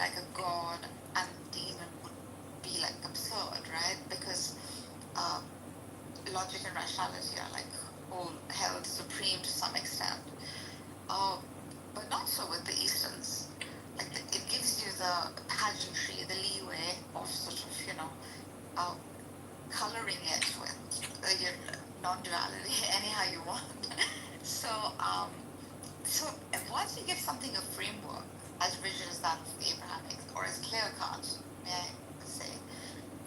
like a god and demon would be like absurd, right? Because uh, logic and rationality are like all held supreme to some extent. Uh, but not so with the Easterns. Like it gives you the pageantry, the leeway of sort of, uh, coloring it with your non-duality anyhow you want. so, um, so once you give something a framework as rigid as that of the Abrahamics, or as clear cut, may I say,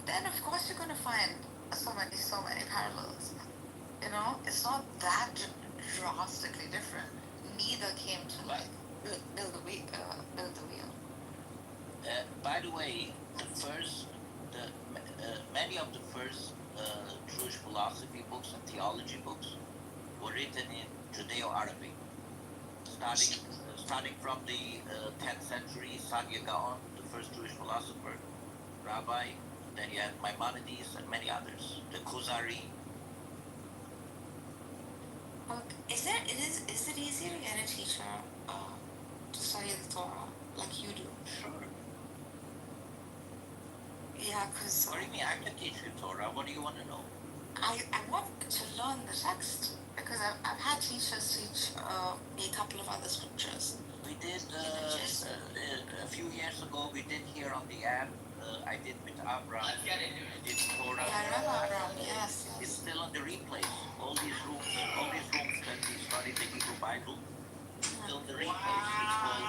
then of course you're going to find so many parallels. It's not that drastically different. Neither came to like build the wheel. By the way, many of the first Jewish philosophy books and theology books were written in Judeo-Arabic, starting from the 10th century, Sanya Gaon, the first Jewish philosopher, rabbi. Then you had Maimonides and many others. The Kuzari. Is it easy to get a teacher to study the Torah like you do? Sure. Yeah, because. What do you mean? I can teach you Torah. What do you want to know? I want to learn the text because I've had teachers teach me a couple of other scriptures. We did a few years ago. We did here on the app. I did with Abraham. I did Torah. Yeah, I remember Abraham. Yes. It's still on the replays. All these rooms that we studied the Hebrew Bible. Still the replays. It's called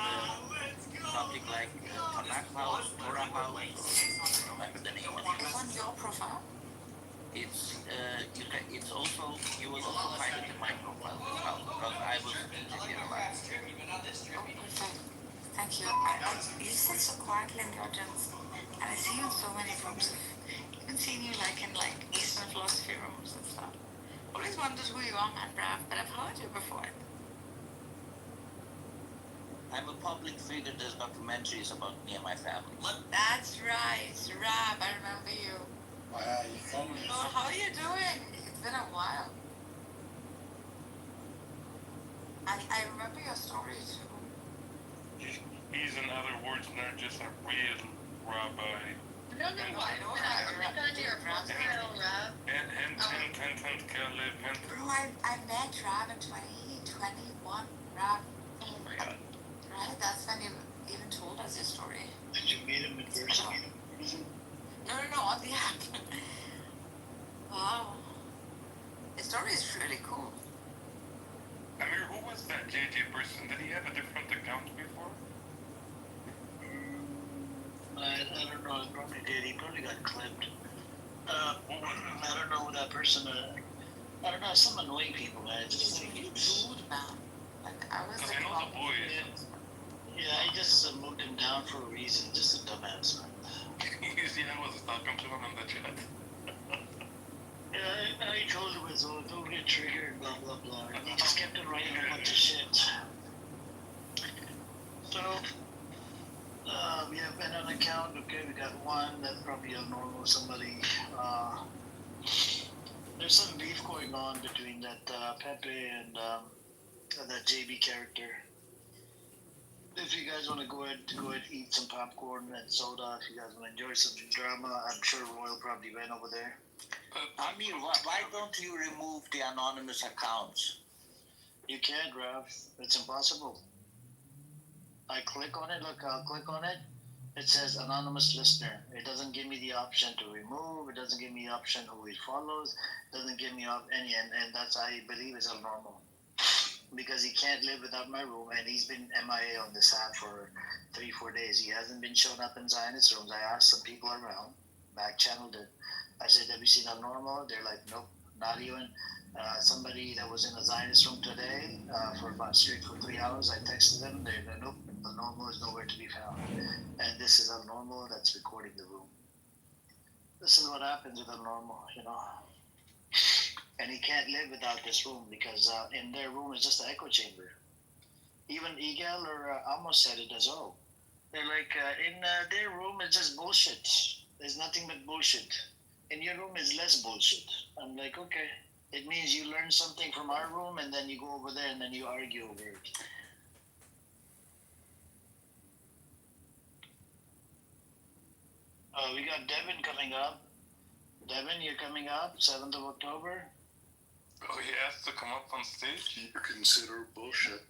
something like Tanakh House, Torah House. Or, I don't remember the name. It's on your profile. It's you will also find it in my profile as well because I was teaching here a lot. Oh, perfect. Thank you. You sit so quietly in the audience, and I see you in so many rooms. I've even seen you like in Eastern philosophy rooms and stuff. Always wondered who you are, man, Brav, but I've heard you before. I'm a public figure. There's documentaries about me and my family. That's right, Rab. I remember you. Wow, you following me? Oh, how are you doing? It's been a while. I remember your story too. He's, in other words, not just a real rabbi. No, I don't have a Rab. Bro, I met Rab in 2021. Rab. Oh my God. Right? That's when you even told us your story. Did you meet him in person? No, on the app. Wow. The story is really cool. Amir, who was that JJ person? Did he have a different account before? I don't know. He probably did. He probably got clipped. I don't know who that person. I don't know. Some annoying people, man. Just He's really rude, man. I was Because like, I know the boys. Yeah, I just moved him down for a reason. Just a dumbass, man. You see, I was talking to him in the chat. Yeah, I told him as well, don't get triggered, blah, blah, blah. And he just kept on writing a bunch of shit. So, we have been on account. Okay, we got one. That's probably a normal somebody. There's some beef going on between that Pepe and that JB character. If you guys want to go ahead eat some popcorn and soda, if you guys want to enjoy some drama, I'm sure Royal probably went over there. Amir, why don't you remove the anonymous accounts? You can't, Rav. It's impossible. I click on it. Look, I'll click on it. It says anonymous listener. It doesn't give me the option to remove. It doesn't give me the option who it follows. It doesn't give me any, and that's, I believe, is abnormal. Because he can't live without my room, and he's been MIA on this app for 3-4 days. He hasn't been showing up in Zionist rooms. I asked some people around, back channeled it. I said, have you seen Abnormal? They're like, nope, not even. Somebody that was in a Zionist room today for about straight for 3 hours, I texted them. They're like, nope, Abnormal is nowhere to be found. And this is Abnormal that's recording the room. This is what happens with Abnormal, And he can't live without this room because in their room is just an echo chamber. Even Egal or Amos said it as well. They're like, in their room is just bullshit. There's nothing but bullshit. In your room is less bullshit. I'm like, okay. It means you learn something from our room and then you go over there and then you argue over it. We got Devin coming up. Devin, you're coming up 7th of October. Oh, he asked to come up on stage? You consider bullshit.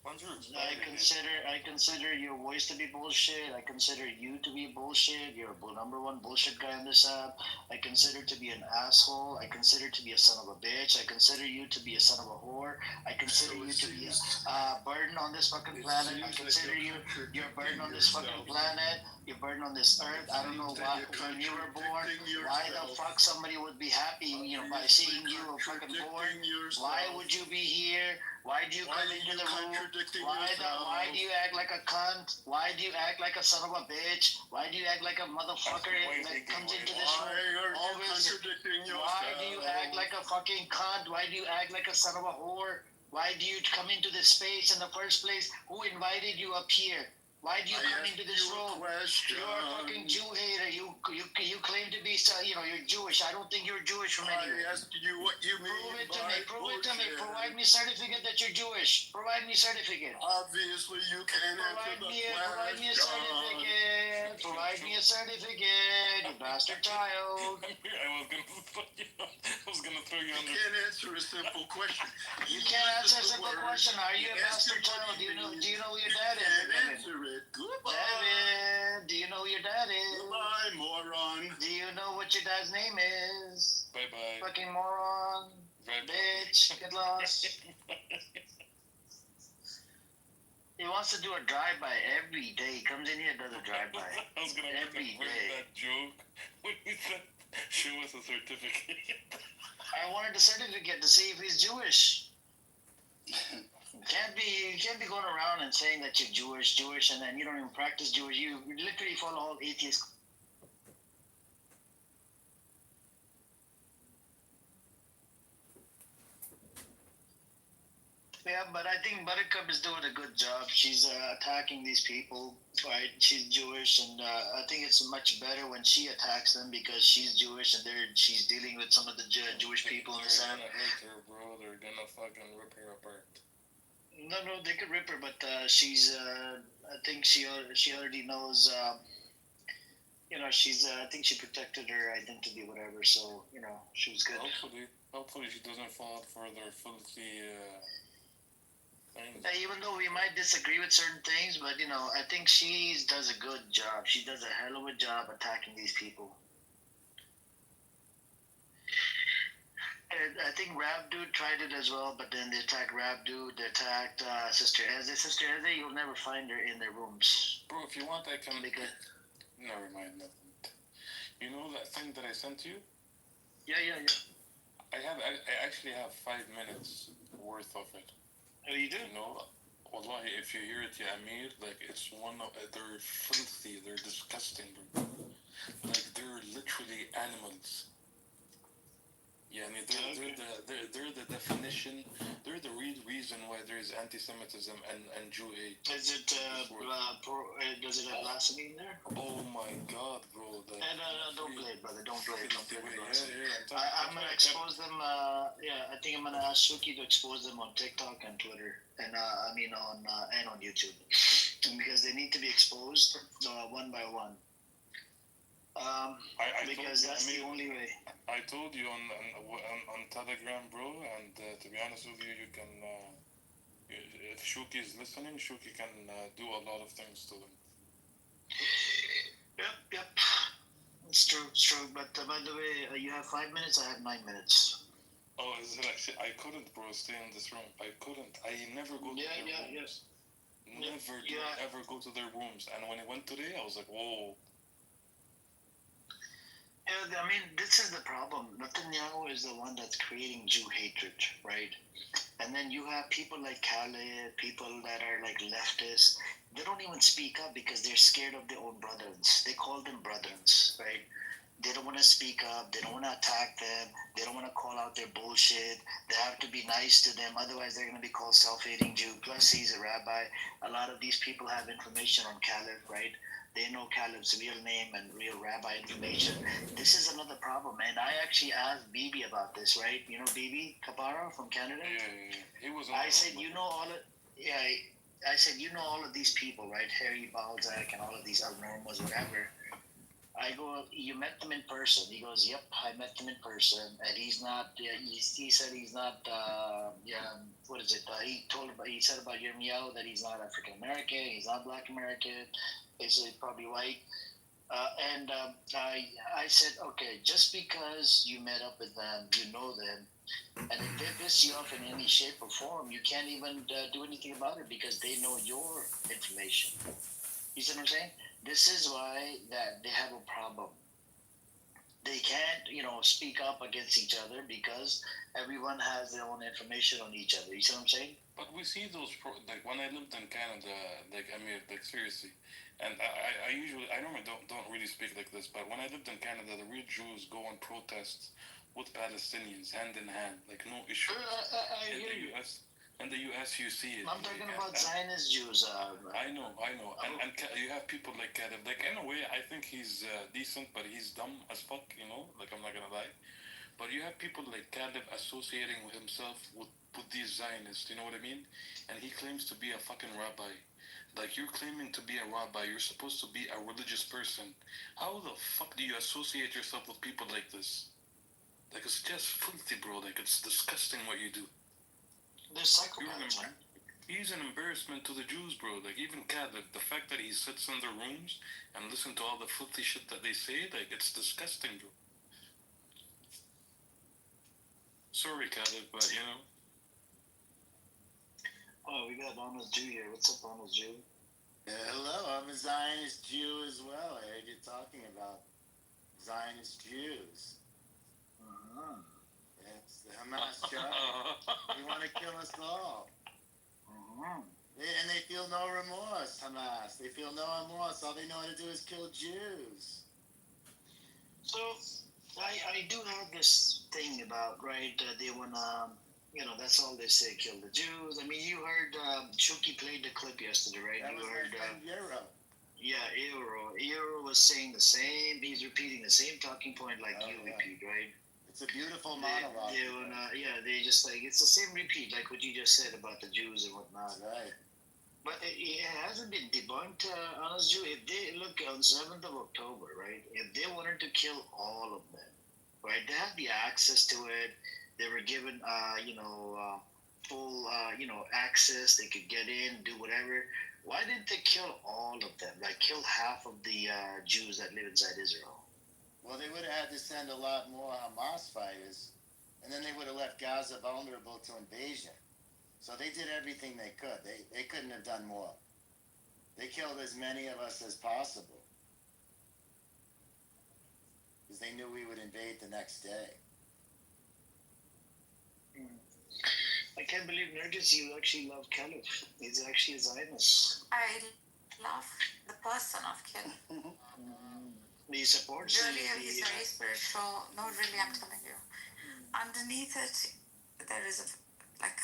When's your I consider your voice to be bullshit. I consider you to be bullshit. You're a number one bullshit guy on this app. I consider to be an asshole. I consider to be a son of a bitch. I consider you to be a son of a whore. I consider you to be a burden on this fucking planet. I consider you're a burden on this fucking planet. You're a burden on this earth. I don't know why when you were born, why the fuck somebody would be happy, by seeing you fucking born. Why would you be here? Why do you come into the room? Why do you act like a cunt? Why do you act like a son of a bitch? Why do you act like a motherfucker that comes into this room? Always. Why do you act like a fucking cunt? Why do you act like a son of a whore? Why do you come into this space in the first place? Who invited you up here? Why do you come into this room? You're a fucking Jew hater. You claim to be, you're Jewish. I don't think you're Jewish from anywhere. I asked you what you mean. Prove it to me. Prove it to me. Provide me certificate that you're Jewish. Provide me certificate. Obviously, you can't answer the Provide me a certificate. Provide me a certificate. You bastard child. I was gonna throw you You under. can't answer a simple question. You can't answer a simple question. Are you a bastard child? Do you know who your dad You can't is? answer it. Goodbye. Devin, do you know who your dad is? Goodbye, moron. Do you know what your dad's name is? Bye bye. Fucking moron. Bye Bitch, get lost. He wants to do a drive-by every day. He comes in here and does a drive-by. I was gonna Every bring day. that joke when he said, "Show us a certificate." I wanted the certificate to see if he's Jewish. You can't be going around and saying that you're Jewish, and then you don't even practice Jewish. You literally follow all atheist. Yeah, but I think Buttercup is doing a good job. She's attacking these people, right? She's Jewish, and I think it's much better when she attacks them because she's Jewish and she's dealing with some of the Jewish people in the They're South. gonna hurt her, bro. They're gonna fucking rip her apart. No, they could rip her, but she's. I think she already knows. She's. I think she protected her identity, whatever. So she was good. Hopefully she doesn't fall for their filthy things. Even though we might disagree with certain things, but I think she does a good job. She does a hell of a job attacking these people. And I think Rap Dude tried it as well, but then they attacked Rap Dude, they attacked Sister Eze. Sister Eze, you'll never find her in their rooms. Bro, if you want, I can. Because... Never mind, nothing. You know that thing that I sent you? Yeah. I actually have 5 minutes worth of it. Oh, you do? Wallahi, if you hear it, ya Amir, it's they're filthy, they're disgusting, bro. They're literally animals. Yeah, I mean, they're the definition. They're the real reason why there is anti-Semitism and Jew hate. Is it does it have blasphemy in there? Oh my God, bro! Don't play it, brother. Don't play it. Don't play it. Yeah. I'm gonna expose them. I think I'm gonna ask Suki to expose them on TikTok and Twitter, and on YouTube, because they need to be exposed one by one. Because that's the only way. I told you on Telegram, bro, and to be honest with you, you can if Shuki is listening, Shuki can do a lot of things to them. Yep. It's true. But by the way, you have 5 minutes. I have 9 minutes. Oh, is it actually? I couldn't, bro, stay in this room. I couldn't. I never go to their rooms. Never ever go to their rooms. And when I went today, I was like, whoa. Yeah, I mean, this is the problem. Netanyahu is the one that's creating Jew hatred, right? And then you have people like Khaled, people that are like leftists. They don't even speak up because they're scared of their own brethren. They call them brethren, right? They don't want to speak up. They don't want to attack them. They don't want to call out their bullshit. They have to be nice to them. Otherwise, they're going to be called self-hating Jew. Plus, he's a rabbi. A lot of these people have information on Khaled, right? They know Caleb's real name and real rabbi information. This is another problem, and I actually asked Bibi about this, right? You know Bibi Kapara from Canada? Yeah. He was. I said, I said, all of these people, right? Harry Balzac and all of these abnormals, whatever. I go, you met them in person. He goes, yep, I met them in person, and he's not. He said he's not. Yeah, what is it? He said about Yirmiyahu that he's not African American. He's not Black American. He's probably white. And I said, okay, just because you met up with them, you know them, and if they piss you off in any shape or form, you can't even do anything about it because they know your information. You see what I'm saying? This is why that they have a problem. They can't, speak up against each other because everyone has their own information on each other. You see what I'm saying? But we see those like when I lived in Canada, like I mean, like seriously, and I usually I normally don't really speak like this, but when I lived in Canada, the real Jews go on protests with Palestinians hand in hand, like no issues. I In hear the you. U.S., in the U.S., you see it. I'm talking Like, about Zionist Jews. I know, and you have people like Caleb. Like in a way, I think he's decent, but he's dumb as fuck. You know, like I'm not gonna lie. But you have people like Caleb associating with himself with these Zionists. You know what I mean? And he claims to be a fucking rabbi. Like you're claiming to be a rabbi, you're supposed to be a religious person. How the fuck do you associate yourself with people like this? Like it's just filthy, bro. Like it's disgusting what you do. They're You're an psychopaths, man. He's an embarrassment to the Jews, bro. Like even Caleb, the fact that he sits in their rooms and listen to all the filthy shit that they say, like it's disgusting, bro. Sorry, Caleb, but you know. Oh, we got Donald Jew here. What's up, Donald Jew? Hello, I'm a Zionist Jew as well. I heard you talking about Zionist Jews. Uh-huh. It's the Hamas Charlie. They want to kill us all. Uh-huh. And they feel no remorse, Hamas. They feel no remorse. All they know how to do is kill Jews. So, I do have this thing about, right, they want to, that's all they say, kill the Jews. I mean, you heard Shuki played the clip yesterday, right? That You was heard, my friend Euro. yeah, Eero was saying the same, he's repeating the same talking point like you yeah. repeat, right? It's a beautiful monologue. They just like, it's the same repeat, like what you just said about the Jews and whatnot. Right. But it hasn't been debunked, honest Jew. If they look on 7th of October, right? If they wanted to kill all of them, right? They have the access to it. They were given, full, access. They could get in, do whatever. Why didn't they kill all of them? Like kill half of the Jews that live inside Israel? Well, they would have had to send a lot more Hamas fighters, and then they would have left Gaza vulnerable to invasion. So they did everything they could. They couldn't have done more. They killed as many of us as possible because they knew we would invade the next day. I can't believe Nergis, you actually love Caliph. He's actually a Zionist. I love the person of Kid. He supports Really, he's very spiritual. No, really, I'm telling you. Underneath it, there is a, like,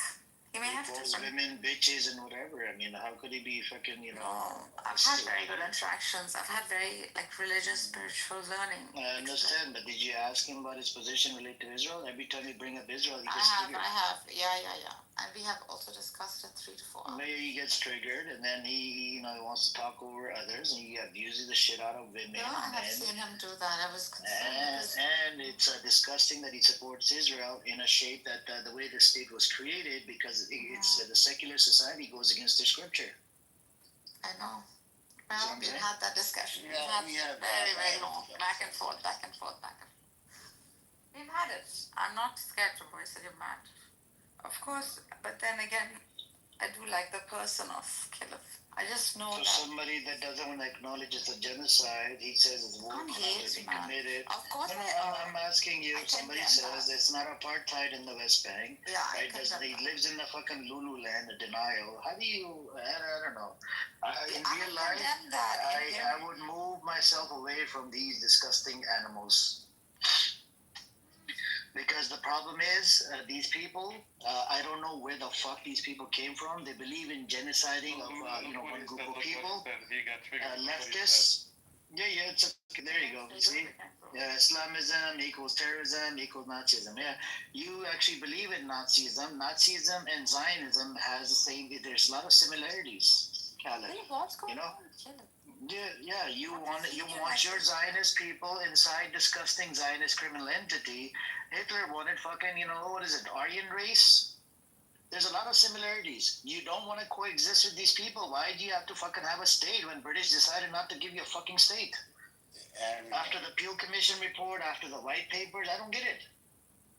he may have calls different. women bitches and whatever. I mean, how could he be fucking, No, I've had very good interactions. I've had very like religious, spiritual learning. I understand, but did you ask him about his position related to Israel? Every time you bring up Israel, he I gets have, triggered. yeah. And we have also discussed it 3 to 4 hours. Maybe he gets triggered, and then he wants to talk over others, and he abuses the shit out of women. Yeah, I have seen him do that. I was concerned. And it's disgusting that he supports Israel in a shape that the way the state was created, because it's the secular society goes against the scripture. I know. Well, we've had that discussion. Yeah, We've had very long, back and forth. We've had it. I'm not scared to voice it. You're mad. Of course, but then again, I do like the person of Caliph. I just know So that. somebody that doesn't want to acknowledge it's a genocide, he says it's war crimes being committed. Of course, I'm asking you. I Somebody condemn says that. it's not apartheid in the West Bank. Yeah, Right? He lives in the fucking Lulu land of denial. How do you? I don't know. In real life, I would move myself away from these disgusting animals. Because the problem is, these people, I don't know where the fuck these people came from. They believe in genociding of one group of people. Leftists. Yeah, it's okay. There you go. See? Yeah, Islamism equals terrorism equals Nazism. Yeah, you actually believe in Nazism. Nazism and Zionism has the same. There's a lot of similarities. Caleb. What's going You know? on? Yeah, You want your Zionist people inside disgusting Zionist criminal entity. Hitler wanted fucking, what is it, Aryan race? There's a lot of similarities. You don't want to coexist with these people. Why do you have to fucking have a state when British decided not to give you a fucking state? After the Peel Commission report, after the white papers, I don't get it.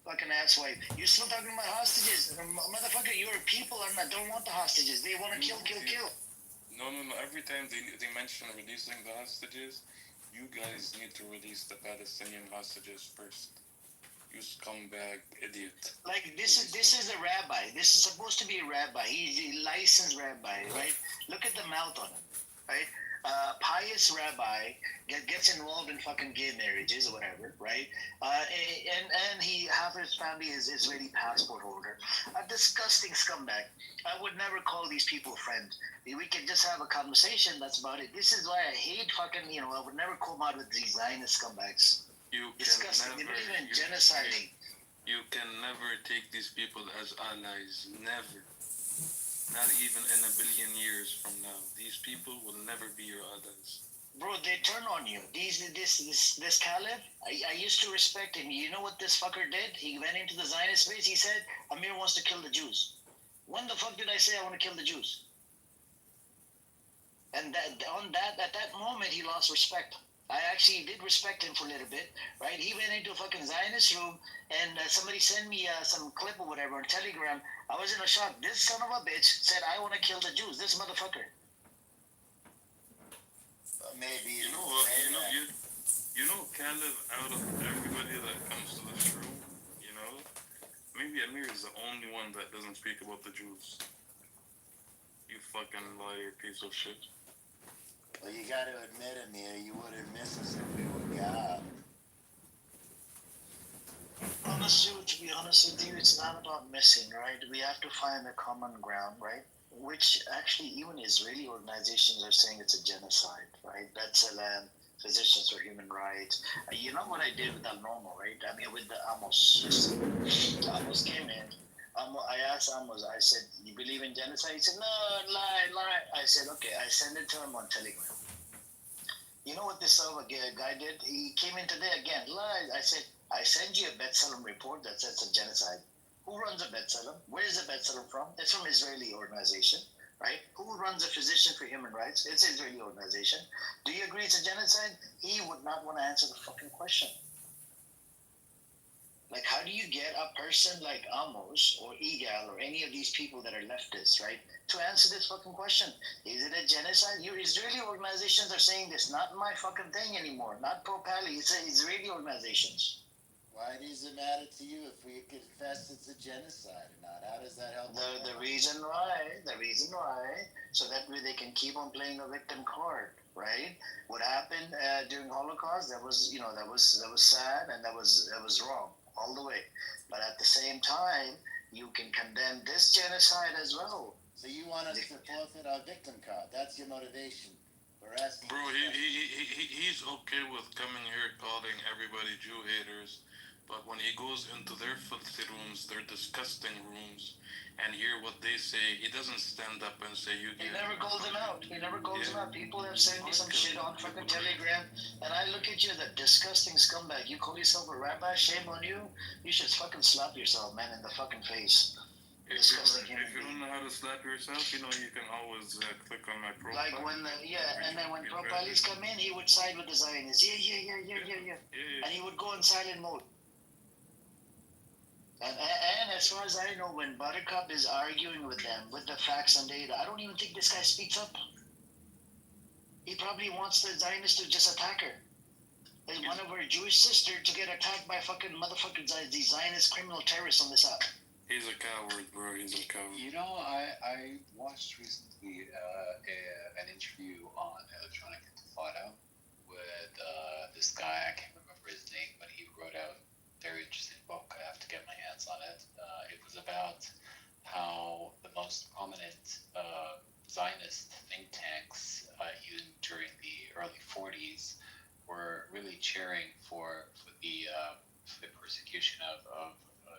Fucking asswipe. You're still talking about hostages. Motherfucker, your people don't want the hostages. They want to kill. No. Every time they mention releasing the hostages, you guys need to release the Palestinian hostages first. You scumbag idiot. Like this is a rabbi. This is supposed to be a rabbi. He's a licensed rabbi, right? Look at the mouth on him, right? Pious rabbi gets involved in fucking gay marriages or whatever, right? And half of his family is Israeli passport holder. A disgusting scumbag. I would never call these people friends. We can just have a conversation. That's about it. This is why I hate fucking. I would never come out with these Zionist scumbags. Disgusting. They believe in genociding. You can never take these people as allies. Never. Not even in a billion years from now. These people will never be your allies. Bro, they turn on you. This Caliph, I used to respect him. You know what this fucker did? He went into the Zionist space. He said, Amir wants to kill the Jews. When the fuck did I say I want to kill the Jews? And at that moment, he lost respect. I actually did respect him for a little bit, right? He went into a fucking Zionist room, and somebody sent me some clip or whatever on Telegram. I was in a shock. This son of a bitch said, I want to kill the Jews. This motherfucker. Maybe you know, Caleb, out of everybody that comes to this room, maybe Amir is the only one that doesn't speak about the Jews. You fucking liar, piece of shit. Well, you got to admit, Amir, you wouldn't miss us if we were God. To be honest with you, it's not about missing, right? We have to find a common ground, right? Which actually even Israeli organizations are saying it's a genocide, right? B'Tselem, Physicians for Human Rights. You know what I did with Al Normo, right? I mean, with the Amos. Amos came in. I asked Amos, I said, you believe in genocide? He said, no, lie. I said, okay. I sent it to him on Telegram. You know what this guy did? He came in today again, lies. I said, I send you a B'Tselem report that says it's a genocide. Who runs a B'Tselem? Where is the B'Tselem from? It's from Israeli organization, right? Who runs the Physician for Human Rights? It's an Israeli organization. Do you agree it's a genocide? He would not want to answer the fucking question. Like, how do you get a person like Amos or Igal or any of these people that are leftists, right, to answer this fucking question? Is it a genocide? Your Israeli organizations are saying this, not my fucking thing anymore, not pro-Pali, it's Israeli organizations. Why does it matter to you if we confess it's a genocide or not? How does that help? The reason why, so that way they can keep on playing the victim card, right? What happened during Holocaust? That was sad and that was wrong all the way. But at the same time, you can condemn this genocide as well. So you want us to forfeit our victim card? That's your motivation. We're asking. Bro, he's okay with coming here calling everybody Jew haters. But when he goes into their filthy rooms, their disgusting rooms, and hear what they say, he doesn't stand up and say, you He never calls them out. People have sent me some shit on fucking Telegram, and I look at you as a disgusting scumbag. You call yourself a rabbi? Shame on you. You should fucking slap yourself, man, in the fucking face. If you don't know how to slap yourself, you can always click on my profile. Like when, and then when pro-Palis come in, he would side with the Zionists. Yeah. And he would go in silent mode. And as far as I know, when Buttercup is arguing with them, with the facts and data, I don't even think this guy speaks up. He probably wants the Zionists to just attack her. As one of her Jewish sister to get attacked by fucking motherfucking these Zionist criminal terrorists on this app. He's a coward, bro. He's a coward. I watched recently an interview on Electronic Intifada with this guy. I can't remember his name, but he wrote out a very interesting book. I have to get my hands on it. It was about how the most prominent Zionist think tanks, even during the early 40s, were really cheering for the persecution of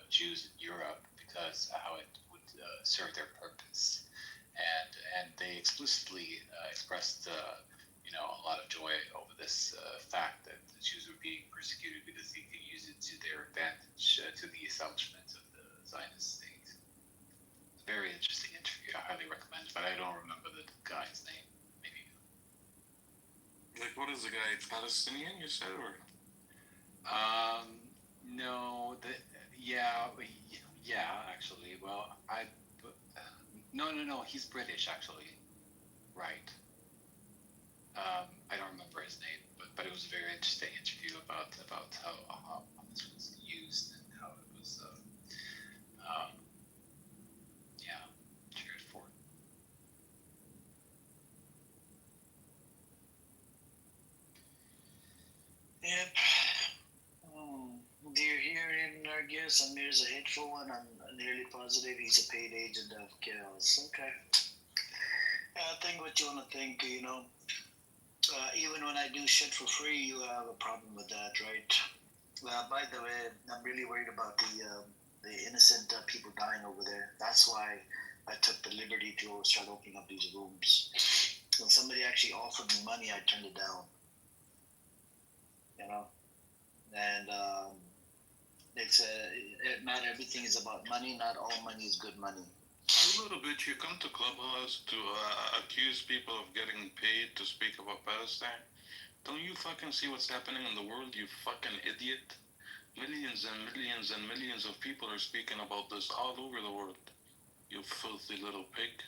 Jews in Europe because how it would serve their purpose, and they explicitly expressed a lot to the establishment of the Zionist state. Very interesting interview. I highly recommend it, but I don't remember the guy's name. Maybe. Like, what is the guy? Palestinian, you said, or? No, actually. Well, no, he's British, actually. Right. I don't remember his name, but it was a very interesting interview about how this was used and how it was, cheered for. Yep. Do you hear him, Nargis? Amir's a hateful one. I'm nearly positive he's a paid agent of chaos. Okay. I think what you want to think, even when I do shit for free, you have a problem with that, right? By the way, I'm really worried about the innocent people dying over there. That's why I took the liberty to start opening up these rooms. When somebody actually offered me money, I turned it down. And it's not everything is about money. Not all money is good money. A little bit. You come to Clubhouse to accuse people of getting paid to speak about Palestine. Don't you fucking see what's happening in the world, you fucking idiot? Millions and millions and millions of people are speaking about this all over the world. You filthy little pig.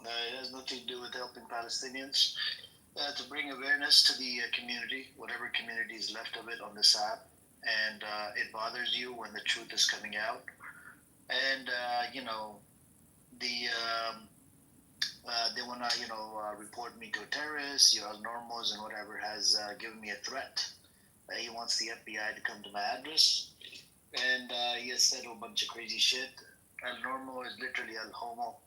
It has nothing to do with helping Palestinians. To bring awareness to the community, whatever community is left of it on this app, and it bothers you when the truth is coming out. And they want to report me to a terrorist. Al Normos and whatever has given me a threat. He wants the FBI to come to my address, and he has said a bunch of crazy shit. Al Normo is literally Al Homo,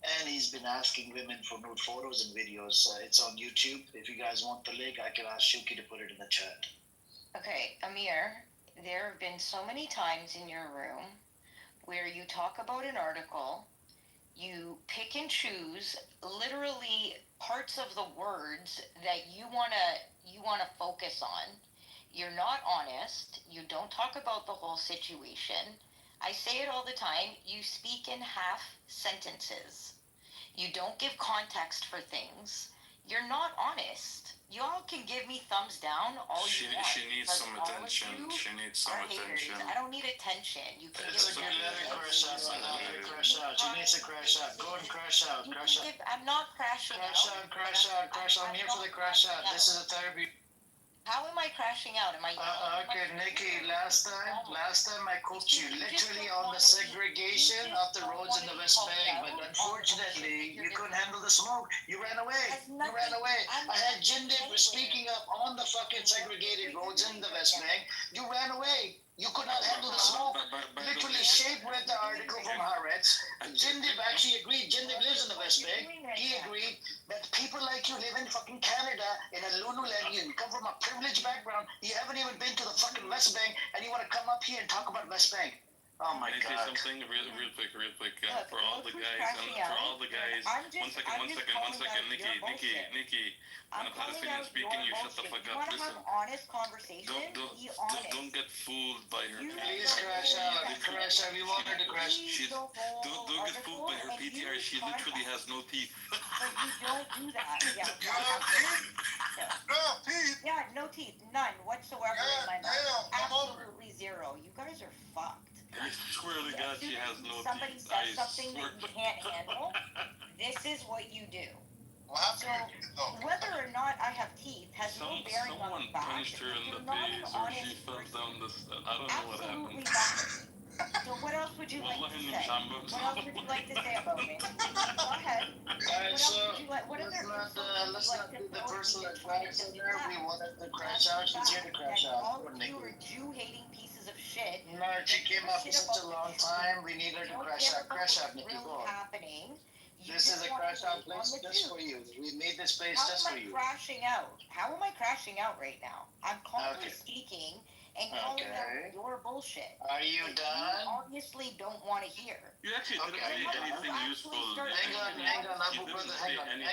and he's been asking women for nude photos and videos. It's on YouTube. If you guys want the link, I can ask Shuki to put it in the chat. Okay, Amir, there have been so many times in your room where you talk about an article, you pick and choose literally parts of the words that you wanna focus on. You're not honest. You don't talk about the whole situation. I say it all the time. You speak in half sentences. You don't give context for things. You're not honest. Y'all can give me thumbs down all you want. She needs some attention. She needs some attention. I don't need attention. You can It's give okay, me let her crash out. Let her crash out. She needs to crash out. Go and crash out. Crash out. I'm not crashing Crash out, crash out, crash out. I'm here for the crash out. This is a therapy. How am I crashing out? Am I Okay, Nikki, last time I coached you literally on the segregation of the roads in the West Bank, but unfortunately, you couldn't handle the smoke. You ran away. I had Jindib speaking up on the fucking segregated roads in the West Bank. You ran away. You could not handle the smoke. Literally, Shape read the article from Haaretz. Jindib actually agreed. Jindib lives in the West Bank. He agreed that people like you live in fucking Canada in a Lululemon. You come from a privileged background. You haven't even been to the fucking West Bank, and you want to come up here and talk about West Bank. Oh my God. Can I say God. something real quick? For all the guys, one second, Nikki. When a Palestinian speaking, you shut the fuck up. Listen. Honest conversation. Don't get fooled by her. Please crash out. Crash out. We want her to crash. Don't get fooled by her PTR. She literally has no teeth. But you don't do that. No teeth. Yeah, no teeth. None whatsoever in my mouth. Absolutely zero. You guys are fucked. I swear to God, she has no Somebody teeth. says something that you can't handle. This is what you do. So whether or not I have teeth has no bearing on the fact. Someone punched her in the face, or she fell down the stairs. I don't know what happened. Absolutely. So what else would you like to say? What else would you like to say about me? Go ahead. Alright, so What let's not do the personal attacks in there. We wanted to crash out. She's here to crash out. All of you are Jew-hating pieces of shit. No, she came up for such a long time. We need her to crash out. Crash out, Nikki. Go on. This is a crash out place just for you. We made this place just for you. How am I crashing out? How am I crashing out right now? I'm calmly speaking and calling out your bullshit. Are you done? You obviously don't want to hear. You actually didn't say anything useful. Hang on, Abu brother, hang on,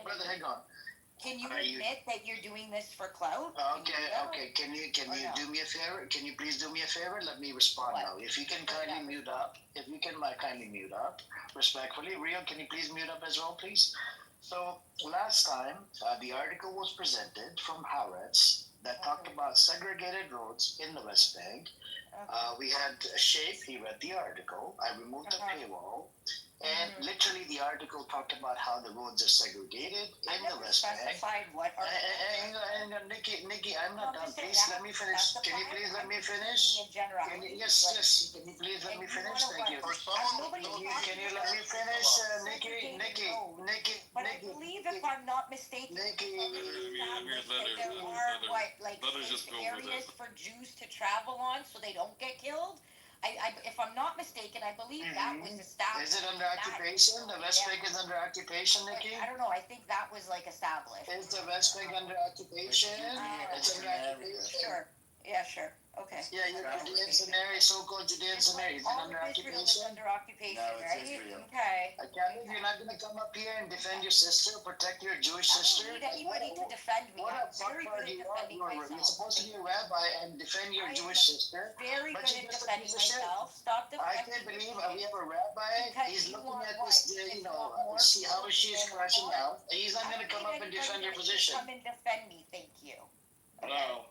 brother, hang on. Can you Are you- admit that you're doing this for clout? Can you Okay, do that? okay. Can you no? do me a favor? Can you please do me a favor? Let me respond What? now. If you can Sure, kindly yeah, mute up. If you can kindly mute up, respectfully. Rio, can you please mute up as well, please? So last time, the article was presented from Haaretz that talked about segregated roads in the West Bank. Okay. We had a Shape. He read the article. I removed the paywall. And literally, the article talked about how the roads are segregated I in the never West Bank. specified what article. Hang on, Nikki, I'm not No, I'm done. just saying Please that let me finish. Can you specified. please let I'm me just finish? speaking in generalities, Yes, but- yes. Can you please let And me you finish? wanna Thank you. what? For some, Nobody's Can you talking let me about finish, segregated Nikki, roads. But I believe, if I'm not mistaken, Nikki. established let that her- there are let her just safe go with areas it. for Jews to travel on so they don't get killed. If I'm not mistaken, I believe that was established. Is it under occupation? The West Bank is under occupation, Nikki? I don't know. I think that was established. Is the West Bank under occupation? It's under occupation. Sure. Yeah, sure. Okay. Yeah, Judean Samaria, so-called Judean Samaria, is it All under of Israel is occupation? under occupation, No, it's right? Israel. Okay. I can't believe you're not gonna come up here and defend your sister, protect your Jewish I sister. don't need anybody to defend me. What I'm a very good fuckbird at you are. defending You're myself. supposed to be a rabbi and defend your I am Jewish sister. Very But good you're at just a defending piece of shit. myself. Stop I defending can't believe me. we have a rabbi. Because He's you looking want at what? this, Because you you know, want more see how people she's to crashing war? out. He's not I gonna don't come need up and anybody defend her to position. come and defend me. Thank you. Hello.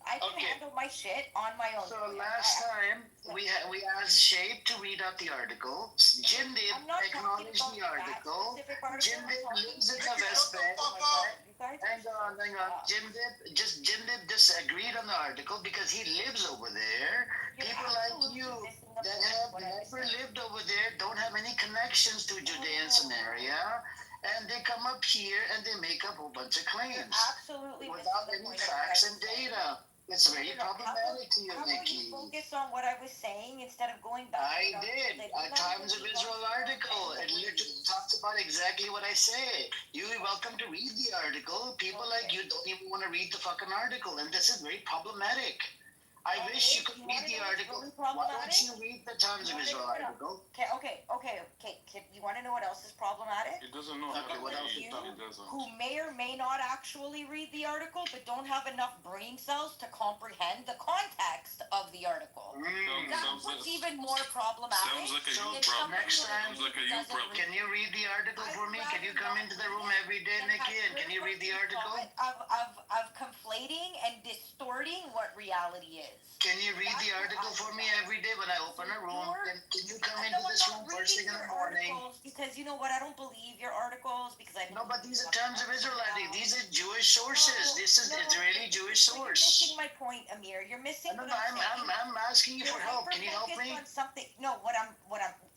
I can Okay. handle my shit on my own. So last time we asked Shape to read out the article. Jim did I'm not acknowledge talking the about article. that specific article. Jim I'm did talking lives in the about- West Bank. You guys are Hang on. Jim did disagreed on the article because he lives over there. You're People like absolutely you missing the that point of have what I'm never saying. lived over there, don't have any connections to Judean Samaria, and they come up here and they make up a whole bunch of You're claims absolutely without missing the any point of what facts I'm and saying. data. It's very problematic to you, How about Nikki. you focus on what I was saying instead of going back I to the did. article? A Times of Israel article. It literally talks about exactly what I say. You're welcome to read the article. People like you don't even want to read the fucking article, and this is very problematic. I wish you could read the article. Why don't you read the Times of Israel article? Okay. You want to know what else is problematic? He doesn't know how Okay, to what else read. is He doesn't. Who may or may not actually read the article, but don't have enough brain cells to comprehend the context of the article. That's Sounds what's like- even more problematic. Sounds like a So you problem. next time, Sounds like a you doesn't problem. Can you read the article for me? Can you come into the room every day, Nikki, and can you read the article? Of conflating and distorting what reality is. Can you read the article for me every day when I open a room? Can you come into this room first thing in the morning? Because you know what, I don't believe your articles because I No, but these are Times of Israel. These are Jewish sources. This is Israeli Jewish You're source. missing my point, Amir. You're missing No, what I'm saying. I'm asking you for help. Can you help me? On something. No,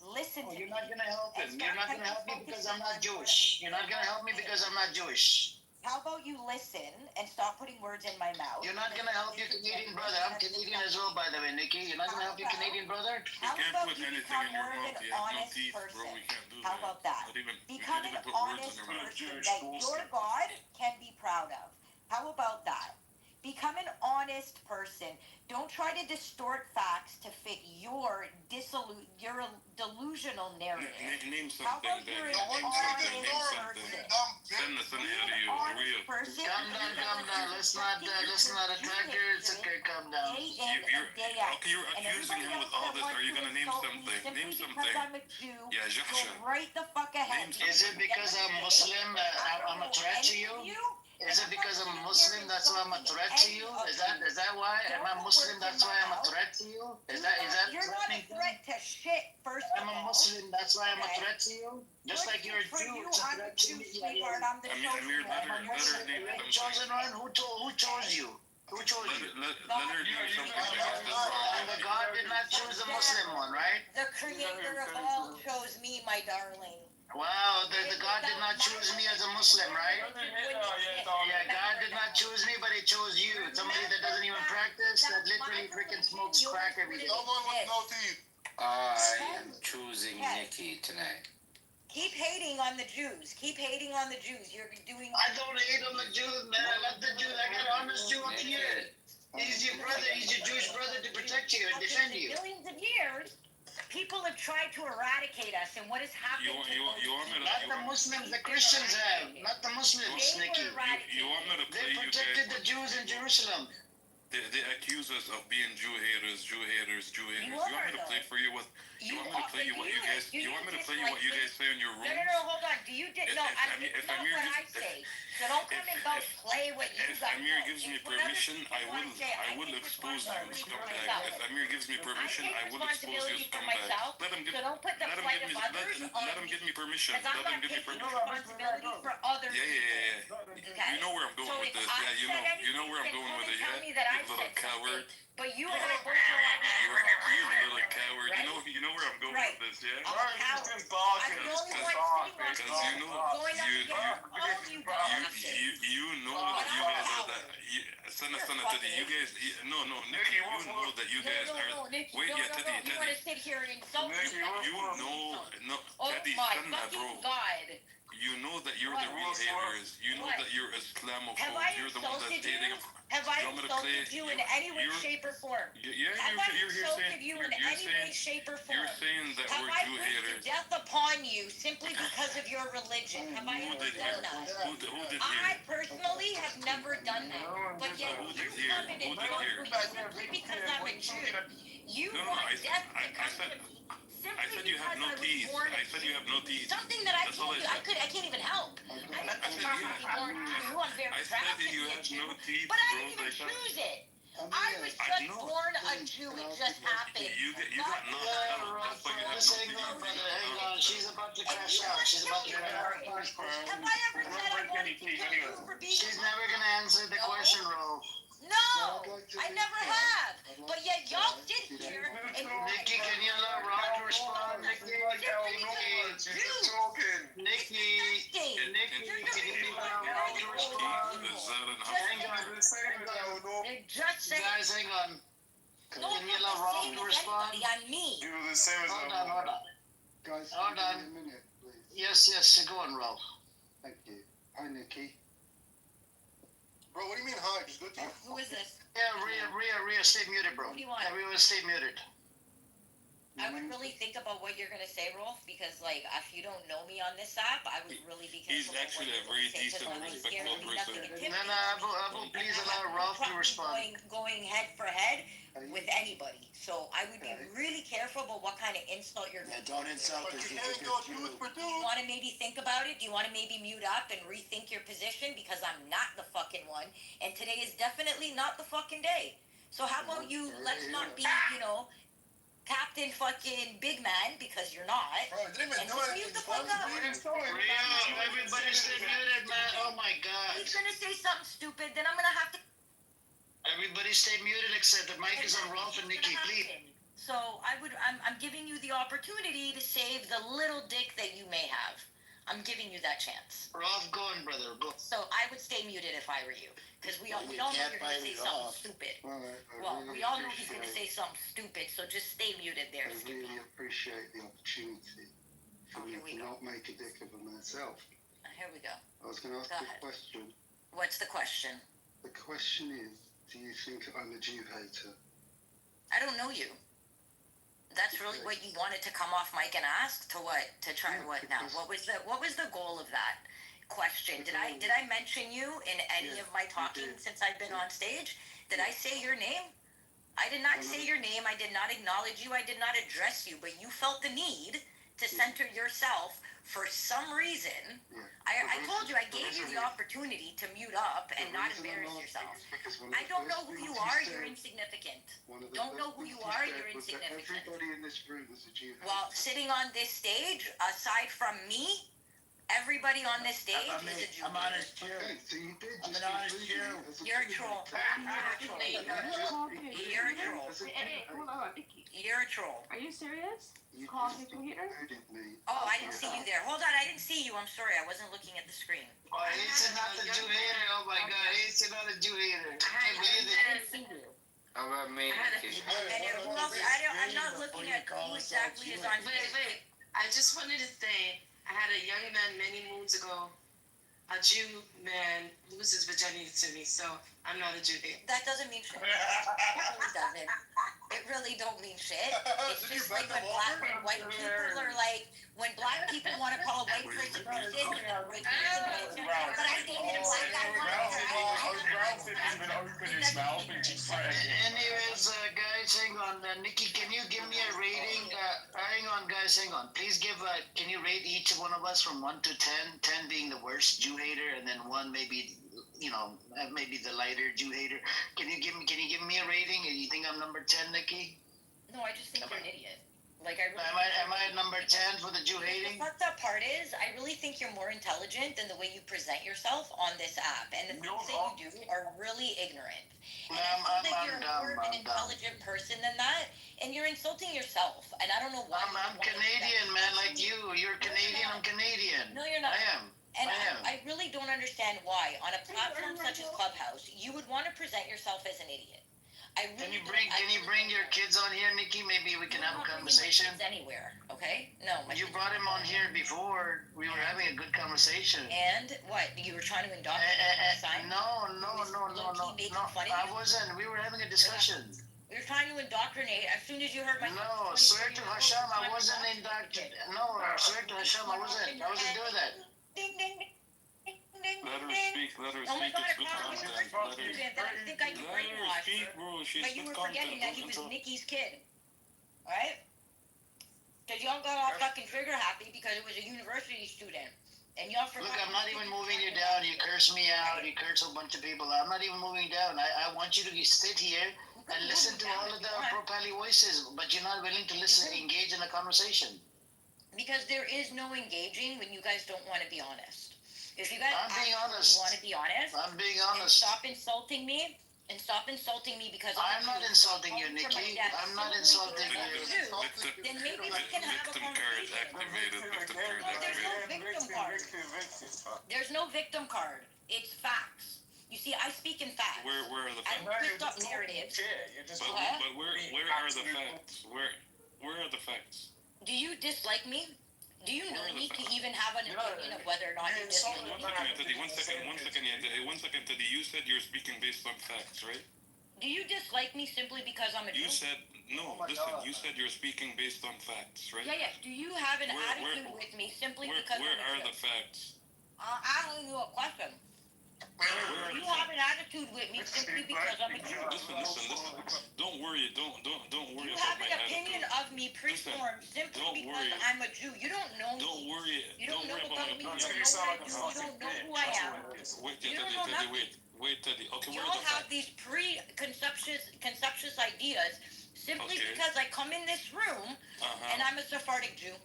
listen Oh, to you're me. not gonna help him. You're not gonna help me because I'm not Jewish. You're not gonna help me because I'm not Jewish. How about you listen and stop putting words in my mouth? You're not gonna help your Canadian brother. I'm Canadian as well, by the way, Nikki. You're not gonna help your Canadian brother? We How can't about put you anything become in your more of mouth. an You have no honest teeth, bro. person? We can't do that. How about that? Not even, we Become can't an even put words honest in your mouth. person that your God can be proud of. How about that? Become an honest person. Don't try to distort facts to fit your delusional narrative. Name How something, about you're Danny. an Name honest something. Name something. person? Send out of you. Honest Real. person. Calm down. Let's not attack her. It's okay, calm down. Day in and day out. Okay, you're And accusing everybody him else with all that this. wants Are you to gonna name insult me something? simply Name because something. I'm a Jew, Yeah, go Jahsha. right the fuck ahead. Name Is it because I'm Muslim that I'm a threat to you? Is it because I'm Muslim that's why I'm a threat to you? Is that why? Am I Muslim that's why I'm a threat to you? Is that You're not a threat to shit, first I'm of a all. Muslim, that's why I'm a threat to you? Just like you're a For Jew, you, it's a I'm a threat to Jew, me. sweetheart. I'm the chosen Amir, one. I'm a let her Muslim. name You're the something. chosen one. Who chose you? Who chose you? Let her name something. And the God did not choose the Muslim one, right? The creator of all chose me, my darling. Wow, the God did not choose me as a Muslim, right? Yeah, God did not choose me, but He chose you. Somebody that doesn't even practice, that literally freaking smokes crack every day. I am choosing Nikki tonight. Keep hating on the Jews. Keep hating on the Jews. You're doing. I don't hate on the Jews, man. I love the Jews. I got an honest Jew up here. He's your brother. He's your Jewish brother to protect you and defend you. Millions of years, people have tried to eradicate us, and what has happened? You want me to? Not the Muslims, the Christians have, not the Muslims, Nikki. You want me to play They you protected guys? the Jews in Jerusalem. They accuse us of being Jew haters, Jew haters, Jew haters. You You want me are, to though. play for you what? You want me to play you what you guys? do You want me to play you dislike what you me? guys say in your No, rooms? no, no, hold on. Do you no? If It's not Amir what I gives- say. So don't come and go play what you If guys Amir know. gives me It's whatever permission, you I wanna will say. I will take expose you, responsibility for scumbag. myself. If Amir gives me permission, I I take will expose you, responsibility for scumbag. myself. Let him give So don't put the let him plight give me of others on let him give me permission. Because I'm Let him not give me taking permission. responsibility for other Yeah, people. yeah, yeah. Okay? You know where I'm going So with if this. I Yeah, said you know where I'm anything, going then with it. come and tell Yeah, me that I you little said coward. something. But you and I both know that You little coward. Right? You know where I'm going Right. with this. Yeah. I'm a coward. I'm the only one sitting on Because you here know going up against all you dumbasses. you know that you guys are that. Sana, you guys. No, Nikki, you know that you guys are. Nikki, Wait, yeah, Teddy, You want to sit here and insult me? You know, no, Oh Teddy, my Sana, fucking bro. God. You know that you're the What? real haters. You know What? that you're Have Islamophobe. I You're the one that's insulted you? hating. Have I You want me to insulted play- you in any way, you're- shape, or form? Yeah, Have I you're here insulted saying you in you're any way, saying shape, or form? you're saying that Have we're I Jew wished haters. death upon you simply because of your religion? Have I Who ever did done here? that? Who did I here? personally have never done that. But yet Who you did here? come in Who and did insult here? me simply because I'm a Jew. You No, want I death to I come said to me simply I said you have because no I was teeth. born a I said you have no teeth. Something that I That's all told I you, said. I can't even help. I didn't said choose you to be born a Jew. I'm very I proud said to that you be a have Jew. no teeth, But I bro. didn't even Like that. choose it. I was just know. born a Jew. It just happened. You got God knocked did out. That's why you have Just no hang on, teeth. brother. Hang on. She's about to And crash you out. want She's to about to kill me crash for it. out. Have I ever said I wanted to kill you for being She's never gonna answer the No. question, Rolf. No, I never have. But yet y'all sit here and Nikki, can you allow Rob to respond? Nikki, Nikki, Nikki, can you allow Rob to respond? Is that enough? Hang on. They're just saying. Guys, hang on. No, Can I'm you not allow Rob the same to as respond? anybody. I'm me. Hold on. Guys, Hold give on. me a minute, please. Yes, go on, Rolf. Thank you. Hi, Nikki. Bro, what do you mean hi? Just go to Who is this? Yeah, Rhea, stay muted, bro. What do you want? Everyone stay muted. I would really think about what you're gonna say, Rolf, because like if you don't know me on this app, I would really be He's careful. actually what a very you're gonna say, 'cause decent, I'm really scared respectful to be nothing person. intimidating. Abu, please allow Rolf to respond. Going head for head with anybody. So I would be really careful about what kind of insult you're Yeah, gonna don't insult us. you It's can't a go good tooth Jew. for Do you tooth. want to maybe think about it? Do you want to maybe mute up and rethink your position? Because I'm not the fucking one. And today is definitely not the fucking day. So how about you, let's not be, Captain fucking Big Man, because you're not. Bro, I didn't even And do just anything. mute the fuck up. Rhea, everybody stay muted, man. Oh my God. He's gonna say something stupid, then I'm gonna have to. Everybody stay muted except the mic is on Rolf and Nikki, please. So I'm giving you the opportunity to save the little dick that you may have. I'm giving you that chance. Rolf, go on, brother. Go. So I would stay muted if I were you, because we all know you're gonna say something stupid. Well, we all know he's gonna say something stupid, so just stay muted there. I really appreciate the opportunity for me Here we to go. not make a dick of myself. Here we go. I was going to ask Go you ahead. a question. What's the question? The question is, do you think I'm a Jew hater? I don't know you. That's really what you wanted to come off mic and ask? To what? To try Yeah, what now? because- What was the goal of that question? Did I mention you in any Yeah, of my you talking did. since I've been on stage? Did I say your name? I did not say your name. I did not acknowledge you. I did not address you. But you felt the need to center yourself for some reason. Yeah. I told you, I gave you the opportunity to mute up and not embarrass yourself. I don't know who you are. You're insignificant. Don't know who you are, you're insignificant. Everybody in this room is a Jew hater. Well, sitting on this stage, aside from me, everybody on this stage is a Jew. I'm honest too. Okay, so you did I'm just an honest conclude Jew. me as a You're a Jew troll. hater. You're a troll. As a Jew Hey, hater. hold on, Nikki. You're a troll. Are you serious? You Call just me hater? included me. Oh, I didn't see you there. Hold on, I didn't see you. I'm sorry, I wasn't looking at the screen. Oh, he's not a Jew hater. Oh my God, he's not a Jew hater. Can't believe it. I didn't see you. How about me, Nikki? And who else? I'm not looking at who exactly is on stage. Wait. I just wanted to say, I had a young man many moons ago, a Jew man lose his virginity to me, so I'm not a Jew hater. That doesn't mean shit. It doesn't. It really don't mean shit. It's Did you just like bend when them over? when white people are like, when black people want to call a white person racist, they're white person bitch. But I dated a black guy Anyways, guys, hang on. Nikki, can you give me a rating? Hang on, guys, hang on. Please give. Can you rate each one of us from 1 to 10? 10 being the worst Jew hater, and then 1 maybe, maybe the lighter Jew hater. Can you give me a rating? You think I'm number 10, Nikki? No, I just think you're an idiot. Like I really Am I at number 10 for the Jew hating? The fucked up part is, I really think you're more intelligent than the way you present yourself on this app, and the things that you do are really ignorant. And I feel like you're more of an intelligent person than that, and you're insulting yourself. And I don't know why. I'm Canadian, man, like you. You're Canadian. I'm Canadian. No, you're not. I am. And I am. I really don't understand why, on a platform such as Clubhouse, you would want to present yourself as an idiot. Can you bring your kids on here, Nikki? Maybe we can have a conversation. Anywhere, okay? No. You brought him on here before. We were having a good conversation. And what? You were trying to indoctrinate? No. I wasn't. We were having a discussion. You're trying to indoctrinate. As soon as you heard my no, swear to Hashem, I wasn't indoctrinated. No, swear to Hashem, I wasn't doing that. Ding ding ding. Let her speak. Oh my God, It's good content. I think I can brainwash speak, her. bro. She's But you good were forgetting that he was content. Nikki's kid. Alright? Because y'all got all fucking trigger happy because it was a university student. And y'all forgot. Look, I'm not even moving you down. You curse me out. You curse a bunch of people. I'm not even moving down. I want you to sit here and listen to all of the pro-pally voices, but you're not willing to listen, engage in a conversation. Because there is no engaging when you guys don't want to be honest. If you guys want to be honest, I'm being honest. And stop insulting me. Because I'm not insulting you, Nikki. I'm not insulting you. Then maybe we can have a conversation. There's no victim card. It's facts. You see, I speak in facts. Where are the facts? I picked up narratives. But where are the facts? Where are the facts? Do you dislike me? Do you know me to even have an opinion of whether or not you dislike me? One second, Teddy. You said you're speaking based on facts, right? Do you dislike me simply because I'm a Jew? You said, no, listen, you said you're speking based on facts, right? Yeah. Do you have an attitude with me simply because I'm a Jew? Where are the facts? I'm asking you a question. Do you have an attitude with me simply because I'm a Jew? Listen. Don't worry. Don't worry you about my attitude. You have an opinion of me preformed simply because I'm a Jew. You don't know me. Don't worry. You don't know about me. You don't know who I am. Wait, Teddy. Okay, you all have these conceptuous ideas simply because I come in this room and I'm a Sephardic Jew.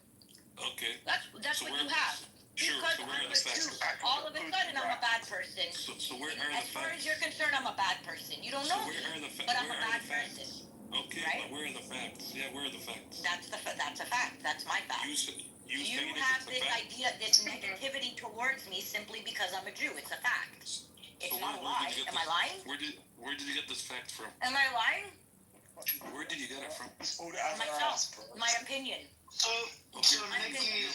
Okay. That's what you have. Sure, because so where are the facts? All of a sudden I'm a bad person. So where are the facts? As far as you're concerned, I'm a bad person. You don't know me, but I'm a bad person. Okay, right? But where are the facts? Yeah, where are the facts? That's a fact. That's my fact. You have this idea, this negativity towards me simply because I'm a Jew. It's a fact. It's not a lie. Am I lying? Where did you get this fact from? Am I lying? Where did you get it from? Myself. My opinion. So Nikki,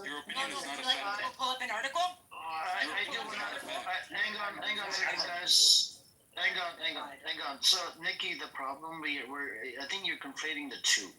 your opinion is not a fact. Pull up an article? I do want to. Hang on a second, guys. Hang on. So Nikki, the problem I think you're conflating the two.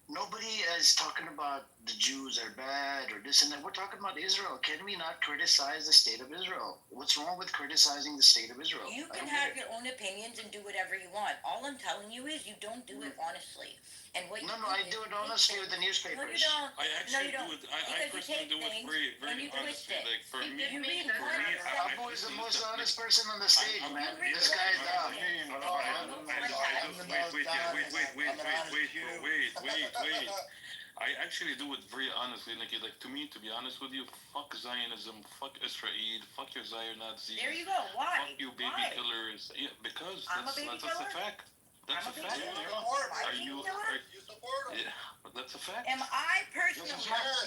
Nobody is talking about the Jews are bad or this and that. We're talking about Israel. Can we not criticize the state of Israel? What's wrong with criticizing the state of Israel? You can have your own opinions and do whatever you want. All I'm telling you is you don't do it honestly. And what No, I do it honestly with the newspapers. No, you don't. I actually do it. I personally do it very honestly. Like for me, Abu is the most honest person on the stage, man. This guy is down. Wait. I actually do it very honestly, Nikki. Like, to me, to be honest with you, fuck Zionism, fuck Israel, fuck your Zion Nazis. There you go. Why? Fuck you baby killers. Yeah, because that's a fact. That's a fact. Are you support him? Yeah, but that's a fact. Am I personally,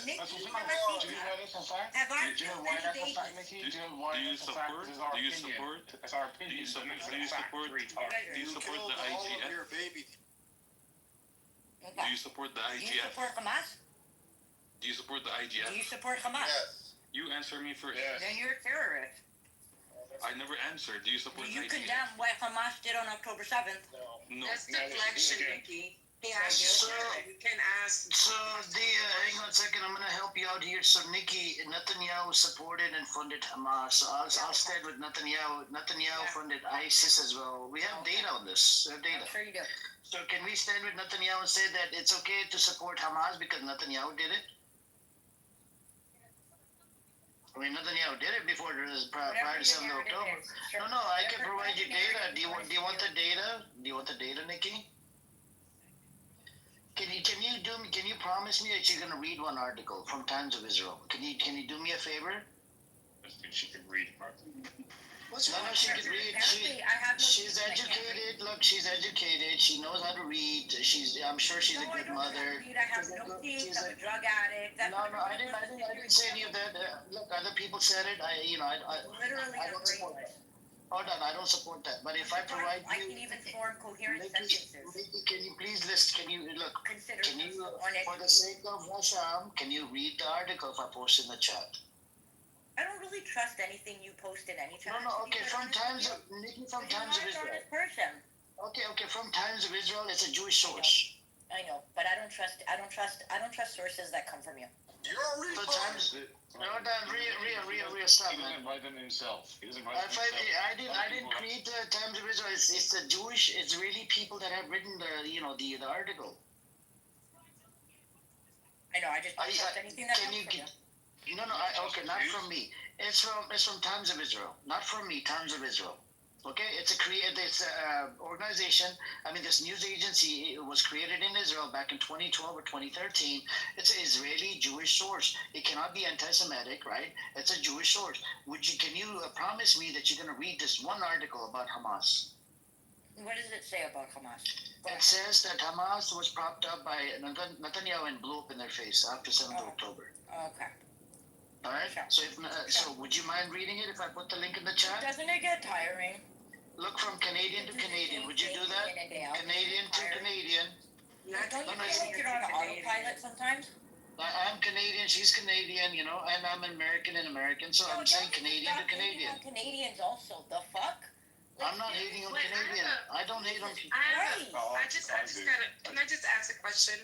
Nikki, have I killed any babies? Do you support the IGF? Okay. Do you support the Do you IGF? support Hamas? Do you support the Do you IGF? support Hamas? Yes. You answer me first. Yes. Then you're a terrorist. I never answered. Do you support You IDF? condemn what Hamas did on October 7th. No. That's deflection, Nikki. He asked you, So- you can ask. So, hang on a second. I'm gonna help you out here. So, Nikki, Netanyahu supported and funded Hamas. So, I'll stand with Netanyahu. Netanyahu funded ISIS as well. We have data on this. We have I'm data. sure you do. So, can we stand with Netanyahu and say that it's okay to support Hamas because Netanyahu did it? I mean, Netanyahu did it before prior Whatever to 7th your of narrative October. is, sure. No, I can Whatever provide you narrative data. Do you want the data? Do you want the data, Nikki? Can you promise me that you're gonna read one article from Times of Israel? Can you do me a favor? I think she can read, Martin. What's wrong? She can read. Apparently, I have no She's I can't read. educated. Look, she's educated. She knows how to read. I'm sure she's No, a I good don't have mother. to read. I have no teeth. I'm a drug addict. That's No, what I didn't say any of that. Look, other people said it. Literally, I I'm don't support brainless. that. Hold on, I don't support that. But if I provide I you, can even form coherent Nikki, sentences. can you please list? Can you look? Consider Can you, on it. for the sake of Hasham, can you read the article if I post in the chat? I don't really trust anything you post in any time. No, okay, from Nikki, from Times of Israel. Person. Okay, from Times of Israel, it's a Jewish source. I know, but I don't trust sources that come from you. You're a So retard. Times, no, Ria, stop, He man. doesn't write them himself. He doesn't write them I himself. didn't create the Times of Israel. It's the Jewish Israeli people that have written the article. I know. I just don't trust anything that Can comes you from you. okay, not from me. It's from Times of Israel, not from me. Times of Israel. Okay, it's a organization. I mean, this news agency was created in Israel back in 2012 or 2013. It's an Israeli Jewish source. It cannot be anti-Semitic, right? It's a Jewish source. Can you promise me that you're going to read this one article about Hamas? What does it say about Hamas? It says that Hamas was propped up by Netanyahu and blew up in their face after 7th of October. Okay. All right. So would you mind reading it if I put the link in the chat? Doesn't it get tiring? Look from Canadian to Canadian. Would you do that? Canadian to Canadian. Don't you feel like you're on autopilot sometimes? I'm Canadian. She's Canadian. And I'm American and American. So I'm saying Canadian to Canadian. Canadians also. The fuck? I'm not hating on Canadian. I don't hate on. I just gotta. Can I just ask a question?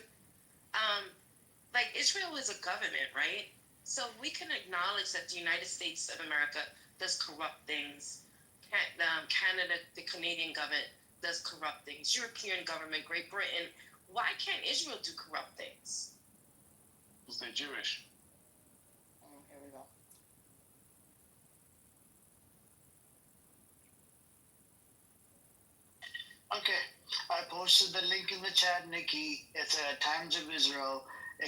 Like Israel is a government, right? So we can acknowledge that the United States of America does corrupt things. Canada, the Canadian government does corrupt things. European government, Great Britain. Why can't Israel do corrupt things? Because they're Jewish. Oh, here we go. Okay, I posted the link in the chat, Nikki. It's Times of Israel.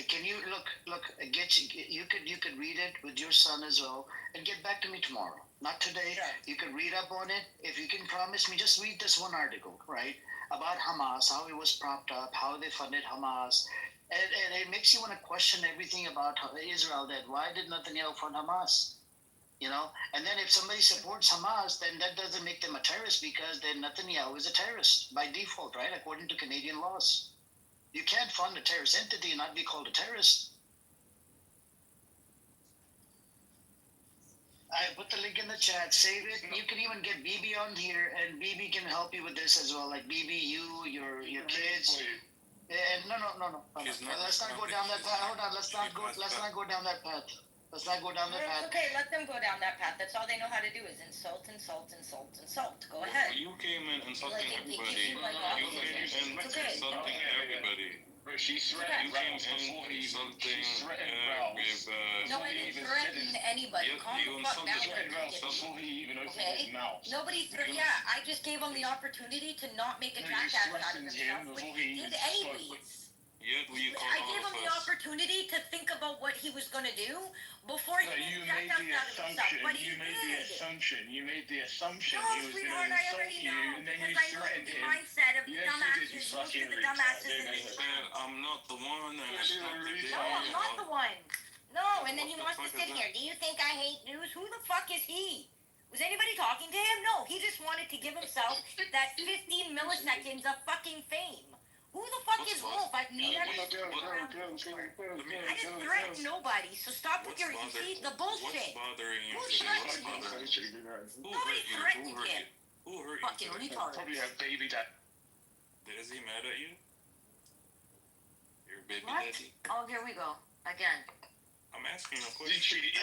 Can you look? You could read it with your son as well, and get back to me tomorrow. Not today. Sure. You can read up on it. If you can promise me, just read this one article, right, about Hamas, how it was propped up, how they funded Hamas, and it makes you want to question everything about Israel. That why did Netanyahu fund Hamas? And then if somebody supports Hamas, then that doesn't make them a terrorist because then Netanyahu is a terrorist by default, right? According to Canadian laws. You can't fund a terrorist entity and not be called a terrorist. I put the link in the chat. Save it. You can even get BB on here, and BB can help you with this as well. Like BB, your kids. And no. Let's not go down that path. Hold on. Let's not go down that path. Let's not go down that path. Okay, let them go down that path. That's all they know how to do is insult. Go ahead. You came in insulting Like, everybody. like, You came in insulting everybody. She threatened You came Ralph before in he insulting threatened Ralph. with No, I didn't threaten anybody. Calm you the fuck insulted down. Threatened Ralph before he even opened his mouth. Nobody yeah, I just gave him the opportunity to not make a No, you jackass out of threatened him himself, which before he he did spoke. anyways. Yet we call I gave all him of the us. opportunity to think about what he was going to do before he No, made you a made jackass the out of himself. assumption. But he You made the did. assumption. You made the assumption No, he was going sweetheart, to I insult already you, know and then because you I know threatened the him. mindset of Yes, you did, dumbasses. you Most of fucking the retard. dumbasses in I this said I'm not the one, and Yes, it's you're not a the day. No, I'm not the one. No, and then he What wants the to fuck sit is here. that? Do you think I hate news? Who the fuck is he? Was anybody talking to him? No, he just wanted to give himself that 15 milliseconds of fucking fame. Who the fuck What's is bo- Wolf? I've never what- spoken what- around before. I didn't threaten nobody, so stop with What's your, you see, the What's bullshit. bothering you Who today? What's threatened him? bothering you? Who Nobody hurt you? threatened Who hurt him. you? Who hurt Fucking you today? retard. Probably a baby that. Is he mad at you? Your baby What? daddy? Oh, here we go. Again. I'm asking a He question. treated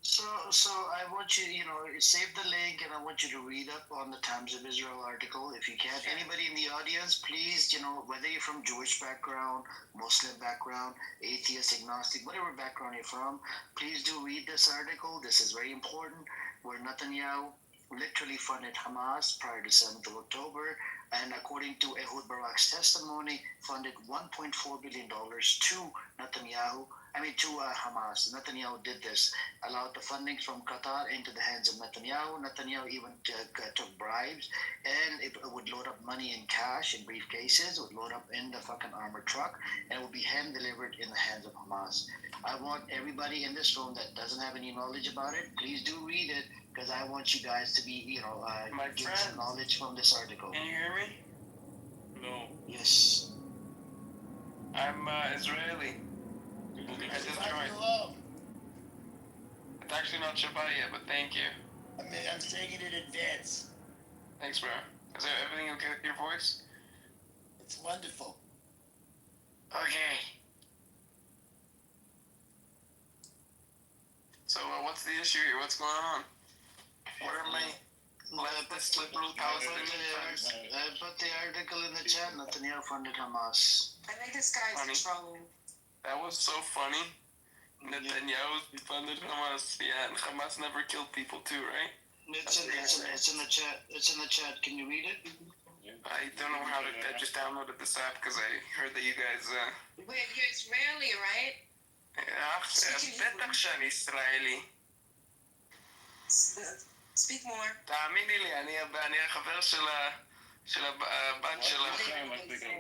So I want you, save the link, and I want you to read up on the Times of Israel article if you can. Sure. Anybody in the audience, please, whether you're from Jewish background, Muslim background, atheist, agnostic, whatever background you're from, please do read this article. This is very important. Where Netanyahu literally funded Hamas prior to 7th of October, and according to Ehud Barak's testimony, funded $1.4 billion to Netanyahu. To Hamas. Netanyahu did this, allowed the funding from Qatar into the hands of Netanyahu. Netanyahu even took bribes, and it would load up money in cash in briefcases, would load up in the fucking armored truck, and it would be hand delivered in the hands of Hamas. I want everybody in this room that doesn't have any knowledge about it, please do read it, because I want you guys to be, get some knowledge from this article. Can you hear me? No. Yes. I'm Israeli. I just joined. Hello. It's actually not Shabbat yet, but thank you. I'm saying it in advance. Thanks, bro. Is everything okay with your voice? It's wonderful. Okay. So, what's the issue here? What's going on? What are my leftist liberal Palestinian friends? I put the article in the chat. Netanyahu funded Hamas. I think this guy's in trouble. That was so funny. Netanyahu funded Hamas. Yeah, and Hamas never killed people too, right? It's in the chat. It's in the chat. Can you read it? I don't know how to. I just downloaded this app because I heard that you guys. Wait, you're Israeli, right? בטח שאני ישראלי. Speak more. תאמיני לי, אני החבר של הבת שלה.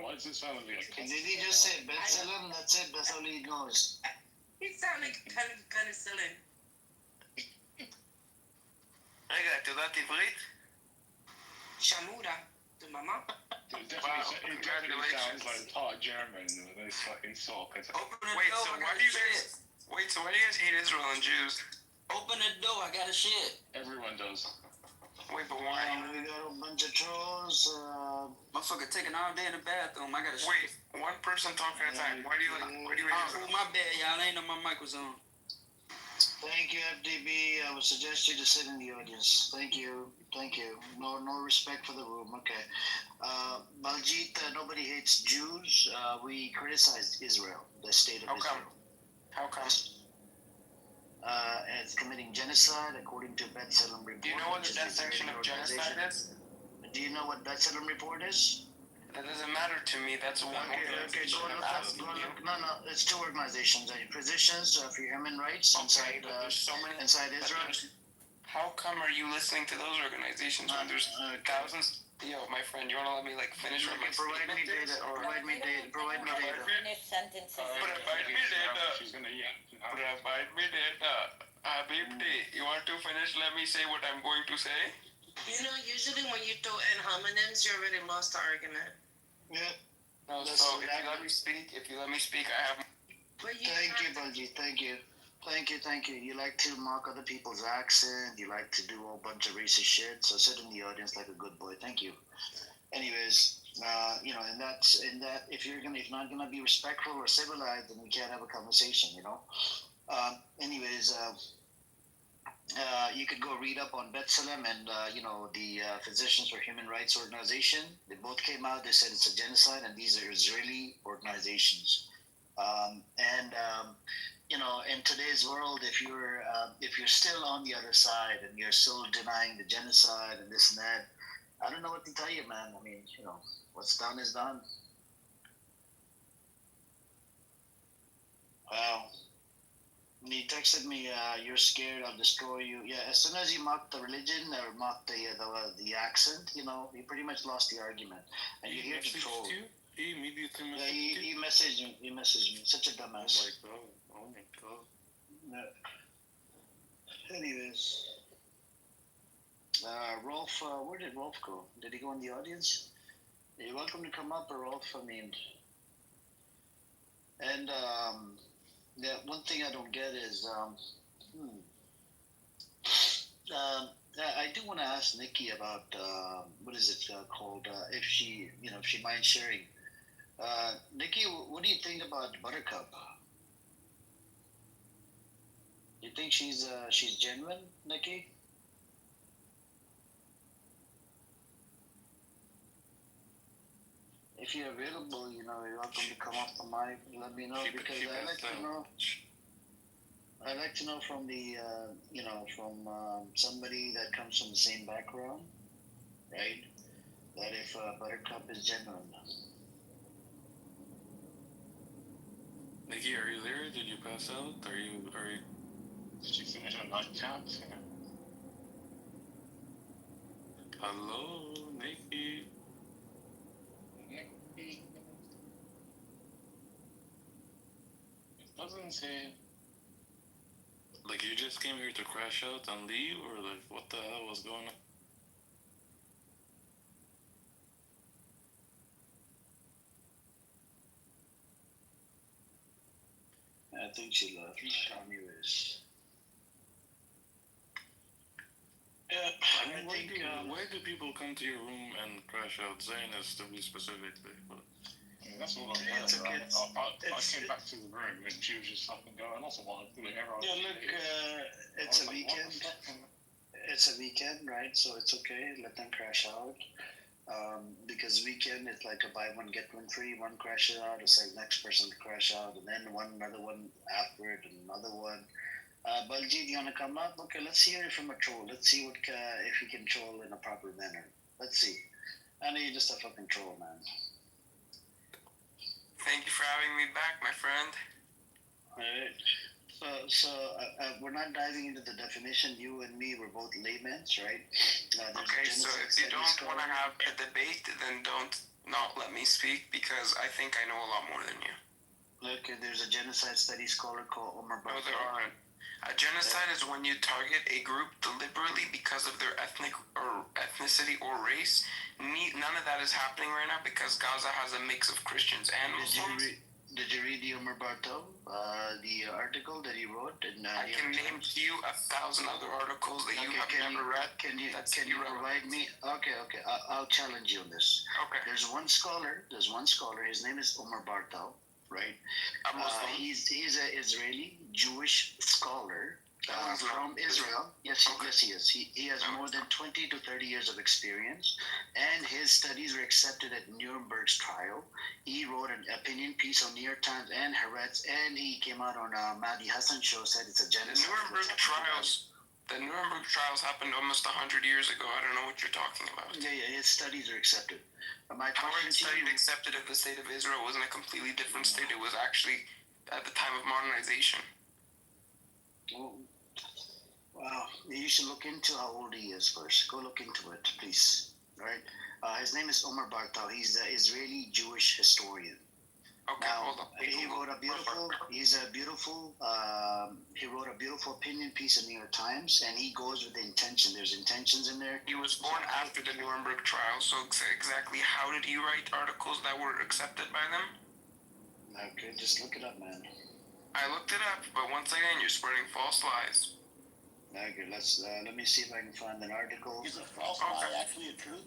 Why does it sound like Did he just say Bethlehem? That's it. That's all he knows. He sound like penicillin. רגע, את יודעת עברית? Shamura. The mama. It definitely sounds like part German with this fucking sock. Wait, so why do you guys hate Israel and Jews? Open the door, I gotta shit. Everyone does. Wait, but why? We got a bunch of trolls. Motherfucker taking all day in the bathroom, I gotta shit. Wait, one person talking at a time. Why do you hate Oh, Israel? my bad, y'all. I ain't know my mic was on. Thank you, FDB. I would suggest you to sit in the audience. Thank you. Thank you. No respect for the room. Okay. Baljit, nobody hates Jews. We criticized Israel, the state of Israel. How come? As committing genocide, according to B'Tselem report. Do you know what which the is the definition Israeli of genocide organization. is? Do you know what B'Tselem report is? That doesn't matter to me. That's one Okay, organization. go I'm look asking up. you. No, it's two organizations. Positions for human rights Okay, inside but there's so many. inside Israel. How come are you listening to those organizations when there's thousands? Yo, my friend, you wanna let me finish what my Provide me statement is? data. Or Provide me data. Provide me data. Finish sentences. provide me data. She's gonna Provide me data. Habibti, you want to finish? Let me say what I'm going to say. You know, usually when you throw in homonyms, you already lost the argument. Yeah. No, Listen, so if you let me speak, I have. But you Thank you, have to- Bungie. Thank you. You like to mock other people's accent. You like to do a whole bunch of racist shit. So sit in the audience like a good boy. Thank you. Anyways, and that if you're not gonna be respectful or civilized, then we can't have a conversation. Anyways, you could go read up on B'Tselem and the Physicians for Human Rights Organization. They both came out. They said it's a genocide, and these are Israeli organizations. In today's world, if you're still on the other side and you're still denying the genocide and this and that, I don't know what to tell you, man. I mean, what's done is done. Wow. He texted me, "You're scared I'll destroy you." Yeah, as soon as you mock the religion or mock the accent, you pretty much lost the argument, and you're here to troll. He immediately Yeah, messaged he you? messaged me. He messaged me. Such a dumbass. Oh my god. Yeah. Anyways, Rolf, where did Rolf go? Did he go in the audience? You're welcome to come up, Rolf. I mean, and yeah, one thing I don't get is I do want to ask Nikki about what is it called? If she, if she minds sharing. Nikki, what do you think about Buttercup? You think she's genuine, Nikki? If you're available, you're welcome to come off the mic. Let me know because I like to know. I like to know from the from somebody that comes from the same background, right? That if Buttercup is genuine. Nikki, are you there? Did you pass out? Are you? Did you finish on night count? Hello, Nikki. It doesn't say. Like you just came here to crash out and leave, or like what the hell was going on? I think she left. Anyways. Yeah, I mean, why do people come to your room and crash out? Zionist, to be specifically. But that's all I'm hearing. It's okay. I came back to the room and she was just fucking going off about it. Yeah, look, it's a weekend. It's a weekend, right? So it's okay. Let them crash out. Because weekend it's like a buy one get one free. One crashes out, it's like next person to crash out, and then another one after it, and another one. Baljeet, you wanna come up? Okay, let's hear it from a troll. Let's see what if he can troll in a proper manner. Let's see. I know you're just a fucking troll, man. Thank you for having me back, my friend. Alright. So we're not diving into the definition. You and me, we're both laymen, right? Okay, so if you don't want to have a debate, then don't not let me speak because I think I know a lot more than you. Look, there's a genocide study scholar called Omar Bartha. No, there aren't. A genocide is when you target a group deliberately because of their ethnicity or race. None of that is happening right now because Gaza has a mix of Christians and Muslims. Did you read the Omar Bartha, the article that he wrote? I can name to you 1,000 other articles that you have never read. Can you provide me? Okay. I'll challenge you on this. Okay. There's one scholar. His name is Omar Bartha, right? He's an Israeli Jewish scholar from Israel. Yes, he is. He has more than 20 to 30 years of experience, and his studies were accepted at Nuremberg's trial. He wrote an opinion piece on New York Times and Haaretz, and he came out on Mahdi Hassan show, said it's a genocide. The Nuremberg trials happened almost 100 years ago. I don't know what you're talking about. Yeah, his studies are accepted. My How are studies accepted if the state of Israel was in a completely different state? It was actually at the time of modernization. Wow, you should look into how old he is first. Go look into it, please. All right. His name is Omar Bartha. He's the Israeli Jewish historian. Okay, now, hold on. He wrote a beautiful. He wrote a beautiful opinion piece in the New York Times, and he goes with the intention. There's intentions in there. He was born after the Nuremberg trial, so exactly how did he write articles that were accepted by them? Okay, just look it up, man. I looked it up, but once again, you're spreading false lies. Okay, let me see if I can find an article. Is a false lie actually a truth?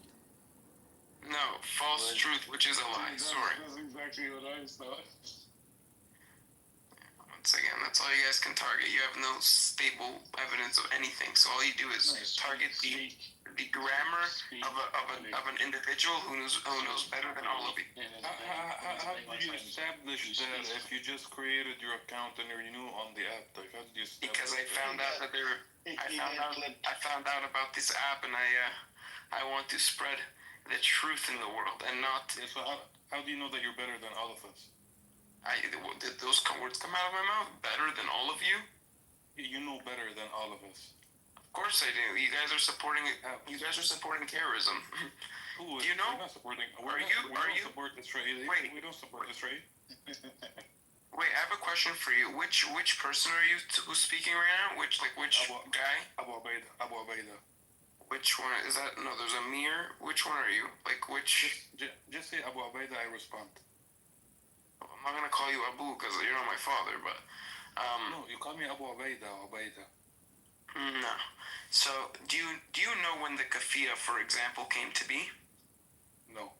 No, false truth, which is a lie. Sorry. That's exactly what I thought. Once again, that's all you guys can target. You have no stable evidence of anything, so all you do is target the grammar of an individual who knows better than all of you. How did you establish that if you just created your account and you're new on the app? Like, how did you establish because I found out that I found out about this app, and I want to spread the truth in the world and not. Yeah, so how do you know that you're better than all of us? Did those words come out of my mouth? Better than all of you? You know better than all of us. Of course I do. You guys are supporting it. You guys are supporting terrorism. Who is? You know? We're not supporting. We don't support Israeli. Wait. We don't support Israel. Wait, I have a question for you. Which person are you who's speaking right now? Which guy? Abu Ubaida. Which one is that? No, there's Amir. Which one are you? Like which? Just say Abu Ubaida, I respond. I'm not gonna call you Abu because you're not my father, but No, you call me Abu Ubaida, Ubaida. no. So do you know when the kafia, for example, came to be? No.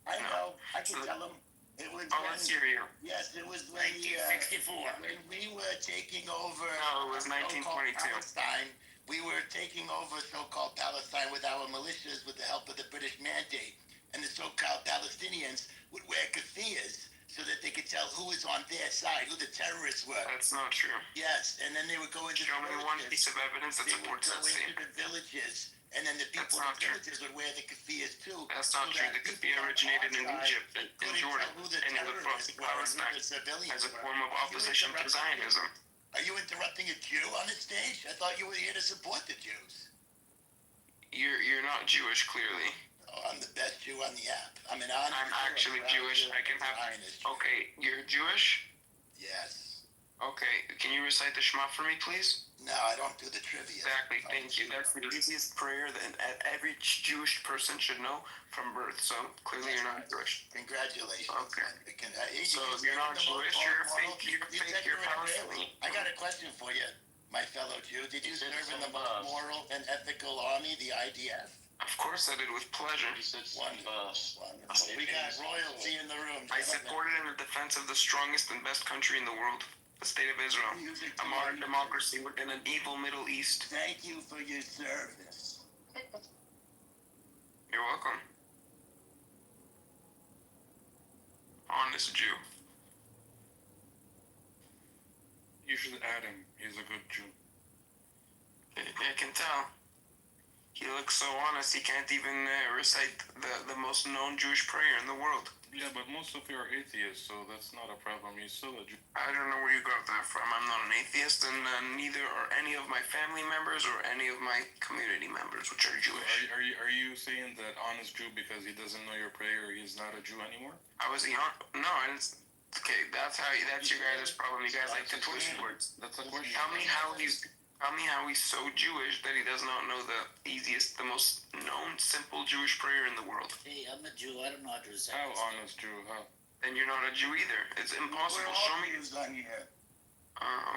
I know. I can tell him. It was let's hear you. Yes, it was when 1964. When we were taking over No, it was 1922. Palestine. We were taking over so-called Palestine with our militias with the help of the British Mandate. And the so-called Palestinians would wear keffiyehs so that they could tell who was on their side, who the terrorists were. That's not true. Yes, and then they would go into Show the me villages. one piece of evidence that They would supports go that into statement. the villages, and then the people in the villages would wear the keffiyehs too. That's not true. The kafia originated in Egypt and in Jordan, and it was brought to Palestine as a form of opposition to Zionism. Are you interrupting a Jew on the stage? I thought you were here to support the Jews. You're not Jewish, clearly. Oh, I'm the best Jew on the app. I'm actually Jewish. I can have. Okay, you're Jewish? Yes. Okay, can you recite the Shema for me, please? No, I don't do the trivia. Exactly, thank you. That's the easiest prayer that every Jewish person should know from birth. So clearly you're not Jewish. Congratulations. Okay. So So you're not Jewish. You're fake. You're Palestinian. I got a question for you, my fellow Jew. Did you serve in the most moral and ethical army, the IDF? Of course I did, with pleasure. Wonderful. We got royalty in the room. I supported in the defense of the strongest and best country in the world, the state of Israel, a modern democracy within an evil Middle East. Thank you for your service. You're welcome. Honest Jew. You should add him. He's a good Jew. I can tell. He looks so honest, he can't even recite the most known Jewish prayer in the world. Yeah, but most of you are atheists, so that's not a problem. He's still a Jew. I don't know where you got that from. I'm not an atheist, and neither are any of my family members or any of my community members, which are Jewish. So are you saying that honest Jew because he doesn't know your prayer, he's not a Jew anymore? I was no, I didn't. Okay, that's your guys' problem. You guys like to twist words. That's a question. Tell me how he's so Jewish that he does not know the easiest, the most known, simple Jewish prayer in the world. Hey, I'm a Jew. I don't know how to recite. How honest Jew? How? Then you're not a Jew either. It's impossible. We're Show all me. Jews on here.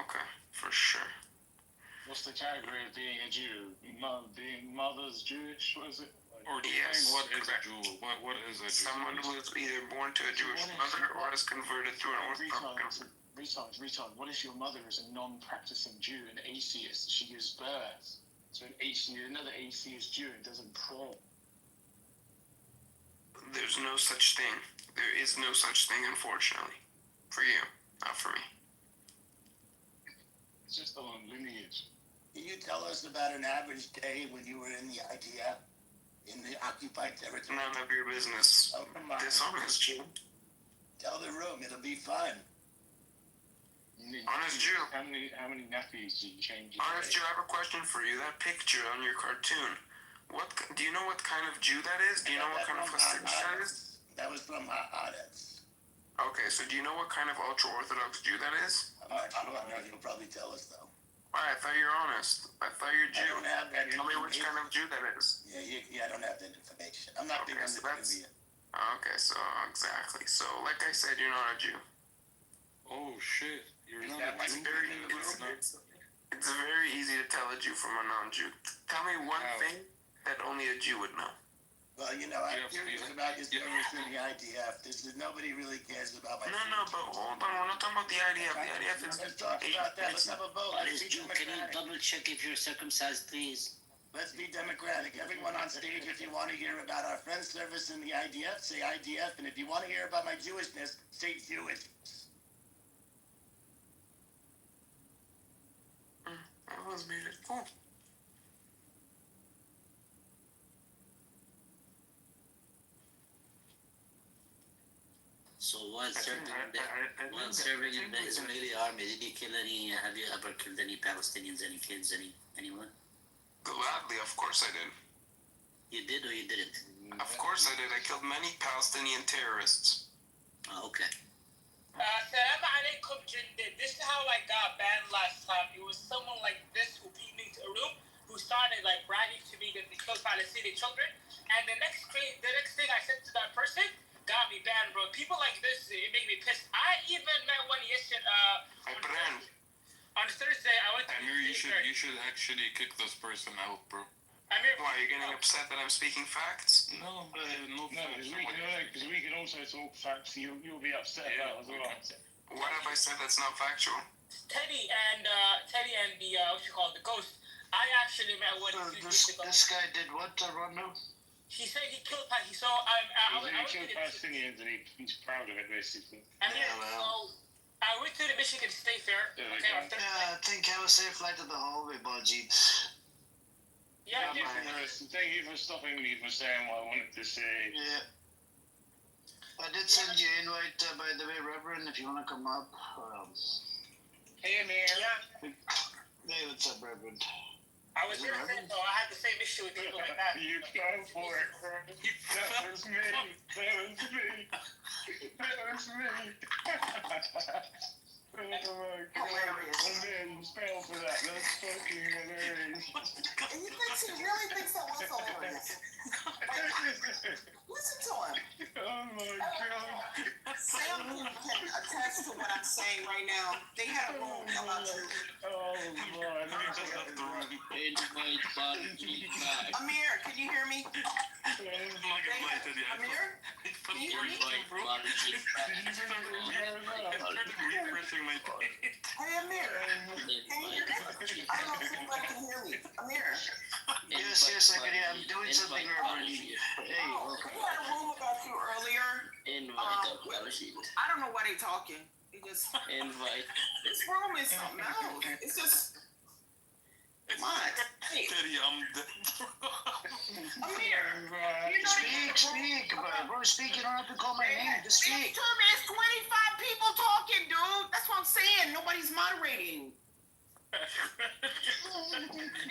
Okay, for sure. What's the category of being a Jew? Being mother's Jewish? What is it? Or Yes, what is a correct. Jew? What is a Jew? Someone who is either born to a Jewish mother or is converted through an Orthodox. Retard. What if your mother is a non-practicing Jew, an atheist? She gives birth to another atheist Jew and doesn't pray. There's no such thing. There is no such thing, unfortunately. For you, not for me. It's just a lineage. Can you tell us about an average day when you were in the IDF, in the occupied territory? None of your business. Oh, come on. Dishonest Jew. Tell the room. It'll be fun. Honest Jew. How many nappies do you change? Honest Jew, I have a question for you. That picture on your cartoon, do you know what kind of Jew that is? Do you know what kind of Hasidic that is? That was from Haaretz. Okay, so do you know what kind of ultra-Orthodox Jew that is? I'm not sure. No, you'll probably tell us, though. Alright, I thought you were honest. I thought you're Jew. I don't have that Tell me which information. kind of Jew that is. Yeah, I don't have that information. I'm not big on Okay, the so that's- trivia. Okay, so exactly. So, like I said, you're not a Jew. Oh shit! You're Is not that a my Jew. It's very easy to tell a Jew from a non-Jew. Tell me one How? thing that only a Jew would know. Well, I'm curious about your service in the IDF. Nobody really cares about my No, but hold on. We're not talking about the IDF. The IDF is... Let's talk about that. Let's have a vote. Honest Jew, can you double check if you're circumcised, please? Let's be democratic. Everyone on stage, if you want to hear about our friend's service in the IDF, say IDF. And if you want to hear about my Jewishness, say Jewish. That was muted. Cool. So while serving in the Israeli army, did you kill any? Have you ever killed any Palestinians, any kids, anyone? Gladly, of course I did. You did or you didn't? Of course I did. I killed many Palestinian terrorists. Oh, okay. Salam alaikum, Jindid. This is how I got banned last time. It was someone like this who beat me to a room, who started like bragging to me that they Palestinian children. And the next thing I said to that person got me banned, bro. People like this, it make me pissed. I even met one yesterday. On Thursday, I went to. Amir, you should actually kick this person out, bro. Amir, Why, are you getting upset that I'm speaking facts? No, No, because we can also talk facts. You'll be upset about as well. What have I said that's not factual? Teddy and the what you call it, the ghost. I actually met one. This guy did what, Rondo? He said he killed. He saw. He killed Palestinians and he's proud of it, basically. So I went to the Michigan State Fair. I think have a safe flight to the hallway, Baji. Yeah, thank you for stopping me for saying what I wanted to say. Yeah. I did send you an invite, by the way, Reverend, if you want to come up. Hey, Amir. Yeah. Hey, what's up, Reverend? I was going to say, though, I had the same issue with people like that. You fell for it. That was me. That was me. Oh my God. Man, you fell for that. That's fucking hilarious. And he really thinks that was hilarious. Listen to him. Oh my God. Sam can attest to what I'm saying right now. They had a room about you. Oh my God. Amir, can you hear me? Amir? Can you hear me? Hey, Amir. Can you hear me? I don't know if anybody can hear me. Amir. Yes, I can hear. I'm doing something, Reverend. Hey, welcome. We had a room about you earlier. I don't know why they talking. They just Invite. This room is something else. It's just what? Hey, Teddy, I'm dead. Amir. Speak, bro. Speak. You don't have to call my name. Just speak. It's 25 people talking, dude. That's what I'm saying. Nobody's moderating.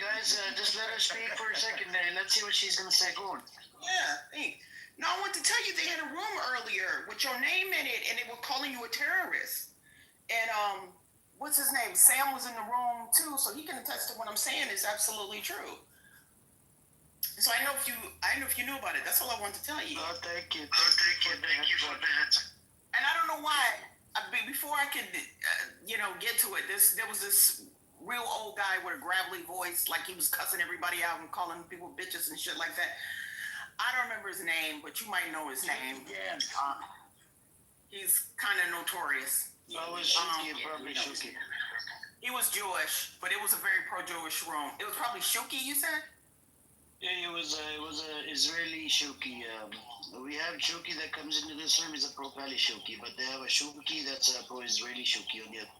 Guys, just let her speak for a second. Let's see what she's gonna say. Go on. Yeah, thanks. No, I want to tell you they had a room earlier with your name in it, and they were calling you a terrorist. And what's his name? Sam was in the room too, so he can attest to what I'm saying is absolutely true. So I know if you knew about it. That's all I wanted to tell you. Oh, thank you. Thank you for that. And I don't know why. Before I could, get to it, there was this real old guy with a gravelly voice, like he was cussing everybody out and calling people bitches and shit like that. I don't remember his name, but you might know his name. Yeah. He's kind of notorious. Probably Shuki. He was Jewish, but it was a very pro-Jewish room. It was probably Shuki, you said? Yeah, it was a Israeli Shuki. We have Shuki that comes into this room is a pro-Pali Shuki, but they have a Shuki that's a pro-Israeli Shuki on the other.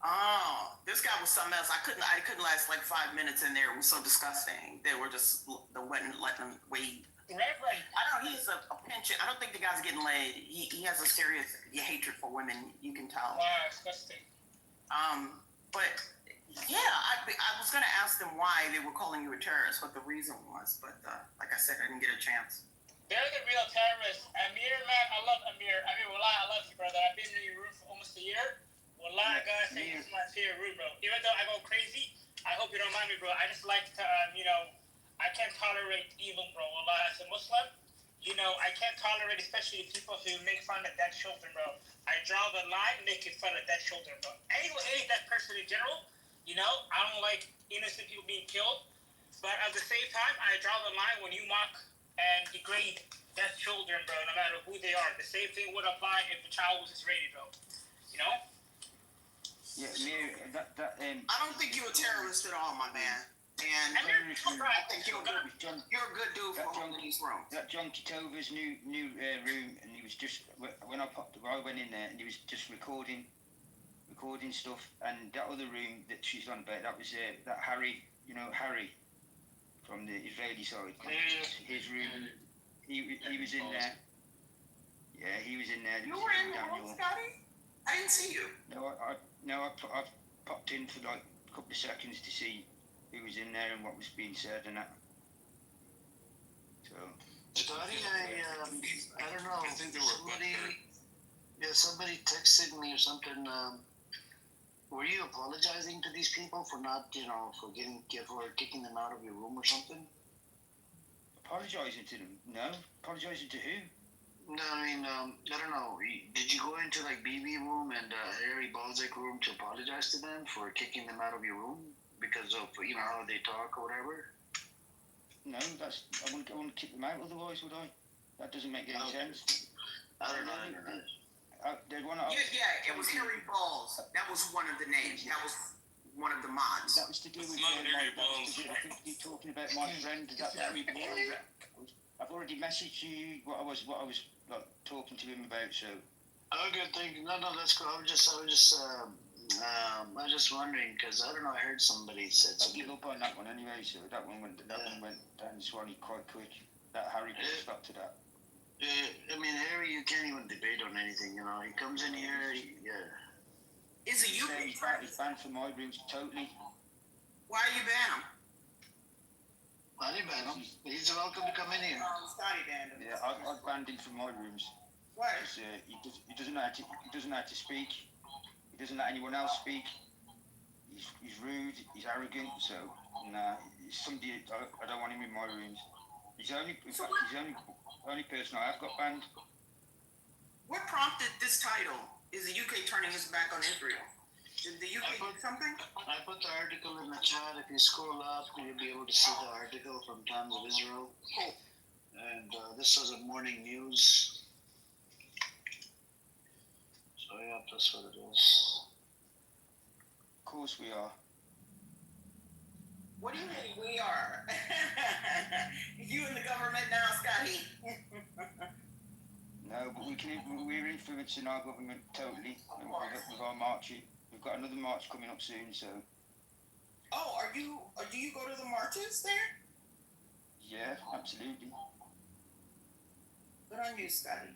Oh, this guy was something else. I couldn't last like 5 minutes in there. It was so disgusting. They were just letting him wait. Reverend. I don't know. He's a pension. I don't think the guy's getting laid. He has a serious hatred for women. You can tell. Wow, disgusting. But yeah, I was gonna ask them why they were calling you a terrorist, what the reason was, but like I said, I didn't get a chance. They're the real terrorists. Amir, man, I love Amir. Wallah, I love you, brother. I've been in your room for almost a year. Wallah, I gotta say, this is my favorite room, bro. Even though I go crazy, I hope you don't mind me, bro. I just like to, I can't tolerate evil, bro. Wallah, as a Muslim, I can't tolerate especially people who make fun of dead children, bro. I draw the line making fun of dead children, bro. Anyway, any dead person in general, I don't like innocent people being killed. But at the same time, I draw the line when you mock and degrade dead children, bro, no matter who they are. The same thing would apply if the child was Israeli, bro. Yeah, I don't think you're a terrorist at all, my man. And I think you're a good dude for holding these rooms. That John Kitover's new room, and he was just when I went in there, and he was just recording stuff. And that other room that she's on about, that was that Harry, Harry from the Israeli side. His room, he was in there. Yeah, he was in there. You were in the room, Scotty? I didn't see you. I popped in for like a couple of seconds to see who was in there and what was being said and that. So. Scotty, I don't know. I think there were somebody texted me or something. Were you apologizing to these people for not, for kicking them out of your room or something? Apologising to them? No. Apologising to who? No, I mean, I don't know. Did you go into like BB room and Harry Balzac room to apologize to them for kicking them out of your room because of how they talk or whatever? No, I wouldn't kick them out otherwise, would I? That doesn't make any sense. I don't know. It was Harry Balls. That was one of the names. That was one of the mods. That was to do with Harry Balls. I think you're talking about my friend. I've already messaged you what I was like talking to him about. So. Okay, thank you. No, that's cool. I was just wondering because I don't know. I heard somebody said I something. give up on that one anyway. So that one went down the Swanee quite quick. That Harry put a stop to that. I mean, Harry, you can't even debate on anything. He comes in here. Is it you? He's banned from my rooms totally. Why you ban him? I didn't ban him. He's welcome to come in here. Scotty banned him. Yeah, I banned him from my rooms. Why? He doesn't know how to speak. He doesn't let anyone else speak. He's rude. He's arrogant. So he's somebody I don't want him in my rooms. He's the only person I have got banned. What prompted this title? Is the UK turning its back on Israel? Did the UK do something? I put the article in the chat. If you scroll up, you'll be able to see the article from Times of Israel. Cool. And this was a morning news. So yeah, that's what it is. Of course we are. What do you mean we are? You in the government now, Scotty? No, but we're influencing our government totally with our marching. We've got another march coming up soon, so. Oh, do you go to the marches there? Yeah, absolutely. Good on you, Scotty.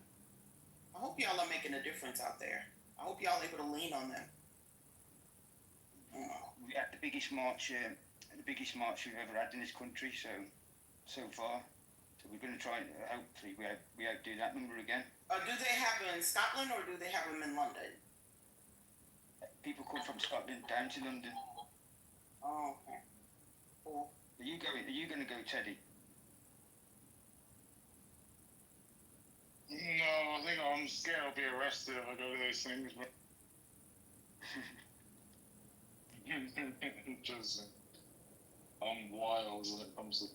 I hope y'all are making a difference out there. I hope y'all are able to lean on them. We had the biggest march we've ever had in this country so far. So we're going to try and hopefully we outdo that number again. Do they have them in Scotland or do they have them in London? People come from Scotland down to London. Oh, okay. Cool. Are you going to go, Teddy? No, I think I'm scared I'll be arrested if I go to those things. But just, I'm wild when it comes to.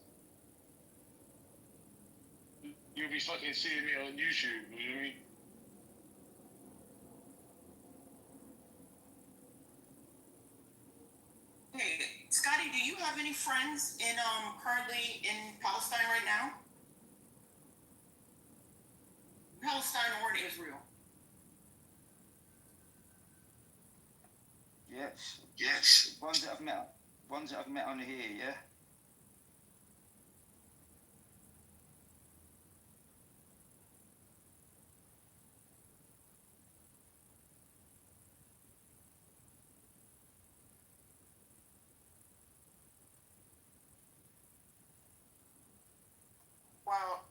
You'll be fucking seeing me on YouTube, you know what I mean? Hey, Scotty, do you have any friends currently in Palestine right now? Palestine or in Israel? Yes. Ones that I've met on here, yeah. Well,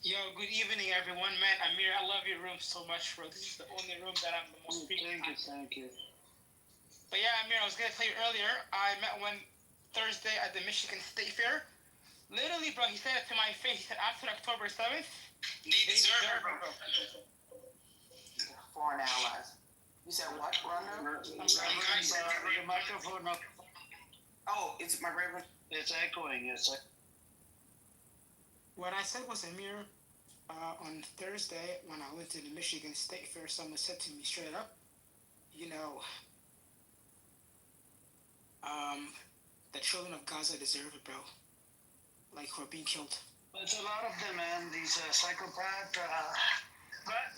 yo, good evening, everyone. Man, Amir, I love your room so much, bro. This is the only room that I'm the most speaking. Thank you. But yeah, Amir, I was gonna tell you earlier. I met one Thursday at the Michigan State Fair. Literally, bro, he said it to my face. He said, after October 7th, they deserve it, bro. Foreign allies. You said what, Rondo? I'm sorry. Your microphone up. Oh, it's my reverend. It's echoing. What I said was, Amir, on Thursday when I went to the Michigan State Fair, someone said to me straight up, the children of Gaza deserve it, bro. Like, who are being killed. It's a lot of them, man. These psychopaths. But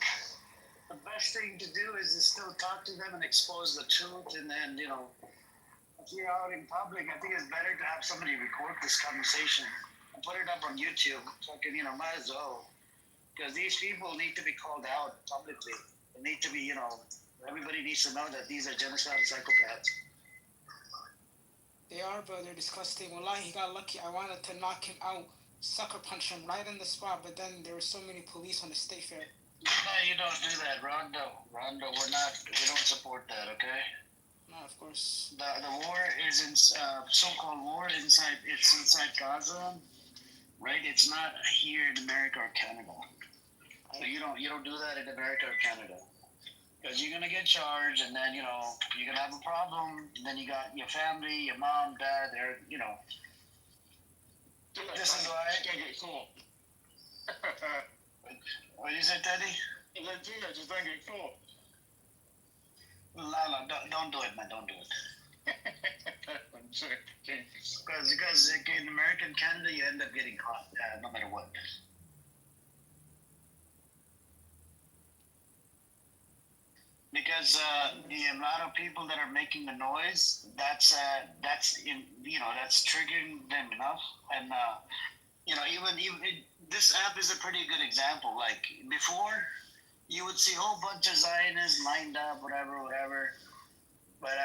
the best thing to do is to still talk to them and expose the truth. And then, if you're out in public, I think it's better to have somebody record this conversation and put it up on YouTube. Fucking, might as well. Because these people need to be called out publicly. They need to be, everybody needs to know that these are genocidal psychopaths. They are, bro. They're disgusting. Wallahi, he got lucky. I wanted to knock him out, sucker punch him right in the spot, but then there were so many police on the state fair. No, you don't do that, Rondo. We don't support that, okay? No, of course. The war is in so-called war inside. It's inside Gaza, right? It's not here in America or Canada. So you don't do that in America or Canada. Because you're gonna get charged, and then you're gonna have a problem. And then you got your family, your mom, dad. This is why. Just don't get caught. What is it, Teddy? Just don't get caught. Lala, don't do it, man. Don't do it. I'm joking. Because in America and Canada, you end up getting caught no matter what. Because the amount of people that are making the noise, that's triggering them enough, and even this app is a pretty good example. Like before, you would see a whole bunch of Zionists lined up, whatever. But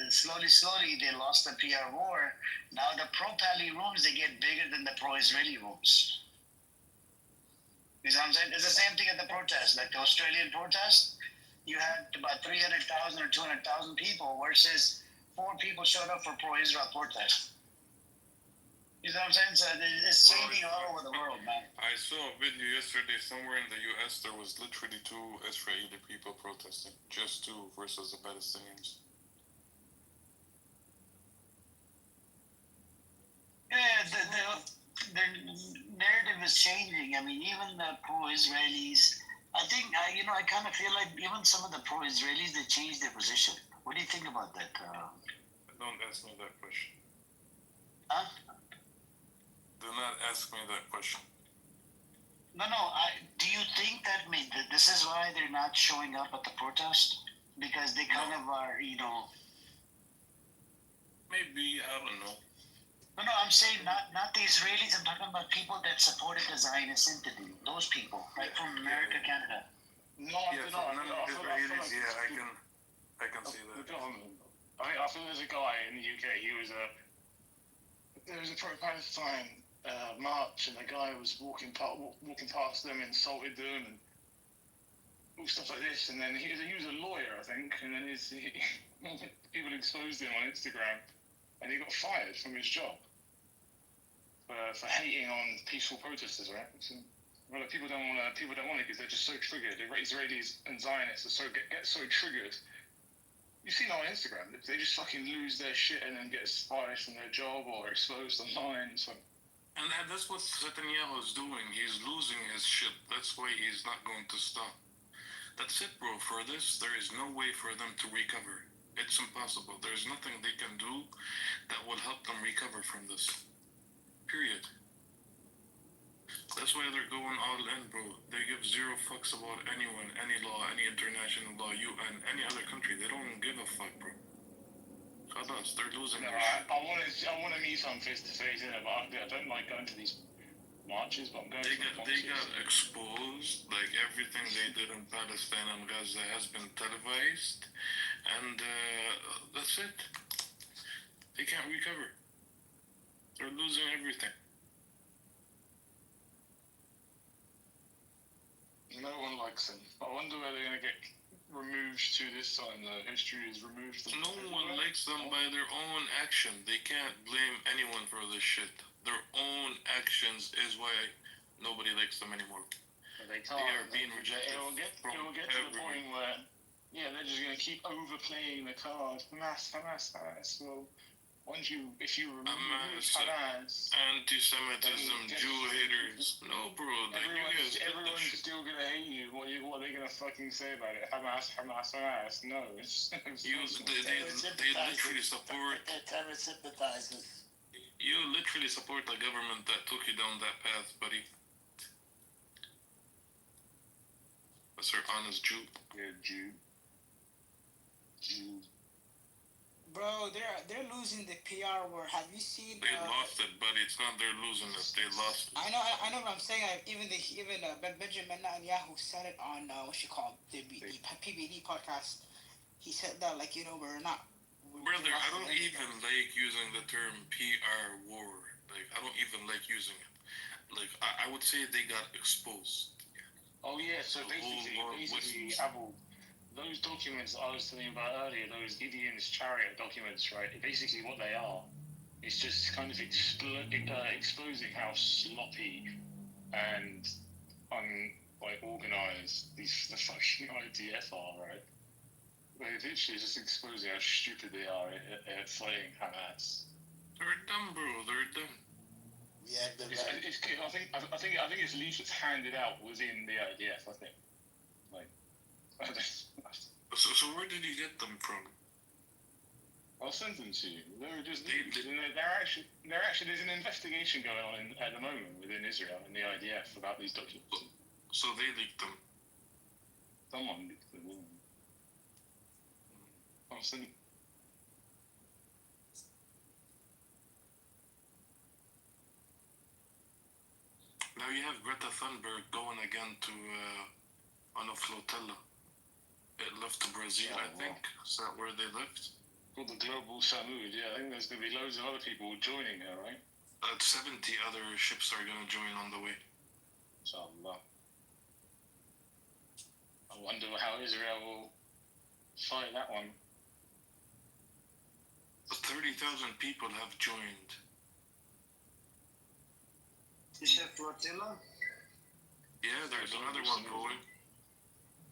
slowly they lost the PR war. Now the pro-Pali rooms, they get bigger than the pro-Israeli rooms. You know what I'm saying? It's the same thing at the protest, like the Australian protest. You had about 300,000 or 200,000 people, versus 4 people showed up for pro-Israel protest. You know what I'm saying? So it's changing all over the world, man. I saw a video yesterday somewhere in the US. There was literally 2 Israeli people protesting, just 2 versus the Palestinians. Yeah, the narrative is changing. I mean, even the pro-Israelis. I think I kind of feel like even some of the pro-Israelis, they changed their position. What do you think about that? Don't ask me that question. Huh? Do not ask me that question. No. Do you think that this is why they're not showing up at the protest? Because they kind of are, Maybe, I don't know. No, I'm saying not the Israelis. I'm talking about people that supported the Zionist entity. Those people, like from America, Canada. No, Israelis. Yeah, I can see that. I think there's a guy in the UK. There was a pro-Palestine march, and the guy was walking past them, insulted them, and all stuff like this. And then he was a lawyer, I think, and then people exposed him on Instagram, and he got fired from his job for hating on peaceful protesters, right? So, well, people don't want it because they're just so triggered. The Israelis and Zionists get so triggered. You see that on Instagram. They just fucking lose their shit and then get fired from their job or exposed online. So. And that's what Netanyahu is doing. He's losing his shit. That's why he's not going to stop. That's it, bro. For this, there is no way for them to recover. It's impossible. There's nothing they can do that will help them recover from this. Period. That's why they're going all in, bro. They give 0 fucks about anyone, any law, any international law, UN, any other country. They don't give a fuck, bro. Khalas, they're losing their shit. I want to meet someone face to face, but I don't like going to these marches, but I'm going They got exposed. Like everything they did in Palestine and Gaza has been televised, and that's it. They can't recover. They're losing everything. No one likes them. I wonder where they're going to get removed to this time. The history is removed. No one likes them by their own action. They can't blame anyone for this shit. Their own actions is why nobody likes them anymore. They are being rejected. It will get to the point where, they're just going to keep overplaying the card. Hamas. Well, if you remove Hamas, anti-Semitism, Jew haters. No, bro. Everyone's still going to hate you. What are they going to fucking say about it? Hamas. No. They literally support. They're terrorist sympathizers. You literally support the government that took you down that path, buddy. That's our honest Jew. Yeah, Jew. Bro, they're losing the PR war. Have you seen? They lost it, buddy. It's not they're losing it. They lost it. I know what I'm saying. Even Benjamin Netanyahu said it on the PBD podcast. He said that we're not. Brother, I don't even like using the term PR war. Like I don't even like using it. Like I would say they got exposed. Oh yeah, so basically, those documents I was telling you about earlier, those Gideon's chariot documents, right? Basically, what they are is just kind of exposing how sloppy and organized the fucking IDF are, right? They're literally just exposing how stupid they are at fighting Hamas. They're dumb, bro. They're dumb. Yeah, I think it's leaflets handed out within the IDF. I think. Like, so where did you get them from? I'll send them to you. They're just they're actually there's an investigation going on at the moment within Israel and the IDF about these documents. So they leaked them. Someone leaked them. I'll send. Now you have Greta Thunberg going again to on a flotilla. It left to Brazil, I think. Is that where they left? Called the Global Samud. Yeah, I think there's going to be loads of other people joining her, right? 70 other ships are going to join on the way. Inshallah. I wonder how Israel will fight that one. 30,000 people have joined. Is that flotilla? Yeah, there's another one going.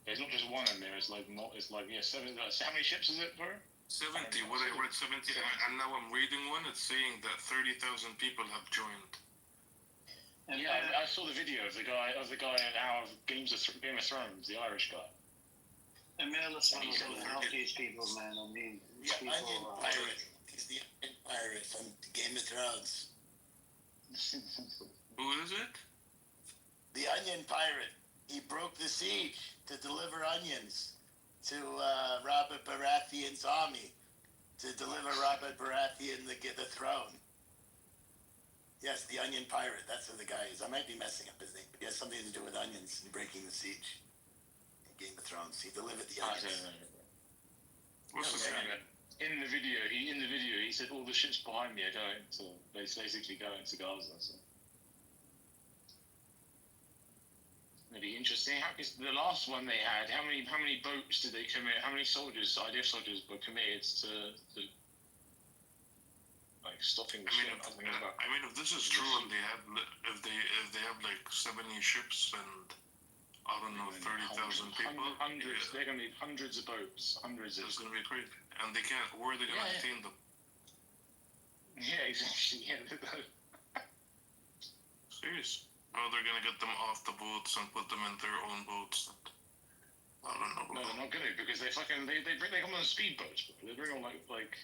There's not just one in there. It's like 7. How many ships is it, bro? 70. What I read 70, and now I'm reading one. It's saying that 30,000 people have joined. And yeah, I saw the video of the guy out of Game of Thrones, the Irish guy. And man, let's help these people, man. I mean, these people. Onion Pirate. He's the Onion Pirate from Game of Thrones. Who is it? The Onion Pirate. He broke the siege to deliver onions to Robert Baratheon's army, to deliver Robert Baratheon the throne. Yes, the Onion Pirate. That's who the guy is. I might be messing up his name, but he has something to do with onions and breaking the siege in Game of Thrones. He delivered the onions. What's his name? In the video, he said all the ships behind me are going to basically going to Gaza. So. Maybe interesting. Because the last one they had, how many boats did they commit? How many soldiers, IDF soldiers, were committed to like stopping the ship? I mean, if this is true, and they have if they have like 70 ships and I don't know 30,000 people, hundreds. They're gonna need hundreds of boats. It's gonna be crazy, and they can't. Where are they gonna maintain them? Yeah, exactly. Yeah. Serious. Oh, they're gonna get them off the boats and put them in their own boats. I don't know. No, they're not gonna, because they come on speedboats. They bring on like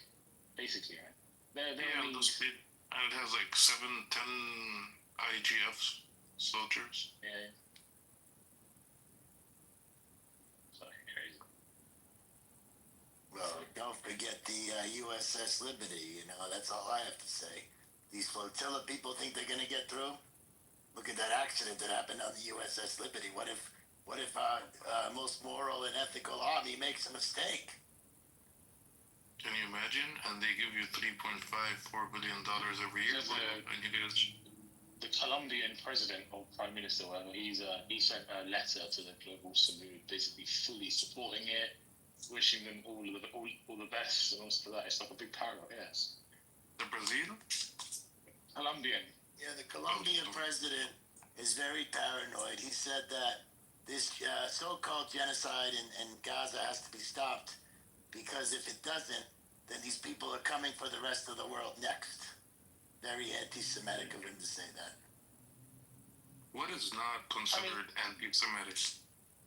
basically, right? They're the speed, and it has like 7-10 IGF soldiers. Yeah. It's fucking crazy. Well, don't forget the USS Liberty. You know, that's all I have to say. These flotilla people think they're gonna get through. Look at that accident that happened on the USS Liberty. What if our most moral and ethical army makes a mistake? Can you imagine? And they give you $3.54 billion every year. And you guys... The Colombian president or prime minister, whatever, he sent a letter to the Global Samud, basically fully supporting it, wishing them all the best, and also for that, it's like a big paragraph. Yes. The Brazil? Colombian. Yeah, the Colombian president is very paranoid. He said that this so-called genocide in Gaza has to be stopped because if it doesn't, then these people are coming for the rest of the world next. Very anti-Semitic of him to say that. What is not considered anti-Semitic?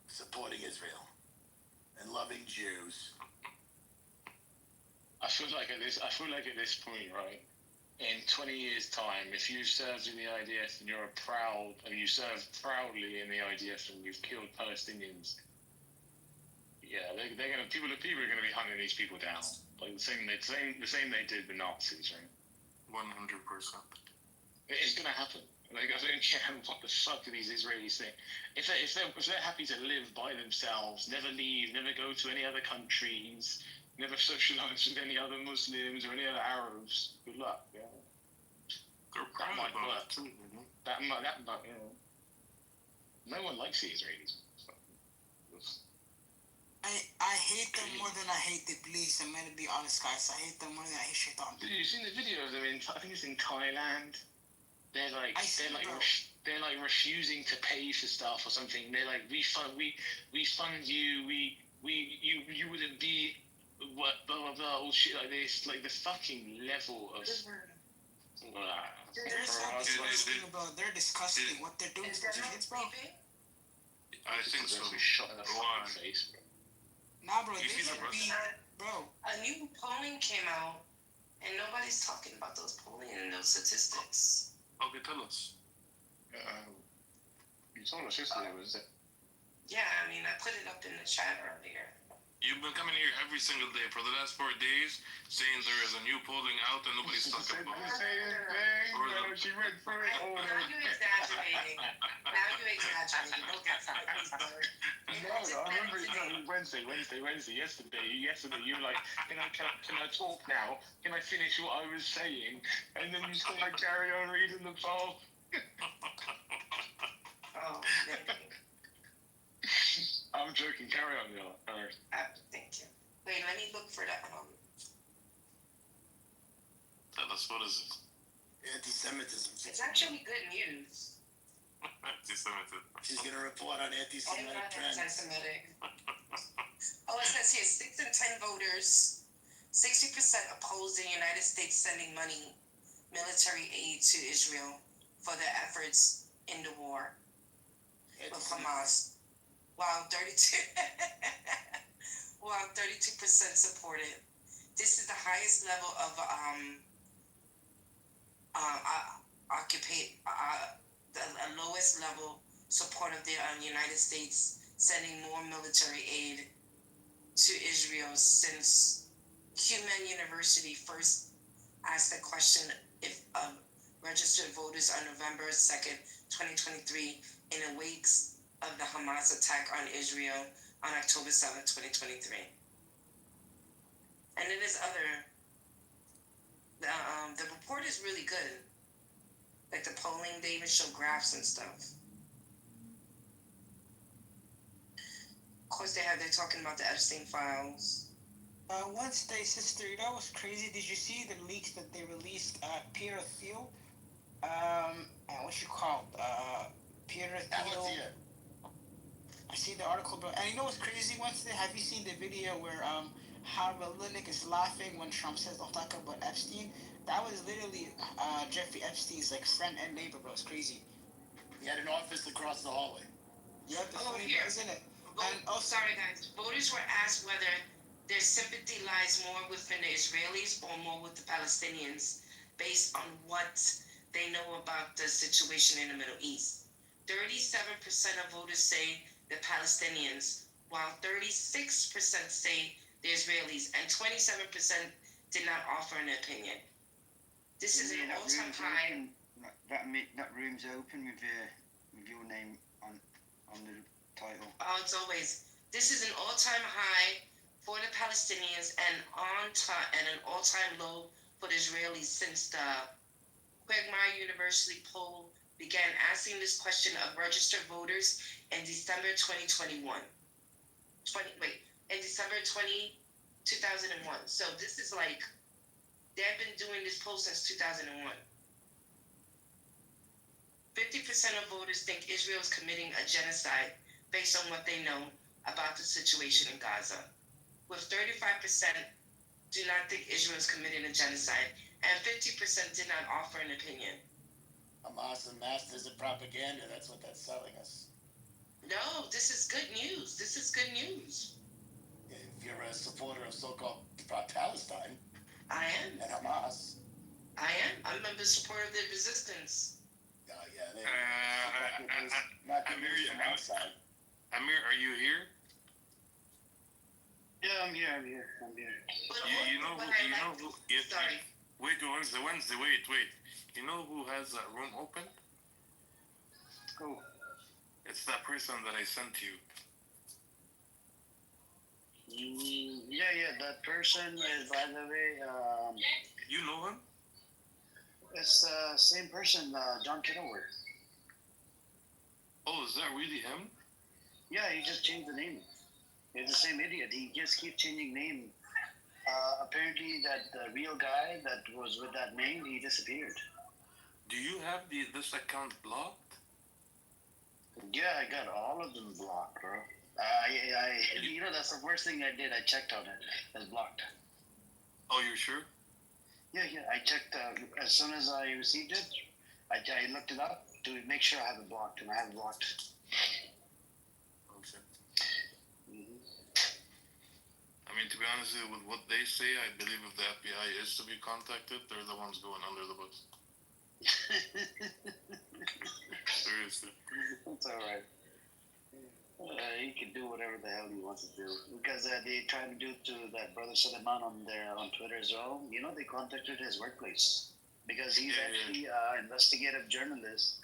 Supporting Israel and loving Jews. I feel like at this point, right? In 20 years' time, if you've served in the IDF and you served proudly in the IDF and you've killed Palestinians, yeah, people are gonna be hunting these people down, like the same they did the Nazis, right? 100%. It's gonna happen. Like, I don't care what the fuck do these Israelis think. If they're happy to live by themselves, never leave, never go to any other countries, never socialize with any other Muslims or any other Arabs, good luck. Yeah. They're proud about it too. That might, you know. No one likes the Israelis. So, I hate them more than I hate the police. I'm gonna be honest, guys. I hate them more than I hate Shaitan. Did you seen the video of them in? I think it's in Thailand. They're like refusing to pay for stuff or something. They're like, we fund you. You wouldn't be what blah blah blah all shit like this. Like the fucking level of. They're so disgusting, bro. They're disgusting. What they're doing to kids, bro. I think so. Shot in the fucking face, bro. Nah, bro. They should be, bro. A new polling came out, and nobody's talking about those polling and those statistics. Okay, tell us. You told us yesterday, was it? Yeah, I mean, I put it up in the chat earlier. You've been coming here every single day for the last 4 days saying there is a new polling out and nobody's talking about it. She went for it. Now you're exaggerating. Don't get started. No, I remember Wednesday. Yesterday, you were like, can I talk now? Can I finish what I was saying? And then you still like carry on reading the poll. Oh, maybe. I'm joking. Carry on, y'all. All right. Thank you. Wait, let me look for that. Tell us, what is it? Anti-Semitism. It's actually good news. Anti-Semitism. She's gonna report on anti-Semitic trends. Anti-Semitic. Oh, it says here 6 in 10 voters, 60% oppose the United States sending military aid to Israel for their efforts in the war with Hamas, while 32% support it. This is the highest level of the lowest level support of the United States sending more military aid to Israel since Human University first asked the question if registered voters on November 2nd, 2023, in the wake of the Hamas attack on Israel on October 7th, 2023. And it is the report is really good. Like the polling, they even show graphs and stuff. Of course, they're talking about the Epstein files. Wednesday, sister, you know what's crazy? Did you see the leaks that they released? Peter Thiel, what you call Peter Thiel. I see the article, bro. And you know what's crazy, Wednesday? Have you seen the video where Howard Linick is laughing when Trump says don't talk about Epstein? That was literally Jeffrey Epstein's like friend and neighbor, bro. It's crazy. He had an office across the hallway. Yeah, that's funny, isn't it? And sorry, guys. Voters were asked whether their sympathy lies more within the Israelis or more with the Palestinians, based on what they know about the situation in the Middle East. 37% of voters say the Palestinians, while 36% say the Israelis, and 27% did not offer an opinion. This is an all-time high. That room's open with your name on the title. Oh, it's always. This is an all-time high for the Palestinians and an all-time low for the Israelis since the Quagmire University poll began asking this question of registered voters in December 2021. In December 2001. So this is like, they've been doing this poll since 2001. 50% of voters think Israel is committing a genocide based on what they know about the situation in Gaza, with 35% do not think Israel is committing a genocide, and 50% did not offer an opinion. Hamas and masters of propaganda, that's what that's selling us. No, this is good news. This is good news. If you're a supporter of so-called Palestine. I am. And Hamas. I am. I'm a supporter of the resistance. Amir, are you here? Yeah, I'm here. You know who? Sorry. Wait, Wednesday. Wait. You know who has that room open? Who? It's that person that I sent you. Yeah, that person is, by the way, you know him? It's the same person, John Kitover. Oh, is that really him? Yeah, he just changed the name. He's the same idiot. He just keeps changing name. Apparently, that the real guy that was with that name, he disappeared. Do you have this account blocked? Yeah, I got all of them blocked, bro. That's the worst thing I did. I checked on it. It's blocked. Oh, you're sure? Yeah. I checked as soon as I received it. I looked it up to make sure I have it blocked, and I have it blocked. Okay. I mean, to be honest with what they say, I believe if the FBI is to be contacted, they're the ones going under the bus. Seriously. It's alright. He can do whatever the hell he wants to do. Because they tried to do to that brother Suleiman on Twitter as well. They contacted his workplace. Because he's actually an investigative journalist.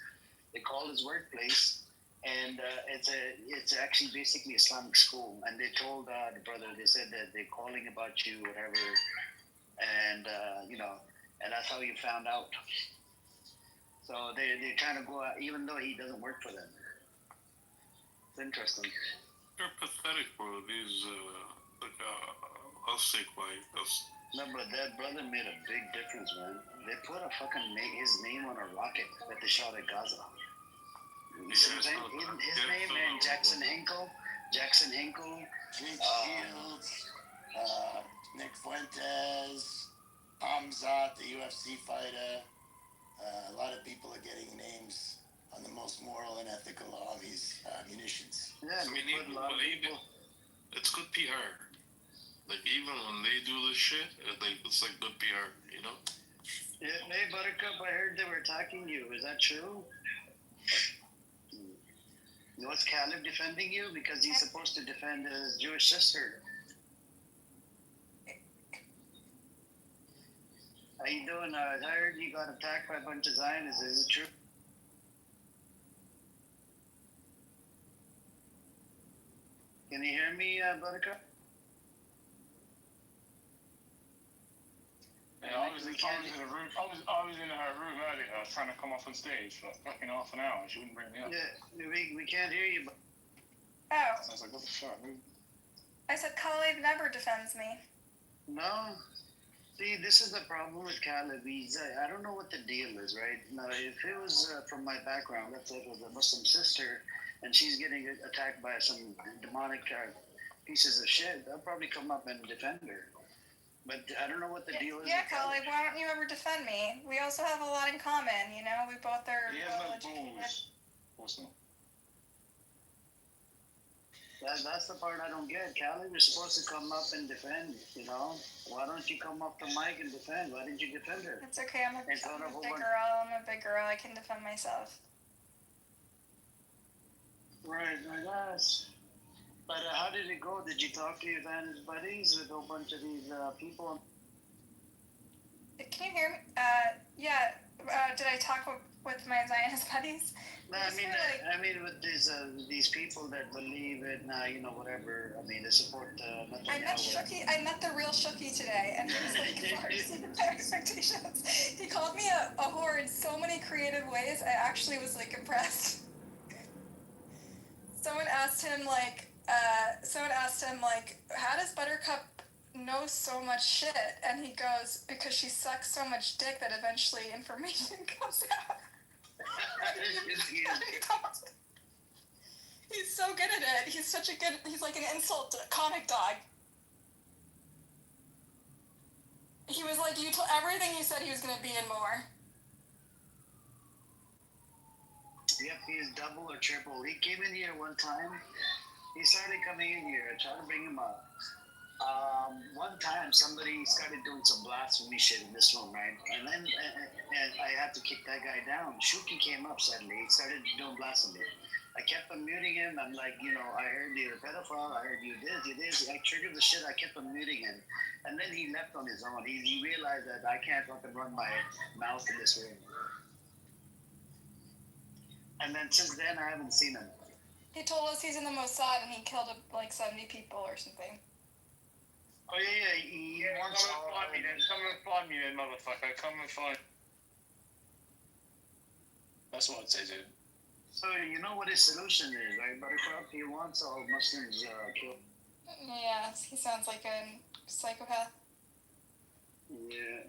They called his workplace, and it's actually basically Islamic school. And they told the brother, they said that they're calling about you, whatever. And, and that's how you found out. So they're trying to go out, even though he doesn't work for them. It's interesting. They're pathetic, bro. These, I'll say quiet. No, but that brother made a big difference, man. They put a fucking his name on a rocket that they shot at Gaza. You see what I'm saying? His name and Jackson Hinkle, Jake Shields, Nick Fuentes, Hamzat, the UFC fighter. A lot of people are getting names on the most moral and ethical hobbies, munitions. Yeah, I mean, even it's good PR. Like, even when they do this shit, it's like good PR, you know? Yeah, hey, Buttercup, I heard they were attacking you. Is that true? Was Caleb defending you? Because he's supposed to defend his Jewish sister. How you doing? I heard you got attacked by a bunch of Zionists. Is it true? Can you hear me, Buttercup? Yeah, I was in the room. I was in her room earlier. I was trying to come off on stage for like fucking half an hour. She wouldn't bring me up. Yeah, we can't hear you. Oh. I was like, what the fuck? I said Khalid never defends me. No. See, this is the problem with Caleb. I don't know what the deal is, right? Now, if it was from my background, let's say it was a Muslim sister, and she's getting attacked by some demonic pieces of shit, I'll probably come up and defend her. But I don't know what the deal is. Yeah, Khalid, why don't you ever defend me? We also have a lot in common, you know? We both are well-educated. Awesome. That's the part I don't get. Callie, you're supposed to come up and defend, you know? Why don't you come off the mic and defend? Why didn't you defend her? It's okay, I'm a big girl. I can defend myself. Right, I guess. But how did it go? Did you talk to your Zionist buddies with a whole bunch of these people? Can you hear me? Yeah. Did I talk with my Zionist buddies? No, I mean, with these people that believe in, whatever. I mean, they support I met Shuki. I met the real Shuki today, and he was like far exceeded my expectations. He called me a whore in so many creative ways. I actually was like impressed. Someone asked him how does Buttercup know so much shit? And he goes, because she sucks so much dick that eventually information comes out. He's so good at it. He's like an insult to a comic dog. He was like, everything you said he was going to be in more. Yep, he's double or triple. He came in here one time. He started coming in here. I tried to bring him up. One time, somebody started doing some blasphemy shit in this room, right? And then I had to kick that guy down. Shuki came up suddenly. He started doing blasphemy. I kept on muting him. I'm like, I heard you're a pedophile. I heard you this. I triggered the shit. I kept on muting him. And then he left on his own. He realized that I can't fucking run my mouth in this room. And then since then, I haven't seen him. He told us he's in the Mossad and he killed like 70 people or something. Oh yeah, he wants come and find me then. Come and find me then, motherfucker. Come and find. That's what I'd say, dude. So you know what his solution is, right, Buttercup? He wants all Muslims killed. Yeah, he sounds like a psychopath. Yeah.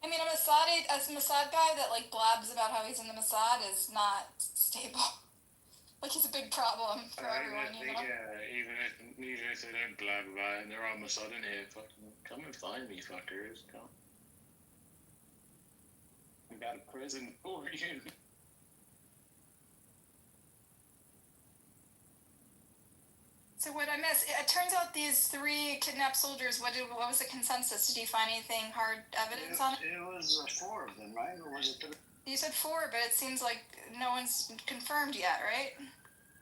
I mean, a Mossad guy that like blabs about how he's in the Mossad is not stable. Like he's a big problem for everyone, you know. Yeah, even if they don't blab about it, and they're almost sudden here, fucking come and find me, fuckers. Come. I got a present for you. So what I missed, it turns out these 3 kidnapped soldiers, what was the consensus? Did you find anything hard evidence on it? It was 4 of them, right? Or was it 3? You said 4, but it seems like no one's confirmed yet, right?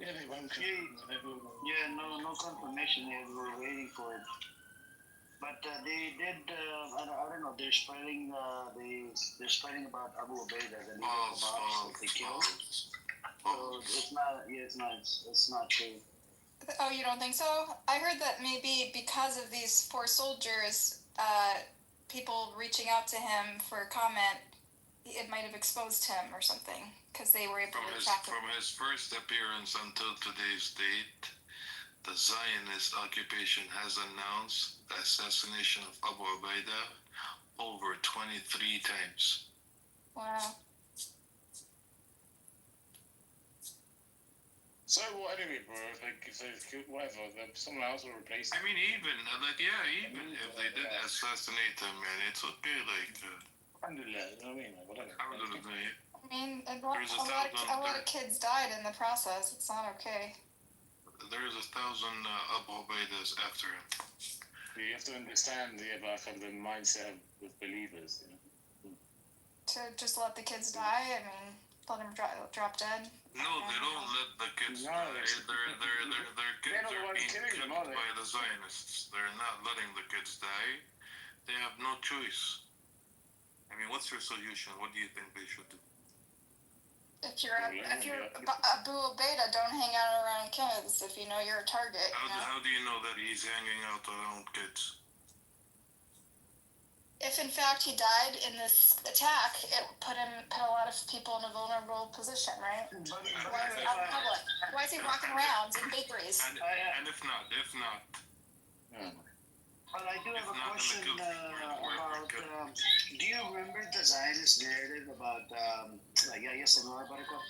Yeah, they won't Yeah, no confirmation yet. We're waiting for it. But they did. I don't know. They're spreading. They're spreading about Abu Ubaidah, the leader of the bombs that they killed. So it's not. Yeah, it's not true. Oh, you don't think so? I heard that maybe because of these 4 soldiers, people reaching out to him for comment, it might have exposed him or something, because they were able to track him. From his first appearance until today's date, the Zionist occupation has announced the assassination of Abu Ubaidah over 23 times. Wow. So what anyway, bro? If they whatever, someone else will replace him. I mean, even if they did assassinate him, man, it's okay. Like, Alhamdulillah, you know what I mean? Like, whatever. Alhamdulillah. I mean, a lot of kids died in the process. It's not okay. There's 1,000 Abu Ubaidahs after him. You have to understand the mindset of believers. You know? To just let the kids die? I mean, let them drop dead? No, they don't let the kids die. Their kids are being killed by the Zionists. They're not letting the kids die. They have no choice. I mean, what's your solution? What do you think they should do? If you're Abu Ubaidah, don't hang out around kids if you know you're a target. How do you know that he's hanging out around kids? If in fact he died in this attack, it put a lot of people in a vulnerable position, right? Why is he walking around in bakeries? And if not. But I do have a question about. Do you remember the Zionist narrative about Yahya Sinwar Barakat?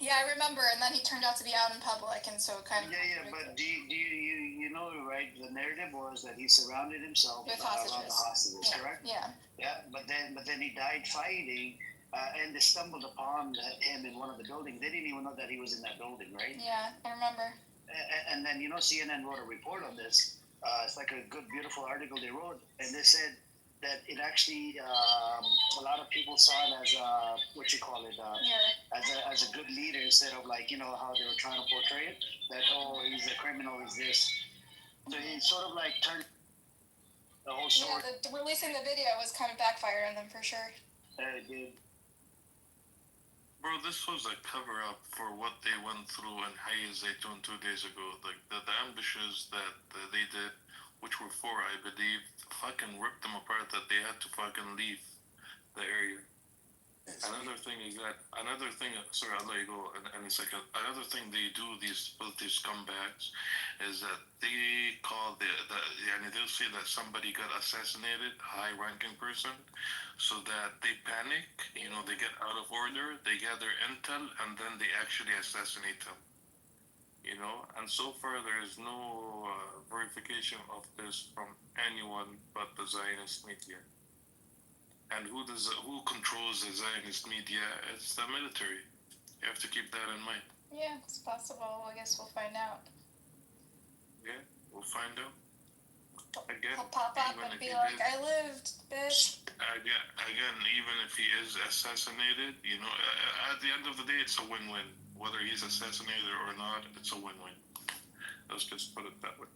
Yeah, I remember, and then he turned out to be out in public, and so kind of. Yeah, but do you know, right? The narrative was that he surrounded himself with around the hostages, correct? Yeah. Yeah, but then he died fighting, and they stumbled upon him in one of the buildings. They didn't even know that he was in that building, right? Yeah, I remember. And then CNN wrote a report on this. It's like a good, beautiful article they wrote, and they said that it actually a lot of people saw it as as a good leader instead of how they were trying to portray it, that he's a criminal, he's this. So he sort of turned the whole story. Yeah, releasing the video was kind of backfired on them for sure. It did. Bro, this was a cover up for what they went through in Hayy Zaytun 2 days ago. Like the ambushes that they did, which were 4, I believe, fucking ripped them apart that they had to fucking leave the area. Another thing, sorry, I'll let you go in a second. Another thing they do, these scumbags, is that they call they'll say that somebody got assassinated, high-ranking person, so that they panic, they get out of order, they gather intel, and then they actually assassinate them. And so far there is no verification of this from anyone but the Zionist media. And who controls the Zionist media? It's the military. You have to keep that in mind. Yeah, it's possible. I guess we'll find out. Yeah, we'll find out. Again, I'll pop up and be like, I lived, bitch. Again, even if he is assassinated, at the end of the day, it's a win-win. Whether he's assassinated or not, it's a win-win. Let's just put it that way.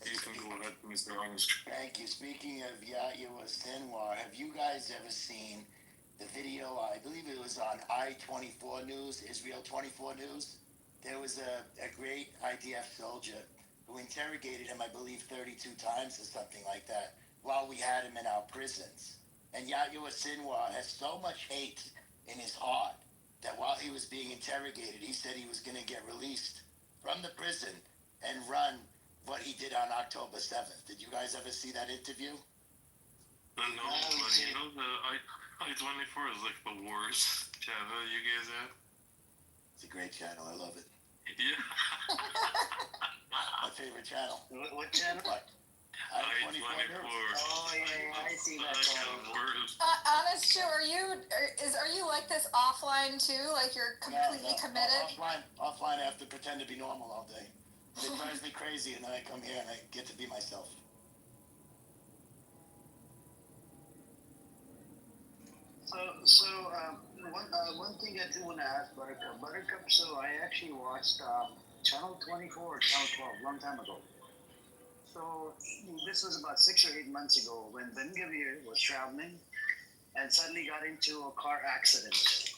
You can go ahead, Mr. Armstrong. Thank you. Speaking of Yahya Sinwar, have you guys ever seen the video? I believe it was on I-24 News, Israel 24 News. There was a great IDF soldier who interrogated him, I believe, 32 times or something like that, while we had him in our prisons. And Yahya Sinwar has so much hate in his heart that while he was being interrogated, he said he was going to get released from the prison and run what he did on October 7th. Did you guys ever see that interview? No, but you know, the I-24 is like the worst channel you guys have. It's a great channel. I love it. Yeah. My favorite channel. What channel? What? I-24. Oh yeah, I see that channel. Honest Joe, are you like this offline too? Like you're completely committed? Offline, I have to pretend to be normal all day. It drives me crazy, and then I come here and I get to be myself. So one thing I do want to ask Buttercup. So I actually watched Channel 24 or Channel 12 a long time ago. So this was about 6 or 8 months ago when Ben Gavir was traveling and suddenly got into a car accident.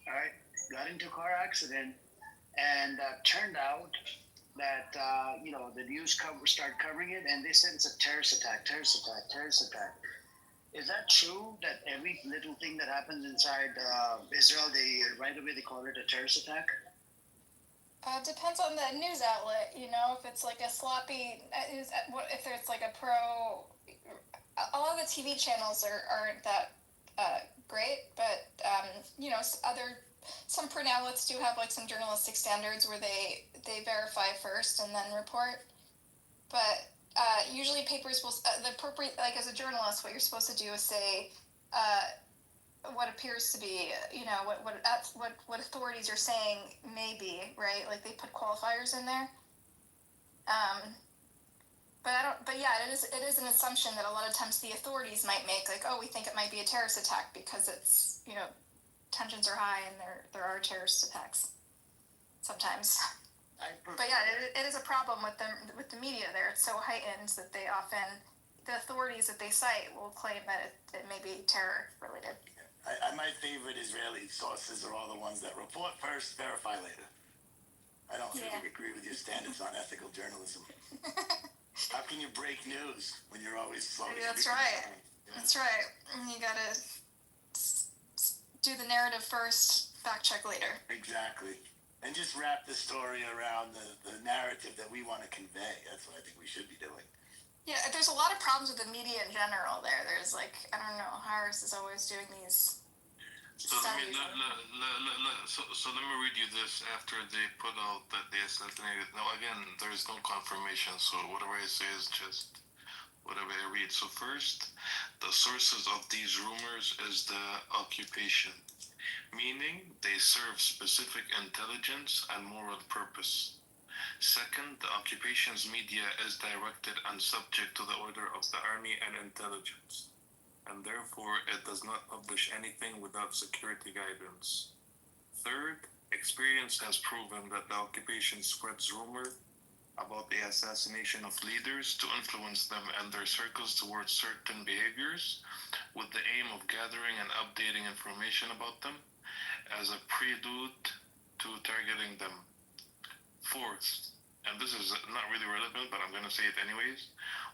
All right, got into a car accident, and turned out that the news started covering it, and they said it's a terrorist attack. Is that true? That every little thing that happens inside Israel, right away they call it a terrorist attack? Depends on the news outlet, if it's like a sloppy, if it's like a pro, a lot of the TV channels aren't that great, but, some print outlets do have like some journalistic standards where they verify first and then report, but usually papers will, the appropriate, like as a journalist, what you're supposed to do is say, what appears to be, what authorities are saying may be, right? Like they put qualifiers in there. But it is an assumption that a lot of times the authorities might make, like, oh, we think it might be a terrorist attack because it's, tensions are high and there are terrorist attacks sometimes. But yeah, it is a problem with the media there. It's so heightened that the authorities that they cite will claim that it may be terror related. My favorite Israeli sources are all the ones that report first, verify later. I don't really agree with your standards on ethical journalism. How can you break news when you're always slow? That's right. Yeah. That's right. You gotta do the narrative first, fact check later. Exactly. And just wrap the story around the narrative that we want to convey. That's what I think we should be doing. Yeah, there's a lot of problems with the media in general there. There's like, I don't know, Harris is always doing these studies. So let me read you this after they put out that they assassinated. Now again, there's no confirmation, so whatever I say is just whatever I read. So first, the sources of these rumors is the occupation, meaning they serve specific intelligence and moral purpose. Second, the occupation's media is directed and subject to the order of the army and intelligence, and therefore it does not publish anything without security guidance. Third, experience has proven that the occupation spreads rumor about the assassination of leaders to influence them and their circles towards certain behaviors with the aim of gathering and updating information about them as a prelude to targeting them. Fourth, and this is not really relevant, but I'm going to say it anyways,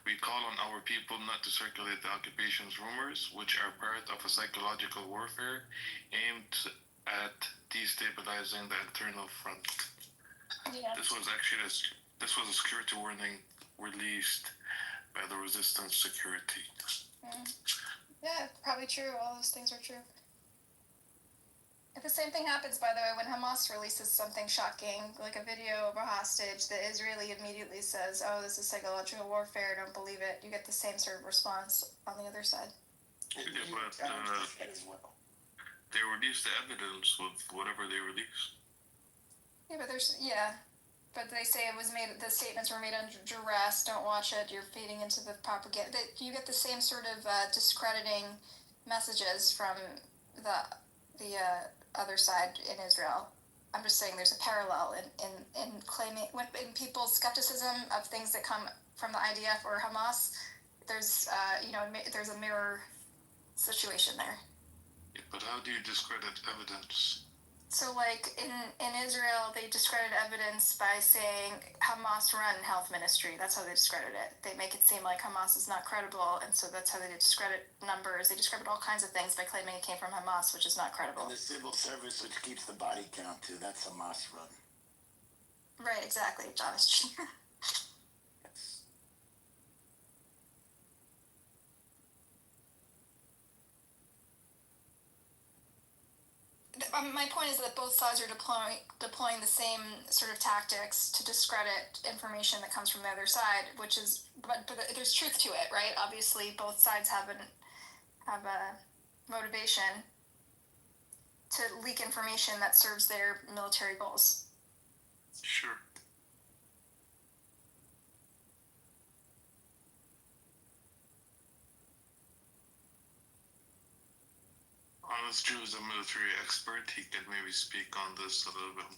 we call on our people not to circulate the occupation's rumors, which are part of a psychological warfare aimed at destabilizing the internal front. Yeah. This was a security warning released by the resistance security. Yeah, probably true. All those things are true. If the same thing happens, by the way, when Hamas releases something shocking, like a video of a hostage, the Israeli immediately says, oh, this is psychological warfare, don't believe it. You get the same sort of response on the other side. Yeah, but they release the evidence with whatever they release. Yeah, but they say the statements were made under duress, don't watch it, you're feeding into the propaganda. You get the same sort of discrediting messages from the other side in Israel. I'm just saying there's a parallel in claiming, in people's skepticism of things that come from the IDF or Hamas, there's there's a mirror situation there. Yeah, but how do you discredit evidence? So like in Israel, they discredit evidence by saying Hamas run health ministry. That's how they discredit it. They make it seem like Hamas is not credible, and so that's how they discredit numbers. They discredit all kinds of things by claiming it came from Hamas, which is not credible. And the civil service, which keeps the body count too, that's Hamas run. Right, exactly, Jonas. My point is that both sides are deploying the same sort of tactics to discredit information that comes from the other side, which is, but there's truth to it, right? Obviously, both sides have a motivation to leak information that serves their military goals. Sure. Honest Jew is a military expert. He could maybe speak on this a little bit.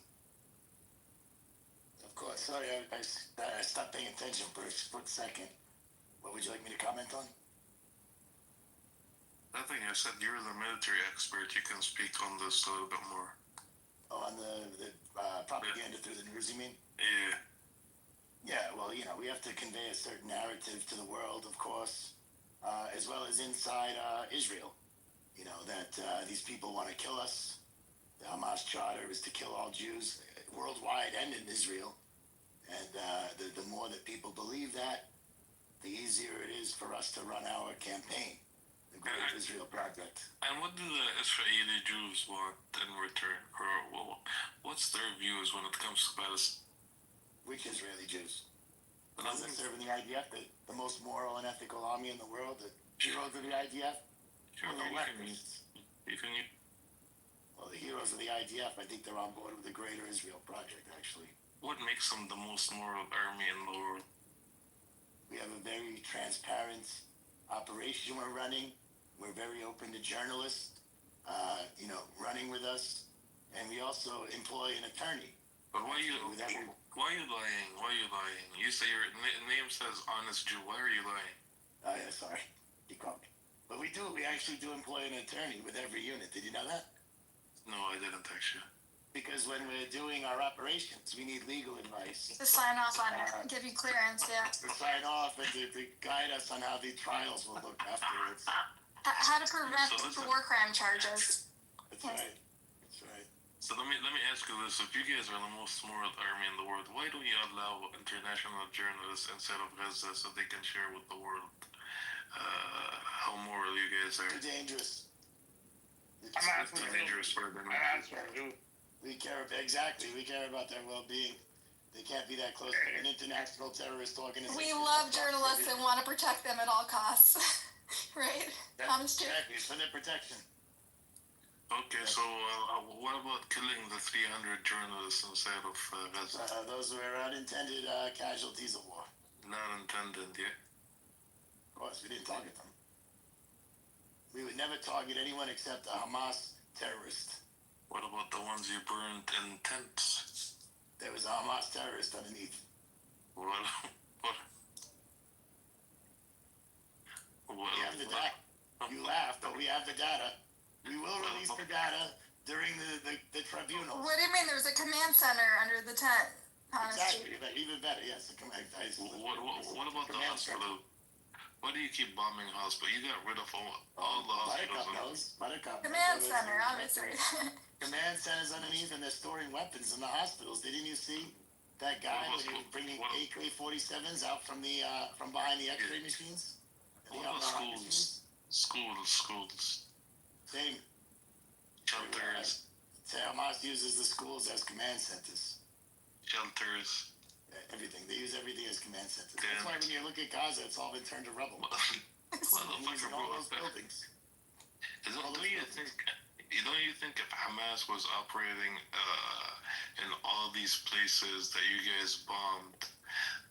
Of course. Sorry, I stopped paying attention for a split second. What would you like me to comment on? Nothing. I said you're the military expert. You can speak on this a little bit more. Oh, on the propaganda through the news, you mean? Yeah. Yeah, well, we have to convey a certain narrative to the world, of course, as well as inside Israel. That these people want to kill us. The Hamas charter is to kill all Jews worldwide and in Israel. And the more that people believe that, the easier it is for us to run our campaign, the Great Israel Project. And what do the Israeli Jews want in return? Or what's their views when it comes to Palestine? Which Israeli Jews? The ones that serve in the IDF, the most moral and ethical army in the world, the heroes of the IDF? Sure, Well, Well, the heroes of the IDF, I think they're on board with the Greater Israel Project, actually. What makes them the most moral army in the world? We have a very transparent operation we're running. We're very open to journalists, running with us. And we also employ an attorney. But why are you lying? Why are you lying? You say your name says Honest Jew. Why are you lying? Oh, yeah, sorry. He called me. But we actually do employ an attorney with every unit. Did you know that? No, I didn't actually. Because when we're doing our operations, we need legal advice. To sign off on it, give you clearance, yeah. To sign off and to guide us on how the trials will look afterwards. How to prevent war crime charges. That's right. That's right. So let me ask you this: if you guys are the most moral army in the world, why don't you allow international journalists inside of Gaza so they can share with the world how moral you guys are? Too dangerous. It's too dangerous for them. We care about their well-being. They can't be that close to an international terrorist organization. We love journalists and want to protect them at all costs, right? Exactly, it's for their protection. Okay, so what about killing the 300 journalists inside of Gaza? Those were unintended casualties of war. Not intended, yeah? Of course, we didn't target them. We would never target anyone except a Hamas terrorist. What about the ones you burned in tents? There was a Hamas terrorist underneath. What? We have the data. You laugh, but we have the data. We will release the data during the tribunal. What do you mean? There's a command center under the tent. Exactly, even better, yes. What about the hospital? Why do you keep bombing hospitals? You got rid of all the hospitals. Buttercup. Command center, obviously. Command centers underneath, and they're storing weapons in the hospitals. Didn't you see that guy when he was bringing AK-47s out from behind the X-ray machines? What about schools? Schools. Same. Shelters. Hamas uses the schools as command centers. Shelters. Everything. They use everything as command centers. That's why when you look at Gaza, it's all been turned to rubble. All those buildings. Don't you think if Hamas was operating in all these places that you guys bombed,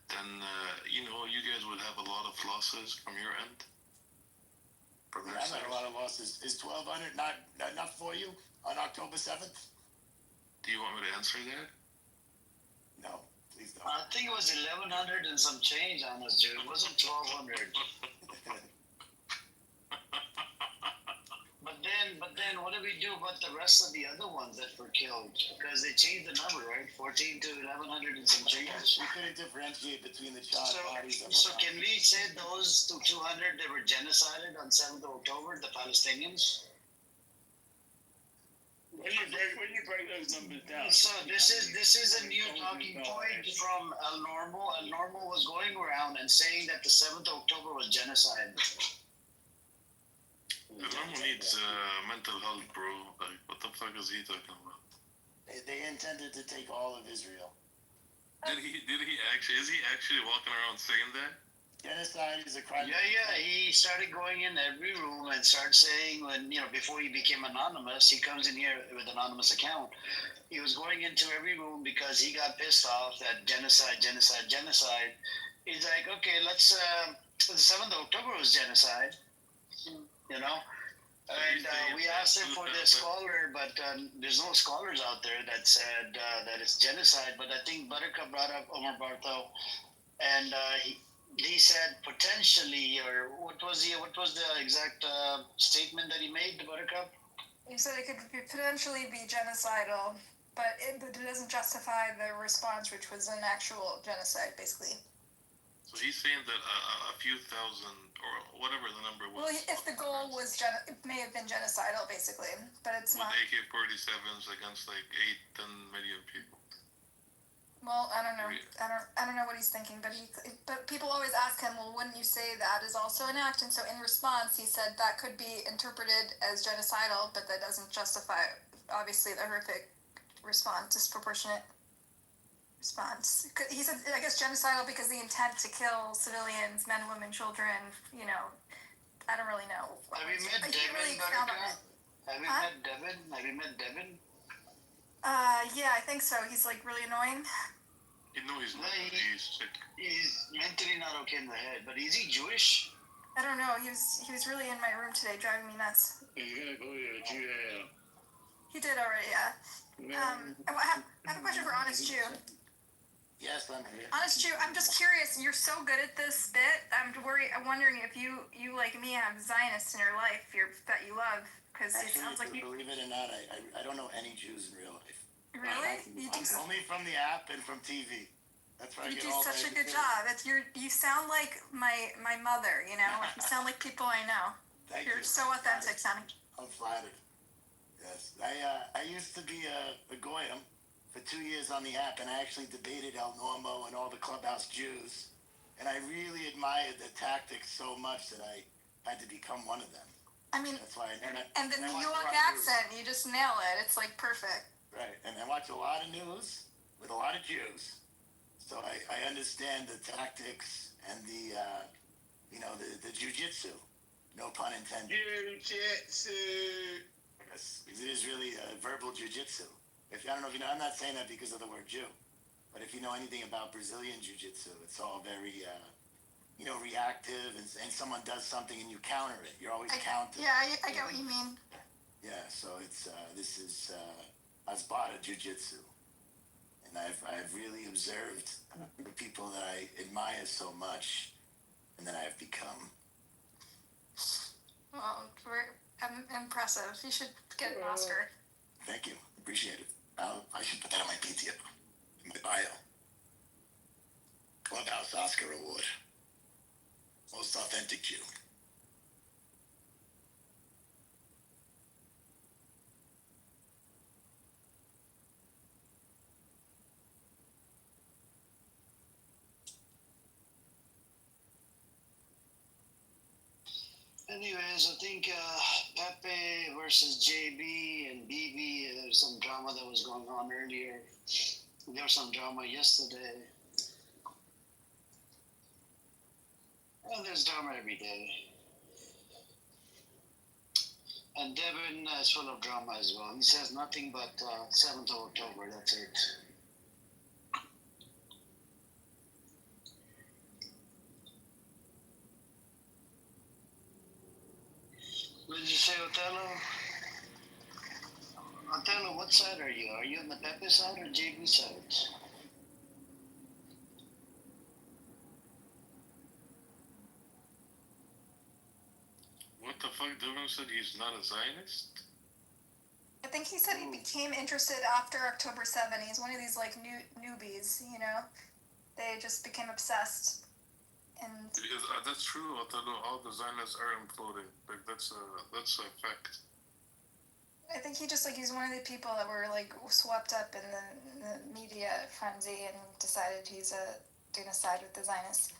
then you guys would have a lot of losses from your end? I've had a lot of losses. Is 1,200 not enough for you on October 7th? Do you want me to answer that? No, please don't. I think it was 1,100 and some change on us, dude. It wasn't 1,200. But then, what do we do about the rest of the other ones that were killed? Because they changed the number, right? 14 to 1,100 and some change. We couldn't differentiate between the child bodies. So can we say those 200 that were genocided on 7th of October, the Palestinians? when you break those numbers down. So this is a new talking point from El Normo. El Normo was going around and saying that the 7th of October was genocide. Normal needs mental health, bro. Like, what the fuck is he talking about? They intended to take all of Israel. Did he actually? Is he actually walking around saying that? Genocide is a crime. Yeah. He started going in every room and started saying before he became anonymous, he comes in here with anonymous account. He was going into every room because he got pissed off that genocide. He's like, okay, let's. The 7th of October was genocide. You know. And we asked him for the scholar, but there's no scholars out there that said that it's genocide. But I think Buttercup brought up Omar Bartho, and he said potentially, or what was the exact statement that he made, Buttercup? He said it could potentially be genocidal, but it doesn't justify the response, which was an actual genocide, basically. So he's saying that a few thousand, or whatever the number was. Well, if the goal was it may have been genocidal, basically, but it's with not. AK-47s against like 8-10 million people. Well, I don't know. I don't know what he's thinking, but people always ask him, well, wouldn't you say that is also an act? And so in response, he said that could be interpreted as genocidal, but that doesn't justify, obviously, the horrific response, disproportionate response. He said, I guess, genocidal because the intent to kill civilians, men, women, children, I don't really know. Have you met Devin, Buttercup? Have you met Devin? Yeah, I think so. He's like really annoying. You know he's not. He's sick. He's mentally not okay in the head, but is he Jewish? I don't know. He was really in my room today, driving me nuts. He's gonna go to Judea. He did already, yeah. I have a question for Honest Jew. Yes, I'm here. Honest Jew, I'm just curious. You're so good at this bit. I'm wondering if you like me have Zionists in your life that you love, because it sounds like you. Believe it or not, I don't know any Jews in real life. Really? You do only from the app and from TV. That's why you do such a good job. You sound like my mother. You sound like people I know. You're so authentic, sounding. I'm flattered. Yes, I used to be a goyim for 2 years on the app, and I actually debated El Normo and all the clubhouse Jews, and I really admired their tactics so much that I had to become one of them. I mean, that's why. And the New York accent, you just nail it. It's like perfect. Right, and I watch a lot of news with a lot of Jews, so I understand the tactics and the jujitsu. No pun intended. Jiu-jitsu. Yes, it is really verbal jujitsu. I don't know if you know, I'm not saying that because of the word Jew, but if you know anything about Brazilian jiu-jitsu, it's all very, reactive, and someone does something and you counter it. You're always counter. Yeah, I get what you mean. Yeah, so this is Asbata jiu-jitsu, and I've really observed the people that I admire so much, and that I've become. Well, impressive. You should get an Oscar. Thank you, appreciate it. I should put that on my PTO, in my bio. Clubhouse Oscar Award. Most authentic Jew. Anyways, I think Pepe versus JB and BB, there's some drama that was going on earlier. There was some drama yesterday. And there's drama every day. And Devin is full of drama as well. He says nothing but 7th of October, that's it. What did you say, Othello? Othello, what side are you? Are you on the Pepe side or JB side? What the fuck? Devin said he's not a Zionist? I think he said he became interested after October 7. He's one of these like newbies, They just became obsessed. And that's true. All the Zionists are imploding. Like that's a fact. I think he's one of the people that were like swept up in the media frenzy and decided he's going to side with the Zionists.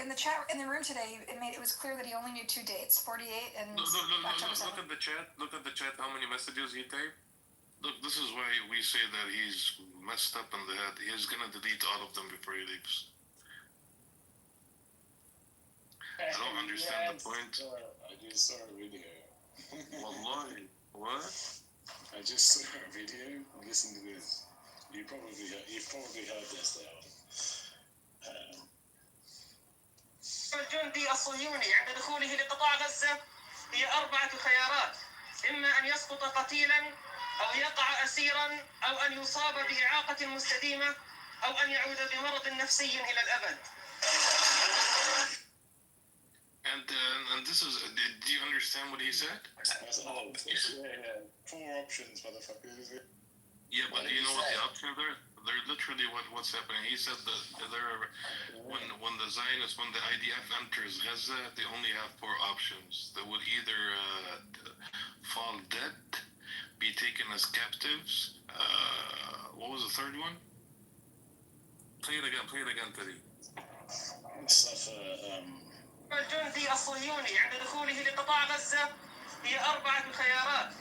In the chat in the room today, it was clear that he only knew 2 dates, 48 and October 7th. Look at the chat. Look at the chat. How many messages he typed? Look, this is why we say that he's messed up in the head. He's gonna delete all of them before he leaves. I don't understand the point. I just saw a video. Wallahi. What? I just saw a video. Listen to this. You've probably heard this though. الجندي الصهيوني عند دخوله لقطاع غزة هي 4 خيارات، إما أن يسقط قتيلا أو يقع أسيرا أو أن يصاب بإعاقة مستديمة أو أن يعود بمرض نفسي إلى الأبد. And this is. Do you understand what he said? Yeah. 4 options, motherfucker. Yeah, but you know what the options are? They're literally what's happening. He said that when the Zionists, when the IDF enters Gaza, they only have 4 options. They would either fall dead, be taken as captives. What was the third one? Play it again, Teddy. الجندي الصهيوني عند دخوله لقطاع غزة هي 4 خيارات،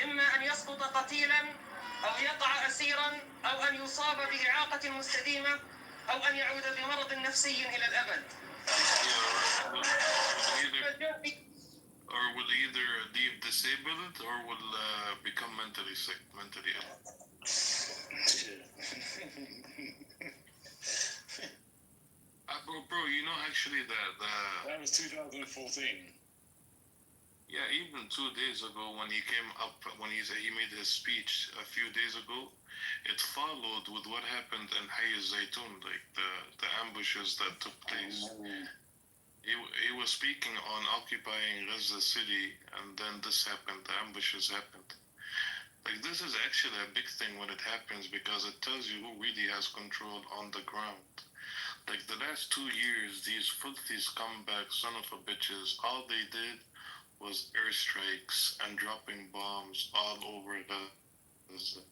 إما أن يسقط قتيلا أو يقع أسيرا أو أن يصاب بإعاقة مستديمة أو أن يعود بمرض نفسي إلى الأبد. Or will either leave disabled or will become mentally sick, mentally ill. Bro, you know actually that was 2014. Yeah, even 2 days ago when he came up, when he made his speech a few days ago, it followed with what happened in Hayy Zaytun, like the ambushes that took place. He was speaking on occupying Gaza City, and then this happened, the ambushes happened. Like, this is actually a big thing when it happens, because it tells you who really has control on the ground. Like, the last 2 years, these filthy scumbag son of a bitches, all they did was airstrikes and dropping bombs all over Gaza.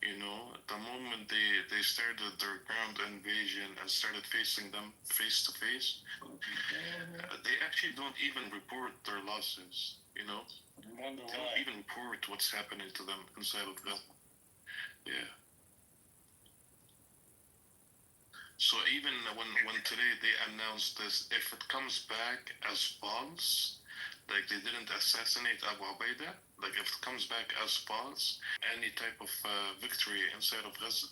You know, the moment they started their ground invasion and started facing them face to face, they actually don't even report their losses, you know? They don't even report what's happening to them inside of Gaza. Yeah. So even when today they announced this, if it comes back as false, like they didn't assassinate Abu Ubaidah, like if it comes back as false, any type of victory inside of Gaza,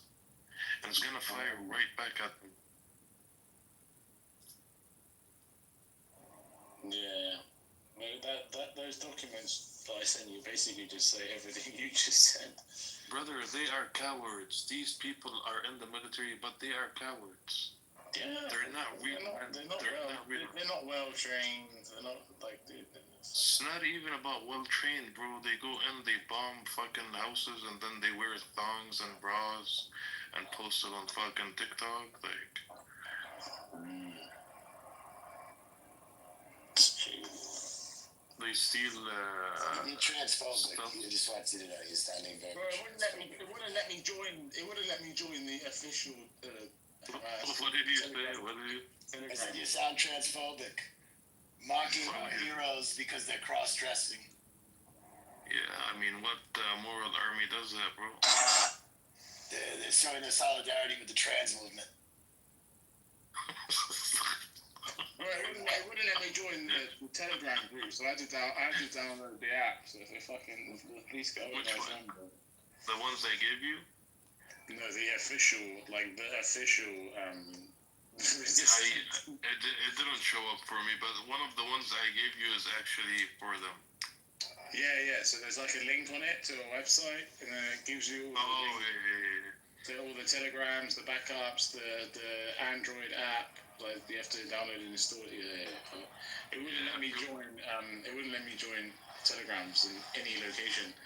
and it's gonna fire right back at them. Yeah. Well, those documents that I sent you basically just say everything you just said. Brother, they are cowards. These people are in the military, but they are cowards. Yeah, they're not real. They're not well trained. They're not like. It's not even about well trained, bro. They go in, they bomb fucking houses, and then they wear thongs and bras and post it on fucking TikTok, like. They steal. You're transphobic. You just want you to know you're standing very. Bro, it wouldn't let me join the official. What did you say? What did you? I said you sound transphobic, mocking our heroes because they're cross-dressing. Yeah, I mean, what moral army does that, bro? They're showing their solidarity with the trans movement. It wouldn't let me join the Telegram group, so I had to download the app. So if the police go, which one? The ones they gave you? No, the official. It didn't show up for me, but one of the ones I gave you is actually for them. Yeah. So there's like a link on it to a website, and then it gives you all the telegrams, the backups, the Android app. Like you have to download and install it. Yeah. It wouldn't let me join. It wouldn't let me join telegrams in any location,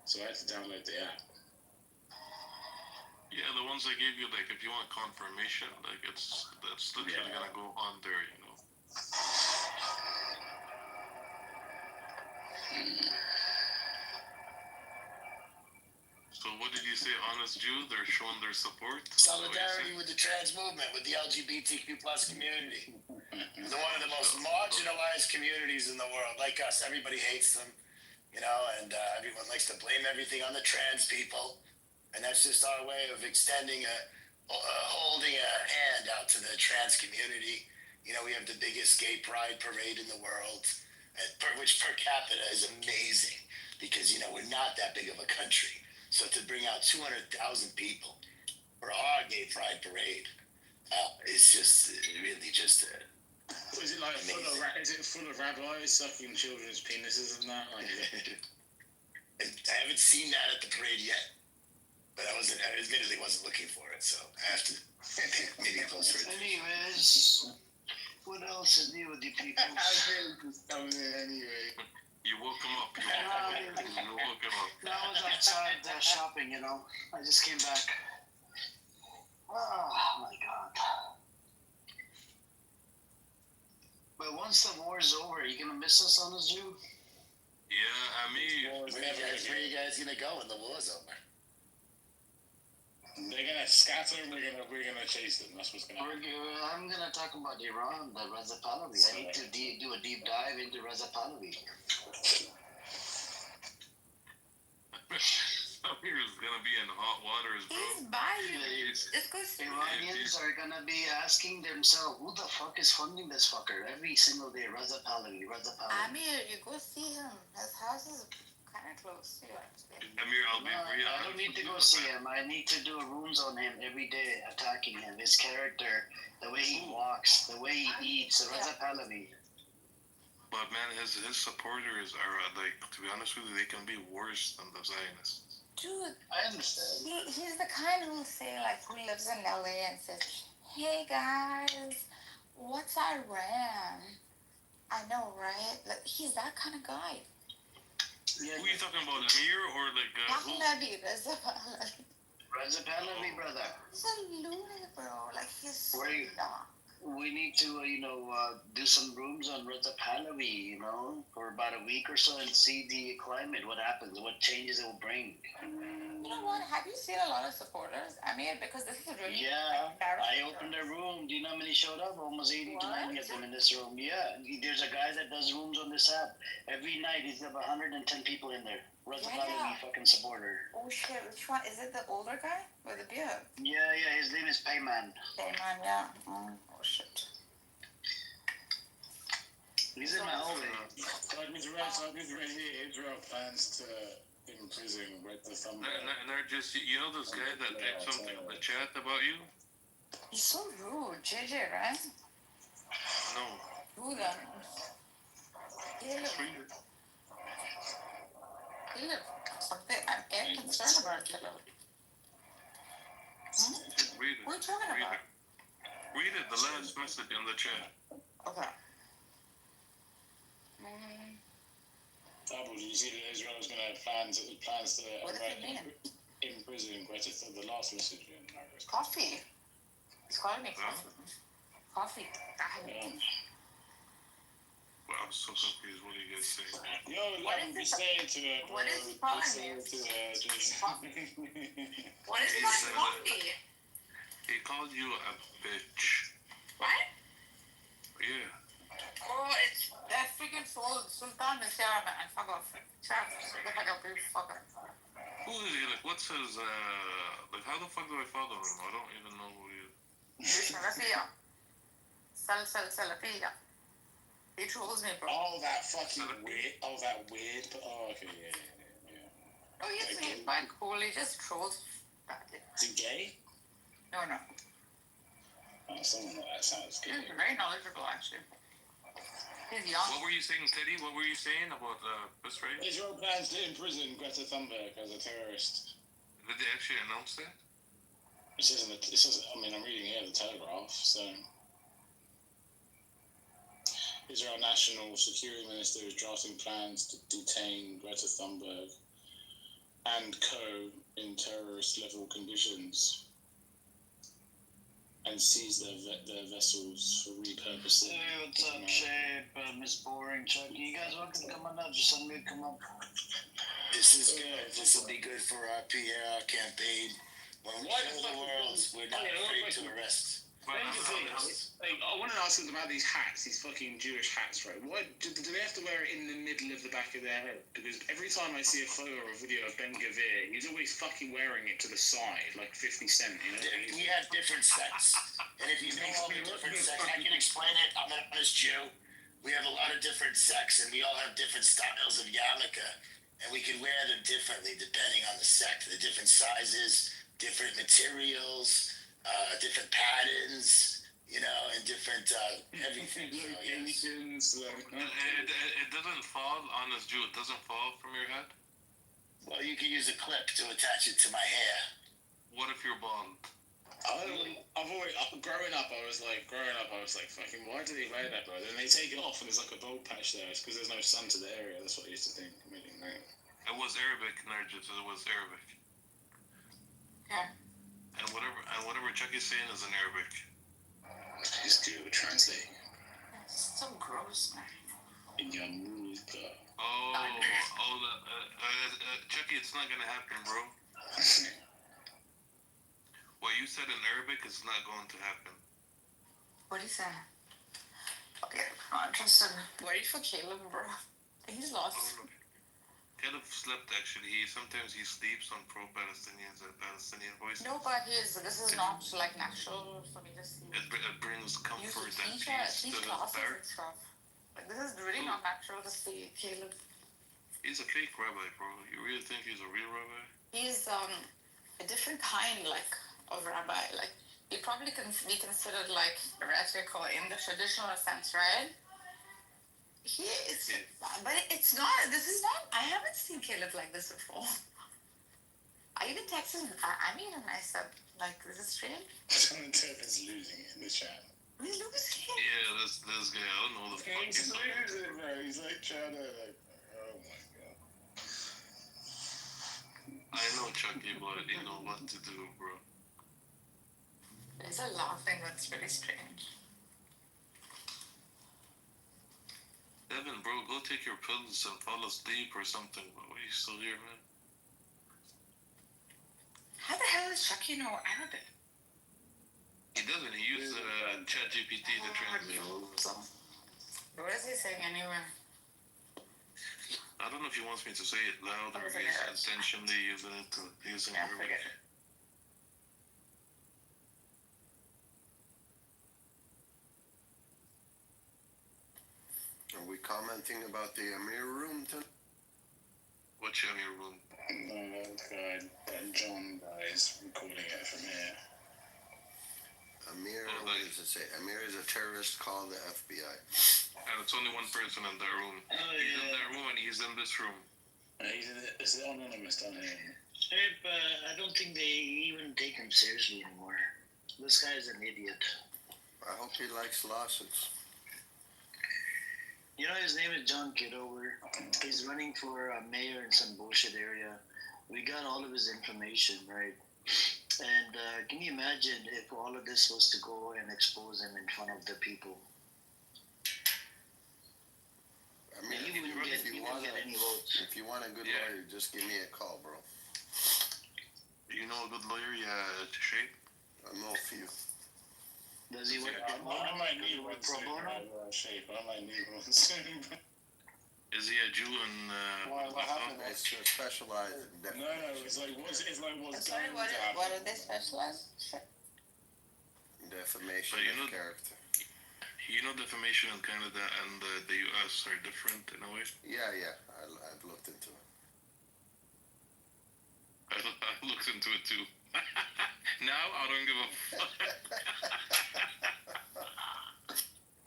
so I had to download the app. Yeah, the ones I gave you, like if you want confirmation, like that's literally gonna go on there, you know. trans Jew, they're showing their support. Solidarity with the trans movement, with the LGBTQ plus community. They're one of the most marginalized communities in the world. Like us, everybody hates them, you know, and everyone likes to blame everything on the trans people. And that's just our way of extending holding a hand out to the trans community. You know, we have the biggest gay pride parade in the world, which per capita is amazing because, you know, we're not that big of a country. So to bring out 200,000 people for our gay pride parade, it's just really just is it like full of rabbis sucking children's penises and that? Like, I haven't seen that at the parade yet, but I admittedly wasn't looking for it, so I have to maybe closer. Anyways, what else is new with you people? Anyway. You woke him up. You woke him up. No, I was outside shopping, you know. I just came back. Oh, my God. But once the war is over, are you going to miss us on the zoo? Yeah, I mean... Where are you guys going to go when the war's over? They're gonna scatter and we're gonna chase them. That's what's gonna happen. I'm gonna talk about Iran, the Reza Pahlavi. I need to do a deep dive into Reza Pahlavi. Samir's gonna be in hot waters, bro. He's by you. Iranians are gonna be asking themselves, who the fuck is funding this fucker every single day? Reza Pahlavi, Reza Pahlavi. Amir, you go see him. His house is kind of close to you, actually. Amir, I don't need to go see him. I need to do runes on him every day, attacking him. His character, the way he walks, the way he eats. Reza Pahlavi. But man, his supporters are like, to be honest with you, they can be worse than the Zionists. Dude, I understand. He's the kind who say, like, who lives in LA and says, hey guys, what's Iran? I know, right? Like, he's that kind of guy. Yeah. Who are you talking about, Amir or like Pahlavi, Reza Pahlavi. Reza Pahlavi, brother. He's a lunatic, bro. Like, he's so dark. We need to, do some rooms on Reza Pahlavi, for about a week or so and see the climate, what happens, what changes it will bring. You know what? Have you seen a lot of supporters? I mean, because this is really... Yeah, I opened a room. Do you know how many showed up? Almost 80 to 90 of them in this room. Yeah, there's a guy that does rooms on this app. Every night he's got 110 people in there. Reza Pahlavi fucking supporter. Oh shit, which one? Is it the older guy with the beard? Yeah, his name is Payman. Payman, yeah. Oh shit. He's in my hallway. So I've been right here. Israel plans to imprison Greta Thunberg. And they're just, you know this guy that typed something in the chat about you? He's so rude, JJ, right? No. Who then? Caleb. Something I'm very concerned about, Caleb. Read it. What are you talking about? Read it, the last message in the chat. Okay. Double, did you see that Israel was going to plans to what does it mean? imprison Greta? The last message in Coffee. He's calling me coffee. Coffee. Well, I'm so confused. What are you guys saying? Yo, let me be saying to it, bro. What is he calling me? What is he calling me? He called you a bitch. What? Yeah. Oh, it's that freaking fool, Sultan and Sarah, man. Fuck off. Sarah, the fuck up, you fucker. Who is he? Like, what's his, like, how the fuck do I follow him? I don't even know who he is. Salafia. Salafia. He trolls me, bro. Oh, that fucking weird. Oh, okay, yeah. Oh, he's quite cool. He just trolls badly. Is he gay? No. Oh, someone that sounds good. He's very knowledgeable, actually. He's young. What were you saying, Teddy? What were you saying about this raid? Israel plans to imprison Greta Thunberg as a terrorist. Did they actually announce that? It says, I'm reading here the Telegraph, so... Israel National Security Minister is drafting plans to detain Greta Thunberg and co. in terrorist-level conditions and seize their vessels for repurposing. Hey, what's up, Shape? Miss Boring, Chucky. You guys want to come on up? Just somebody come up. This is good. This will be good for our PR campaign. When we Why show the the fuck world is we're not afraid to arrest. Like, I want to ask them about these hats, these fucking Jewish hats, right? Why do they have to wear it in the middle of the back of their head? Because every time I see a photo or a video of Ben Gavir, he's always fucking wearing it to the side, like 50 Cent, you know? We have different sects. And if you know all the different sects, I can explain it. I'm an honest Jew. We have a lot of different sects, and we all have different styles of yarmulke. And we can wear them differently depending on the sect. The different sizes, different materials, different patterns, you know, and different everything. Locations. It doesn't fall, honest Jew, it doesn't fall from your head? Well, you can use a clip to attach it to my hair. What if you're bald? Growing up, I was like, fucking, why do they wear that, bro? Then they take it off and there's like a bald patch there. It's because there's no sun to the area. That's what I used to think. I didn't know. It was Arabic, Nargis. It was Arabic. Yeah. And whatever Chucky's saying is in Arabic. Just do a translate. That's so gross, man. Chucky, it's not gonna happen, bro. What you said in Arabic is not going to happen. What do you say? Okay, I'm not interested. Wait for Caleb, bro. He's lost. Caleb slept actually. Sometimes he sleeps on pro-Palestinians and Palestinian voices. No, but this is not like natural for me to see. It brings comfort and teach peace to his classes heart. and stuff. Like, this is really not natural to see Caleb. He's a fake rabbi, bro. You really think he's a real rabbi? He's a different kind, like, of rabbi. Like, he probably can be considered like heretical in the traditional sense, right? He is, but it's not. This is not. I haven't seen Caleb like this before. I even texted him. I mean, and I said, like, is this strange? Someone is losing it in the chat. He's losing it. Yeah, this guy. I don't know the fuck he's losing it, bro. He's like trying to like. Oh my god. I know Chucky, but you know what to do, bro. There's a laughing that's really strange. Evan, bro, go take your pills and fall asleep or something. Why are you still here, man? How the hell does Chucky know Arabic? He doesn't. He uses ChatGPT to translate. What is he saying anyway? I don't know if he wants me to say it loud or if he's intentionally using Arabic. Forget it. Are we commenting about the Amir room tonight? What's Amir room? No, that John guy is recording it from here. Amir, what does it say? Amir is a terrorist, call the FBI. And it's only one person in that room. He's in that room and he's in this room. It's anonymous down here. I don't think they even take him seriously anymore. This guy is an idiot. I hope he likes lawsuits. You know, his name is John Kitover. He's running for mayor in some bullshit area. We got all of his information, right? And can you imagine if all of this was to go and expose him in front of the people? I mean, if you want a good lawyer, just give me a call, bro. You know a good lawyer? Yeah, Shape? I know a few. Does he work I might need one soon. Shape. I might need one soon. Is he a Jew in what happened? It's specialized in defamation. No, it's like what's sorry, what are they specialized? Defamation of character. You know defamation in Canada and the US are different in a way? Yeah, I've looked into it. I looked into it too. Now I don't give a fuck.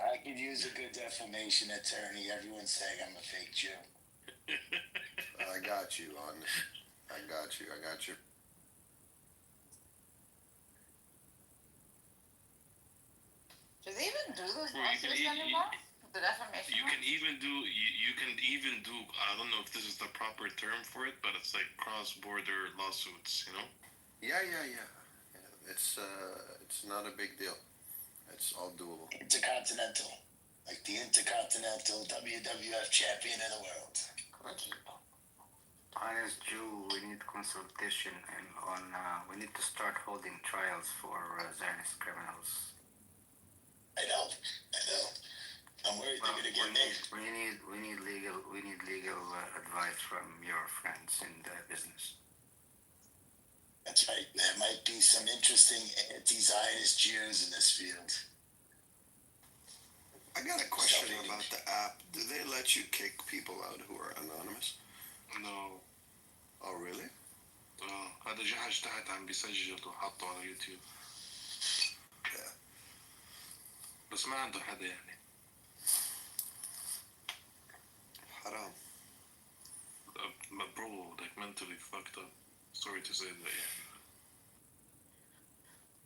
I could use a good defamation attorney. Everyone's saying I'm a fake Jew. I got you on this. I got you. Do they even do those lawsuits anymore? The defamation? You can even do I don't know if this is the proper term for it, but it's like cross-border lawsuits, you know? Yeah. It's not a big deal. It's all doable. Intercontinental. Like the Intercontinental WWF champion of the world. Honest Jew, we need consultation and we need to start holding trials for Zionist criminals. I know. I'm worried they're gonna get me. We need legal advice from your friends in the business. That's right. There might be some interesting anti-Zionist Jews in this field. I got a question about the app. Do they let you kick people out who are anonymous? No. Oh, really? هذا جهاز تحت عم بيسجل وحطه على يوتيوب. بس ما عنده حدا يعني. حرام. Bro, like mentally fucked up. Sorry to say that, yeah.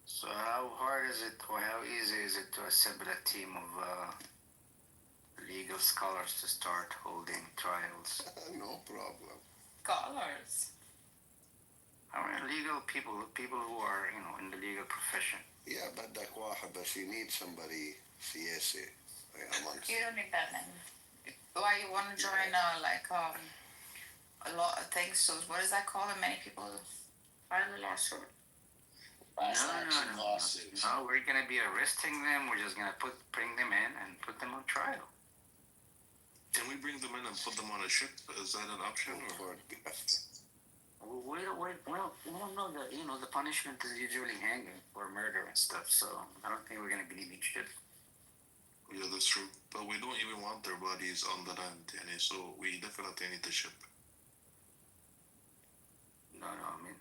So how hard is it, or how easy is it to assemble a team of legal scholars to start holding trials? No problem. Scholars. I mean, legal people who are, in the legal profession. Yeah, بدك واحد بس you need somebody سياسي amongst. You don't need that many. Why you want to join a lot of things? So what does that call it? Many people file a lawsuit. No, we're gonna be arresting them. We're just gonna bring them in and put them on trial. Can we bring them in and put them on a ship? Is that an option? We don't know that. The punishment is usually hanging for murder and stuff. So I don't think we're gonna be needing ship. Yeah, that's true. But we don't even want their bodies on the land, so we definitely need the ship. No, I mean,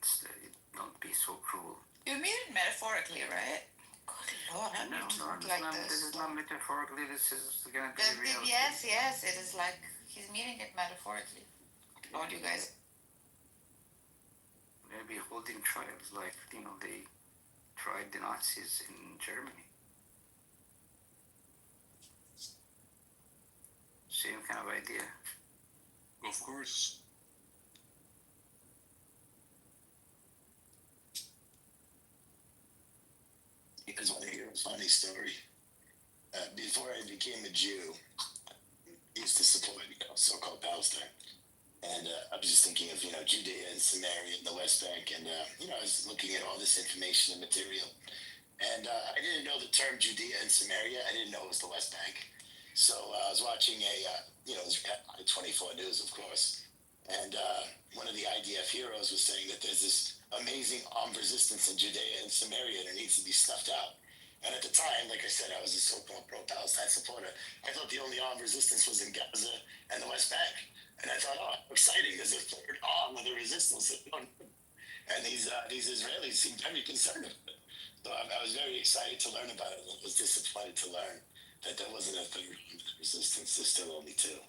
don't be so cruel. You mean it metaphorically, right? Good Lord, I No, this is not metaphorically. This is gonna be real. Yes, it is like he's meaning it metaphorically. Lord, you guys. They'll be holding trials like they tried the Nazis in Germany. Same kind of idea. Of course. You guys want to hear a funny story? Before I became a Jew, I used to support so-called Palestine. And I was just thinking of, Judea and Samaria and the West Bank. And, I was looking at all this information and material. And I didn't know the term Judea and Samaria. I didn't know it was the West Bank. So I was watching it was I-24 News, of course. And one of the IDF heroes was saying that there's this amazing armed resistance in Judea and Samaria that needs to be snuffed out. And at the time, like I said, I was a so-called pro-Palestine supporter. I thought the only armed resistance was in Gaza and the West Bank. And I thought, how exciting, there's a third arm of the resistance. And these Israelis seemed very concerned about it. So I was very excited to learn about it, and I was disappointed to learn that there wasn't a third arm of the resistance. There's still only two.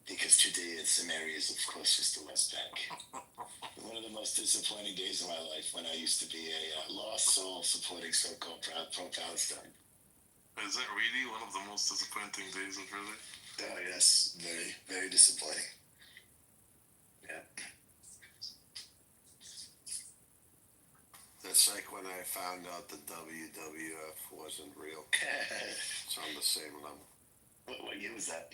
Because Judea and Samaria is, of course, just the West Bank. One of the most disappointing days of my life when I used to be a lost soul supporting so-called pro-Palestine. Is that really one of the most disappointing days of your life? Oh, yes. Very, very disappointing. Yeah. That's like when I found out the WWF wasn't real. It's on the same level. What year was that?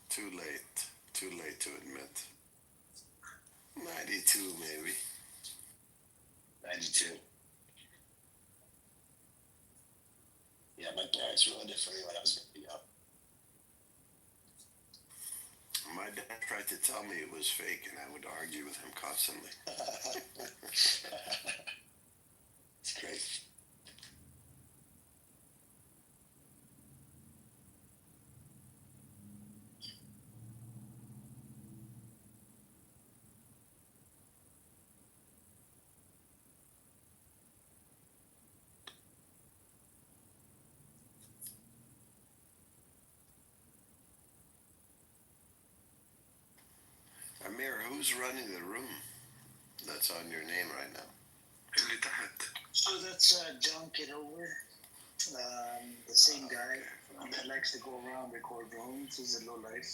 Too late to admit. 92, maybe. 92. Yeah, my parents ruined it for me when I was growing up. My dad tried to tell me it was fake, and I would argue with him constantly. It's great. Amir, who's running the room that's on your name right now? اللي تحت. So that's John Kitover, the same guy that likes to go around record rooms. He's a low life,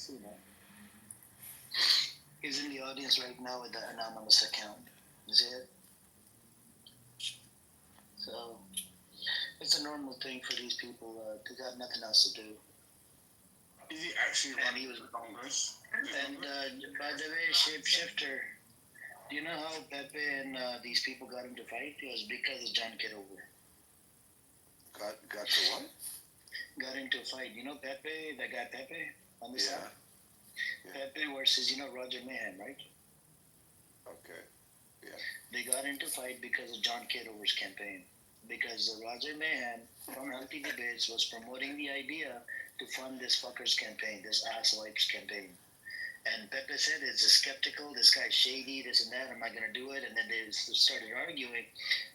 He's in the audience right now with the anonymous account. You see it? So it's a normal thing for these people. They got nothing else to do. Is he actually running for Congress? And by the way, Shapeshifter, do you know how Pepe and these people got into fight? It was because of John Kitover. Got to what? Got into a fight. You know Pepe, the guy Pepe on the side? Yeah. Pepe versus, Roger Mayhem, right? Okay. Yeah. They got into fight because of John Kitover's campaign. Because Roger Mayhem from Healthy Debates was promoting the idea to fund this fucker's campaign, this asswipe's campaign. And Pepe said it's skeptical, this guy's shady, this and that, I'm not going to do it. And then they started arguing.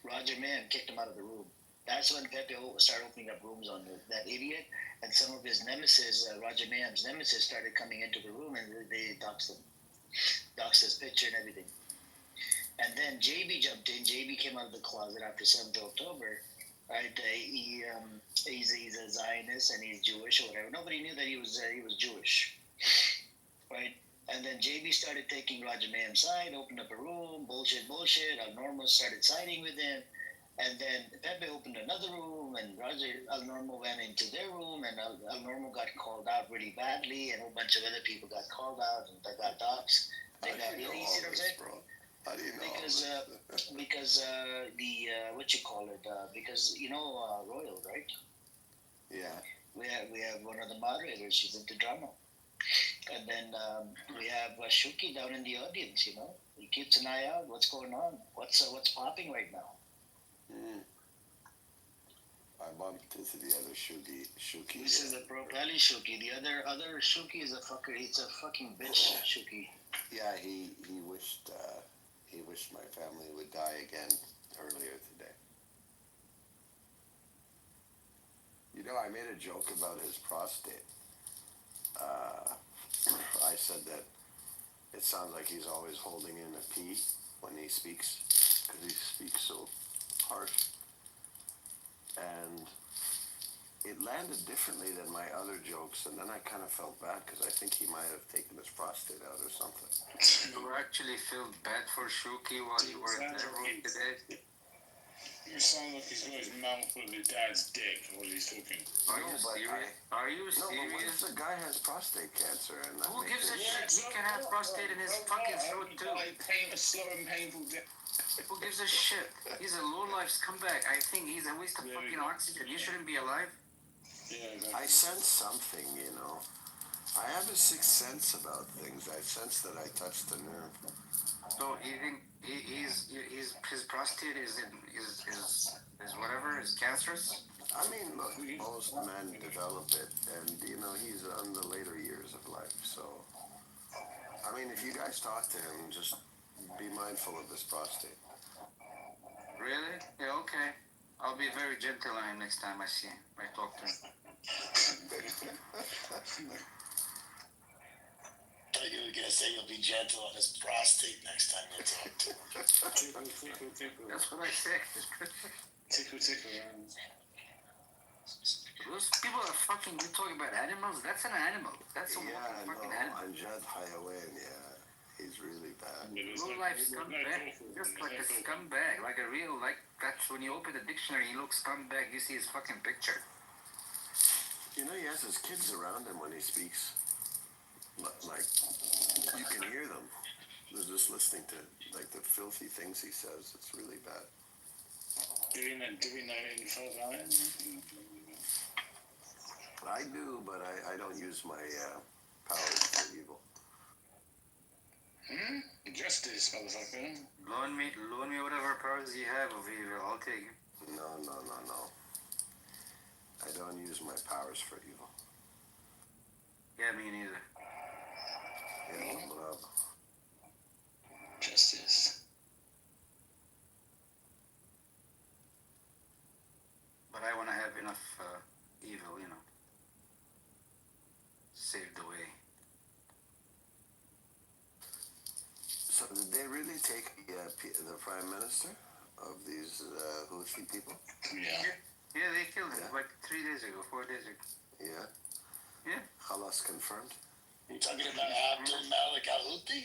Roger Mayhem kicked him out of the room. That's when Pepe started opening up rooms on that idiot. And some of his nemesis, Roger Mayhem's nemesis, started coming into the room and they doxed him. Doxed his picture and everything. And then JB jumped in. JB came out of the closet after 7th of October. Right? He's a Zionist and he's Jewish or whatever. Nobody knew that he was Jewish. Right? And then JB started taking Roger Mayhem's side, opened up a room, bullshit. Al-Normo started siding with him. And then Pepe opened another room, and Al-Normo went into their room, and Al-Normo got called out really badly, and a whole bunch of other people got called out, and they got doxxed. They got released, you know what I'm saying? Bro. How do you know? Because Royal, right? Yeah. We have one of the moderators. She's into drama. And then we have Shuki down in the audience. He keeps an eye out. What's going on? What's popping right now? I bumped into the other Shuki. This is the Propelli Shuki. The other Shuki is a fucker. It's a fucking bitch Shuki. Yeah, he wished my family would die again earlier today. I made a joke about his prostate. I said that it sounds like he's always holding in a pee when he speaks, because he speaks so harsh. And it landed differently than my other jokes, and then I kind of felt bad because I think he might have taken his prostate out or something. You actually felt bad for Shuki while you were in that room today? You sound like he's got his mouth full of his dad's dick while he's talking. Are you serious? Are you No, but what if serious? the guy has prostate cancer and that Who makes gives a it- shit? He can have prostate in his fucking throat too. A slow and painful death. Who gives a shit? He's a low-life scumbag. I think he's a waste of fucking oxygen. He shouldn't be alive. Yeah, exactly. I sense something, I have a sixth sense about things. I sense that I touched the nerve. So you think his prostate is whatever is cancerous? I mean, look, most men develop it, and he's on the later years of life. So, I mean, if you guys talk to him, just be mindful of his prostate. Really? Yeah, okay. I'll be very gentle on him next time I see him. I talk to him. I thought you were gonna say you'll be gentle on his prostate next time you talk to him. Tickle. That's what I said. Tickle. Those people are fucking. You talking about animals? That's an animal. That's a fucking animal. Anjad Hayawan, he's really bad. Low life scumbag. Just like a scumbag. Like a real, that's when you open the dictionary, you look scumbag, you see his fucking picture. He has his kids around him when he speaks. Like, you can hear them. They're just listening to, the filthy things he says. It's really bad. Do we know any further on it? I do, but I don't use my powers for evil. Justice, motherfucker. Loan me whatever powers you have of evil. I'll take it. No. I don't use my powers for evil. Yeah, me neither. Yeah, bravo. Justice. But I want to have enough evil, saved away. So did they really take the prime minister of these Houthi people? Yeah, they killed him 4 days ago. Yeah? Yeah. Halas confirmed? You talking about Abdul Malik Al Houthi?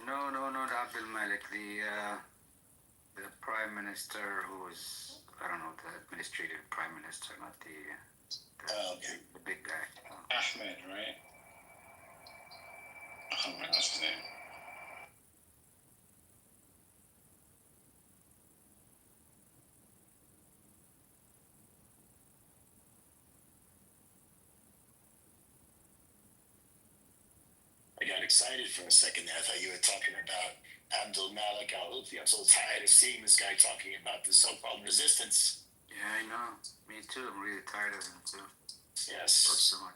No, not Abdul Malik. The prime minister who was I don't know, the administrative prime minister, not the Okay. the big guy. Ahmed, right? I can't remember his name. I got excited for a second there. I thought you were talking about Abdul Malik Al Houthi. I'm so tired of seeing this guy talking about the so-called resistance. Yeah, I know. Me too. I'm really tired of him too. Yes. So much.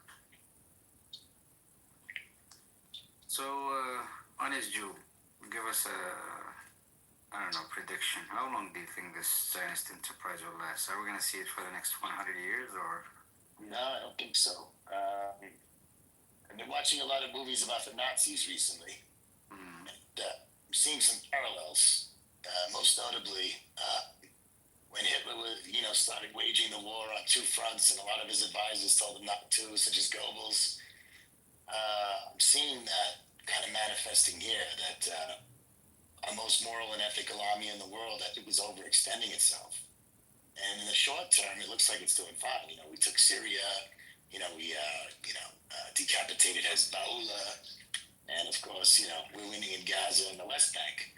So, honest Jew, give us a, I don't know, prediction. How long do you think this Zionist enterprise will last? Are we going to see it for the next 100 years, or? No, I don't think so. I've been watching a lot of movies about the Nazis recently. Mm. And, I'm seeing some parallels. Most notably, when Hitler was, started waging the war on two fronts, and a lot of his advisors told him not to, such as Goebbels. I'm seeing that kind of manifesting here. That our most moral and ethical army in the world, I think, is overextending itself. And in the short term, it looks like it's doing fine. We took Syria. We decapitated Hezbollah, and of course, we're winning in Gaza and the West Bank.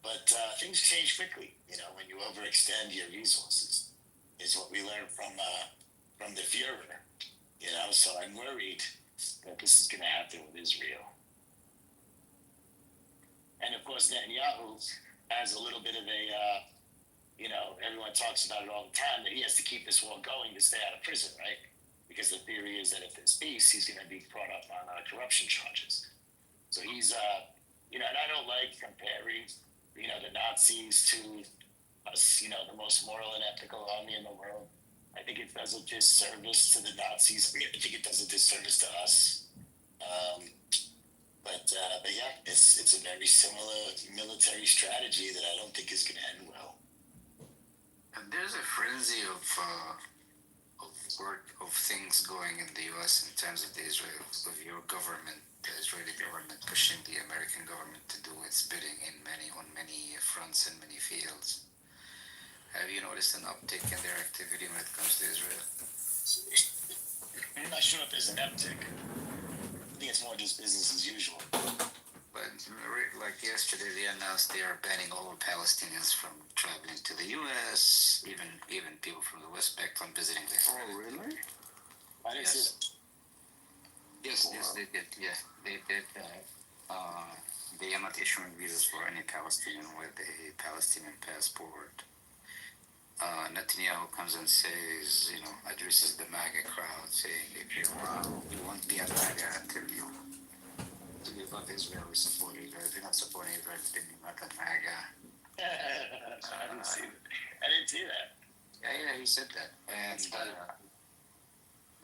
But things change quickly. When you overextend your resources, is what we learned from the Führer. So I'm worried that this is going to happen with Israel. And of course, Netanyahu has a little bit of a, everyone talks about it all the time, that he has to keep this war going to stay out of prison, right? Because the theory is that if there's peace, he's going to be brought up on corruption charges. So he's, and I don't like comparing, the Nazis to us, the most moral and ethical army in the world. I think it does a disservice to the Nazis. I think it does a disservice to us. But yeah, it's a very similar military strategy that I don't think is going to end well. And there's a frenzy of things going in the U.S. in terms of of your government, the Israeli government, pushing the American government to do its bidding on many fronts and many fields. Have you noticed an uptick in their activity when it comes to Israel? I'm not sure if there's an uptick. I think it's more just business as usual. But like yesterday, they announced they are banning all Palestinians from traveling to the U.S., even people from the West Bank from visiting there. Oh, really? I didn't see that. Yes, they did. Yeah, they did. They are not issuing visas for any Palestinian with a Palestinian passport. Netanyahu comes and says, addresses the MAGA crowd, saying, if you won't be a MAGA until you love Israel, we support Israel. If you're not supporting Israel, then you're not a MAGA. I didn't see that. Yeah, he said that. And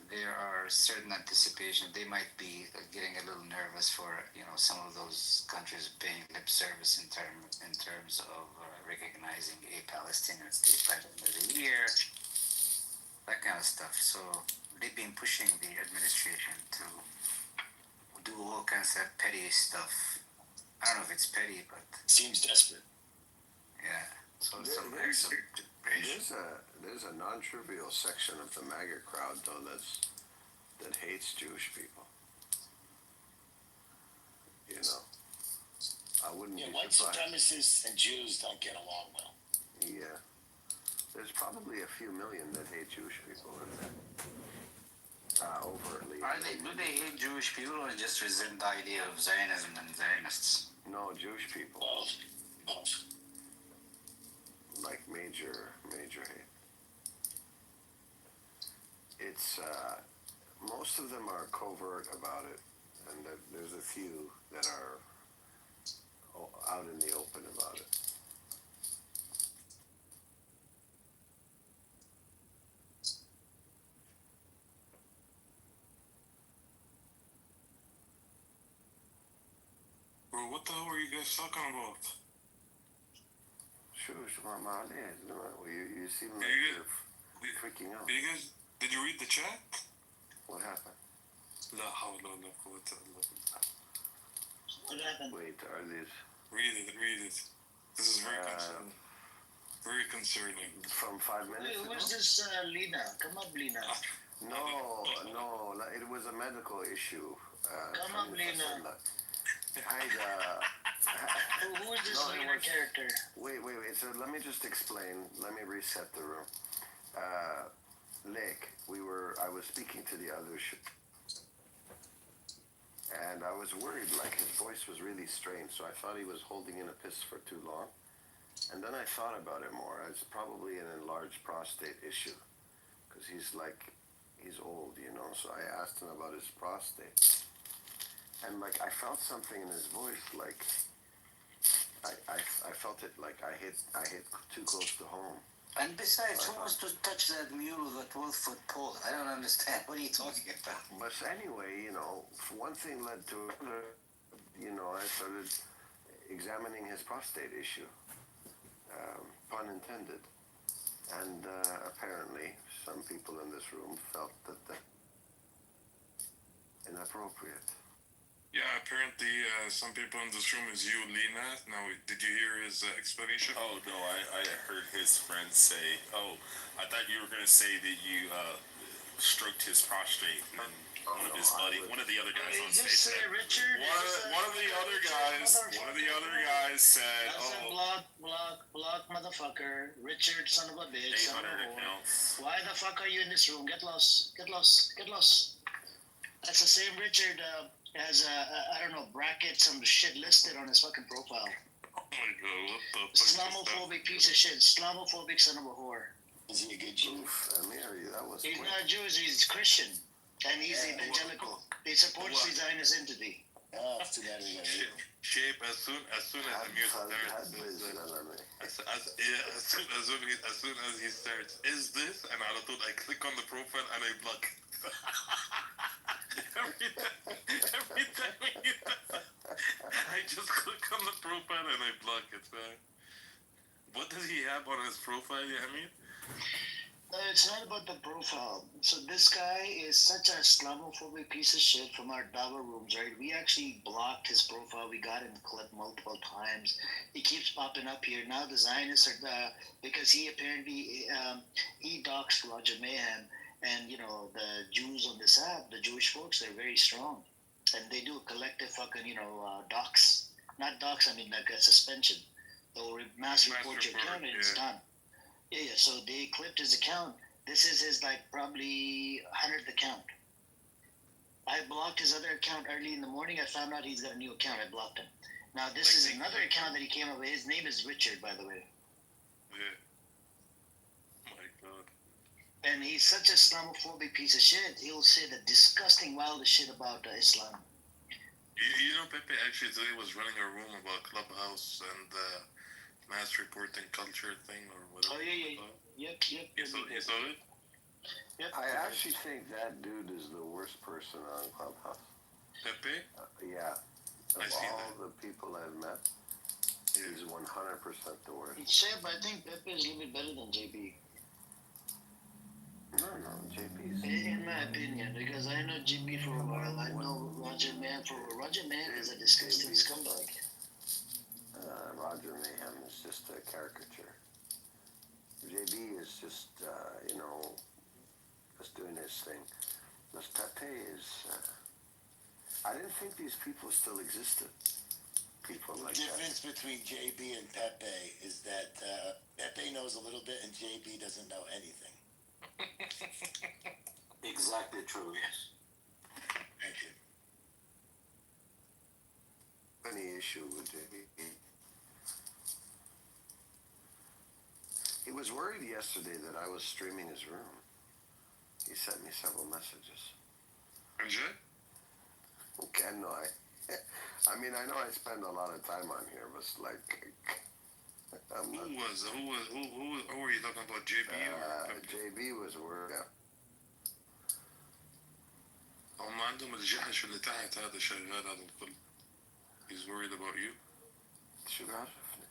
there are certain anticipation. They might be getting a little nervous for some of those countries paying lip service in terms of recognizing a Palestinian state by the end of the year, that kind of stuff. So they've been pushing the administration to do all kinds of petty stuff. I don't know if it's petty, but seems desperate. Yeah. So there's a non-trivial section of the MAGA crowd though that hates Jewish people. I wouldn't be white surprised. supremacists and Jews don't get along well. Yeah. There's probably a few million that hate Jewish people in there. Overtly. Do they hate Jewish people, or just resent the idea of Zionism and Zionists? No, Jewish people. Both. Like major hate. It's most of them are covert about it, and there's a few that are out in the open about it. Bro, what the hell were you guys talking about? Sure, you seem like you're freaking out. Did you read the chat? What happened? لا حول ولا قوة إلا بالله. What happened? Wait, are these? Read it. This is very concerning. Very concerning. From 5 minutes ago? Who's this Lena? Come up, Lena. No, it was a medical issue. Come up, Lena. Who is this Lena character? Wait. So let me just explain. Let me reset the room. Lake, I was speaking to the other and I was worried, like his voice was really strange, so I thought he was holding in a piss for too long. And then I thought about it more. It's probably an enlarged prostate issue, because he's old, so I asked him about his prostate. And like I felt something in his voice, like I felt it like I hit too close to home. And besides, who wants to touch that mule with a 12-foot pole? I don't understand. What are you talking about? But anyway, one thing led to another. I started examining his prostate issue, pun intended. And apparently, some people in this room felt that inappropriate. Yeah, apparently some people in this room is you, Lena. Now, did you hear his explanation? Oh, no, I heard his friend say, I thought you were going to say that you stroked his prostate, and then one of the other guys on stage said, Richard? One of the other guys said, block, motherfucker. Richard, son of a bitch. 800 accounts. Why the fuck are you in this room? Get lost. That's the same Richard has, I don't know, brackets, some shit listed on his fucking profile. Oh my god, what the fuck? Islamophobic piece of shit. Islamophobic son of a whore. Is he a good Jew? He's not Jewish, he's Christian. And he's evangelical. He supports the Zionist entity. Oh, it's too bad we got it. Shape, as soon as Amir starts, as soon as he starts, is this? And I click on the profile and I block it. every time I just click on the profile and I block it, man. What does he have on his profile, Amir? It's not about the profile. So this guy is such a Islamophobic piece of shit from our Dawa rooms, right? We actually blocked his profile. We got him clipped multiple times. He keeps popping up here. Now the Zionists are because he apparently he doxed Roger Mayhem, and the Jews on this app, the Jewish folks, they're very strong, and they do a collective fucking dox. Not dox. I mean like a suspension. They'll mass report your account and it's done. Yeah, so they clipped his account. This is his, probably 100th account. I blocked his other account early in the morning. I found out he's got a new account. I blocked him. Now, this is another account that he came up with. His name is Richard, by the way. Yeah. Oh my god. And he's such a Islamophobic piece of shit. He'll say the disgusting, wildest shit about Islam. Pepe actually today was running a room about Clubhouse and mass reporting culture thing or whatever. Oh, yeah. Yep. You saw it? Yep. I actually think that dude is the worst person on Clubhouse. Pepe? Yeah. Of all the people I've met, he's 100% the worst. Except I think Pepe is a little bit better than JB. No, JB's... In my opinion, because I know JB for a while. I know Roger Man for a while. Roger Man is a disgusting scumbag. Roger Mayhem is just a caricature. JB is just, just doing his thing. This Pepe is... I didn't think these people still existed. People like that. The difference between JB and Pepe is that Pepe knows a little bit and JB doesn't know anything. Exactly true, yes. Thank you. Any issue with JB? He was worried yesterday that I was streaming his room. He sent me several messages. Enjoy? Okay, no, I mean, I know I spend a lot of time on here, but it's like... Who were you talking about, JB or Pepe? JB was worried. هم عندهم الجحش اللي تحت هذا شغال هذا الكل. He's worried about you. شو عارفني؟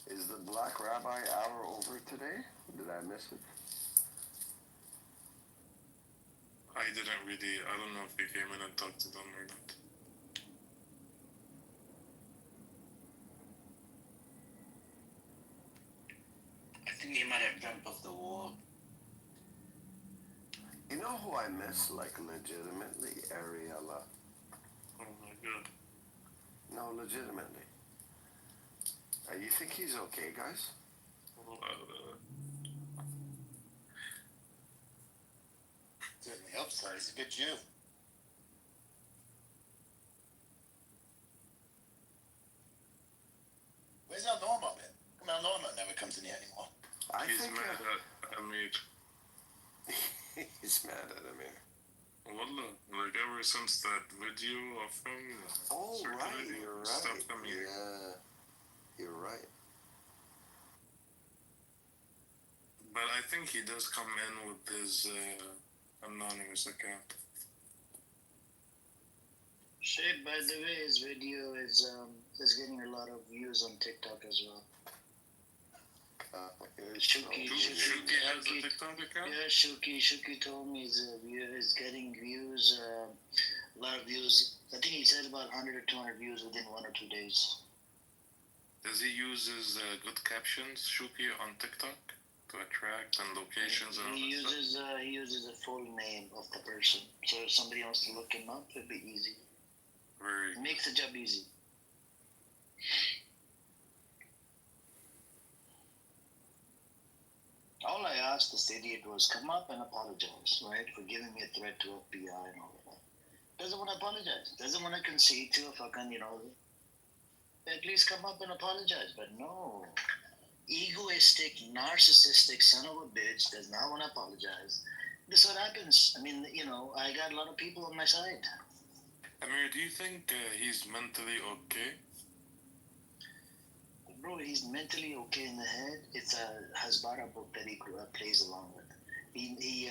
Is the Black Rabbi hour over today? Did I miss it? I didn't really. I don't know if he came in and talked to them or not. I think he might have jumped off the wall. You know who I miss, like, legitimately? Ariella. Oh my god. No, legitimately. You think he's okay, guys? Certainly hope so. He's a good Jew. Where's our Norma, man? Come on, Norma never comes in here anymore. He's mad at Amir. He's mad at Amir. Wallah, like ever since that video of him circulating, you're right. stuff Amir. Yeah, you're right. But I think he does come in with his anonymous account. Shit, by the way, his video is getting a lot of views on TikTok as well. Shuki has a TikTok account? Yeah, Shuki told me he's getting views, a lot of views. I think he said about 100 or 200 views within 1 or 2 days. Does he use his good captions, Shuki, on TikTok to attract and locations and all that stuff? He uses the full name of the person. So if somebody wants to look him up, it'd be easy. It makes the job easy. All I asked this idiot was come up and apologize, right, for giving me a threat to FBI and all of that. Doesn't want to apologize. Doesn't want to concede to a fucking, at least come up and apologize. But no. Egoistic, narcissistic son of a bitch does not want to apologize. This is what happens. I mean, I got a lot of people on my side. Amir, do you think he's mentally okay? Bro, he's mentally okay in the head. It's a Hasbara book that he plays along with. He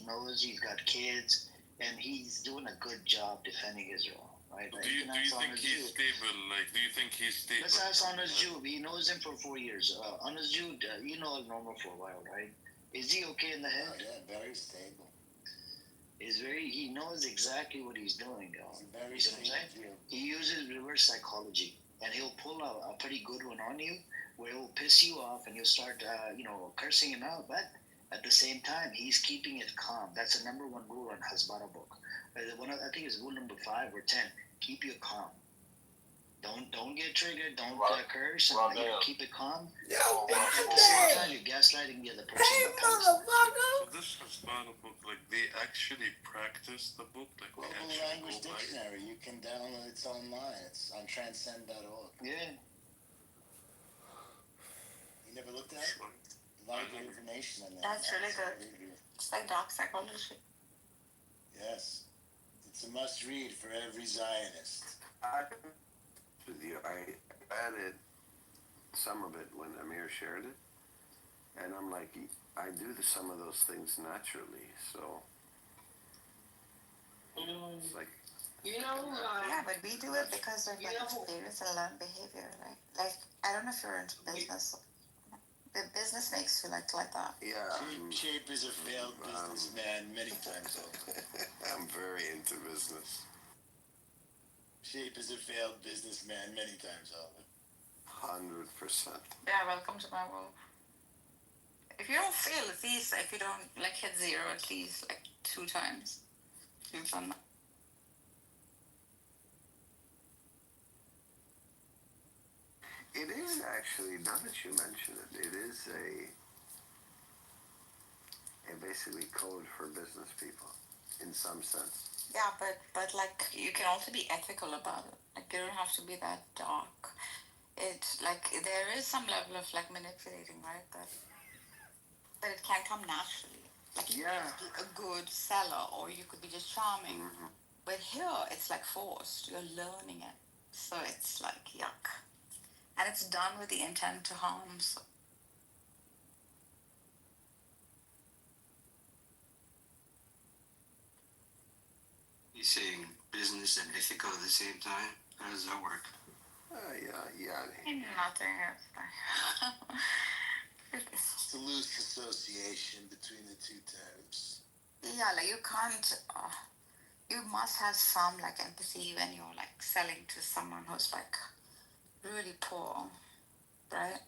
knows he's got kids, and he's doing a good job defending Israel. Right? Do you think he's stable? Like, do you think he's stable? Let's ask Honest Jude. He knows him for 4 years. Honest Jude, you know Normal for a while, right? Is he okay in the head? Oh, yeah, very stable. He knows exactly what he's doing. He's very stable. He uses reverse psychology, and he'll pull a pretty good one on you, where he'll piss you off, and you'll start, cursing him out. But at the same time, he's keeping it calm. That's the number one rule on Hasbara book. I think it's rule number 5 or 10. Keep you calm. Don't get triggered. Don't curse. And keep it calm. And at the same time, you're gaslighting the other person. Hey, so this Hasbara book, like, they actually practice the book? Like, Global Language Dictionary. You can download it online. It's on transcend.org. Yeah. You never looked at it? A lot of good information in there. That's really good. It's like dark psychology. Yes. It's a must read for every Zionist. With you, I added some of it when Amir shared it, and I'm like, I do some of those things naturally, so it's like. Yeah, but we do it because of experience and learned behavior, right? Like, I don't know if you're into business. The business makes you like that. Yeah. Shape is a failed businessman many times over. I'm very into business. Shape is a failed businessman many times over. 100%. Yeah, welcome to my world. If you don't fail, at least, if you don't, hit 0 at least, 2 times, you've done that. It is actually, now that you mention it, it is a basically code for business people, in some sense. Yeah, but you can also be ethical about it. You don't have to be that dark. It's there is some level of manipulating, right? But it can come naturally. You could be a good seller, or you could be just charming. Mm-hmm. But here, it's forced. You're learning it, so it's yuck. And it's done with the intent to harm. So. He's saying business and ethical at the same time. How does that work? Yeah. Nothing. It's a loose association between the two terms. Yeah, like you can't. You must have some like empathy when you're like selling to someone who's like really poor, right?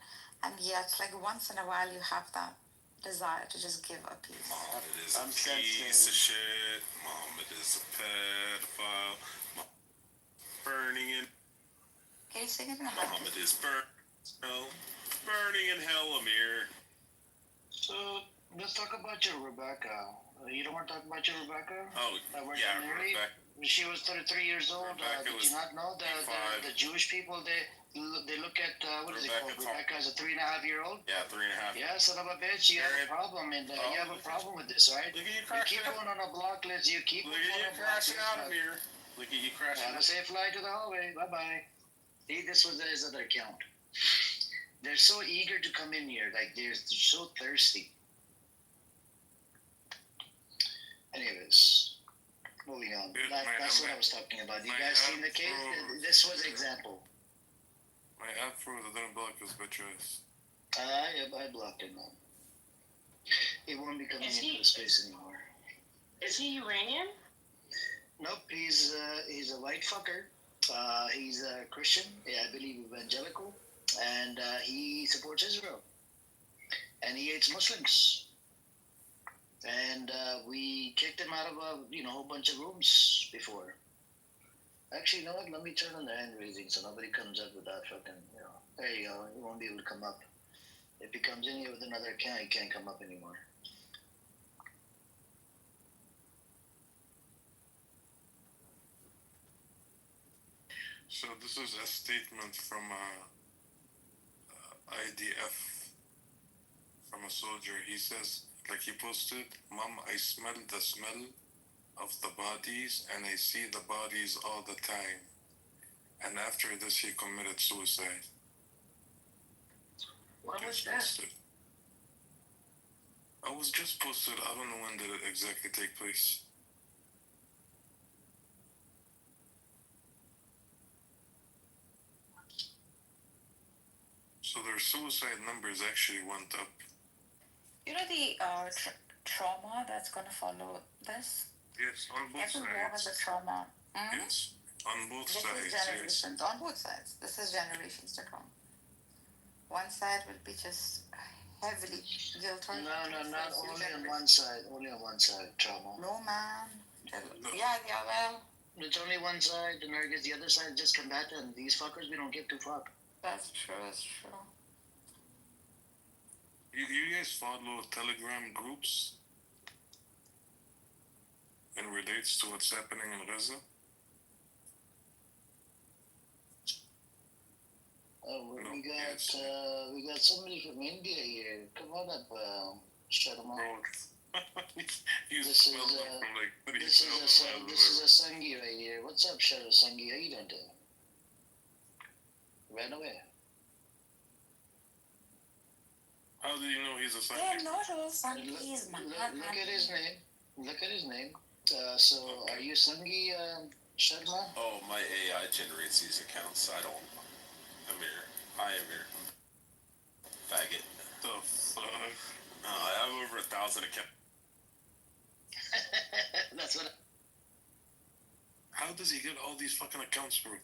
And yet, like once in a while, you have that desire to just give a piece. Muhammad is a piece of shit. Muhammad is a pedophile. Burning in. Can you sing it in Muhammad is burning in hell, Amir. So let's talk about your Rebecca. You don't want to talk about your Rebecca? Oh, yeah, Rebecca. She was 33 years old. Did you not know the Jewish people, they look at, what is it called? Rebecca is a 3.5-year-old? Yeah, 3.5. Yeah, son of a bitch, you have a problem, and you have a problem with this, right? Look at you You crashing keep going on a block list, you keep Look at you crashing out of here. Look at you crashing out. Have a safe flight to the hallway. Bye-bye. See, this was his other account. They're so eager to come in here, like they're so thirsty. Anyways, moving on. That's what I was talking about. You guys seen the case? This was an example. My afro didn't block his bitch ass. I blocked him now. He won't be coming into the space anymore. Is he Iranian? Nope, he's a white fucker. He's a Christian, I believe evangelical, and he supports Israel. And he hates Muslims. And we kicked him out of a whole bunch of rooms before. Actually, you know what? Let me turn on the hand raising so nobody comes up with that fucking. There you go. He won't be able to come up. If he comes in here with another account, he can't come up anymore. So this is a statement from IDF from a soldier. He says, like he posted, "Mom, I smell the smell of the bodies and I see the bodies all the time." And after this, he committed suicide. What was that? I was just posted. I don't know when did it exactly take place. So their suicide numbers actually went up. You know the trauma that's gonna follow this? Yes, on both sides. Everyone has a trauma. Mm-hmm. Yes, on both this sides. Is generations, yes. On both sides. This is generations to come. One side will be just heavily guilt-oriented. No, not only on one side. Only on one side, trauma. No, man. No. Yeah, well. It's only one side. America's the other side, just combatant. These fuckers, we don't give two fuck. That's true. You guys follow Telegram groups in relates to what's happening in Gaza? We got somebody from India here. Come on up, shut them up. This is a Sangi right here. What's up, Shadow Sangi? How you doing today? Ran away. How do you know he's a Sangi? They're not all Sangis, man. Look at his name. Look at his name. So, are you Sangi, Sharma? Oh, my AI generates these accounts. I don't. Amir. Hi, Amir. Faggot. The fuck? I have over 1,000 accounts. That's what. How does he get all these fucking accounts, bro?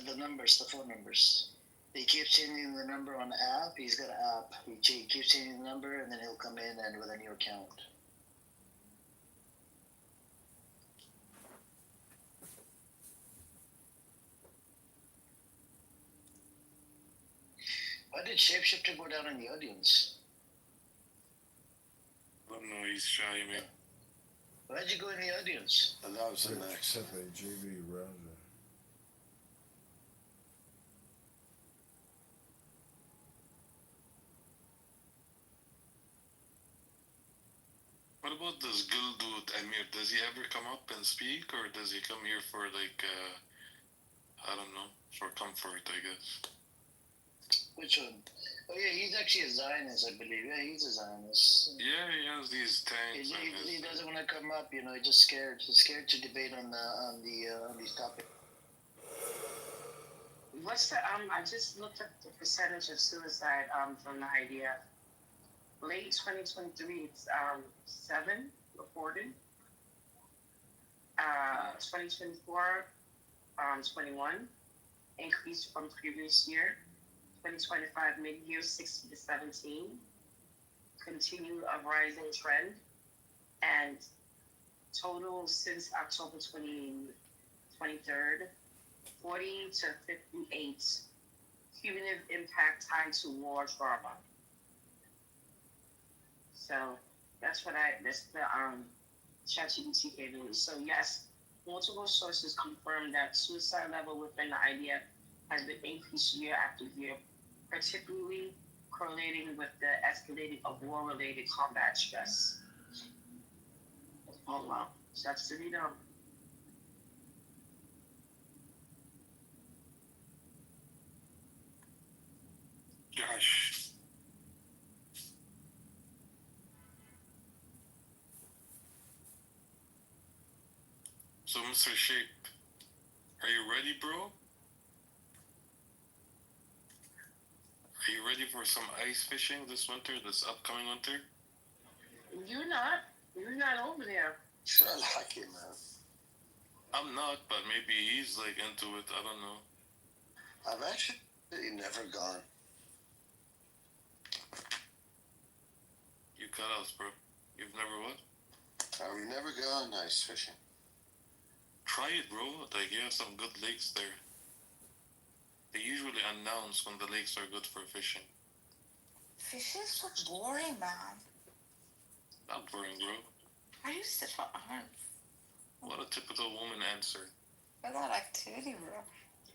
The numbers, the phone numbers. He keeps changing the number on the app. He's got an app. He keeps changing the number, and then he'll come in and with a new account. Why did Shapeshifter go down in the audience? I don't know, he's shy, man. Why'd you go in the audience? And that was the next. Except a JV browser. What about this Gul dude, Amir? Does he ever come up and speak, or does he come here for, like, I don't know, for comfort, I guess? Which one? Oh, yeah, he's actually a Zionist, I believe. Yeah, he's a Zionist. Yeah, he has these tanks. He doesn't want to come up, he's just scared. He's scared to debate on these topics. What's the I just looked up the percentage of suicide from the IDF. Late 2023, it's 7. reported. 2024, 21, increased from previous year. 2025 mid-year, 60 to 17, continue a rising trend, and total since October 23rd, 40 to 58 cumulative impact tied to war trauma. So that's the ChatGPT gave me. So yes, multiple sources confirm that suicide level within the IDF has been increased year after year, particularly correlating with the escalating of war-related combat stress. Oh wow, so that's to be done. Gosh. So, Mr. Shape, are you ready, bro? Are you ready for some ice fishing this winter, this upcoming winter? You're not over there. Sure, I like it, man. I'm not, but maybe he's like into it. I don't know. I've actually never gone. You cut us, bro. You've never what? I've never gone ice fishing. Try it, bro. Like, you have some good lakes there. They usually announce when the lakes are good for fishing. Fishing is so boring, man. Not boring, bro. I used to for art. What a typical woman answer. For that activity, bro.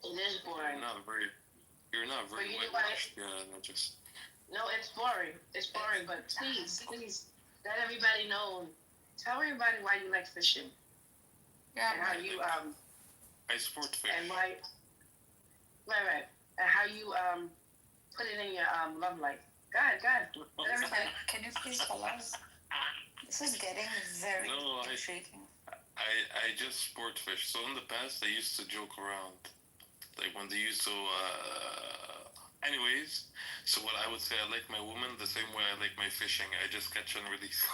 It is boring. You're not very whitewashed. Yeah, not just. No, it's boring. It's boring, but please let everybody know. Tell everybody why you like fishing. Yeah. And how you I sport fish. And why? Right. And how you put it in your love life. Go ahead. Let everybody. Can you please tell us? This is getting very intriguing. I just sport fish. So in the past, I used to joke around. Like when they used to, anyways, so what I would say, I like my woman the same way I like my fishing. I just catch and release.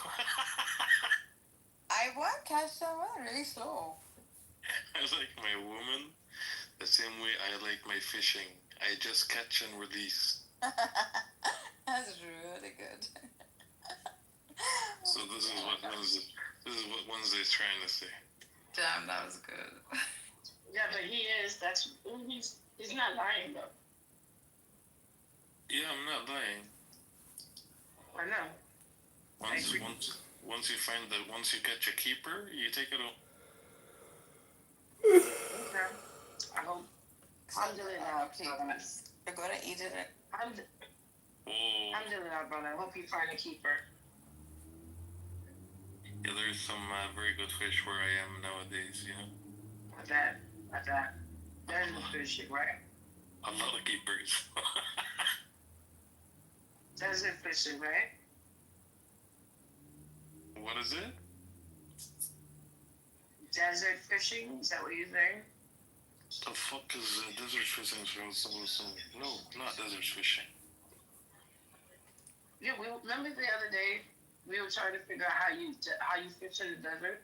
I what? Catch and what? Really slow. I like my woman the same way I like my fishing. I just catch and release. That's really good. So this is what Wednesday's trying to say. Damn, that was good. Yeah, but he's not lying though. Yeah, I'm not lying. I know. Once you find that, once you catch a keeper, you take it home. Okay. I hope. Alhamdulillah. You're gonna eat it. Alhamdulillah, brother. I hope you find a keeper. Yeah, there's some very good fish where I am nowadays, you know. Like that. There's no fishing, right? A lot of keepers. Desert fishing, right? What is it? Desert fishing? Is that what you're saying? The fuck is desert fishing? No, not desert fishing. Yeah, we remember the other day we were trying to figure out how you fish in the desert.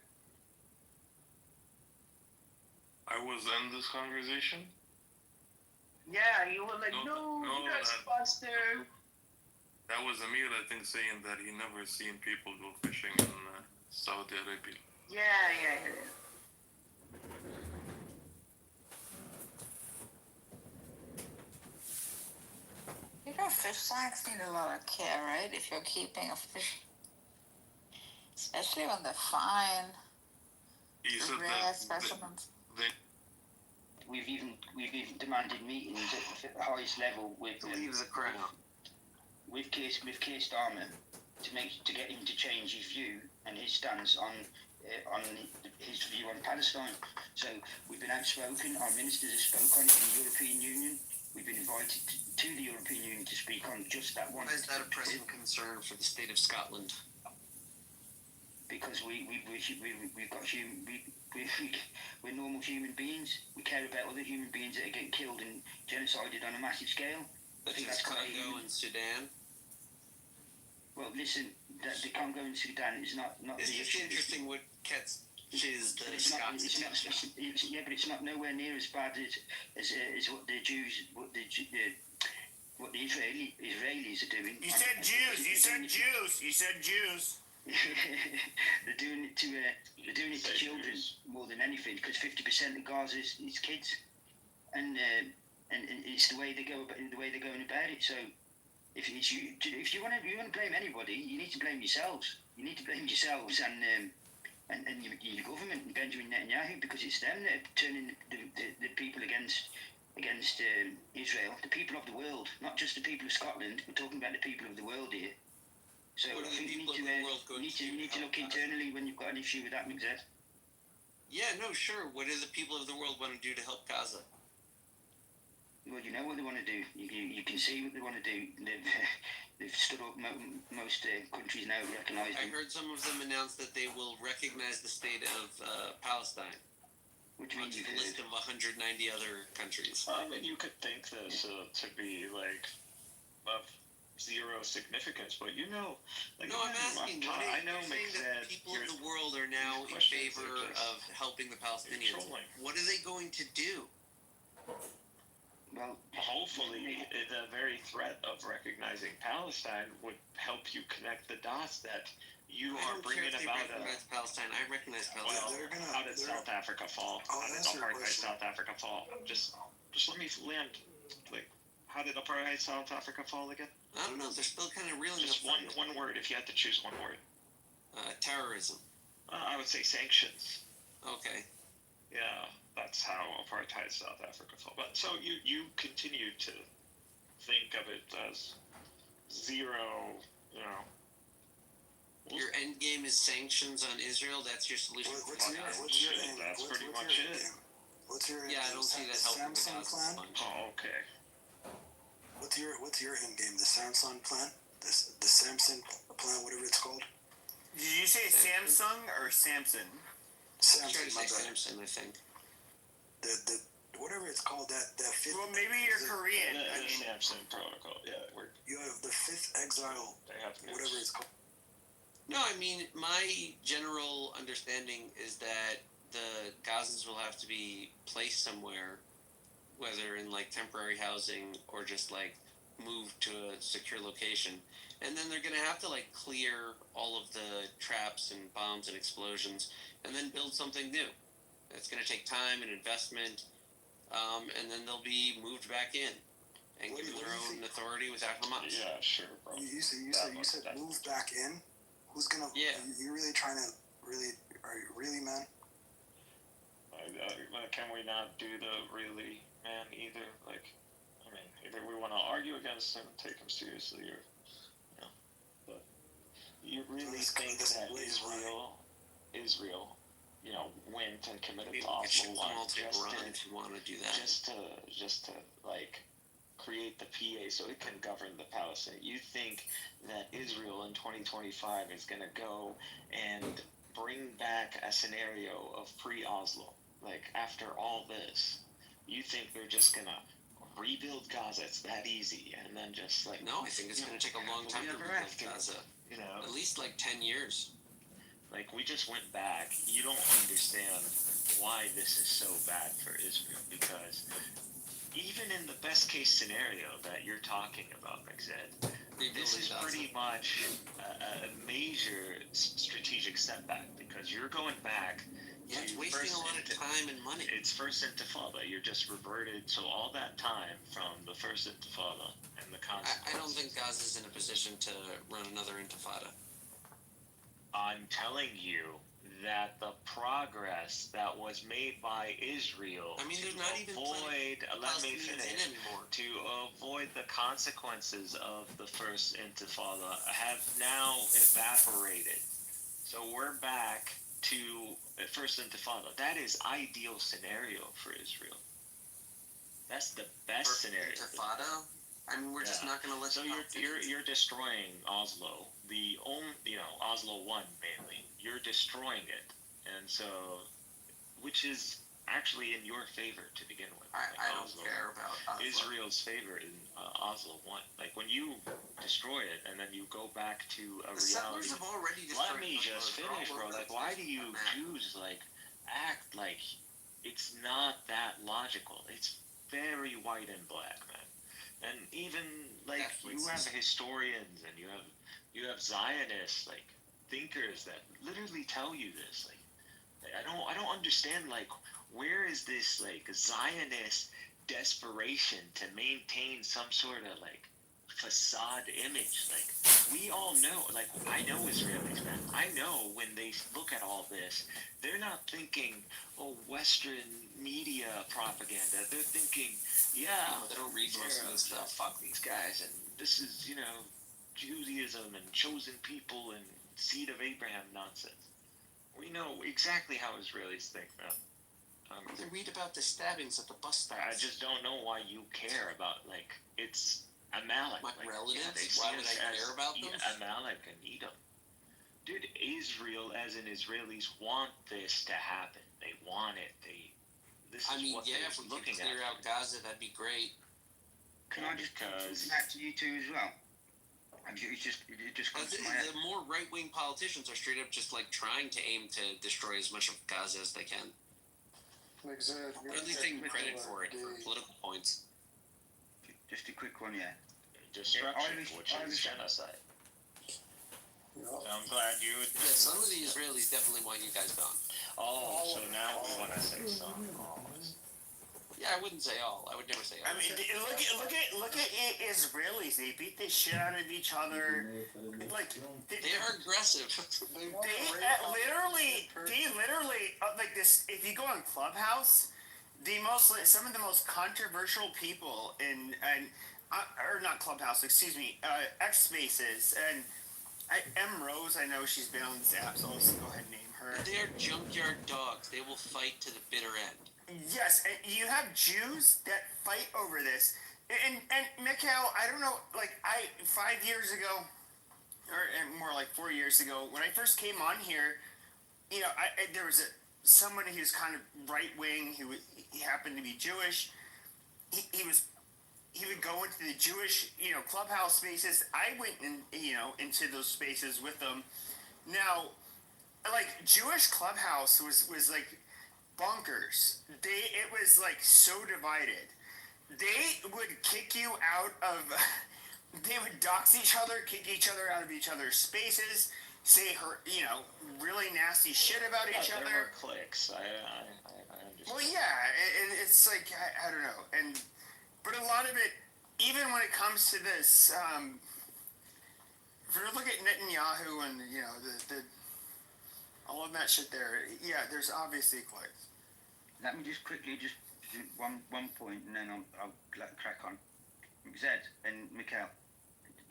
I was in this conversation. Yeah, you were like, no you got Buster. That was Amir, I think, saying that he never seen people go fishing in Saudi Arabia. Yeah. You know, fish tanks need a lot of care, right? If you're keeping a fish, especially when they're fine. Rare specimens. We've even demanded meetings at the highest level with Leave the crown. With Keir Starmer to get him to change his view and his stance on his view on Palestine. So we've been outspoken. Our ministers have spoken on it in the European Union. We've been invited to the European Union to speak on just that one. Why is that a pressing concern for the state of Scotland? Because we're normal human beings. We care about other human beings that are getting killed and genocided on a massive scale. Such as Congo and Sudan. Well, listen, that the Congo and Sudan is not It's the just issue. interesting what catches the But it's not, Scots attention. yeah, but it's not nowhere near as bad as what the Jews, what the Israelis are doing. You said Jews. You said Jews. You said Jews. They're doing it to children more than anything, because 50% of Gaza is kids, and it's the way they're going about it. So if you want to blame anybody, you need to blame yourselves. You need to blame yourselves and your government and Benjamin Netanyahu, because it's them that are turning the people against Israel, the people of the world, not just the people of Scotland. We're talking about the people of the world here. So I think you need to look internally when you've got an issue with that, Mixed. Yeah, no, sure. What do the people of the world want to do to help Gaza? Well, you know what they want to do. You can see what they want to do. They've stood up. Most countries now recognise them. I heard some of them announce that they will recognize the state of Palestine. Which means the list of 190 other countries. I mean, you could think this to be like of zero significance, but like, no, I'm asking. I know that people of the world are now in favor of helping the Palestinians. What are they going to do? Well, hopefully, the very threat of recognizing Palestine would help you connect the dots that you are bringing about. Palestine. I recognize Palestine. Well, how did South Africa fall? How did apartheid South Africa fall? Just let me land. Like, how did apartheid South Africa fall again? I don't know. They're still kind of reeling. Just one word. If you had to choose one word. Terrorism. I would say sanctions. Okay. Yeah, that's how apartheid South Africa fell. But so you continue to think of it as zero. Your end game is sanctions on Israel. That's your solution. What's your end? That's pretty much it. What's your end? Yeah, I don't see that helping the Samsung plan? Oh, okay. What's your end game? The Samsung plan? The Samsung plan, whatever it's called? Did you say Samsung or Samson? Samsung, my bad. Samson, I think. The whatever it's called, that fifth. Well, maybe you're Korean. The Samson protocol. Yeah, you have the fifth exile. Whatever it's called. No, I mean, my general understanding is that the Gazans will have to be placed somewhere, whether in like temporary housing or just like moved to a secure location. And then they're going to have to like clear all of the traps and bombs and explosions and then build something new. It's going to take time and investment, and then they'll be moved back in and given their own authority without Hamas. Yeah, sure, bro. You said move back in? Who's gonna? Yeah. You really trying to really? Are you really, man? Can we not do the really, man? Either like, I mean, either we want to argue against him, take him seriously, or But you really think that Israel, went and committed the Oslo one if you want to do that, just to like create the PA so it can govern the Palestine. You think that Israel in 2025 is going to go and bring back a scenario of pre-Oslo? Like, after all this, you think they're just going to rebuild Gaza? It's that easy, and then just like... No, I think it's going to take a long time to rebuild Gaza. At least like 10 years. Like, we just went back. You don't understand why this is so bad for Israel, because even in the best case scenario that you're talking about, Mixed, this is pretty much a major strategic setback, because you're going back. Yeah, it's wasting a lot of time and money. It's first Intifada. You're just reverted to all that time from the first Intifada and the consequences. I don't think Gaza's in a position to run another Intifada. I'm telling you that the progress that was made by Israel they're not even let me finish, to avoid the consequences of the first Intifada have now evaporated. So we're back to the first Intifada. That is ideal scenario for Israel. That's the best scenario. Intifada? I mean, we're just not going to let. So you're destroying Oslo. Oslo 1 mainly. You're destroying it, and so, which is actually in your favor to begin with. I don't care about Oslo. Israel's favor in Oslo won. Like when you destroy it and then you go back to a The settlers reality. have already destroyed. Let me just finish, bro. Like, why do you Jews like act like it's not that logical? It's very white and black, man. And even like you have historians and you have Zionists, like thinkers that literally tell you this. Like I don't understand, like, where is this like Zionist desperation to maintain some sort of like facade image? Like we all know, like I know Israelis, man. I know when they look at all this, they're not thinking, oh, Western media propaganda. They're thinking, yeah, they don't read most of this stuff. Fuck these guys, and this is, you know, Judaism and chosen people and seed of Abraham nonsense. We know exactly how Israelis think, man. They read about the stabbings at the bus stops. I just don't know why you care about, like, it's Amalek. My like, relatives? Yeah, Why would I care about them? Amalek and Edom. Dude, Israel, as in Israelis, want this to happen. They want it. This is what if we could clear out Gaza, that'd be great. Can I just back to you two as well? It just comes to my head. The more right-wing politicians are straight up just like trying to aim to destroy as much of Gaza as they can. Exactly. Or at least taking credit for it for political points. Just a quick one, yeah. Destruction, which is genocide. I'm glad you would. Yeah, some of the Israelis definitely want you guys gone. Oh, so now we want to say some. Yeah, I wouldn't say all. I would never say all. I mean, look at Israelis. They beat the shit out of each other. Like they are aggressive. they literally like this. If you go on Clubhouse, some of the most controversial people or not Clubhouse, excuse me, X Spaces and M Rose. I know she's been on this app, so let's go ahead and name her. They are junkyard dogs. They will fight to the bitter end. Yes, and you have Jews that fight over this. And Mikhail, I don't know, like 5 years ago, or more like 4 years ago, when I first came on here, you know, there was someone who was kind of right wing. He happened to be Jewish. He would go into the Jewish, you know, Clubhouse spaces. I went into those spaces with them. Now, like Jewish Clubhouse was like bonkers. It was like so divided. They would kick you out of. They would dox each other, kick each other out of each other's spaces, say really nasty shit about each other. There were cliques. I understand. Well, yeah, it's like I don't know, but a lot of it, even when it comes to this, if you look at Netanyahu and the all of that shit there, yeah, there's obviously cliques. Let me just quickly one point, and then I'll crack on. Zed and Mikhail,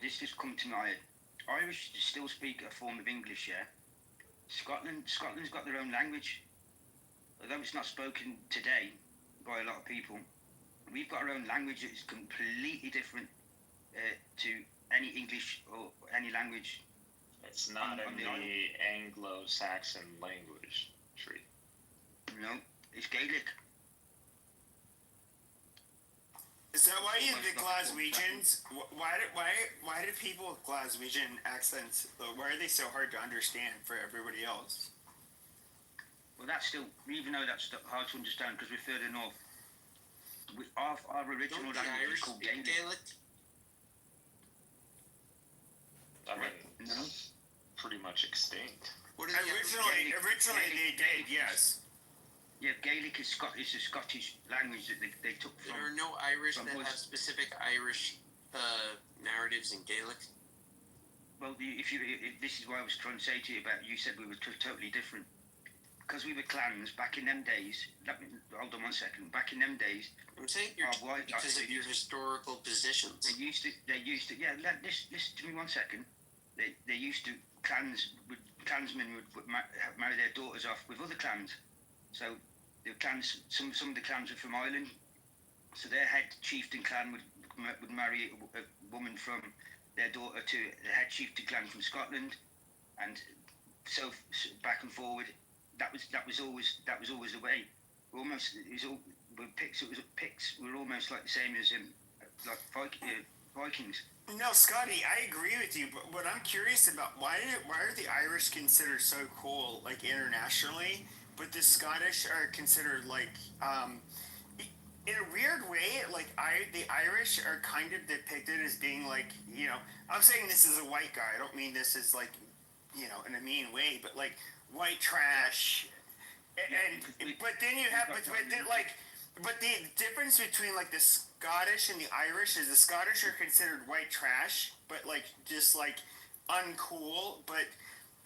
this just come to my head. Irish still speak a form of English, yeah. Scotland's got their own language, although it's not spoken today by a lot of people. We've got our own language that is completely different to any English or any language. It's not in the Anglo-Saxon language tree. No, it's Gaelic. Is that why the Glaswegians? Why do people with Glaswegian accents? Why are they so hard to understand for everybody else? Well, that's still, even though that's hard to understand because we're further north. Our original language is called Gaelic. I mean, no, pretty much extinct. Originally they did, yes. Yeah, Gaelic is a Scottish language that they took from. There are no Irish that have specific Irish narratives in Gaelic. Well, this is what I was trying to say to you about. You said we were totally different because we were clans back in them days. Hold on 1 second. Back in them days, I'm saying because of your historical positions. They used to. Yeah, listen to me 1 second. They used to clansmen would marry their daughters off with other clans. So the clans, some of the clans were from Ireland. So their head chieftain clan would marry a woman from their daughter to the head chieftain clan from Scotland, and so back and forward. That was always the way. almost Picts were almost like the same as like Vikings. No, Scotty, I agree with you, but what I'm curious about, why are the Irish considered so cool, like internationally, but the Scottish are considered like, in a weird way, like the Irish are kind of depicted as being like, I'm saying this as a white guy. I don't mean this as like, in a mean way, but like white trash. But then you have, but then like, but the difference between like the Scottish and the Irish is the Scottish are considered white trash, but like just like uncool. But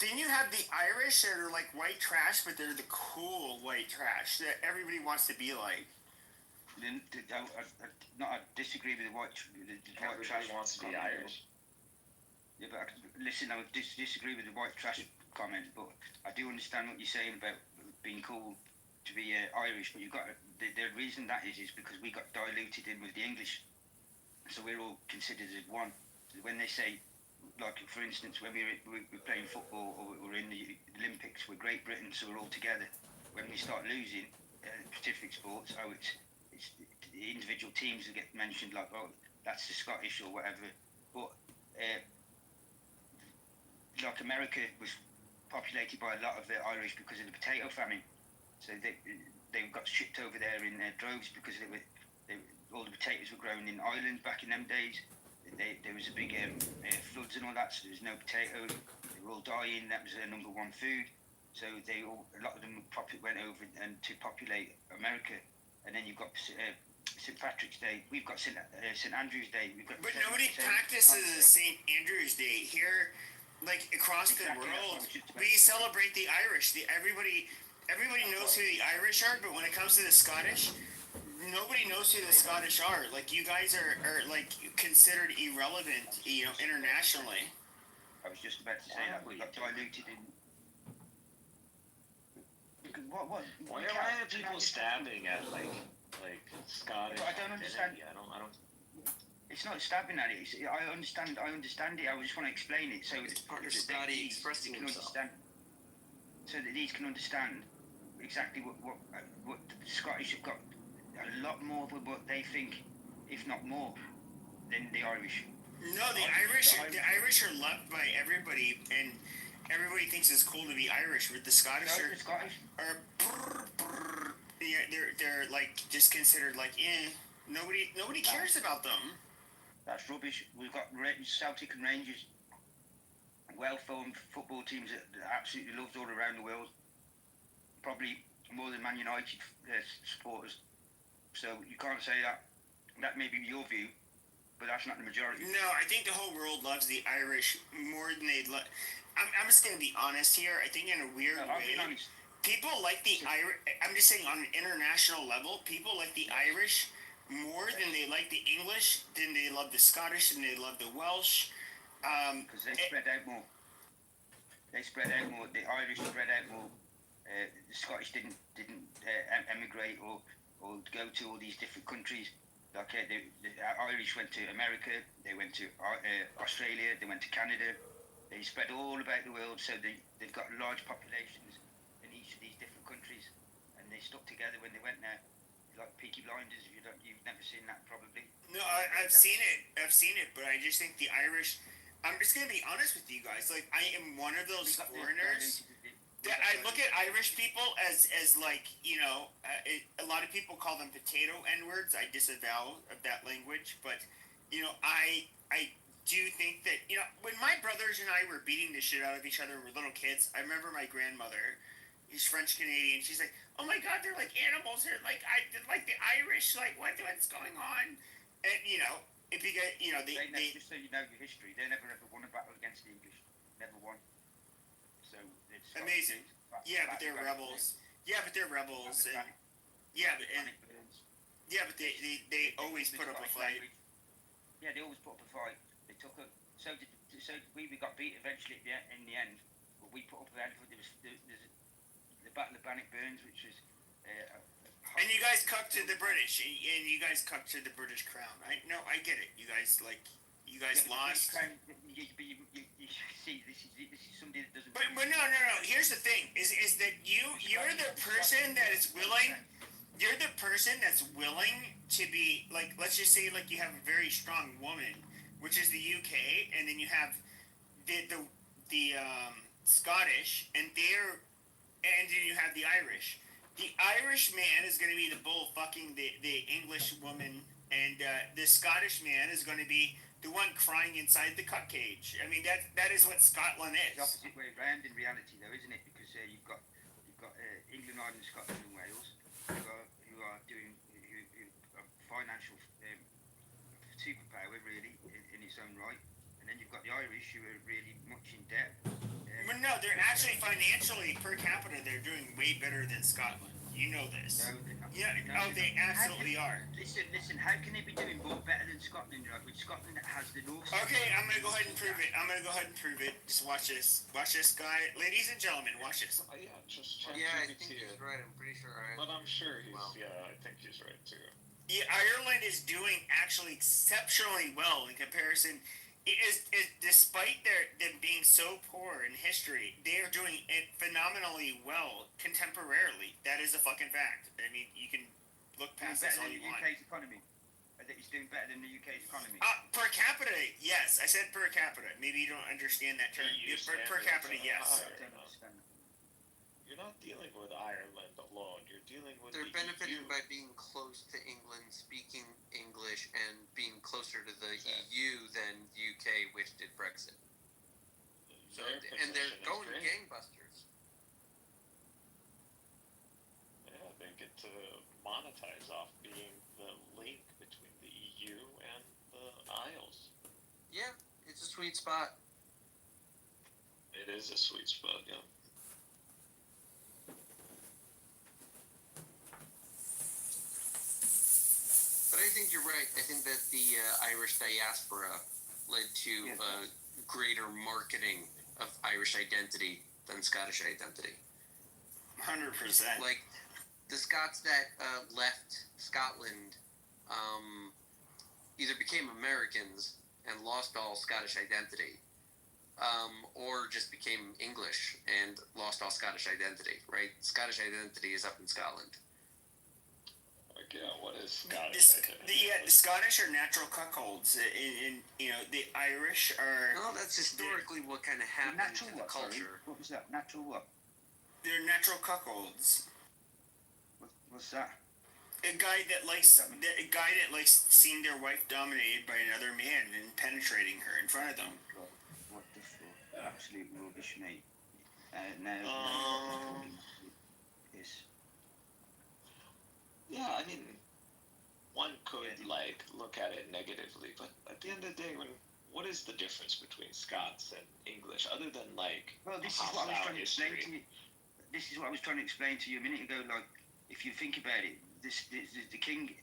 then you have the Irish that are like white trash, but they're the cool white trash that everybody wants to be like. I disagree with the white trash. Wants to be Irish. Yeah, but listen, I would disagree with the white trash comment, but I do understand what you're saying about being cool to be Irish. But you've got the reason that is because we got diluted in with the English, so we're all considered as one. When they say, like for instance, when we're playing football or we're in the Olympics, we're Great Britain, so we're all together. When we start losing specific sports, it's the individual teams that get mentioned, like, oh, that's the Scottish or whatever. But like America was populated by a lot of the Irish because of the potato famine, so they got shipped over there in droves because all the potatoes were grown in Ireland back in them days. There was a big floods and all that, so there was no potatoes. They were all dying. That was their number one food. So a lot of them went over and to populate America. And then you've got St. Patrick's Day. We've got St. Andrew's Day. But nobody practices St. Andrew's Day here. Like across the world, we celebrate the Irish. Everybody knows who the Irish are, but when it comes to the Scottish, nobody knows who the Scottish are. Like you guys are like considered irrelevant, internationally. I was just about to say that we got diluted in. What? Why are people stabbing at like Scottish? I don't understand. I don't. It's not stabbing at it. I understand it. I just want to explain it so it's part of Scotty expressing himself. So that these can understand exactly what the Scottish have got a lot more of what they think, if not more, than the Irish. No, the Irish are loved by everybody, and everybody thinks it's cool to be Irish. But the Scottish are they're like just considered like nobody cares about them. That's rubbish. We've got Celtic and Rangers, well-formed football teams that are absolutely loved all around the world. Probably more than Man United supporters. So you can't say that. That may be your view, but that's not the majority. No, I think the whole world loves the Irish more than they love. I'm just going to be honest here. I think in a weird way, people like the Irish. I'm just saying on an international level, people like the Irish more than they like the English, than they love the Scottish, and they love the Welsh. Because they spread out more. The Irish spread out more. The Scottish didn't emigrate or go to all these different countries. Like the Irish went to America, they went to Australia, they went to Canada. They spread all about the world, so they've got large populations in each of these different countries, and they stuck together when they went there. Like Peaky Blinders, you've never seen that probably. No, I've seen it, but I just think the Irish. I'm just gonna be honest with you guys. Like I am one of those foreigners that I look at Irish people as like a lot of people call them potato N-words. I disavow of that language, but I do think that when my brothers and I were beating the shit out of each other when we were little kids, I remember my grandmother. He's French Canadian. She's like, "Oh my God, they're like animals. They're like like the Irish. Like what's going on?" And if you get they just so you know your history, they never ever won a battle against the English. Never won. So it's amazing. Yeah, but they're rebels. Yeah, but they're rebels. And but they always put up a fight. Yeah, they always put up a fight. They took a so we got beat eventually in the end, but we put up a fight. There's the Battle of Bannockburn, which is. And you guys cucked to the British, and you guys cucked to the British crown. I get it. You guys lost. You see, this is somebody that doesn't. But no. Here's the thing: is that you're the person that is willing. you're the person that's willing to be like, let's just say like you have a very strong woman, which is the UK, and then you have the Scottish, and then you have the Irish. The Irish man is going to be the bull fucking the English woman, and the Scottish man is going to be the one crying inside the cuck cage. I mean, that is what Scotland is. It's the opposite way around in reality, though, isn't it? Because you've got England, Ireland, Scotland, and Wales who are doing who are financial superpower really in its own right, and then you've got the Irish who are really much in debt. Well, no, they're actually financially per capita. They're doing way better than Scotland. You know this. No, they're not. Yeah. No, Oh, they absolutely are. Listen. How can they be doing more better than Scotland? Right? With Scotland that has the North. Okay, I'm gonna go ahead and prove it. Just watch this. Watch this, guy. Ladies and gentlemen, watch this. Yeah, just check Yeah, I GPT. think he's right. I'm pretty sure. But I'm sure he's. Well. Yeah, I think he's right too. Yeah, Ireland is doing actually exceptionally well in comparison. It is despite them being so poor in history, they are doing it phenomenally well contemporarily. That is a fucking fact. I mean, you can look past this all you want. UK's economy. I think he's doing better than the UK's economy. Per capita, yes. I said per capita. Maybe you don't understand that term. Per capita, yes. You're not dealing with Ireland alone. You're dealing with. They're benefiting by being close to England, speaking English, and being closer to the EU than UK, which did Brexit. So, and they're going gangbusters. Yeah, they get to monetize off being the link between the EU and the Isles. Yeah, it's a sweet spot. It is a sweet spot, yeah. But I think you're right. I think that the Irish diaspora led to greater marketing of Irish identity than Scottish identity. 100%. Like, the Scots that left Scotland either became Americans and lost all Scottish identity, or just became English and lost all Scottish identity, right? Scottish identity is up in Scotland. Yeah, what is Scottish? The Scottish are natural cuckolds, and the Irish are. No, that's historically what kind of happened to the culture. What was that? Natural what? They're natural cuckolds. What's that? A guy that likes seeing their wife dominated by another man and penetrating her in front of them. What the fuck? Absolute rubbish, mate. Yeah, I mean, one could look at it negatively, but at the end of the day, what is the difference between Scots and English, other than Well, this is what I was trying to explain to you. This is what I was trying to explain to you a minute ago. Like, if you think about it, the king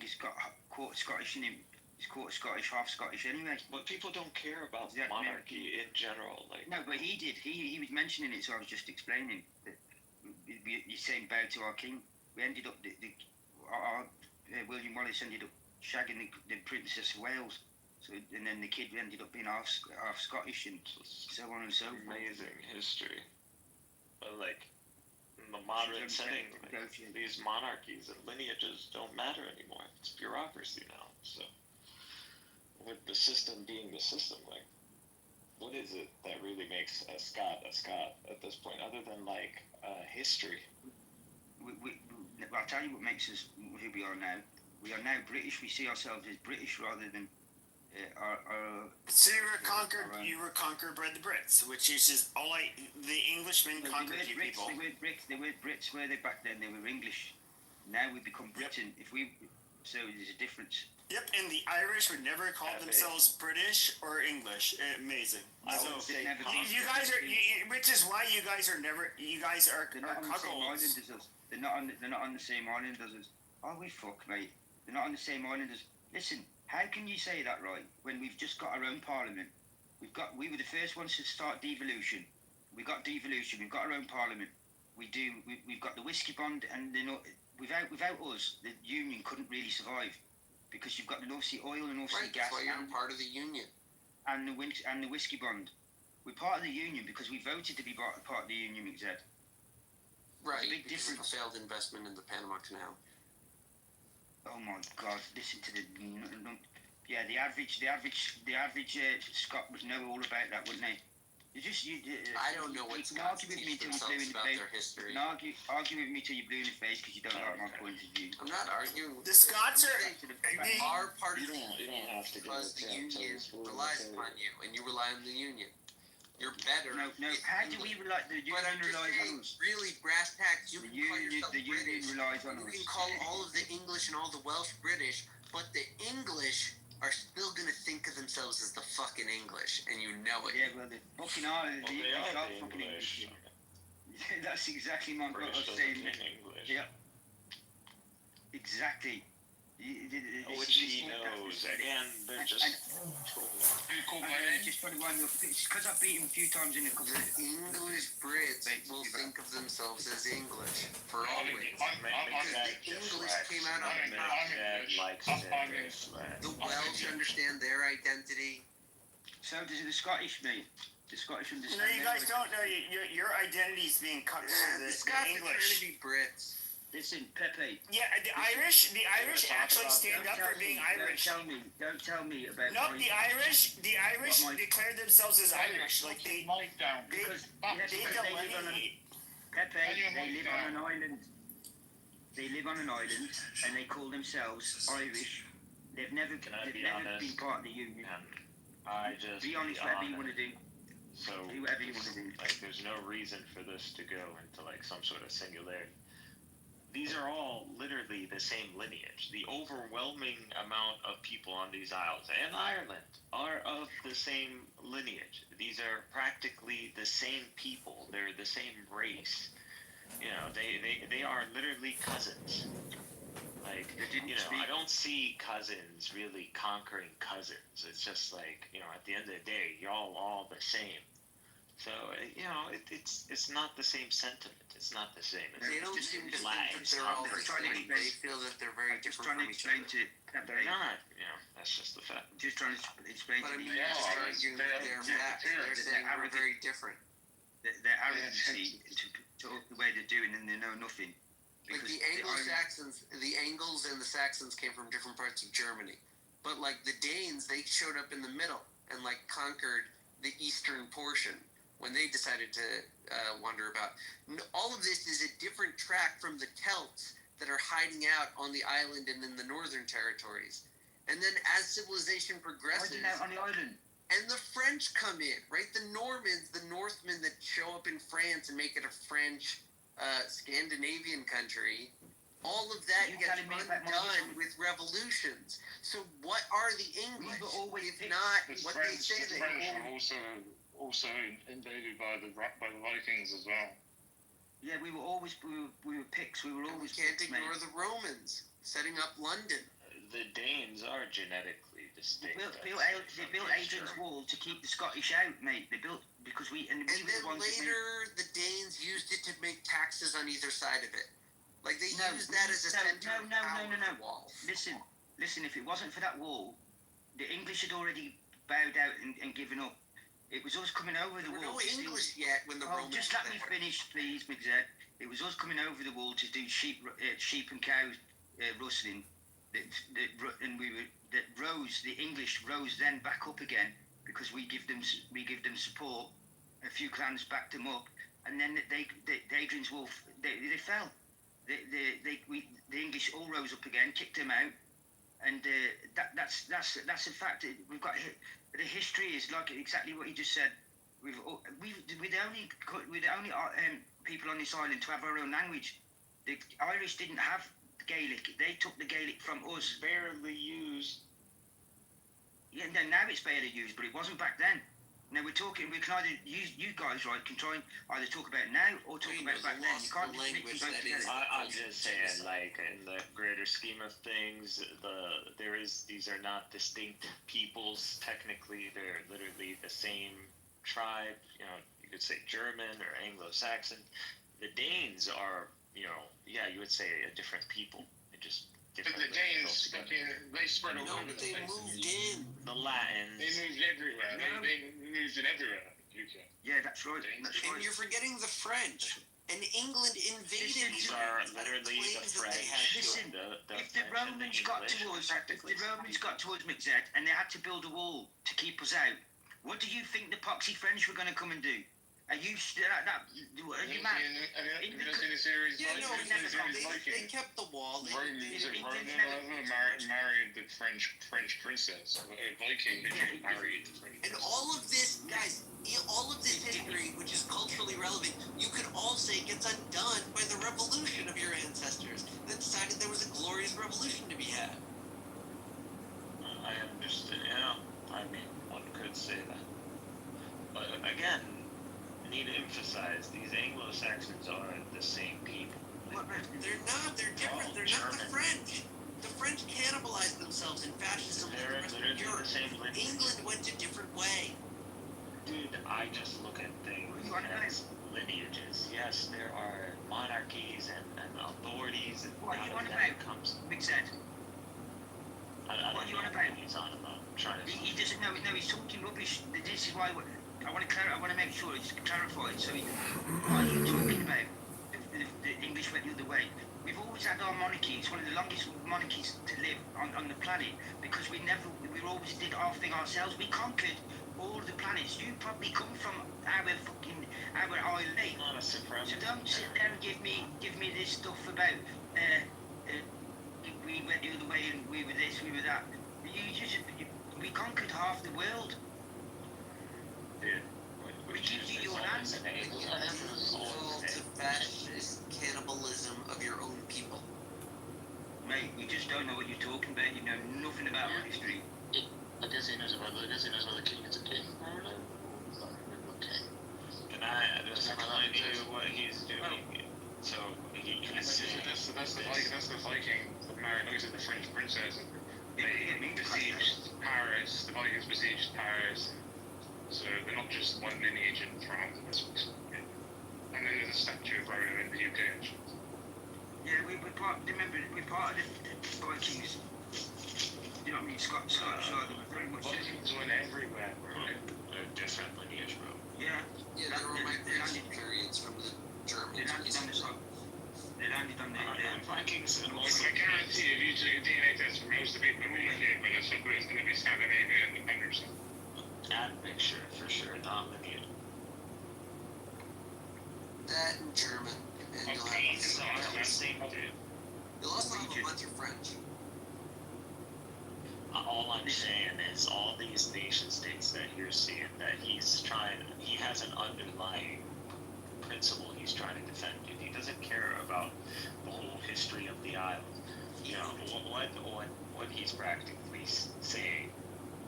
has got quarter Scottish in him. He's quarter Scottish, half Scottish anyway. But people don't care about monarchy in general. No, but he did. He was mentioning it, so I was just explaining that he's saying bow to our king. We ended up William Wallace ended up shagging the Princess of Wales. So, and then the kid ended up being half Scottish and so on and so forth. Amazing history. But in the modern setting, these monarchies and lineages don't matter anymore. It's bureaucracy now. So, with the system being the system, what is it that really makes a Scot at this point, other than history? I'll tell you what makes us who we are now. We are now British. We see ourselves as British rather than our. So you were conquered by the Brits, which is just the Englishmen conquered you people. They were Brits, were they back then? They were English. Now we become Britain. So there's a difference. Yep, and the Irish would never call themselves British or English. Amazing. You guys are, which is why you guys are They're not on the same island as us. They're not on the same island as us. Oh, we fuck, mate. They're not on the same island as. Listen, how can you say that, right? When we've just got our own parliament, we were the first ones to start devolution. We got devolution. We've got our own parliament. We've got the whiskey bond, and without us, the union couldn't really survive. Because you've got the North Sea oil and North Sea gas. That's why you're part of the union. And the whiskey bond. We're part of the union because we voted to be part of the union, McZ. Right. Big difference. Failed investment in the Panama Canal. oh my God, listen to the average Scot would know all about that, wouldn't they? I don't know what Scots teach themselves about their history. Argue with me till you're blue in the face because you don't like my point of view. I'm not arguing. The Scots are part of the Union because the Union relies upon you, and you rely on the Union. You're better. No. How do we rely? The Union relies on us. Really, brass tacks. You can call yourself the Union British. relies on us. You can call all of the English and all the Welsh British, but the English are still gonna think of themselves as the fucking English, and you know it. Yeah, well, the fucking Ireland, the English are fucking English. That's exactly what I was saying. Yeah. Exactly. Which he knows, and they're just just trying to wind up. It's because I've beaten him a few times in the cup. The English Brits will think of themselves as English for always. Because the English came out on top. The Welsh understand their identity. So does the Scottish, mate. The Scottish understand. No, you guys don't know. Your identity's being cut to the Scots English. are trying to be Brits. Listen, Pepe. Yeah, the Irish actually stand up for being Irish. Don't tell me about. No, the Irish declare themselves as Irish. Like they delineate. Pepe, they live on an island. They live on an island, and they call themselves Irish. They've never been part of the Union. Be honest, whatever you want to do. So, do whatever you want to do. Like, there's no reason for this to go into like some sort of singularity. These are all literally the same lineage. The overwhelming amount of people on these isles and Ireland are of the same lineage. These are practically the same people. They're the same race. You know, they are literally cousins. Like, you know, I don't see cousins really conquering cousins. It's just like, you know, at the end of the day, you're all the same. So, you know, it's not the same sentiment. It's not the same. They don't seem to think that they're all the same. They feel that they're very different from each other. They're not, you know, that's just the fact. Just trying to explain but to you. But I mean, you're they're saying we're very different. Their arrogancy to the way they're doing, and they know nothing. Like the Anglo-Saxons, the Angles and the Saxons came from different parts of Germany. But like the Danes, they showed up in the middle and like conquered the eastern portion when they decided to wander about. All of this is a different track from the Celts that are hiding out on the island and in the northern territories. And then as civilization progresses... on the island? And the French come in, right? The Normans, the Northmen that show up in France and make it a French Scandinavian country, all of that gets undone with revolutions. So what are the English if not what they say they are? The French were also invaded by the Vikings as well. Yeah, we were Picts. We were always. We can't ignore the Romans setting up London. The Danes are genetically distinct. They built Adrian's Wall to keep the Scottish out, mate. They built because we and then later the Danes used it to make taxes on either side of it. Like they used that as a center of power wall. Listen. If it wasn't for that wall, the English had already bowed out and given up. It was us coming over the wall. No English yet when the Romans. Just let me finish, please, Mixed. It was us coming over the wall to do sheep and cow rustling. The English rose then back up again because we give them support. A few clans backed them up, and then the Adrian's Wall they fell. The English all rose up again, kicked them out, and that's a fact. We've got the history is like exactly what you just said. We're the only people on this island to have our own language. The Irish didn't have Gaelic. They took the Gaelic from us. Barely used. Yeah, now it's barely used, but it wasn't back then. Now we can either use, you guys, right, can try and either talk about it now or talk about it back then. You can't just mix them both together. I'm just saying, like, in the greater scheme of things, these are not distinct peoples. Technically, they're literally the same tribe. You know, you could say German or Anglo-Saxon. The Danes are, you would say a different people. They just But the Danes, they spread all over. They moved in. The Latins. They moved everywhere. They moved in everywhere. UK. Yeah, that's right. And you're forgetting the French. And England invaded These are literally the French. Listen, the if the French and the Romans got to English, us, if the Romans got to us, Mixed, and they had to build a wall to keep us out, what do you think the poxy French were going to come and do? Are you are you mad? They kept the wall. Married the French princess. Viking married the French. And all of this, guys, all of this history, which is culturally relevant, you could all say gets undone by the revolution of your ancestors that decided there was a glorious revolution to be had. I understand. Yeah, I mean, one could say that. But again, need to emphasize these Anglo-Saxons are the same people. They're not. They're different. They're not the French. The French cannibalized themselves in fascism. They're literally the same lineage. England went a different way. Dude, I just look at things as lineages. Yes, there are monarchies and authorities, and what are you on that about? comes. Mixed. I don't know what he's on about. Trying to. He doesn't know. No, he's talking rubbish. This is why I want to make sure it's clarified. So, what are you talking about? The English went the other way. We've always had our monarchy. It's one of the longest monarchies to live on the planet because we always did our thing ourselves. We conquered all the planets. You probably come from our island. Not a surprise. So don't sit there and give me this stuff about we went the other way and we were this, we were that. We conquered half the world. Dude, we give you your land. To fascist cannibalism of your own people. Mate, you just don't know what you're talking about. You know nothing about our history. I guess he knows about the king is a king. Okay. Can I explain to you what he's doing? So he that's the Viking married obviously the French princess. They besieged Paris. The Vikings besieged Paris. So they're not just one lineage in France. And then there's a statue of Rome in the UK. Actually. Yeah, we're part of the Vikings. You know what I mean? Scottish side of very much. Vikings went everywhere, bro. They're different lineage, bro. Yeah. Yeah, there were migration periods from the Germans. They landed on the Vikings. And also, I guarantee if you took a DNA test from most of the people in the UK, but it's going to be Scandinavian and 100%. That picture for sure, not lineage. That and German. And you'll also have a bunch of French. All I'm saying is all these nation states that you're seeing that he has an underlying principle he's trying to defend. He doesn't care about the whole history of the island. You know, what he's practically saying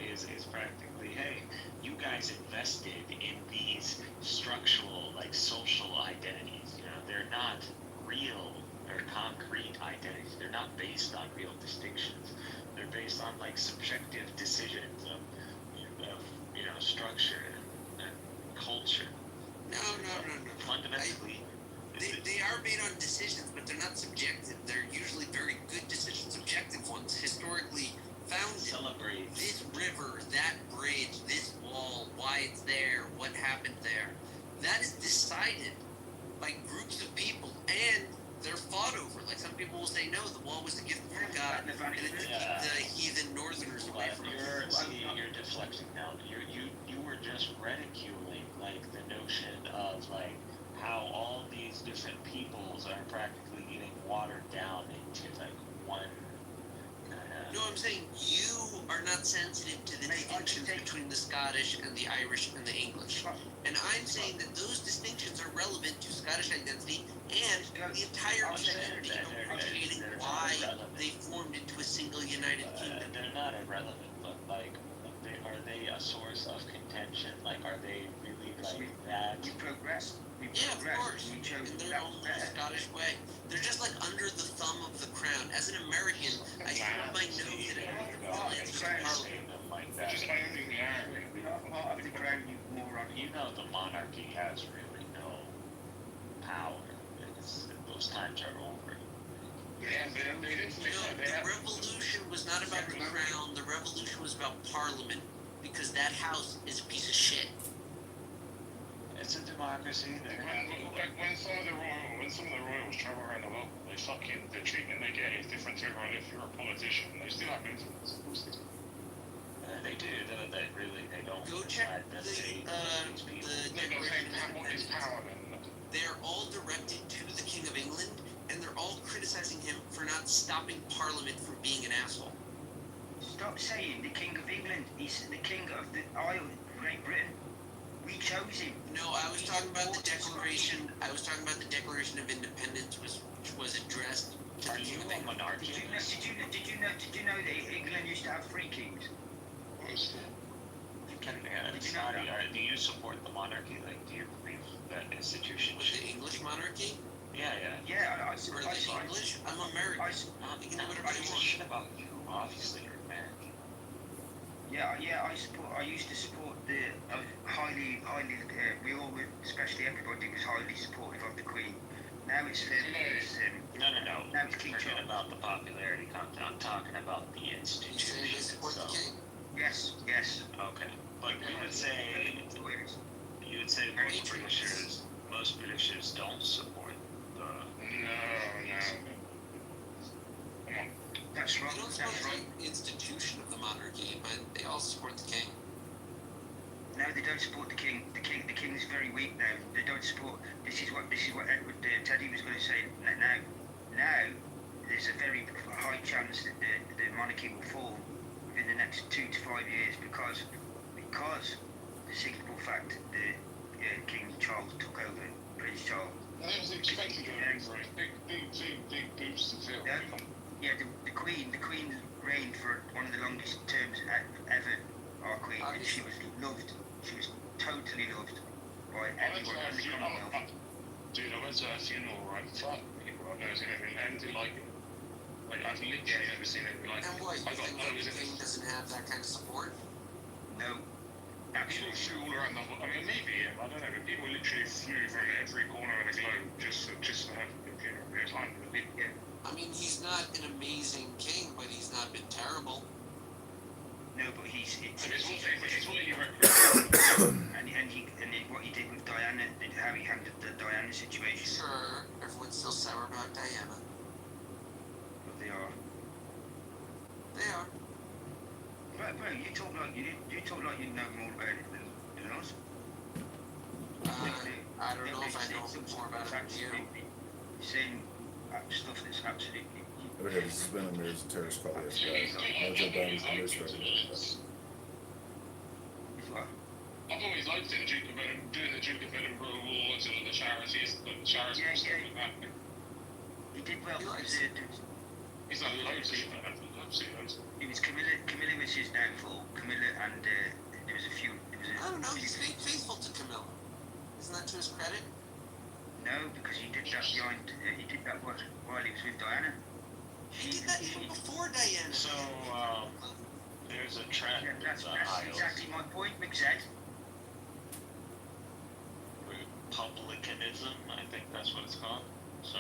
is practically, hey, you guys invested in these structural, like social identities. You know, they're not real or concrete identities. They're not based on real distinctions. They're based on like subjective decisions of structure and culture. No. Fundamentally, they are made on decisions, but they're not subjective. They're usually very good decisions, objective ones, historically founded. Celebrate this river, that bridge, this wall, why it's there, what happened there. That is decided by groups of people, and they're fought over. Like some people will say, no, the wall was a gift from God, and it took the heathen northerners away from it. You're deflecting now. You were just ridiculing like the notion of like how all these different peoples are practically getting watered down into like one kind of. No, I'm saying you are not sensitive to the distinctions between the Scottish and the Irish and the English. And I'm saying that those distinctions are relevant to Scottish identity and the entire community appreciating why they formed into a single united kingdom. They're not irrelevant, but like, are they a source of contention? Like, are they really like that? We progressed. Yeah, of course. In their own Scottish way. They're just like under the thumb of the crown. As an American, I stub my nose at everything. Just owning the army. Part of the crown, you moron. You know the monarchy has really no power. Those times are over. Yeah, the revolution was not about the crown. The revolution was about Parliament, because that house is a piece of shit. It's a democracy. When some of the royals travel around the world, the treatment they get is different to everyone. If you're a politician, they still have influence. Of course they do. They do. They don't. Go check the Declaration of Independence. They're all directed to the King of England, and they're all criticizing him for not stopping Parliament from being an asshole. Stop saying the King of England. He's the King of the Isle, Great Britain. We chose him. No, I was talking about the Declaration. I was talking about the Declaration of Independence, which was addressed to the King of England. Did you know that England used to have 3 kings? Do you support the monarchy? Like, do you believe that institution? With the English monarchy? Yeah. Yeah, Or the English? I'm American. You can do whatever you want. Shit about you. Obviously, you're American. Yeah. I used to support the highly. We all, especially everybody, was highly supportive of the Queen. Now it's No. Now it's King Forget Charles. about the popularity content. I'm talking about the institution. Yes. Okay. But you would say most Britishers don't support the. No. That's They wrong. don't support the institution of the monarchy, but they all support the king. No, they don't support the king. The king is very weak now. They don't support. This is what Edward Teddy was going to say. Now, there's a very high chance that the monarchy will fall within the next 2 to 5 years because the simple fact that King Charles took over, Prince Charles. I was expecting big boost to feel. Yeah, the Queen reigned for one of the longest terms ever. Our Queen, and she was loved. She was totally loved by everyone in the Commonwealth. Dude, I went to her funeral, right? Fuck people, I've never seen anything like it. Like, I've literally never seen anything like it. And what, you I got think loads the of king doesn't have that kind of support? No. People flew all around the world. I mean, maybe, I don't know, but people literally flew from every corner of the globe just to have the funeral. It was unbelievable. I mean, he's not an amazing king, but he's not been terrible. No, but it's what he represents. and what he did with Diana, how he handled the Diana situation. Sure, everyone's still sour about Diana. But they are. They are. Bro, you talk like you know more about it than us. I don't know if I know more about it than you. You're saying stuff that's absolutely. Okay, this has been a Mirrors and Terrors podcast, guys. Mojo Bones, Mirrors Records. I've always liked it, doing the Duke of Edinburgh Awards and the charities and stuff like that. He did well. He's done loads of loads. It was Camilla was his downfall. Camilla and there was a few. I don't know, he's stayed faithful to Camilla. Isn't that to his credit? No, because he did that while he was with Diana. He did that even before Diana. So, there's a trend. That's exactly my point, McZed. Republicanism, I think that's what it's called. So,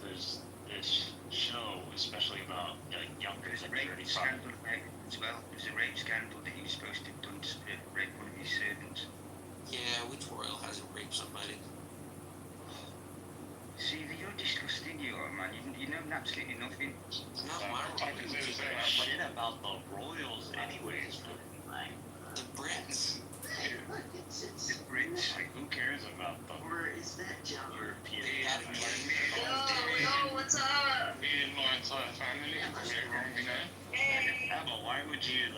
there's this show, especially about younger than 35. Scandal as well. There's a rape scandal that he was supposed to have done to rape one of his servants. Yeah, which royal hasn't raped somebody? See, you're disgusting, you are, man. You know absolutely nothing. Not my royal. Shit about the royals, anyways. The Brits. The Brits. Like, who cares about the European? Yo, what's up? Me and my entire family, we're wrong, you know? Hey. Emma, why would you,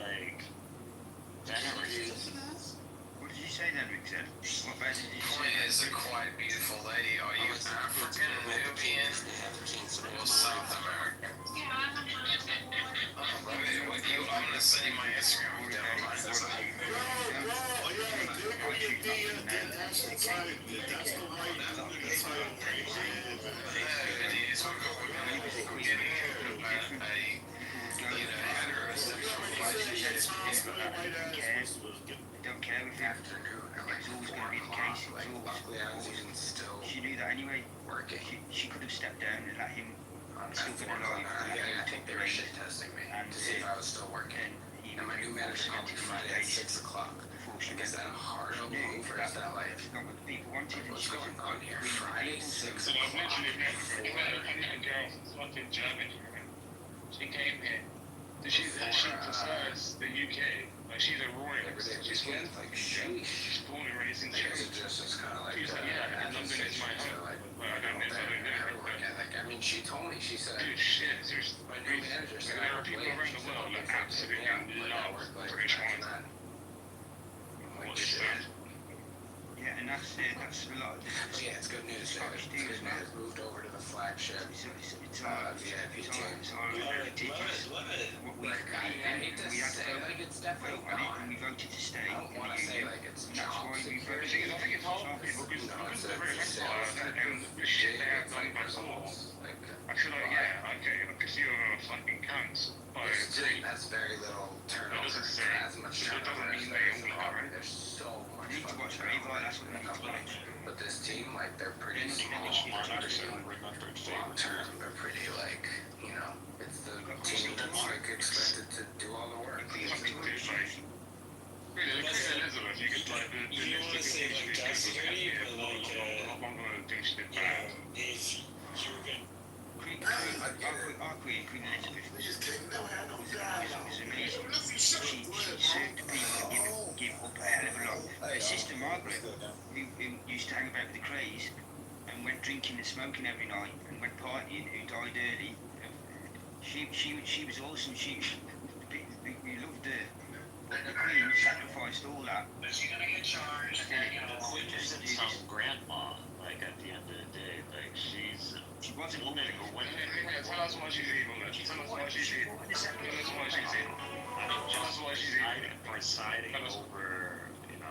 What did you say then, Rick said? What about did you say? Queen is a quite beautiful lady. Are you African, Nubian, or South American? I'm gonna send you my Instagram. Never mind. That's all you Don't care if it's always going to be the case. She knew that anyway. She could have stepped down and let him still been alive. I think they were shit testing me to see if I was still working. And my new manager called me Friday at 6 o'clock. pushing Like, is that a hard move, or is that like, not what the people wanted, and what's she was going on here? agreeing with the Friday, people. 6 So I've o'clock, literally met for, a girl from fucking Germany, right? She came here. She prefers the UK. Like, she's a royalist. She's born and raised in Germany. She's like, yeah, London is my home. Well, I don't live there. I mean, she told me, she said, Dude, shit, seriously. my new manager said, There are people around the world that absolutely love British wine. like, shit. Yeah, and that's a lot of the But yeah, it's good news that it's good news. Moved over to the flagship VIP team. Like, I hate to say, like, it's definitely gone. and we voted to stay. I don't want to say, like, it's And that's why jobs. we But voted. I think it's hard for people because the British Empire and the shit they have done before. I feel like, yeah, okay, because you're a fucking cunt. I agree. That's very little turnover. It doesn't say, As much it doesn't turnover as mean there they is only in have Auburn. it. There's so much We need to watch Greyboy, that's what we need to watch. But this team, like, they're pretty small. Long term, they're pretty, like, you know, it's the team that's, like, expected to do all the work. Queen Elizabeth, you could like the You want to say like dastardly, but like I'm not gonna do shit bad. if you were gonna Our Queen Elizabeth was amazing. She served the people, give up a hell of a lot. Her sister Margaret, who used to hang about with the Crays and went drinking and smoking every night and went partying, who died early. She was awesome. We loved her. But the Queen sacrificed all that. But she's gonna get charged. The Queen isn't some grandma. Like, at the end of the day, like, she wasn't woman who went. Tell us why she's evil. Tell us why she's evil. Tell us why she's evil. Tell us why she's evil. Presiding over,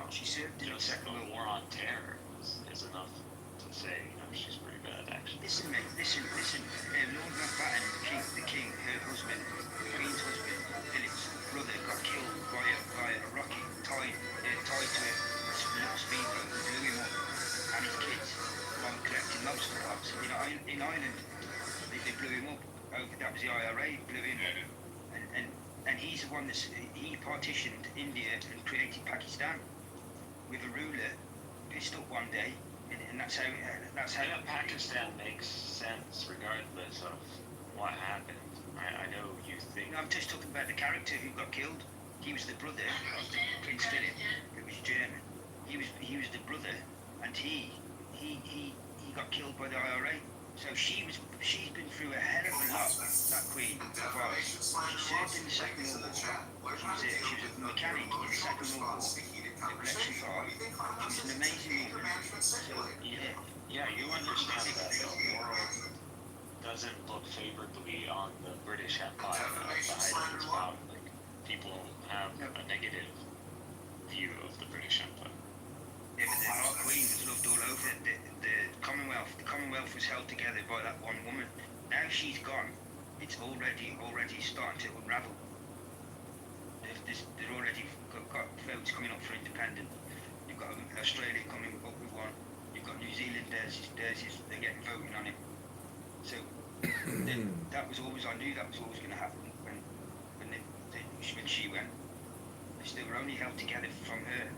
she served in the Second World War on terror is enough to say, she's pretty bad, actually. Listen, mate, listen. Lord Mountbatten, the king, her husband, the Queen's husband, Philip's brother, got killed by a rocket tied to a little speedboat and blew him up, and his kids, while collecting lobster pots. In Ireland, they blew him up. That was the IRA, blew him up. And he's the one he partitioned India and created Pakistan with a ruler, pissed up one day, and that's how. Yeah, Pakistan makes sense regardless of what happened. I know you think. No, I'm just talking about the character who got killed. He was the brother of Prince Philip, who was German. He was the brother, and he got killed by the IRA. So she's been through a hell of a lot. That Queen of Ireland. She served in the Second World War. She was a mechanic in the Second World War. Electric car. She was an amazing woman. So yeah, you understand that the world doesn't look favorably on the British Empire at the height of its power. Like, people have a negative view of the British Empire. Yeah, but our Queen was loved all over. The Commonwealth was held together by that one woman. Now she's gone. It's already starting to unravel. They've already got votes coming up for independence. You've got Australia coming up with one. You've got New Zealand. They're getting voting on it. So that was always, I knew that was always going to happen when she went. They were only held together from her.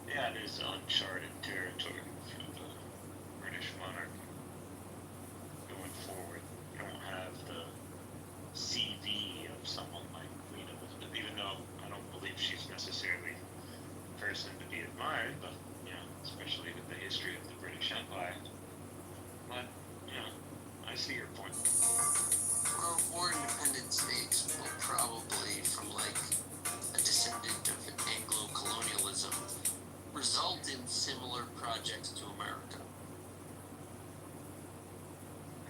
Yeah, it is uncharted territory for the British monarchy going forward. You don't have the CV of someone like Queen Elizabeth, even though I don't believe she's necessarily a person to be admired, but, especially with the history of the British Empire. But, I see your point. Well, more independent states will probably, from like a descendant of Anglo-colonialism, result in similar projects to America.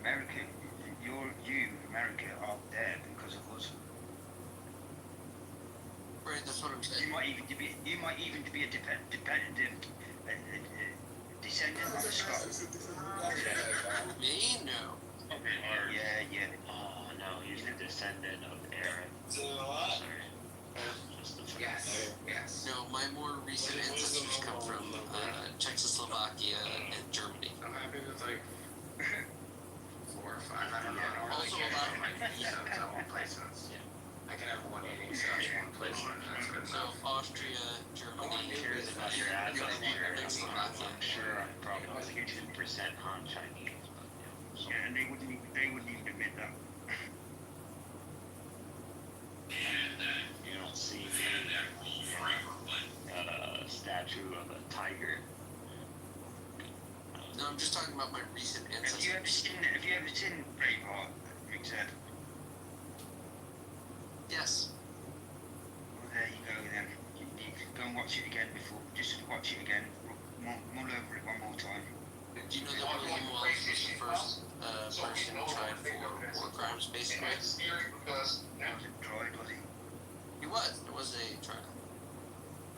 America, America, are there because of us. Right, that's what I'm saying. You might even be a dependent, descendant of a Scot. Me? No. Yeah. Oh, no, he's the descendant of Aaron. Sorry. Yes. No, my more recent ancestors come from Czechoslovakia and Germany. I'm happy with like 4 or 5. I don't know. Also a lot of like placements. a I can have 180, so that's one place. So Austria, Germany, Curious about your address here. I'm sure I'm probably 50% Han Chinese. Yeah, and they wouldn't even admit that. You don't see a statue of a tiger. No, I'm just talking about my recent ancestors. Have you ever seen Braveheart, Richard? Yes. Well, there you go then. You go and watch it again just watch it again. Mull over it one more time. Do you know that William Wallace was the first person tried for war crimes, basically? Tried, was he? He was. It was a trial.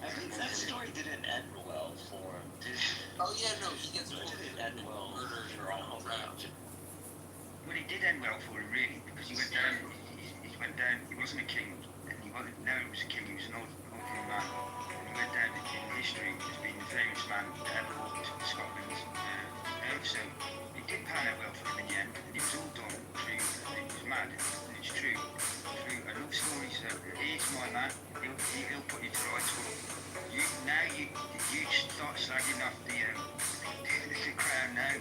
I think that story didn't end well for him. Oh yeah, no, he gets didn't end well for all trial. Well, it did end well for him, really, because he went down. He wasn't a king, and he wasn't. Now he was a king. He was an ordinary man, and he went down in history as being the famous man that ever walked Scotland. So it did pan out well for him in the end, and it was all done through. It was mad, and it's true. Through enough stories that here's my man. He'll put you to rights. You start slagging off the crown now.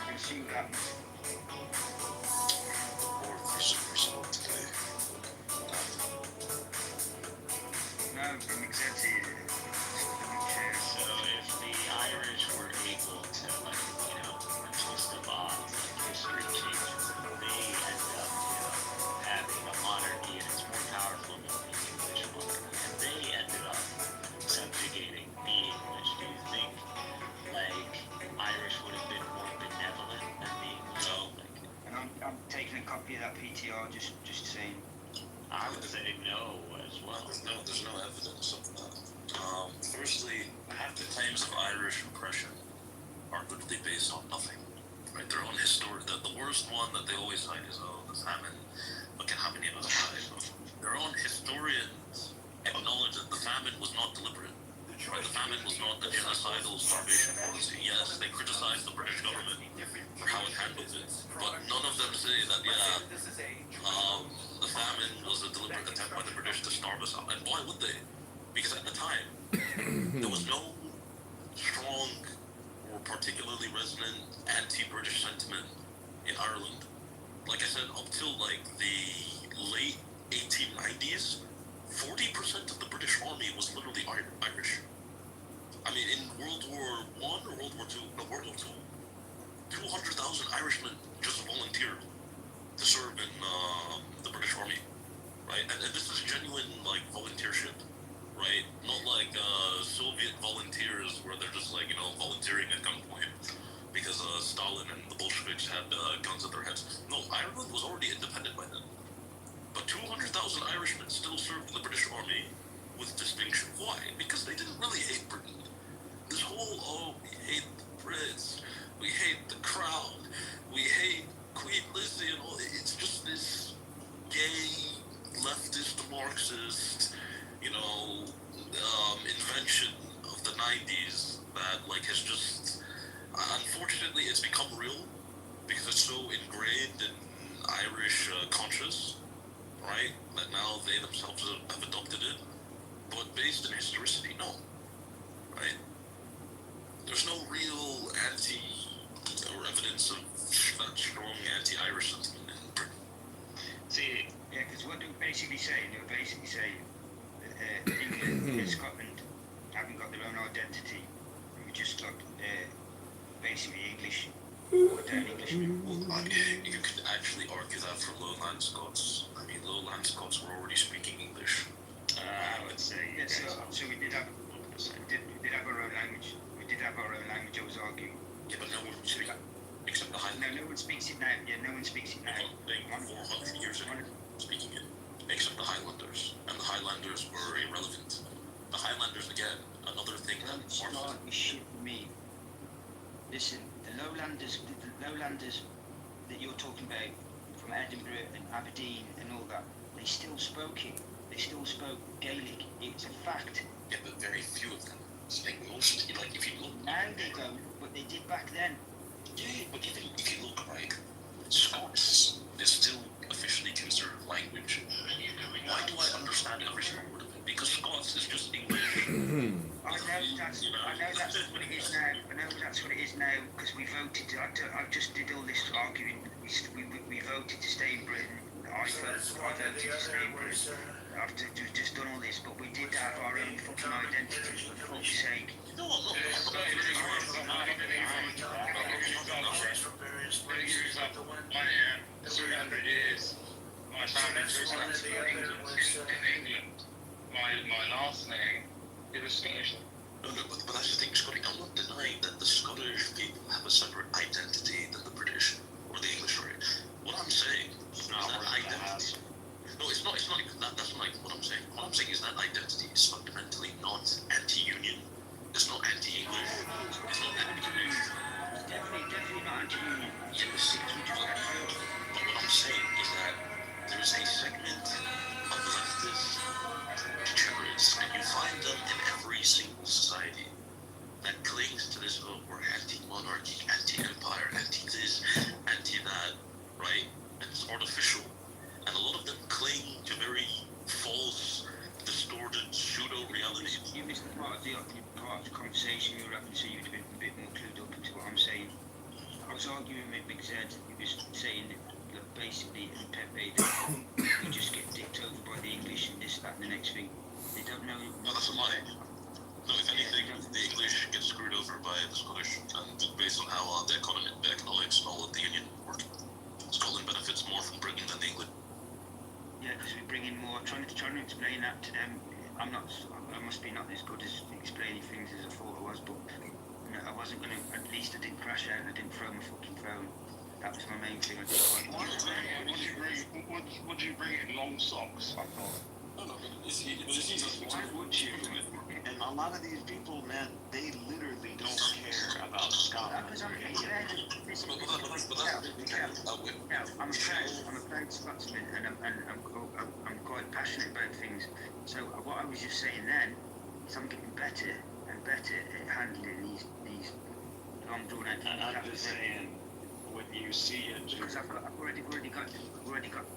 You'll see what happens. No, from executive. So if the Irish were able to, twist the odds, history changes, they end up, having a monarchy, and it's more powerful than the English monarchy, and they ended up subjugating the English. Do you think, Irish would have been more benevolent than the English? No. And I'm taking a copy of that PTR, just saying. I would say no as well. There's no evidence of that. Firstly, half the claims of Irish oppression are literally based on nothing. Right? Their own history. The worst one that they always cite is, the famine. Look at how many of us died. Their own historians acknowledge that the famine was not deliberate. Right? The famine was not a genocidal starvation policy. Yes, they criticized the British government for how it handled it, but none of them say that, the famine was a deliberate attempt by the British to starve us out. And why would they? Because at the time, there was no strong or particularly resonant anti-British sentiment in Ireland. Like I said, up till the late 1890s, 40% of the British army was literally Irish. I mean, in World War I or World War II, no, World War II, 200,000 Irishmen just volunteered to serve in the British Army, right? And this is genuine, volunteership, right? Not like Soviet volunteers where they're just, volunteering at gunpoint because Stalin and the Bolsheviks had guns at their heads. No, Ireland was already independent by then. But 200,000 Irishmen still served in the British Army with distinction. Why? Because they didn't really hate Britain. This whole, we hate the Brits, we hate the crown, we hate Queen Lizzie and all, it's just this gay, leftist, Marxist, invention of the 90s that, has just, unfortunately, it's become real because it's so ingrained in Irish conscious, right, that now they themselves have adopted it, but based in historicity, no, right? There's no real or evidence of that strong anti-Irish sentiment in Britain. See, yeah, because what they were basically saying that England and Scotland haven't got their own identity. We just got basically English. Well, you could actually argue that for Lowland Scots. I mean, Lowland Scots were already speaking English. I would say, yes. So we did have our own language. We did have our own language, I was arguing. Yeah, but no one speaks it, except the Highlanders. No one speaks it now. Yeah, no one speaks it now. 400 years ago, speaking it, except the Highlanders. And the Highlanders were irrelevant. The Highlanders, again, another thing that start with shit for me. Listen, the Lowlanders that you're talking about from Edinburgh and Aberdeen and all that, they still spoke it. They still spoke Gaelic. It's a fact. Yeah, but very few of them. Like most, if you look. Now they don't, but they did back then. Yeah, but if you look, Scots is still officially considered language. Why understand every single word of it because Scots is just English. I know that's what it is now. I know that's what it is now because we voted. I just did all this arguing. We voted to stay in Britain. I voted to stay in Britain. After just done all this, but we did have our own fucking identity. For fuck's sake. For 300 years, my family took that to England. My last name is Scottish. No, but that's the thing, Scotty. I'm not denying that the Scottish people have a separate identity than the British or the English, right? What I'm saying is that identity. No, it's not. That's not what I'm saying. What I'm saying is that identity is fundamentally not anti-union. It's not anti-English. It's not anti-English. It's definitely not anti-union. It's the six we just had. But what I'm saying is that there is a segment of leftist degenerates, and you find them in every single society that clings to this, oh, we're anti-monarchy, anti-empire, anti-this, anti-that, right? And it's artificial. And a lot of them cling to very false, distorted, pseudo-realities. You missed the part of the conversation you were having, so you'd have been a bit more clued up into what I'm saying. I was arguing with Big Z. He was saying that basically in Pepe that we just get dicked over by the English and this, that, and the next thing. They don't know. No, that's a lie. No, if anything, the English get screwed over by the Scottish, and based on how the economics and all of the Union work. Scotland benefits more from Britain than England. Yeah, because we bring in more. Trying to explain that to them. I must be not as good as explaining things as I thought I was, but I wasn't going to. At least I didn't crash out and I didn't throw my fucking phone. That was my main thing. I didn't Would you bring in long socks? I thought. No, why would you? And a lot of these people, man, they literally don't care about Scotland. I'm a proud Scotsman, and I'm quite passionate about things. So what I was just saying then is I'm getting better and better at handling these long drawn out. I'm just saying, when you see it, because I've already got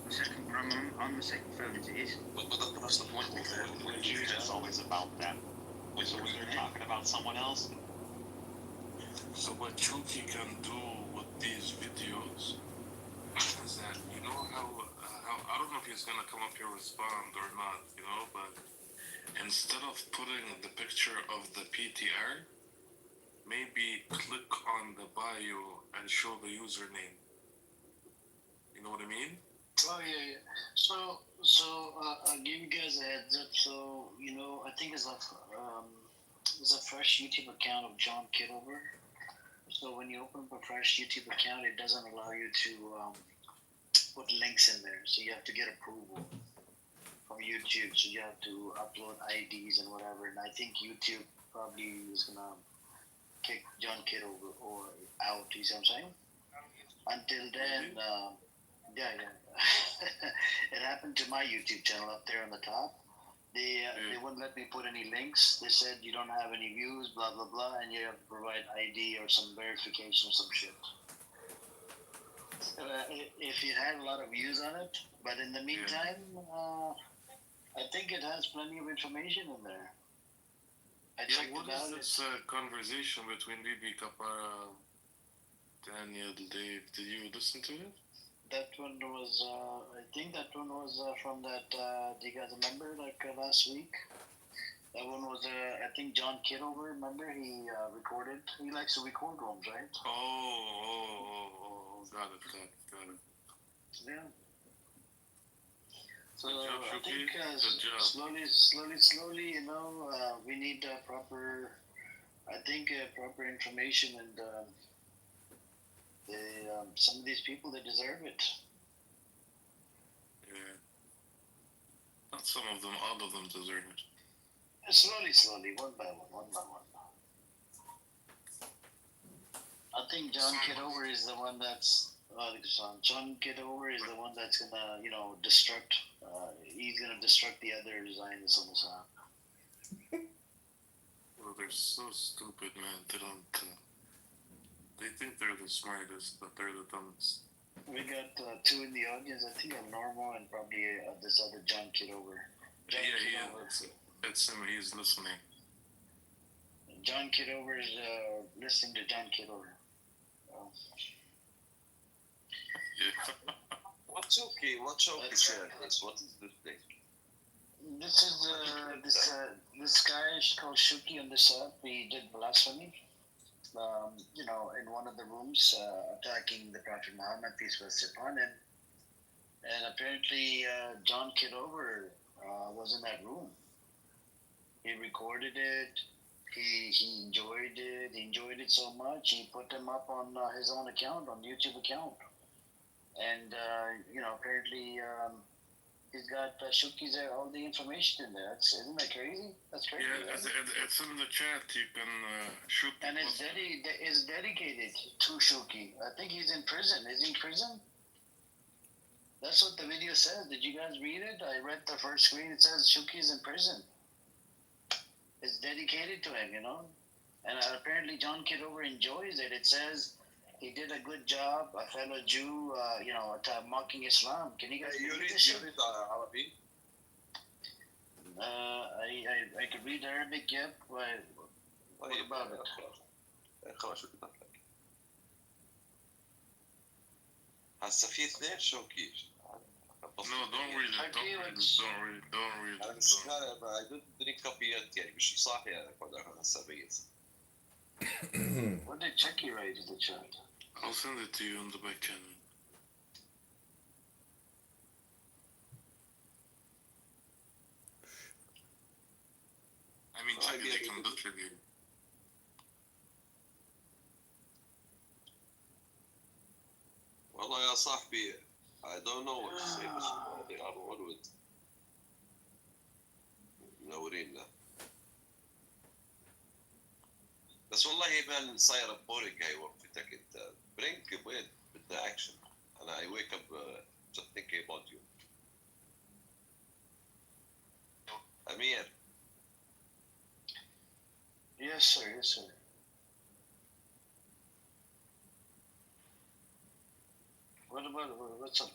the second. I'm on the second phone as it is. But that's the point. With you, it's always about them. So when you're talking about someone else. So what Chunky can do with these videos is that, you know how I don't know if he's gonna come up here respond or not, you know, but instead of putting the picture of the PTR, maybe click on the bio and show the username. You know what I mean? Oh yeah. So I'll give you guys a heads up. So I think there's a fresh YouTube account of John Kitover. So when you open up a fresh YouTube account, it doesn't allow you to put links in there. So you have to get approval from YouTube. So you have to upload IDs and whatever. And I think YouTube probably is gonna kick John Kitover or out. You see what I'm saying? Until then, yeah. It happened to my YouTube channel up there on the top. They wouldn't let me put any links. They said you don't have any views, blah blah blah, and you have to provide ID or some verification or some shit. If you had a lot of views on it, but in the meantime, I think it has plenty of information in there. What is this conversation between Bibi Kapara, Daniel, Dave? Did you listen to it? That one was, I think that one was from that, do you guys remember, last week? That one was, I think John Kitover, remember? He recorded, he likes to record rooms, right? Oh, got it. Yeah. So job, I think Shuki. slowly, we need proper information and some of these people, they deserve it. Yeah. Not some of them, all of them deserve it. Slowly, one by one. I think John Kitover is the one that's John Kitover is the one that's gonna, destruct. He's gonna destruct the other Zionists on the side. Well, they're so stupid, man. They don't. They think they're the smartest, but they're the dumbest. We got two in the audience. I think Normal and probably this other John Kitover. It's him. He's listening. John Kitover is listening to John Kitover. What's okay? What's okay? Share this. What is this thing? This is this guy called Shuki on this app. He did blasphemy. In one of the rooms, attacking the Prophet Muhammad, peace be upon him. And apparently, John Kitover was in that room. He recorded it. He enjoyed it. He enjoyed it so much. He put them up on his own account, on YouTube account. And apparently, he's got Shuki's all the information in there. Isn't that crazy? That's crazy. Yeah, it's in the chat. You can shoot. And it's dedicated to Shuki. I think he's in prison. Is he in prison? That's what the video says. Did you guys read it? I read the first screen. It says Shuki's in prison. It's dedicated to him, And apparently John Kitover enjoys it. It says he did a good job, a fellow Jew, mocking Islam. Can you guys read this shit? Arabic? I could read Arabic, yep. What about it? هسه في اثنين شوكي. No, don't read it. Don't read it. I don't drink coffee yet يعني مش صاحي أنا كنا هسه بيز. What did Chucky write in the chat? I'll send it to you on the back channel. I mean, Chucky, they can literally. والله يا صاحبي I don't know what to say بس they are always منورينا بس والله يبان صايرة بورينج هاي وقفتك انت برينك وين بدنا اكشن انا I wake up just thinking about you Amir Yes sir What's up?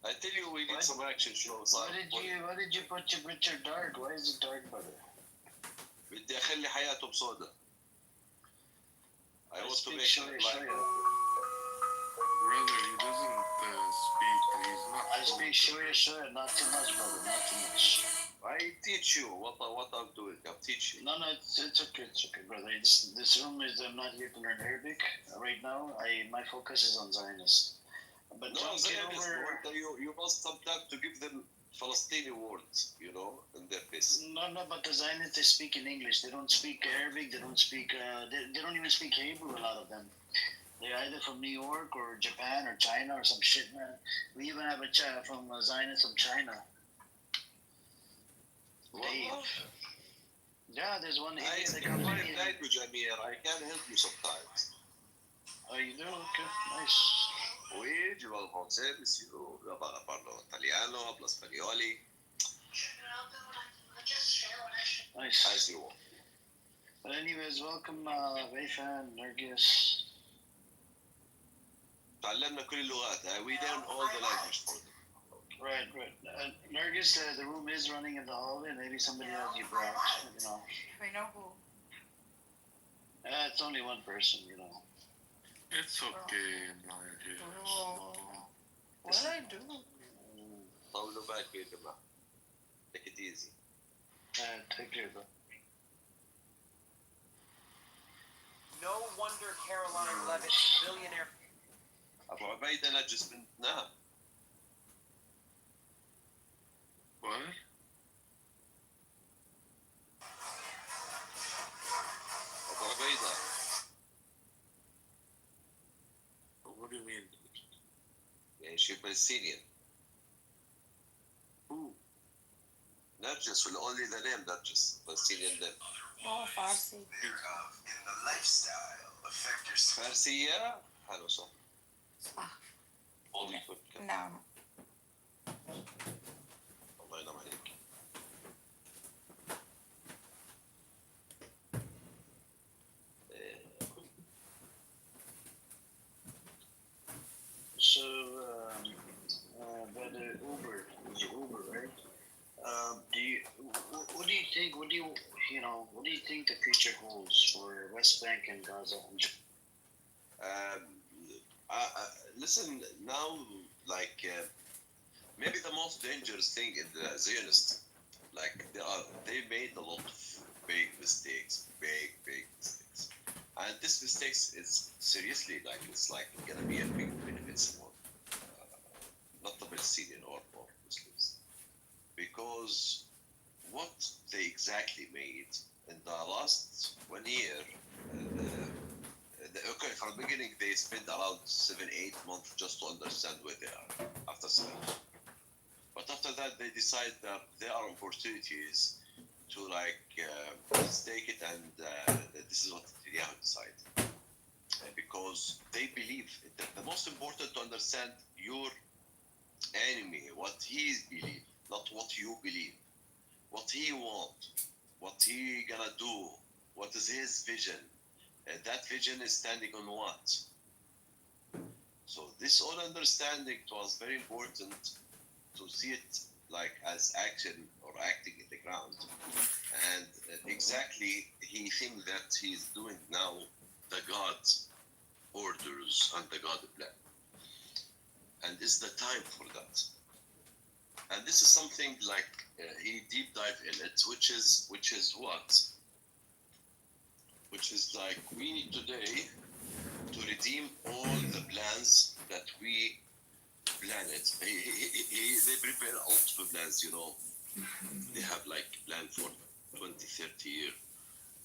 I tell you we need some action shows. Why did you put your picture dark? Why is it dark, brother? بدي اخلي حياتهم سوداء. I want to make sure. Brother, he doesn't speak. He's not. I speak sure, not too much, brother, not too much. I teach you what I'm doing. I'm teaching. No, it's okay, brother. This room is. I'm not here to learn Arabic right now. My focus is on Zionist. But no, Zionist. You must sometimes to give them Palestinian words, in their face. No, but the Zionists they speak in English. They don't speak Arabic. They don't speak. They don't even speak Hebrew. A lot of them. They're either from New York or Japan or China or some shit, man. We even have a child from Zionist from China. Dave. Yeah, there's one. I speak foreign language, Amir. I can help you sometimes. Oh, you do? Okay, nice. Oui, io parlo francese, io parlo italiano, parlo spagnolo. Nice. As you want. But anyways, welcome, Vaifan, Nergis. تعلمنا كل اللغات. We learn all the language for them. Right. Nergis, the room is running in the hallway. Maybe somebody else you brought, We know who. It's only one person, It's okay, my dear. Oh. What did I do? طولوا بالكم يا جماعة. Take it easy. Take care, bro. No wonder Caroline Levitt, billionaire. أبو عبيدة نجس بنتنا. What? أبو عبيدة. What do you mean? يعني she Palestinian. Who? Nergis will only the name Nergis. Palestinian name. Oh, Farsi. In the lifestyle affect your فارسية؟ حلو صح. صح. نعم. الله ينعم عليك. So, but Uber, right? What do you think? What do you think the future holds for West Bank and Gaza? Um, Listen, now, like, maybe the most dangerous thing in the Zionists, like, they made a lot of big mistakes, big mistakes. And this mistakes is seriously, like, it's like gonna be a big benefits for not the Palestinian or Muslims. Because what they exactly made in the last 1 year, okay, from the beginning they spent around 7-8 months just to understand where they are after 7. But after that they decide that there are opportunities to stake it, and this is what Netanyahu decide. Because they believe the most important to understand your enemy, what he believe, not what you believe, what he want, what he gonna do, what is his vision. That vision is standing on what? So this all understanding was very important to see it like as action or acting in the ground. And exactly he thinks that he's doing now the God's orders and the God plan. And it's the time for that. And this is something like he deep dive in it, which is what? Which is like we need today to redeem all the plans that we planned. They prepare a lot of plans, They have like plan for 20, 30 years.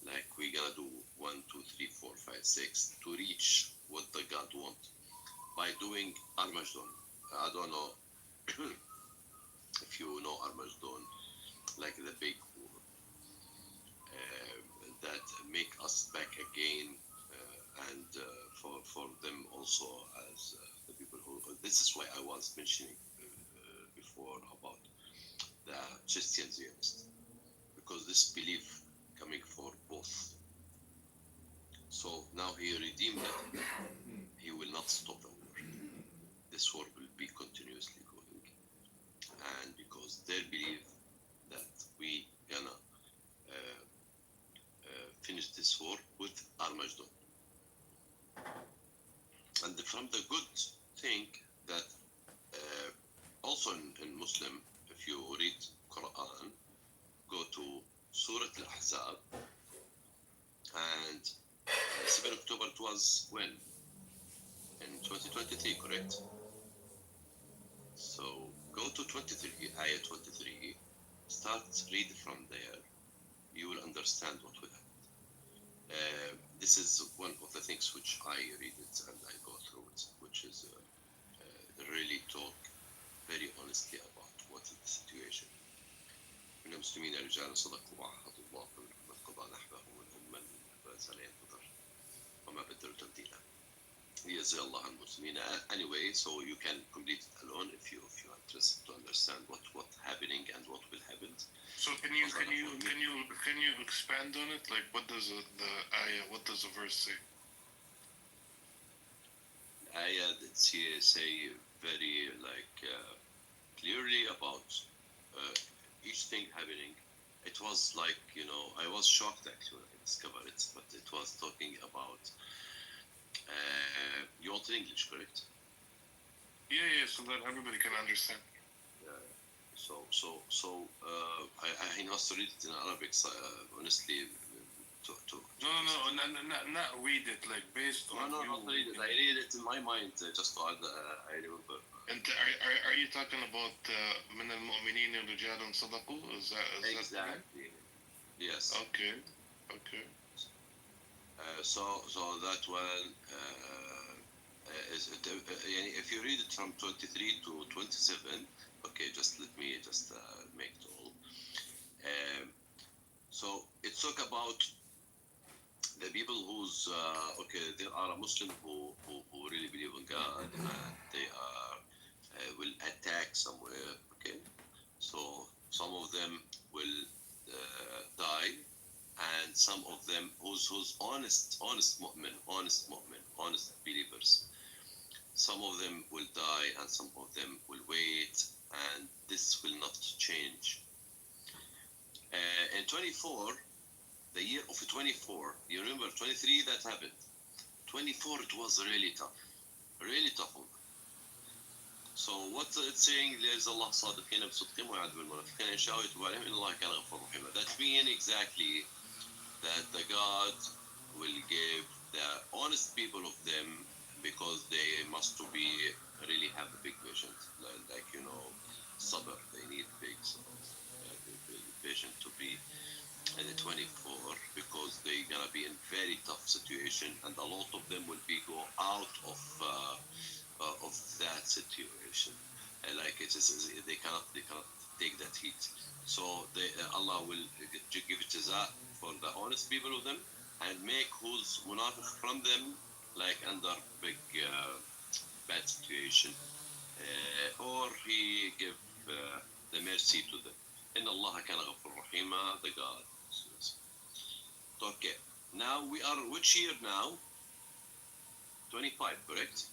Like we gotta do 1, 2, 3, 4, 5, 6 to reach what the God want by doing Armageddon. I don't know if you know Armageddon, like the big war that make us back again, and for them also as the people who. This is why I was mentioning before about the Christian Zionists, because this belief coming for both. So now he redeemed it. He will not stop the war. This war will be continuously going, and because they believe that we gonna finish this war with Armageddon. And from the good thing that also in Muslim, if you read Quran, go to Surah Al-Ahzab, and 7 October it was when? In 2023, correct? So go to 23, ayah 23, start read from there, you will understand what will happen. This is one of the things which I read it and I go through it, which is really talk very honestly about what is the situation. من المسلمين رجال صدقوا وعهدوا الله ومن قضى نحبه منهم من فلا ينتظر وما بدلوا تبديلا. يجزي الله المسلمين. Anyway, so you can complete it alone if you are interested to understand what happening and what will happen. So can you expand on it? Like what does the ayah, what does the verse say? Ayah that say very clearly about each thing happening. It was like, I was shocked actually when I discovered it, but it was talking about you want in English, correct? Yeah, so that everybody can understand. So I must read it in Arabic, honestly. No, not read it, like based on. No, not read it. I read it in my mind just to add, I remember. And are you talking about من المؤمنين رجال صدقوا? Is that exactly? Yes. Okay. So that one is if you read it from 23 to 27. Okay, just let me make it all. So it's talk about the people who's there are a Muslim who really believe in God, and they are will attack somewhere. Okay, so some of them will die, and some of them who's honest mu'min, honest believers. Some of them will die, and some of them will wait, and this will not change 24, the year of 24, you remember 23 that happened. 24 it was really tough one. So what it's saying, there's Allah صادقين بصدقهم ويعذب المنافقين إن شاء يتوب عليهم إن الله كان غفورا رحيما. That means exactly that the God will give the honest people of them, because they must to be really have a big vision, like sabr. They need big vision to be in the 24, because they're gonna be in very tough situation, and a lot of them will be go out of that situation, and like it is, they cannot take that heat. So Allah will give it jaza for the honest people of them, and make who's munafiq from them like under big bad situation, or He give the mercy to them. In Allah kana ghafur rahima, the God. Okay, now we are which year now? 25, correct?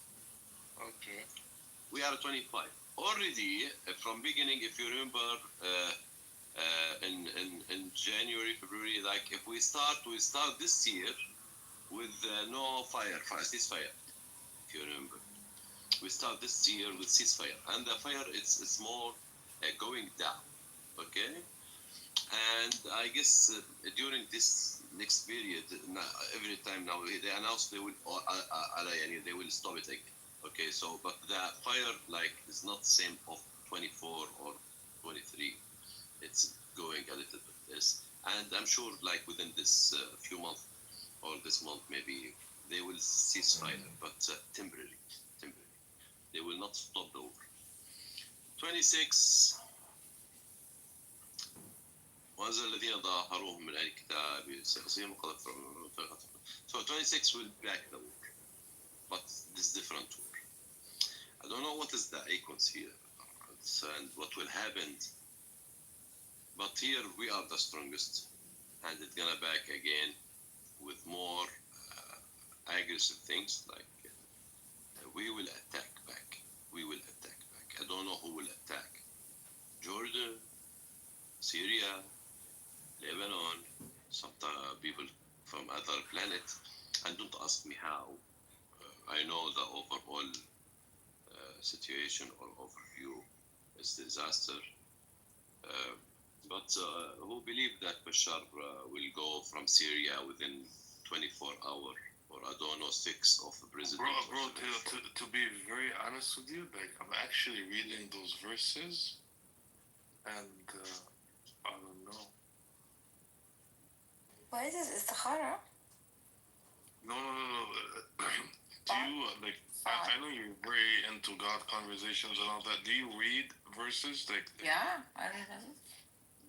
Okay. We are 25 already. From beginning, if you remember, in January, February, like if we start this year with no ceasefire. If you remember, we start this year with ceasefire, and the fire it's more going down. Okay, and I guess during this next period, every time now they announce they will they will stop it again. Okay, so but the fire like is not same of 24 or 23. It's going a little bit less, and I'm sure like within this few months or this month maybe they will cease fire, but temporary. They will not stop the war. 26. وأنزل الذين ظاهروهم من أهل الكتاب سيقصيهم وقذفهم. So 26 will back the war, but this different war. I don't know what is the icons here and what will happen, but here we are the strongest, and it's gonna back again with more aggressive things, like we will attack back. I don't know who will attack. Jordan, Syria, Lebanon, some people from other planets, and don't ask me how. I know the overall situation or overview is disaster, but who believe that Bashar will go from Syria within 24 hours, or I don't know, 6 of the president? Bro, to be very honest with you, like I'm actually reading those verses, and I don't know. What is this? Istikhara? No. Do you like? I know you're very into God conversations and all that. Do you read verses like? Yeah, I read verses.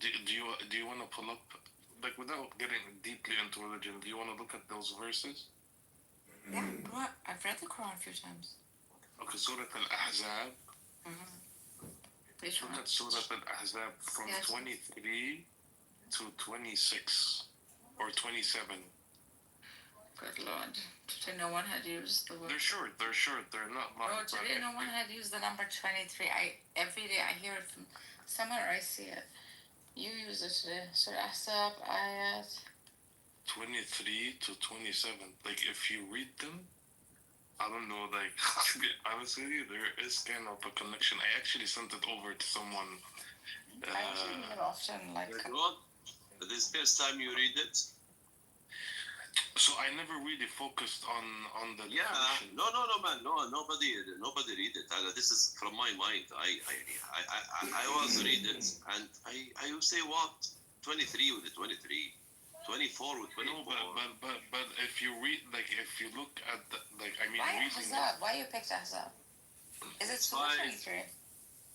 Do you want to pull up, like, without getting deeply into religion? Do you want to look at those verses? Yeah, I've read the Quran a few times. Okay, Surah Al-Ahzab. Which Look one? at Surah Al-Ahzab from 23 to 26 or 27. Good Lord. Today no one had used the word. They're short. They're not long. No, today no one had used the number 23. Every day I hear it from someone or I see it. You use it today. Surah Ahzab, ayat 23 to 27. Like, if you read them, I don't know, like, to be honest with you, there is kind of a connection. I actually sent it over to someone. I actually read it often, like. This first time you read it? So I never really focused on the definition. No, man, nobody read it. This is from my mind. I was read it, and I would say what 23 with the 23, 24 with 24. No, but if you read, like, if you look at the, like, I mean, why reading. Ahzab? Why you picked Ahzab? Is it Surah 23?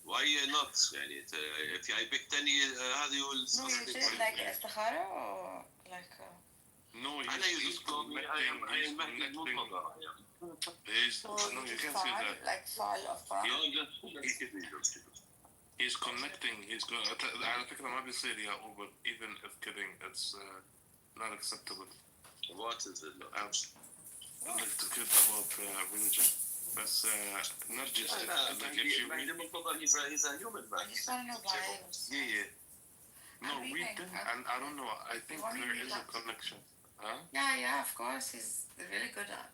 Why not? If I picked any, how do you will? No, you did it like istikhara or like. No, he's connecting. No, you can't say that. Like fall of Quran. He's connecting. He's going. على فكرة ما بيصير يا أوبر. Even if kidding, it's not acceptable. What is it? Like to kid about religion. بس نرجس. Like if you read. He's a human man. I just want to know why. Yeah. No, I'm we reading. didn't, and I don't know. I think want me to there read is a that? connection. Huh? Yeah, of course. He's really good at.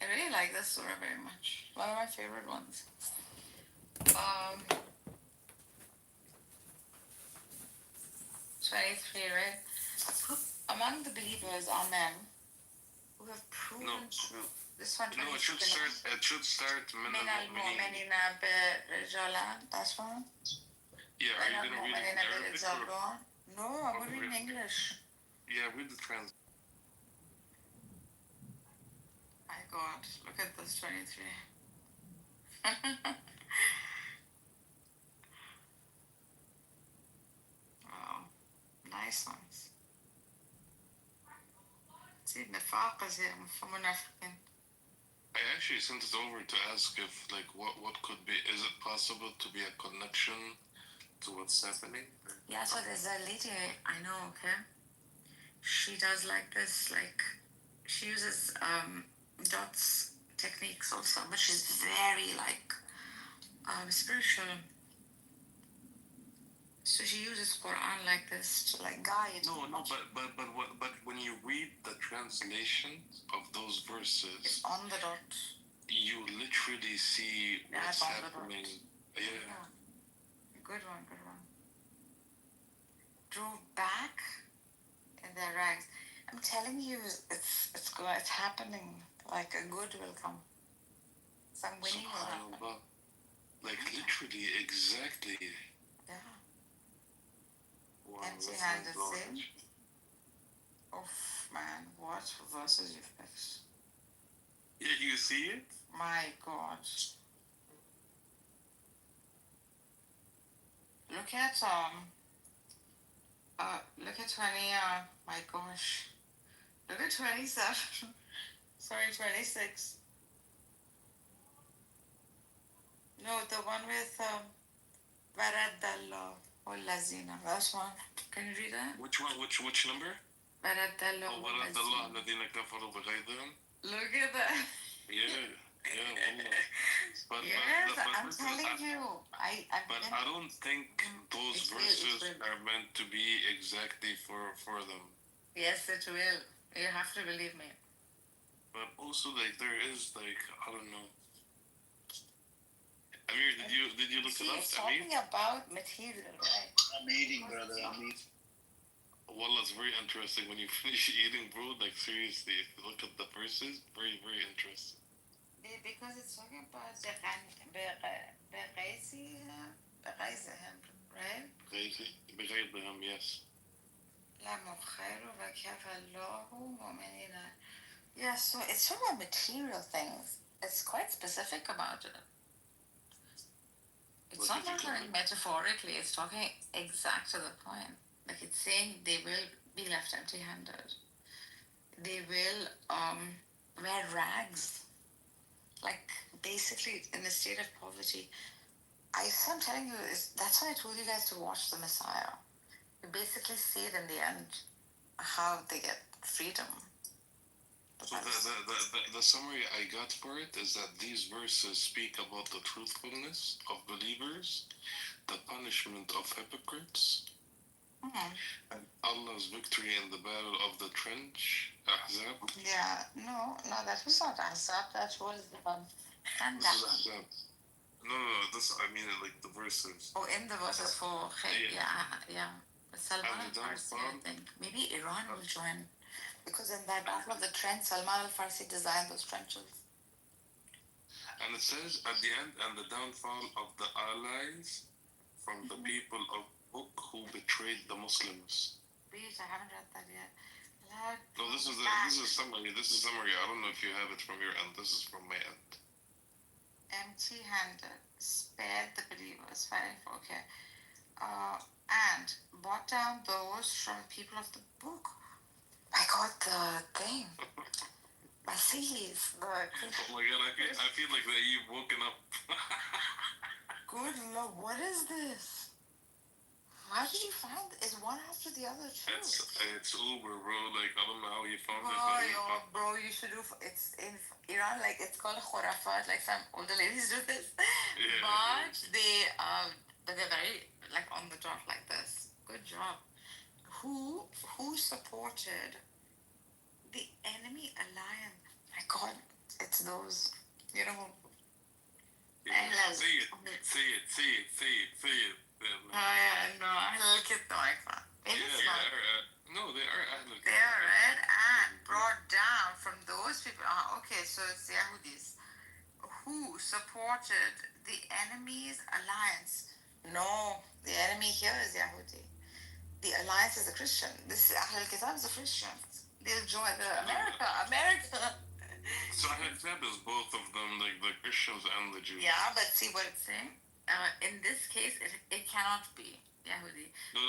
I really like this surah very much. One of my favorite ones. 23, right? Among the believers are men who have proven true. This one, No, it should start. It should start. من المؤمنين برجالا. That's one. Yeah, are you gonna read it in Arabic or? No, I'm gonna read in English. Yeah, read the trans. My God, look at this 23. Wow, nice ones. See, نفاق is here from منافقين. I actually sent it over to ask if, like, what could be. Is it possible to be a connection to what's happening? Yeah, so there's a lady I know, okay? She does like this, like, she uses dots techniques also, but she's very, like, spiritual. So she uses Quran like this to, like, guide. No, but when you read the translation of those verses, it's on the dot. You literally see what's happening. Yeah. Good one. Drove back in their rags. I'm telling you, it's happening. Like a good will come. Some winning will happen. Like literally, exactly. Yeah. Wow, Empty-handed sin. Oof, man, what verses you've picked? Yeah, you see it? My God. Look at 20. My gosh. Look at 27. Sorry, 26. No, the one with Baradallah or Lazina. That's one. Can you read that? Which one? Which number? Baradallah. Oh, Baradallah الذين كفروا بغيظهم. Look at that. Yeah, but I'm telling you. But I don't think those verses are meant to be exactly for them. Yes, it will. You have to believe me. But also, like, there is, like, I don't know. Amir, did you look it up? It's talking about material, right? I'm eating, brother. I'm eating. Wallah, it's very interesting when you finish eating, bro. Like, seriously, if you look at the verses, very, very interesting. Because it's talking about بغيظهم, right? بغيظهم, yes. Yeah, so it's talking about material things. It's quite specific about it. It's not talking metaphorically, it's talking exact to the point. Like it's saying they will be left empty-handed. They will wear rags. Like basically in a state of poverty. I'm telling you, that's why I told you guys to watch The Messiah. You basically see it in the end, how they get freedom. So the summary I got for it is that these verses speak about the truthfulness of believers, the punishment of hypocrites, and Allah's victory in the battle of the trench, Ahzab. Yeah, no, that was not Ahzab, that was Khandaq. This is Ahzab. No, I mean like the verses. Oh, in the verses for yeah. But Salman al-Farsi, I think. Maybe Iran will join. Because in that battle of the trench, Salman al-Farsi designed those trenches. And it says at the end, and the downfall of the allies from the people of Book who betrayed the Muslims. Wait, I haven't read that yet. No, this is summary. This is summary. I don't know if you have it from your end. This is from my end. Empty-handed, spared the believers, okay. And brought down those from people of the book. I got the thing. My seas. Oh my God, I feel like that you've woken up. Good Lord, what is this? How did you find it? It's one after the other too. It's Uber, bro. Like, I don't know how you found it. Bro, you should do. It's in Iran. Like it's called khurafat. Like some older ladies do this, but they're very like on the dot like this. Good job. who supported the enemy alliance? My God, it's those, you know. Say it. No, أهل الكتاب I can't. No, they are Ahl They are read and brought down from those people. Okay, so it's the Yahudis who supported the enemy's alliance. No, the enemy here is Yahudi. The alliance is a Christian. This Ahl al-Kitab is a Christian. They'll join America. So Ahl al-Kitab is both of them, like the Christians and the Jews. Yeah, but see what it's saying? In this case, it cannot be Yahudi. No.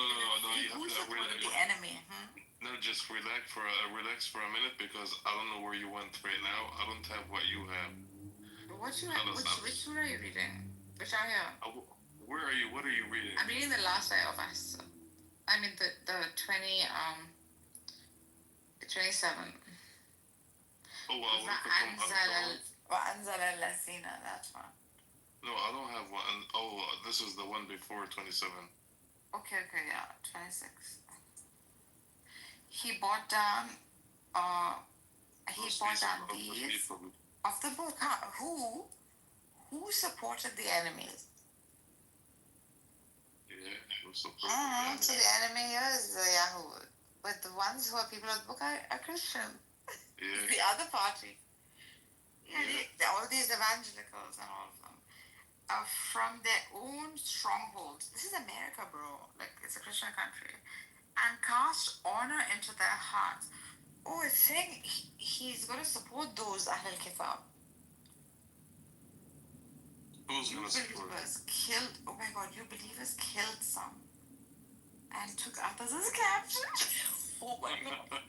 You Who have to supported the enemy? No, just relax for a minute because I don't know where you went right now. I don't have what you have. What you have? Which surah are you reading? Which ayah? Where are you? What are you reading? I'm reading the last ayah of As. I mean the 27. Oh wow, وأنزل الذين, that one. No, I don't have one. Oh, this is the one before 27. Okay, yeah, 26. He bought down these of the book. Who supported the enemies? Yeah, who supported the enemies? So the enemy is Yahoo. But the ones who are people of the book are Christian. Yeah. The other party. Yeah. All these evangelicals and all of them are from their own strongholds. This is America, bro. Like, it's a Christian country. And cast honor into their hearts. Oh, it's saying he's going to support those Ahl al-Kitab. Who's going to support? Killed. Oh my God, you believers killed some and took others as captives. Oh my God.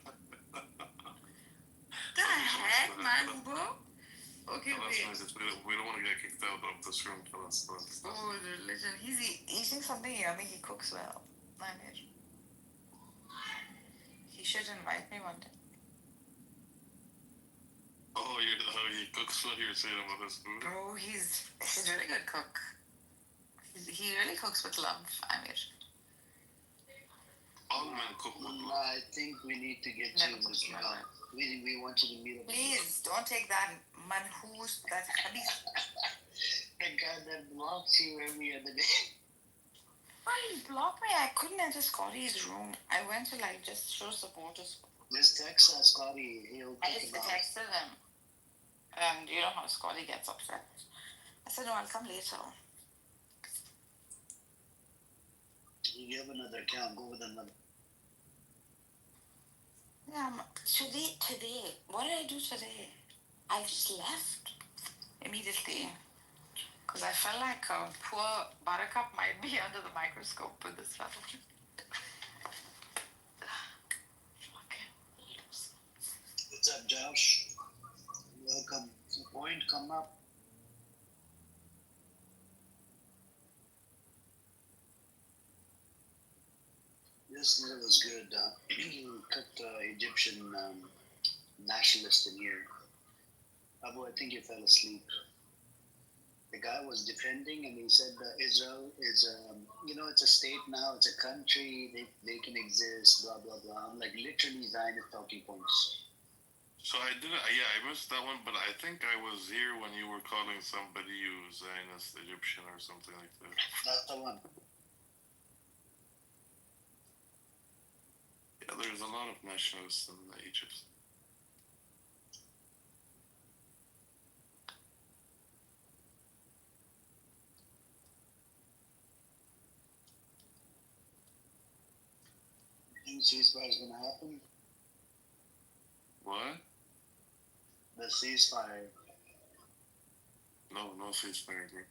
The heck, man, bro? Okay, wait. We don't want to get kicked out of this room. Oh, the religion. He's eating something yummy. He cooks well. He should invite me one day. Oh, he cooks well. You're saying about this food? Bro, he's a really good cook. He really cooks with love, Amir. All men cook with love. I think we need to get to this. We want you to meet up. Please, don't take that manhoos, that hadith. The guy that blocks you every other day. Well, he blocked me. I couldn't enter Scotty's room. I went to just show support to Scotty. Just text Scotty. I just texted him. And you know how Scotty gets upset. I said, no, I'll come later. You have another account. Go with another. Yeah, today, what did I do today? I just left immediately. Because I felt like poor Buttercup might be under the microscope with this fellow. What's up, Josh? Welcome. Point, come up. This meal was good. Cooked Egyptian nationalist in here. Abu, I think you fell asleep. The guy was defending, and he said that Israel is, it's a state now, it's a country, they can exist, blah, blah, blah. I'm like, literally Zionist talking points. So I missed that one, but I think I was here when you were calling somebody Zionist Egyptian or something like that. That's the one. Yeah, there's a lot of nationalists in Egypt. You think ceasefire is going to happen? What? The ceasefire. No ceasefire, bro.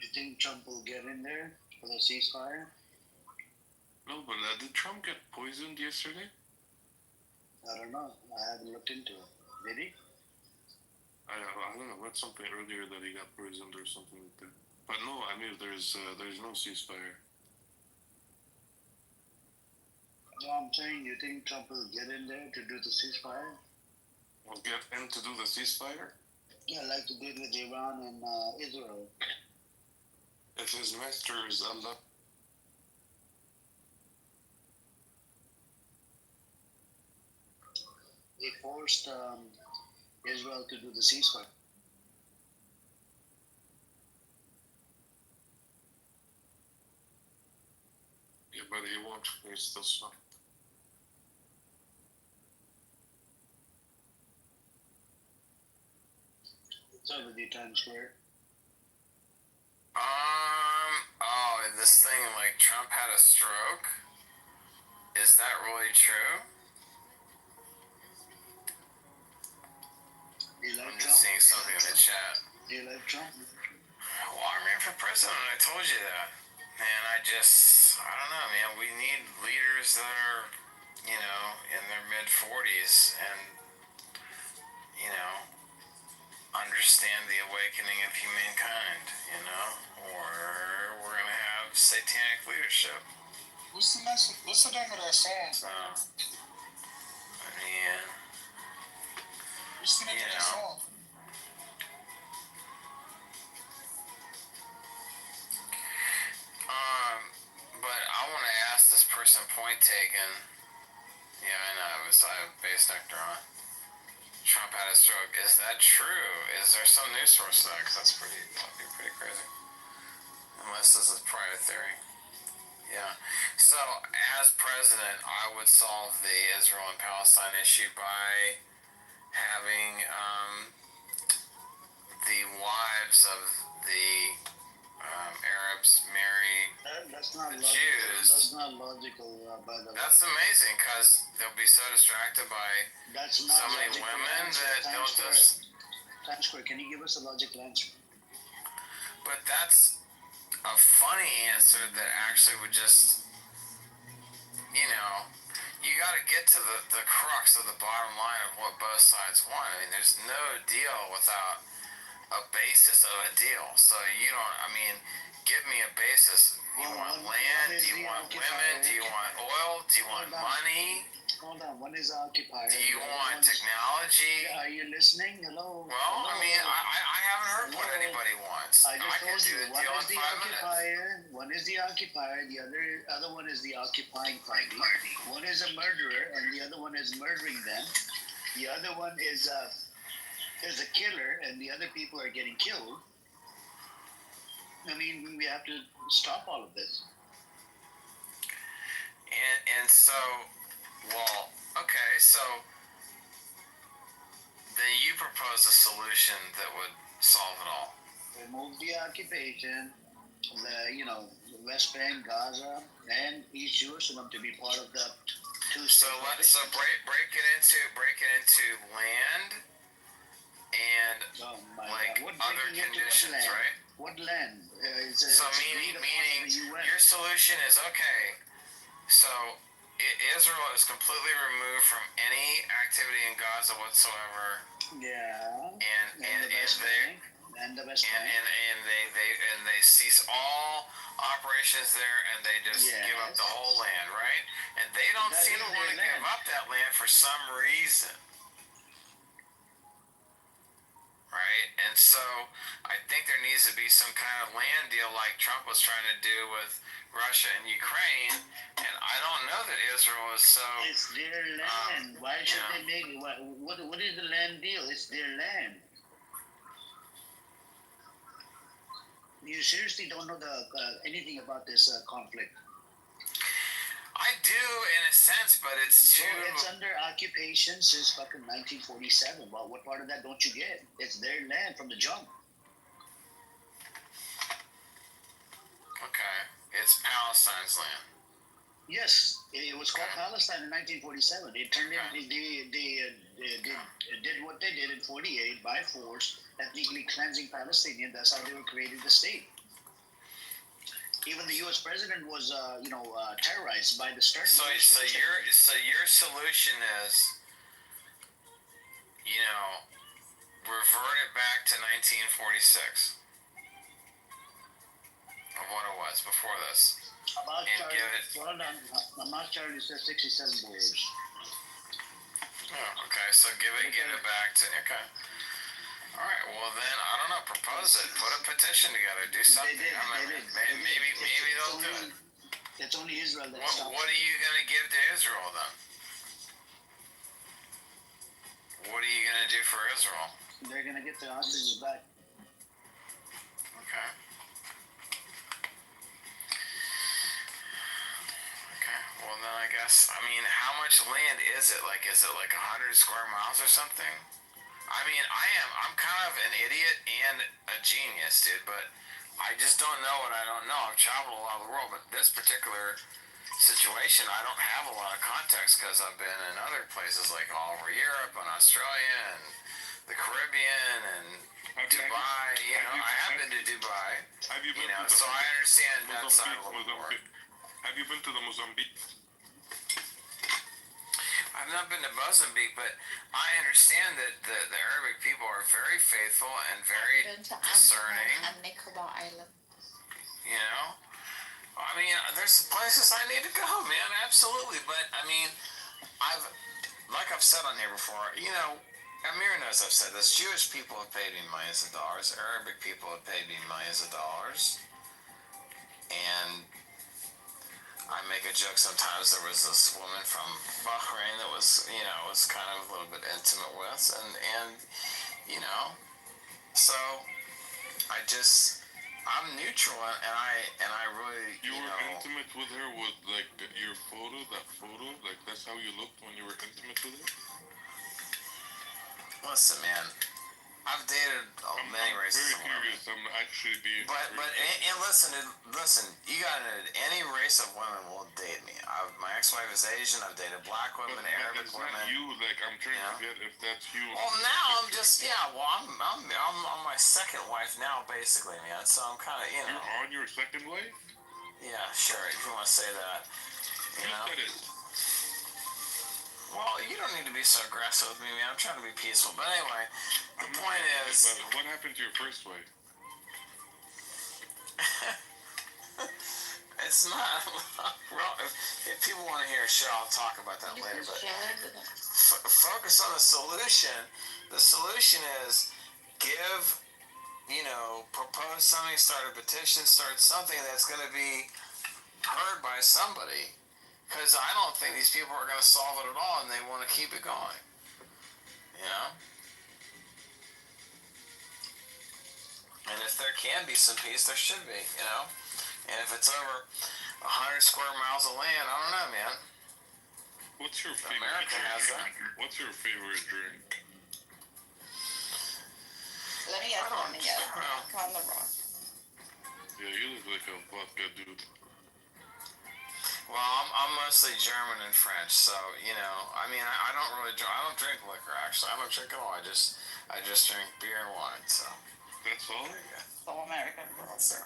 You think Trump will get in there for the ceasefire? No, but did Trump get poisoned yesterday? I don't know. I haven't looked into it. Did he? I don't know. I read something earlier that he got poisoned or something like that. But no, I mean, there's no ceasefire. No, I'm saying, you think Trump will get in there to do the ceasefire? Will get in to do the ceasefire? Yeah, like he did with Iran and Israel. If his master is Allah. They forced Israel to do the ceasefire. Yeah, but he won't. He's still strong. What's up with you, Times Square? Oh, this thing like Trump had a stroke? Is that really true? Do you like I'm Trump? just seeing something in the chat. Do you like Trump? Well, I ran for president, I told you that. Man, I don't know, man. We need leaders that are, in their mid 40s and, understand the awakening of humankind, or we're gonna have satanic leadership. What's the name of that song? So, I mean, What's the name of that song? But I want to ask this person, point taken. Yeah, I know. It was based actor on. Trump had a stroke. Is that true? Is there some news source to that? Because that'd be pretty crazy. Unless this is private theory. Yeah. So, as president, I would solve the Israel and Palestine issue by having the wives of the Arabs marry That's not the logical. Jews. That's not logical, by the way. That's amazing because they'll be so distracted by That's not so many logical women answer. that they'll just. Times Square, can you give us a logical answer? But that's a funny answer that actually would just, you got to get to the crux of the bottom line of what both sides want. I mean, there's no deal without a basis of a deal. So give me a basis. You want land? Do you want women? Do you want oil? Do you want money? Hold on, one is occupier. Do you want technology? Are you listening? Hello? Well, Hello? I haven't heard what anybody wants. I I can just do told you, the deal in 5 minutes. one is the occupier, the other one is the occupying party. One is a murderer, and the other one is murdering them. The other one is a killer, and the other people are getting killed. I mean, we have to stop all of this. And so, so then you propose a solution that would solve it all. Remove the occupation, the West Bank, Gaza, and East Jerusalem to be part of the two. So break it into land and other conditions, right? What land? Meaning your solution is okay. So Israel is completely removed from any activity in Gaza whatsoever. Yeah. And they cease all operations there, and they just give up the whole land, right? And they don't seem to want to give up that land for some reason. Right? And so I think there needs to be some kind of land deal like Trump was trying to do with Russia and Ukraine, and I don't know that Israel is so. It's their land. Why should they make it? What is the land deal? It's their land. You seriously don't know anything about this conflict? I do, in a sense, but it's too. It's under occupation since fucking 1947. Well, what part of that don't you get? It's their land from the jump. Okay, it's Palestine's land. Yes, it was called Palestine in 1947. They turned it. They did what they did in 48 by force, ethnically cleansing Palestinians. That's how they were created the state. Even the U.S. president was, terrorized by the Stern. So your solution is, revert it back to 1946 of what it was before this. About Charlie says 67 borders. Oh, okay. So give it back to Alright, well then, I don't know, propose it. Put a petition together. Do something. They did. Maybe they'll do it. It's only Israel that What stops are you going to give to Israel then? What are you going to do for Israel? They're going to get their hostages back. Okay. Okay, well then I guess, I mean, how much land is it? Like, is it like 100 square miles or something? I mean, I'm kind of an idiot and a genius, dude, but I just don't know what I don't know. I've traveled a lot of the world, but this particular situation, I don't have a lot of context because I've been in other places like all over Europe and Australia and the Caribbean and Dubai. I have been to Dubai. Have you been to so I understand that side a little more. Have you been to the Mozambique? I've not been to Mozambique, but I understand that the Arabic people are very faithful and very discerning. And Nicobar Island. You know? I mean, there's places I need to go, man, absolutely. But, I mean, like I've said on here before, Amir knows I've said this, Jewish people have paid me millions of dollars, Arabic people have paid me millions of dollars, and I make a joke sometimes. There was this woman from Bahrain that was kind of a little bit intimate with, and so I'm neutral, and I really, You were intimate with her with like your photo, like that's how you looked when you were intimate with her? Listen, man, I've dated many races. I'm very curious. I'm actually being. But listen. You gotta any race of women will date me. My ex-wife is Asian. I've dated black women, Arabic women. You like I'm trying to get if that's you. Well, now I'm just I'm on my second wife now, basically, man. So I'm kind of You're on your second wife? Yeah, sure. If you want to say that, you know. Well, you don't need to be so aggressive with me, man. I'm trying to be peaceful. But anyway, the point is... But what happened to your first wife? It's not... Well, if people want to hear a show, I'll talk about that later. But focus on the solution. The solution is propose something, start a petition, start something that's going to be heard by somebody. Because I don't think these people are going to solve it at all, and they want to keep it going. You know? And if there can be some peace, there should be, you know? And if it's over 100 square miles of land, I don't know, man. What's your favorite America drink? has that. What's your favorite drink? Let me get one together. On the rock. Yeah, you look like a vodka dude. Well, I'm mostly German and French, so I mean, I don't drink liquor actually. I don't drink at all. I just drink beer and wine. So that's all. All American girls, sir.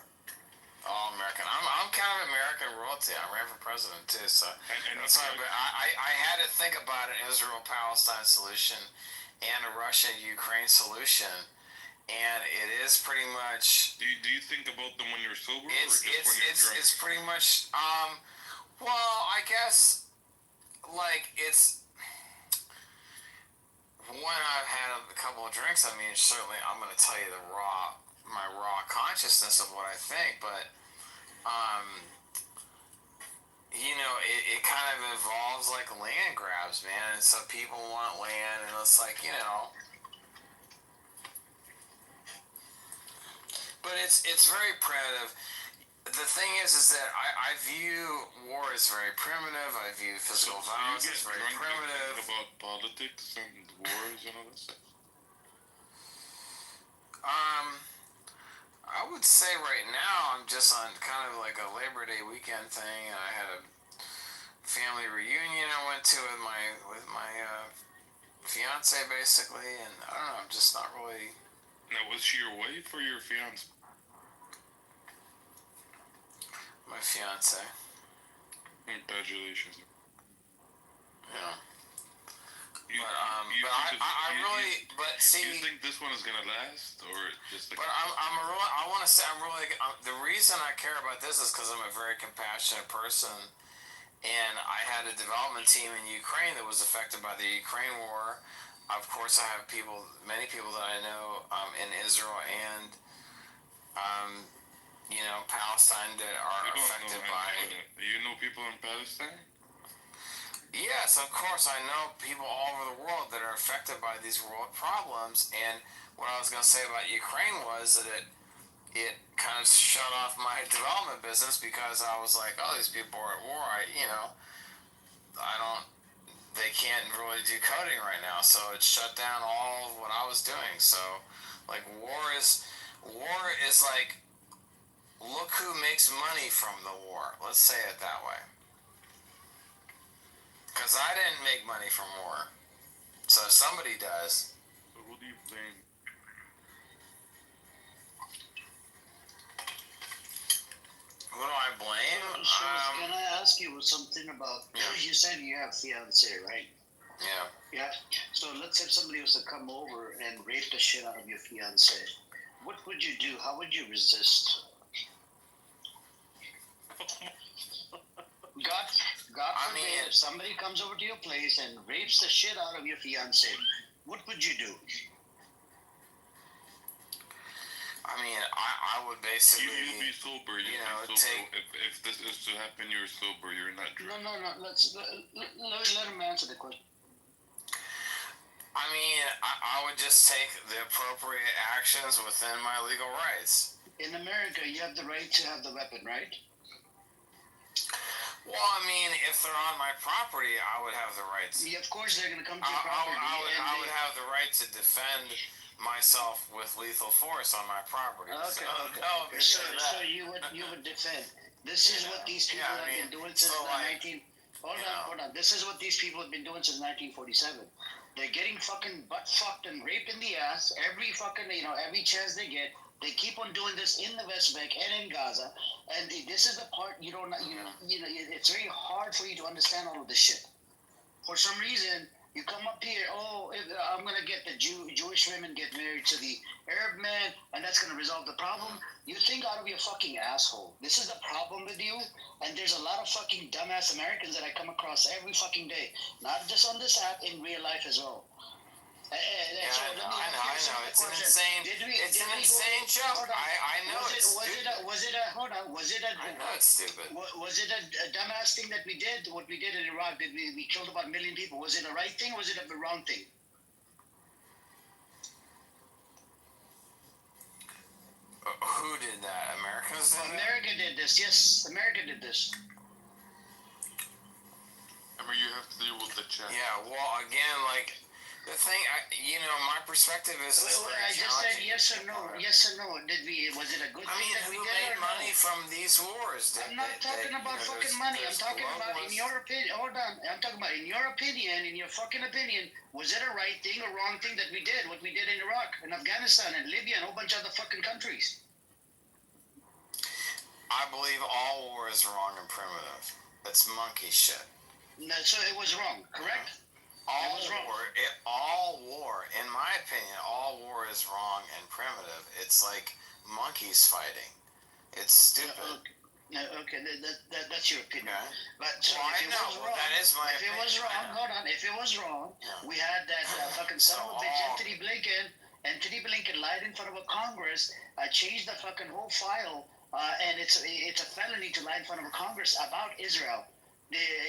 All American. I'm kind of American royalty. I ran for president too, so that's why. But I had to think about an Israel-Palestine solution and a Russia-Ukraine solution. And it is pretty much. Do you think about them when you're sober or just when you're drunk? It's pretty much. Well, I guess, like, it's, when I've had a couple of drinks, I mean, certainly I'm going to tell you my raw consciousness of what I think, but, it kind of involves, like, land grabs, man, and so people want land, and it's like, but it's very primitive. The thing is that I view war as very primitive. I view physical violence as very primitive. About politics and wars and all that stuff. I would say right now I'm just on kind of like a Labor Day weekend thing. I had a family reunion I went to with my fiance basically, and I don't know. I'm just not really. Now, was she your wife or your fiance? My fiance. Congratulations. Yeah. See. Do you think this one is gonna last, or just? But I want to say the reason I care about this is because I'm a very compassionate person, and I had a development team in Ukraine that was affected by the Ukraine war. of course, I have many people that I know in Israel and, Palestine that are affected by. You know people in Palestine? Yes, of course, I know people all over the world that are affected by these world problems. And what I was going to say about Ukraine was that it kind of shut off my development business because I was like, oh, these people are at war. They can't really do coding right now, so it shut down all of what I was doing. So, like, war is like, look who makes money from the war. Let's say it that way. Because I didn't make money from war. So somebody does. So who do you blame? Who do I blame? So, can I ask you something about, you said you have fiance, right? Yeah. Yeah. So let's say if somebody was to come over and rape the shit out of your fiance. What would you do? How would you resist? God forbid, if somebody comes over to your place and rapes the shit out of your fiance, what would you do? I would basically. You be sober. If this is to happen, you're sober. You're not drunk. No. Let him answer the question. I would just take the appropriate actions within my legal rights. In America, you have the right to have the weapon, right? Well, if they're on my property, I would have the right to. Yeah, of course, they're going to come to your property. I would have the right to defend myself with lethal force on my property. Okay. So you would defend. This is what these people have been doing since Hold on. This is what these people have been doing since 1947. They're getting fucking butt fucked and raped in the ass every every chance they get. They keep on doing this in the West Bank and in Gaza, and this is the part it's very hard for you to understand all of this shit. For some reason, you come up here, I'm gonna get the Jewish women get married to the Arab man, and that's gonna resolve the problem. You think out of your fucking asshole. This is the problem with you, and there's a lot of fucking dumbass Americans that I come across every fucking day, not just on this app, in real life as well. I know. It's an insane joke. I know it's stupid. I know it's stupid. Was it a dumbass thing that we did? What we did in Iraq? Did we killed about 1 million people? Was it a right thing? Or was it a wrong thing? Who did that? Americans did America did this. Yes, America did this. You have to deal with the chat. Yeah. Well, again, the thing, my perspective is. I just said yes or no. Yes or no. Was it a good thing that we did? Who made money from these wars? I'm not talking about fucking money. I'm talking about in your opinion. Hold on. I'm talking about in your opinion, in your fucking opinion, was it a right thing or wrong thing that we did? What we did in Iraq and Afghanistan and Libya and a whole bunch of other fucking countries. I believe all war is wrong and primitive. It's monkey shit. No, so it was wrong, correct? All war, in my opinion, all war is wrong and primitive. It's like monkeys fighting. It's stupid. Okay, that's your opinion. Okay. But so that is my opinion. If it was wrong, hold on. If it was wrong, we had that fucking son of a bitch, Anthony Blinken. Anthony Blinken lied in front of a Congress, changed the fucking whole file, and it's a felony to lie in front of a Congress about Israel.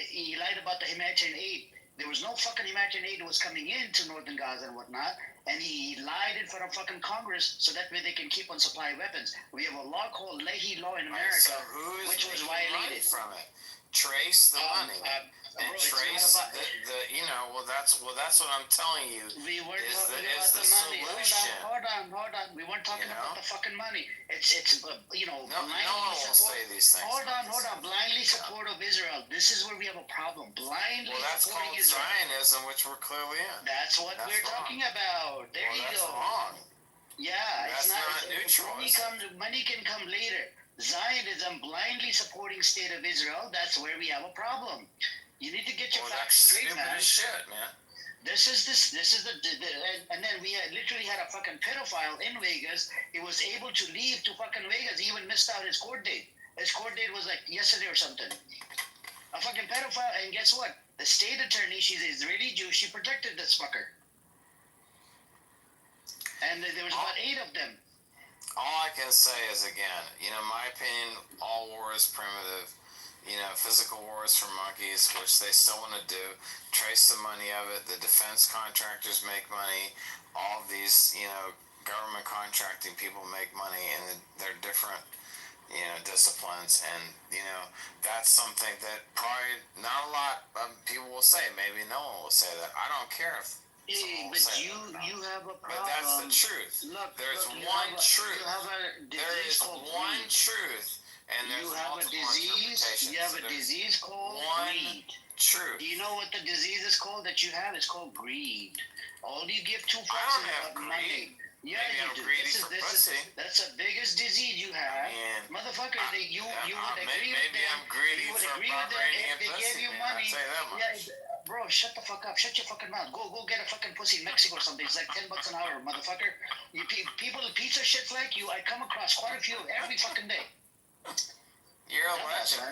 He lied about the humanitarian aid. There was no fucking humanitarian aid that was coming into northern Gaza and whatnot, and he lied in front of fucking Congress so that way they can keep on supplying weapons. We have a law called Leahy Law in America, which was violated. From it? Trace the money and trace that's what I'm telling you. We weren't talking about the money. Solution. Hold on. We weren't talking about the fucking money. It's no one will say these things. Hold on. Blindly support of Israel. This is where we have a problem. Blindly supporting Israel. Zionism, which we're clearly in. That's what we're talking about. There you go. Wrong. Yeah, that's not neutral. Money can come later. Zionism blindly supporting state of Israel. That's where we have a problem. You need to get your facts straight, man. That's stupid as shit, man. This is the and then we literally had a fucking pedophile in Vegas. He was able to leave to fucking Vegas. He even missed out his court date. His court date was like yesterday or something. A fucking pedophile, and guess what? The state attorney, she's Israeli Jew. She protected this fucker. And there was about 8 of them. All I can say is, again, my opinion, all war is primitive. Physical war is for monkeys, which they still want to do. Trace the money of it. The defense contractors make money. All of these, government contracting people make money, and they're different, disciplines. And, that's something that probably not a lot of people will say. Maybe no one will say that. I don't care if Hey, but you have a problem. But that's the truth. There's one truth. You have a disease there is called one greed. truth, and there's You have a multiple disease. interpretations. You have a There's disease called one greed. truth. Do you know what the disease is called that you have? It's called greed. All you give two fucks I don't is have about greed. money. Yeah, Maybe you I'm do. greedy for pussy. That's the biggest disease you have, motherfucker. You would agree with maybe them. I'm greedy You would for agree with them Bahraini if and they pussy, gave you man. money. I'll tell you that much. Yeah, bro, shut the fuck up. Shut your fucking mouth. Go get a fucking pussy in Mexico or something. It's like $10 an hour, motherfucker. You people, piece of shits like you, I come across quite a few every fucking day. You're a legend.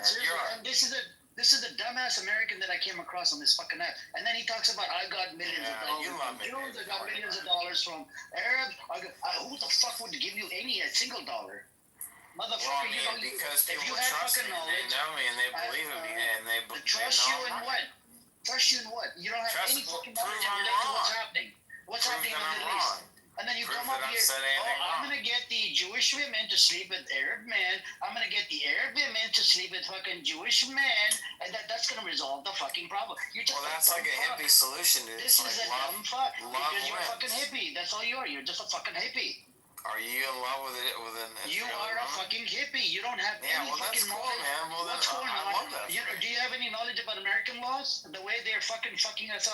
And this is the dumbass American that I came across on this fucking app. And then he talks about I got millions of dollars from Jews, I got millions of dollars from Arabs. Who the fuck would give you a single dollar? Motherfucker, because if you people had trust fucking me, knowledge, they know me, and they believe in me, and they trust know you in I'm what? Trust you in what? You don't have any fucking knowledge in I'm relation to what's wrong. happening. What's Prove happening in that the I'm Middle East? wrong. And then you Prove come up that I've here, said anything I'm wrong. gonna get the Jewish women to sleep with Arab men. I'm gonna get the Arab women to sleep with fucking Jewish men, and that's gonna resolve the fucking problem. You're just that's like a hippie solution, dude. This It's is like a dumb fuck. love Because you're a wins. fucking hippie. That's all you are. You're just a fucking hippie. Are you in love with it? With an You Israeli are a woman? fucking hippie. You don't have Yeah, any well, that's fucking cool, knowledge. man. Well, What's going I on? love that. Do you have any knowledge about American laws? The way they're fucking fucking us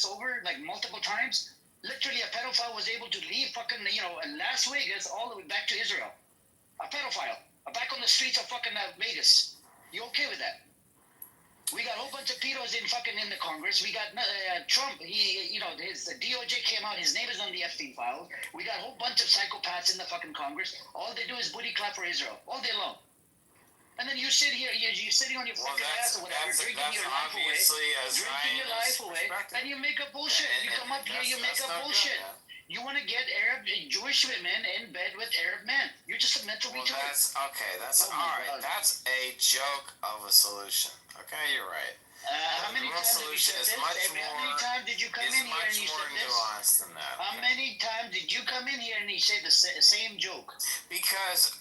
over like multiple times. Literally, a pedophile was able to leave fucking Las Vegas all the way back to Israel. A pedophile, back on the streets of fucking Vegas. You okay with that? We got a whole bunch of pedos in the Congress. We got Trump. His DOJ came out. His name is on the Epstein file. We got a whole bunch of psychopaths in the fucking Congress. All they do is booty clap for Israel all day long. And then you sit here, you're sitting on your fucking ass or whatever, drinking your life away, and you make up bullshit. You come up here, you make up bullshit. You want to get Jewish women in bed with Arab men. You're just a mental retard. That's okay. That's all right. That's a joke of a solution. Okay, you're right. How many times have you said this? How many times did you come in here and you said this? Nuanced than that. How many times did you come in here and you say the same joke? Because,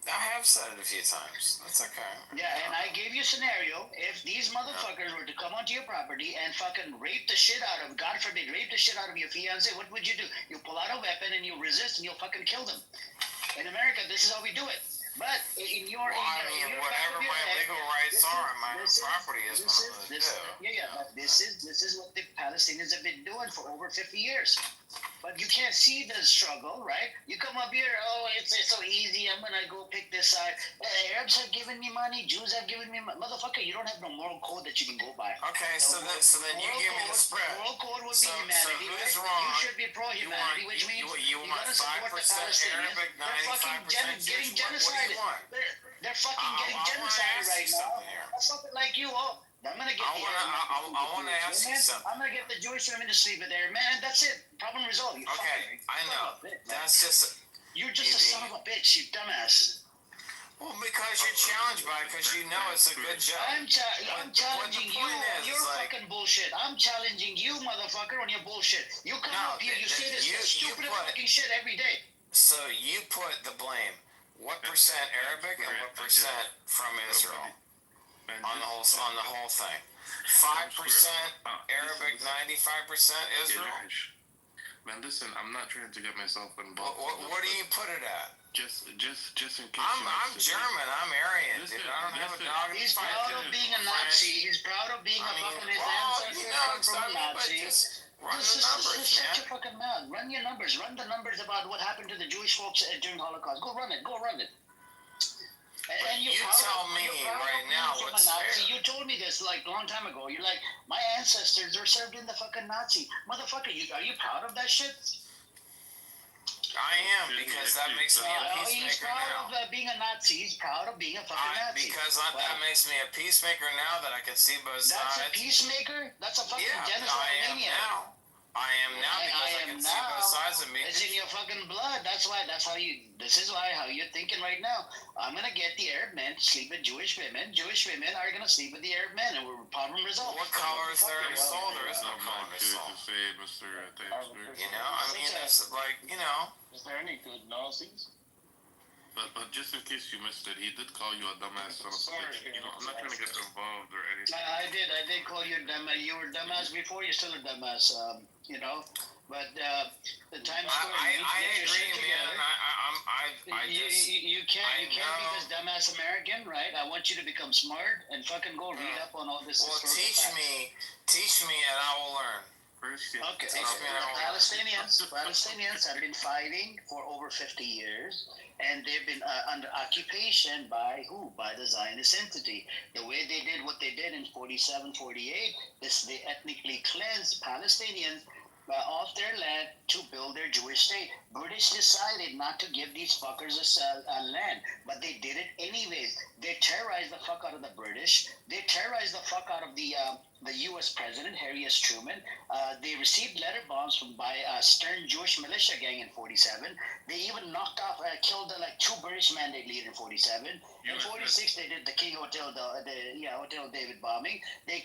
I have said it a few times. That's okay. Yeah, and I gave you a scenario. If these motherfuckers were to come onto your property and fucking rape the shit out of, God forbid, rape the shit out of your fiance, what would you do? You pull out a weapon and you resist and you'll fucking kill them. In America, this is how we do it. But in your whatever my legal rights are on my property is what I'm going to do. Yeah, but this is what the Palestinians have been doing for over 50 years. But you can't see the struggle, right? You come up here, it's so easy, I'm gonna go pick this side. Arabs have given me money, Jews have given me money. Motherfucker, you don't have no moral code that you can go by. Okay, so then you give me the spread. Moral code would be humanity, so who's right? wrong? You should be pro-humanity, which means you want gotta support 5% the Palestinians. Arabic, 95% Getting Jewish. What do genocided. you want? They're fucking getting genocided right now. That's something like you. I'm gonna get I want to ask you something. I'm gonna get the Jewish women to sleep with there, man. That's it. Problem resolved. Okay, I know. That's just. You're just a son of a bitch, you dumbass. Well, because you're challenged by it, because you know it's a good job. I'm challenging you on your fucking bullshit. I'm challenging you, motherfucker, on your bullshit. You come up here, you say this stupid fucking shit every day. So you put the blame. What percent Arabic and what percent from Israel on the whole thing? 5% Arabic, 95% Israel. Man, listen, I'm not trying to get myself involved. What do you put it at? Just in case. I'm German. I'm Aryan, dude. I don't have a dog in the He's fight. proud of being a Nazi. He's proud of being a fucking his ancestors come from a Nazi. Run the numbers, Shut man. your fucking mouth. Run your numbers. Run the numbers about what happened to the Jewish folks during Holocaust. Go run it. Go run it. And you tell me right now what's fair. You told me this like a long time ago. You're like, my ancestors were served in the fucking Nazi. Motherfucker, are you proud of that shit? I am, because that makes me a peacemaker he's proud now. of being a Nazi. He's proud of being a fucking Nazi. Because that makes me a peacemaker now that I can see both sides. That's a peacemaker? That's a fucking I genocide am maniac. now. I am now because I can see both sides of me. It's in your fucking blood. That's how you're thinking right now. I'm gonna get the Arab men to sleep with Jewish women. Jewish women are gonna sleep with the Arab men, and we're problem resolved. What color is there in the soul? There is no color in the soul. You know, I mean, it's like, you know. Is there any good Nazis? But just in case you missed it, he did call you a dumbass son of a bitch. You know, I'm not trying to get involved or anything. I did call you a dumbass. You were a dumbass before. You're still a dumbass. You know, but the time's short. I agree, man. You can't because dumbass American, right? I want you to become smart and fucking go read up on all this. Well, teach me, and I will learn. Okay. Palestinians have been fighting for over 50 years, and they've been under occupation by who? By the Zionist entity. The way they did what they did in 47, 48, they ethnically cleansed Palestinians off their land to build their Jewish state. British decided not to give these fuckers a land, but they did it anyways. They terrorized the fuck out of the British. They terrorized the fuck out of the U.S. President, Harry S. Truman. They received letter bombs by a stern Jewish militia gang in 47. They even killed like 2 British mandate leaders in 47. In 46, they did the King Hotel, Hotel David bombing. They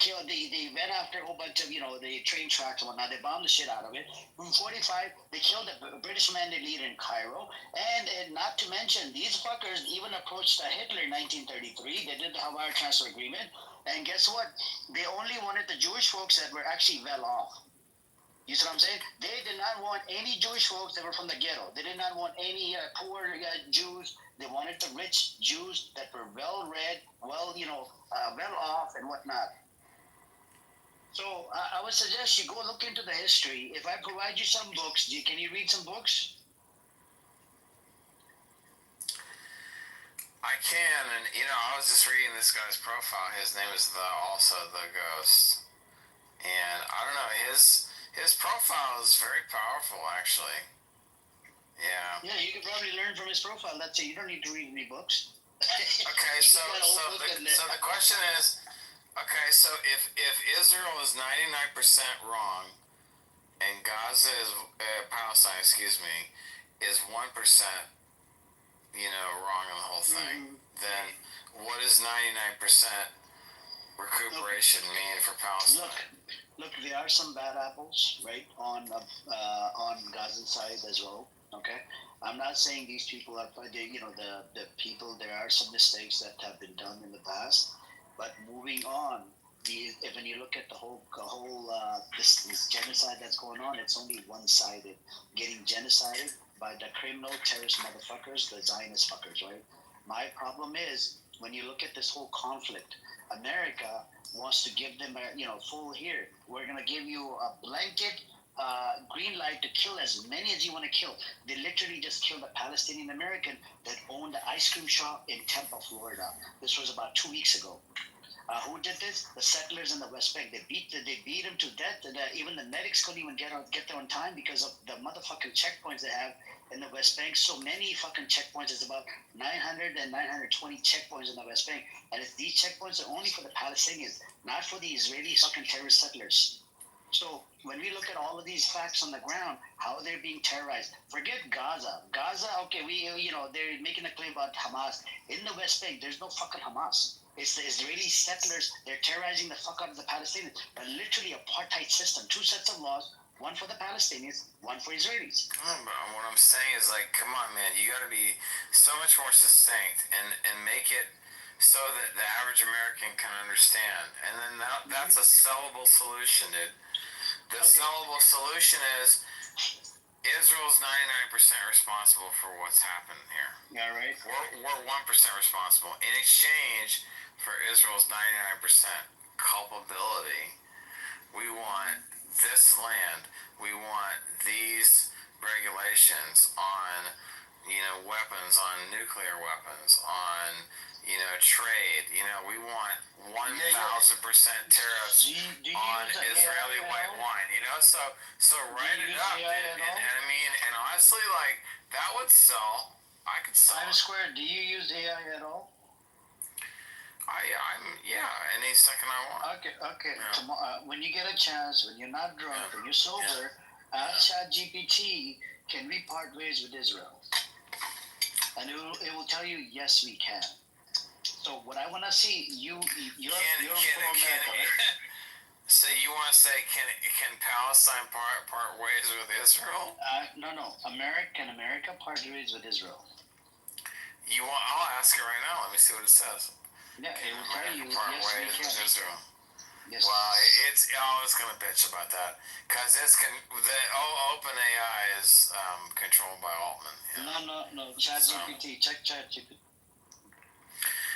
went after a whole bunch of, the train tracks and whatnot. They bombed the shit out of it. In 45, they killed a British mandate leader in Cairo. And not to mention, these fuckers even approached Hitler in 1933. They did the Hawaii Transfer Agreement. And guess what? They only wanted the Jewish folks that were actually well off. You see what I'm saying? They did not want any Jewish folks that were from the ghetto. They did not want any poor Jews. They wanted the rich Jews that were well-read, well off and whatnot. So I would suggest you go look into the history. If I provide you some books, can you read some books? I can, and I was just reading this guy's profile. His name is also the Ghost, and I don't know, his profile is very powerful, actually. Yeah. Yeah, you could probably learn from his profile. That's it. You don't need to read any books. Okay, so the question is, okay, so if Israel is 99% wrong, and Gaza is Palestine, is 1%. Wrong in the whole thing, then what does 99% recuperation mean for Palestine? Look, there are some bad apples, right, on Gaza side as well. Okay, I'm not saying these people are, the people. There are some mistakes that have been done in the past, but moving on, when you look at the whole this genocide that's going on, it's only one-sided. Getting genocided by the criminal terrorist motherfuckers, the Zionist fuckers, right? My problem is when you look at this whole conflict, America wants to give them full here. We're gonna give you a blanket green light to kill as many as you want to kill. They literally just killed a Palestinian American that owned the ice cream shop in Tampa, Florida. This was about 2 weeks ago. Who did this? The settlers in the West Bank. They beat him to death. And, even the medics couldn't even get there on time because of the motherfucking checkpoints they have in the West Bank. So many fucking checkpoints. It's about 900 and 920 checkpoints in the West Bank. And these checkpoints are only for the Palestinians, not for the Israeli fucking terrorist settlers. So when we look at all of these facts on the ground, how they're being terrorized, forget Gaza. Gaza, okay, they're making a claim about Hamas. In the West Bank, there's no fucking Hamas. It's the Israeli settlers. They're terrorizing the fuck out of the Palestinians. But literally apartheid system. 2 sets of laws. One for the Palestinians, one for Israelis. What I'm saying is, come on, man. You got to be so much more succinct and make it so that the average American can understand. And then that's a sellable solution, dude. The sellable solution is Israel's 99% responsible for what's happened here. Yeah, right. We're 1% responsible. In exchange for Israel's 99% culpability, we want this land. We want these regulations on, weapons, on nuclear weapons, on, trade. We want 1,000% tariffs on Israeli white wine. So write it up. And honestly, that would sell. I could sell. Times Square. Do you use AI at all? Any second I want. Okay. Yeah. Tomorrow, when you get a chance, when you're not drunk, when you're sober, Ask ChatGPT, can we part ways with Israel? And it will tell you, yes, we can. So what I want to see, you're pro-America, right? So you want to say can Palestine part ways with Israel? No. Can America part ways with Israel? I'll ask it right now. Let me see what it says. Yeah, can it will tell you, part yes, ways we can. with Israel? Yes. Well, it's gonna bitch about that because the OpenAI is controlled by Altman. No. ChatGPT, check ChatGPT.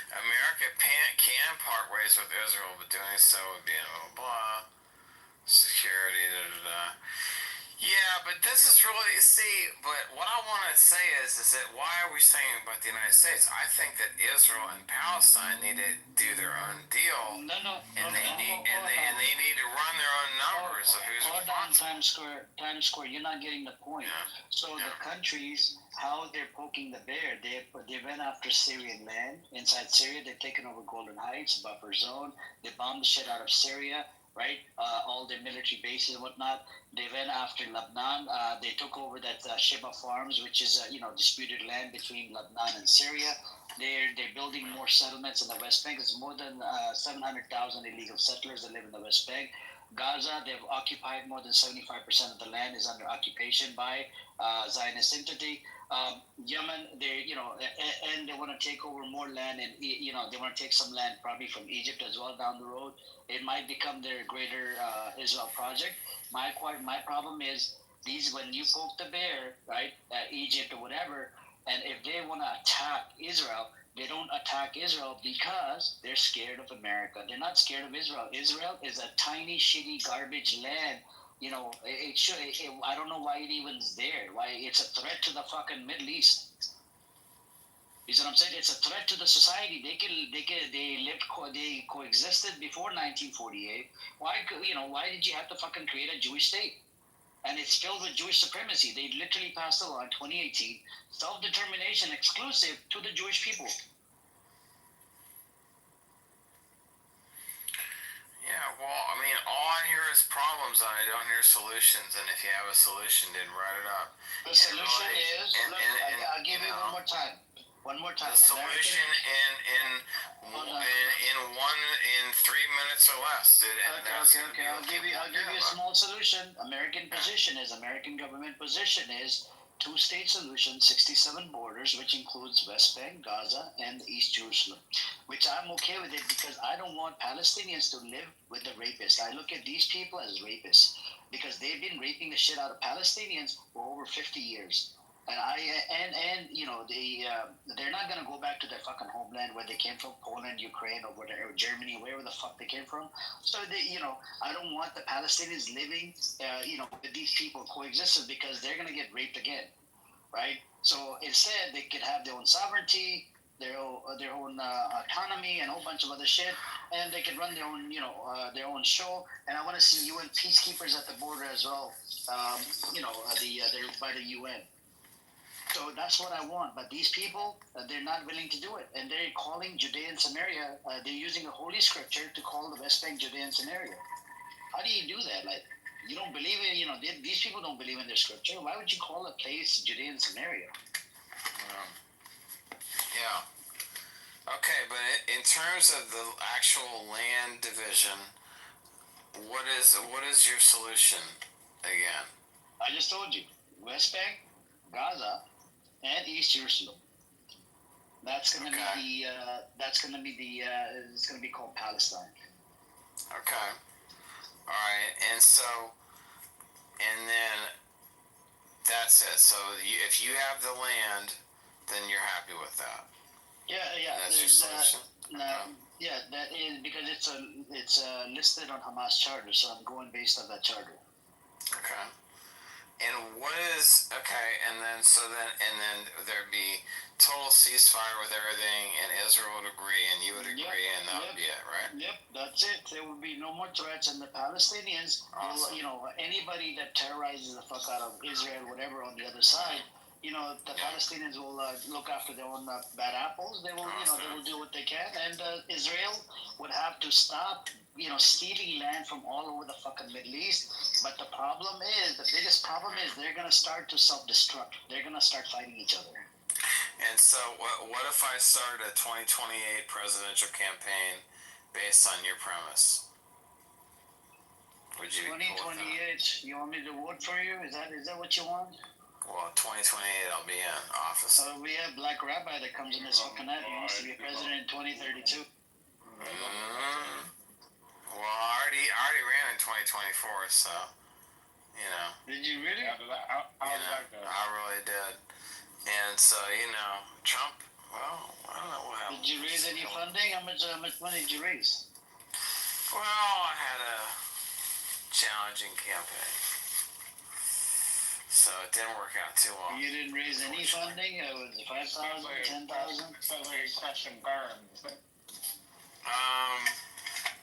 America can part ways with Israel, but doing so would be blah security. Yeah, but this is really But what I want to say is that why are we saying about the United States? I think that Israel and Palestine need to do their own deal. They need to run their own numbers of who's responsible. Times Square. You're not getting the point. Yeah. So the countries, how they're poking the bear, they went after Syrian land. Inside Syria, they've taken over Golden Heights, buffer zone. They bombed the shit out of Syria. Right, all their military bases and whatnot. They went after Lebanon. They took over that Sheba Farms, which is disputed land between Lebanon and Syria. They're building more settlements in the West Bank. There's more than 700,000 illegal settlers that live in the West Bank. Gaza, they've occupied more than 75% of the land is under occupation by Zionist entity. Yemen, and they want to take over more land, and they want to take some land probably from Egypt as well down the road. It might become their greater Israel project. My problem is when you poke the bear, right, Egypt or whatever, and if they want to attack Israel, they don't attack Israel because they're scared of America. They're not scared of Israel. Israel is a tiny, shitty, garbage land. I don't know why it even's there. Why it's a threat to the fucking Middle East. You see what I'm saying? It's a threat to the society. They coexisted before 1948. Why did you have to fucking create a Jewish state? And it's filled with Jewish supremacy. They literally passed a law in 2018, self-determination exclusive to the Jewish people. Yeah, well, I mean, all I hear is problems, and I don't hear solutions. And if you have a solution, then write it up. The solution is, I'll give you one more time. The solution in 3 minutes or less. Okay. I'll give you a small solution. American government position is two-state solution, 67 borders, which includes West Bank, Gaza, and East Jerusalem, which I'm okay with it because I don't want Palestinians to live with the rapists. I look at these people as rapists because they've been raping the shit out of Palestinians for over 50 years. They're not gonna go back to their fucking homeland where they came from, Poland, Ukraine, or whatever, Germany, wherever the fuck they came from. So I don't want the Palestinians living, with these people coexisting because they're gonna get raped again, right? So instead, they could have their own sovereignty, their own autonomy, and a whole bunch of other shit, and they could run their own show. And I want to see UN peacekeepers at the border as well. They're by the UN. So that's what I want. But these people, they're not willing to do it. And they're calling Judea and Samaria, they're using a holy scripture to call the West Bank Judea and Samaria. How do you do that? Like, you don't believe in, these people don't believe in their scripture. Why would you call a place Judea and Samaria? Yeah. Okay, but in terms of the actual land division, what is your solution again? I just told you. West Bank, Gaza, and East Jerusalem. It's gonna be called Palestine. Okay. All right, and then that's it. So if you have the land, then you're happy with that. Yeah. That's your solution. Yeah, that is because it's listed on Hamas charter, so I'm going based on that charter. Okay. And then there'd be total ceasefire with everything, and Israel would agree, and you would agree, and that would be it, right? Yep, that's it. There would be no more threats, and the Palestinians, anybody that terrorizes the fuck out of Israel, whatever, on the other side, the Palestinians will look after their own bad apples. They will, they will do what they can, and Israel would have to stop stealing land from all over the fucking Middle East. But the biggest problem is they're gonna start to self-destruct. They're gonna start fighting each other. And so, what if I started a 2028 presidential campaign based on your premise? Would you? 2028. You want me to vote for you? Is that what you want? Well, 2028, I'll be in office. So we have Black Rabbi that comes in this fucking night and wants to be president in 2032. Well, I already ran in 2024, so Did you really? How did that go? I really did. And so Trump. Well, I don't know what happened. Did you raise any funding? How much money did you raise? Well, I had a challenging campaign, so it didn't work out too well. You didn't raise any funding? Was it 5,000, 10,000? Sounds like a crash and burn.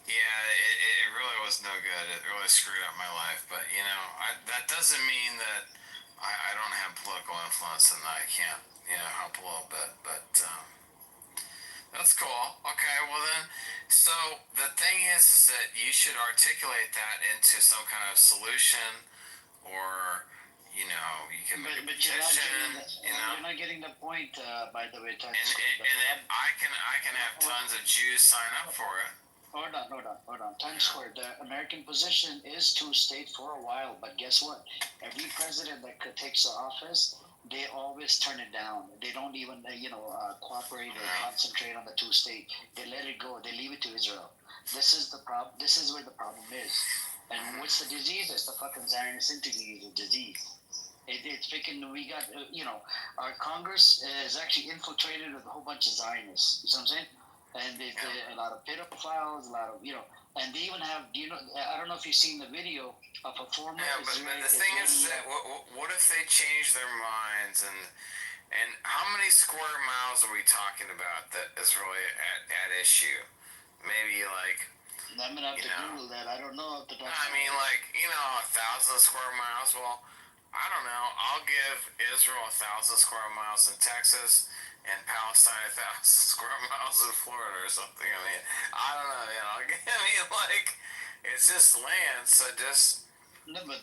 Yeah, it really was no good. It really screwed up my life. But that doesn't mean that I don't have political influence and I can't help a little bit. But that's cool. Okay, well then, so the thing is that you should articulate that into some kind of solution, or you can make a petition. You're not getting the point. By the way, and then I can have tons of Jews sign up for it. Hold on. Times Square, the American position is two-state for a while, but guess what? Every president that takes office, they always turn it down. They don't even, cooperate or concentrate on the two-state. They let it go. They leave it to Israel. This is the problem. This is where the problem is. And what's the disease? It's the fucking Zionist integrated disease. It's freaking. We got, our Congress is actually infiltrated with a whole bunch of Zionists. You know what I'm saying? And there's a lot of pedophiles, a lot of, and they even have, I don't know if you've seen the video of a former Israeli. But the thing is that what if they change their minds, and how many square miles are we talking about that is really at issue? Maybe like, I'm gonna have to Google that. I don't know. I mean, 1,000 square miles. Well, I don't know. I'll give Israel 1,000 square miles in Texas, and Palestine 1,000 square miles in Florida or something. I mean, I don't know. It's just land. So just kind of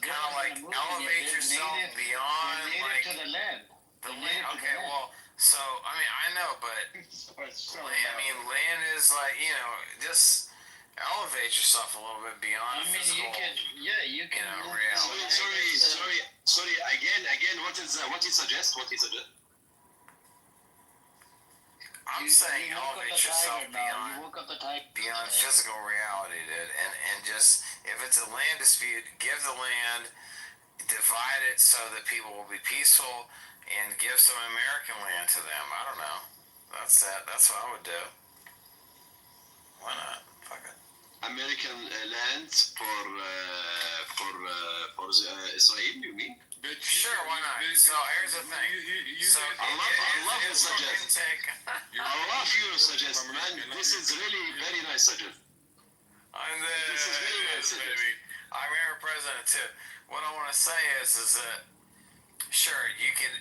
elevate yourself beyond to the land. The land. Okay, well, so I mean, I know, but land is just elevate yourself a little bit beyond. I mean, you can. Reality. Sorry. Again. What you suggest? I'm saying elevate yourself beyond physical reality, dude. And just, if it's a land dispute, give the land, divide it so that people will be peaceful, and give some American land to them. I don't know. That's it. That's what I would do. Why not? Fuck it. American land for Israel, you mean? Sure, why not? So here's the thing. I love you suggest. I love you suggest, man. This is really very nice suggestion. This is really nice, baby. I'm your president too. What I want to say is that sure you can,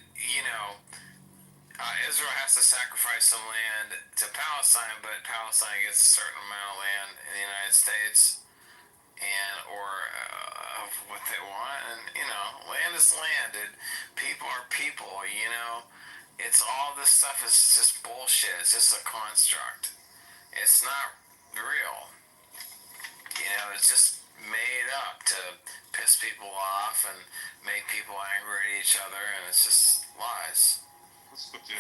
Israel has to sacrifice some land to Palestine, but Palestine gets a certain amount of land in the United States, or of what they want, and land is land, and people are people. It's all this stuff is just bullshit. It's just a construct. It's not real. It's just made up to piss people off and make people angry at each other, and it's just lies. Or something.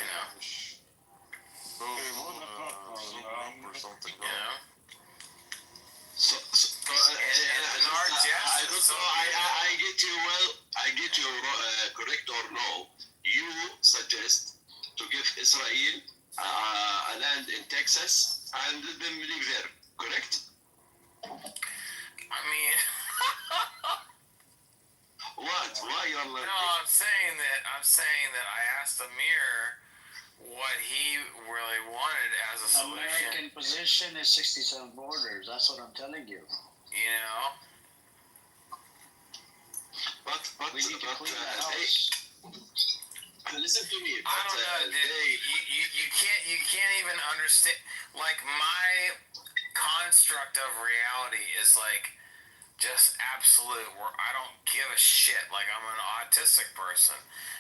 I get you. Well, I get you correct or no. You suggest to give Israel a land in Texas and let them live there. Correct? I mean, what? Why you're like? No, I'm saying that I asked Amir what he really wanted as a solution. American position is 67 borders. That's what I'm telling you. But we need to clean the house. Listen to me. I don't know, dude. You can't even understand. Like construct of reality is like just absolute, where I don't give a shit. Like, I'm an autistic person,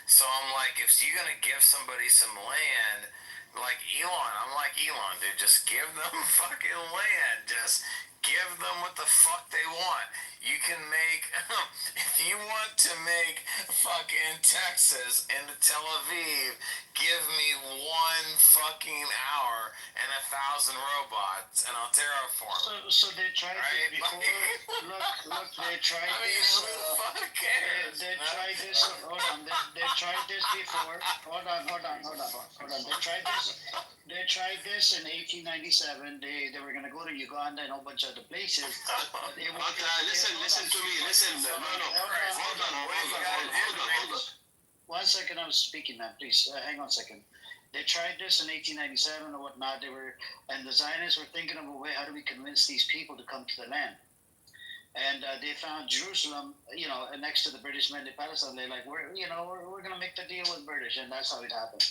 so I'm like, if you're gonna give somebody some land, like Elon, I'm like Elon, dude, just give them fucking land. Just give them what the fuck they want. You can make, if you want to make fucking Texas into Tel Aviv, give me 1 fucking hour and 1,000 robots, and I'll terraform. So they tried this before. Look, they tried this. They tried this. Hold on, they tried this before. Hold on. They tried this in 1897. They were gonna go to Uganda and a whole bunch of other places. Listen to me. Listen. No. Hold on. 1 second, I was speaking, man. Please hang on a second. They tried this in 1897 or whatnot. And the Zionists were thinking of a way, how do we convince these people to come to the land? And they found Jerusalem, next to the British mandate Palestine. They're like, we're gonna make the deal with British, and that's how it happened.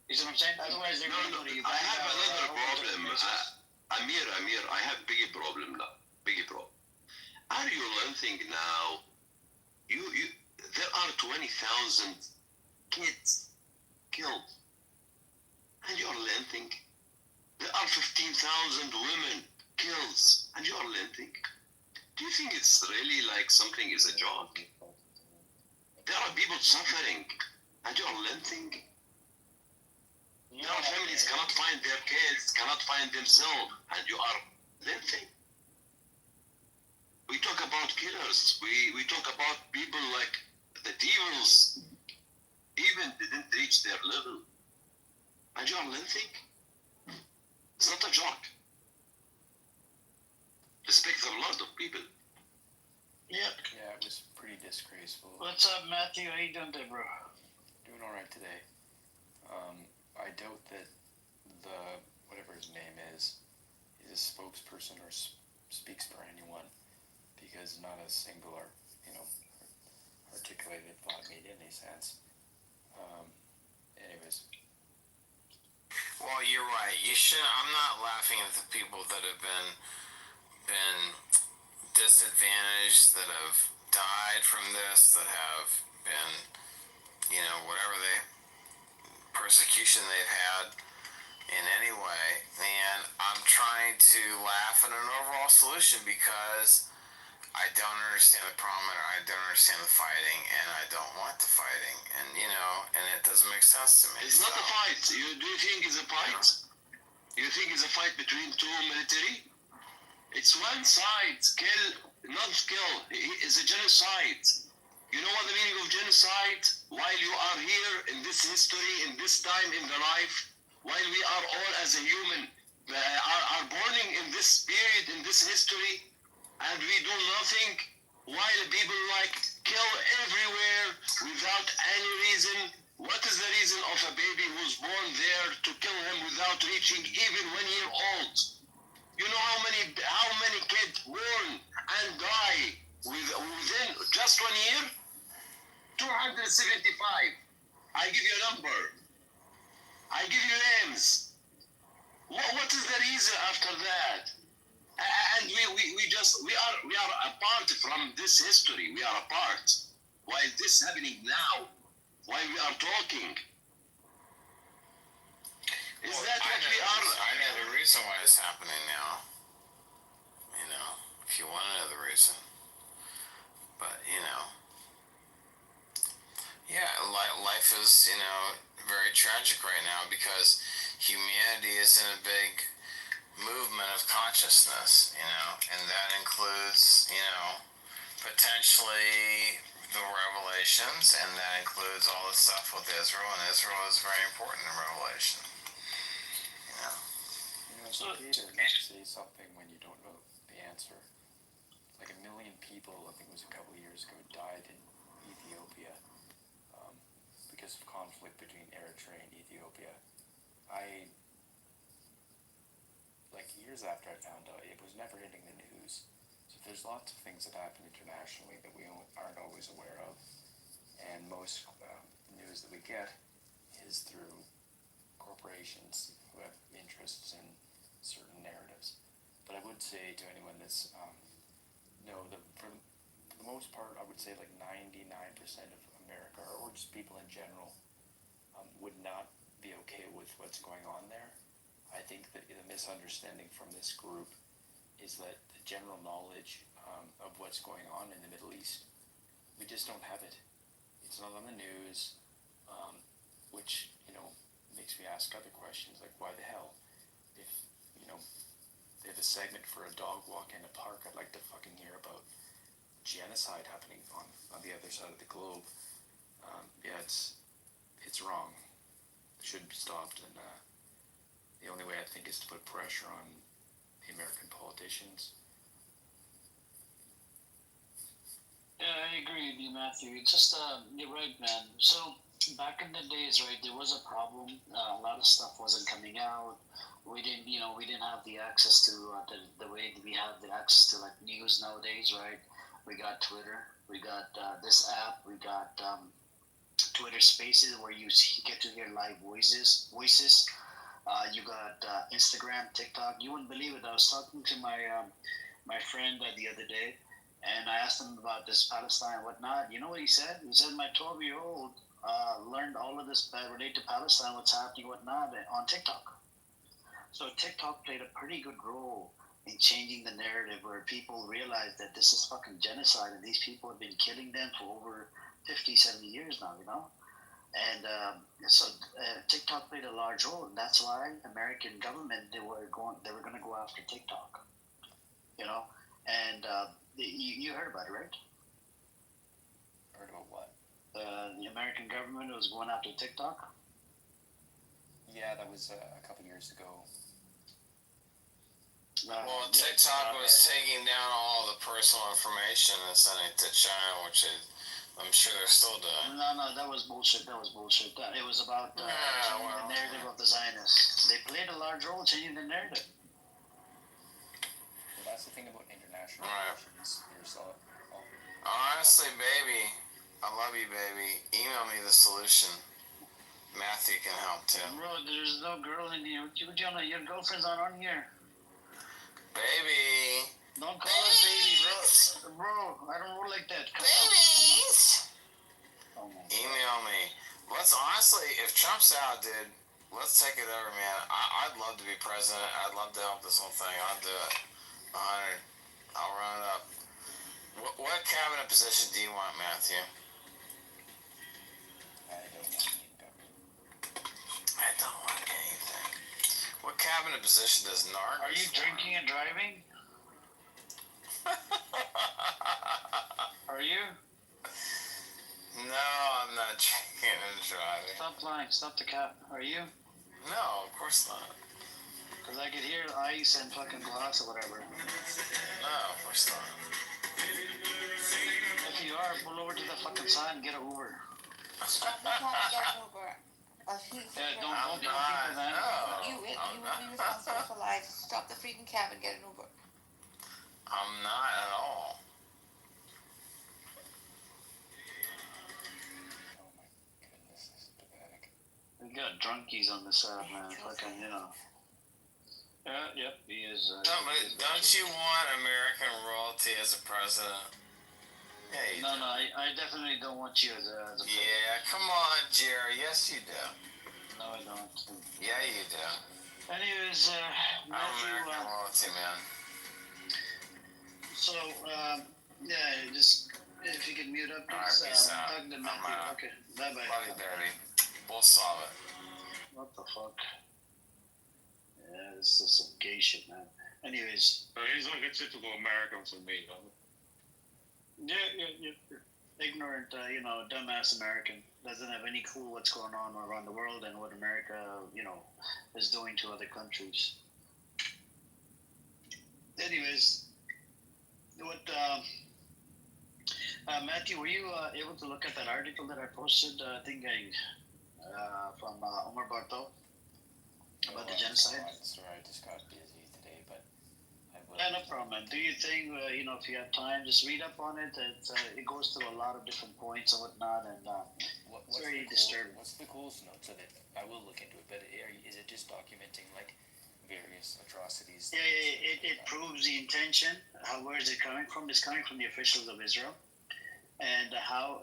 You see what I'm saying? Otherwise, they're gonna go to Uganda. I have another problem. Amir, I have big problem now. Big problem. Are you learning now? There are 20,000 kids killed, and you're learning. There are 15,000 women killed, and you're learning. Do you think it's really like something is a joke? There are people suffering, and you're learning. There are families cannot find their kids, cannot find themselves, and you are learning. We talk about killers. We talk about people like the devils even didn't reach their level. And you are learning. It's not a joke. Respect the lot of people. Yep. Yeah, it was pretty disgraceful. What's up, Matthew? How you doing there, bro? Doing all right today. I doubt that whatever his name is a spokesperson or speaks for anyone, because not a single articulated thought made any sense. Anyways. Well, you're right. You should. I'm not laughing at the people that have been disadvantaged, that have died from this, that have been, whatever persecution they've had in any way. And I'm trying to laugh at an overall solution, because I don't understand the problem, and I don't understand the fighting, and I don't want the fighting, and and it doesn't make sense to me. It's not a fight. Do you think it's a fight? You think it's a fight between two military? It's one side not kill. It's a genocide. You know what the meaning of genocide? While you are here in this history, in this time in the life, while we are all as a human are born in this period, in this history, and we do nothing, while people kill everywhere without any reason. What is the reason of a baby who's born there to kill him without reaching even 1 year old? You know how many kids born and die within just 1 year? 275. I give you a number. I give you names. What is the reason after that? And we are apart from this history. We are apart. While this is happening now, while we are talking, is that what we are? I know the reason why it's happening now. If you want to know the reason. But yeah, life is very tragic right now, because humanity is in a big movement of consciousness, and that includes, potentially the revelations, and that includes all the stuff with Israel, and Israel is very important in Revelation. It's okay to say something when you don't know the answer. Like 1 million people, I think it was a couple of years ago, died in Ethiopia because of conflict between Eritrea and Ethiopia. Years after I found out, it was never hitting the news. So there's lots of things that happen internationally that we aren't always aware of. And most news that we get is through corporations who have interests in certain narratives. But I would say to anyone that's, no, for the most part, I would say like 99% of America, or just people in general, would not be okay with what's going on there. I think that the misunderstanding from this group is that the general knowledge of what's going on in the Middle East, we just don't have it. It's not on the news, which, makes me ask other questions like, why the hell? If, they have a segment for a dog walk in a park, I'd like to fucking hear about genocide happening on the other side of the globe. Yeah, it's wrong. It should be stopped, and the only way I think is to put pressure on the American politicians. Yeah, I agree with you, Matthew. It's just, you're right, man. So, back in the days, right, there was a problem. A lot of stuff wasn't coming out. We didn't have the access to the way that we have the access to like news nowadays, right? We got Twitter, we got this app, we got Twitter Spaces where you get to hear live voices. You got Instagram, TikTok. You wouldn't believe it. I was talking to my friend the other day, and I asked him about this Palestine and whatnot. You know what he said? He said my 12-year-old learned all of this related to Palestine, what's happening, whatnot, on TikTok. So TikTok played a pretty good role in changing the narrative where people realized that this is fucking genocide and these people have been killing them for over 50, 70 years now, And so TikTok played a large role, and that's why American government they were going to go after TikTok, And you heard about it, right? Heard about what? The American government was going after TikTok. Yeah, that was a couple years ago. Well, TikTok was taking down all the personal information and sending it to China, which I'm sure they're still doing. No, that was bullshit. It was about changing the narrative of the Zionists. They played a large role changing the narrative. Well, that's the thing about international relations. Honestly, baby, I love you, baby. Email me the solution. Matthew can help too. Bro, there's no girl in here. Your girlfriend's not on here. Baby. Don't call us baby, bro. Bro, I don't roll like that. Babies. Email me. Let's honestly, if Trump's out, dude, let's take it over, man. I'd love to be president. I'd love to help this whole thing. I'll do it. 100. I'll run it up. What cabinet position do you want, Matthew? I don't want anything. What cabinet position does Narc? Are you drinking and driving? Are you? No, I'm not drinking and driving. Stop lying. Stop the cap. Are you? No, of course not. Because I could hear ice and fucking glass or whatever. No, of course not. If you are, pull over to the fucking side and get an Uber. Stop the car and get an Uber. Yeah, don't tell people that. You would be responsible for life. Stop the freaking cab and get an Uber. I'm not at all. Oh my goodness, this is pathetic. We got drunkies on the side, man. Fucking, Yep, he is. Don't you want American royalty as a president? Yeah, you do. No, I definitely don't want you as a president. Yeah, come on, Jerry. Yes, you do. No, I don't. Yeah, you do. Anyways, I'm American royalty, man. So, just if you can mute up, please. Peace out. Talk to Matthew. Okay, bye-bye. Love you, baby. We'll solve it. What the fuck? Yeah, this is some gay shit, man. Anyways. He's like a typical American for me, though. Yeah. Ignorant, dumbass American. Doesn't have any clue what's going on around the world and what America, is doing to other countries. Anyways, Matthew, were you able to look at that article that I posted? I think from Omar Barto about the genocide. Sorry, I just got busy today, but I will. Yeah, no problem. Do you think, if you have time, just read up on it? It goes through a lot of different points and whatnot, and it's very disturbing. What's the coolest notes of it? I will look into it, but is it just documenting, like, various atrocities. It proves the intention. Where is it coming from? It's coming from the officials of Israel. And how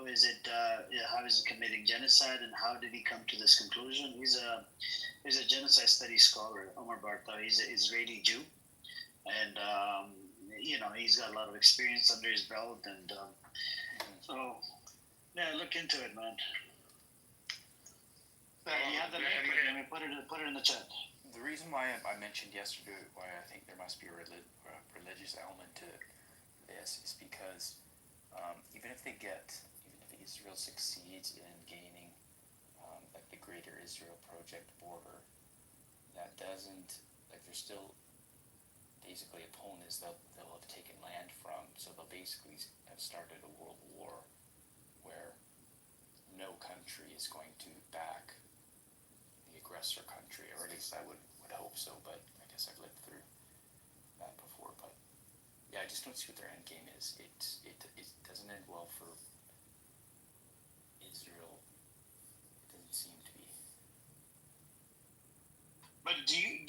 is it committing genocide, and how did he come to this conclusion? He's a genocide studies scholar, Omar Barta. He's an Israeli Jew, and he's got a lot of experience under his belt, and so yeah, look into it, man. You have the link. Let me put it in the chat. The reason why I mentioned yesterday why I think there must be a religious element to this is because even if Israel succeeds in gaining like the Greater Israel Project border, that doesn't, like, they're still basically opponents they'll have taken land from, so they'll basically have started a world war where no country is going to back the aggressor country, or at least I would hope so, but I guess I've lived through that before. But yeah, I just don't see what their end game is. It doesn't end well for Israel. It doesn't seem to be. But do you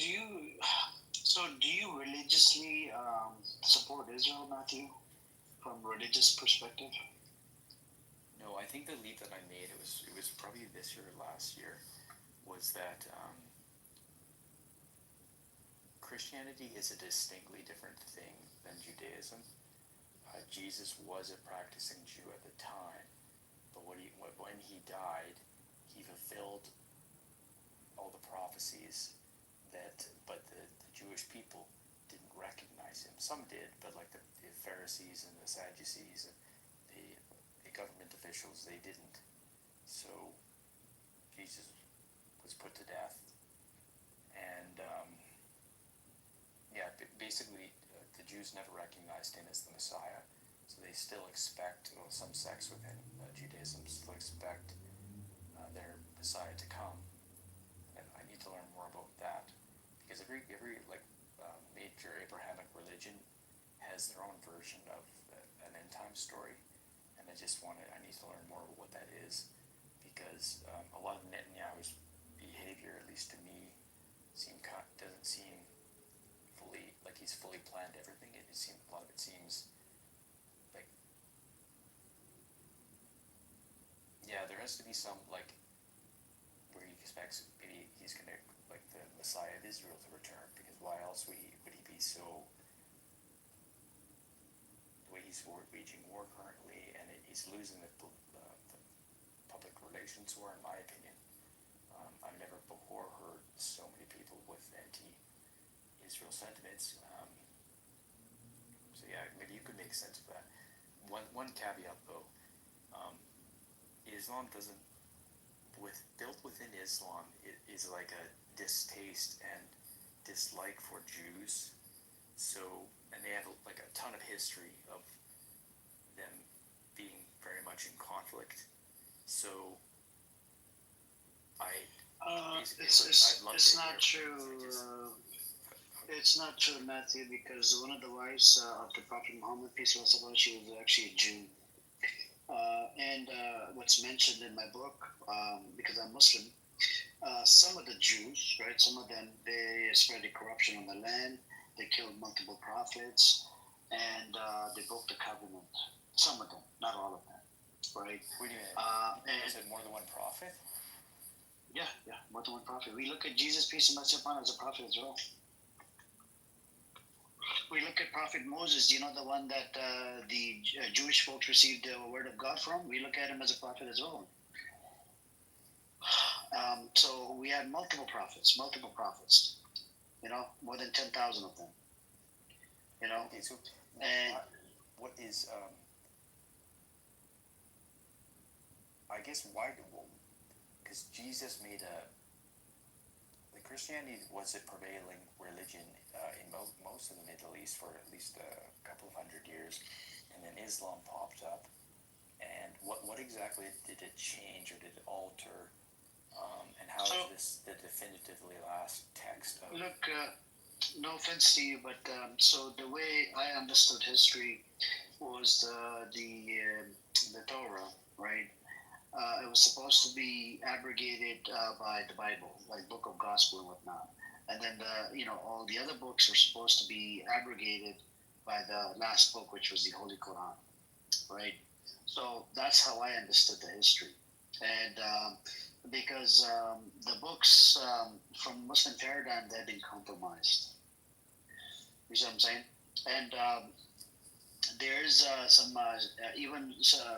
religiously support Israel, Matthew, from a religious perspective? No, I think the leap that I made, it was probably this year or last year, was that Christianity is a distinctly different thing than Judaism. Jesus was a practicing Jew at the time, but when he died, he fulfilled all the prophecies but the Jewish people didn't recognize him. Some did, but like the Pharisees and the Sadducees and the government officials, they didn't. So Jesus was put to death, and basically the Jews never recognized him as the Messiah, so they still expect, some sects within Judaism still expect their Messiah to come, and I need to learn more about that, because every major Abrahamic religion has their own version of an end time story, and I need to learn more about what that is, because a lot of Netanyahu's behavior, at least to me, doesn't seem fully like he's fully planned everything. A lot of it seems like, yeah, there has to be some, like, where he expects maybe he's gonna, like, the Messiah of Israel to return, because why else would he be so, the way he's waging war currently, and he's losing the public relations war, in my opinion. I've never before heard so many people with anti-Israel sentiments. So yeah, maybe you could make sense of that. One caveat though, Islam doesn't, built within Islam, it is like a distaste and dislike for Jews. So, and they have like a ton of history of them being very much in conflict. So It's not true. It's not true, Matthew, because one of the wives of the Prophet Muhammad, peace be upon him, she was actually a Jew. And what's mentioned in my book, because I'm Muslim, some of the Jews, right, some of them, they spread the corruption on the land, they killed multiple prophets, and they broke the covenant. Some of them, not all of them, right? Wait a minute, is it more than one prophet? Yeah, more than one prophet. We look at Jesus, peace and blessings upon him, as a prophet as well. We look at Prophet Moses, the one that the Jewish folks received the word of God from. We look at him as a prophet as well. So we have multiple prophets, more than 10,000 of them. Okay, so and what is, I guess why, because Jesus made Christianity was a prevailing religion in most of the Middle East for at least a couple of hundred years, and then Islam popped up. And what exactly did it change or did it alter? And how is this the definitively last text of? Look, no offense to you, but so the way I understood history was the Torah, right? It was supposed to be abrogated by the Bible, like Book of Gospel and whatnot. and then all the other books were supposed to be abrogated by the last book, which was the Holy Quran, right? So that's how I understood the history, and because the books from Muslim paradigm, they've been compromised. You see what I'm saying? And there's some even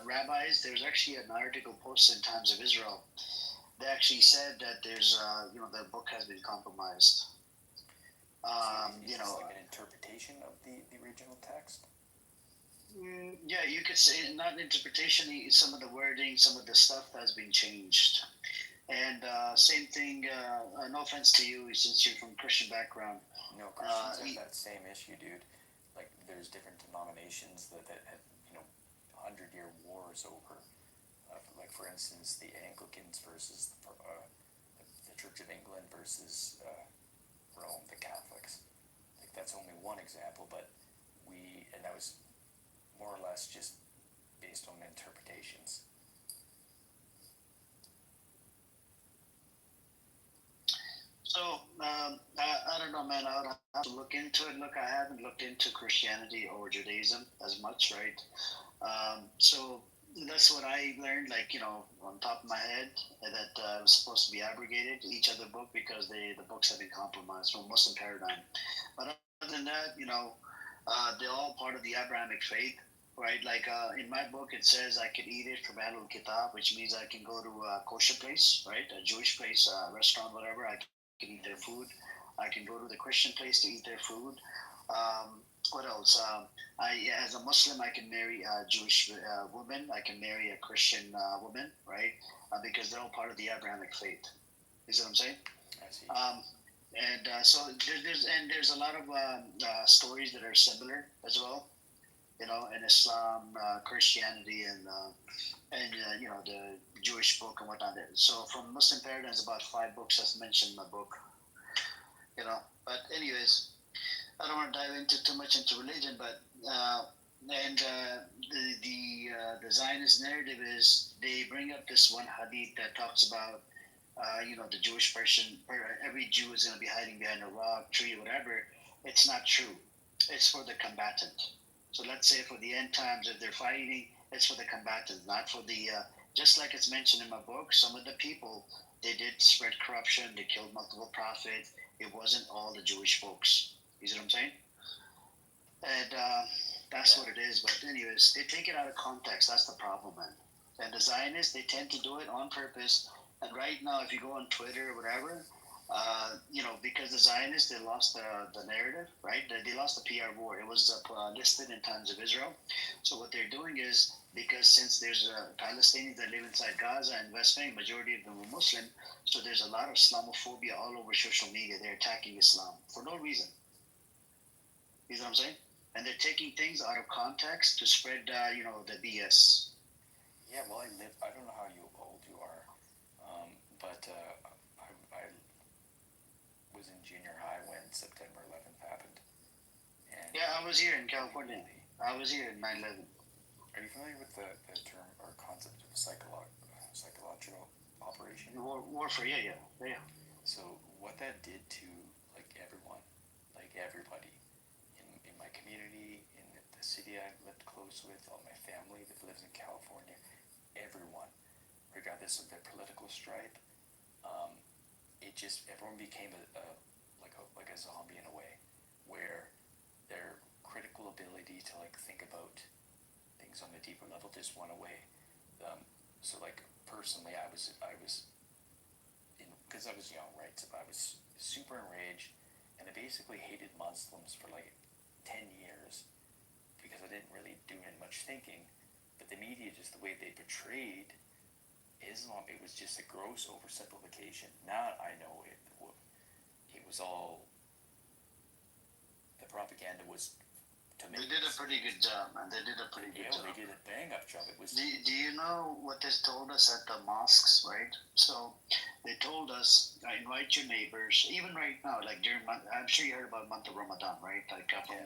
rabbis. There's actually an article posted in Times of Israel. They actually said that there's the book has been compromised. Is this like an interpretation of the original text? Yeah, you could say not interpretation. Some of the wording, some of the stuff has been changed. And same thing. No offense to you, since you're from Christian background. No, Christians have that same issue, dude. Like, there's different denominations that have 100-year wars over. Like, for instance, the Anglicans versus the Church of England versus Rome, the Catholics. Like, that's only one example, but and that was more or less just based on interpretations. So I don't know, man. I would have to look into it. Look, I haven't looked into Christianity or Judaism as much, right? So that's what I learned, like on top of my head, that it was supposed to be abrogated each other book because the books have been compromised from Muslim paradigm. But other than that, they're all part of the Abrahamic faith. Right, like in my book, it says I can eat it from Ahlul Kitab, which means I can go to a kosher place, right, a Jewish place, restaurant, whatever. I can eat their food. I can go to the Christian place to eat their food. What else? As a Muslim, I can marry a Jewish woman. I can marry a Christian woman, right? Because they're all part of the Abrahamic faith. You see what I'm saying? I see. So there's a lot of stories that are similar as well. In Islam, Christianity, and the Jewish book and whatnot. So from Muslim paradigms, about 5 books that's mentioned in my book. But anyways, I don't want to dive into too much into religion, but the Zionist narrative is they bring up this one hadith that talks about the Jewish person, every Jew is going to be hiding behind a rock, tree, whatever. It's not true. It's for the combatant. So let's say for the end times, if they're fighting, it's for the combatants, not for the. Just like it's mentioned in my book, some of the people, they did spread corruption. They killed multiple prophets. It wasn't all the Jewish folks. You see what I'm saying? And that's what it is. But anyways, they take it out of context. That's the problem, man. And the Zionists, they tend to do it on purpose. And right now, if you go on Twitter or whatever, because the Zionists, they lost the narrative, right? They lost the PR war. It was listed in Times of Israel. So what they're doing is, because since there's Palestinians that live inside Gaza and West Bank, majority of them are Muslim, so there's a lot of Islamophobia all over social media. They're attacking Islam for no reason. You know what I'm saying? And they're taking things out of context to spread, the BS. Yeah, well, I don't know how old you are, but I was in junior high when September 11th happened. And Yeah, I was here in California. I was here in 9/11. Are you familiar with the term or concept of psychological operation? Warfare, yeah. So what that did to everybody in my community, in the city I lived close with, all my family that lives in California, everyone, regardless of their political stripe, everyone became like a zombie in a way, where their critical ability to think about things on a deeper level just went away. So personally, I was because I was young, right? So I was super enraged, and I basically hated Muslims for 10 years because I didn't really do much thinking. But the media, just the way they portrayed Islam, it was just a gross oversimplification. Now I know it was all, the propaganda was to make. They did a pretty good job, man. They did a pretty good job. They did a bang up job. It was. Do you know what they told us at the mosques, right? So they told us, invite your neighbors. Even right now, during I'm sure you heard about month of Ramadan, right?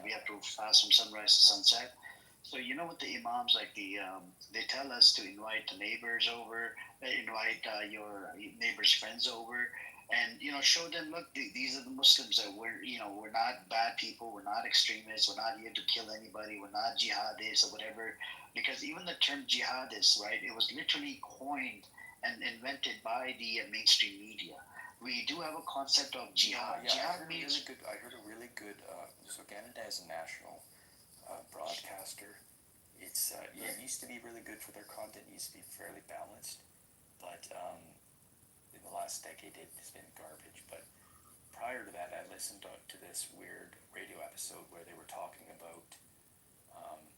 We have to fast from sunrise to sunset. So you know what the imams they tell us to invite the neighbors over, invite your neighbors' friends over, and show them, look, these are the Muslims that we're not bad people, we're not extremists, we're not here to kill anybody, we're not jihadists or whatever. Because even the term jihadist, right, it was literally coined and invented by the mainstream media. We do have a concept of jihad. Jihad means I heard a really good. So Canada as a national broadcaster, it used to be really good for their content. It used to be fairly balanced, but in the last decade it's been garbage. But prior to that, I listened to this weird radio episode where they were talking about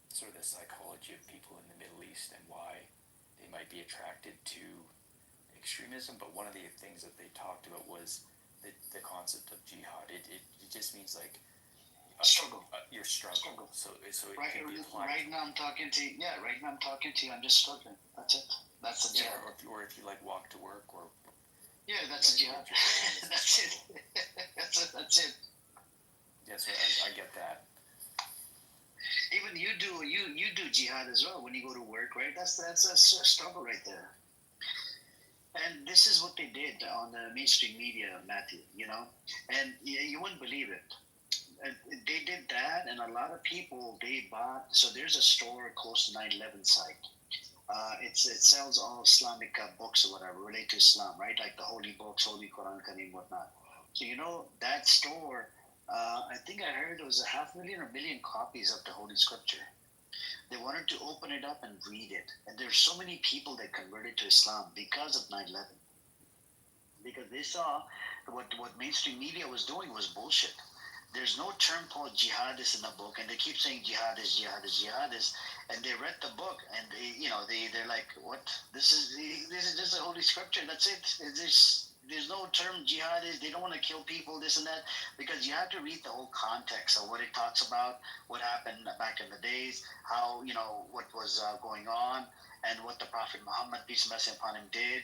sort of the psychology of people in the Middle East and why they might be attracted to extremism. But one of the things that they talked about was the concept of jihad. It just means like struggle. Your struggle. So it right, can be applied. Right now I'm talking to you. Yeah, right now I'm talking to you. I'm just struggling. That's it. That's the jihad. Or if you like walk to work or. Yeah, that's a jihad. That's it. That's it. Yeah, so I get that. Even you do jihad as well when you go to work, right? That's a struggle right there. And this is what they did on the mainstream media, Matthew. And you wouldn't believe it. They did that, and a lot of people they bought. So there's a store close to 9/11 site. It sells all Islamic books or whatever related to Islam, right? Like the holy books, Holy Quran, Kareem, whatnot. So that store. I think I heard it was 500,000 or 1 million copies of the Holy Scripture. They wanted to open it up and read it, and there's so many people that converted to Islam because of 9/11. Because they saw what mainstream media was doing was bullshit. There's no term called jihadist in the book, and they keep saying jihadist, and they read the book, and they're like, what? This is just a holy scripture. That's it. There's no term jihadist. They don't want to kill people, this and that, because you have to read the whole context of what it talks about, what happened back in the days, how what was going on, and what the Prophet Muhammad, peace and blessing upon him, did.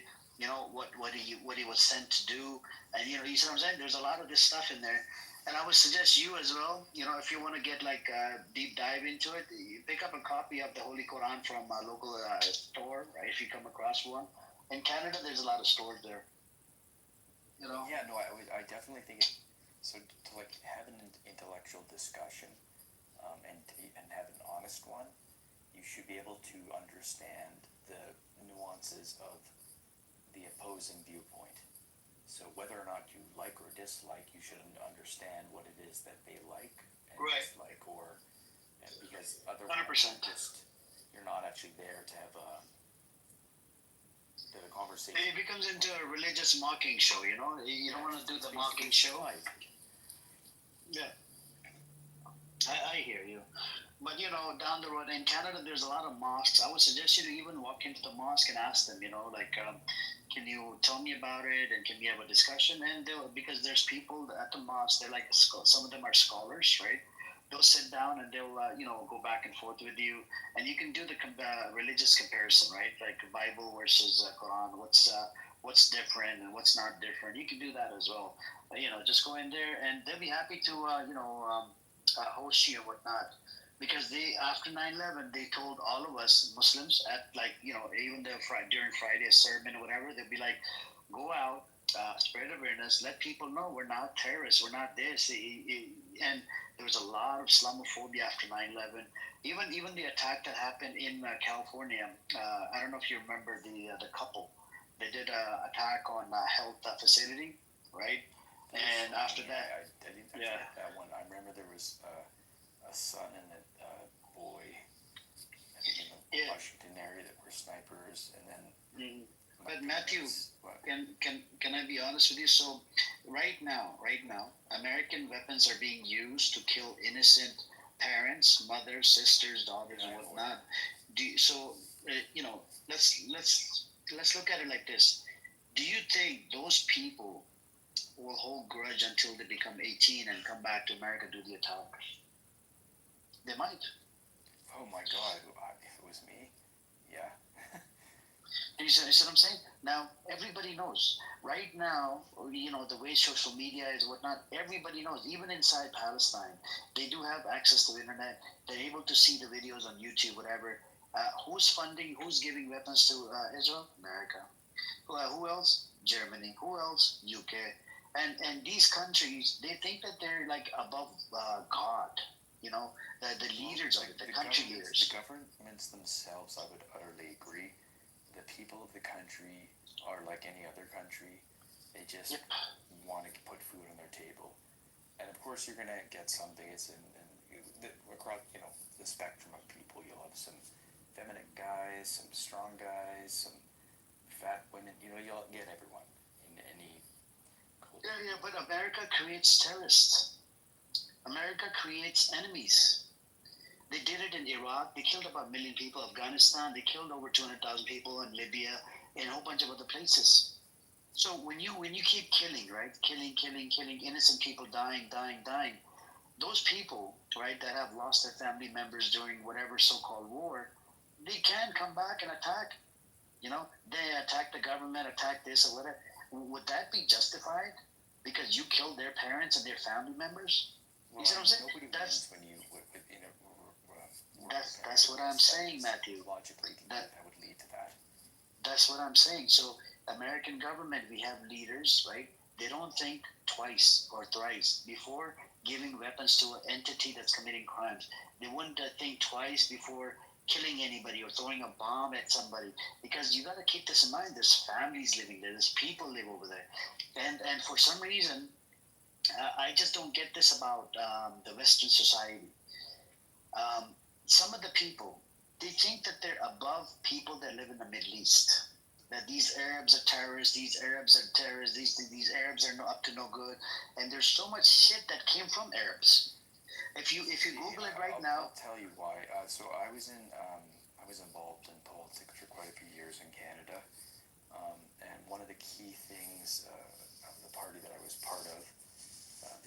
What he was sent to do, and you see what I'm saying. There's a lot of this stuff in there. And I would suggest you as well, if you want to get like a deep dive into it, you pick up a copy of the Holy Quran from a local store, right, if you come across one. In Canada, there's a lot of stores there. Yeah, no, I definitely think it. So to like have an intellectual discussion, and have an honest one, you should be able to understand the nuances of the opposing viewpoint. So whether or not you like or dislike, you should understand what it is that they like and dislike, because otherwise you're not actually there to have a conversation. It becomes into a religious mocking show, You don't want to do the mocking show. Yeah. I hear you. But, down the road in Canada, there's a lot of mosques. I would suggest you to even walk into the mosque and ask them, can you tell me about it, and can we have a discussion? And because there's people at the mosque, they're like, some of them are scholars, right? They'll sit down and they'll, go back and forth with you, and you can do the religious comparison, right? Like Bible versus Quran. What's different and what's not different. You can do that as well. Just go in there, and they'll be happy to, host you and whatnot. Because after 9/11, they told all of us Muslims at even during Friday's sermon or whatever, they'd be like, go out, spread awareness, let people know we're not terrorists, we're not this. And there was a lot of Islamophobia after 9/11. Even the attack that happened in California, I don't know if you remember the couple. They did an attack on a health facility, right? And after that, I didn't get that one. I remember there was a son and a boy, I think in the Washington area, that were snipers, and then. But Matthew, can I be honest with you? So right now, American weapons are being used to kill innocent parents, mothers, sisters, daughters, and whatnot. Let's look at it like this. Do you think those people will hold grudge until they become 18 and come back to America to do the attack? They might. Oh my God! If it was me, yeah. You see what I'm saying? Now, everybody knows. Right now, the way social media is, whatnot, everybody knows. Even inside Palestine, they do have access to the internet. They're able to see the videos on YouTube, whatever. Who's funding, who's giving weapons to Israel? America. Who else? Germany. Who else? UK. And these countries, they think that they're like above God. You know, the leaders of it, the country leaders. The governments themselves, I would utterly agree. The people of the country are like any other country. They just want to put food on their table. And of course, you're going to get some bigots across, the spectrum of people. You'll have some feminine guys, some strong guys, some fat women. You'll get everyone in any culture. Yeah, but America creates terrorists. America creates enemies. They did it in Iraq. They killed about 1 million people. Afghanistan. They killed over 200,000 people in Libya and a whole bunch of other places. So when you keep killing, right, killing, innocent people dying, those people, right, that have lost their family members during whatever so-called war, they can come back and attack. They attack the government, attack this or whatever. Would that be justified? Because you killed their parents and their family members? Well, You see what I'm saying? nobody wins when you That's what I'm saying, Matthew. Logically, that would lead to that. That's what I'm saying. So, American government, we have leaders, right? They don't think twice or thrice before giving weapons to an entity that's committing crimes. They wouldn't think twice before killing anybody or throwing a bomb at somebody, because you got to keep this in mind. There's families living there. There's people live over there, and for some reason, I just don't get this about the Western society. Some of the people, they think that they're above people that live in the Middle East. That these Arabs are terrorists, these Arabs are terrorists, these Arabs are up to no good, and there's so much shit that came from Arabs. If you Google it right now, I'll tell you why. So I was involved in politics for quite a few years in Canada, and one of the key things of the party that I was part of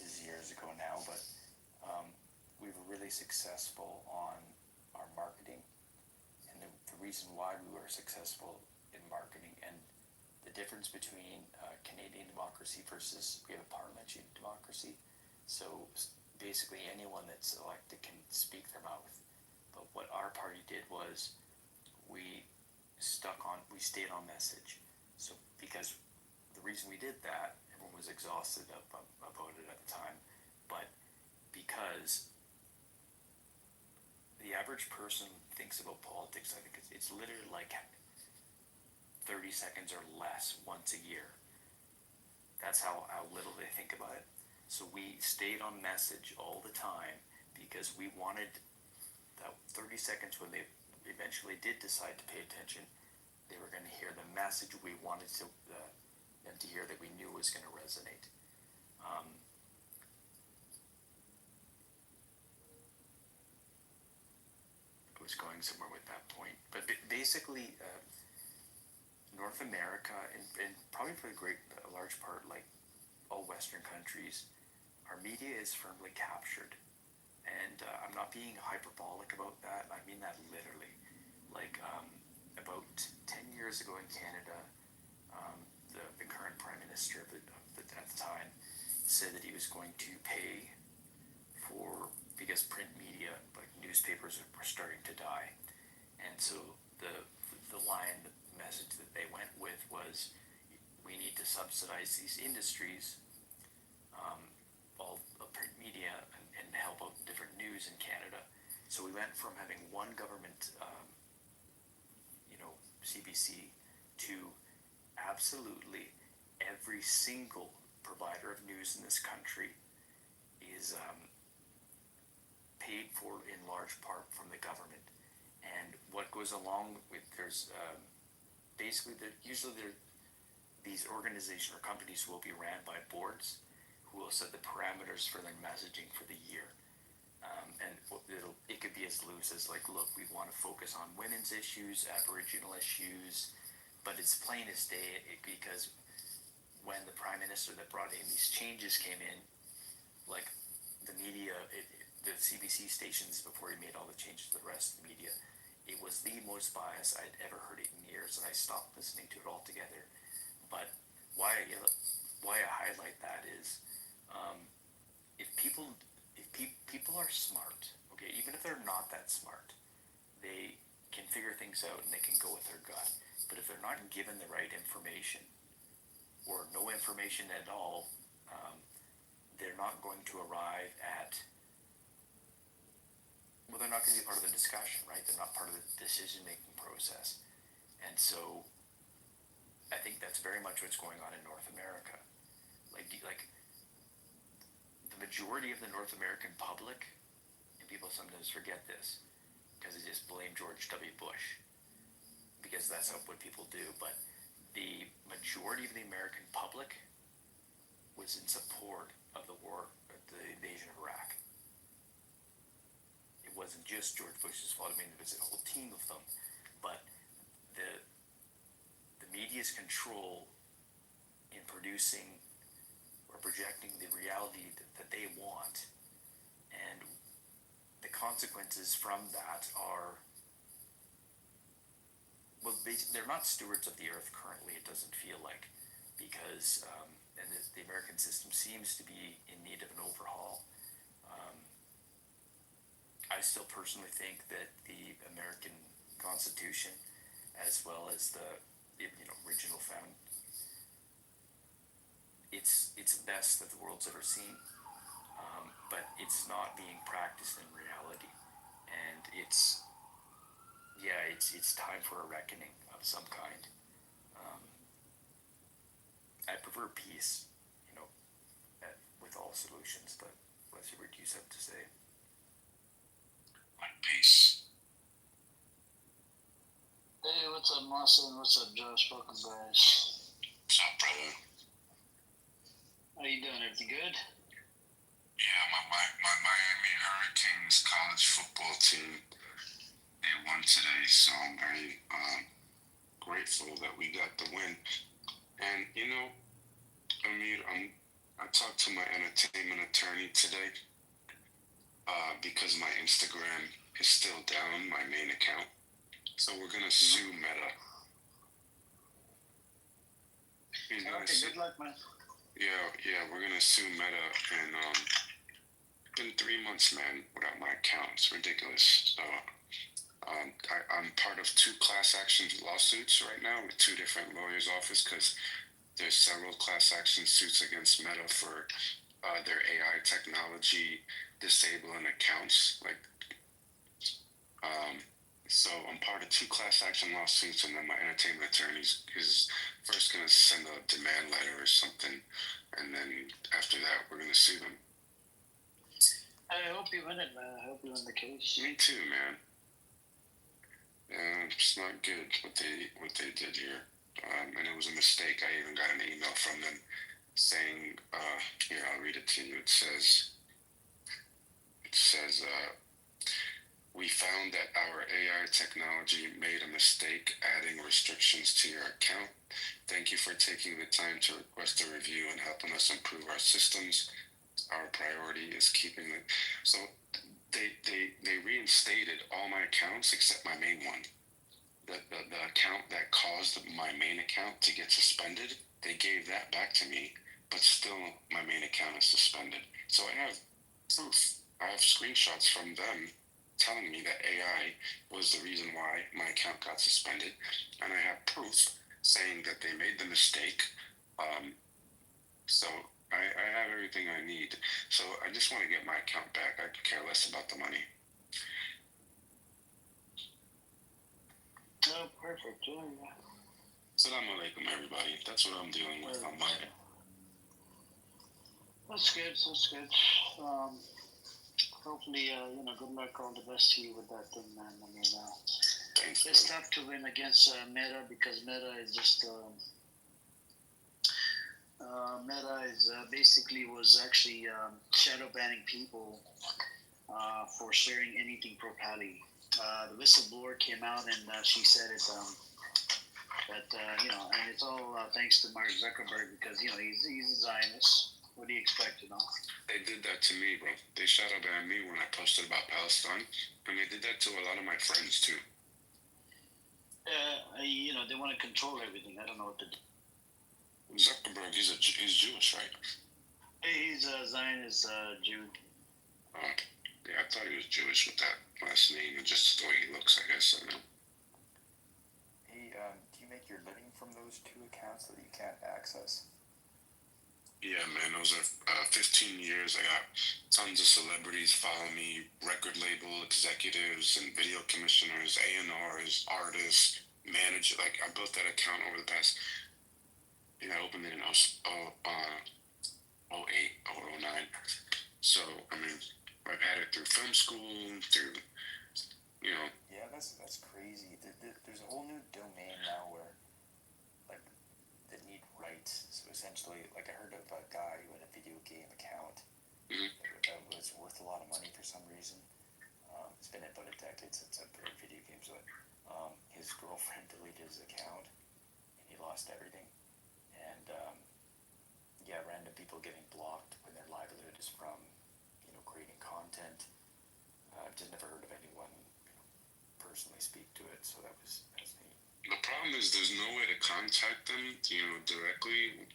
is years ago now, but we were really successful on our marketing, and the reason why we were successful in marketing and the difference between Canadian democracy versus we have a parliamentary democracy. So basically anyone that's elected can speak their mouth. But what our party did was we stayed on message. So because the reason we did that, everyone was exhausted about it at the time, but because the average person thinks about politics, I think it's literally like 30 seconds or less once a year. That's how little they think about it. So we stayed on message all the time because we wanted that 30 seconds when they eventually did decide to pay attention, they were going to hear the message we wanted them to hear, that we knew was going to resonate. I was going somewhere with that point. But basically, North America, and probably for a large part, like all Western countries, our media is firmly captured. And I'm not being hyperbolic about that. I mean that literally. Like about 10 years ago in Canada, the current Prime Minister at the time said that he was going to pay because print media, like newspapers, were starting to die. And so the line, the message that they went with was, we need to subsidize these industries, all of print media, and help out different news in Canada. So we went from having one government, CBC, to absolutely every single provider of news in this country is paid for in large part from the government. And what goes along with, there's basically these organizations or companies will be ran by boards who will set the parameters for their messaging for the year. And it could be as loose as like, look, we want to focus on women's issues, Aboriginal issues, but it's plain as day because when the Prime Minister that brought in these changes came in, like the media, the CBC stations, before he made all the changes to the rest of the media, it was the most biased I'd ever heard it in years, and I stopped listening to it altogether. But why I highlight that is, if people are smart, okay, even if they're not that smart, they can figure things out and they can go with their gut. But if they're not given the right information, or no information at all, they're not going to arrive at, well, they're not going to be part of the discussion, right? They're not part of the decision-making process. And so I think that's very much what's going on in North America. Like the majority of the North American public, and people sometimes forget this, because they just blame George W. Bush, because that's what people do, but the majority of the American public was in support of the war, the invasion of Iraq. It wasn't just George Bush's fault. I mean, there was a whole team of them, but the media's control in producing or projecting the reality that they want, and the consequences from that are, well, they're not stewards of the earth currently, it doesn't feel like, because and the American system seems to be in need of an overhaul. I still personally think that the American Constitution, as well as the original it's the best that the world's ever seen, but it's not being practiced in reality, and it's time for a reckoning of some kind. I prefer peace, with all solutions, but let's see what you have to say. Peace. Hey, what's up, Marcel? What's up, Josh? Welcome, guys. What's up, brother? How you doing? Everything good? Yeah, my Miami Hurricanes college football team, they won today, so I'm very grateful that we got the win. And Amir, I talked to my entertainment attorney today because my Instagram is still down, my main account. So we're gonna sue Meta. Good luck, man. Yeah, we're gonna sue Meta, and been 3 months, man, without my account. It's ridiculous. So I'm part of 2 class action lawsuits right now with 2 different lawyers' office, because there's several class action suits against Meta for their AI technology disabling accounts, so I'm part of 2 class action lawsuits, and then my entertainment attorney is first going to send a demand letter or something, and then after that we're going to sue them. I hope you win it, man. I hope you win the case. Me too, man. It's not good what they did here, and it was a mistake. I even got an email from them saying, here, I'll read it to you. It says, we found that our AI technology made a mistake adding restrictions to your account. Thank you for taking the time to request a review and helping us improve our systems. Our priority is keeping it. So they reinstated all my accounts except my main one. The account that caused my main account to get suspended, they gave that back to me, but still my main account is suspended. So I have proof. I have screenshots from them telling me that AI was the reason why my account got suspended, and I have proof saying that they made the mistake. So I have everything I need. So I just want to get my account back. I could care less about the money. Oh, perfect. Yeah. Assalamu alaikum, everybody. That's what I'm dealing with on my end. That's good. Hopefully, good luck, all the best to you with that thing, man. I mean, it's tough to win against Meta, because Meta is just basically was actually shadow banning people for sharing anything pro-Pali. The whistleblower came out and she said it. And it's all thanks to Mark Zuckerberg, because he's a Zionist. What do you expect, They did that to me, bro. They shadow banned me when I posted about Palestine, and they did that to a lot of my friends too. They want to control everything. I don't know what to do. Zuckerberg, he's Jewish, right? He's a Zionist Jew. Yeah, I thought he was Jewish with that last name and just the way he looks, I guess. I don't know. Hey, do you make your living from those 2 accounts that you can't access? Yeah, man, those are 15 years. I got tons of celebrities follow me, record label executives and video commissioners, A&Rs, artists, manager. Like, I built that account over the past, I opened it in 08 or 09. So, I mean, I've had it through film school, through, Yeah, that's crazy. There's a whole new domain now where, like, that need rights. So essentially, like, I heard of a guy who had a video game account that was worth a lot of money for some reason. It's been about a decade since I played video games, but his girlfriend deleted his account and he lost everything. And yeah, random people getting blocked when their livelihood is from, creating content. I've just never heard of anyone, personally speak to it, so that's neat. The problem is there's no way to contact them, directly.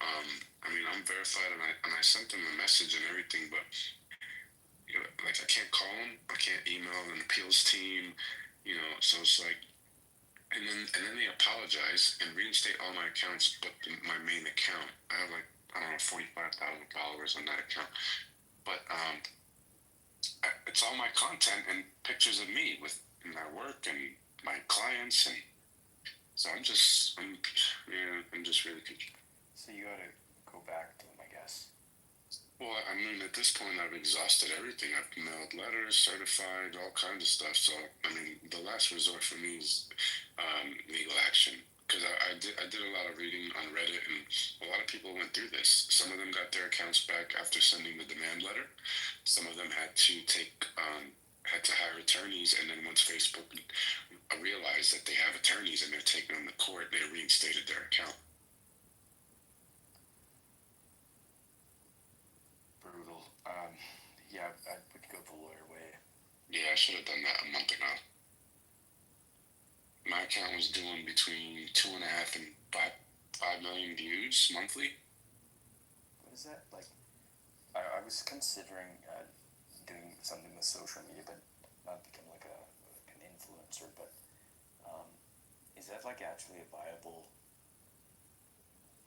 I mean, I'm verified and I sent them a message and everything, but like I can't call them, I can't email an appeals team, so it's like, and then they apologize and reinstate all my accounts, but my main account, I have like, I don't know, 45,000 followers on that account, but it's all my content and pictures of me with my work and my clients, and so I'm just really confused. So you gotta go back to them, I guess. Well, I mean, at this point, I've exhausted everything. I've mailed letters, certified, all kinds of stuff. So, I mean, the last resort for me is legal action. Because I did a lot of reading on Reddit, and a lot of people went through this. Some of them got their accounts back after sending the demand letter. Some of them had to hire attorneys, and then once Facebook realized that they have attorneys and they're taking them to court, they reinstated their account. Brutal. Yeah, I would go the lawyer way. Yeah, I should have done that a month ago. My account was doing between 2.5 and 5 million views monthly. What is that like? I was considering doing something with social media, but not become like an influencer. But is that like actually a viable?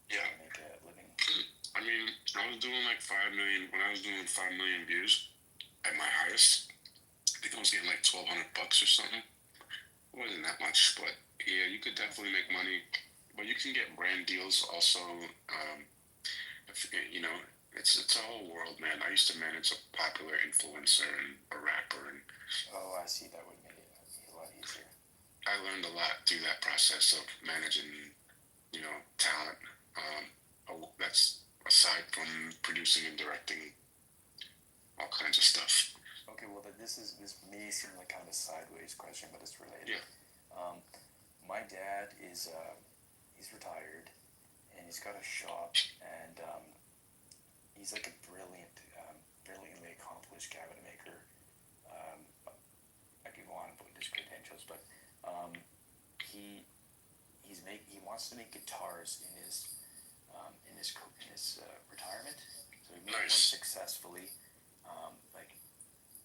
Yeah. To make a living. I mean, I was doing like 5 million when I was doing 5 million views at my highest. I think I was getting like $1,200 or something. It wasn't that much, but yeah, you could definitely make money. But you can get brand deals also. It's a whole world, man. I used to manage a popular influencer and a rapper, and I see. That would make it a lot easier. I learned a lot through that process of managing, talent. That's aside from producing and directing all kinds of stuff. Okay, well, this may seem like kind of a sideways question, but it's related. Yeah. My dad is he's retired, and he's got a shop, and he's like a brilliantly accomplished cabinet maker. I could go on about his credentials, but he wants to make guitars in his retirement. So he made one successfully. Like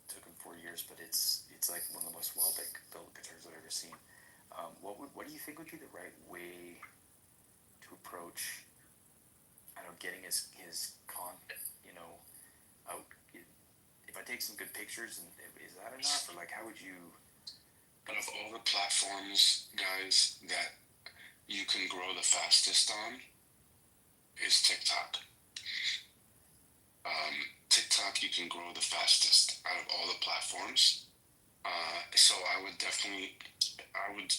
took him 4 years, but it's like one of the most well-built guitars I've ever seen. What do you think would be the right way to approach? I don't know, getting his out. If I take some good pictures, is that enough? Or like, how would you? But of all the platforms, guys, that you can grow the fastest on is TikTok. TikTok, you can grow the fastest out of all the platforms. So I would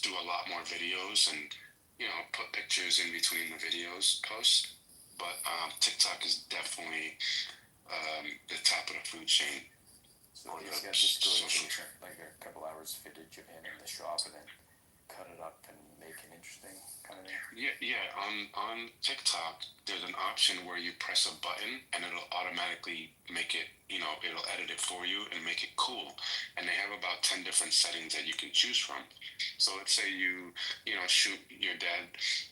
do a lot more videos and, put pictures in between the videos posts. But TikTok is definitely the top of the food chain. So you just got to like a couple hours footage of him in the shop and then cut it up and make it interesting, kind of thing. Yeah. On TikTok, there's an option where you press a button and it'll automatically make it, it'll edit it for you and make it cool. And they have about 10 different settings that you can choose from. So let's say you shoot your dad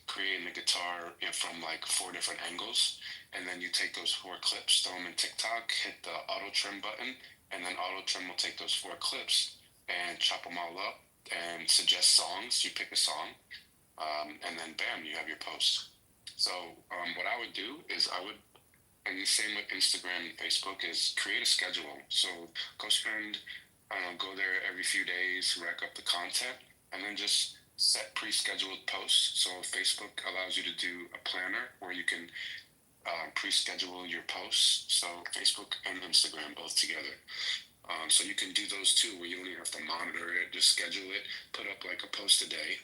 creating the guitar from like 4 different angles, and then you take those 4 clips, throw them in TikTok, hit the auto trim button, and then auto trim will take those 4 clips and chop them all up and suggest songs. You pick a song, and then bam, you have your post. So what I would do is I would and the same with Instagram and Facebook, is create a schedule. So go spend, I don't know, go there every few days, rack up the content, and then just set pre-scheduled posts. So Facebook allows you to do a planner where you can pre-schedule your posts. So Facebook and Instagram both together. So you can do those too, where you only have to monitor it, just schedule it, put up like a post a day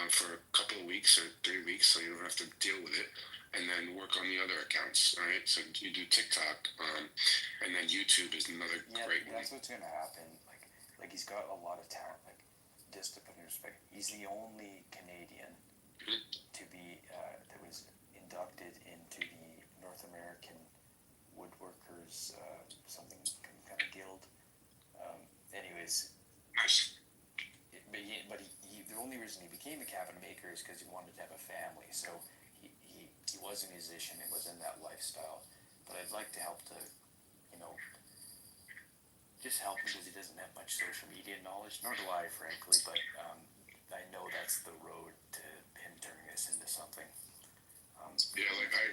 for a couple of weeks or 3 weeks, so you don't have to deal with it, and then work on the other accounts. All right, so you do TikTok, and then YouTube is another great one. That's what's gonna happen. Like he's got a lot of talent. Like, just to put in perspective, he's the only Canadian to be that was inducted into the North American Woodworkers something kind of guild. Anyways, nice. But he the only reason he became a cabinet maker is because he wanted to have a family. So he was a musician and was in that lifestyle. But I'd like to help just help him, because he doesn't have much social media knowledge, nor do I, frankly. But I know that's the road to him turning this into something. Like if he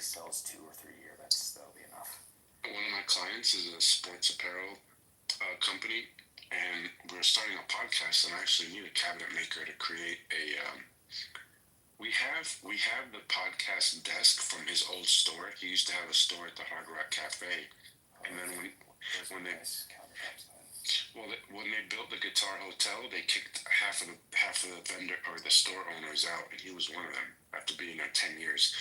sells 2 or 3 years, that'll be enough. One of my clients is a sports apparel company, and we're starting a podcast, and I actually need a cabinet maker to create a. We have the podcast desk from his old store. He used to have a store at the Hard Rock Cafe, and then when they built the Guitar Hotel, they kicked half of the vendor or the store owners out, and he was one of them after being there 10 years.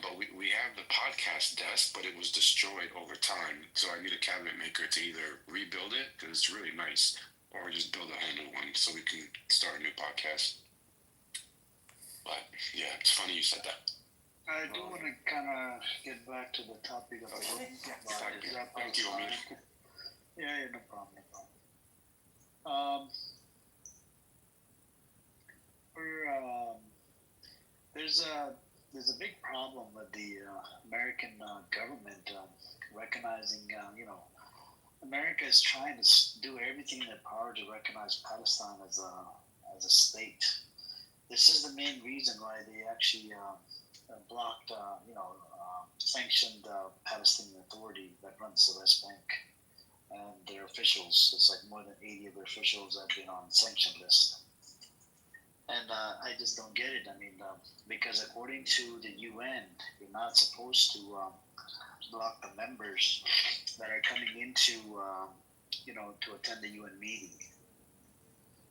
But we have the podcast desk, but it was destroyed over time. So I need a cabinet maker to either rebuild it, because it's really nice, or just build a whole new one so we can start a new podcast. But yeah, it's funny you said that. I do want to kind of get back to the topic of the book. Thank you, Amir. Yeah, no problem. There's a big problem with the American government recognizing, America is trying to do everything in their power to recognize Palestine as a state. This is the main reason why they actually blocked, sanctioned Palestinian Authority that runs the West Bank, and their officials. It's like more than 80 of their officials have been on sanction list. And I just don't get it. I mean, because according to the UN, you're not supposed to block the members that are coming into, to attend the UN meeting,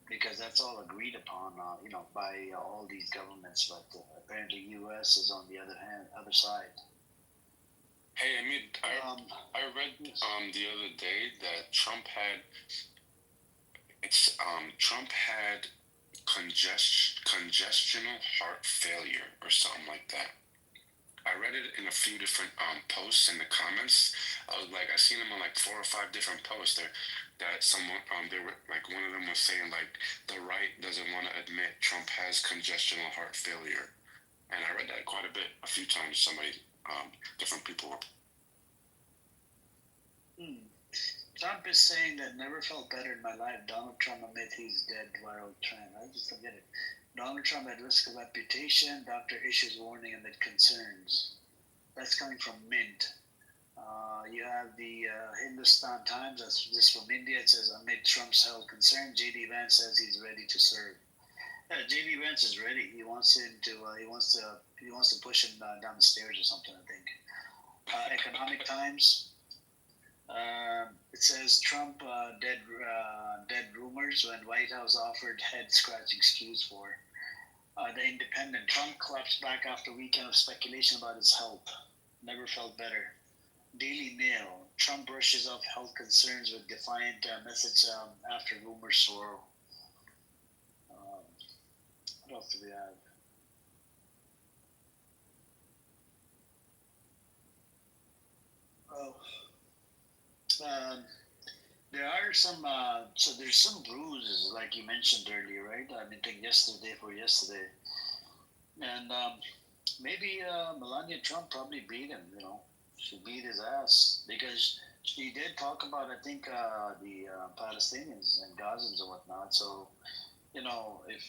because that's all agreed upon, by all these governments. But apparently, U.S. is on the other side. Hey, I mean, I read the other day that Trump had congestional heart failure or something like that. I read it in a few different posts in the comments. I seen them on like 4 or 5 different posts there, that someone they were like, one of them was saying like the right doesn't want to admit Trump has congestional heart failure, and I read that quite a bit, a few times. Somebody, different people were. Trump is saying that never felt better in my life. Donald Trump admit he's dead viral trend. I just don't get it. Donald Trump at risk of reputation. Doctor issues warning amid concerns. That's coming from Mint. You have the Hindustan Times. That's just from India. It says amid Trump's health concern, J.D. Vance says he's ready to serve. J.D. Vance is ready. He wants him to. He wants to push him down the stairs or something, I think. Economic Times. It says Trump dead rumors when White House offered head scratching excuse for. The Independent. Trump claps back after weekend of speculation about his health. Never felt better. Daily Mail. Trump brushes off health concerns with defiant message after rumors swirl. What else do we have? There are some, so there's some bruises, like you mentioned earlier, right? I think yesterday. And maybe Melania Trump probably beat him, She beat his ass, because she did talk about, I think, the Palestinians and Gazans and whatnot. So, if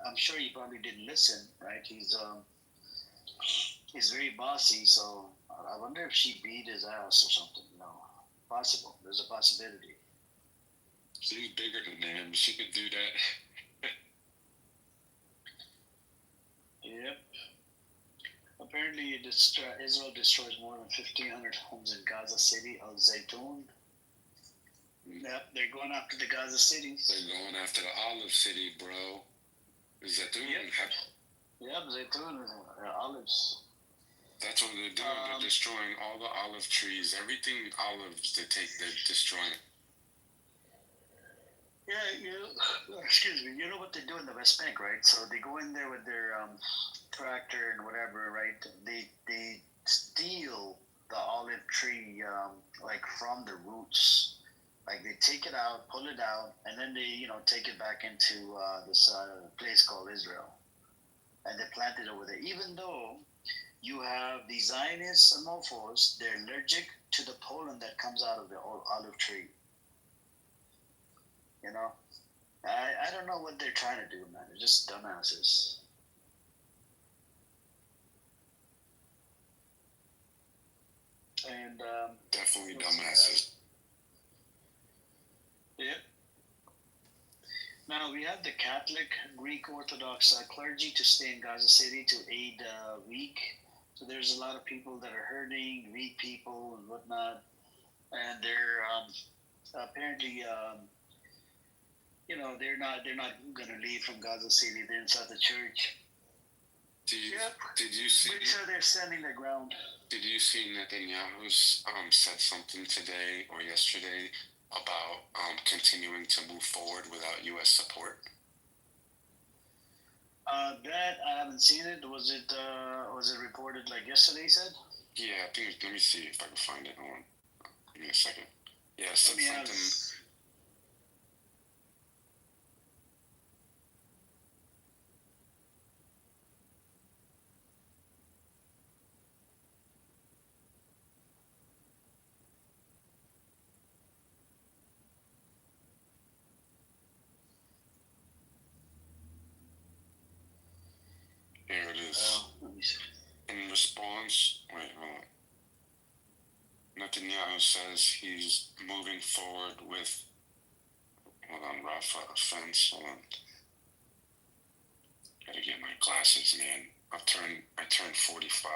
I'm sure he probably didn't listen, right? he's very bossy. So I wonder if she beat his ass or something. Possible. There's a possibility. She's bigger than him. She could do that. Yep. Apparently, Israel destroys more than 1,500 homes in Gaza City, Al Zaytun. Yep, they're going after the Gaza City. They're going after the Olive City, bro. Zaytun. Yep, Zaytun, olives. That's what they're doing. They're destroying all the olive trees. Everything olives they're destroying. Yeah, excuse me. You know what they do in the West Bank, right? So they go in there with their tractor and whatever, right? They steal the olive tree like from the roots. Like they take it out, pull it out, and then they take it back into this place called Israel, and they plant it over there. Even though you have the Zionist mofos, they're allergic to the pollen that comes out of the olive tree. I don't know what they're trying to do, man. They're just dumbasses. And definitely dumbasses. Yep. Now we have the Catholic Greek Orthodox clergy to stay in Gaza City to aid weak. So there's a lot of people that are hurting, weak people and whatnot, and they're apparently they're not going to leave from Gaza City. They're inside the church. Did you see? Pretty sure they're standing their ground. Did you see Netanyahu's said something today or yesterday about continuing to move forward without U.S. support? That I haven't seen it. Was it reported like yesterday? He said. Yeah, I think. Let me see if I can find it. Hold on. Give me a second. Yeah, it said something. Here it is. In response, wait, hold on. Netanyahu says he's moving forward with, hold on, Rafah offense, hold on. Gotta get my glasses, man. I turned 45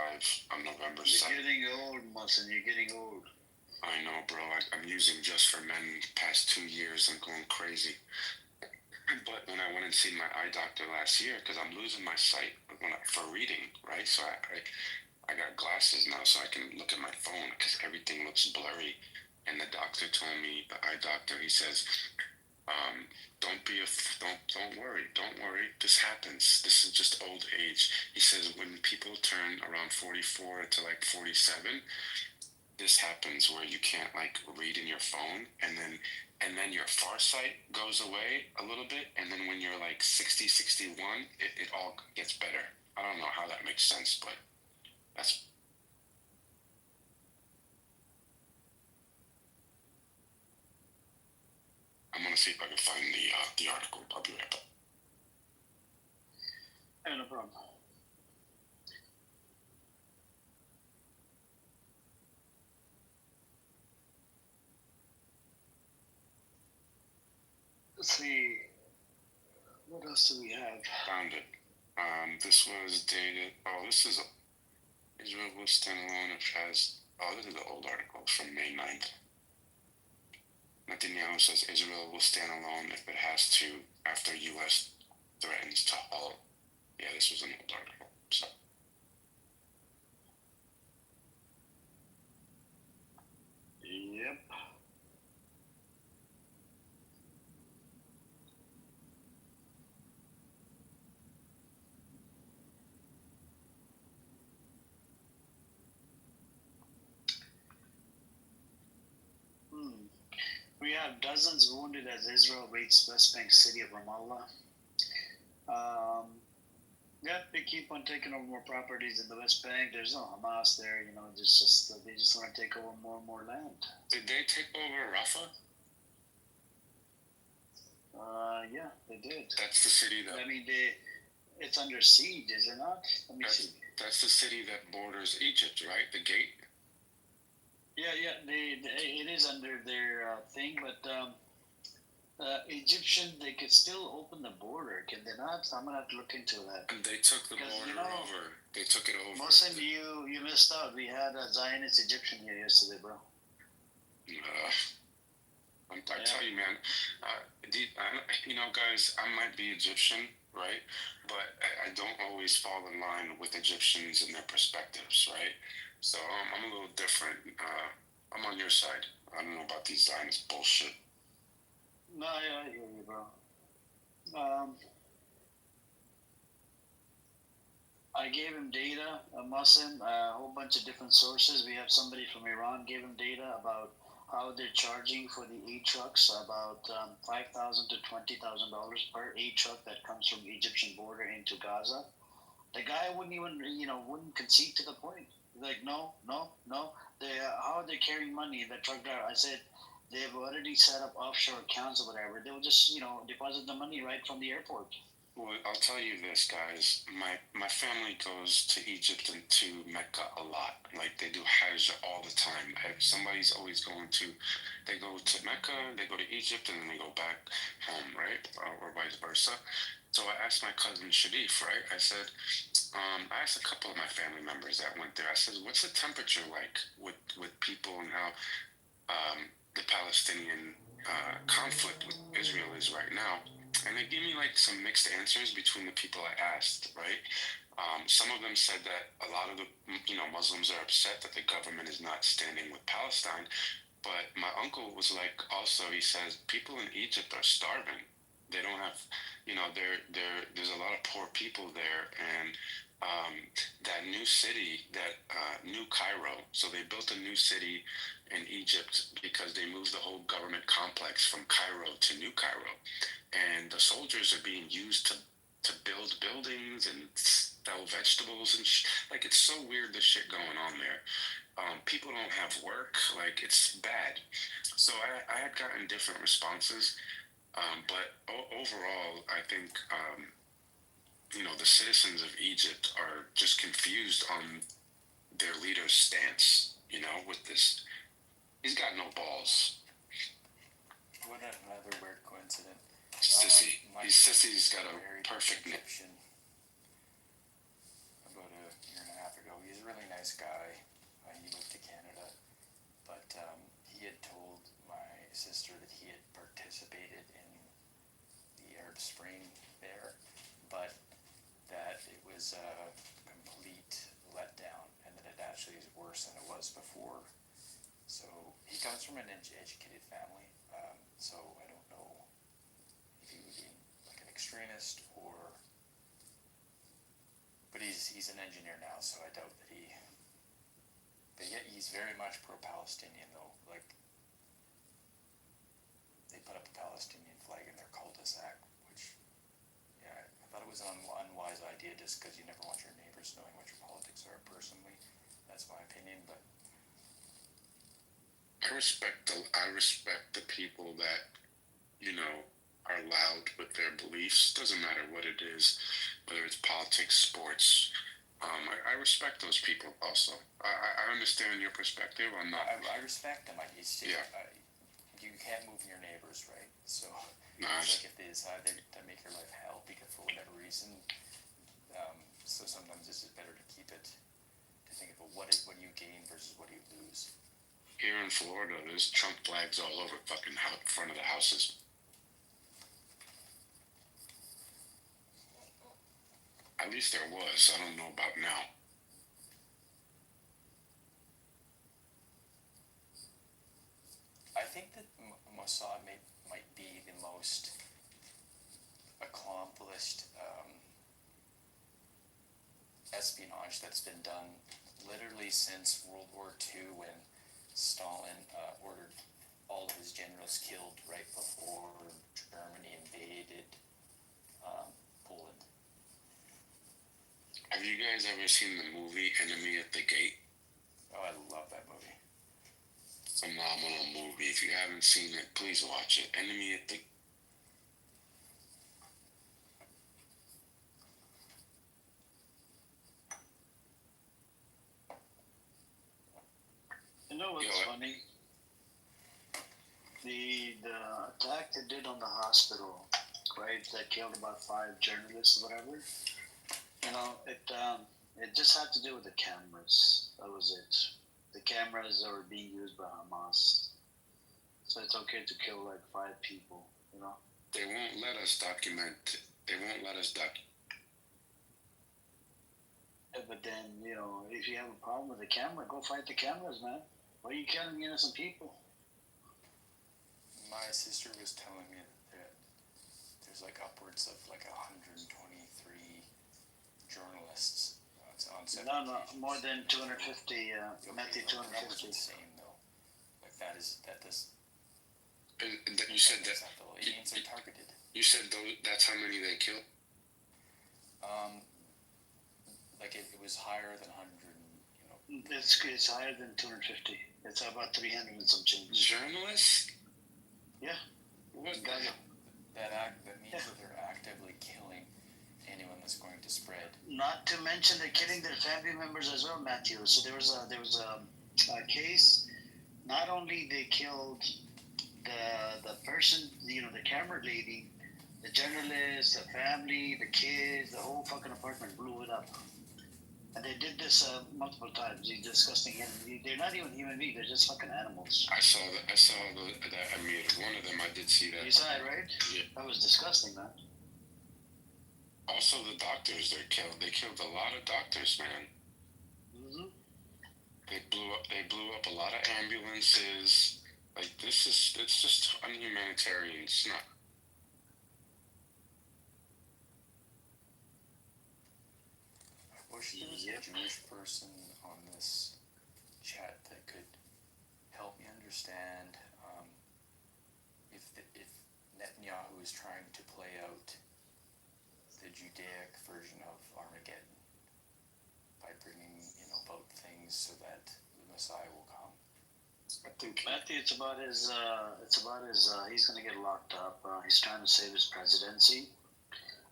on November 2nd. You're getting old, Muslim. You're getting old. I know, bro. I'm using Just for Men past 2 years. I'm going crazy. But when I went and seen my eye doctor last year, because I'm losing my sight for reading, right? So I got glasses now, so I can look at my phone because everything looks blurry. And the doctor told me, the eye doctor, he says, don't worry. This happens. This is just old age. He says when people turn around 44 to like 47, this happens where you can't like read in your phone, and then your far sight goes away a little bit, and then when you're like 60, 61, it all gets better. I don't know how that makes sense, but that's. I'm gonna see if I can find the article. I'll be right back. No problem. Let's see. What else do we have? Found it. This was dated. Oh, this is Israel will stand alone if has. Oh, this is the old article from May 9th. Netanyahu says Israel will stand alone if it has to after U.S. threatens to halt. Yeah, this was an old article. So. Yep. We have dozens wounded as Israel raids West Bank city of Ramallah. Yep, they keep on taking over more properties in the West Bank. There's no Hamas there, they just want to take over more and more land. Did they take over Rafah? Yeah, they did. That's the city that. I mean, it's under siege, is it not? Let me see. That's the city that borders Egypt, right? The gate. Yeah, it is under their thing, but Egyptian, they could still open the border, can they not? I'm gonna have to look into that. And they took the border over. They took it over. Mohsen, you missed out. We had a Zionist Egyptian here yesterday, bro. I tell you, man. You know, guys, I might be Egyptian, right? But I don't always fall in line with Egyptians and their perspectives, right? So I'm a little different. I'm on your side. I don't know about these Zionist bullshit. No, I hear you, bro. I gave him data, a Muslim, a whole bunch of different sources. We have somebody from Iran gave him data about how they're charging for the A trucks, about $5,000 to $20,000 per A truck that comes from the Egyptian border into Gaza. The guy wouldn't even, wouldn't concede to the point. He's like, no. How are they carrying money? The truck driver, I said, they've already set up offshore accounts or whatever. They'll just, deposit the money right from the airport. Well, I'll tell you this, guys. My family goes to Egypt and to Mecca a lot. Like, they do Hajj all the time. Somebody's always they go to Mecca, they go to Egypt, and then they go back home, right? Or vice versa. So I asked my cousin Sharif, right? I said, I asked a couple of my family members that went there. I said, what's the temperature like with people and how the Palestinian conflict with Israel is right now? And they gave me like some mixed answers between the people I asked, right? Some of them said that a lot of the Muslims are upset that the government is not standing with Palestine. But my uncle was like, also, he says, people in Egypt are starving. They don't have, there's a lot of poor people there. And that new city, New Cairo, so they built a new city in Egypt because they moved the whole government complex from Cairo to New Cairo. And the soldiers are being used to build buildings and sell vegetables and like, it's so weird, the shit going on there. People don't have work, like, it's bad. So I had gotten different responses, but overall, I think the citizens of Egypt are just confused on their leader's stance, with this. He's got no balls. What another weird coincidence. Sissy. Sissy's got a perfect name. About a year and a half ago. He's a really nice guy. He moved to Canada. But he had told my sister that he had participated in the Arab Spring there, but that it was a complete letdown and that it actually is worse than it was before. So he comes from an educated family, so I don't know if he would be like an extremist or, but he's an engineer now, so I doubt that but yet he's very much pro-Palestinian though. Like, they put up a Palestinian flag in their cul-de-sac, which, yeah, I thought it was an unwise idea just because you never want your neighbors knowing what your politics are personally. That's my opinion, but I respect the people that, are loud with their beliefs. Doesn't matter what it is, whether it's politics, sports. I respect those people also. I understand your perspective. I'm not. I respect them. You can't move your neighbors, right? So, nice. Like if they decide to make your life hell because for whatever reason, so sometimes it's better to keep it, to think about what do you gain versus what do you lose. Here in Florida, there's Trump flags all over fucking front of the houses. At least there was. I don't know about now. I think that Mossad might be the most accomplished espionage that's been done literally since World War II, when Stalin ordered all of his generals killed right before Germany invaded Poland. Have you guys ever seen the movie Enemy at the Gate? Oh, I love that movie. Phenomenal movie. If you haven't seen it, please watch it. Enemy at the know what's funny? The attack they did on the hospital, right? That killed about 5 journalists, or whatever. You know, it just had to do with the cameras. That was it. The cameras that were being used by Hamas. So it's okay to kill like 5 people. You know. They won't let us document. They won't let us document. Yeah, but then, you know, if you have a problem with the camera, go fight the cameras, man. Why are you killing innocent people? My sister was telling me that there's like upwards of like 123 journalists on 7 No, more than 250. Matthew, 250. That was insane though. Like that does. You said that. Aliens are targeted. You said that's how many they killed. Like it was higher than 100. You know. It's higher than 250. It's about 300 and some change. Journalists? Yeah. What? That means that they're actively killing anyone that's going to spread. Not to mention they're killing their family members as well, Matthew. So there was a case. Not only they killed the person, you know, the camera lady, the journalist, the family, the kids, the whole fucking apartment blew it up. And they did this multiple times. These disgusting. They're not even human beings. They're just fucking animals. I saw that. I mean, one of them. I did see that. You saw it, right? Yeah. That was disgusting, man. Also, the doctors they killed. They killed a lot of doctors, man. Mm-hmm. They blew up a lot of ambulances. Like it's just unhumanitarian. It's not. I wish there was a Jewish person on this chat that could help me understand if Netanyahu is trying to play out the Judaic version of Armageddon by bringing about things so that the Messiah will come. I think Matthew, it's about his. He's gonna get locked up. He's trying to save his presidency.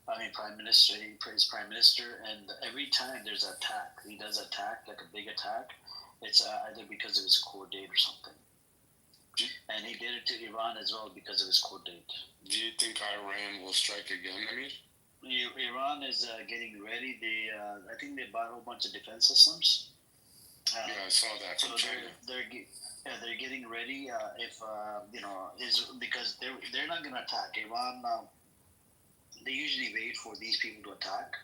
I mean, prime minister. He prays prime minister, and every time there's an attack, he does attack like a big attack. It's either because of his court date or something. And he did it to Iran as well because of his court date. Do you think Iran will strike again? I mean, Iran is getting ready. I think they bought a whole bunch of defense systems. Yeah, I saw that from China. They're getting ready. If because they're not gonna attack Iran. They usually wait for these people to attack,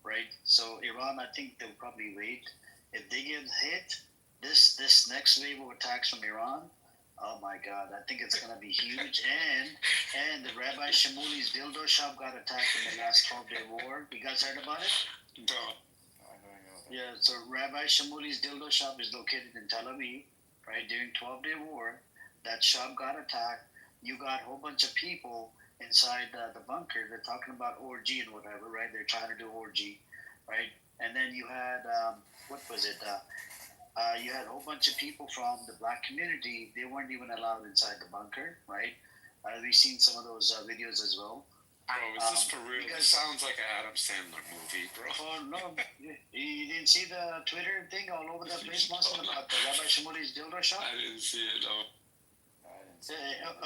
right? So Iran, I think they'll probably wait. If they get hit, this next wave of attacks from Iran, oh my God, I think it's gonna be huge. And the Rabbi Shamuli's dildo shop got attacked in the last 12-day war. You guys heard about it? No. Yeah, so Rabbi Shamuli's dildo shop is located in Tel Aviv, right? During 12-day war, that shop got attacked. You got a whole bunch of people inside the bunker. They're talking about orgy and whatever, right? They're trying to do orgy, right? And then you had, what was it? You had a whole bunch of people from the black community. They weren't even allowed inside the bunker, right? We've seen some of those videos as well. Bro, is this for real? This sounds like an Adam Sandler movie, bro. Oh, no. You didn't see the Twitter thing all over the place, Muslim, about the Rabbi Shamuli's dildo shop? I didn't see it, no.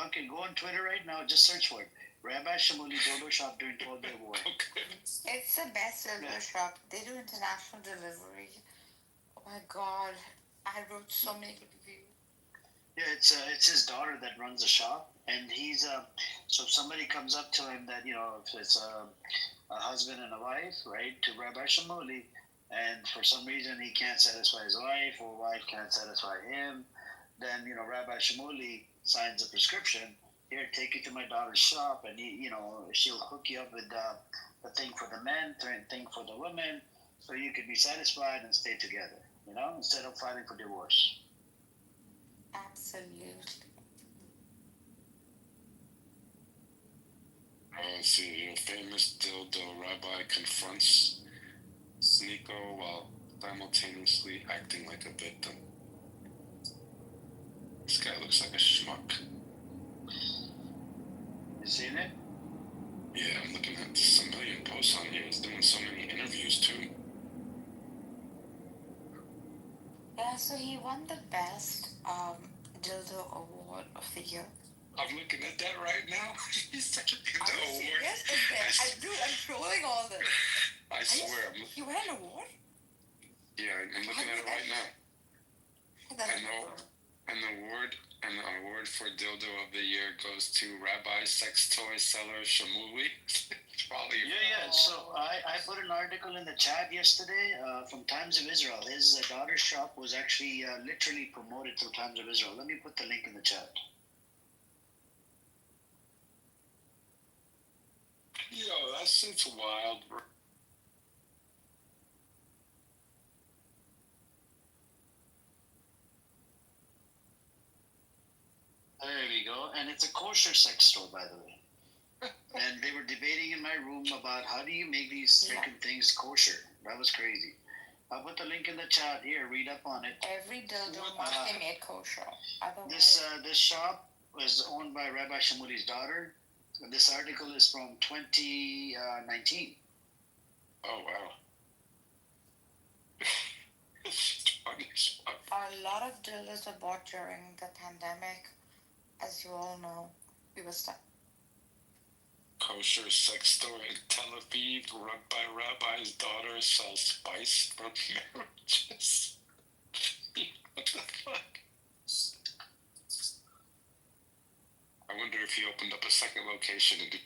Okay, go on Twitter right now. Just search for it. Rabbi Shamuli dildo shop during 12-day war. It's the best dildo shop. They do international delivery. Oh my God. I wrote so many good reviews. Yeah, it's his daughter that runs the shop, and he's so if somebody comes up to him that if it's a husband and a wife, right, to Rabbi Shamuli, and for some reason he can't satisfy his wife or wife can't satisfy him, then Rabbi Shamuli signs a prescription. Here, take you to my daughter's shop, and she'll hook you up with the thing for the men, thing for the women, so you can be satisfied and stay together. Instead of fighting for divorce. Absolutely. Let's see, a famous dildo rabbi confronts Sneeko while simultaneously acting like a victim. This guy looks like a schmuck. You seen it? Yeah, I'm looking at some million posts on here. He's doing so many interviews too. Yeah, so he won the best dildo award of the year. I'm looking at that right now. He's taking the Are you award. serious? It's there. Dude, I'm trolling all this. I swear. You won an award? Yeah, I'm looking at it right now. And the award for dildo of the year goes to Rabbi sex toy seller Shamuli. Probably. Yeah. So I put an article in the chat yesterday from Times of Israel. His daughter's shop was actually literally promoted through Times of Israel. Let me put the link in the chat. Yo, that shit's wild, bro. There we go. And it's a kosher sex store, by the way. And they were debating in my room about how do you make these freaking things kosher. That was crazy. I'll put the link in the chat here. Read up on it. Every dildo must be made kosher. This shop was owned by Rabbi Shamuli's daughter. This article is from 2019. Oh wow. A lot of dildos were bought during the pandemic. As you all know, we were stuck. Kosher sex store in Tel Aviv, run by Rabbi's daughter, sells spice from marriages. What the fuck? I wonder if he opened up a second location in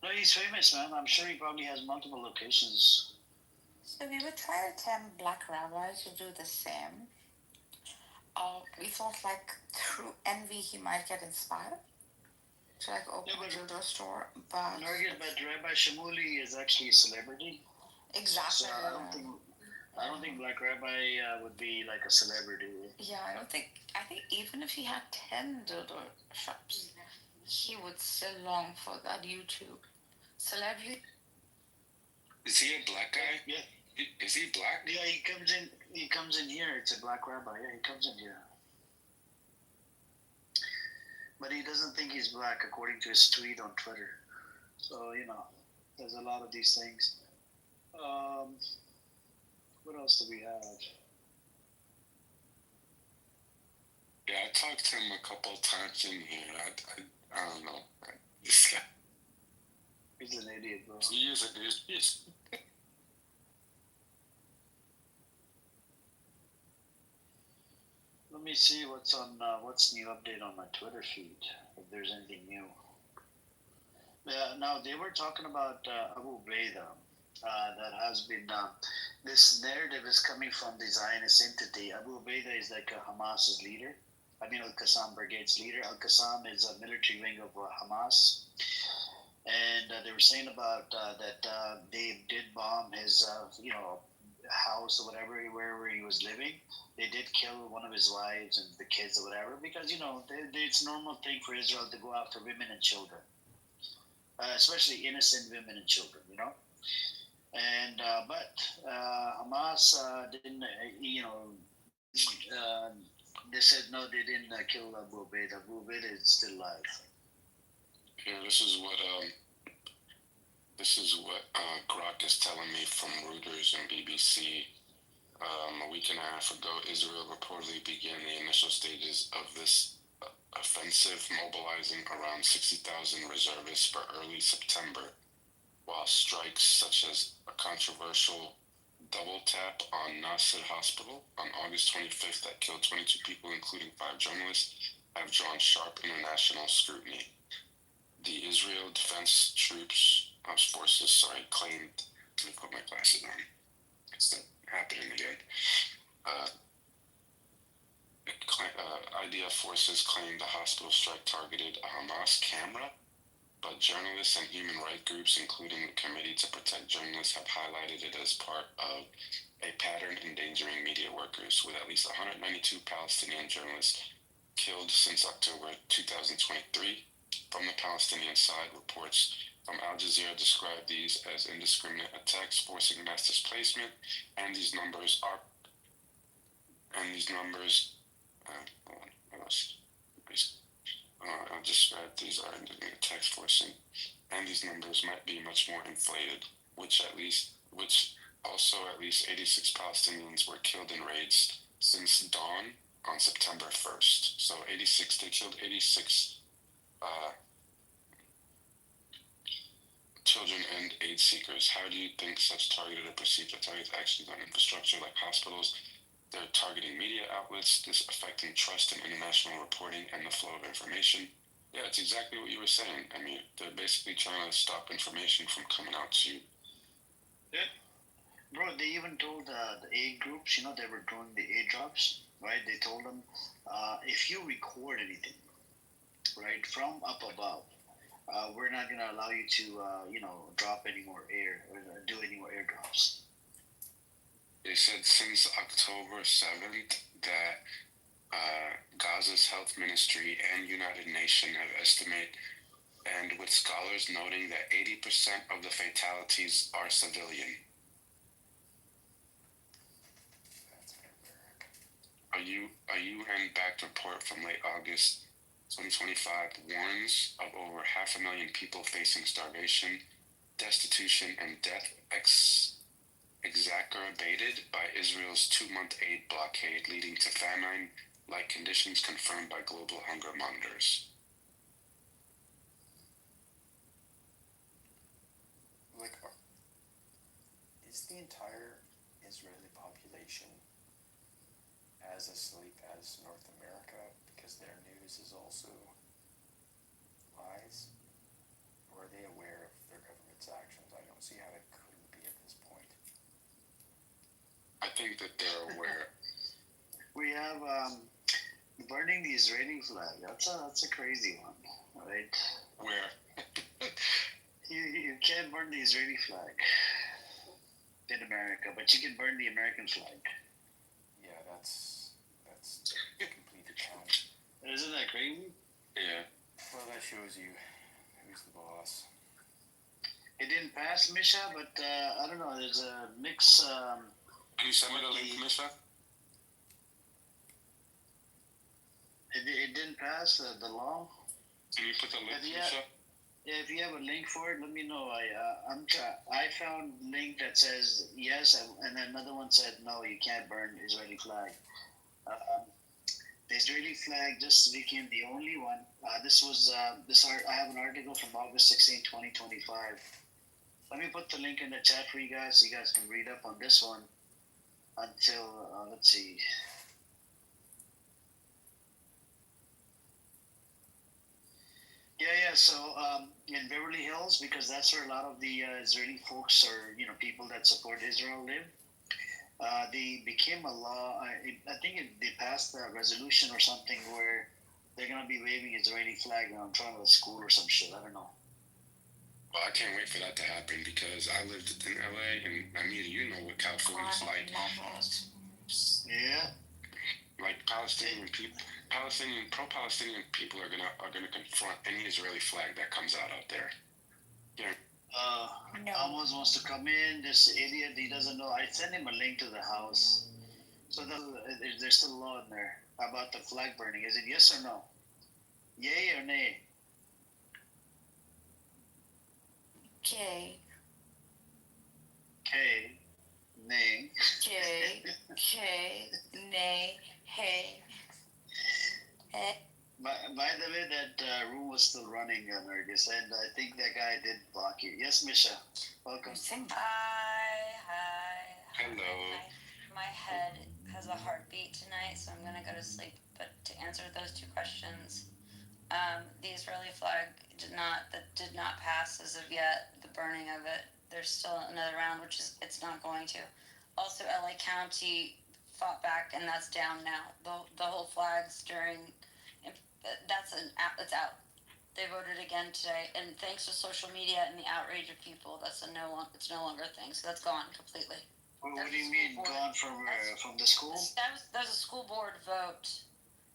No, he's famous, man. I'm sure he probably has multiple locations. So we were trying to tempt black rabbis to do the same. We thought like through envy he might get inspired to like open a dildo store, but Rabbi Shamuli is actually a celebrity. Exactly. So I don't think Black Rabbi would be like a celebrity. Yeah, I think even if he had 10 dildo shops, he would still long for that YouTube celebrity. Is he a black guy? Yeah. Is he black? Yeah, he comes in here. It's a black rabbi. Yeah, he comes in here. But he doesn't think he's black, according to his tweet on Twitter. So, there's a lot of these things. What else do we have? Yeah, I talked to him a couple times in here. I don't know. This guy. He's an idiot, bro. He is an idiot. Let me see what's new update on my Twitter feed, if there's anything new. Yeah, now they were talking about Abu Baida. That has been this narrative is coming from the Zionist entity. Abu Baida is like Hamas's leader. Al-Qassam Brigade's leader. Al-Qassam is a military wing of Hamas. And they were saying about that they did bomb his, house or whatever, wherever he was living. They did kill one of his wives and the kids or whatever, because, it's a normal thing for Israel to go after women and children, especially innocent women and children, And, but Hamas didn't, they said no, they didn't kill Abu Baida. Abu Baida is still alive. Yeah, this is what Grok is telling me from Reuters and BBC. A week and a half ago, Israel reportedly began the initial stages of this offensive, mobilizing around 60,000 reservists for early September, while strikes such as a controversial double tap on Nasser Hospital on August 25th that killed 22 people, including 5 journalists, have drawn sharp international scrutiny. The Israel Defense Forces claimed, let me put my glasses on, it's not happening again. IDF forces claimed the hospital strike targeted a Hamas camera, but journalists and human rights groups, including the Committee to Protect Journalists, have highlighted it as part of a pattern endangering media workers, with at least 192 Palestinian journalists killed since October 2023. From the Palestinian side, reports from Al Jazeera describe these as indiscriminate attacks forcing mass displacement, and these numbers are, I'll describe these are indiscriminate attacks forcing, and these numbers might be much more inflated, which Also, at least 86 Palestinians were killed in raids since dawn on September 1st. So 86, they killed 86 children and aid seekers. How do you think such targeted or perceived attacks actually on infrastructure like hospitals? They're targeting media outlets, this affecting trust in international reporting and the flow of information. Yeah, it's exactly what you were saying. I mean, they're basically trying to stop information from coming out to you. Yeah. Bro, they even told the aid groups, they were doing the aid drops, right? They told them, if you record anything, right, from up above, we're not going to allow you to, drop any more air or do any more airdrops. They said since October 7th that Gaza's health ministry and United Nations have estimated, and with scholars noting that 80% of the fatalities are civilian. A UN-backed report from late August 2025 warns of over 500,000 people facing starvation, destitution, and death exacerbated by Israel's 2-month aid blockade, leading to famine-like conditions confirmed by global hunger monitors. Like, is the entire Israeli population as asleep as North America because their news is also lies? Or are they aware of their government's actions? I don't see how it couldn't be at this point. I think that they're aware. We have burning the Israeli flag. That's a crazy one, right? Where? You can't burn the Israeli flag in America, but you can burn the American flag. Yeah, that's complete account. Isn't that crazy? Yeah. Well, that shows you who's the boss. It didn't pass, Misha, but I don't know. There's a mix. Can you send me the link, Misha? It didn't pass the law. Can you put the link, Yeah, Misha? yeah, if you have a link for it, let me know. I found a link that says yes, and then another one said no, you can't burn the Israeli flag. The Israeli flag just became the only one. This was I have an article from August 16, 2025. Let me put the link in the chat for you guys so you guys can read up on this one until let's see. Yeah. So in Beverly Hills, because that's where a lot of the Israeli folks or people that support Israel live, they became a law. I think they passed a resolution or something where they're gonna be waving Israeli flag in front of the school or some shit. I don't know. Well, I can't wait for that to happen because I lived in LA, and I mean, you know what California's like. Yeah. Like pro-Palestinian people are gonna confront any Israeli flag that comes out there. Yeah. Almost wants to come in. This idiot, he doesn't know. I sent him a link to the house. So there's still a law in there about the flag burning. Is it yes or no? Yay or nay? K. K. Nay. K. Nay. Hey. By the way, that room was still running, Nergis, and I think that guy did block you. Yes, Misha. Welcome. Hi. Hello. My head has a heartbeat tonight, so I'm gonna go to sleep. But to answer those two questions, the Israeli flag did not pass as of yet. The burning of it. There's still another round, it's not going to. Also, LA County fought back, and that's down now. The whole flags it's out. They voted again today, and thanks to social media and the outrage of people, it's no longer a thing. So that's gone completely. What do you mean gone from the school? There's a school board vote,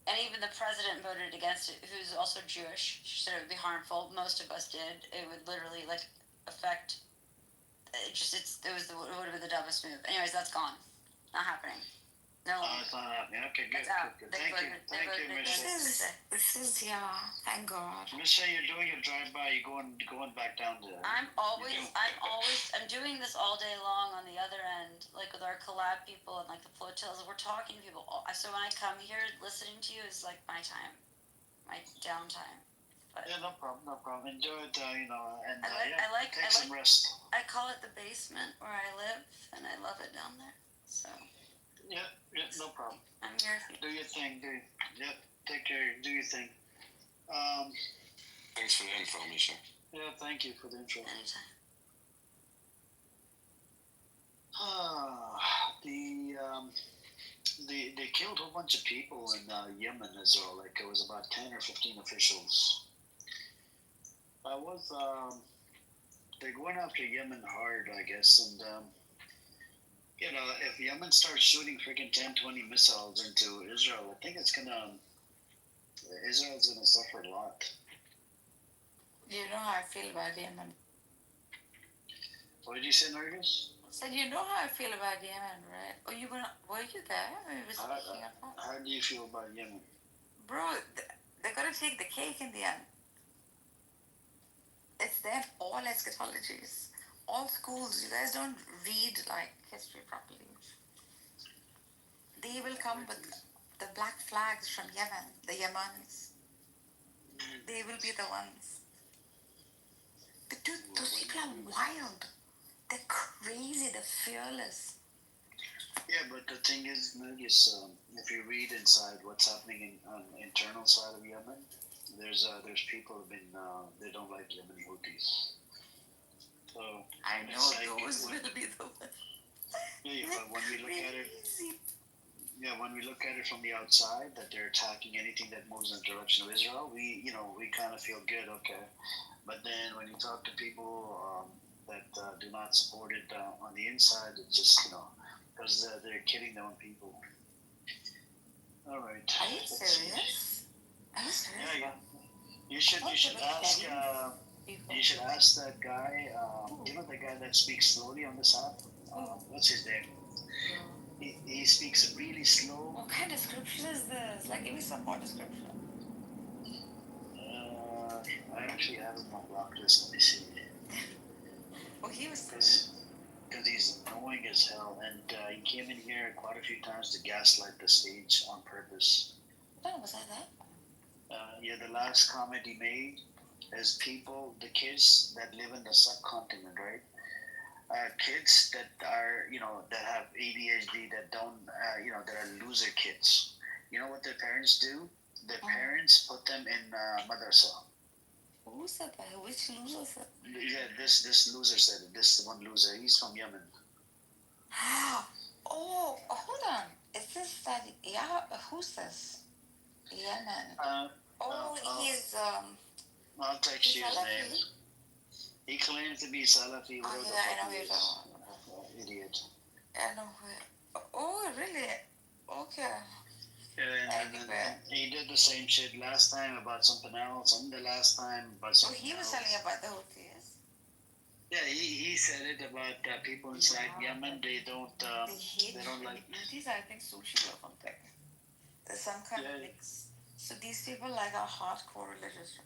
and even the president voted against it, who's also Jewish. She said it would be harmful. Most of us did. It would literally affect. It would have been the dumbest move. Anyways, that's gone. Not happening. No. It's not happening. Okay, good, It's out. good, good. They Thank you, voted. thank you, Michelle. This is yeah. Thank God. Michelle, you're doing a drive-by. You're going back down there. I'm doing this all day long on the other end, like with our collab people and like the flotels. We're talking to people. So when I come here, listening to you is like my time, my downtime. But yeah, no problem. Enjoy it, and take some rest. I call it the basement where I live, and I love it down there. So. Yeah, no problem. I'm here. Do your thing, take care, do your thing. Thanks for the info, Misha. Yeah, thank you for the info. Anytime. They killed a whole bunch of people in Yemen as well. Like it was about 10 or 15 officials. They're going after Yemen hard, I guess, and if Yemen starts shooting freaking 10, 20 missiles into Israel, I think Israel's gonna suffer a lot. You know how I feel about Yemen. What did you say, Nergis? I said, you know how I feel about Yemen, right? Oh, were you there? We were speaking of that. How do you feel about Yemen? Bro, they're gonna take the cake in the end. It's there, all eschatologies, all schools. You guys don't read like history properly. They will come with the black flags from Yemen, the Yemenis. They will be the ones. Dude, those people are wild. They're crazy. They're fearless. Yeah, but the thing is, Nergis, if you read inside what's happening on internal side of Yemen, there's people who've been they don't like Yemeni Houthis. So I know those will be the ones. Yeah, but when we look at it, when we look at it from the outside, that they're attacking anything that moves in the direction of Israel, we kind of feel good, okay. But then when you talk to people that do not support it on the inside, it's just because they're kidding their own people. All right. Are you serious? Yeah. You should ask. You should ask that guy. The guy that speaks slowly on this app. What's his name? He speaks really slow. What kind of scripture is this? Like, give me some more description. I actually have him on block list. Let me see. Oh, he was. Because he's annoying as hell, and he came in here quite a few times to gaslight the stage on purpose. Oh, was that? The last comment he made is the kids that live in the subcontinent, right? Kids that are, that have ADHD, that don't, that are loser kids. You know what their parents do? Their parents put them in madrasa. Who said that? Which loser said that? Yeah, this loser said it. This one loser. He's from Yemen. Oh, hold on. Is this that? Yeah, who's this? Yemen. He's I'll text you his name. He claims to be Salafi. Oh, yeah, I know who you're talking about. Idiot. I know who. Oh, really? Okay. And he did the same shit last time about something else, and the last time about something else. He was telling about the Houthis. Yeah, he said it about people inside Yemen. They don't like. These I think sushi or something. There's some kind of mix. So these people like are hardcore religious.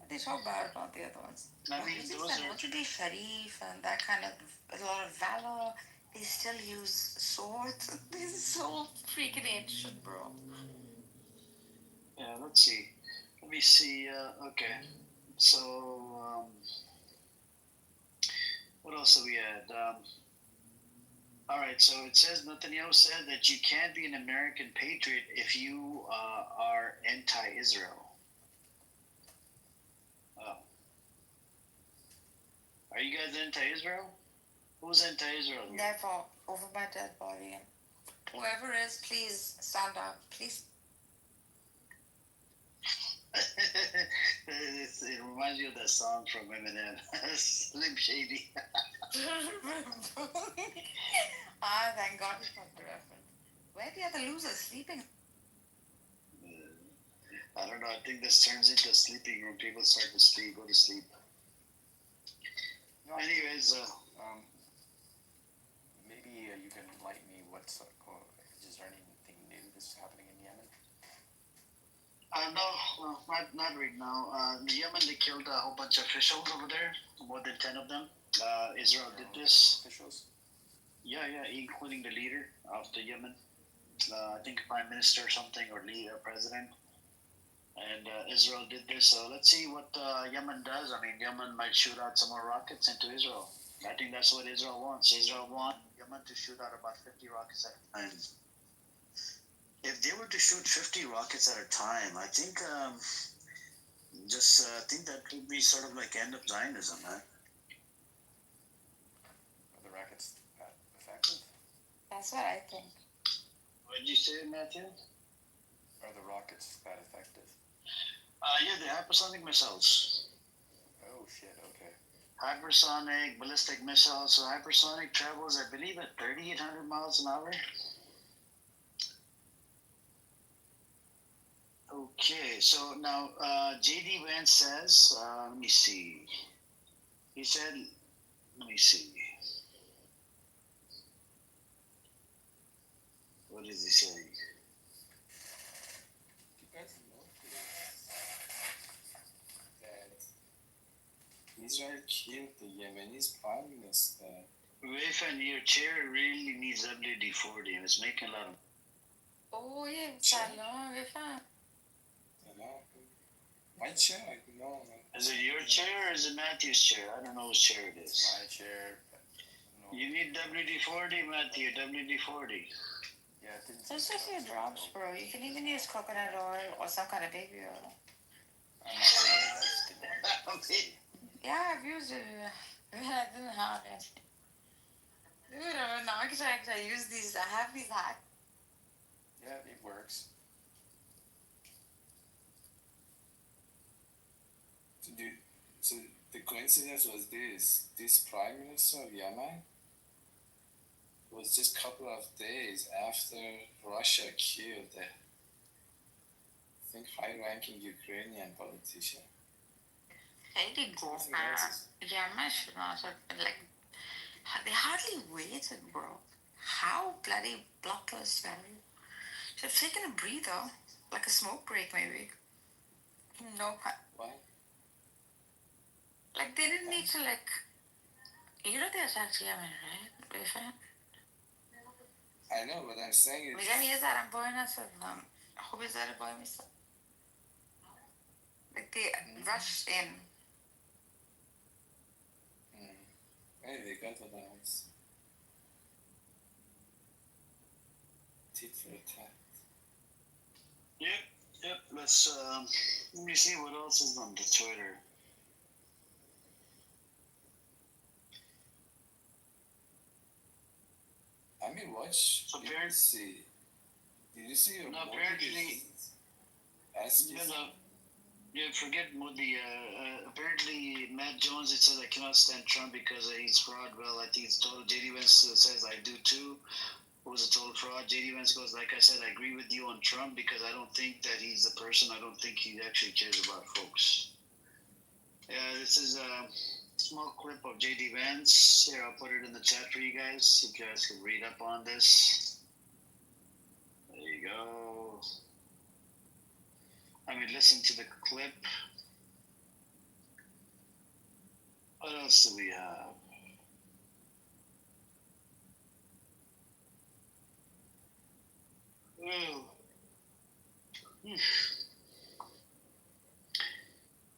They talk bad about the other ones. I mean, those are. The Sharif and that kind of a lot of valor. They still use swords. This is so freaking ancient, bro. Yeah, let's see. Let me see. Okay. So, what else have we had? All right. So it says Netanyahu said that you can't be an American patriot if you are anti-Israel. Oh. Are you guys anti-Israel? Who's anti-Israel? Never. Over my dead body. Whoever is, please stand up. Please. It reminds me of that song from Eminem, Slim Shady. Thank God you got the reference. Where are the other losers sleeping? I don't know. I think this turns into a sleeping room. People start to sleep, go to sleep. No, anyways, maybe you can enlighten me. Is there anything new No, not right now. In Yemen, they killed a whole bunch of officials over there, more than 10 of them. Israel did this. Officials? Yeah, including the leader of the Yemen. I think prime minister or something, or leader, president. And Israel did this. So let's see what Yemen does. I mean, Yemen might shoot out some more rockets into Israel. I think that's what Israel wants. Israel wants Yemen to shoot out about 50 rockets at a time. If they were to shoot 50 rockets at a time, I think think that would be sort of like end of Zionism, man. Are the rockets that effective? That's what I think. What did you say, Matthew? Are the rockets that effective? Yeah, they're hypersonic missiles. Oh shit, okay. Hypersonic ballistic missiles. So hypersonic travels, I believe, at 3,800 miles an hour. Okay, so now J.D. Vance says, let me see. He said, let me see. What is he saying? You guys notice that Israel killed the Yemeni prime minister. Wafan, your chair really needs WD-40 and it's making a lot of... Oh, yeah, salon, Rifan. My chair, no. Is it your chair or is it Matthew's chair? I don't know whose chair it is. My chair. No. You need WD-40, Matthew, WD-40. Yeah, I didn't. It's just your drops, bro. You can even use coconut oil or some kind of baby oil. I'm not saying I just didn't want to. Yeah, I've used it. I didn't have it. Dude, I'm an architect. I use these. I have these hacks. Yeah, it works. So the coincidence was this prime minister of Yemen was just a couple of days after Russia killed I think high-ranking Ukrainian politician. Hey, they go for Yemen should not have been like, they hardly waited, bro. How bloody bloodthirsty are you? Should have taken a breather, like a smoke break maybe. No. Why? Like they didn't need to like. You know they attacked Yemen, right? Rifan? I know, but I'm saying it. میگم یه ذره باید نشدم. خوب یه ذره باید میستم. Like they rushed in. Hey, they got what I was. Tit for tat. Yep. Let's let me see what else is on the Twitter. I mean, watch. Did you see your no, apparently, forget Modi. Apparently, Matt Jones, it says I cannot stand Trump because he's fraud. Well, I think it's total. JD Vance says I do too. It was a total fraud. JD Vance goes, like I said, I agree with you on Trump because I don't think that he's the person. I don't think he actually cares about folks. This is a small clip of JD Vance. Here, I'll put it in the chat for you guys. So you guys can read up on this. There you go. I mean, listen to the clip. What else do we have? Oh.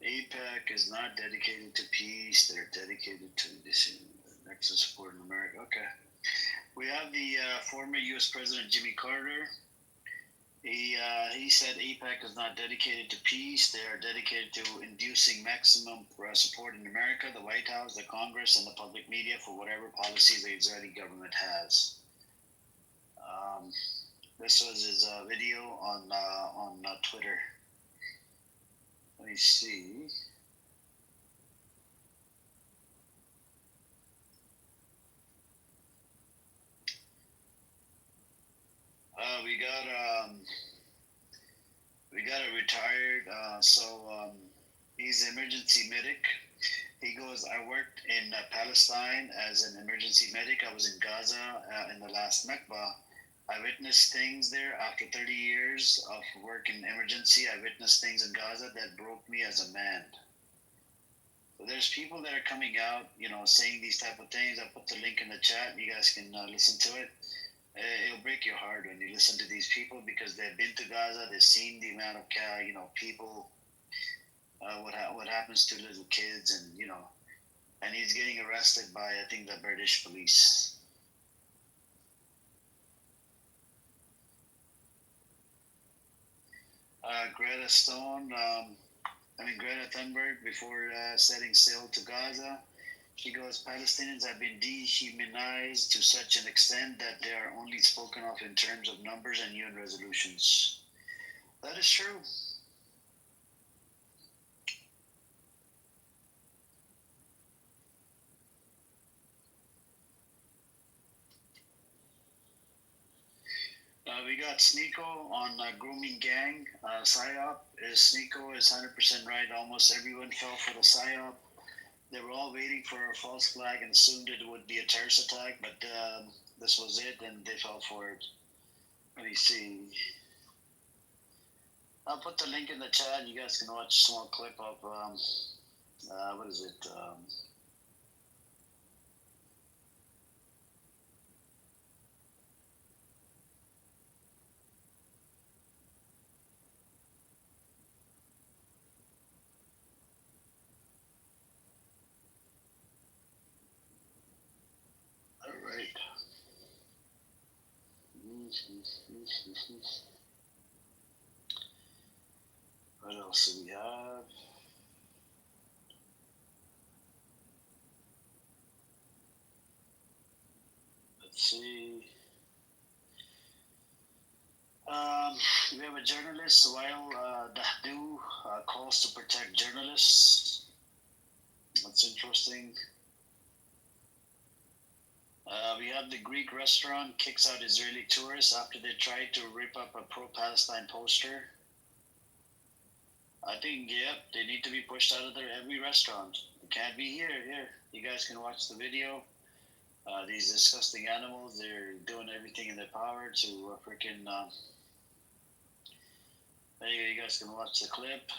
APAC is not dedicated to peace. They're dedicated to this nexus support in America. Okay. We have the former U.S. President Jimmy Carter. He said APAC is not dedicated to peace. They are dedicated to inducing maximum support in America, the White House, the Congress, and the public media for whatever policies the Israeli government has. This was his video on Twitter. Let me see. We got a retired. He's an emergency medic. He goes, I worked in Palestine as an emergency medic. I was in Gaza in the last Nakba. I witnessed things there after 30 years of work in emergency. I witnessed things in Gaza that broke me as a man. So there's people that are coming out, saying these type of things. I'll put the link in the chat. You guys can listen to it. It'll break your heart when you listen to these people because they've been to Gaza. They've seen the amount of people. What happens to little kids, and he's getting arrested by I think the British police. Greta Thunberg, before setting sail to Gaza, she goes, Palestinians have been dehumanized to such an extent that they are only spoken of in terms of numbers and UN resolutions. That is true. We got Sneeko on grooming gang. PSYOP Sneeko is 100% right. Almost everyone fell for the PSYOP. They were all waiting for a false flag and assumed it would be a terrorist attack, but this was it, and they fell for it. Let me see. I'll put the link in the chat. You guys can watch a small clip of what is it? All right. What else do we have? Let's see. We have a journalist, while Dahdu calls to protect journalists. That's interesting. We have the Greek restaurant kicks out Israeli tourists after they tried to rip up a pro-Palestine poster. I think, yep, they need to be pushed out of every restaurant. It can't be here. Here, you guys can watch the video. These disgusting animals, they're doing everything in their power to freaking... there you guys can watch the clip.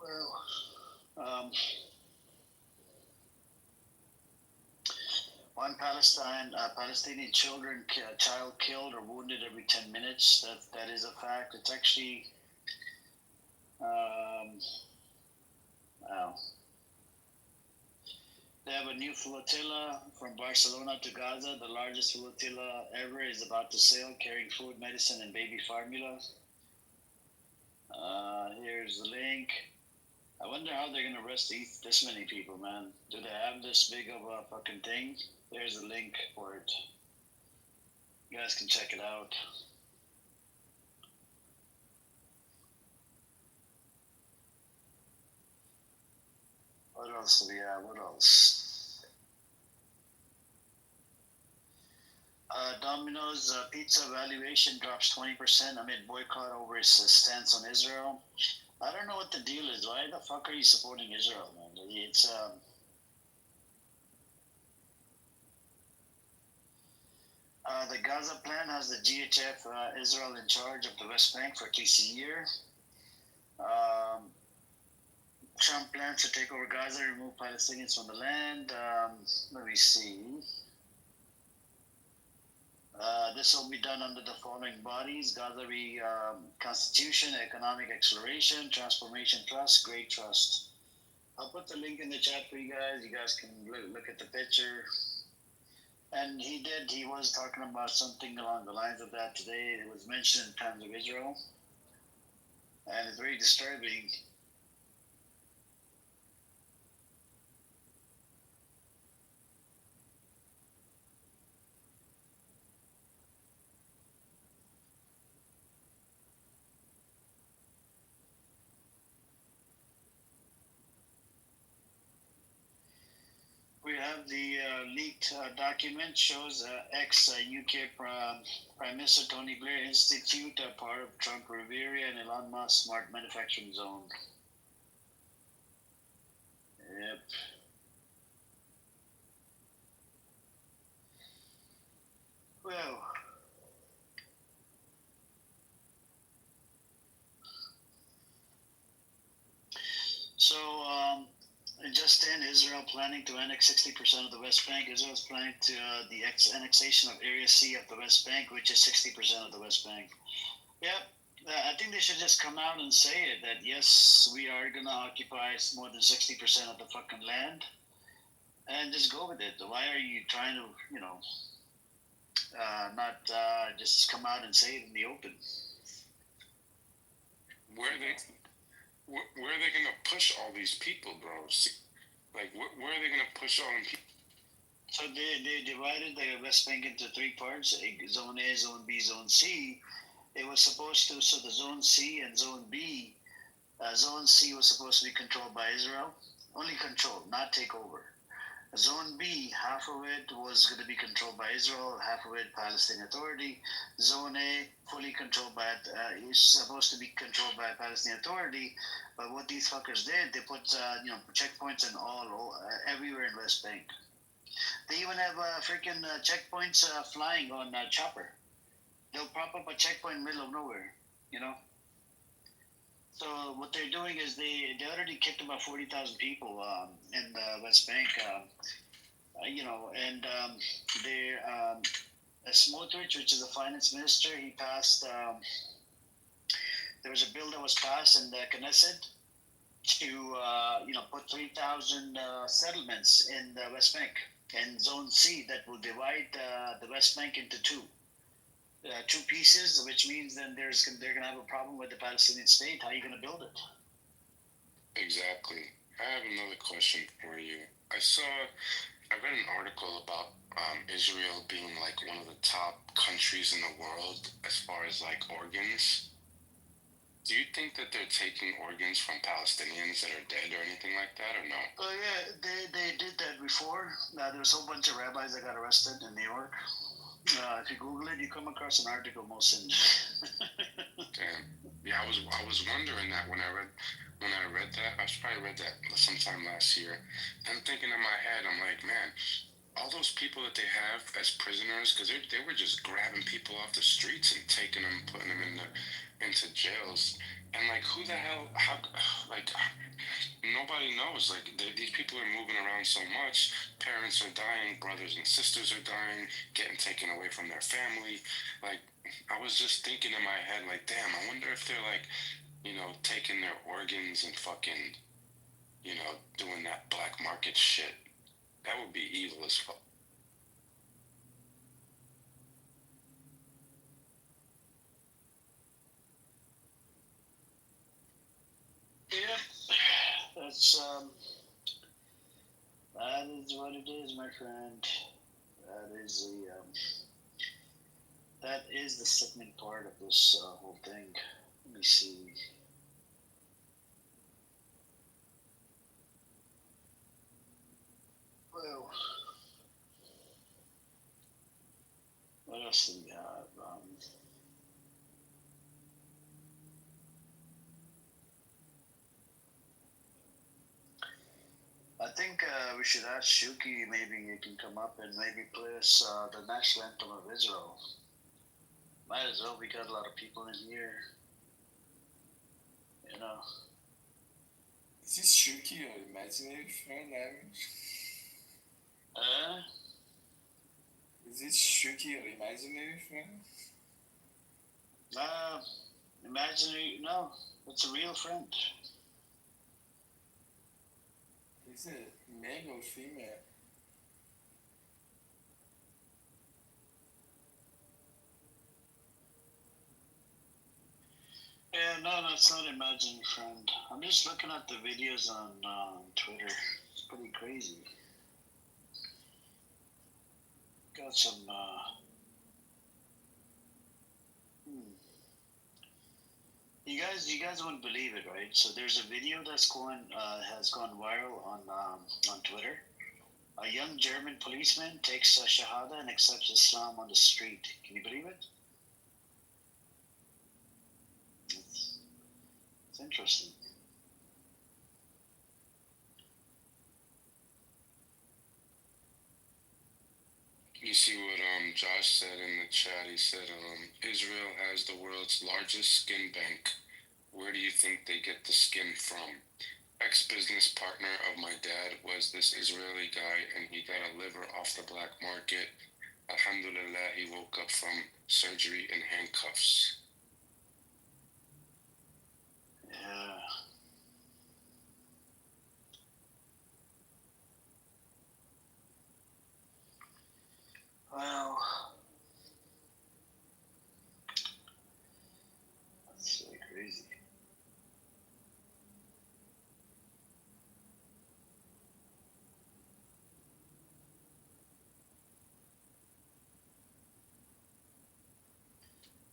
Well, one Palestinian child killed or wounded every 10 minutes. That is a fact. It's actually, wow. They have a new flotilla from Barcelona to Gaza. The largest flotilla ever is about to sail, carrying food, medicine, and baby formula. Here's the link. I wonder how they're gonna arrest this many people, man. Do they have this big of a fucking thing? There's a link for it. You guys can check it out. What else do we have? What else? Domino's pizza valuation drops 20% amid boycott over its stance on Israel. I don't know what the deal is. Why the fuck are you supporting Israel, man? It's the Gaza plan has the GHF Israel in charge of the West Bank for at least a year. Trump plans to take over Gaza, remove Palestinians from the land. Let me see. This will be done under the following bodies: Gaza Constitution, Economic Acceleration, Transformation Trust, Great Trust. I'll put the link in the chat for you guys. You guys can look at the picture. And he was talking about something along the lines of that today. It was mentioned in terms of Israel. And it's very disturbing. We have the leaked document shows ex-UK Prime Minister Tony Blair Institute, part of Trump Riviera and Elon Musk Smart Manufacturing Zone. Yep. Well, so just in, Israel planning to annex 60% of the West Bank. Israel is planning to the annexation of Area C of the West Bank, which is 60% of the West Bank. Yep. I think they should just come out and say it, that yes, we are going to occupy more than 60% of the fucking land, and just go with it. Why are you trying to, not just come out and say it in the open? Where are they gonna push all these people, bro? Like, where are they gonna push all them people? So they divided the West Bank into three parts: Zone A, Zone B, Zone C. It was supposed to, so the Zone C and Zone B, Zone C was supposed to be controlled by Israel, only controlled, not take over. Zone B, half of it was going to be controlled by Israel, half of it Palestinian Authority. Zone A, fully controlled by, is supposed to be controlled by Palestinian Authority, but what these fuckers did, they put, checkpoints in everywhere in West Bank. They even have freaking checkpoints flying on chopper. They'll prop up a checkpoint in the middle of nowhere, So what they're doing is they already kicked about 40,000 people in the West Bank, and they're Smotrich, which is the finance minister, he passed. There was a bill that was passed in the Knesset to put 3,000 settlements in the West Bank and Zone C that will divide the West Bank into two pieces, which means then they're going to have a problem with the Palestinian state. How are you going to build it? Exactly. I have another question for you. I read an article about Israel being like one of the top countries in the world as far as like organs. Do you think that they're taking organs from Palestinians that are dead or anything like that, or no? Oh yeah, they did that before. There was a whole bunch of rabbis that got arrested in New York. If you Google it, you come across an article, Mohsen. Damn. Yeah, I was wondering that when I read that. I probably read that sometime last year. I'm thinking in my head, I'm like, man, all those people that they have as prisoners, because they were just grabbing people off the streets and taking them, putting them into jails, and like, who the hell? Nobody knows. Like, these people are moving around so much. Parents are dying, brothers and sisters are dying, getting taken away from their family. Like, I was just thinking in my head, like, damn, I wonder if they're like, taking their organs and fucking, doing that black market shit. That would be evil as fuck. Yeah, that's that is what it is, my friend. That is the sickening part of this whole thing. Let me see. Well, what else do we have? I think we should ask Shuki, maybe he can come up and maybe play us the national anthem of Israel. Might as well, we got a lot of people in here. Is this Shuki or imaginary friend? Is this Shuki or imaginary friend? Imaginary, no. It's a real friend. Is it male or female? Yeah, no, it's not imaginary friend. I'm just looking at the videos on Twitter. It's pretty crazy. Got some. You guys wouldn't believe it, right? So there's a video that's has gone viral on Twitter. A young German policeman takes a Shahada and accepts Islam on the street. Can you believe it? It's interesting. You see what Josh said in the chat. He said Israel has the world's largest skin bank. Where do you think they get the skin from? Ex-business partner of my dad was this Israeli guy, and he got a liver off the black market. Alhamdulillah, he woke up from surgery in handcuffs. Yeah. Well, that's really crazy.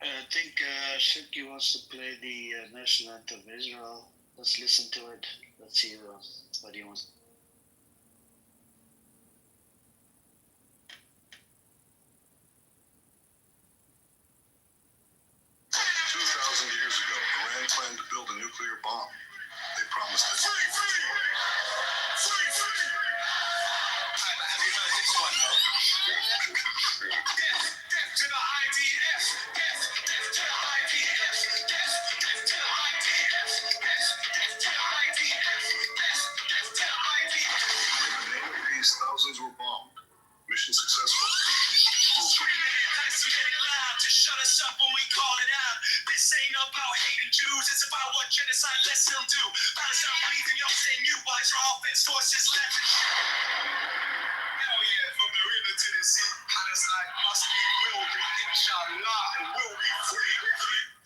I think Shirky wants to play the national anthem of Israel. Let's listen to it. Let's see what he wants. 2,000 years ago, Iran planned to build a nuclear bomb. They promised it. Free, free! Free, free! Have you heard this one, though? Death, death to the IDF! Death, death to the IDF! Death, death to the IDF! Death, death to the IDF! Death, death to the IDF! In the name of peace, thousands were bombed. Mission successful. To shut us up when we call it out. This ain't about hating Jews, it's about what genocide lets them do. Palestine believes in your saying you watch our offense forces left. Hell yeah, from the river to the sea. Palestine must be, will be, inshallah, and will be free.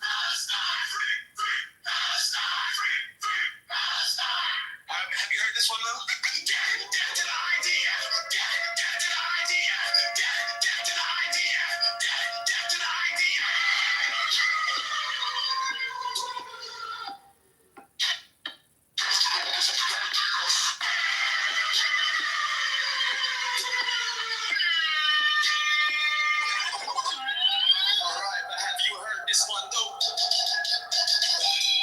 Palestine, free, free, Palestine, free, free, Palestine. Have you heard this one though? Death, death to the IDF! Death, death to the IDF! Death, death to the IDF! Death, death to the IDF! Alright, but have you heard this one though?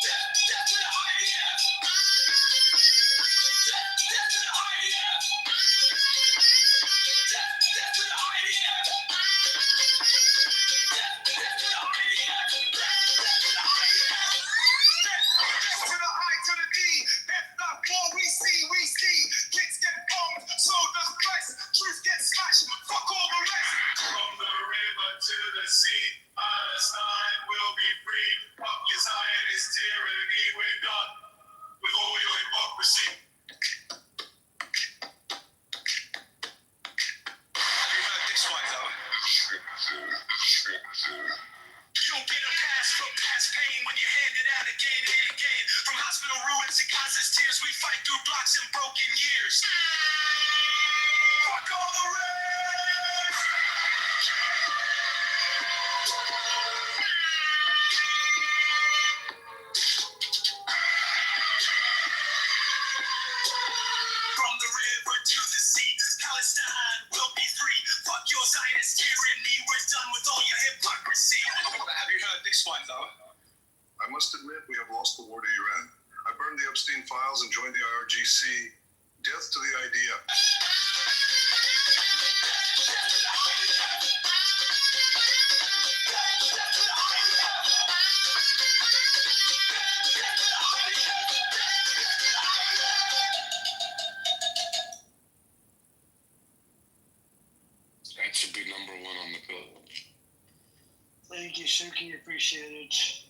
Death, death to the IDF! Death, death to the IDF! Death, death to the IDF! Death, death to the IDF! Death, death to the IDF! Death, death to the I to the D! That's not war we see! Kids get bombed, so does Christ! Truth gets smashed, fuck all the rest! From the river to the sea, Palestine will be free! Fuck your Zionist tyranny, we're done with all your hypocrisy! Have you heard this one though? You don't get a pass from past pain when you hand it out again and again. From hospital ruins to Gaza's tears, we fight through blocks and broken years. Fuck all the rest! From the river to the sea, Palestine will be free. Fuck your Zionist tyranny, we're done with all your hypocrisy. Have you heard this one though? I must admit we have lost the war to Iran. I burned the Epstein files and joined the IRGC. Death to the idea. That should be number one on the bill. Thank you, Suki. Appreciate it.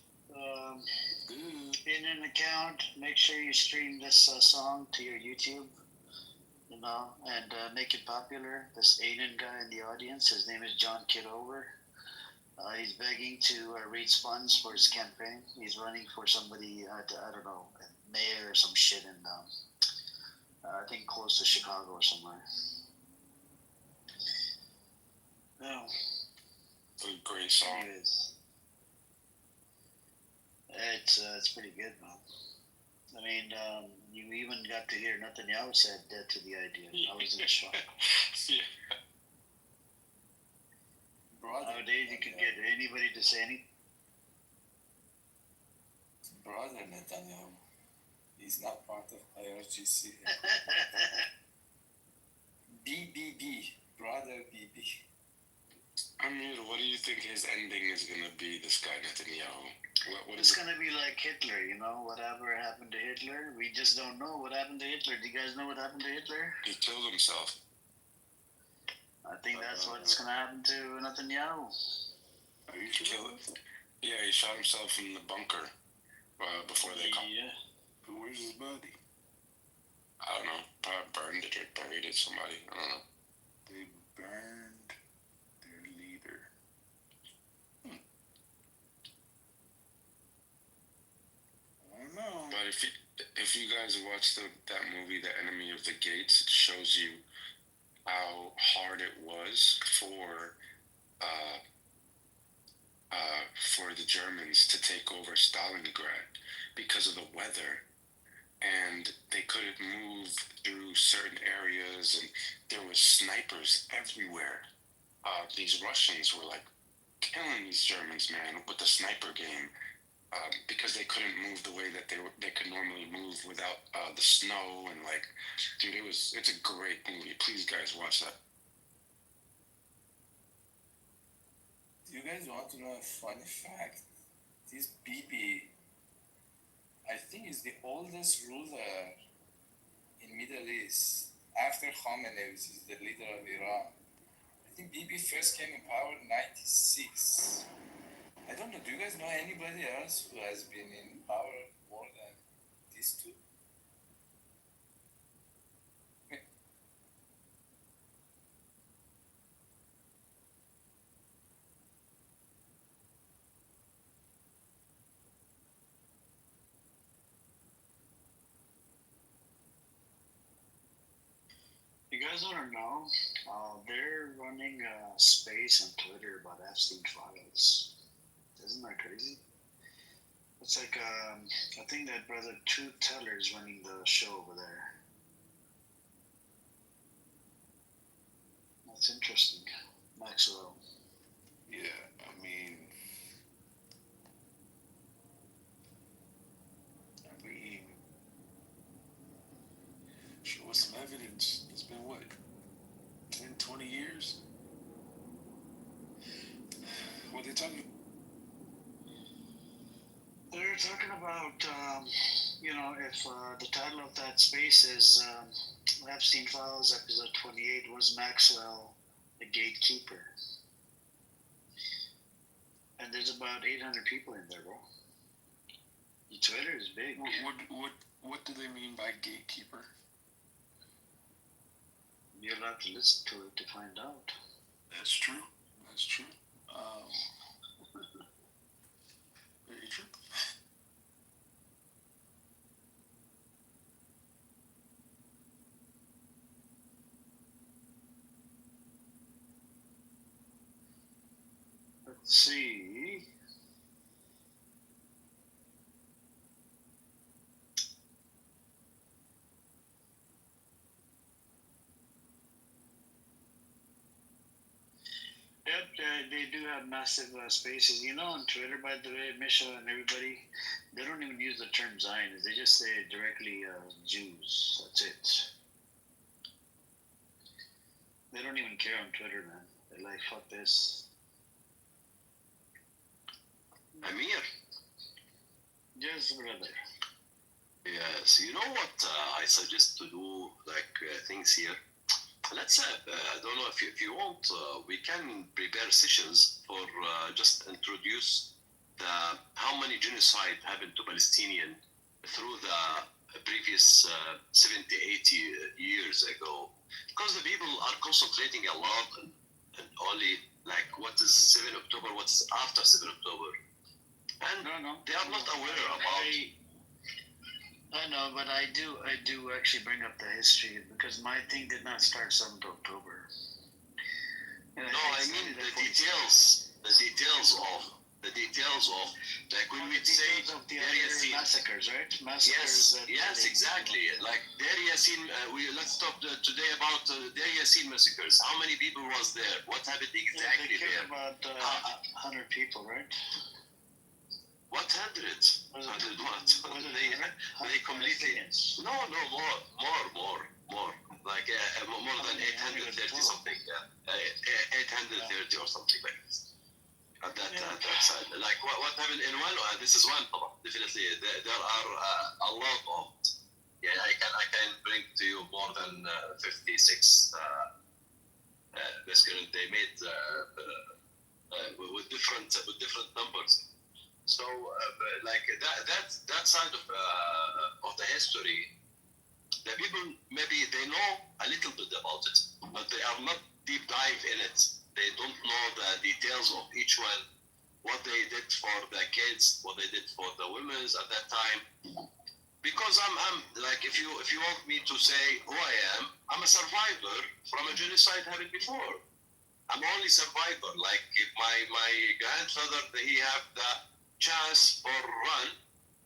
In an account, make sure you stream this song to your YouTube, and make it popular. This Aiden guy in the audience, his name is John Kitover. He's begging to raise funds for his campaign. He's running for somebody, I don't know, mayor or some shit in, I think close to Chicago or somewhere. No. It's a great song. It is. It's pretty good, man. I mean, you even got to hear Netanyahu said that to the idea. I was in shock. Yeah. Nowadays, you can get anybody to say anything. Brother Netanyahu, he's not part of IRGC. BBB, brother BB. Amir, what do you think his ending is gonna be? This guy Netanyahu. What It's is it? gonna be like Hitler, you know. Whatever happened to Hitler, we just don't know what happened to Hitler. Do you guys know what happened to Hitler? He killed himself. I think that's what's gonna happen to Netanyahu. Are you sure? Yeah, he shot himself in the bunker before they come. Yeah. Where's his body? I don't know. Probably burned it or buried it. Somebody. I don't know. They burned their leader. I don't know. But if you guys watch that movie, The Enemy of the Gates, it shows you how hard it was for the Germans to take over Stalingrad because of the weather, and they couldn't move through certain areas, and there was snipers everywhere. These Russians were like killing these Germans, man, with the sniper game. Because they couldn't move the way that they could normally move without the snow, and like, dude, it's a great movie. Please, guys, watch that. Do you guys want to know a funny fact? This BB, I think, is the oldest ruler in Middle East after Khamenei, which is the leader of Iran. I think BB first came in power in 96. I don't know, do you guys know anybody else who has been in power more than these two? You guys want to know? They're running a space on Twitter about Epstein files. Isn't that crazy? It's like I think that brother Truth Teller is running the show over there. That's interesting, Maxwell. Yeah, I mean, show us some evidence. It's been what, 10, 20 years? What are they talking? They're talking about, if the title of that space is Epstein Files, episode 28, was Maxwell the gatekeeper? And there's about 800 people in there, bro. The Twitter is big. What do they mean by gatekeeper? You'll have to listen to it to find out. That's true. That's true. Very true. Let's see. Yep, they do have massive spaces. You know, on Twitter, by the way, Misha and everybody, they don't even use the term Zionists. They just say directly Jews. That's it. They don't even care on Twitter, man. They're like, fuck this. Amir. Yes, brother. Yes, you know what I suggest to do, like things here. Let's I don't know if you want, we can prepare sessions for just introduce how many genocide happened to Palestinian through the previous 70, 80 years ago, because the people are concentrating a lot and only like what is 7 October, what's after 7 October, and they are not aware about. I know, but I do actually bring up the history because my thing did not start 7th October. No, I mean the details of the details of, like when we say Of the Deir other Yassin. massacres, right? Massacres. Yes, exactly. Like Deir Yassin, let's talk today about Deir Yassin massacres. How many people was there? What happened exactly They killed there? about 100 people, right? What 100? 100 what? They completely. No, more. Like more than 830 something. 830 or something like this. At that side. Like what happened in one? This is one. Definitely, there are a lot of. Yeah, I can bring to you more than 56. This current they made with different numbers. So, like that side of the history, the people maybe they know a little bit about it, but they are not deep dive in it. They don't know the details of each one, what they did for the kids, what they did for the women at that time. Because I'm like, if you want me to say who I am, I'm a survivor from a genocide happened before. I'm only survivor. Like if my grandfather, he have the chance for run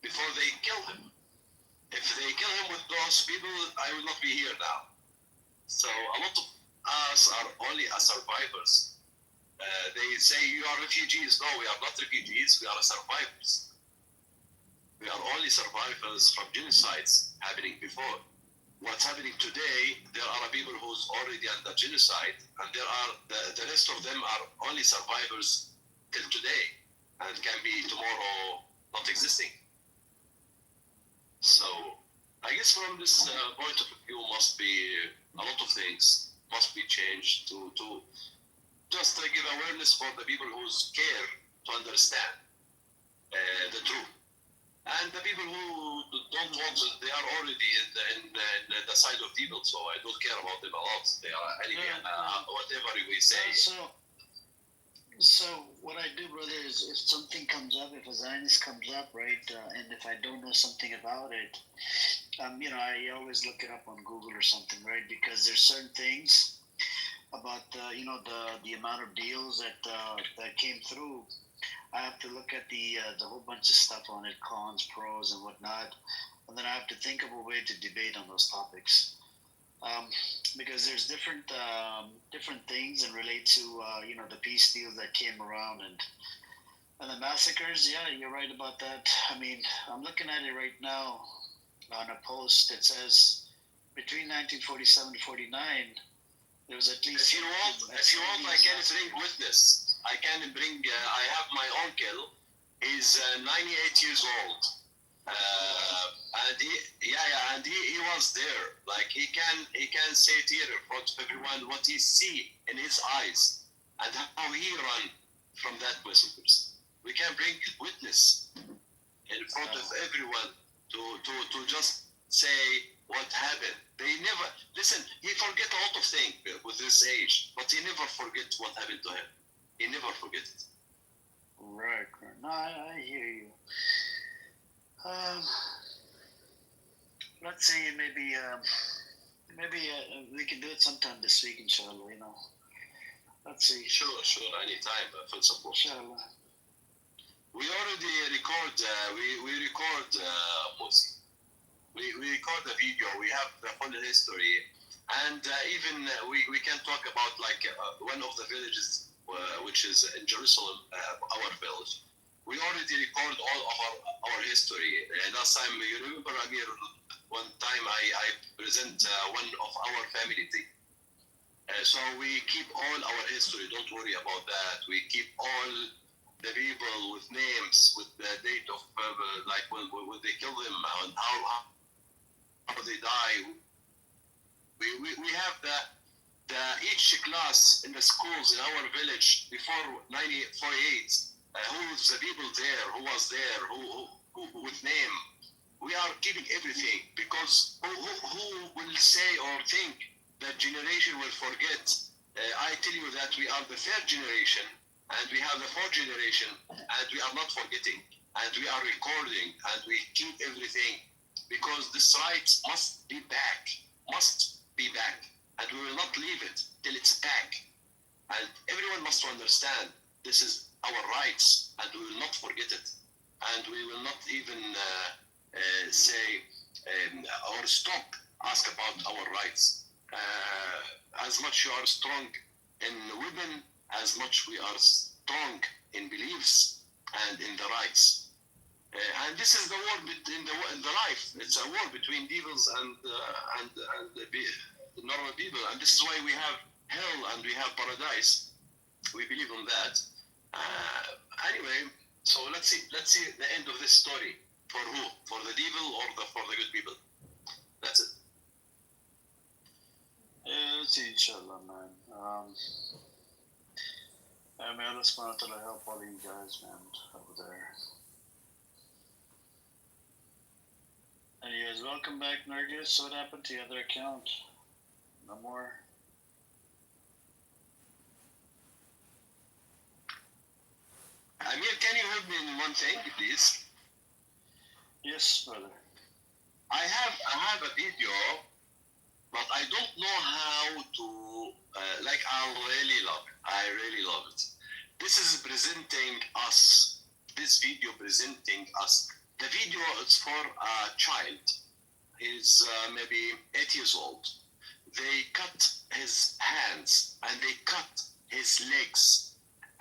before they kill him. If they kill him with those people, I will not be here now. So a lot of us are only as survivors. They say you are refugees. No, we are not refugees. We are survivors. We are only survivors from genocides happening before. What's happening today, there are people who's already under genocide, and there are the rest of them are only survivors till today, and can be tomorrow not existing. So, I guess from this point of view, must be a lot of things must be changed to just give awareness for the people who care to understand the truth. And the people who don't want it, they are already in the side of evil, so I don't care about them a lot. They are anyway, whatever we say. So what I do, brother, is if something comes up, if a Zionist comes up, right, and if I don't know something about it, I always look it up on Google or something, right? Because there's certain things about the amount of deals that came through. I have to look at the whole bunch of stuff on it, cons, pros, and whatnot, and then I have to think of a way to debate on those topics, because there's different things and relate to the peace deals that came around and the massacres. Yeah, you're right about that. I mean, I'm looking at it right now on a post that says between 1947 to 49, there was at least. If you want, I can bring witness. I can bring. I have my uncle. He's 98 years old, and he was there. Like he can say it here in front of everyone what he see in his eyes and how he run from that massacres. We can bring witness in front of everyone to just say what happened. They never listen. He forget a lot of things with this age, but he never forget what happened to him. He never forget it. Right. No, I hear you. Let's see. Maybe we can do it sometime this week, inshallah. Let's see. Sure. Anytime. Full support. Inshallah. We already record. We record. We record the video. We have the full history, and even we can talk about like one of the villages. Which is in Jerusalem, our village. We already record all of our history. Last time, you remember, Amir, one time I present one of our family thing. So we keep all our history. Don't worry about that. We keep all the people with names, with the date of like when they kill them and how they die. We have each class in the schools in our village before 1948, who's the people there, who was there, who with name. We are keeping everything because who will say or think that generation will forget? I tell you that we are the third generation and we have the fourth generation and we are not forgetting and we are recording and we keep everything because this right must be back, and we will not leave it till it's back. And everyone must understand this is our rights, and we will not forget it, and we will not even say or stop ask about our rights. As much you are strong in women, as much we are strong in beliefs and in the rights. And this is the war in the life. It's a war between devils and the normal people, and this is why we have hell and we have paradise. We believe in that. Anyway, so let's see the end of this story. For who? For the devil or for the good people? That's it. Yeah, let's see, inshallah, man. May Allah subhanahu wa ta'ala help all you guys, man, over there. Anyways, welcome back, Nargis. What happened to your other account? No more? Amir, can you help me in one thing, please? Yes, brother. I have a video, but I don't know how to. I really love it. This is presenting us. This video presenting us. The video is for a child. He's maybe 8 years old. They cut his hands and they cut his legs,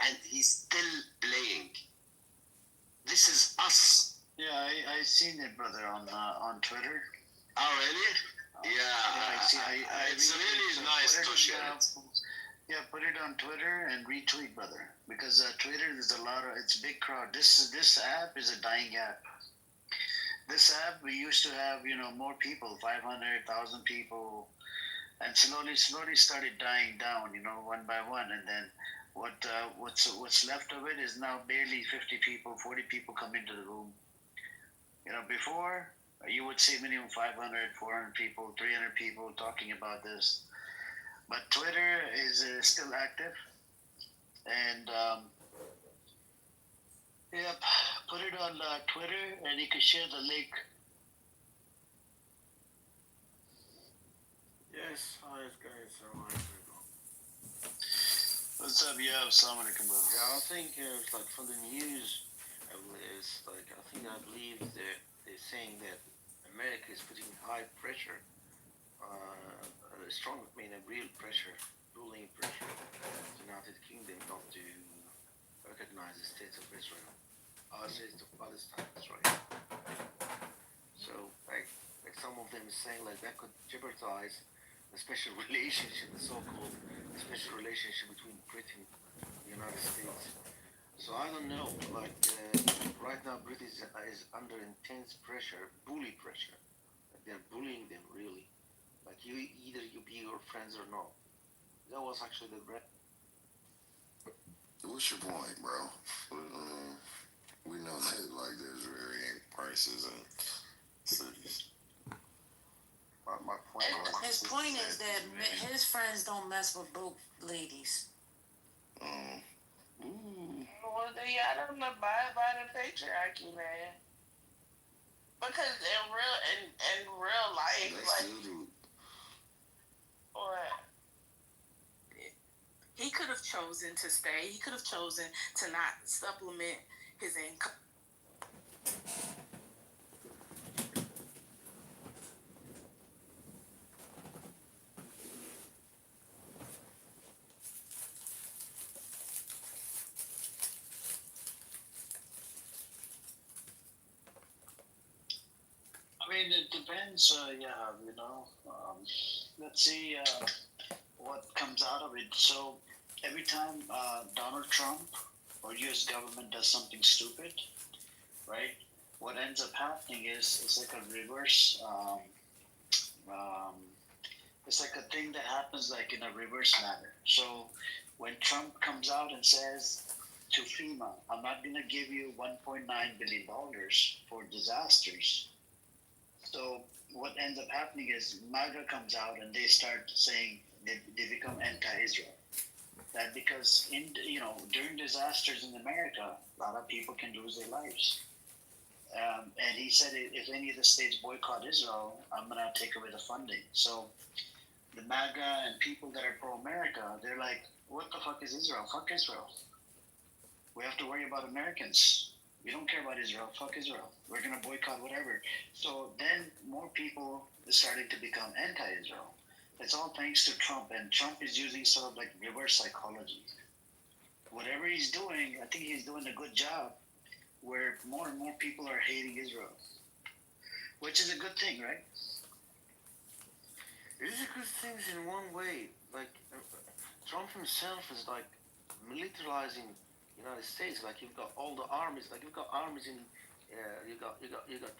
and he's still playing. This is us. Yeah, I seen it, brother, on Twitter. Oh, really? Yeah, it's really nice to share it. Yeah, put it on Twitter and retweet, brother. Because Twitter, there's a lot of, it's a big crowd. This app is a dying app. This app, we used to have, more people, 500,000 people, and slowly started dying down, one by one. And then what's left of it is now barely 50 people, 40 people come into the room. Before, you would see minimum 500, 400 people, 300 people talking about this. But Twitter is still active. And, put it on Twitter, and you can share the link. Yes, hi guys, What's up, yeah, assalamu alaikum, bro. Yeah, I think from the news, I believe they're saying that America is putting high pressure, real pressure, ruling pressure, to the United Kingdom not to recognize the state of Israel, or state of Palestine, that's right. So, like some of them is saying that could jeopardize the special relationship, the so-called special relationship between Britain and the United States. So I don't know, right now Britain is under intense pressure, bully pressure. They're bullying them, really. Either you be your friends or not. That was actually the What's your point, bro? We know that there's varying prices and cities. My point was, his point is that his friends don't mess with broke ladies. Well, I don't abide by the patriarchy, man. Because in real life, he could have chosen to stay. He could have chosen to not supplement his income. It depends, let's see what comes out of it. So every time Donald Trump or U.S. government does something stupid, right, what ends up happening is it's like a reverse, it's like a thing that happens in a reverse manner. So when Trump comes out and says to FEMA, I'm not going to give you $1.9 billion for disasters. So what ends up happening is MAGA comes out and they start saying they become anti-Israel. That because during disasters in America, a lot of people can lose their lives. And he said if any of the states boycott Israel, I'm gonna take away the funding. So the MAGA and people that are pro-America, they're like, what the fuck is Israel? Fuck Israel. We have to worry about Americans. We don't care about Israel. Fuck Israel. We're gonna boycott whatever. So then more people are starting to become anti-Israel. It's all thanks to Trump, and Trump is using sort of like reverse psychology. Whatever he's doing, I think he's doing a good job, where more and more people are hating Israel, which is a good thing, right? It is a good thing in one way. Like Trump himself is like militarizing United States. Like you've got all the armies. Like you've got armies in, you got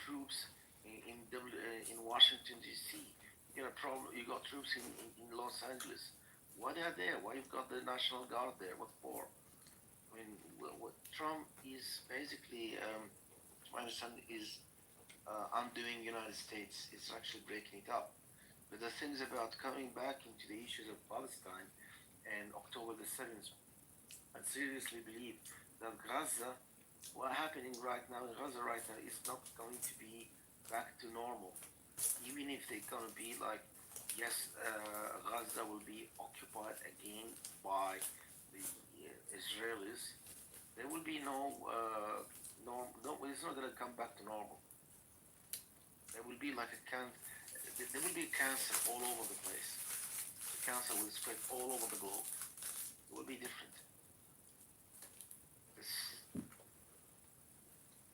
troops in Washington D.C. You got troops in Los Angeles. Why they are there? Why you've got the National Guard there? What for? I mean, what Trump is basically, to my understanding, is undoing United States. It's actually breaking it up. But the things about coming back into the issues of Palestine and October the 7th, I seriously believe that Gaza, what's happening right now in Gaza right now, is not going to be back to normal. Even if they're going to be like, yes, Gaza will be occupied again by the Israelis, there will be no, it's not going to come back to normal. There will be like there will be cancer all over the place. The cancer will spread all over the globe. It will be different.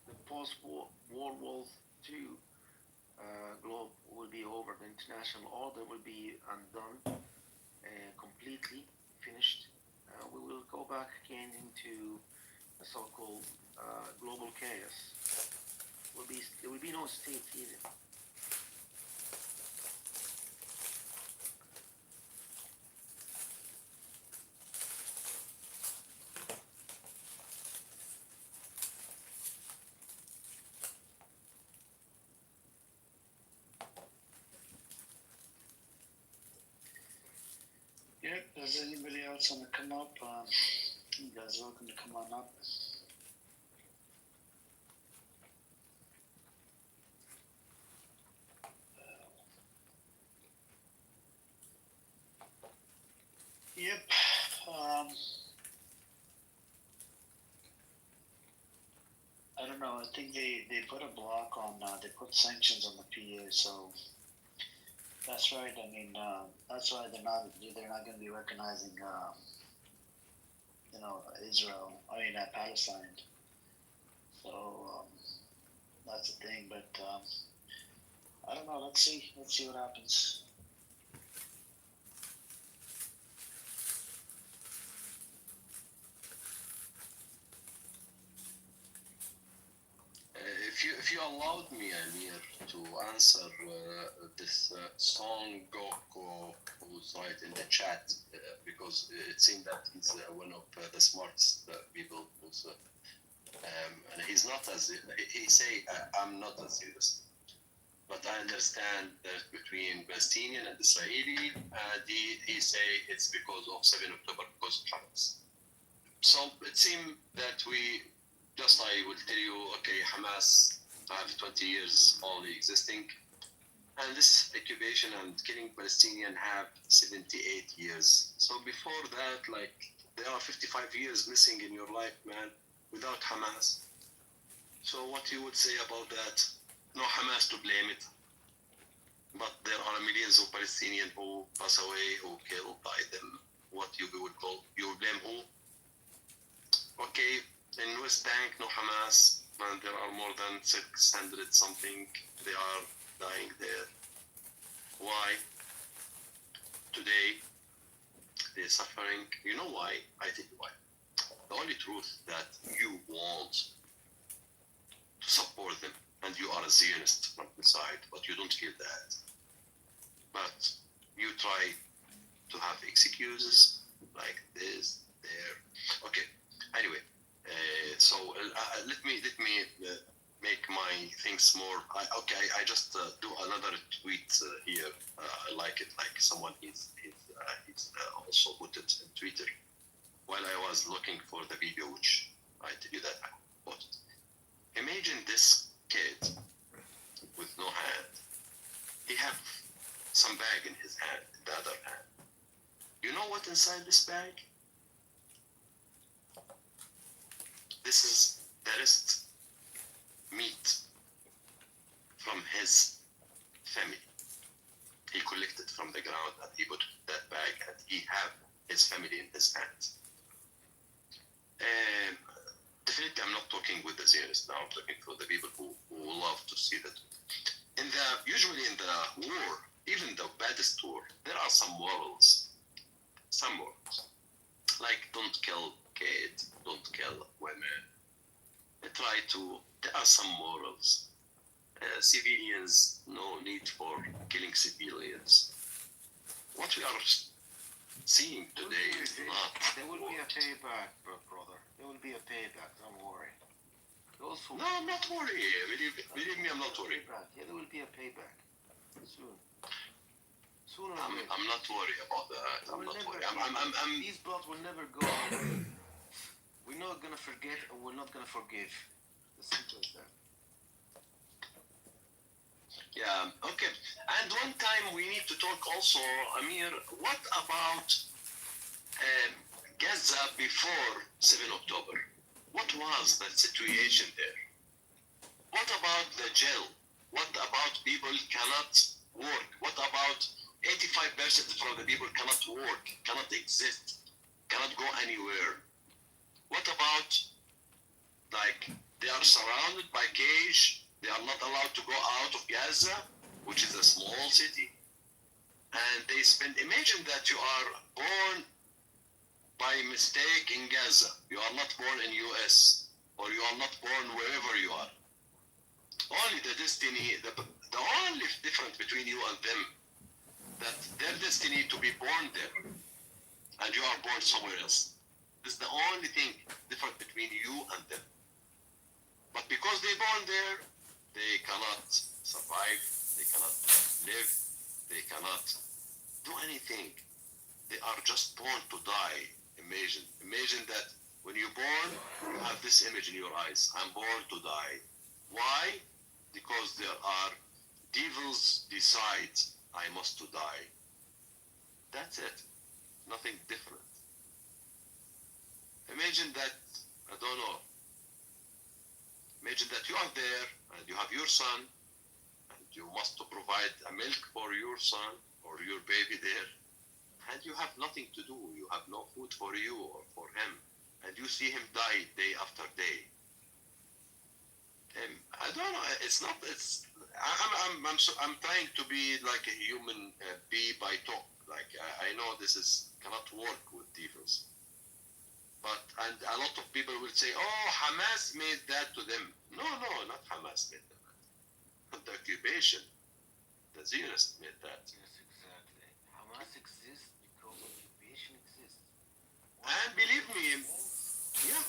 The post-war World War II globe will be over. The international order will be undone, completely finished. We will go back again into a so-called global chaos. There will be no state either. Yep. Does anybody else want to come up? You guys are welcome to come on up. Yep. I don't know. I think they put a block on. They put sanctions on the PA. So that's right. I mean, that's why they're not going to be recognizing, Israel. I mean, Palestine. So that's the thing. But I don't know. Let's see. Let's see what happens. If you allowed me, Amir, to answer this song Goko who's right in the chat, because it seemed that he's one of the smartest people who's, and he's not as he say I'm not a Zionist, but I understand that between Palestinian and Israeli, he say it's because of 7 October, because of Hamas. So it seemed that just I will tell you, okay, Hamas have 20 years only existing, and this occupation and killing Palestinian have 78 years. So before that, like, there are 55 years missing in your life, man, without Hamas. So what you would say about that? No Hamas to blame it, but there are millions of Palestinians who pass away, who killed by them. What you would call, you would blame who? Okay, in West Bank, no Hamas, and there are more than 600 something. They are dying there. Why? Today, they're suffering. You know why? I tell you why. The only truth that you want to support them, and you are a Zionist from inside, but you don't feel that. But you try to have excuses like this, there. Okay. Anyway, so let me make my things more. I just do another tweet here. I like it. Like someone he's also put it in Twitter while I was looking for the video, which I tell you that I put it. Imagine this kid with no hand. He have some bag in his hand, in the other hand. You know what inside this bag? this is the wrist meat from his family. He collected from the ground and he put that bag and he have his family in his hands. Definitely, I'm not talking with the Zionists now. I'm talking for the people who love to see that. Usually in the war, even the baddest war, there are some morals. Some morals. Like, don't kill kids, don't kill women. There are some morals. Civilians, no need for killing civilians. What we are seeing today is not. There will be a payback, brother. There will be a payback. Don't worry. Also, no, I'm not worried. Believe me, I'm not worried. Yeah, there will be a payback soon. Sooner or later. I'm not worried about that. I'm not worried. These blood will never go away. We're not gonna forget, or we're not gonna forgive. As simple as that. Yeah, okay. And one time we need to talk also, Amir, what about Gaza before 7 October? What was the situation there? What about the jail? What about people cannot work? What about 85% from the people cannot work, cannot exist, cannot go anywhere? What about, like, they are surrounded by cage, they are not allowed to go out of Gaza, which is a small city, and they imagine that you are born by mistake in Gaza. You are not born in US, or you are not born wherever you are. Only the destiny, the only difference between you and them, that their destiny to be born there, and you are born somewhere else. This is the only thing different between you and them. But because they born there, they cannot survive, they cannot live, they cannot do anything. They are just born to die. Imagine that when you're born, you have this image in your eyes. I'm born to die. Why? Because there are devils decide I must to die. That's it. Nothing different. Imagine that, I don't know. Imagine that you are there and you have your son and you must to provide a milk for your son or your baby there. And you have nothing to do. You have no food for you or for him. And you see him die day after day. I don't know. It's not. I'm trying to be like a human bee by talk. Like I know this cannot work with devils. And a lot of people will say, "Oh, Hamas made that to them." No, not Hamas made that. The occupation, the Zionists made that. Yes, exactly. Hamas exists because occupation exists. And believe me, yeah.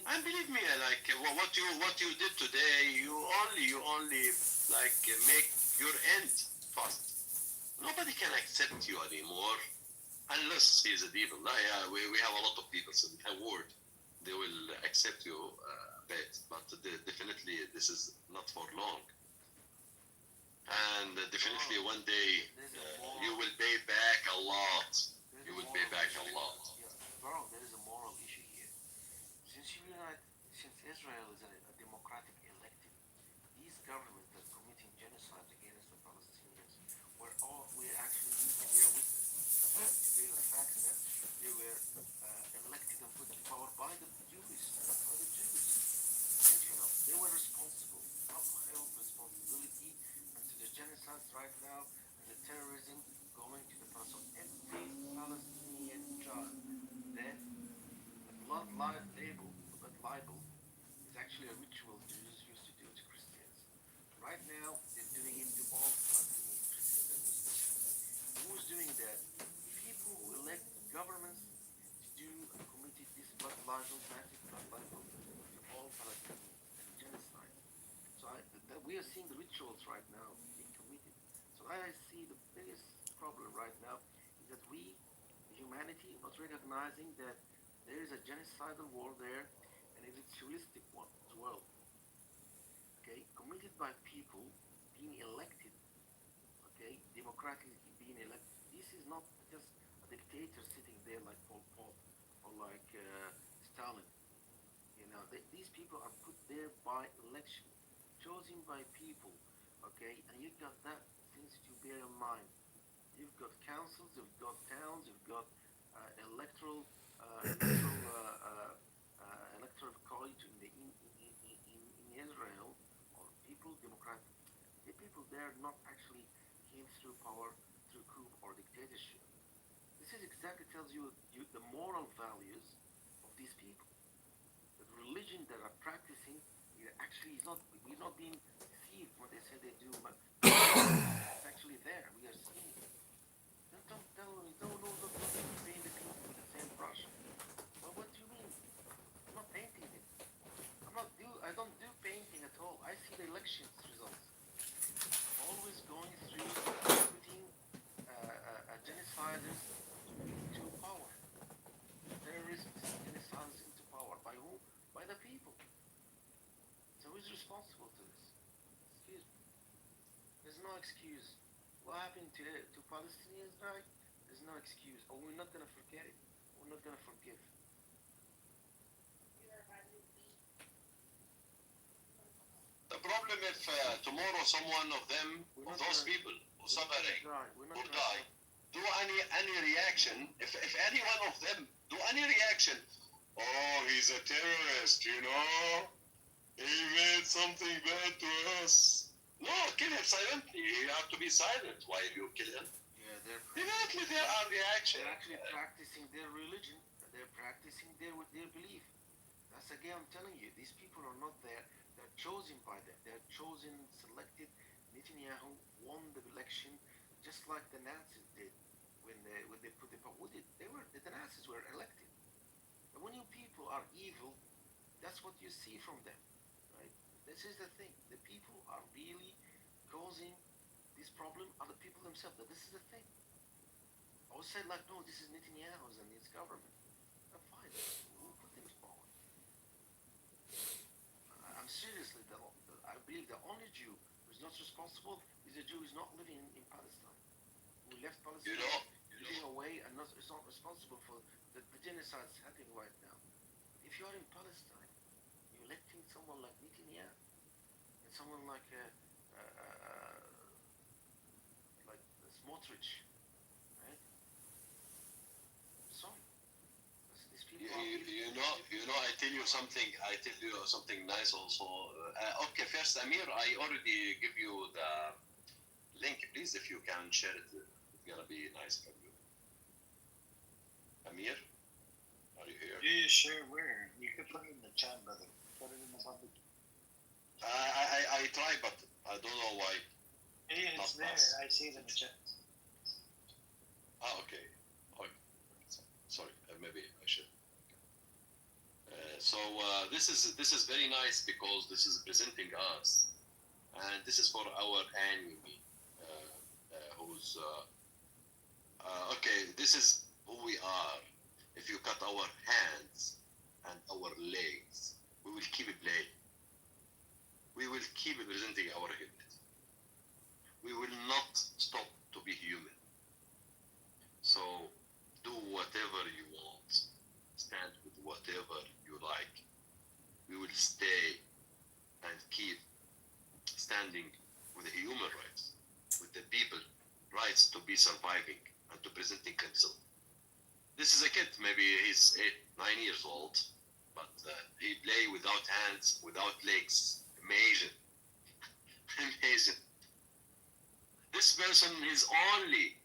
And believe me, like what you did today, you only like make your end fast. Nobody can accept you anymore unless he's a devil. Yeah, we have a lot of devils in the world. They will accept you a bit, but definitely this is not for long. And definitely one day you will pay back a lot. You will pay back a lot. Yeah, bro, there is a moral issue here. Since Israel is a democratic elected, these governments that are committing genocide against the Palestinians, we actually need to bear witness to bear the fact that they were elected and put in power by the Jews. They were responsible, upheld responsibility, and to the genocide right now, and the terrorism going to the pass of every Palestinian child. Then the blood libel is actually a ritual Jews used to do to Christians. Right now, they're doing it to all Palestinians, Christians and Muslims. Who's doing that? People who elect governments to do and committed this blood libel, massive blood libel to all Palestinians and genocide. So we are seeing the rituals right now being committed. So I see the biggest problem right now is that we, humanity, not recognizing that there is a genocidal war there, and it's a ritualistic one as well. Okay, committed by people being elected. Okay, democratically being elected. This is not just a dictator sitting there like Pol Pot or like Stalin. These people are put there by election, chosen by people. Okay, and you've got that things to bear in mind. You've got councils, you've got towns, you've got electoral electoral college in Israel, or people democratic. The people there not actually came through power through coup or dictatorship. This is exactly tells you the moral values of these people. The religion that are practicing actually is not. We're not being deceived when they say they do. It's actually there. We are seeing it. Don't tell me. Don't paint the people with the same brush. Well, what do you mean? I'm not painting it. I don't do painting at all. I see the elections results. Always going through putting genociders into power. Terrorists, genocides into power. By who? By the people. So who's responsible to this? Excuse me. There's no excuse. What happened to Palestinians, right? There's no excuse. Or we're not gonna forget it. We're not gonna forgive. The problem if tomorrow someone of them, of those people, or somebody, will die, do any reaction, if any one of them do any reaction, oh, he's a terrorist, he made something bad to us. No, kill him silently. You have to be silent while you kill him. Yeah, Immediately there are reaction. They're actually practicing their religion. They're practicing their belief. That's again, I'm telling you, these people are not there. They're chosen by them. They're chosen, selected. Netanyahu won the election, just like the Nazis did when they put the power. The Nazis were elected. And when you people are evil, that's what you see from them, right? This is the thing. The people are really causing this problem. Are the people themselves? That this is the thing. I would say like, no, this is Netanyahu's and his government. Fine. We'll put them in power. I'm seriously, I believe the only Jew who's not responsible is a Jew who's not living in Palestine. Who left Palestine, living away, and is not responsible for the genocides happening right now. If you are in Palestine, you're electing someone like Netanyahu and someone like Smotrich, right? Sorry. These people I tell you something. Nice also. Okay, first, Amir, I already give you the link. Please, if you can share it, it's gonna be nice for you. Amir, are you here? Yeah, sure. Where? You can put it in the chat, brother. Put it in the public. I try, but I don't know why. Yeah, it's there. I see it in the chat. Okay. Sorry, maybe I should. So this is very nice because this is presenting us, and this is for our enemy, who's okay. This is who we are. If you cut our hands and our legs, we will keep it playing. We will keep presenting our humanity. We will not stop to be human. So do whatever you want. Stand with whatever you like. We will stay and keep standing with the human rights, with the people rights to be surviving and to presenting himself. This is a kid, maybe he's 8, 9 years old, but he play without hands, without legs. Amazing. Amazing. This person, his only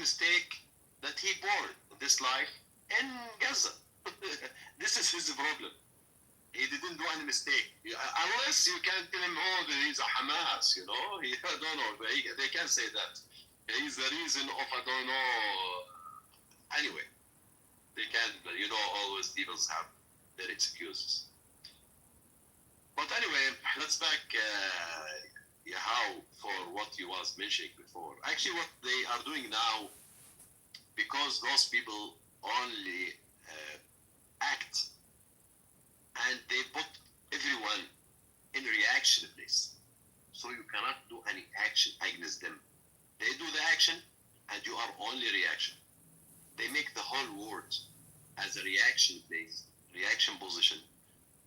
mistake that he born in this life in Gaza. This is his problem. He didn't do any mistake. Unless you can tell him, oh, he's a Hamas, I don't know. They can say that. He's the reason of, I don't know. Anyway, they can, always people have their excuses. But anyway, let's back how for what you was mentioning before. Actually, what they are doing now, because those people only act and they put everyone in reaction place. So you cannot do any action against them. They do the action and you are only reaction. They make the whole world as a reaction place, reaction position.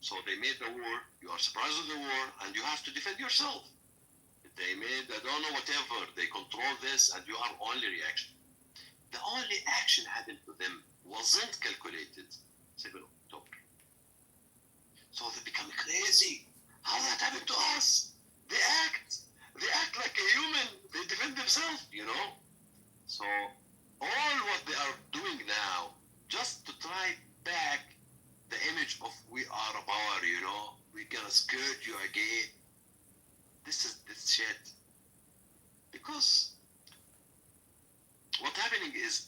So they made the war, you are surprised with the war, and you have to defend yourself. They made, I don't know, whatever, they control this, and you are only reaction. The only action happened to them wasn't calculated. 7 October. So they become crazy. How that happened to us? They act like a human. They defend themselves, you know? So all what they are doing now, just to try back the image of we are a power, you know? We gonna skirt you again. This is this shit. Because what's happening is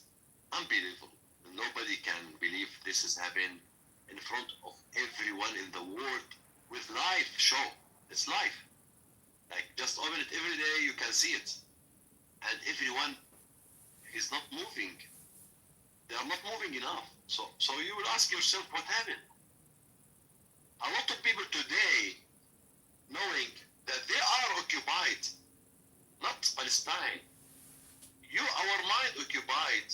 unbelievable. Nobody can believe this is happening in front of everyone in the world with live show. It's live. Like just open it every day, you can see it. And everyone is not moving. They are not moving enough. So you will ask yourself what happened. A lot of people today knowing that they are occupied, not Palestine. Our mind occupied,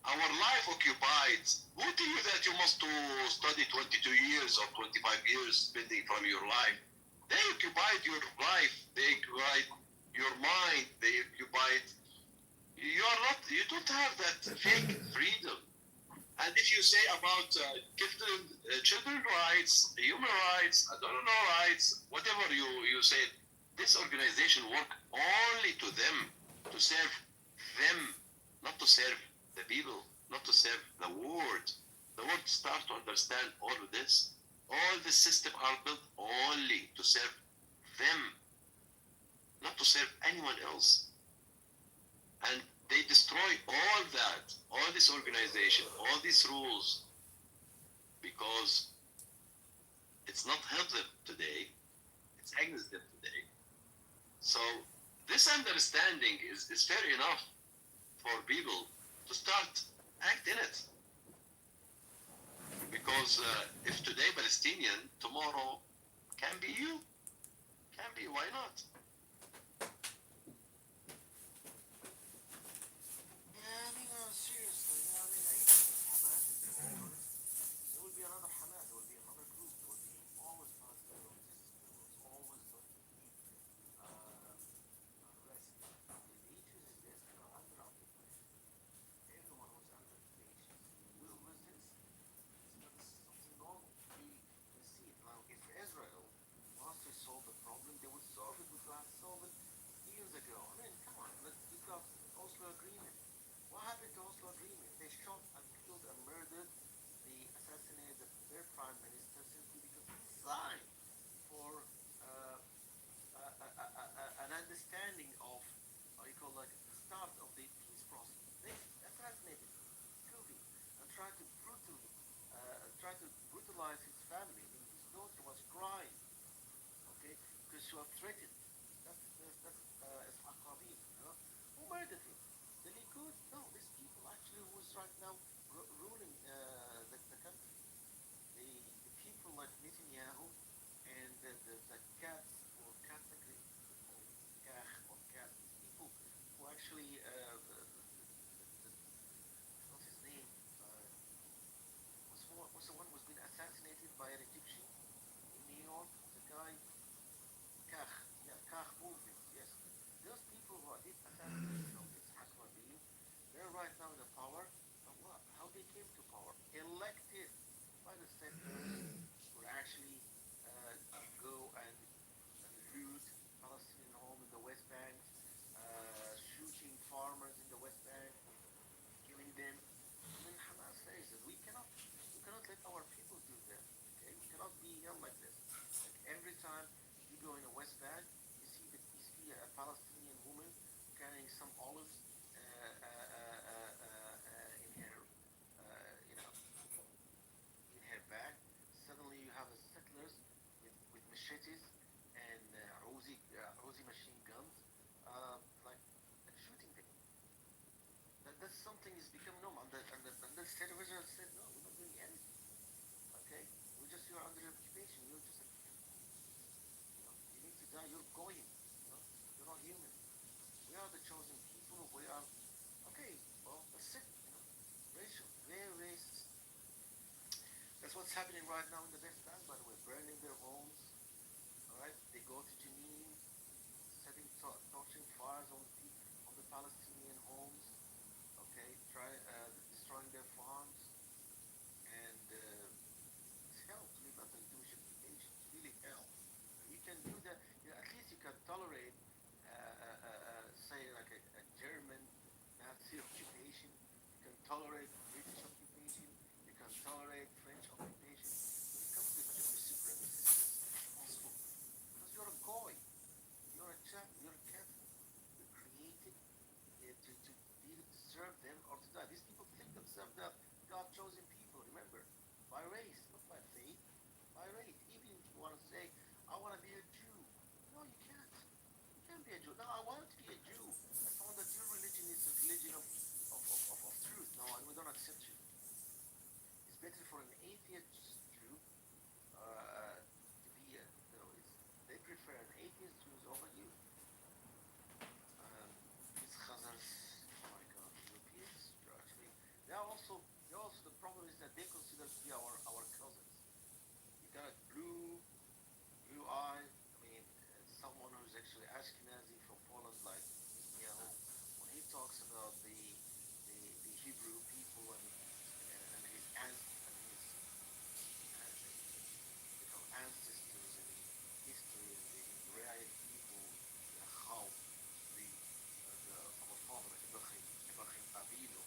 our life occupied. Who tell you that you must to study 22 years or 25 years spending from your life? They occupied your life. They occupied your mind. They occupied. You don't have that fake freedom. And if you say about children rights, human rights, I don't know rights, whatever you say, this organization work only to them, to serve them, not to serve the people, not to serve the world. The world start to understand all of this. All the systems are built only to serve them, not to serve anyone else. And they destroy all that, all this organization, all these rules, because it's not help them today, it's against them today. So this understanding is fair enough for people to start act in it. Because if today Palestinian, tomorrow can be you. Can be, why not? Yeah, I mean, seriously, I mean, even if Hamas is over, there will be another Hamas, there will be another group, there will be always Palestinian resistance, there was always going to be unrest. The ages is this, under occupation. Everyone was under occupation. You will resist. It's something normal. We see it now. If Israel wants to solve the problem, they would solve it. We could have solved it years ago. I mean, come on. We got Oslo Agreement. What happened to Oslo Agreement? They shot and killed and murdered assassinated their prime minister simply because he signed for an understanding of, how you call, like the start of the peace process. They assassinated him, killed him, and tried to brutalize his family. I mean, his daughter was crying, okay, because she was threatened. That's Aqabin, you know? Who murdered him? The Likud? No, these people actually who's right now ruling the country. The people like Netanyahu and the cats or category, Kach or cat, these people who actually, what's his name? What's the one who's been assassinated by an Egyptian in New York? The guy, Kach, yeah, Kach movement, yes. Those people who did assassination of Yitzhak Rabin, they're right now in the power. But what? How they came to power? Elected by the settlers who actually go and loot Palestinian home in the West Bank, shooting farmers in the West Bank, killing them. I mean, Hamas says that we cannot let our people do that. Okay, we cannot be held like this. Like every time you go in the West Bank, you see a Palestinian woman carrying some olives in her, you know, in her bag. Suddenly you have a settlers with machetes and Uzi machine guns, like shooting them. That's something is become normal. And the state of Israel said, no, we're not doing anything. Okay, you're under occupation. You're just a people. You know, you need to die. You're going. You know, you're not human. We are the chosen people. We are okay. Well, that's it. You know, racial, very racist. That's what's happening right now in the West Bank, by the way, burning their homes. All right, they go to Jenin, torching fires on the Palestinian homes. Okay, destroying their farms, and it's hell to live under the Jewish occupation. It's really hell. You can do that. At least you can tolerate, say, like a German Nazi occupation. You can tolerate British occupation. You can tolerate French occupation. When it comes to Jewish supremacy, it's impossible because you're a goy. You're a Czech. You're a Catholic. You're created to either to serve them or to die. These people think themselves that God chosen people. Remember, by race, not by faith, by race. Even if you want to say, I want to be a Jew. No, you can't. You can't be a Jew. No, I wanted to be a Jew. I found that your religion is a religion of truth. No, we don't accept you. It's better for an atheist Jew to be they prefer an atheist Jews over you. These Khazars, oh my God, Europeans, they're also the problem is that they consider to be our cousins. You got a blue eye. I mean, someone who's actually Ashkenazi from Poland, like Netanyahu, when he talks about the Hebrew people and his ancestors and history and the Hebraic people, how our father Ibrahim Avinu,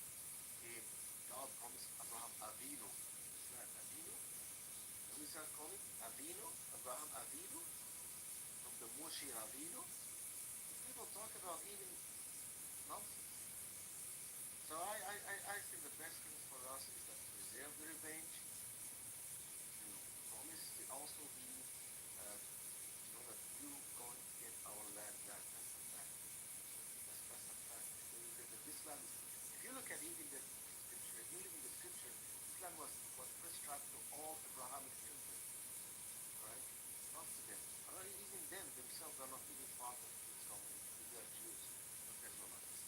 he, God promised Abraham Avinu. Is that Avinu? What is that called? Avinu? Abraham Avinu? From the Moshe Avinu? People talk about even nonsense. So I think the best thing for us is that to reserve the revenge, to promise to also be, that you going to get our land back. That's a fact. That's a fact. This land is, if you look at even the scripture, if you look in the scripture, this land was prescribed to all Abrahamic children, right? Not to them. Even them themselves are not even part of this community. They are Jews, not Israelites.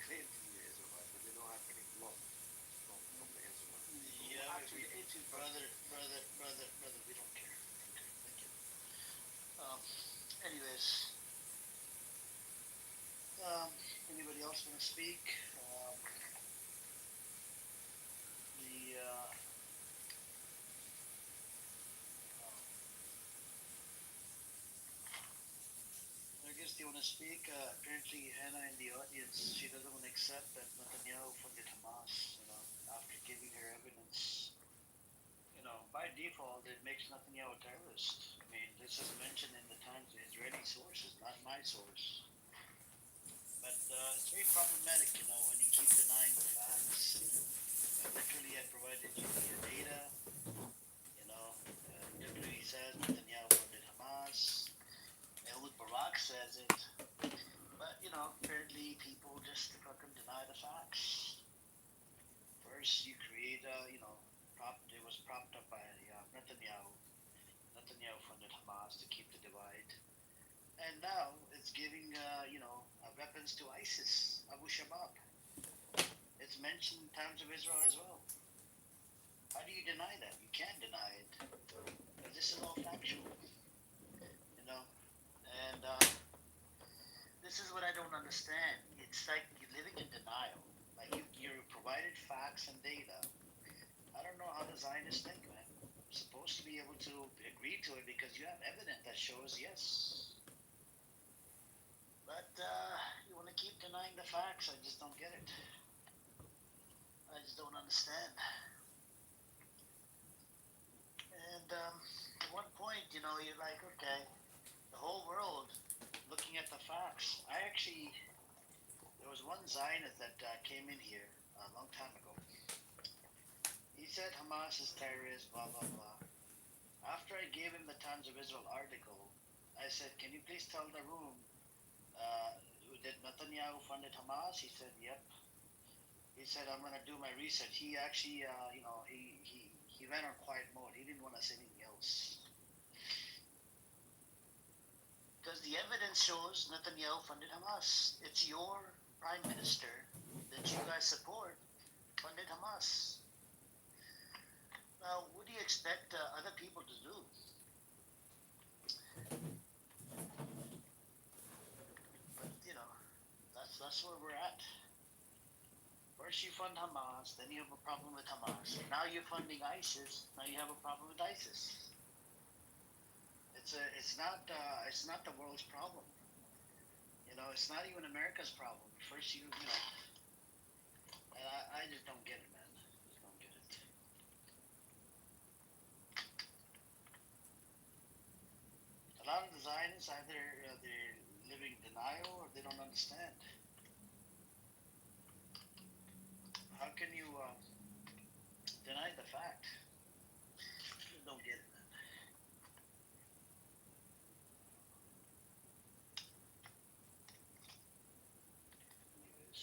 Claim to be Israelites, but they don't have any blood from the Israelites. Yeah, Actually, the ancient brother, we don't care. Okay, thank you. Anyways, anybody else want to speak? I guess they want to speak. Apparently, Hannah in the audience, she doesn't want to accept that Netanyahu funded Hamas. After giving her evidence, by default, it makes Netanyahu a terrorist. I mean, this is mentioned in the Times of Israeli sources, not my source. But it's very problematic, when you keep denying the facts. Literally, I provided you the data. Literally says Netanyahu funded Hamas. Ehud Barak says it. But, apparently people just fucking deny the facts. First, you create it was propped up by Netanyahu. Netanyahu funded Hamas to keep the divide. And now it's giving, weapons to ISIS, Abu Shabaab. It's mentioned in Times of Israel as well. How do you deny that? You can't deny it. But this is all factual. And this is what I don't understand. It's like you're living in denial. Like you're provided facts and data. I don't know how the Zionists think, man. You're supposed to be able to agree to it because you have evidence that shows yes. But you want to keep denying the facts. I just don't get it. I just don't understand. And at one point, you're like, okay, the whole world looking at the facts. There was one Zionist that came in here a long time ago. He said Hamas is terrorist, blah, blah, blah. After I gave him the Times of Israel article, I said, can you please tell the room, did Netanyahu funded Hamas? He said, yep. He said, I'm going to do my research. He actually, he went on quiet mode. He didn't want to say anything else. Because the evidence shows Netanyahu funded Hamas. It's your prime minister that you guys support funded Hamas. What do you expect other people to do? But that's where we're at. First you fund Hamas, then you have a problem with Hamas. Now you're funding ISIS. Now you have a problem with ISIS. It's not the world's problem. It's not even America's problem. First and I just don't get it, man. Just don't get it. A lot of the Zionists either they're living in denial or they don't understand. How can you deny the fact? Just don't get it, man. Anyways,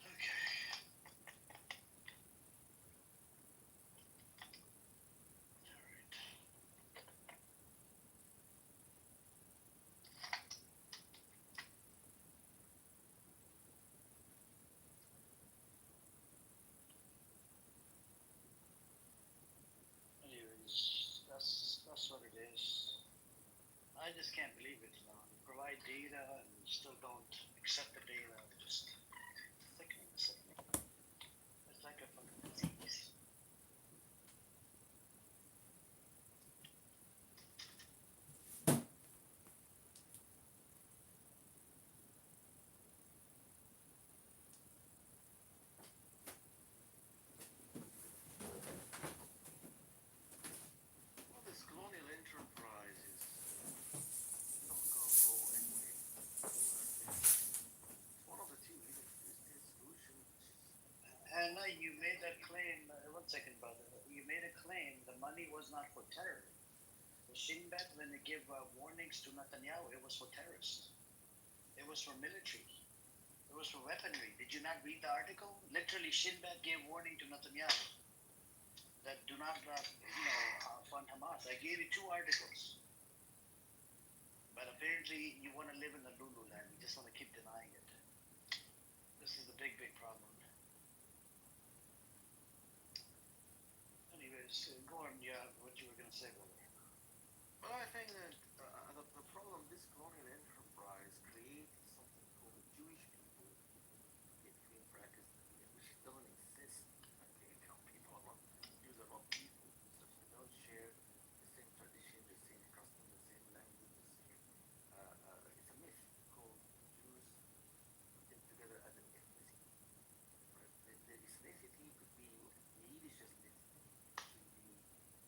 okay. Anyways, that's what it is. I just can't believe it. You provide data and you still don't accept the data. Just sickening, sickening. It's like a fucking disease. Well, this colonial enterprise is not going to go anywhere. It's one of the two. Either this solution, Hannah, you made a claim. One second, brother. You made a claim the money was not for terror. The Shin Bet, when they give warnings to Netanyahu, it was for terrorists. It was for military. It was for weaponry. Did you not read the article? Literally, Shin Bet gave warning to Netanyahu that do not, fund Hamas. I gave you two articles. But apparently, you want to live in the Lulu land. You just want to keep denying it. This is the big, big problem. Anyways, go on. Yeah, what you were going to say, brother. well, I think that the problem this colonial enterprise creates something called the Jewish people between brackets, which doesn't exist. Okay, people are not Jews are not people. Such they don't share the same tradition, the same custom, the same language, the same. It's a myth called Jews put them together as an ethnicity. Right? The ethnicity could be the Yiddish ethnicity, could be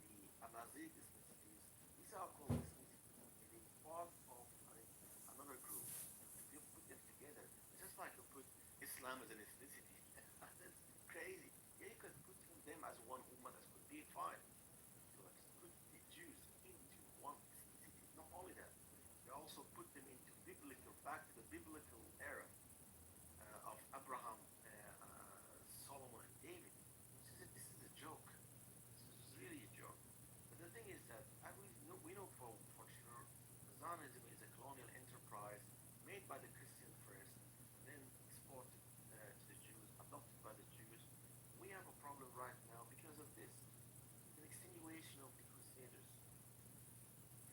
the Amazigh ethnicities. These are called ethnicities. Okay? They part of another group. If you put them together, it's just like you put Islam as an ethnicity. That's crazy. Yeah, you could put them as one ummah, that could be fine. So let's put the Jews into one ethnicity. Not only that, you also put them into biblical, back to the biblical era of Abraham, Solomon, and David. This is a joke. This is really a joke. But the thing is that we know for sure Zionism is a colonial enterprise made by the Christians first and then exported to the Jews, adopted by the Jews. We have a problem right now because of this. It's an extenuation of the Crusaders.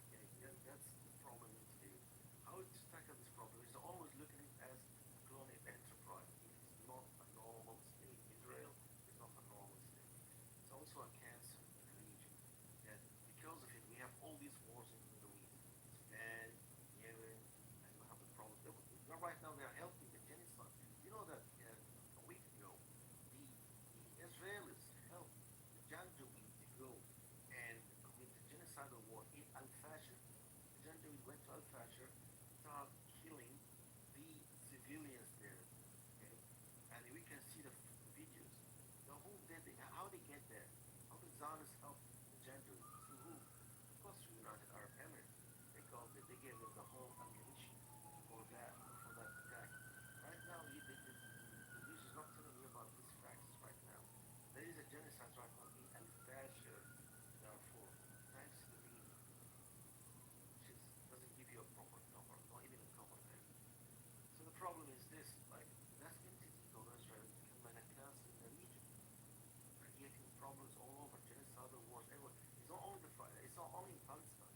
Okay, that's the problem today. How to tackle this problem is always looking at it as a colonial enterprise. It is not a normal state. Israel is not a normal state. It's also a cancer in the region. That because of it, we have all these wars in the Middle East, Sudan, Yemen, and we have the problem. Right now, they are helping the genocide. You know that a week ago, the Israelis helped the Janjaweed to go and commit the genocidal war in Al Fashir. The Janjaweed went to Al Fashir, start killing the civilians there. Okay, and we can see the videos. The whole how they get there? How the Zionists help the Janjaweed? Through who? Of course, through United Arab Emirates. They gave them the whole ammunition for that attack. Right now, the news is not telling you about these facts right now. There is a genocide right now in Al Fashir, Darfur, thanks to the media, which is doesn't give you a proper cover, not even a cover there. not only in Palestine.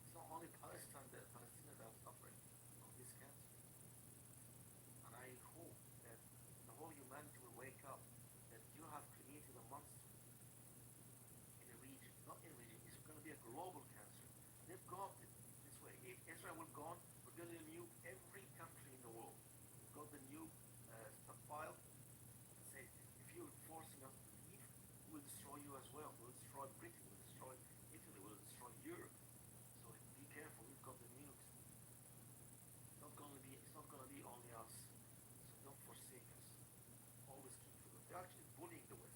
It's not only Palestine that Palestinians are suffering from this cancer. And I hope that the whole humanity will wake up that you have created a monster in a region, not in a region, it's going to be a global cancer. They've got it this way. If Israel will go on, we're going to nuke every country in the world. We've got the nuke stockpile and say, if you're forcing us to leave, we'll destroy you as well. We'll destroy Britain, we'll destroy Italy, we'll destroy Europe. So be careful, we've got the nukes. It's not gonna be only us. So don't forsake us. Always keep with us. They're actually bullying the West.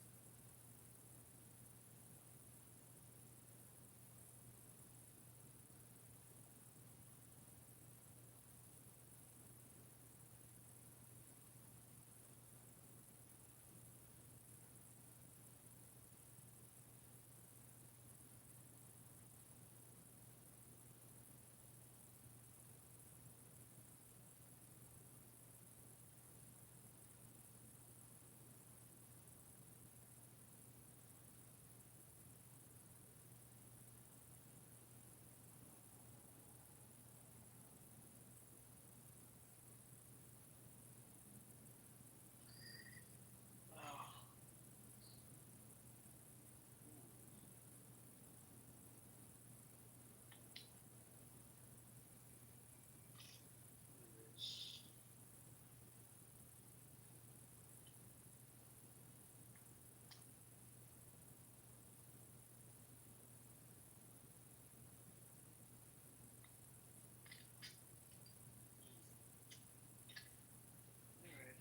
Alright,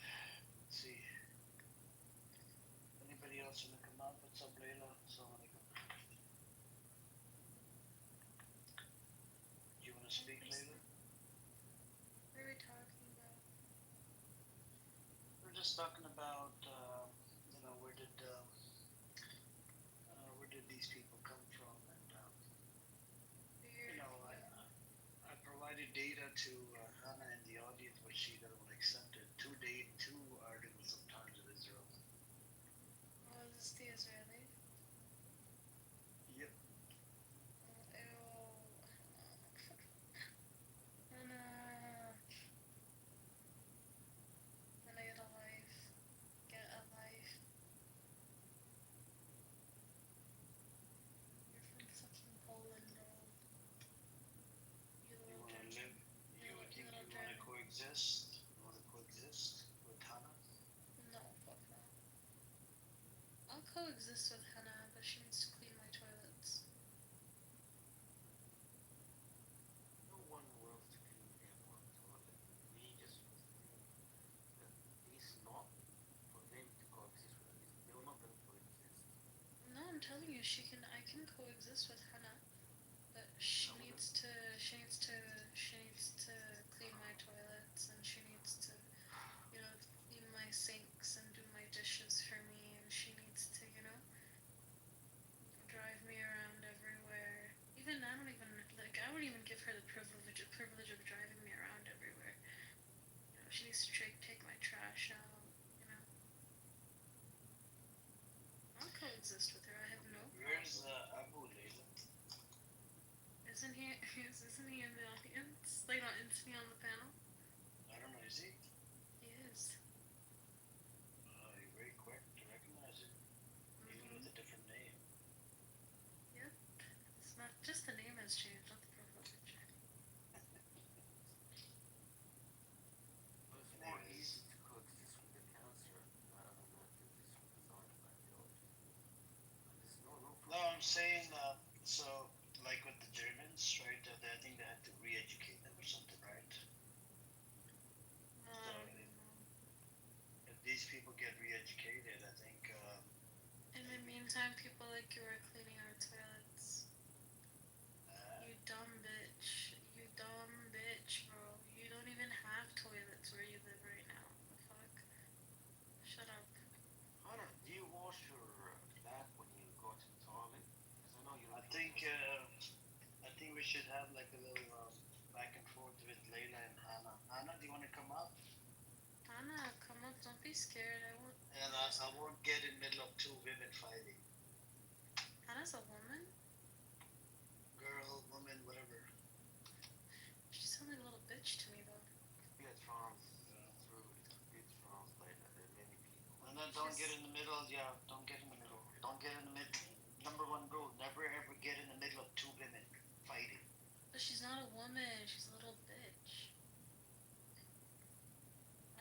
let's see. Anybody else want to come up? What's up, Layla? Assalamu alaikum. Do you want to speak, Layla? What are we talking about? We're just talking about, where did these people come from? And, I provided data to Hannah in the audience, but she doesn't accept it. Two articles of Times of Israel. Oh, is this the Israeli? Yep. Oh, ew. Hannah. Hannah, get a life. Get a life. You're from fucking Poland, bro. You You little want to German. live? You would think you want to coexist? You want to coexist with Hannah? No, fuck no. I'll coexist with Hannah, but she needs to clean my toilets. No one wants to clean everyone's toilet. We just was saying that it's not for them to coexist with us. They were not going to coexist. No, I'm telling you, I can coexist with Hannah, but she needs to clean my toilets, and she needs to, clean my sinks and do my dishes for me, and she needs to, drive me around everywhere. Even I don't even I wouldn't even give her the privilege of driving me around everywhere. She needs to take my trash out. I'll coexist with her. I have no problem. Where's Abu, Layla? Isn't he? Isn't he in the audience? Like, not isn't he on the panel? I don't know, is he? He is. You're very quick to recognize it, even with a different name. Yep. It's not just the name has changed, not the profile picture. But it's more easy to coexist with the cancer rather than coexist with the science ideology. And there's no room for. No, I'm saying, like with the Germans, right? I think they had to re-educate them or something, right? So if these people get re-educated, I think. In the meantime, people like you are cleaning our toilets. You dumb bitch. You dumb bitch, bro. You don't even have toilets where you live right now. The fuck? Shut up. Hannah, do you wash your back when you go to the toilet? Because I know you. I think we should have like a little back and forth with Layla and Hannah. Hannah, do you want to come up? Hannah, come up. Don't be scared. I won't. And I won't get in the middle of two women fighting. Hannah's a woman? bitch to me though. Yeah, through it translate many people. And then don't get in the middle. Yeah, don't get in the middle. Don't get in the middle. Number one rule: never ever get in the middle of two women fighting. But she's not a woman. She's a little bitch.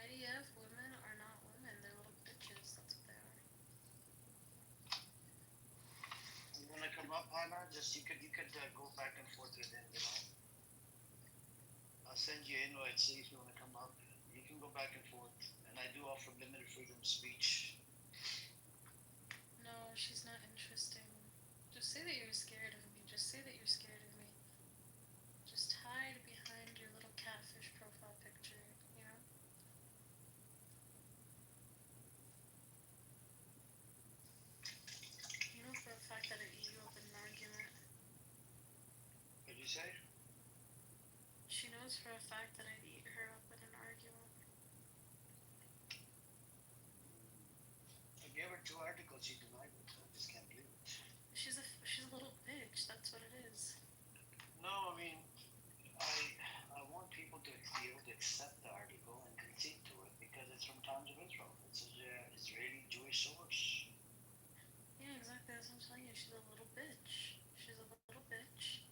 IDF women are not women. They're little bitches. That's what they are. You wanna come up, Hannah? Just you could go back and forth with him. I'll send you invites. See if you wanna come up. You can go back and forth. And I do offer limited freedom of speech. No, she's not interesting. Just say that you're scared of me. Just say that you're scared of me. Just hide behind your little catfish profile picture, you know? You know for a fact that I'd eat you up in an argument. What'd you say? She knows for a fact that I'd eat her up in an argument. I gave her 2 articles. She denied it. I just can't believe it. She's a little bitch. That's what it is. No, I mean, I want people to be able to accept the article and concede to it because it's from Times of Israel. It's an Israeli Jewish source. Yeah, exactly. That's what I'm telling you. She's a little bitch. She's a little bitch.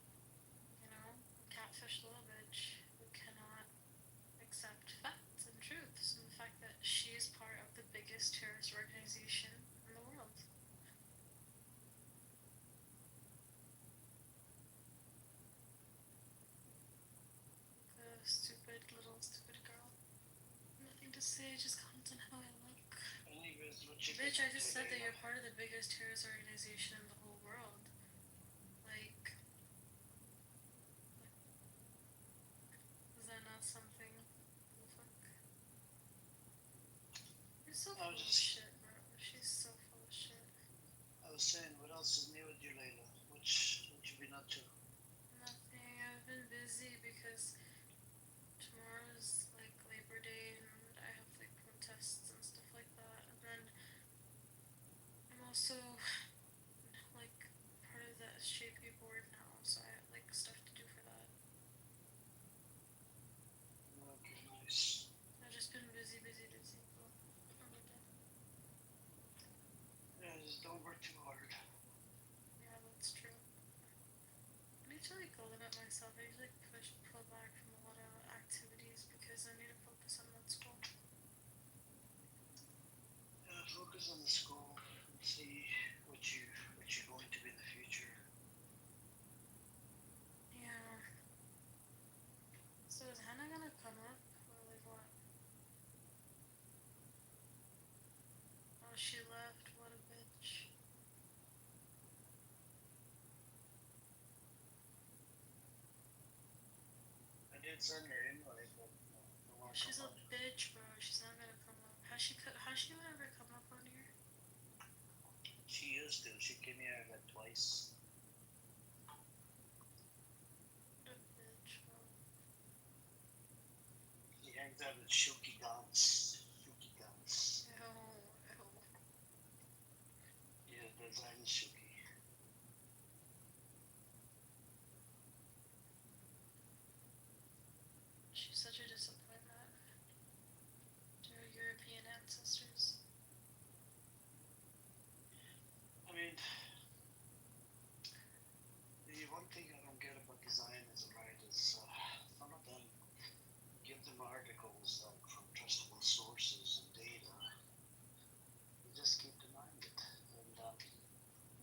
You know, catfish little bitch who cannot accept facts and truths and the fact that she is part of the biggest terrorist organization in the world. The stupid girl. Nothing to say, just comment on how I look. Anyways, what you Bitch, I just said that you're part of the biggest terrorist organization in the whole world. Like, is that not something? The fuck? You're so full of shit, bro. She's so full of shit. I was saying, what else is new with you, Layla? What you been up to? Nothing. I've been busy because tomorrow's like Labor Day and I have like protests and stuff like that. And then I'm also like part of the SJP board now, so I have like stuff to do for that. Okay, nice. I've just been busy. Yeah, just don't work too hard. Yeah, that's true. I need to like limit myself. I need to like pull back from a lot of activities because I need to focus on that school. Yeah, focus on the school and see what you're going to be in the future. Yeah. So is Hannah gonna come up or like what? Oh, she left. What a bitch. I did send her invite, but no one She's come a up. bitch, bro. She's not gonna come up. Has she ever come up on here? She used to. She came here like twice. What a bitch, bro. She hangs out with Shuki Guns. Shuki Guns. Ew. Yeah, design Shuki. She's such a disappointment to her European ancestors. I mean, the one thing I don't get about the Zionism, right, is some of them give them articles like from trustable sources and data. They just keep denying it. And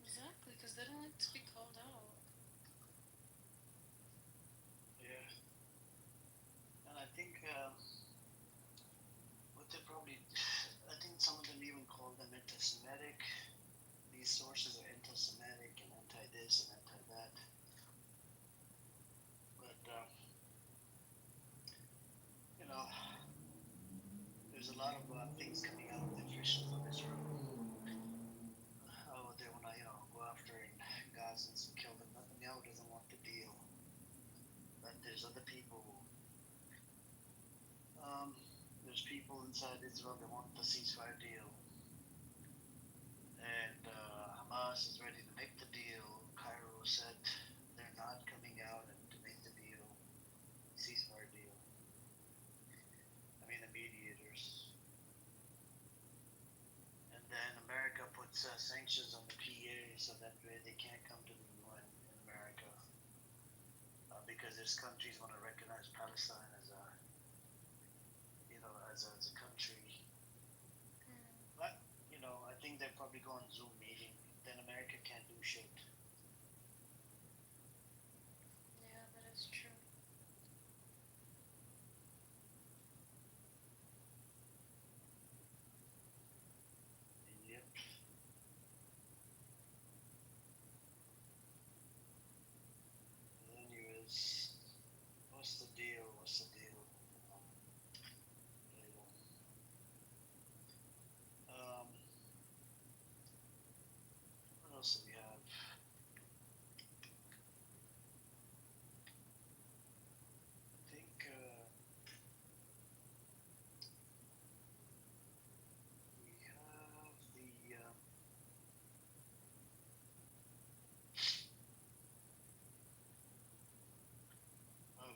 Exactly, because they don't like to be called out. yeah. And I think what they probably, I think some of them even call them anti-Semitic. These sources are anti-Semitic and anti-this and anti-that. But you know, there's a lot of things coming out of the officials of Israel. Oh, they want to, go after Gazans and kill them. Netanyahu doesn't want the deal. But there's other people. There's people inside Israel that want the ceasefire deal. And Hamas is ready to make the deal. Cairo said they're not coming out and to make the deal, ceasefire deal. puts sanctions on the PA so that way they can't come to the UN in America because these countries want to recognize Palestine as a, as a country. But I think they probably go on Zoom meeting. Then America can't do shit. Yeah, that is true. Yep. Anyways, what's the deal? What's the deal? Later. What else do we have? I think we have the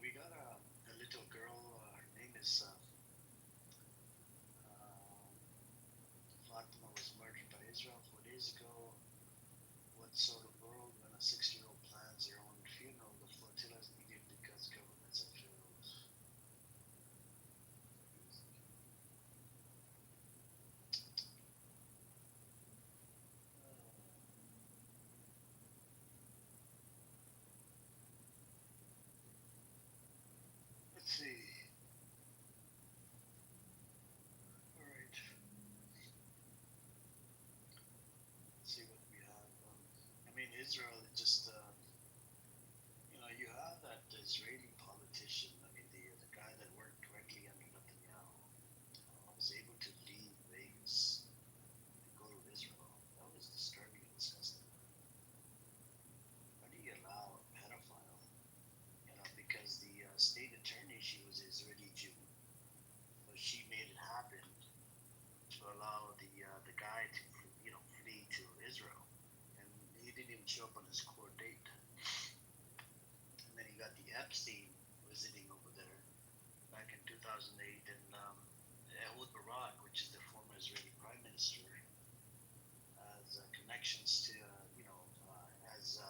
we got a little girl. Her name is Fatima. Was murdered by Israel 4 days ago. What sort of world when a 6-year-old plans their own funeral? The flotilla is needed because governments have failed. Let's see. All right. Let's see what we have. Israel is just, you have that Israeli politician. The guy that worked directly under Netanyahu was able to leave Vegas and go to Israel. That was disturbing and disgusting. How do you allow a pedophile? Because the state attorney, she was Israeli Jew, but she made it happen to allow the guy to flee to Israel, and he didn't even show up on his court date. And then he got the Epstein visiting over there back in 2008, and Ehud Barak, which is the former Israeli prime minister, has connections to has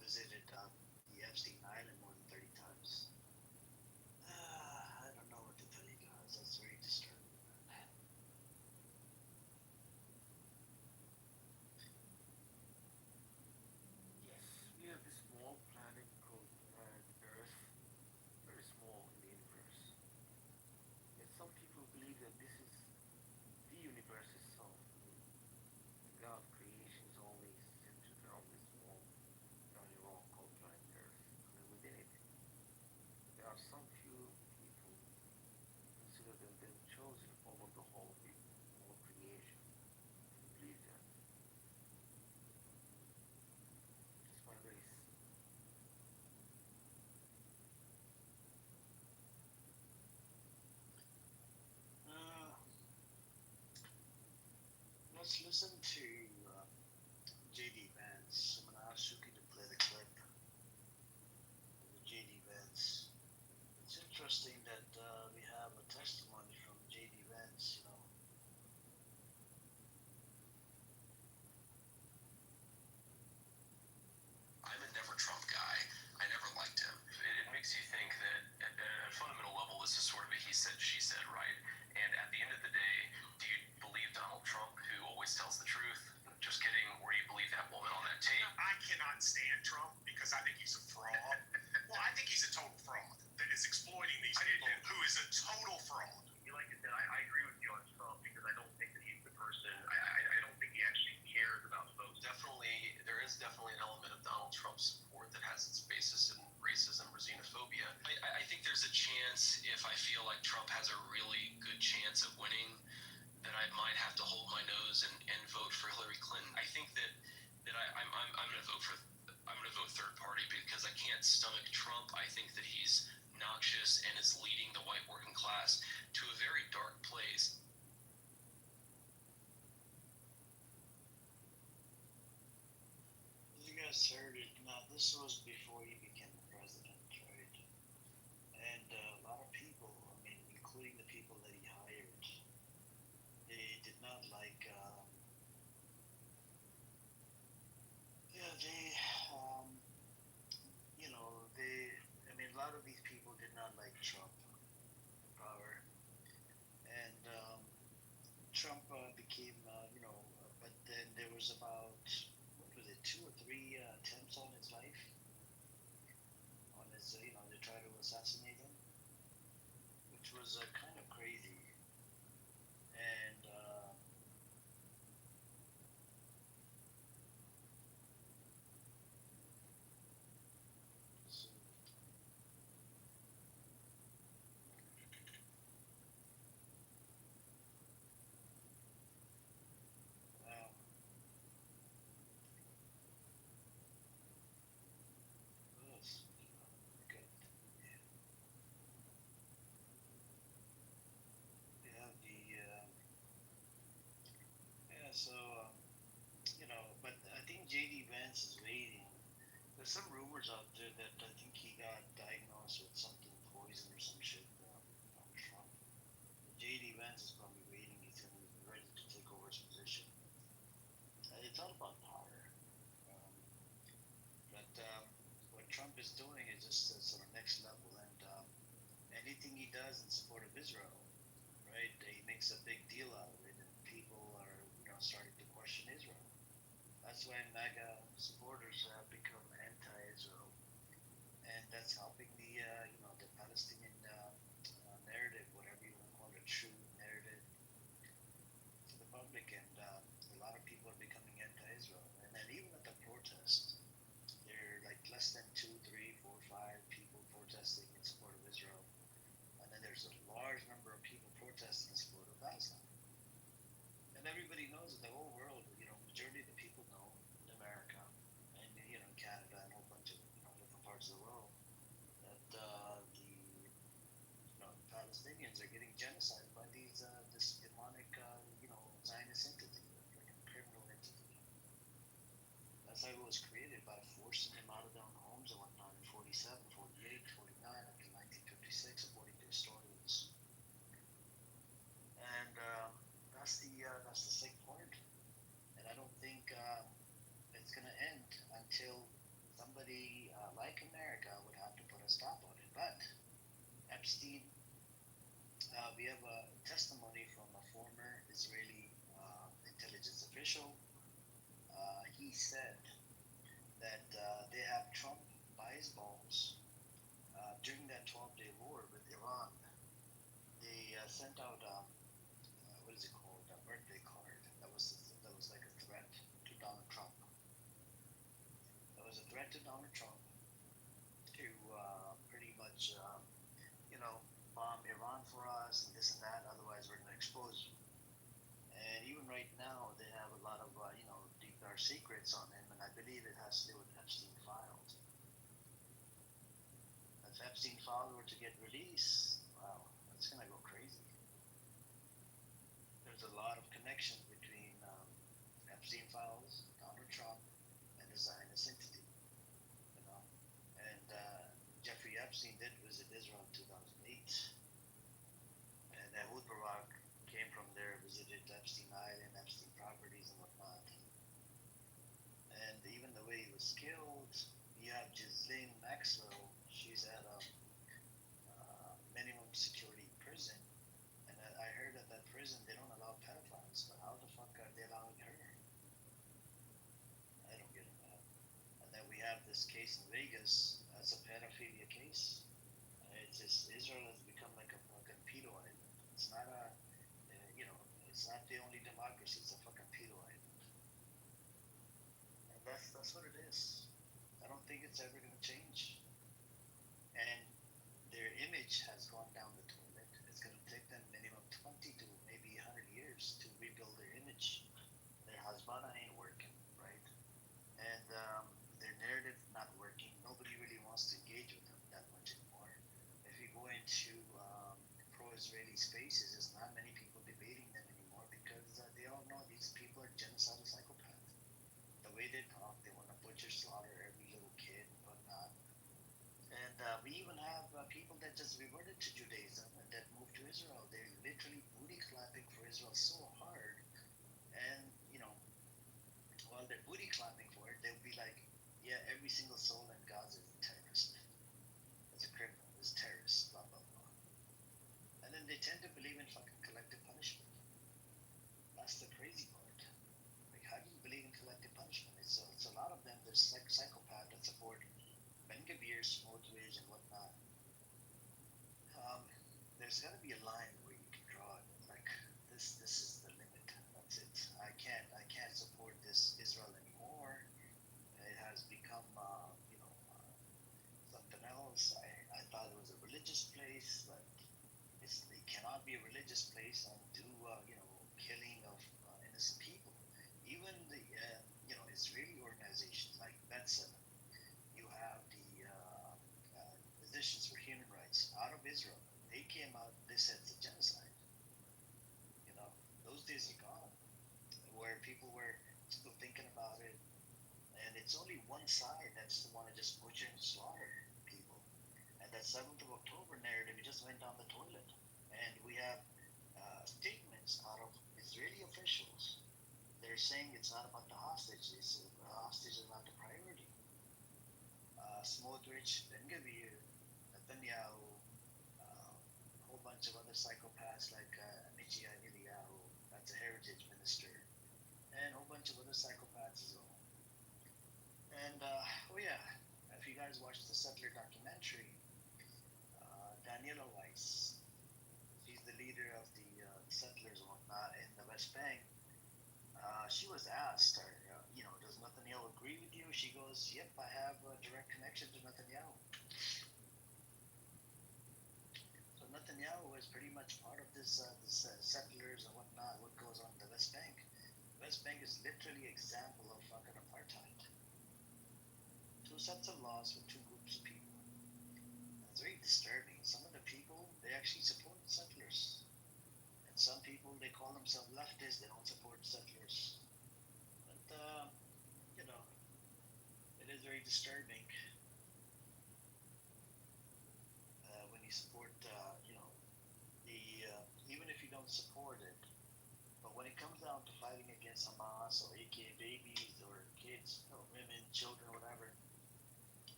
visited the Epstein Island more than 30 times. I don't know what to tell you guys. That's very disturbing. Yes, we have this small planet called Earth, very small in the universe. Yet some people believe that this is the universe itself. The God of creation is only centered around this small tiny rock called planet Earth. Within it, there are some few people consider them chosen over the whole creation. I believe that. It's my race. Let's listen to JD Vance. I'm gonna ask Suki to play the clip of the JD Vance. It's interesting that we have a testimony from JD Vance. I'm a never Trump guy. I never liked him. It makes you think that at a fundamental level, this is sort of a he said, she said, right? And at the end of the day, do you believe Donald Trump, who always tells the truth? Just kidding. Or do you believe that woman on that tape? I cannot stand Trump because I think he's a fraud. Well, I think he's a total fraud that is exploiting these people who is a total fraud. Like I said, I agree with you on Trump because I don't think that he's the person. I don't think he actually cares about folks. There is definitely an element of Donald Trump support that has its basis in racism or xenophobia. I think there's a chance, if I feel like Trump has a really good chance of winning, then I might have to hold my nose and vote for Hillary Clinton. I think that I'm going to vote third party because I can't stomach Trump. I think that he's noxious and is leading the white working class to a very dark place. You guys heard it. Now, this was before he became president, right? And a lot of people, including the people that he hired, they did not like 3 attempts on his life. On his, they tried to assassinate him, which was kind of crazy. And so, wow. What else? Okay. We have the yeah. So but I think JD Vance is waiting. There's some rumors out there that I think he got diagnosed with something poison or some shit from Trump. JD Vance is probably waiting. He's gonna be ready to take over his position. It's all about power. Um, but what Trump is doing is just sort of next level, and anything he does in support of Israel, right? He makes a big deal out of it, and people are starting to question Israel. That's why MAGA supporters have become anti-Israel, and that's helping the Palestinian narrative, whatever you want to call it, true narrative to the public, and a lot of people are becoming anti-Israel. And then even at the protest, there are like less than 2, 3, 4, 5 people protesting in support of Israel, and then there's a large number of people protesting in support of Palestine. And everybody knows in the whole world, majority of the people know in America and Canada and a whole bunch of different parts of the world that the Palestinians are getting genocided by this demonic Zionist entity, like a criminal entity. That's how it was created, by forcing them out of their own homes and whatnot in 47, 48, 49, up to 1956, according to historians. And that's the sick part. And I don't think it's going to end until somebody like America would have to put a stop on it. But Epstein, we have a testimony from a former Israeli intelligence official. He said that they have Trump by his balls. During that 12-day war with Iran, they sent out what is it called? A birthday card. That was like a threat to Donald Trump. That was a threat to Donald Trump to pretty much, bomb Iran for us and this and that. Otherwise, we're going to expose you. And even right now, they have a lot of deep dark secrets on him, and I believe it has to do with Epstein files. If Epstein files were to get released, wow, that's going to go crazy. There's a lot of connections between Epstein files, Donald Trump, and the Zionist entity. And Jeffrey Epstein did visit Israel in 2008, and Ehud Barak came from there, visited Epstein Island, Epstein properties, and whatnot. And even the way he was killed, you have Ghislaine Maxwell. She's at a minimum security prison, and I heard at that prison they don't allow pedophiles. But how the fuck are they allowing her? I don't get it, man. And then we have this case in Vegas. That's a pedophilia case. It's just Israel has become like a fucking pedo island. It's not it's not the only democracy. It's a fucking pedo island, and that's what it is. I don't think it's ever gonna change. And their image has gone down the toilet. It's gonna take them minimum 20 to maybe 100 years to rebuild their image. Their Hasbara ain't working, right? And their narrative not working. Nobody really wants to engage with them that much anymore. If you go into pro-Israeli spaces, there's not many people debating them anymore because they all know these people are genocidal psychopaths. The way they talk, they want to butcher, slaughter every little kid and whatnot. And we even have people that just reverted to Judaism and that moved to Israel. They're literally booty clapping for Israel so hard, and while they're booty clapping for it, they'll be like, yeah, every single soul in Gaza is a terrorist. It's a criminal. It's a terrorist. Blah blah blah. And then they tend to believe in fucking collective punishment. That's the crazy part. Like, how do you believe in collective punishment? It's a lot of them. They're religious place, but it cannot be a religious place and do killing of innocent people. Even the Israeli organizations like Bet7, you have the Physicians for Human Rights out of Israel. They came out. They said it's a genocide. Those days are gone, where people were still thinking about it, and it's only one side that's the one that just butcher and slaughter people. And that 7th of October narrative, it just went down the toilet. And we have statements out of Israeli officials. They're saying it's not about the hostages. The hostage is not the priority. Smotrich, Ben-Gvir, Netanyahu, a whole bunch of other psychopaths like Amici Eliyahu, that's a heritage minister, and a whole bunch of other psychopaths as well. And, oh yeah, if you guys watched the Settler documentary, Daniela Weiss, she's the leader of the settlers and whatnot in the West Bank. She was asked, does Netanyahu agree with you? She goes, yep, I have a direct connection to Netanyahu. So Netanyahu is pretty much part of this settlers and whatnot, what goes on in the West Bank. The West Bank is literally an example of fucking apartheid. Two sets of laws for two groups of people. It's very disturbing. Some of the people, they actually support the settlers. And some people, they call themselves leftists, they don't support settlers. But, it is very disturbing when you support, even if you don't support it, but when it comes down to fighting against Hamas or AK babies or kids or women, children, whatever,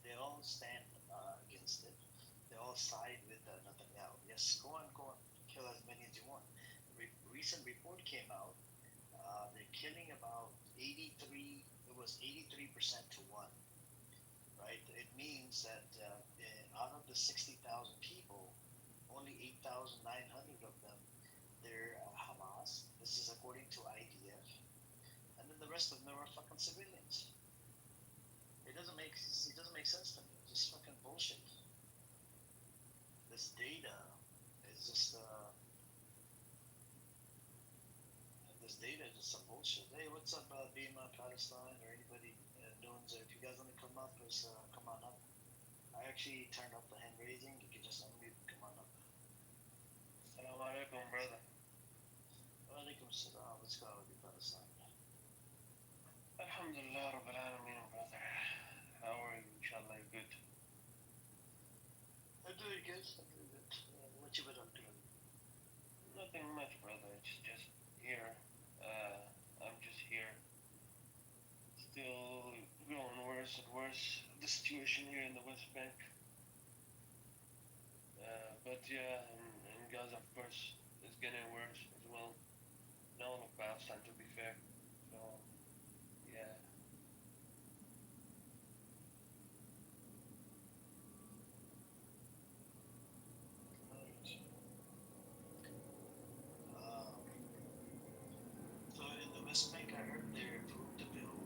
they all stand against it. They all side with Netanyahu. Yes, go on, kill as many as you want. Recent report came out. They're killing about 83. It was 83% to 1. Right? It means that out of the 60,000 people, only 8,900 of them they're Hamas. This is according to IDF, and then the rest of them are fucking civilians. It doesn't make sense to me. It's just fucking bullshit. This data is just some bullshit. Hey, what's up, Bima, Palestine, or anybody doing that? If you guys want to come up, just come on up. I actually turned off the hand raising. You can just unmute and come on up. Assalamu alaikum, brother. Wa alaikum salam. What's going on with you, Palestine? Alhamdulillah, Rabbil Alameen, brother. How are you? Inshallah, you're good. I'm doing good. What you been up to? Nothing much, brother. It's just here. I'm just here. Still growing worse and worse. The situation here in the West Bank. But yeah, in Gaza, of course, it's getting worse as well. No one of Palestine, to be fair. So, yeah. So in the West Bank, I heard they approved a bill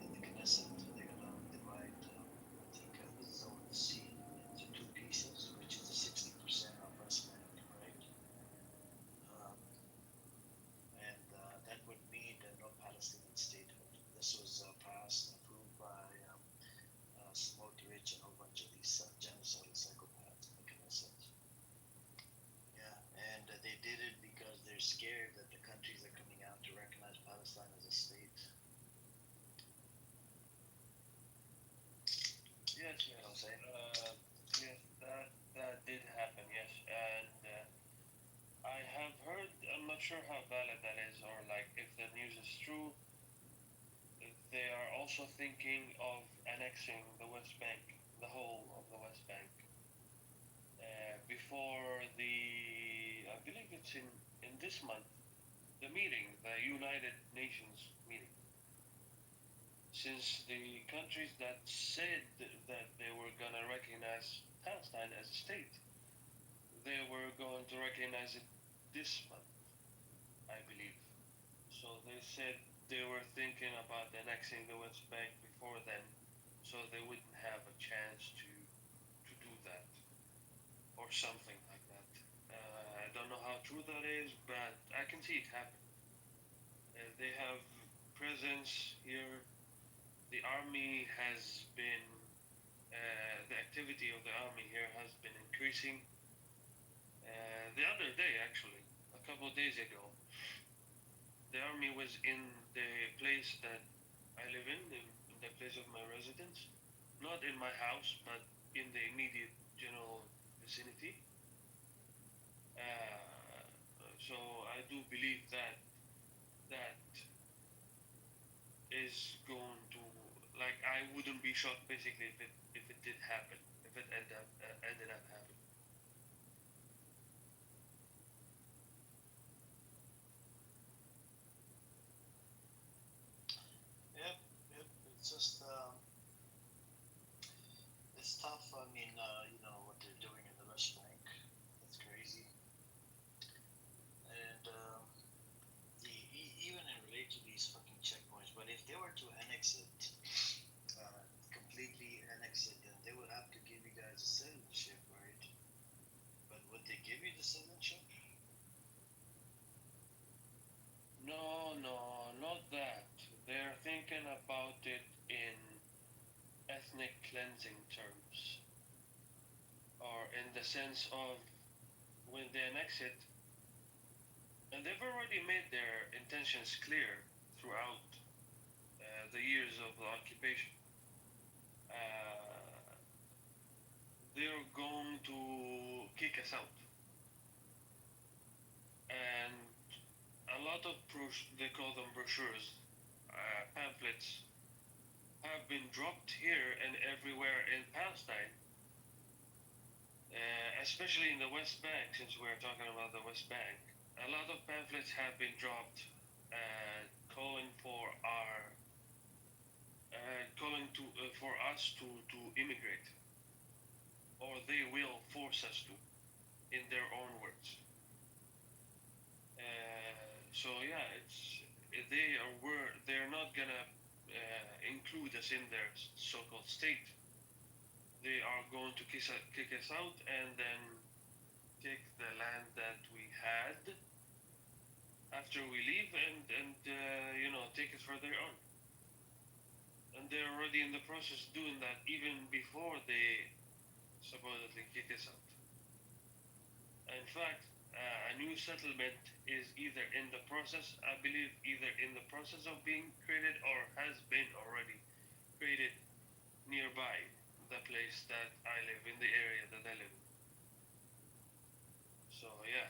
in the Knesset. They're gonna divide, I think, the zone C into two pieces, which is the 60% of West Bank, right? And that would mean no Palestinian statehood. This was passed, approved by Smotrich and a whole bunch of these genocidal psychopaths in the Knesset. Yeah, and they did it because they're scared that the countries are coming out to recognize Palestine as a state. Yes, You know what I'm saying? Yes, that did happen, yes. And I have heard, I'm not sure how valid that is, or like if the news is true, they are also thinking of annexing the West Bank, the whole of the West Bank. Before I believe it's in this month, the meeting, the United Nations meeting. Since the countries that said that they were going to recognize Palestine as a state, they were going to recognize it this month, I believe. So they said they were thinking about annexing the West Bank before then, so they wouldn't have a chance to do that. or something like that. I don't know how true that is, but I can see it happen. They have presence here. The army has been, the activity of the army here has been increasing. The other day, actually, a couple of days ago, the army was in the place that I live in the place of my residence, not in my house, but in the immediate general vicinity. So I do believe that that is going to, like, I wouldn't be shocked basically if it did happen, if it ended up happening. Yep, yep. It's just it's tough. I mean, what they're doing in the West Bank. It's crazy. And even in relation to these fucking checkpoints, but if they were to annex it, completely annex it, then they would have to give you guys a citizenship, right? But would they give you the citizenship? No, not that. They're thinking about it in ethnic cleansing terms, or in the sense of when they annex it, and they've already made their intentions clear throughout the years of the occupation. They're going to kick us out. And a lot of they call them brochures, pamphlets, have been dropped here and everywhere in Palestine, especially in the West Bank, since we're talking about the West Bank. A lot of pamphlets have been dropped calling for for us to immigrate, or they will force us to, in their own words. So yeah, they're not gonna include us in their so-called state. They are going to kick us out and then take the land that we had after we leave and take it for their own. And they're already in the process doing that even before they supposedly kick us out. In fact, a new settlement is either in the process, I believe, either in the process of being created or has been already created nearby the place that I live, in the area that I live in. So yeah.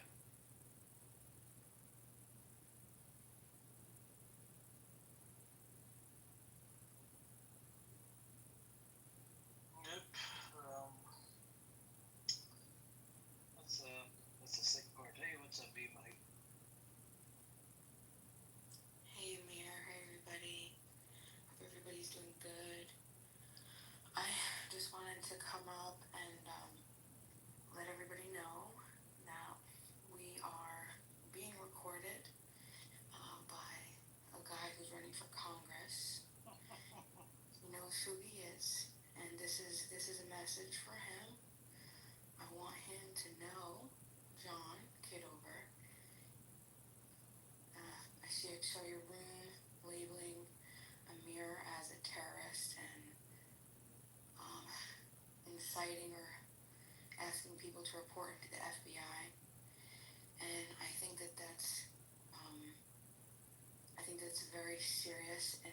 Yep. That's the sick part. Hey, what's up, B Mike? Hey Amir, hey everybody. Hope everybody's doing good. I just wanted to come up and let everybody know that we are being recorded by a guy who's running for Congress. He knows who he is, and this is a message for him. I want him to know, John Kitover. I saw your room labeling Amir as a terrorist and inciting or asking people to report to the FBI, and I think that's a very serious and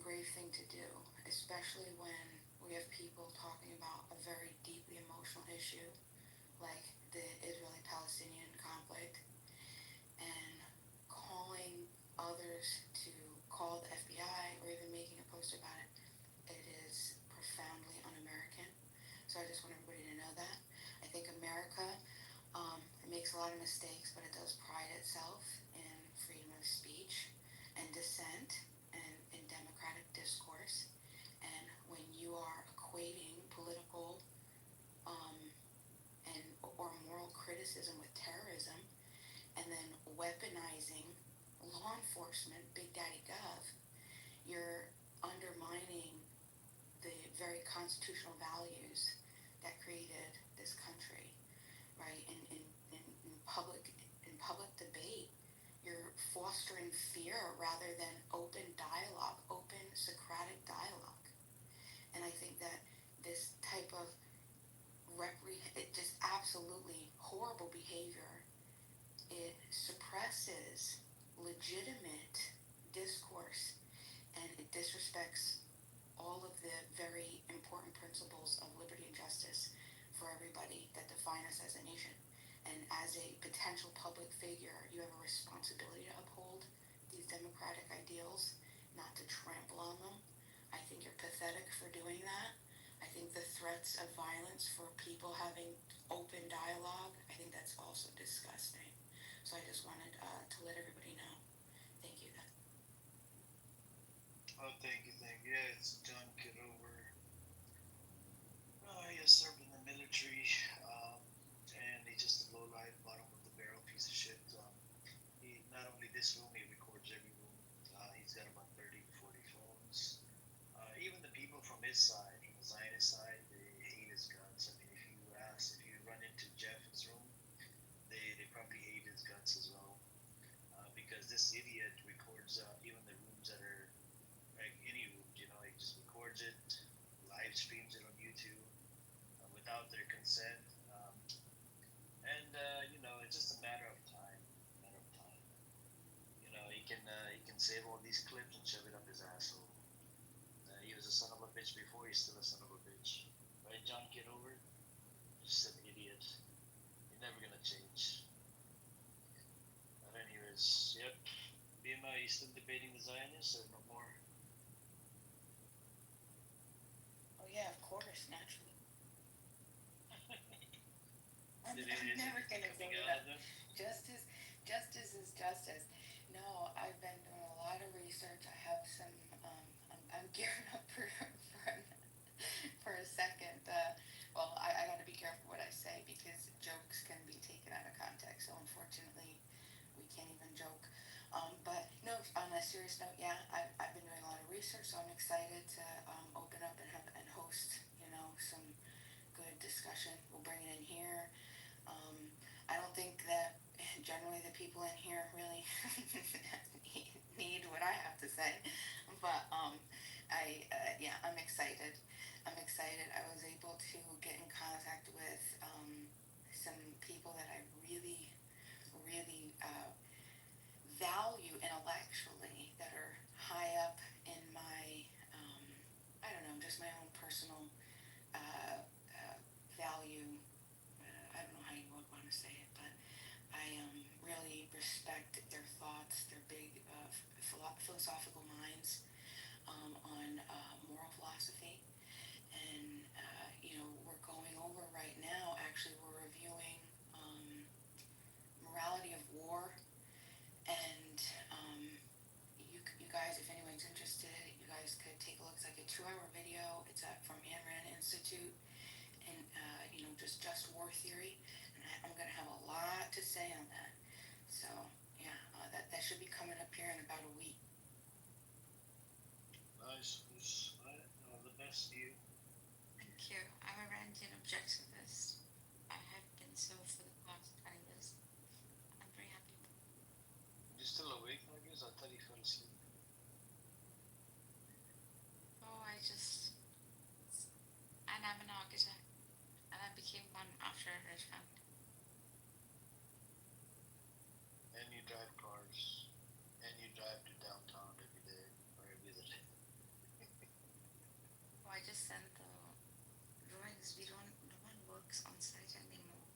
grave thing to do, especially when we have people talking about a very deeply emotional issue like the Israeli-Palestinian conflict, and calling others to call the FBI or even making a post about it. It is profoundly un-American. So I just want everybody to know that. I think America, it makes a lot of mistakes, but it does pride itself in freedom of speech and dissent and in democratic discourse. And when you are equating political or moral criticism with terrorism, and then weaponizing law enforcement, Big Daddy Gov, you're undermining the very constitutional values that created this country, right? In public debate, you're fostering fear rather than open dialogue, open Socratic dialogue. And I think that this type of just absolutely horrible behavior, it suppresses legitimate discourse, and it disrespects all of the very important principles of liberty and justice for everybody that define us as a nation. And as a potential public figure, you have a responsibility to uphold these democratic ideals, not to trample on them. I think you're pathetic for doing that. I think the threats of violence for people having open dialogue, I think that's also disgusting. So I just wanted to let everybody know. Thank you. Oh, thank you. Yeah, it's John Kitover. I served in the military, and he's just a low life, bottom of the barrel piece of shit. He not only this room, he records every room. He's got about 30, 40 phones. Even the people from his side, from the Zionist side, they hate his guts. I mean, if you run into Jeff's room, they probably hate his guts as well. Because this idiot records even the rooms that are like any rooms, he just records it, live streams it on YouTube without their consent. And it's just a matter of time. He can save all these clips and shove it up his asshole. He was a son of a bitch before. He's still a son of a bitch, right, John Kitover? Just an idiot. You're never gonna change. But anyways, yep. Bima, are you still debating the Zionists or no more? Oh yeah, of course, naturally. I'm never gonna give it up. Justice is justice. No, I've been doing a lot of research. I have some. I'm gearing up for a second. Well, I got to be careful what I say because jokes can be taken out of context. So unfortunately, we can't even joke. But no, on a serious note, yeah, I've been doing a lot of research, so I'm excited to open up and host, some good discussion. We'll bring it in here. I don't think that generally the people in here really need what I have to say, but I'm excited. I was able to get in contact with some people that I really, really value intellectually, that are high up in my, I don't know, just my own personal value. I don't know how you would want to say it, but I really respect their thoughts, their big philosophical minds on moral philosophy. And, we're going over right now, actually, we're reviewing morality of war. And you guys, if anyone's interested, you guys could take a look. It's like a 2-hour video. It's from Ayn Rand Institute, and just war theory. And I'm gonna have a lot to say on that. So yeah, that should be coming up here in about a week. Nice. All the best to you. Thank you. I'm a Randian objectivist. I have been so for the past 20 years. I'm very happy. You still awake, Marcus? I thought you fell asleep. Oh, and I'm an architect, and I became one after a rich family. And you drive cars. And you drive to downtown every day or every other day. Oh, I just sent the drawings. No one works on site anymore.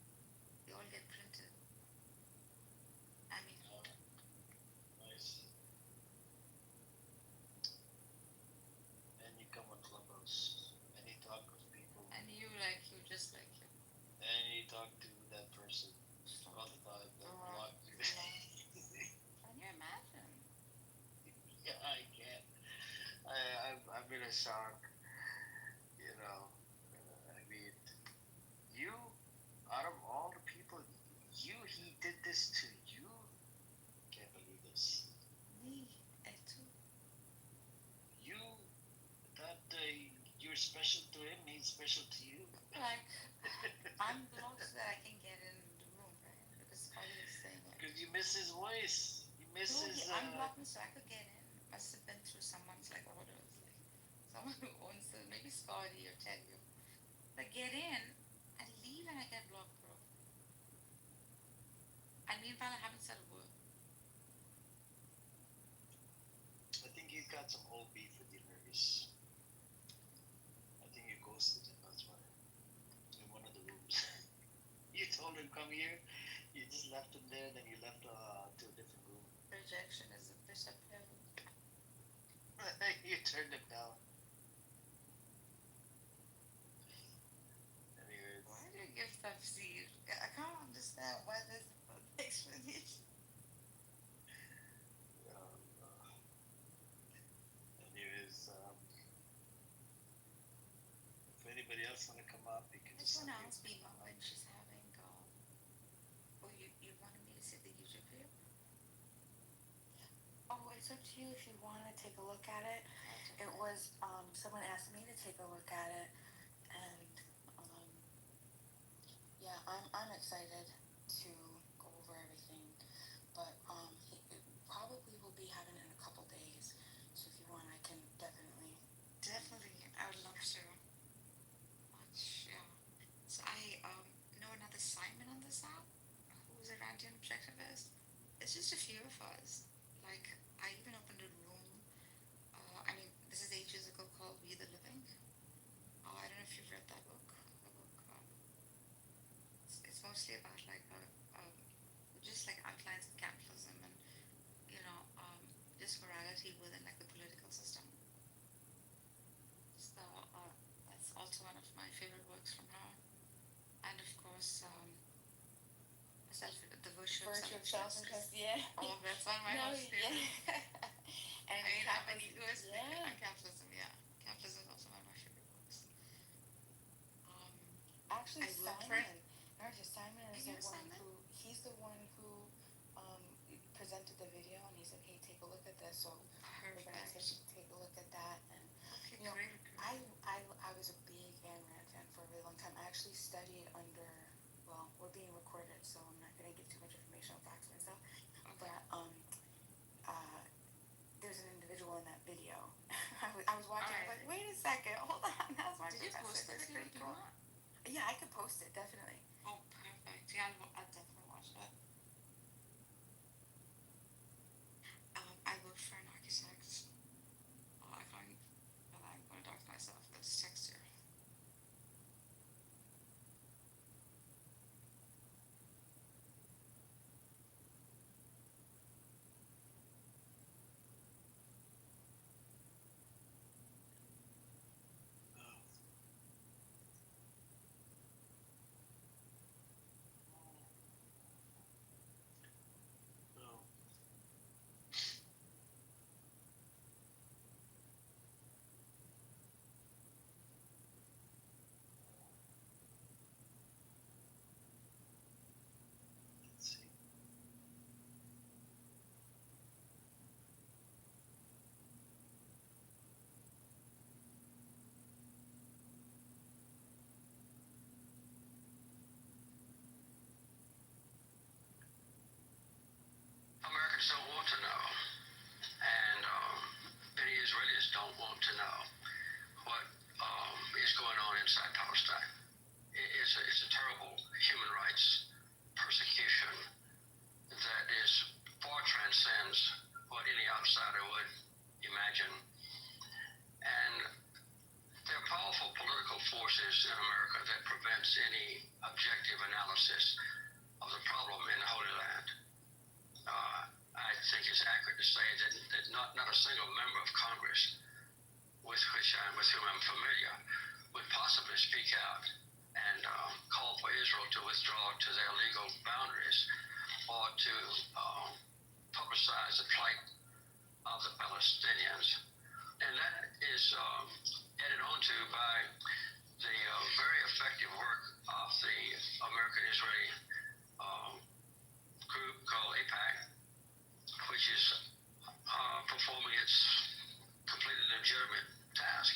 They all get printed. I mean, Nice. And you come on Clubhouse. And you talk with people. and you just like you. And you talk to that person all the time. That blocked you. Can you imagine? Yeah, I can't. I'm in a shock. I mean, you, out of all the people, he did this to you? Can't believe this. Me, too. You thought you're special to him, he's special to you? Like, miss his voice. He misses. He unblocked me so I could get in. Must have been through someone's like orders, like someone who owns the maybe Scotty or Teddy. Like get in, I leave and I get blocked, bro. And meanwhile, I haven't said a word. I think he's got some old beef with you, Nervous. I think you ghosted him. That's why. In one of the rooms, you told him come here. You just left him there, then you left to a different room. Rejection is a bishop pill. You turned him down. Anyways. Why do you give stuff seed? I can't understand why there's an explanation. Anyways, if anybody else want to come up, you can just. Someone else me when she's having. Oh, you wanted me to see the YouTube video? Oh, it's up to you if you want to take a look at it. It was someone asked me to take a look at it, and yeah, I'm excited to go over everything, but it probably will be happening in a couple days. So if you want, I can definitely. I would love to watch. Yeah. So I know another Simon on this app who's a Randian objectivist. It's just a few of us. Like I even opened a room. I mean, this is ages ago called We the Living. I don't know if you've read that book. It's mostly about like just like outlines of capitalism and just morality within like the political system. So that's also one of my favorite works from her. And of course, the virtue of self-interest. Yeah. Oh, that's one of my most favorite. Yeah. And I mean, how many years? Yeah. Capitalism, yeah. Capitalism is also one of my favorite books. Actually, Simon is the one who, he's the one who presented the video, and he said, hey, take a look at this. So we're going to take a look at that. And you know, I was a big Ayn Rand fan for a really long time. I actually studied under, well, we're being recorded, so I'm not going to give too much information on facts and stuff. But there's an individual in that video. I was watching. I was like, wait a second, hold on. That's my. Did you post the video? Cool. Yeah, I could post it definitely. Oh, perfect. Yeah, I'll definitely watch that. I work for an architect. Oh, I can't. Well, I'm going to talk to myself. This texture. Americans don't want to know, and many Israelis don't want to know what is going on inside Palestine. It's a terrible human rights persecution that far transcends what any outsider would imagine. And there are powerful political forces in America that prevents any objective analysis of the problem in the Holy Land. I think it's accurate to say that not a single member of Congress with whom I'm familiar would possibly speak out and call for Israel to withdraw to their legal boundaries or to publicize the plight of the Palestinians. And that is added on to by the very effective work of the American-Israeli group called AIPAC, which is performing its completely legitimate task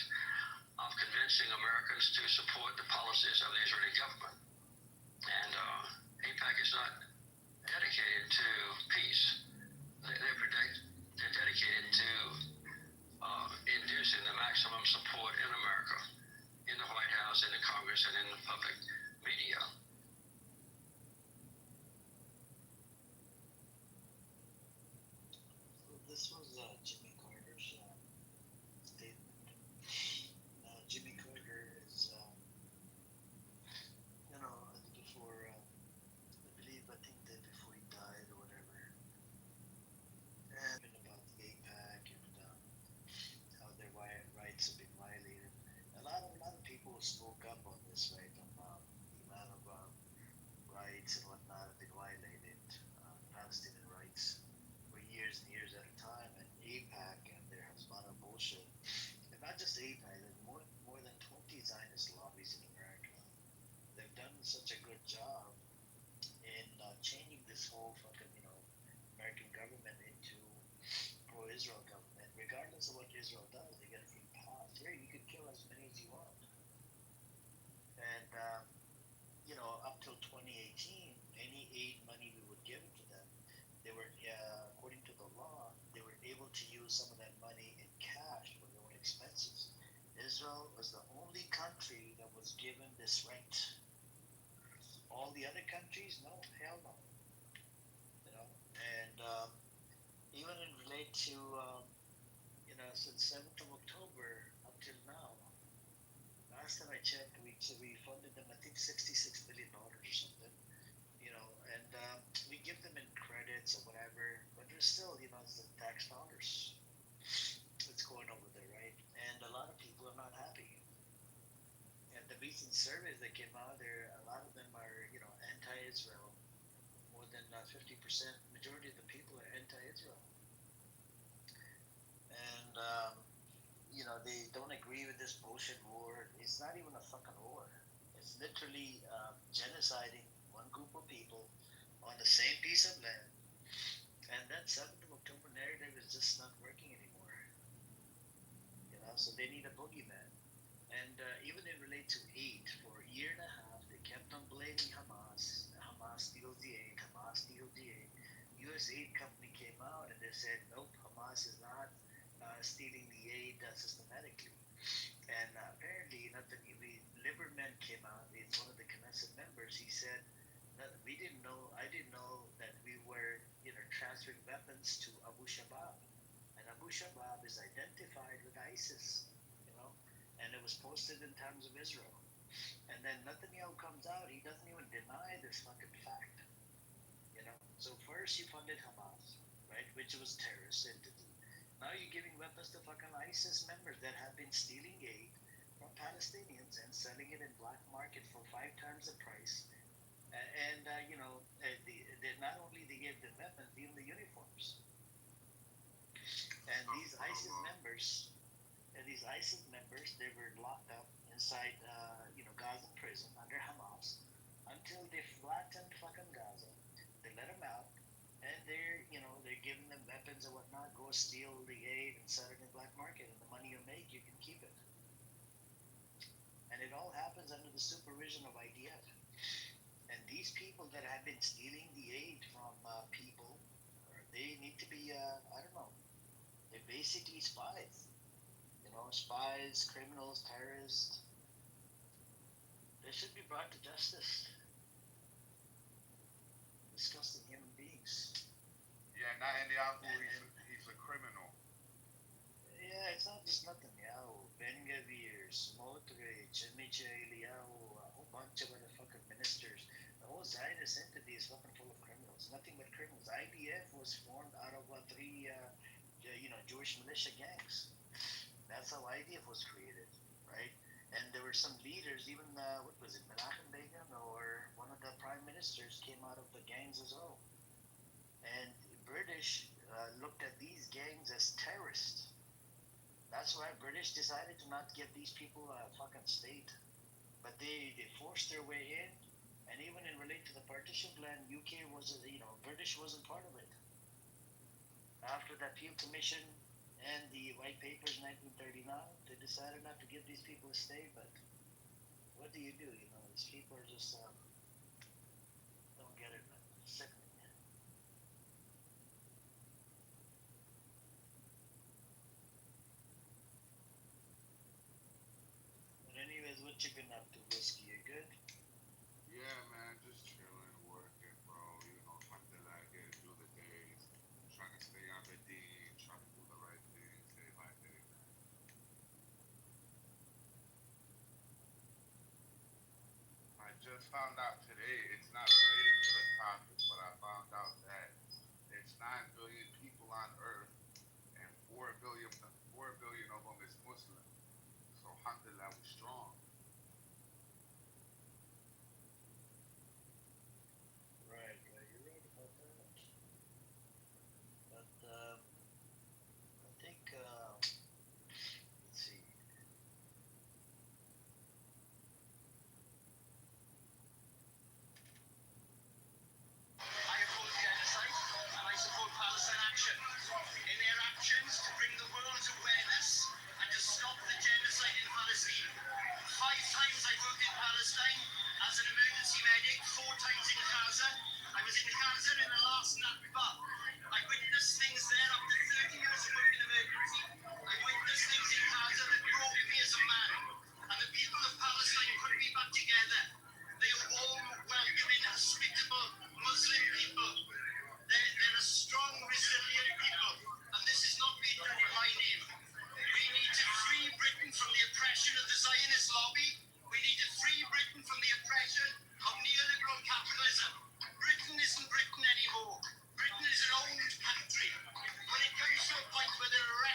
of convincing Americans to support the policies of the Israeli government. And AIPAC is not dedicated to peace. this, right? On the amount of rights and whatnot have been violated, Palestinian rights, for years and years at a time. And AIPAC and their Hezbollah bullshit, and not just AIPAC, there's more than 20 Zionist lobbies in America. They've done such a good job in changing this whole fucking, American government into pro-Israel government. Regardless of what Israel does, they get a free pass. Here, you can kill as many as you want. And, up till 2018, any aid money we would give to them, they were, according to the law, they were able to use some of that money in cash for their own expenses. Israel was the only country that was given this right. All the other countries, no, hell no. And even in relate to, since 7th of October up till now, last time I checked, we funded them, I think, $66 billion or something, and we give them in credits or whatever, but there's still, it's the tax dollars that's going over there, right? And a lot of people are not happy. And the recent surveys that came out there, a lot of them are, anti-Israel. More than 50%, majority of the people are anti-Israel. And, they don't agree with this bullshit war. It's not even a fucking war. It's literally genociding one group of people on the same piece of land. And that 7th of October narrative is just not working anymore. So they need a boogeyman. And even in relate to aid, for a year and a half, they kept on blaming Hamas. Hamas steals the aid. Hamas steals the aid. U.S. aid company came out and they said, nope, Hamas is not stealing the aid systematically. And apparently, Lieberman came out. He's one of the Knesset members. He said that I didn't know that we were, transferring weapons to Abu Shabaab. And Abu Shabaab is identified with ISIS, and it was posted in Times of Israel. And then Netanyahu comes out, he doesn't even deny this fucking fact, So first you funded Hamas, right, which was terrorist entity. Now you're giving weapons to fucking ISIS members that have been stealing aid from Palestinians and selling it in black market for 5 times the price. And they not only they gave them weapons, even the uniforms. And these ISIS members, they were locked up inside, Gaza prison under Hamas until they flattened fucking Gaza. They let them out, and they're giving them weapons and whatnot. Go steal the aid and sell it in the black market, and the money you make, you can keep it. And it all happens under the supervision of IDF. And these people that have been stealing the aid from people, they need to be, I don't know, they're basically spies. Spies, criminals, terrorists. They should be brought to justice. Disgusting human beings. Yeah, Netanyahu, he's a criminal. Yeah, it's not just Netanyahu. Ben-Gvir, Smotrich, Michel Eliyahu, a whole bunch of other fucking ministers. The whole Zionist entity is fucking full of criminals. Nothing but criminals. IDF was formed out of 3, Jewish militia gangs. That's how IDF was created, right? And there were some leaders, even, what was it, Menachem Begin or one of the prime ministers came out of the gangs as well. And British looked at these gangs as terrorists. That's why British decided to not give these people a fucking state. But they forced their way in, and even in relate to the partition plan, UK was, British wasn't part of it. After the Peel Commission and the White Papers in 1939, they decided not to give these people a stay, but what do? These people are just, don't get it, man. Sickening. But anyways, what you been up to, Whiskey? You good? Yeah, man, just chilling, working, bro. Alhamdulillah, getting through the days, trying to stay on the dean, trying to do the right things day by day, man. I just found out today, it's not related to the topic, but I found out that it's 9 billion people on Earth, and 4 billion of them is Muslim. So, alhamdulillah, we're strong.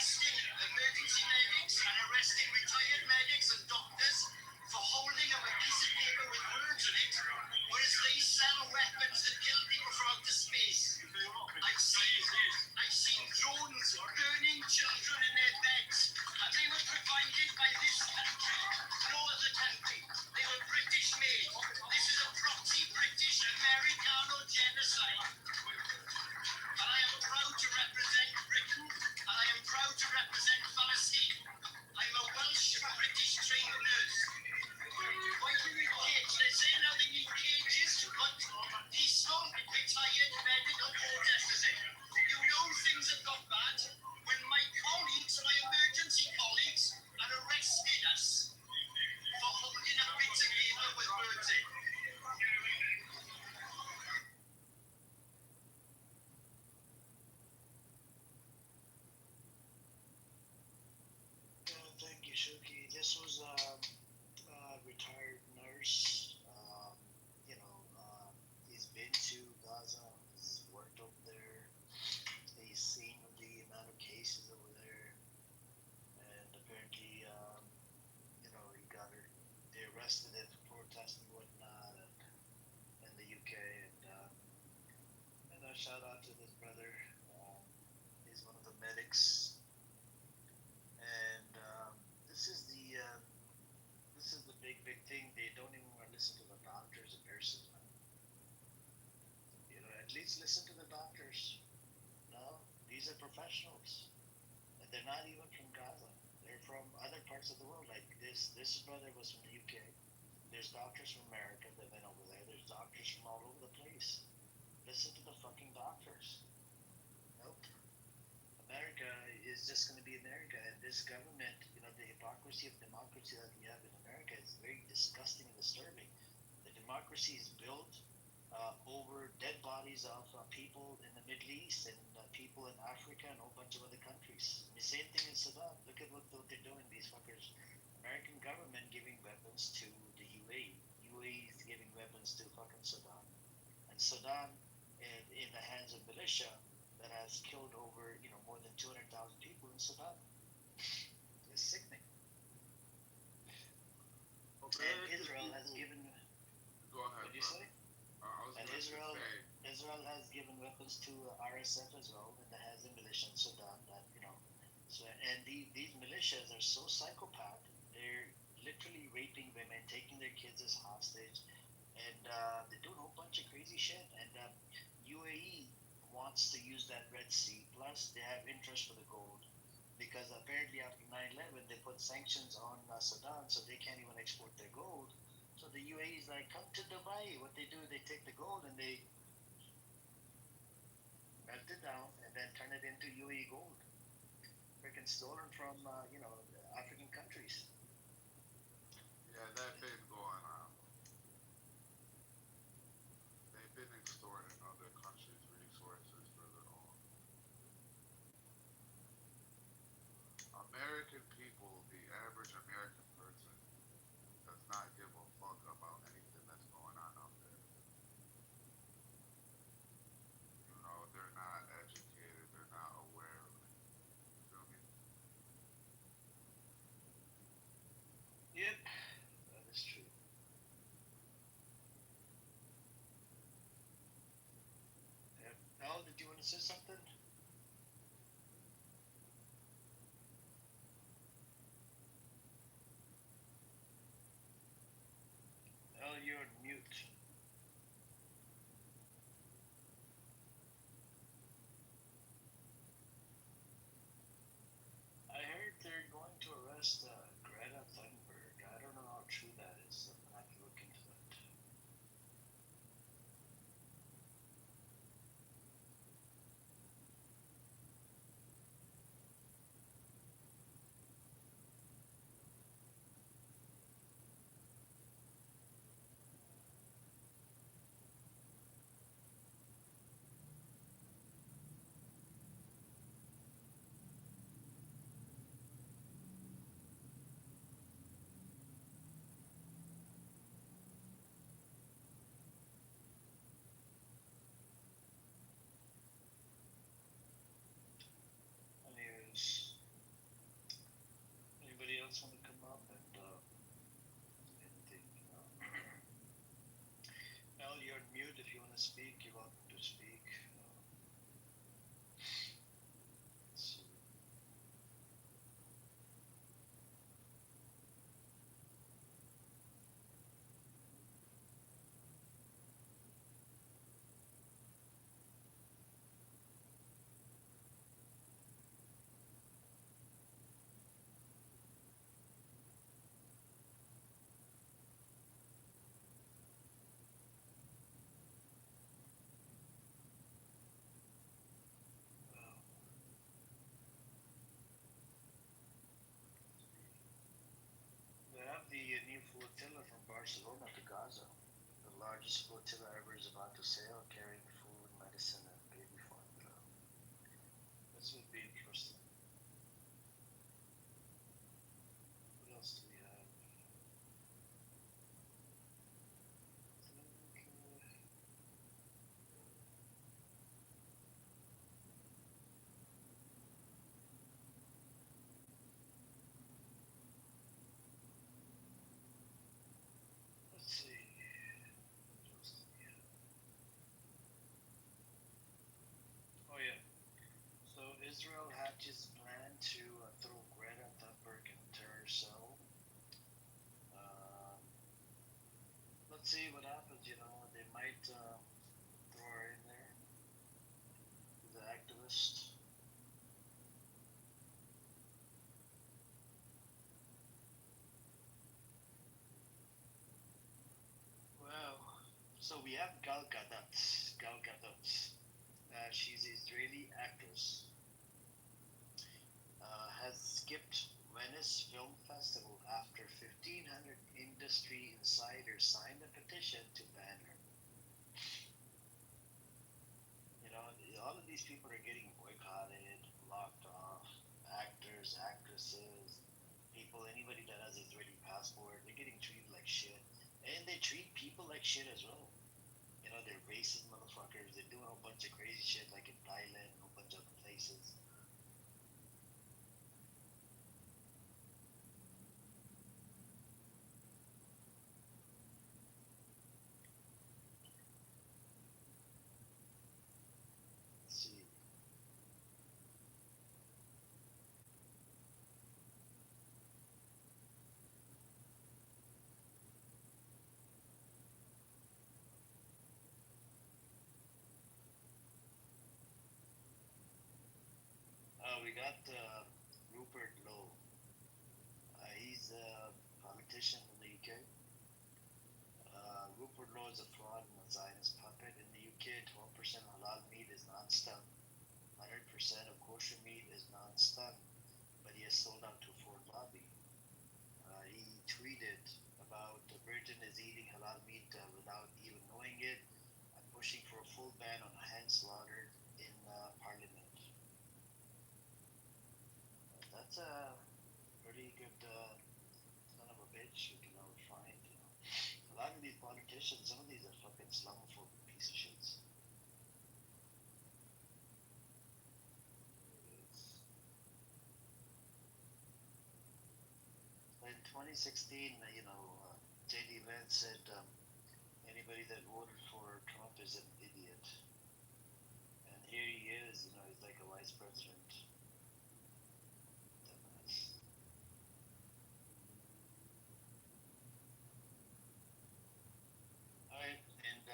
arresting emergency medics and arresting retired medics and doctors for holding up a piece of paper with words on it, whereas they sell weapons that kill people from outer space. I've seen drones burning children in their beds, and they were provided by this country, no other country. They were British made. This is a proxy British Americano genocide. And I am proud to represent Britain, and I am proud to represent Palestine. I'm a Welsh British trained nurse. Why do we cage? They're saying now they need cages to put peaceful, retired medical protesters in. You know things have got bad when my colleagues, my emergency colleagues, had arrested us for holding a bit of paper with words in. Thank you, Shuki. This was a retired nurse. He's been to Gaza. He's worked over there. He's seen the amount of cases over there, and apparently, they arrested him for protesting and whatnot, and in the UK. And a shout out to this brother. He's one of the medics, and this is the big thing. They don't even want to listen to the doctors and nurses, man. At least listen to the doctors. No, these are professionals, and they're not even from Gaza. They're from other parts of the world. Like this brother was from the UK. There's doctors from America that went over there. There's doctors from all over the place. Listen to the fucking doctors. Nope. America is just going to be America, and this government, the hypocrisy of democracy that we have in America is very disgusting and disturbing. The democracy is built over dead bodies of people in the Middle East and people in Africa and a whole bunch of other countries. And the same thing in Sudan. Look at what they're doing, these fuckers. American government giving weapons to the UAE. UAE is giving weapons to fucking Sudan. And Sudan, in the hands of militia, that has killed over, more than 200,000 people in Sudan. It's sickening. And Israel has given. Go ahead. What did you say? And Israel has given weapons to RSF as well, and that has a militia in Sudan. And these militias are so psychopath. They're literally raping women, taking their kids as hostage, and they're doing a whole bunch of crazy shit. And UAE wants to use that Red Sea. Plus, they have interest for the gold, because apparently after 9/11 they put sanctions on Sudan, so they can't even export their gold. So the UAE is like, come to Dubai. What they do, they take the gold and they melt it down and then turn it into UAE gold. Freaking stolen from African countries. Yeah, that been going on. They've been extorting other countries' resources for their own. American people, the average American person, does not give a fuck about anything that's going on out there. They're not educated, they're not aware of it. You feel me? Yep, that is true. Yep. Al, did you want to say something? speak, you're welcome to speak. Let's see. We have the new flotilla from Barcelona to Gaza. The largest flotilla ever is about to sail, carrying food, medicine, and baby formula. This would be interesting. What else do we have? Let's see. What else do we have? Oh yeah. So Israel hatches plan to throw Greta Thunberg in terror cell. Um, let's see what happens. You know, they might throw her in there. The activist. Well, so we have Gal Gadot. Gal Gadot. She's an Israeli actress. Has skipped Venice Film Festival after 1,500 industry insiders signed a petition to ban her. You know, all of these people are getting boycotted, locked off. Actors, actresses, people, anybody that has an Israeli passport, they're getting treated like shit. And they treat people like shit as well. You know, they're racist motherfuckers. They're doing a whole bunch of crazy shit like in Thailand and a whole bunch of other places. Let's see. We got Rupert Lowe. He's a politician in the UK. Rupert Lowe is a fraud and a Zionist puppet. In the UK, 12% halal meat is non-stun. 100% of kosher meat is non-stun. But he has sold out to Ford Lobby. He tweeted about Britain is eating halal meat without even knowing it. I'm pushing for a full ban on hand slaughter in Parliament. That's a pretty good son of a bitch you can never find. You know, a lot of these politicians, some of these are fucking Islamophobic piece of shits. In 2016, JD Vance said anybody that voted for Trump is an idiot. And here he is, he's like a vice president. Dumbass. Alright, and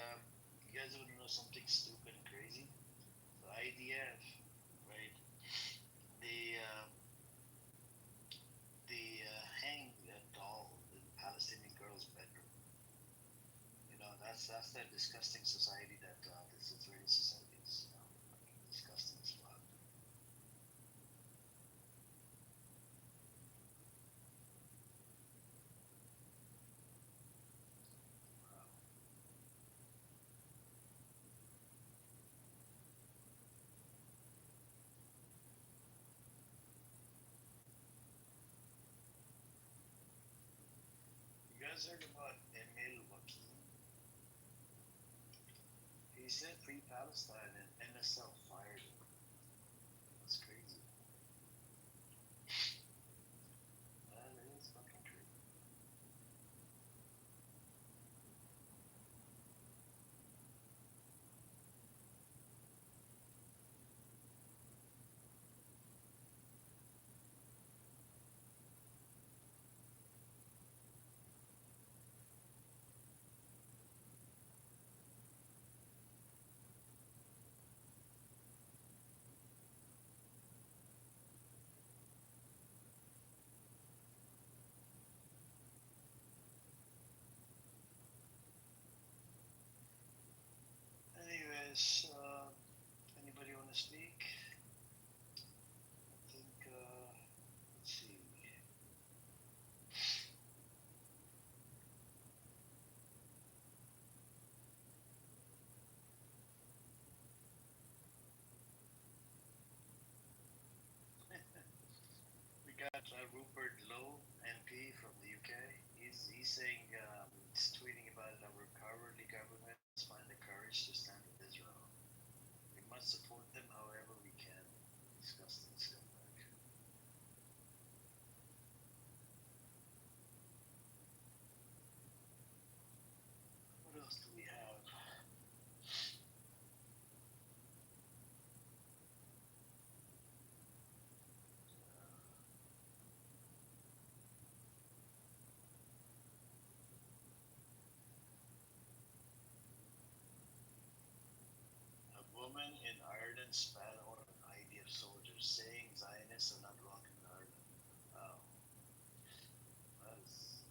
you guys want to know something stupid and crazy? The IDF, right? They hang a doll in the Palestinian girl's bedroom. That's that disgusting society that this Israeli society is. Disgusting as fuck. Wow. You guys heard about Emil Wakim? He said free Palestine and NSL fired him. That's crazy. That is fucking crazy. Rupert Lowe, MP from the UK. He's saying he's tweeting about it. Our cowardly government must find the courage to stand with Israel. We must support them however we can. Disgusting scumbag. What else do we have? A woman in Ireland spat on an IDF soldier, saying Zionists are not welcome in Ireland. Wow, that is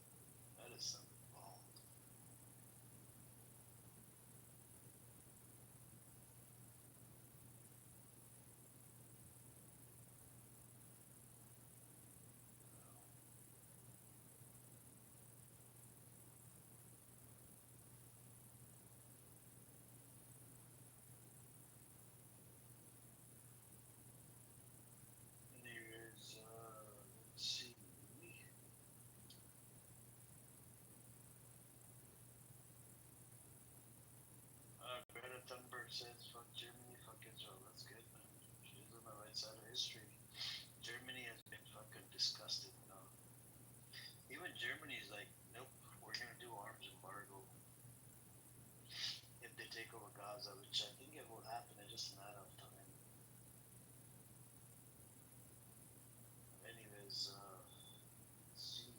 that is something bold. And there is let's see. Greta Thunberg says, "Fuck Germany, fuck Israel." That's good, man. She's on the right side of history. Germany has been fucking disgusting, you know. Even Germany's like, nope, we're gonna do arms embargo if they take over Gaza, which I think it will happen. It's just a matter of time. Anyways, let's see.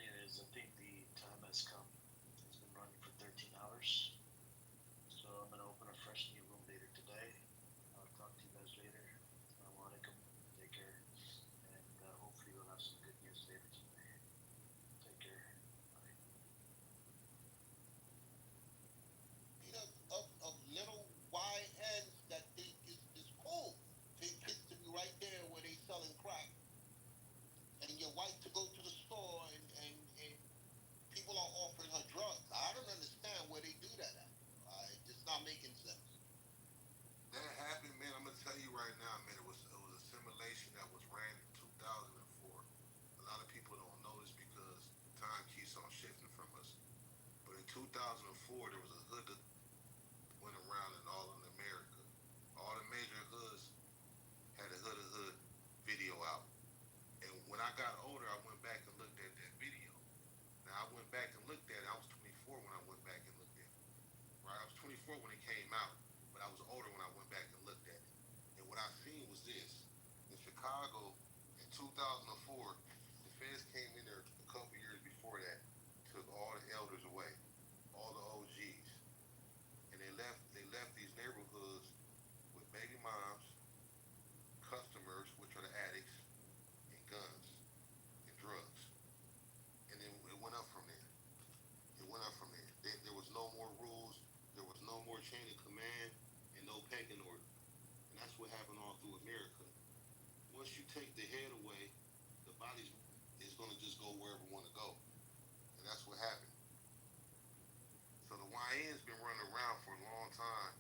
Anyways, I think the time has come. It's been running for 13 hours. So I'm gonna open a fresh new room later today. I'll talk to you guys later. Assalamu alaikum. Take care. And hopefully we'll have some good news later today. Take care. Bye. Of little YNs that think it's cool. Take kids to be right there where they selling crack. And your wife to go to the store and people are offering her drugs. I don't understand where they do that at. It's not making sense. That happened, man. I'm gonna tell you right now, man. It was a simulation that was ran in 2004. A lot of people don't know this because time keeps on shifting from us. But in 2004, there was a hood that went around in all in America. All the major hoods had a hood video out. And when I got older, I went back and looked at that video. Now I went back and looked at it. I was 24 when I went back and looked at it. Right, I was 24 when it came out, but I was older when I went back and looked at it. And what I seen was this: in Chicago, in 2004, the feds came in there a couple years before that, took all the elders away, all the OGs, and they left these neighborhoods with baby moms, customers, which are the addicts, and guns and drugs. And then it went up from there. It went up from there. There was no more rules. There was no more chain of command and no pecking order. And that's what happened all through America. Once you take the head away, the body is going to just go wherever it want to go. And that's what happened. So the YN's been running around for a long time,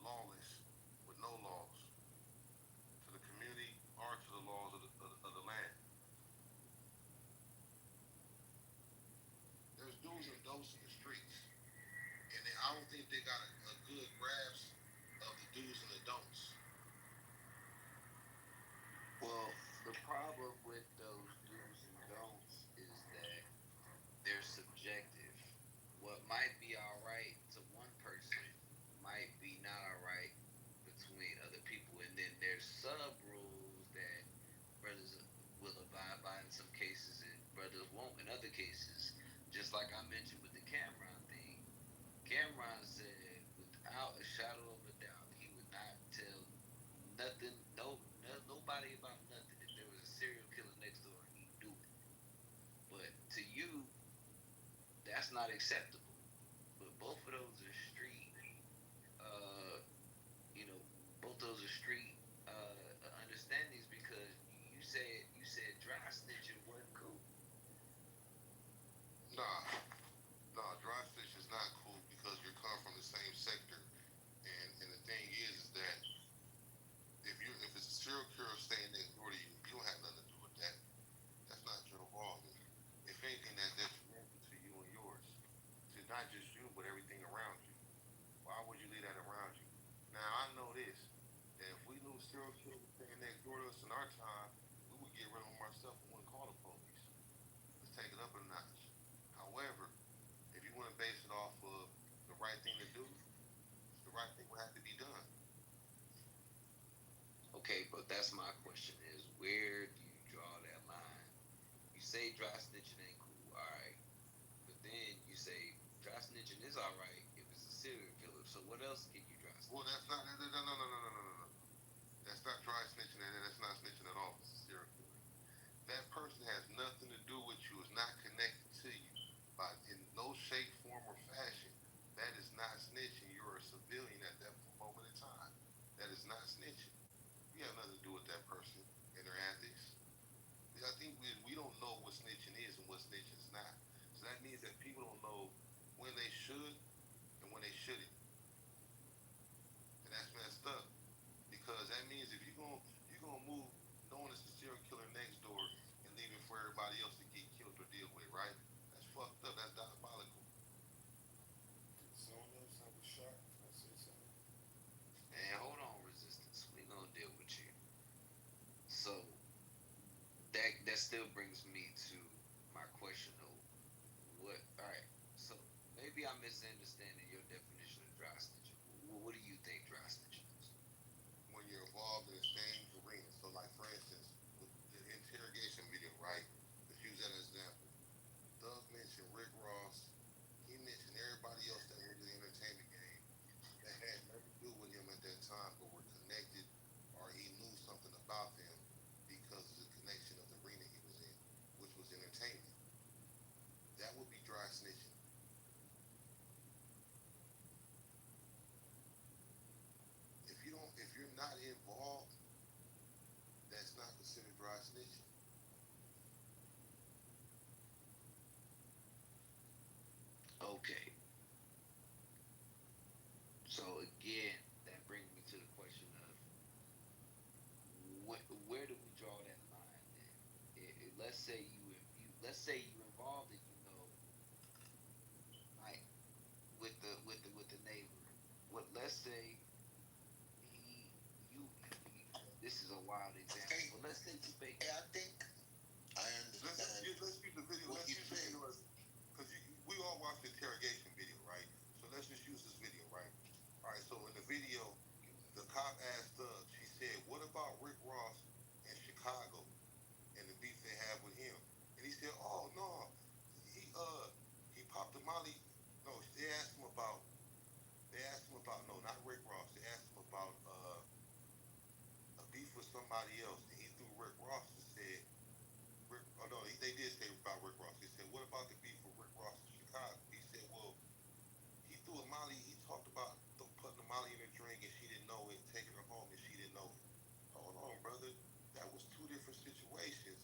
lawless, with no laws, to the community or to the laws of the land. There's do's and don'ts in the streets. And I don't think they got a good grasp of the do's and the don'ts. Well, the problem with those do's and don'ts is that they're subjective. What might be all right to one person might be not all right between other people, and then there's sub rules that brothers will abide by in some cases, and brothers won't in other cases. Just like I mentioned with the Cameron thing, Cameron said without a shadow of a doubt he would not tell nothing, nobody about nothing. If there was a serial killer next door, he'd do it. But to you, that's not acceptable. But both of those are street short us in our time, we would get rid of them ourselves and wouldn't call the police. Let's take it up a notch. However, if you want to base it off of the right thing to do, the right thing will have to be done. Okay, but that's my question: is where do you draw that line? You say dry snitching ain't cool, all right, but then you say dry snitching is all right if it's a serial killer. So what else can you dry snitch? Well, that's not, no, no, no, no, no, no, no, no, no. That's not dry snitching, and that's not snitching at all. It's a serial killer. That person has nothing to do with you. Is not connected to you by in no shape, form, or fashion. That is not snitching. You're a civilian at that moment in time. That is not snitching. You have nothing to do with that person and their ethics. I think we don't know what snitching is and what snitching is not. So that means that people don't know when they should and when they shouldn't, and that's messed up. Because that means if you're gonna move knowing it's the serial killer next door and leave it for everybody else to get killed or deal with, right? That's fucked up. That's diabolical. Did someone else have a shot? Can I say something? And hold on, resistance. We gonna deal with you. So that still brings me to my question though. What? All right. So maybe I'm misunderstanding your definition of dry snitching. What do you think dry snitching is? When you're involved in the same arena. So, like for instance, with the interrogation video, right? Let's use that as an example. Doug mentioned Rick Ross. He mentioned everybody else that was in the entertainment game that had nothing to do with him at that time, but were connected, or he knew something about them because of the connection of the arena he was in, which was entertainment. That would be dry snitching. If you're not involved, that's not considered dry snitching. Okay. So again, that brings me to the question of where do we draw that line? Then, let's say let's say you involved and you know, like with the neighbor. What? Let's say he you this is a wild example, but let's say you fake. I think I understand. Let's use the video. What Let's you use the say. video because we all watched the interrogation video, right? So let's just use this video, right? All right. So in the video, the cop asked Doug. She said, "What about Rick Ross in Chicago and the beef they have with him?" And he said, "Oh no, he popped the Molly." No, they asked him about. They asked him about no, not Rick Ross. They asked him about a beef with somebody else, and he threw Rick Ross and said, Rick, oh no, they did say about Rick Ross. They said, "What about the beef with Rick Ross in Chicago?" He said, "Well, he threw a Molly. He talked about putting a Molly in her drink, and she didn't know it, taking her home, and she didn't know it." Hold on, brother. That was two different situations.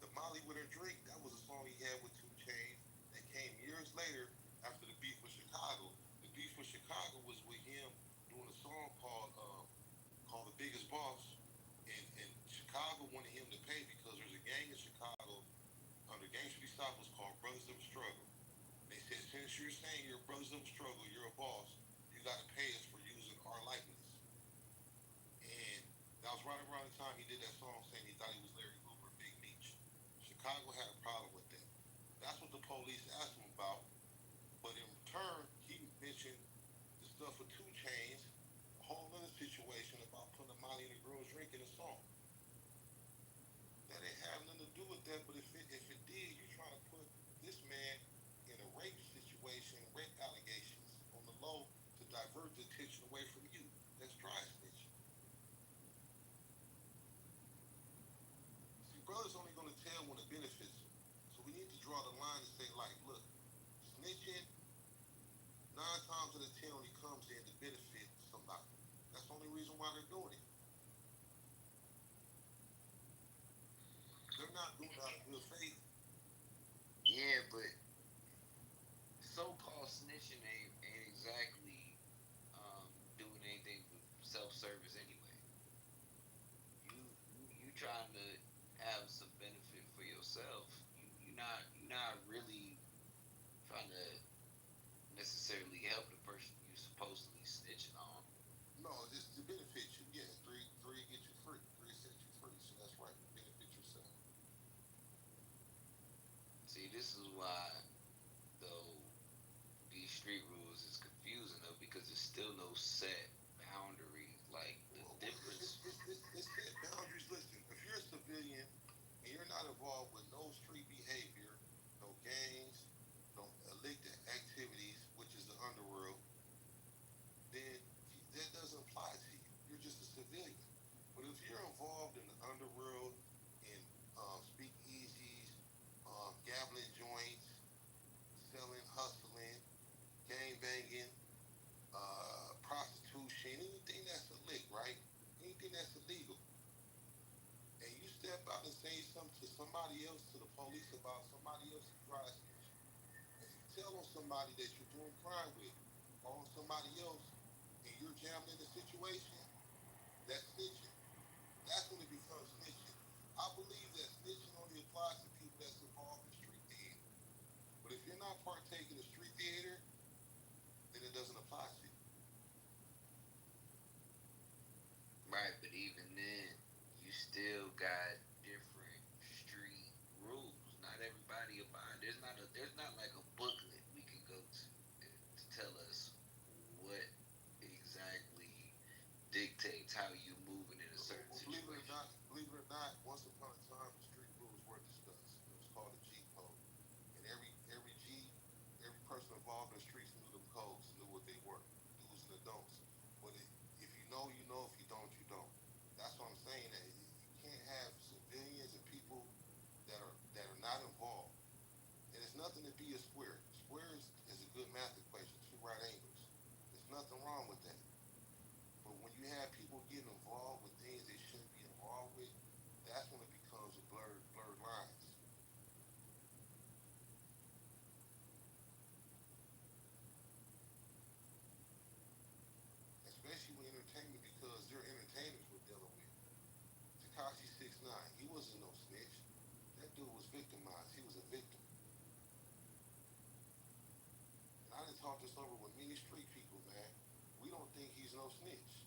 The Molly with her drink, that was a song he had with 2 Chainz that came years later after the beef with Chicago. The beef with Chicago was with him doing a song called "The Biggest Boss," and Chicago wanted him to pay because there's a gang in Chicago under Gang Street South was called Brothers of a Struggle. They said, since you're saying you're Brothers of a Struggle, you're a boss, you got to pay us for using our likeness. And that was right around the time he did that song saying he thought he was Larry Hoover, Big Meech. Chicago had a problem with that. That's what the police asked him about. But in return, he mentioned the stuff with 2 Chainz, a whole other situation about putting a Molly in a girl's drink in a song. That ain't have nothing to do with that, but if it did, you're trying to put this man in a rape situation, rape allegations on the low to divert the attention away from you. That's dry snitching. See, brothers only going to tell when it benefits them. So we need to draw the line and say, like, look, snitching, 9 times out of 10 only comes in to benefit somebody. That's the only reason why they're doing it. They're not doing it out of good faith. Yeah, but so-called snitching ain't exactly doing anything but self-service anyway. You trying to have some benefit for yourself. You're not really trying to necessarily help the person you supposedly snitching on. No, just to benefit you. Yeah, three get you free. Three set you free. if you're involved in the underworld, in speakeasies, gambling joints, selling, hustling, gang banging, prostitution, anything that's a lick, right? Anything that's illegal, and you step out and say something to somebody else, to the police about somebody else's dry snitch, if you tell on somebody that you're doing crime with, or on somebody else, and you're gambling the situation, that's snitching. That's when it becomes snitching. I believe that snitching only applies to people that's involved in street theater. But if you're not partaking in street theater, then it doesn't apply to you. Right, but even then, you still got different street rules. Not everybody abide. There's not like a booklet we can go to tell us what exactly dictates how you moving in a certain Well, situation. believe it or not, once upon a time, the street rules were discussed. It was called a G code, and every G, every person involved in the streets knew them codes, knew what they were, do's and the don'ts. But if you know, you know. If you don't, you don't. That's what I'm saying. That you can't have civilians and people that are not involved. And it's nothing to be a square. Square is a good math equation, two right angles. There's nothing wrong with that. But when you have people getting involved with things they shouldn't be involved with, that's when it becomes a blurred lines. Especially with entertainment, because they're entertainers we're dealing with. Takashi 6ix9ine, he wasn't no snitch. That dude was victimized. He was a victim. And I done talked this over with many street people, man. We don't think he's no snitch.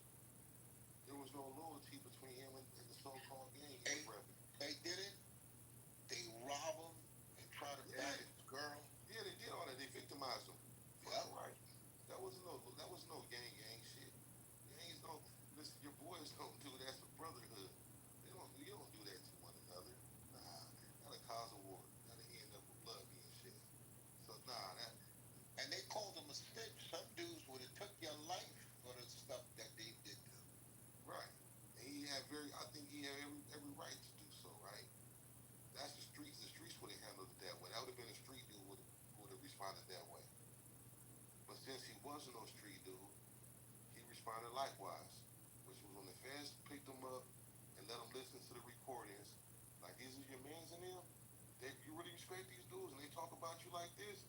There was no loyalty between him and the so-called gang he was repping. They did it. They rob him and try to bag his girl. Yeah, they did all that. They victimized him. Yeah. Right. That was no gang shit. Gangs don't listen. Your boys don't do that. That's a brotherhood. You don't do that to one another. Nah, that'll cause a war. That'll end up with blood being shed. So nah, that. And they called him a snitch. Some dudes would have took your life for the stuff that they did to him. Right. And I think he had every right to do so, right? That's the streets. The streets would have handled it that way. That would have been a street dude would have responded that way. But since he wasn't no street dude, he responded likewise. Which was when the feds picked him up and let him listen to the recordings, like these are your mans in them. You really respect these dudes and they talk about you like this,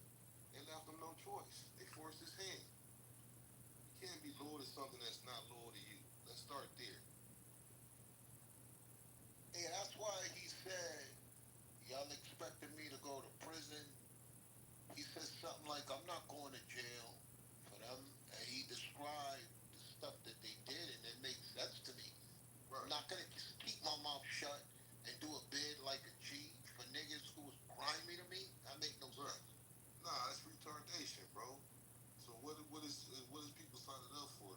they left him no choice. They forced his hand. You can't be loyal to something that's not loyal to you. Let's start there. Yeah, that's why he said, y'all expecting me to go to prison. He said something like, I'm not going to jail for them. And he described the stuff that they did, and it makes sense to me. Right. I'm not going to keep my mouth shut and do a bid like a G for niggas who was grimy to me. That make no sense. Nah, that's retardation, bro. So what is people signing up for?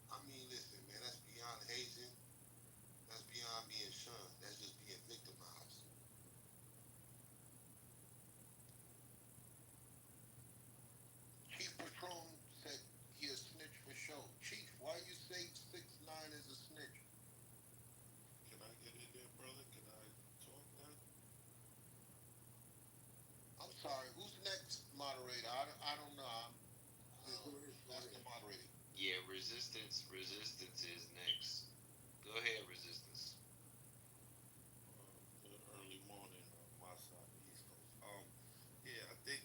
I mean, listen, man, that's beyond hazing. That's beyond being shunned. That's just being victimized. Chief Patron said he a snitch for sure. Chief, why you say 6ix9ine is a snitch? Can I get in there, brother? Can I talk now? I'm sorry, who's next moderator? I don't know. That's the moderator. Yeah, resistance is next. Go ahead, resistance. Good early morning on my side of the East Coast. Yeah, I think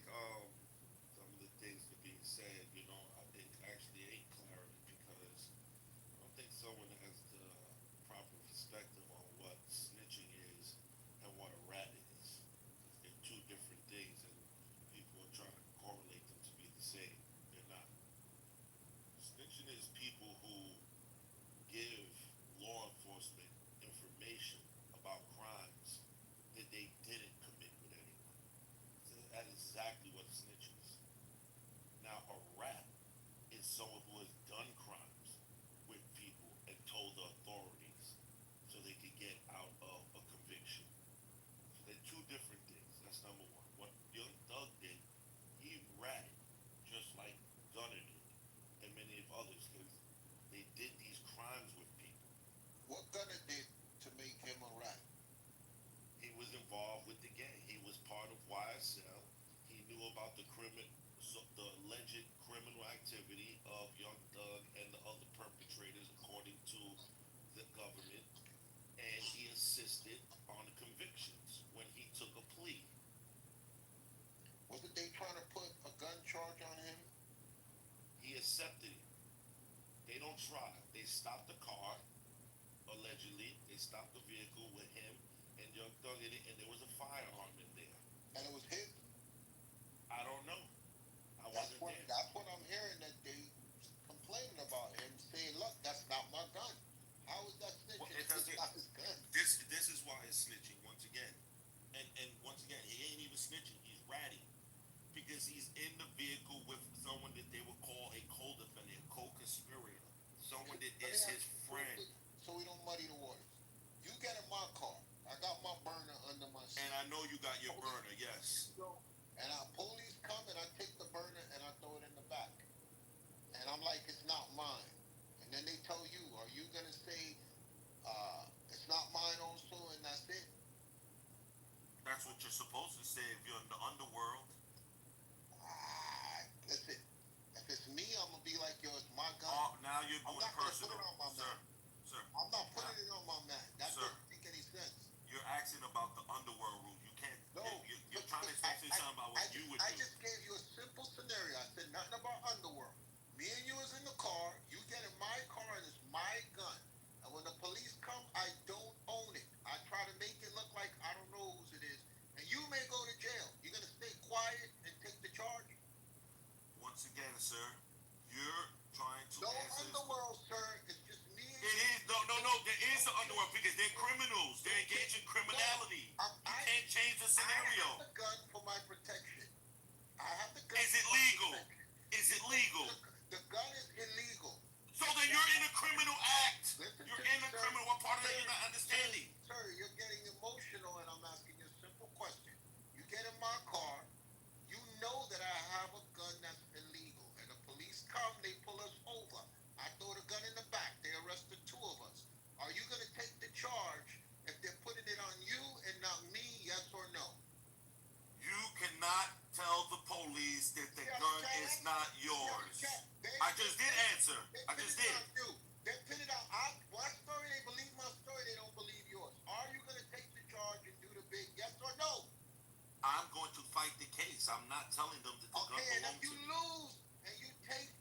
some of the things that being said, I think actually ain't clarity because I don't think someone has the proper perspective on what snitching is and what a rat is. They're two different things, and people are trying to correlate them to be the same. They're not. Snitching is people who give law enforcement information about crimes that they didn't commit with anyone. So that is exactly what a snitch is. Now, a rat is someone who has done crimes with people and told the authorities so they could get out of a conviction. So they're two different things. That's number one. What Young Thug did, he ratted just like Gunner did and many of others because they did these crimes with people. What Gunner did the alleged criminal activity of Young Thug and the other perpetrators, according to the government, and he assisted on the convictions when he took a plea. Wasn't they trying to put a gun charge on him? He accepted it. They don't try. They stopped the car, allegedly. They stopped the vehicle with him and Young Thug in it, and there was a firearm in there. And it was his? I don't know. That's what I'm hearing, that they complaining about him, saying, look, that's not my gun. How is that snitching? Well, It's not his gun. This is why it's snitching once again. And once again, he ain't even snitching. He's ratting. Because he's in the vehicle with someone that they would call a co-defendant, a co-conspirator. Someone that is his friend. So we don't muddy the waters. You get in my car. I got my burner under my seat. And I know you got your burner, yes. And our police come and I take the burner and I throw it in the back. And I'm like, it's not mine. And then they tell you, are you going to say, it's not mine also, and that's it? That's what you're supposed to say if you're in the underworld. Listen, if it's me, I'm going to be like, yo, it's my gun. Now you're going personal. Put it on my Sir, man. sir. I'm not putting it on my man. That doesn't make any sense. You're asking about the underworld rule. You can't. No. You're trying to say something about what you would do. I just gave you a simple scenario. I said nothing about underworld. Me and you is in the car. You get in my car and it's my gun. And when the police come, I don't own it. I try to make it look like I don't know whose it is. And you may go to jail. You're going to stay quiet and take the charge? Once again, sir, you're trying to answer. No underworld, sir. It's just me and you. It is. No. There is an underworld because they're criminals. They're engaged in criminality. You can't change the scenario. I have the gun for my protection. I have the gun. Is it legal? Is it legal? The gun is illegal. So then you're in a criminal act. You're in a criminal. What part of that you're not understanding? Sir, you're getting emotional, and I'm asking you a simple question. You get in my car. You know that I have a gun that's illegal, and the police come. They pull us over. I throw the gun in the back. They arrest the two of us. Are you going to take the charge if they're putting it on you and not me? Yes or no? You cannot tell the police that the gun is not yours. I just did answer. I just did. They pin it on my story. They believe my story. They don't believe yours. Are you going to take the charge and do the big yes or no? I'm going to fight the case. I'm not telling them that the gun belongs to me. And if you lose and you take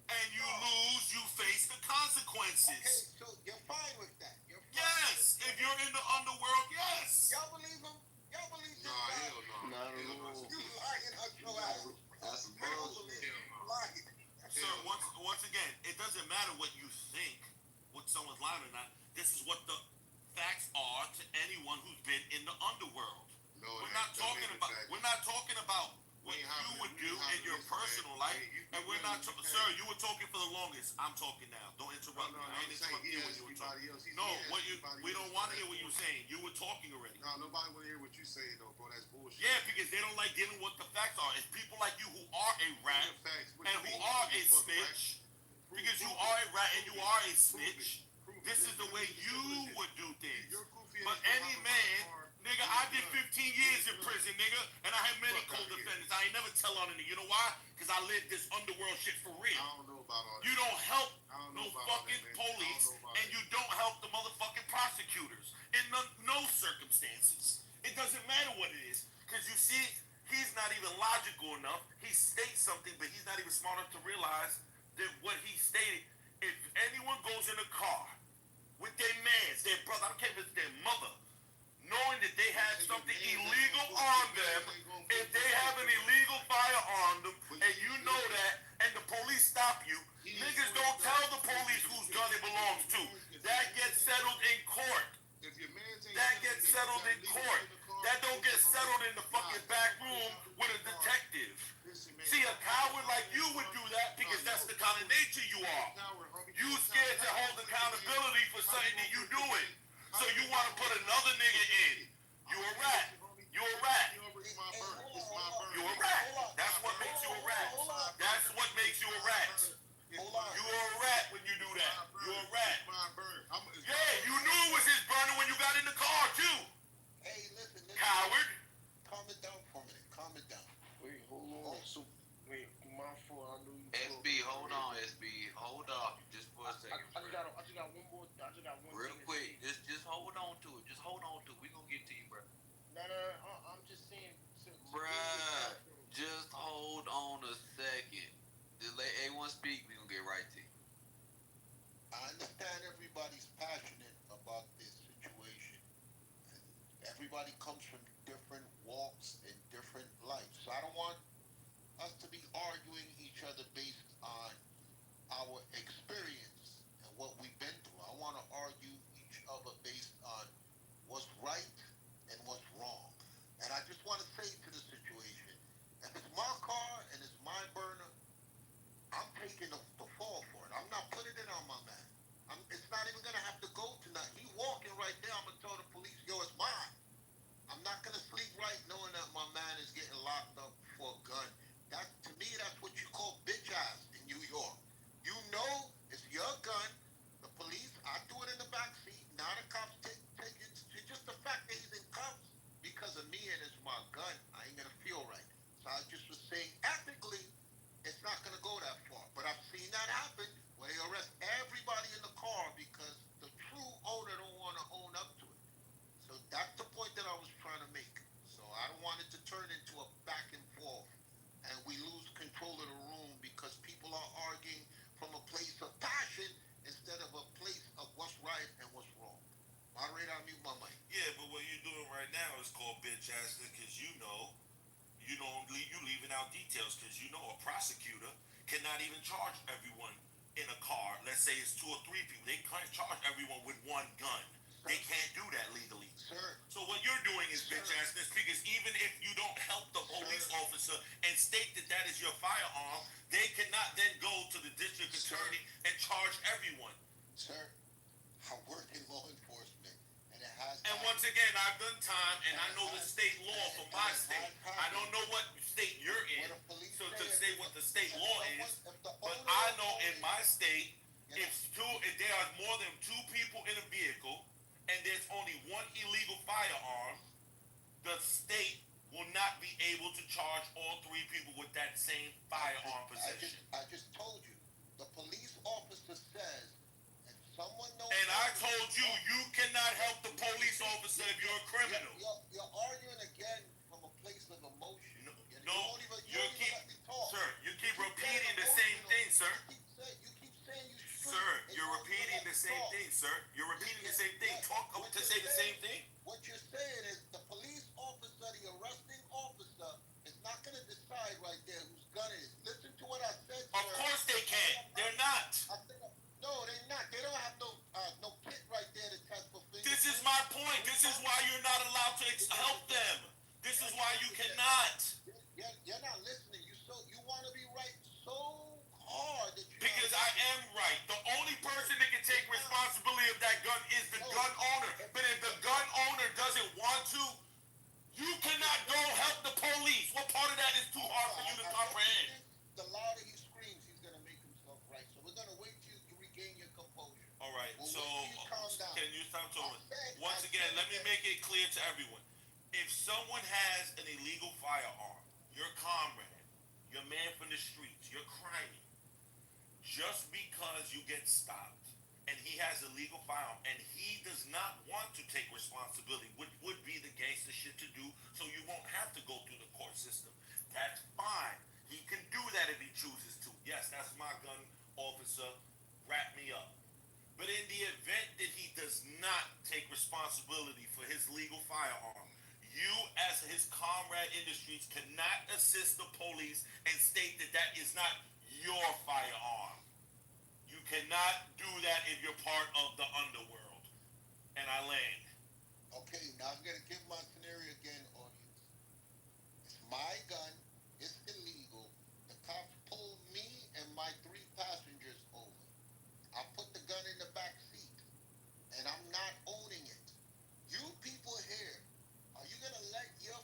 you face the consequences. Okay, so you're fine with that. Yes, if you're in the underworld, yes. Y'all believe him? Y'all believe this guy? No. You lying out your ass. That's bullshit. Lying. Sir, once again, it doesn't matter what you think, what someone's lying or not. This is what the facts are to anyone who's been in the underworld. We're not talking about what you would do in your personal life, and we're not. Sir, you were talking for the longest. I'm talking now. Don't interrupt me. I ain't interrupting you when you were talking. No, we don't want to hear what you were saying. You were talking already. No, nobody want to hear what you saying though, bro. That's bullshit. Yeah, because they don't like dealing with what the facts are. It's people like you who are a rat and who are a snitch. Because you are a rat and you are a snitch. This is the way you would do things. But any man. Nigga, I did 15 years in prison, nigga, and I had many co-defendants. I ain't never tell on any. You know why? Because I lived this underworld shit for real. I don't know about all that. You don't help no fucking police, and you don't help the motherfucking prosecutors in no circumstances. It doesn't matter what it is. Because you see, he's not even logical enough. He states something, but he's not even smart enough to realize that what he stated, if anyone goes in a car with their mans, their brother, I don't care if it's their mother, knowing that they have something illegal on them, if they have an illegal firearm on them, and you know that, and the police stop you, niggas don't tell the police whose gun it belongs to. That gets settled in court. That gets settled in court. That don't get settled in the fucking back room with a detective. See, a coward like you would do that because that's the kind of nature you are. You scared to hold accountability for something that you doing. So you want to put another nigga in. You a rat. You a rat. You a rat. That's what makes you a rat. That's what makes you a rat. You are a rat when you do that. You a rat. Yeah, you knew it was his burner when you got in the car too. Hey, listen. Coward. Calm it down for a minute. Calm it down. Wait, hold on. So, wait, everybody's passionate about this situation, and everybody comes from different walks and different lives. So I don't want us to be arguing each other based on our experience and what we've been through. I want to argue each other based on what's right and what's wrong. And I just want to say to the situation, if it's my car and it's my burner, I'm taking the fall for it. I'm not putting it on my man. It's not even going to have to go to nothing. He walking right there. I'm going to tell the police, yo, it's mine. I'm not going to sleep right knowing that my man is getting locked up for a gun. That, to me, that's what you call bitch ass in New York. You know it's your gun. The police, I do it in the back seat. Now the cops take it. It's just the fact that he's in cuffs because of me and it's my gun. I ain't going to feel right. So I just was saying, ethically, it's not going to go that far. But I've seen that happen where they arrest everybody in the car because the true owner don't want to own up to it. So that's the point that I was trying to make. So I don't want it to turn into a back and forth and we lose control of the room because people are arguing from a place of passion instead of a place of what's right and what's wrong. Moderator, I'll mute my mic. Yeah, but what you're doing right now is called bitch ass because you don't you leaving out details because a prosecutor cannot even charge everyone in a car. Let's say it's 2 or 3 people. They can't charge everyone with one gun. They can't do that legally. Sir. So what you're doing is bitch assness because even if you don't help the police officer and state that that is your firearm, they cannot then go to the district attorney and charge everyone. Sir, I work in law enforcement and it has. And once again, I've done time and I know the state law from my state. I don't know what state you're in, so to say what the state law is, but I know in my state, if there are more than 2 people in a vehicle and there's only 1 illegal firearm, the state will not be able to charge all 3 people with that same firearm possession. I just told you, the police officer says, if someone knows. And I told you, you cannot help the police officer if you're a criminal. You're arguing again from a place of emotion. No, sir, you keep repeating the same thing, sir. You keep saying you. Sir, you're repeating the same thing, sir. You're repeating the same thing. Talk to say the same thing. What you're saying is the police officer, the arresting officer, is not going to decide right there whose gun it is. Listen to what I said. Of course they can't. They're not. No, they're not. They don't have no kit right there to test for fingerprints. This is my point. This is why you're not allowed to help them. This is why you cannot. You're not listening. You want to be right so hard that you. Because I am right. The only person that can take responsibility of that gun is the gun owner. But if the gun owner doesn't want to, you cannot go help the police. What part of that is too hard for you to comprehend? The louder he screams, he's going to make himself right. So we're going to wait till you regain your composure. All right. We'll So can you stop talking? Once again, let me make it clear to everyone. If someone has an illegal firearm, your comrade, your man from the streets, your crime, just because you get stopped and he has a legal firearm and he does not want to take responsibility, which would be the gangster shit to do, so you won't have to go through the court system. That's fine. He can do that if he chooses to. Yes, that's my gun, officer. Wrap me up. But in the event that he does not take responsibility for his legal firearm, you as his comrade in the streets cannot assist the police and state that that is not your firearm. You cannot do that if you're part of the underworld. And I land. Okay, now I'm going to give my scenario again, audience. It's my gun. It's illegal. The cops pulled me and my 3 passengers over. I put the gun in the back seat, and I'm not owning it. You people here, are you going to let your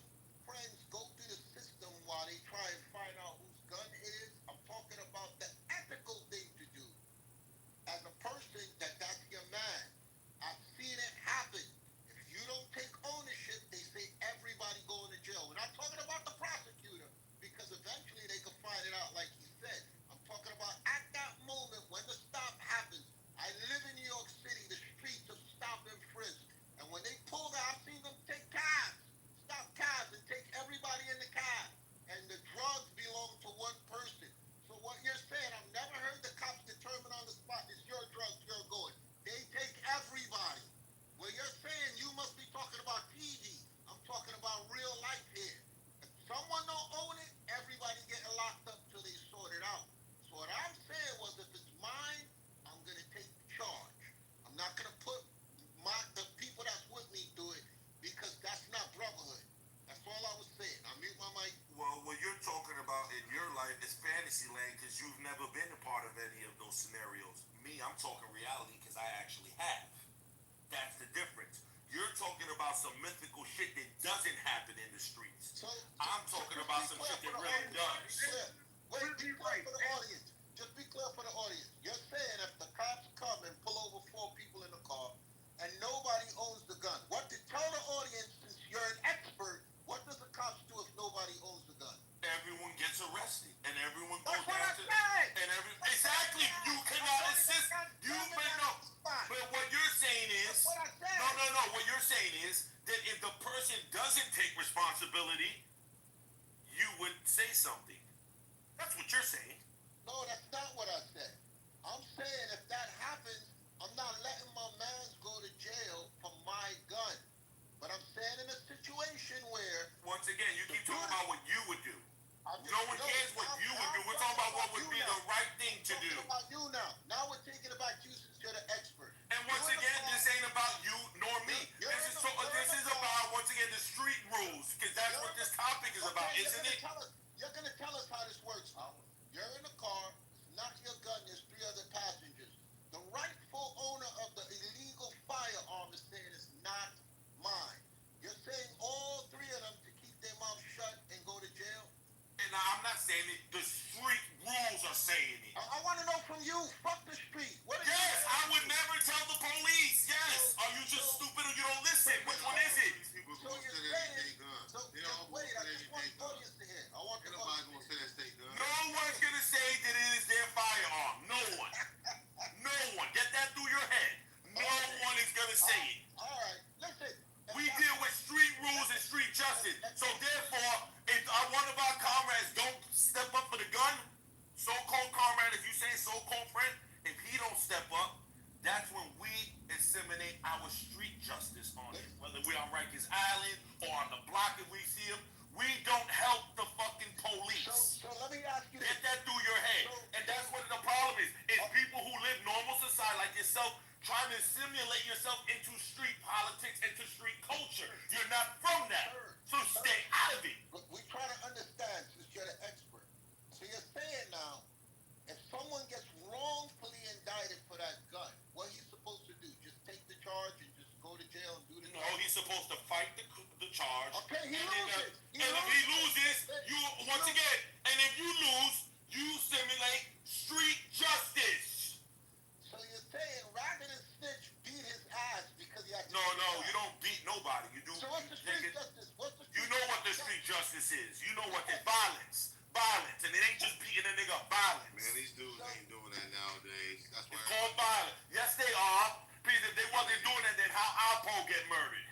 friends go through the system while they try and find out whose gun it is? I'm talking about the ethical thing to do. As a person, that's your man. I've seen it happen. If you don't take ownership, they say everybody going to jail. We're not talking about the prosecutor. block if we see them. We don't help the fucking police. So let me ask you this. Get that through your head. And that's what the problem is. It's people who live normal society like yourself trying to simulate yourself into street politics, into street culture. You're not from that. So stay out of it. We try to understand since you're the expert. So you're saying now, if someone gets wrongfully indicted for that gun, what he's supposed to do? Just take the charge and just go to jail and do the No, he's supposed to fight the charge. Okay, he loses. And if he loses, you once again, and if you lose, you simulate street justice. So you're saying rather than snitch, beat his ass because he has to. No, you don't beat nobody. You do. So what's the street justice? You know what the street justice is. You know what the violence, and it ain't just beating a nigga. Violence. Man, these dudes ain't doing that nowadays. That's why. It's called violence. Yes, they are. Because if they wasn't doing that, then how Alpo get murdered?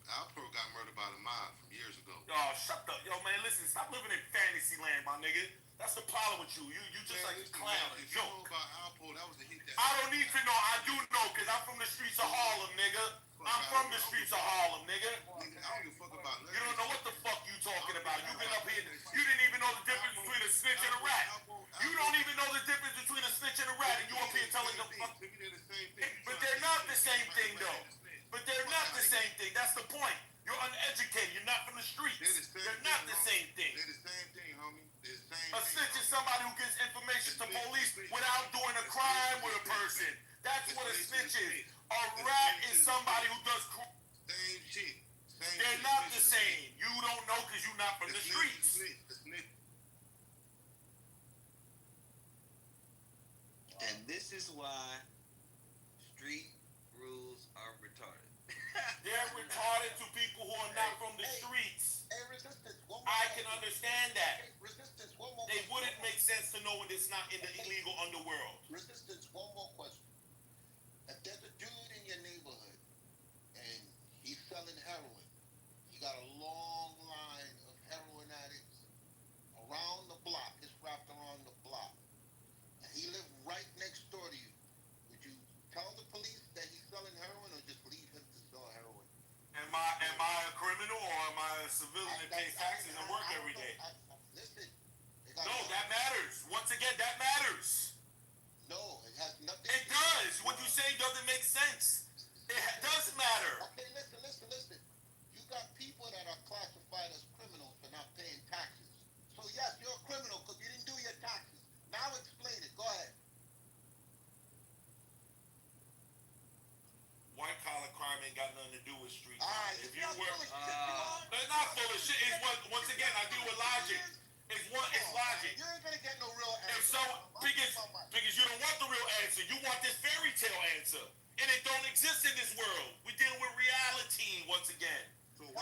Alpo got murdered by the mob from years ago. Oh, shut up. Yo, man, listen, stop living in fantasy land, my nigga. That's the problem with you. You just like a clown, a If you know joke. about Alpo, that was the hit that. I don't need to know. I do know, because I'm from the streets of Harlem, nigga. I'm from the streets of Harlem, nigga. Nigga, I don't give a fuck about nothing. You don't know what the fuck you talking about. You been up here. You didn't even know the difference between a snitch and a rat. You don't even know the difference between a snitch and a rat, and you up here telling them. But they're not the same thing, though. But they're not the same thing. That's the point. You're uneducated. You're not from the streets. They're not the same thing. They're the same thing, homie. They're the same A snitch is somebody who gives information to police without doing a crime with a person. That's what a snitch is. A rat is somebody who does crime. Same shit. They're not the same. You don't know because you're not from the streets. And this is why street rules are retarded. They're retarded to people who are not from the streets. Hey, resistance. I can understand that. Resistance. One more. They wouldn't make sense to know when it's not in the illegal underworld. Resistance. One more question. If there's a dude in your neighborhood and he's selling heroin, you got a long line of heroin addicts around the block. It's wrapped around the block, and he lived right next door to you. Would you tell the police that he's selling heroin, or just leave him to sell heroin? Am I a criminal or am I a civilian that pays taxes and work every day? Listen. No, that matters. Once again, that matters. No, it has nothing. It does. What you say doesn't make sense. It does matter. Okay, listen. You got people that are classified as criminals for not paying taxes. So yes, you're a criminal because you didn't do your taxes. Now explain it. Go ahead. White collar crime ain't got nothing to do with street crime. Alright, If you work, they're not full of shit. It's once again, I deal with logic. It's logic. You ain't gonna get no real If answer. because you don't want the real answer, you want this fairy tale answer, and it don't exist in this world. We're dealing with reality once again. If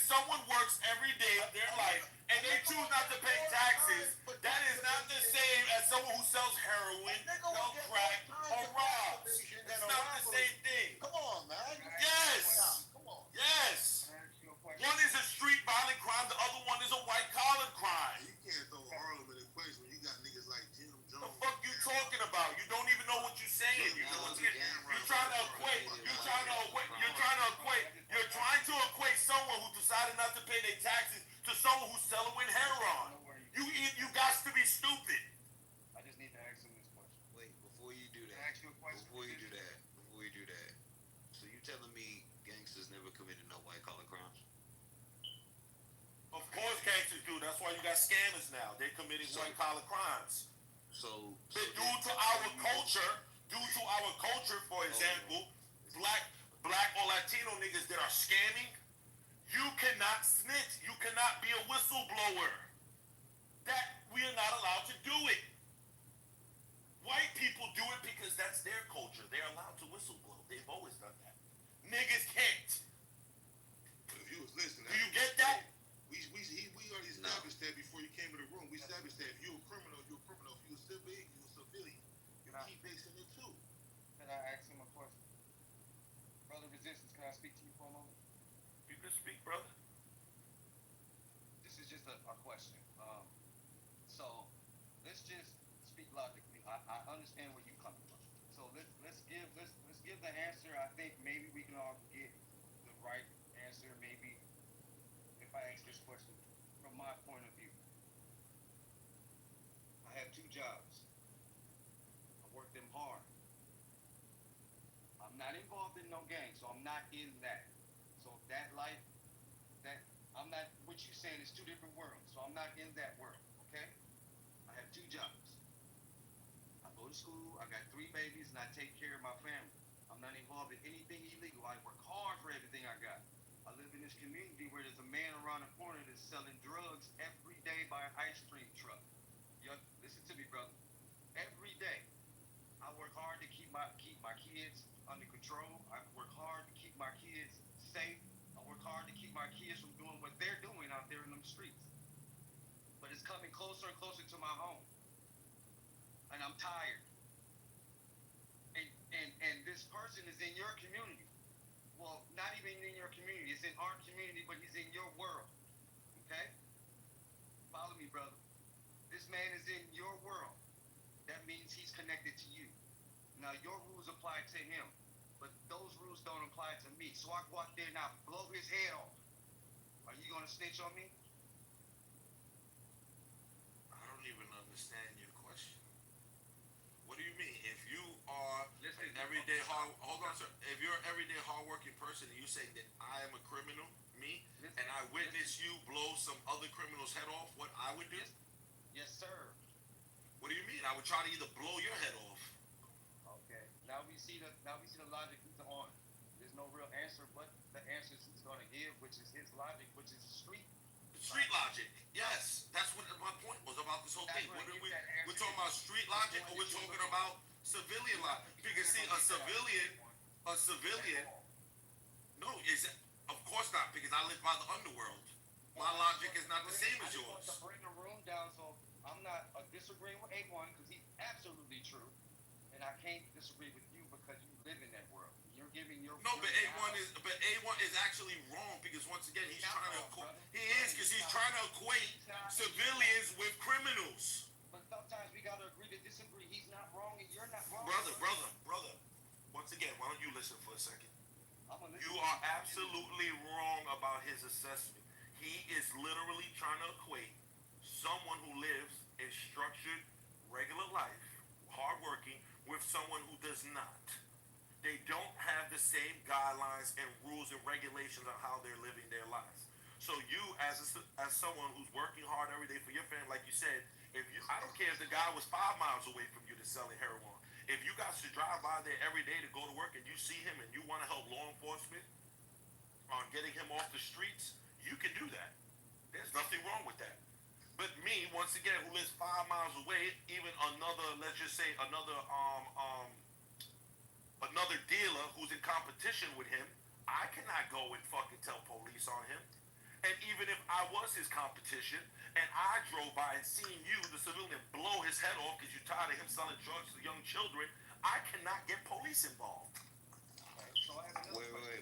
someone works every day of their life and they choose not to pay taxes, that is not the same as someone who sells heroin, sells crack, or robs. It's not the same thing. Come on, man. Yes. Yes. One is a street violent crime, the other one is a white collar crime. You can't throw Harlem in the equation when you got niggas like Jim Jones. The fuck you talking about? You don't even know what you're saying. You're trying to equate. You're trying to equate someone who decided not to pay their taxes to someone who's selling with heroin. You got to be stupid. I just need to ask him this question. Wait, before you do that. Before you do that. So you telling me gangsters never committed no white collar crimes? Of course gangsters do. That's why you got scammers now. They're committing white collar crimes. So due to our culture, for example, black or Latino niggas that are scamming, you cannot snitch. You cannot be a whistleblower. That we are not allowed to do it. White people do it because that's their culture. They're allowed to whistleblow. They've always done that. Niggas can't. If you was listening, do you get that? We already established that before you came in the room. We established that if you're a criminal, you're a criminal. If you're a civilian, you're a civilian. You keep basing it too. Can I ask him a question? Brother Resistance, can I speak to you for a moment? You can speak, brother. This is just a question. hoping I'll get the right answer. Maybe if I ask this question from my point of view, I have 2 jobs. I work them hard. I'm not involved in no gang, so I'm not in that. So that life, that I'm not. What you saying is 2 different worlds. So I'm not in that world. Okay. I have 2 jobs. I go to school. I got 3 babies, and I take care of my family. I'm not involved in anything illegal. I work hard for everything I got. I live in this community where there's a man around the corner that's selling drugs every day by an ice cream truck. You listen to me, brother. Every day, I work hard to keep my kids under control. I work hard to keep my kids safe. I work hard to keep my kids from doing what they're doing out there in them streets. But it's coming closer and closer to my home, and I'm tired. And this person is in your community. Well, not even in your community. It's in our community, but he's in your world. Okay? Follow me, brother. This man is in your world. That means he's connected to you. Now, your rules apply to him, but those rules don't apply to me. So I go out there and I blow his head off. Are you going to snitch on me? I don't even understand your question. What do you mean? If you are an everyday hold on, sir. If you're an everyday hardworking person and you say that I am a criminal, me, and I witness you blow some other criminal's head off, what I would do? Yes, sir. What do you mean? I would try to either blow your head off. Okay. Now we see the logic he's on. There's no real answer, but the answers he's going to give, which is his logic, which is street. Street logic. Yes, that's what my point was about this whole thing. We're talking about street logic, or we're talking about civilian logic? Because see, a civilian. No, of course not. Because I live by the underworld. My logic is not the same as yours. To bring the room down, so I'm not disagreeing with A1 because he's absolutely true, and I can't disagree with you because you live in that world. You're giving your no, but A1 is actually wrong because once again he's trying to equate civilians with criminals. But sometimes we gotta agree to disagree. He's not wrong and you're not wrong. Brother. Once again, why don't you listen for a second? You are absolutely wrong about his assessment. He is literally trying to equate someone who lives a structured, regular life, hardworking, with someone who does not. They don't have the same guidelines and rules and regulations on how they're living their lives. So you, as someone who's working hard every day for your family, like you said, I don't care if the guy was 5 miles away from you that's selling heroin. If you guys should drive by there every day to go to work and you see him and you want to help law enforcement on getting him off the streets, you can do that. There's nothing wrong with that. But me, once again, who lives 5 miles away, even another, let's just say another dealer who's in competition with him, I cannot go and fucking tell police on him. And even if I was his competition and I drove by and seen you, the civilian, blow his head off because you're tired of him selling drugs to young children, I cannot get police involved. Wait a minute.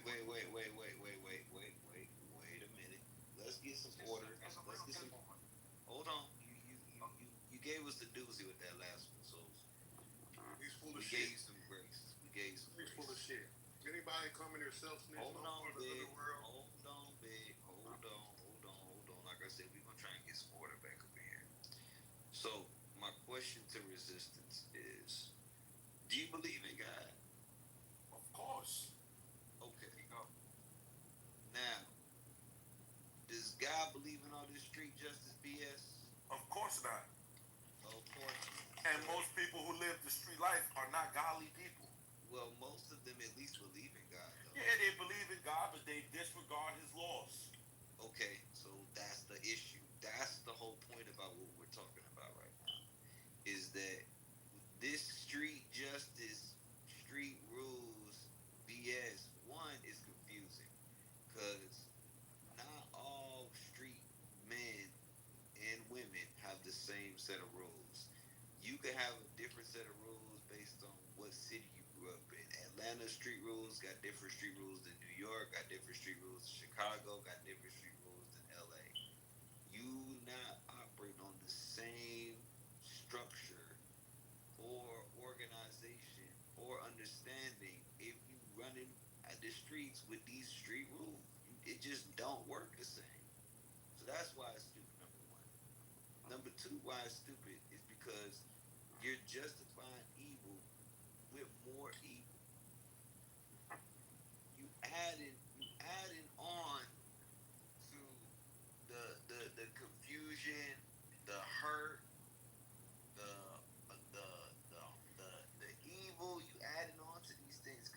Let's get some order. Hold on. You gave us the doozy with that last one, so he's full of gave shit. you some grace. He's full of shit. Anybody come in here self-snitch, Hold on, big. world. Hold on. Like I said, we're gonna try and get some order back up in here. So my question to resistance is, do you believe in God? Of course. Okay. Now, does God believe in all this street justice BS? Of course not. Of course not. And most people who live the street life are not godly people. Well, most of them at least believe in God, though. Yeah, they believe in God, but they disregard his laws. Okay, so that's the issue. That's the whole point about what we're talking about right now. Is that this street justice, street rules, BS, one is confusing. Because not all street men and women have the same set of rules. You could have a different set of rules based on what city you grew up in. Atlanta street rules got different street rules than New York, got different street rules than Chicago, got different street rules than LA. You not operating on the same structure or organization or understanding if you running the streets with these street rules. It just don't work the same. So that's why it's stupid. Number one. Number two, why it's stupid is because you're justifying evil with more evil. You adding on to the confusion, the hurt, the the the the evil. You adding on to these things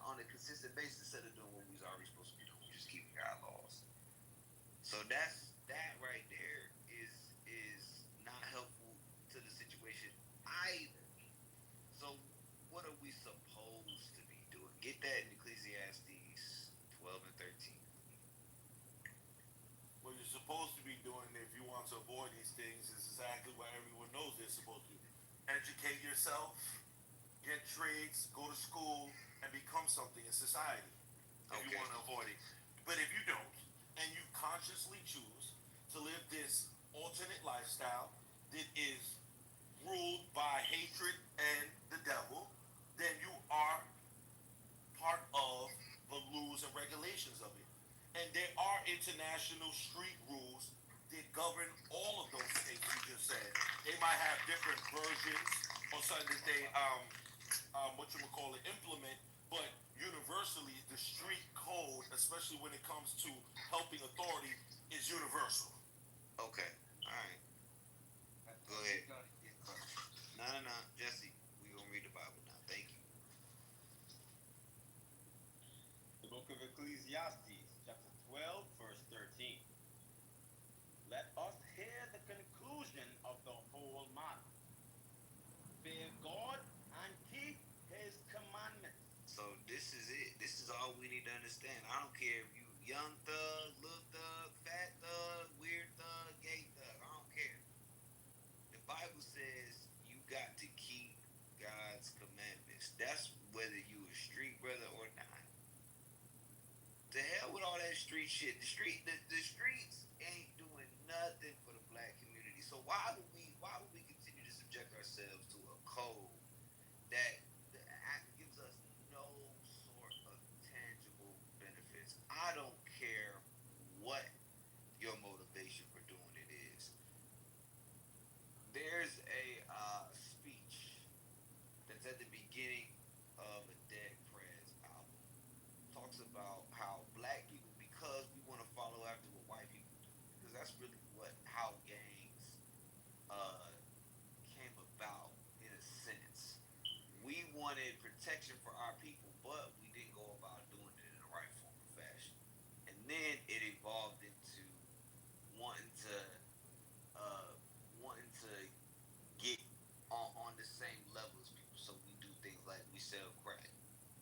on a consistent basis instead of doing what we was already supposed to be doing, which is keeping our laws. So that right there is not helpful to the situation either. So what are we supposed to be doing? Get that in Ecclesiastes 12 and 13. What you're supposed to be doing if you want to avoid these things is exactly what everyone knows they're supposed to do. Educate yourself, get trades, go to school, and become something in society if you want to avoid it. But if you don't, and you consciously choose to live this alternate lifestyle that is ruled by hatred and the devil, then you are part of the rules and regulations of it. And there are international street rules that govern all of those states you just said. They might have different versions or something that they what you would call it implement, but universally the street code, especially when it comes to helping authority, is universal. Okay. All right. Go ahead. No. Jesse, we gonna read the Bible now. Thank you. The book of Ecclesiastes, chapter 12, verse 13. Let us hear the conclusion of the whole matter. Fear God and keep his commandments. So this is it. This is all we need to understand. I don't care if you young thug, little thug, fat thug, weird thug, gay thug. I don't care. The Bible says you got to keep God's commandments. That's whether you a street brother or not. To hell with all that street shit. The streets ain't doing nothing for the black community. So why would we continue to subject ourselves to a code that gives us no sort of tangible benefits? I don't care what your motivation for doing it is. There's a speech that's at the beginning of a Dead Prez album. Talks about how black people, because we want to follow after what white people do, because that's really how gangs came about in a sense. We wanted protection for our people, but we didn't go about doing it in the right form or fashion. And then it evolved into wanting to get on the same level as people. So we do things like we sell crack.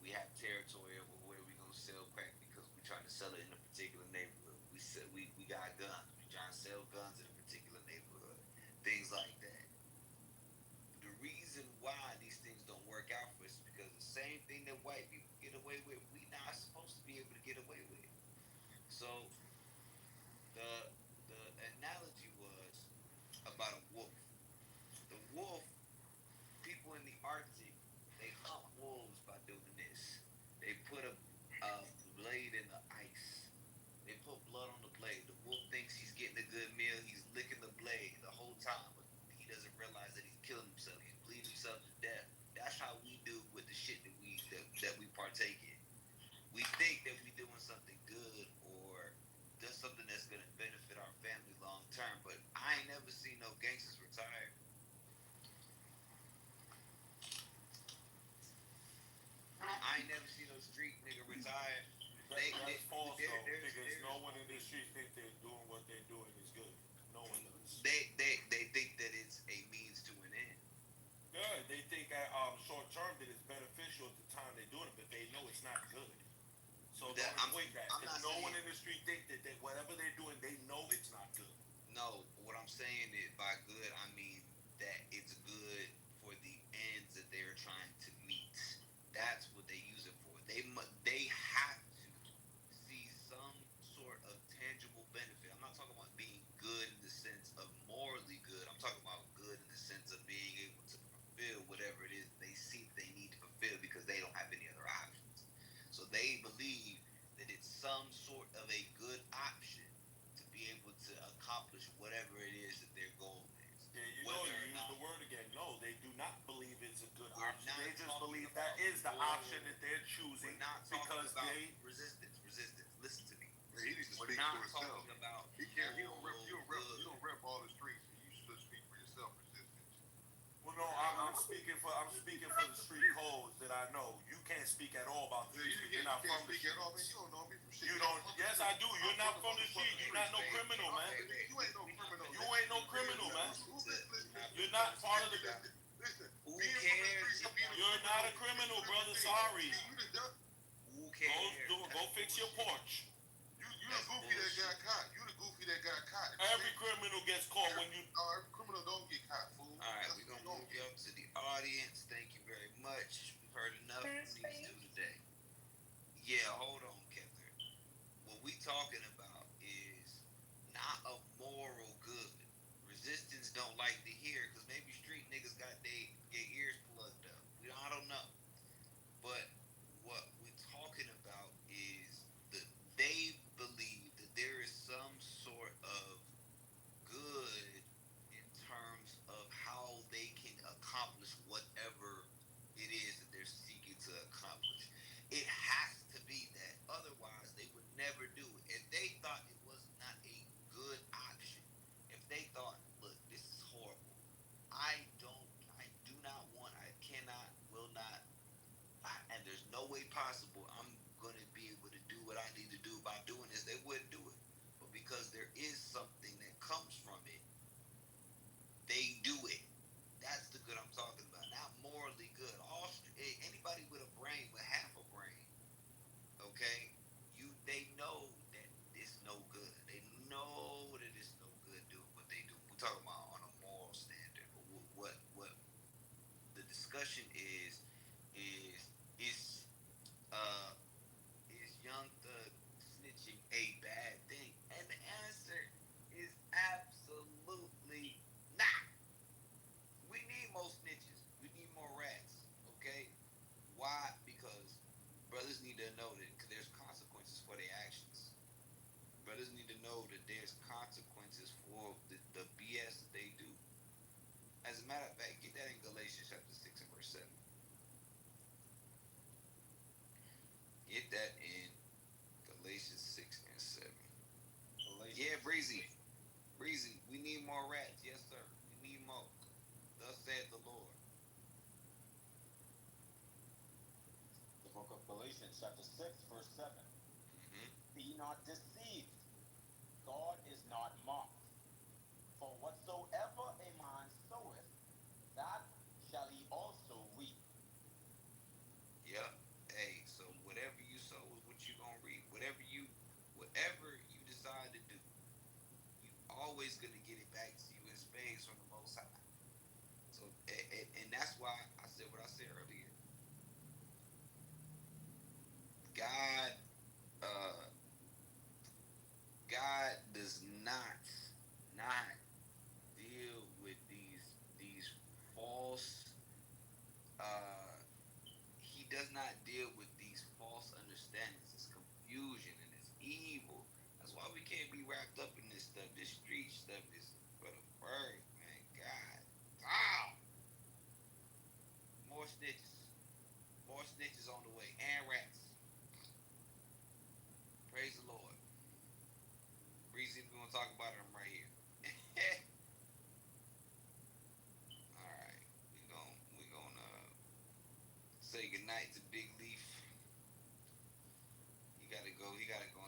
We have territory over where we're gonna sell crack because we're trying to sell it in a particular neighborhood. We got guns. We're trying to sell guns in a particular neighborhood. Things like that. The reason why these things don't work out for us is because the same thing that white people get away with, we not supposed to be able to get away with. So the analogy was about a wolf. The wolf, people in the Arctic, they hunt wolves by doing this. They put a blade in the ice. They put blood on the blade. The wolf thinks he's getting a good meal. He's licking the blade the whole time, but he doesn't realize that he's killing himself. He's bleeding himself to death. That's how we do with the shit that we partake in. We think that we're doing something good or just something that's gonna benefit our family long term, but I ain't never seen no gangsters retire. I ain't never seen no street nigga retire. That's false though, because no one in this street think they're doing what they're doing is good. No one does. They think that it's a means to an end. Yeah, they think at short term that it's beneficial at the time they're doing it, but they know it's not good. So don't equate that. Because no one in the street think that whatever they're doing, they know it's not good. No, what I'm saying is by good, I mean that it's good for the ends that they're trying to meet. That's what they use it for. They have to see some sort of tangible benefit is the option that they're choosing We're not talking because about they. resistance. Listen to me. He needs to We're speak not for himself. talking about He can't. He don't rep. moral You don't rep. good. You don't rep all the streets. You should speak for yourself. Resistance. Well, no, I'm speaking for the street codes that I know. You can't speak at all about the streets because you're not from the speak streets. at all, man. You don't know me from shit. You don't. Yes, I do. You're not from the street. You're not no criminal, man. You ain't no criminal. You ain't no criminal, man. Listen. You're not part of the. Listen. Who cares? You're not a criminal, brother. Sorry. Who cares? Go fix your porch. You the goofy that got caught. You the goofy that got caught. Every criminal gets caught when you. No, every criminal don't get caught, fool. All right, we're gonna move you up to the audience. Thank you very much. We've heard enough from these two today. Yeah, hold on, Kevin. What we talking about is not a moral good. Resistance don't like to hear because maybe street niggas got their ears plugged up. I don't know. But what we're talking about is that they believe that there is some sort of good in terms of how they can accomplish whatever it is that they're seeking to accomplish. It has to be that. Otherwise, they would never do it. If they thought it was not a good option, if they thought, look, this is horrible, I do not want, I cannot, will not, and there's no way possible I'm going to be able to do what I need to do by doing this, they wouldn't do it. But because there is something that comes from it, they do it. That's the good I'm talking about. Not morally good. Anybody with a brain, with half a brain, okay, they know that it's no good. They know that it's no good doing what they do. We're talking about on a moral standard. But what the discussion is Young Thug snitching a bad thing? And the answer is absolutely not. We need more snitches. We need more rats. Okay? Why? Because brothers need to know that there's consequences for their actions. Brothers need to know that there's consequences for the BS that they do. As a matter of fact, get that in Galatians chapter 6 and verse 7. Get that in Galatians 6 and 7. Yeah, Breezy, we need more rats. Yes, sir. We need more. Thus saith the Lord. The book of Galatians, chapter 6, verse 7. Mm-hmm. Be not deceived. God is not mocked. For whatsoever a man soweth, that shall he also reap. Yeah. Hey, so whatever you sow is what you're going to reap. Whatever you decide to do, you always going to get it back to you in spades from the Most High. So, and that's why I said what I said earlier. God does not deal with these false. He does not deal with these false understandings. It's confusion and it's evil. That's why we can't be wrapped up in this stuff. This street stuff is for the bird, man. God, wow. More snitches on the way, and rats. Praise the Lord. Breezy, if we want to talk about it, I'm right here. All right, we gonna say goodnight to Big Leaf. He gotta go in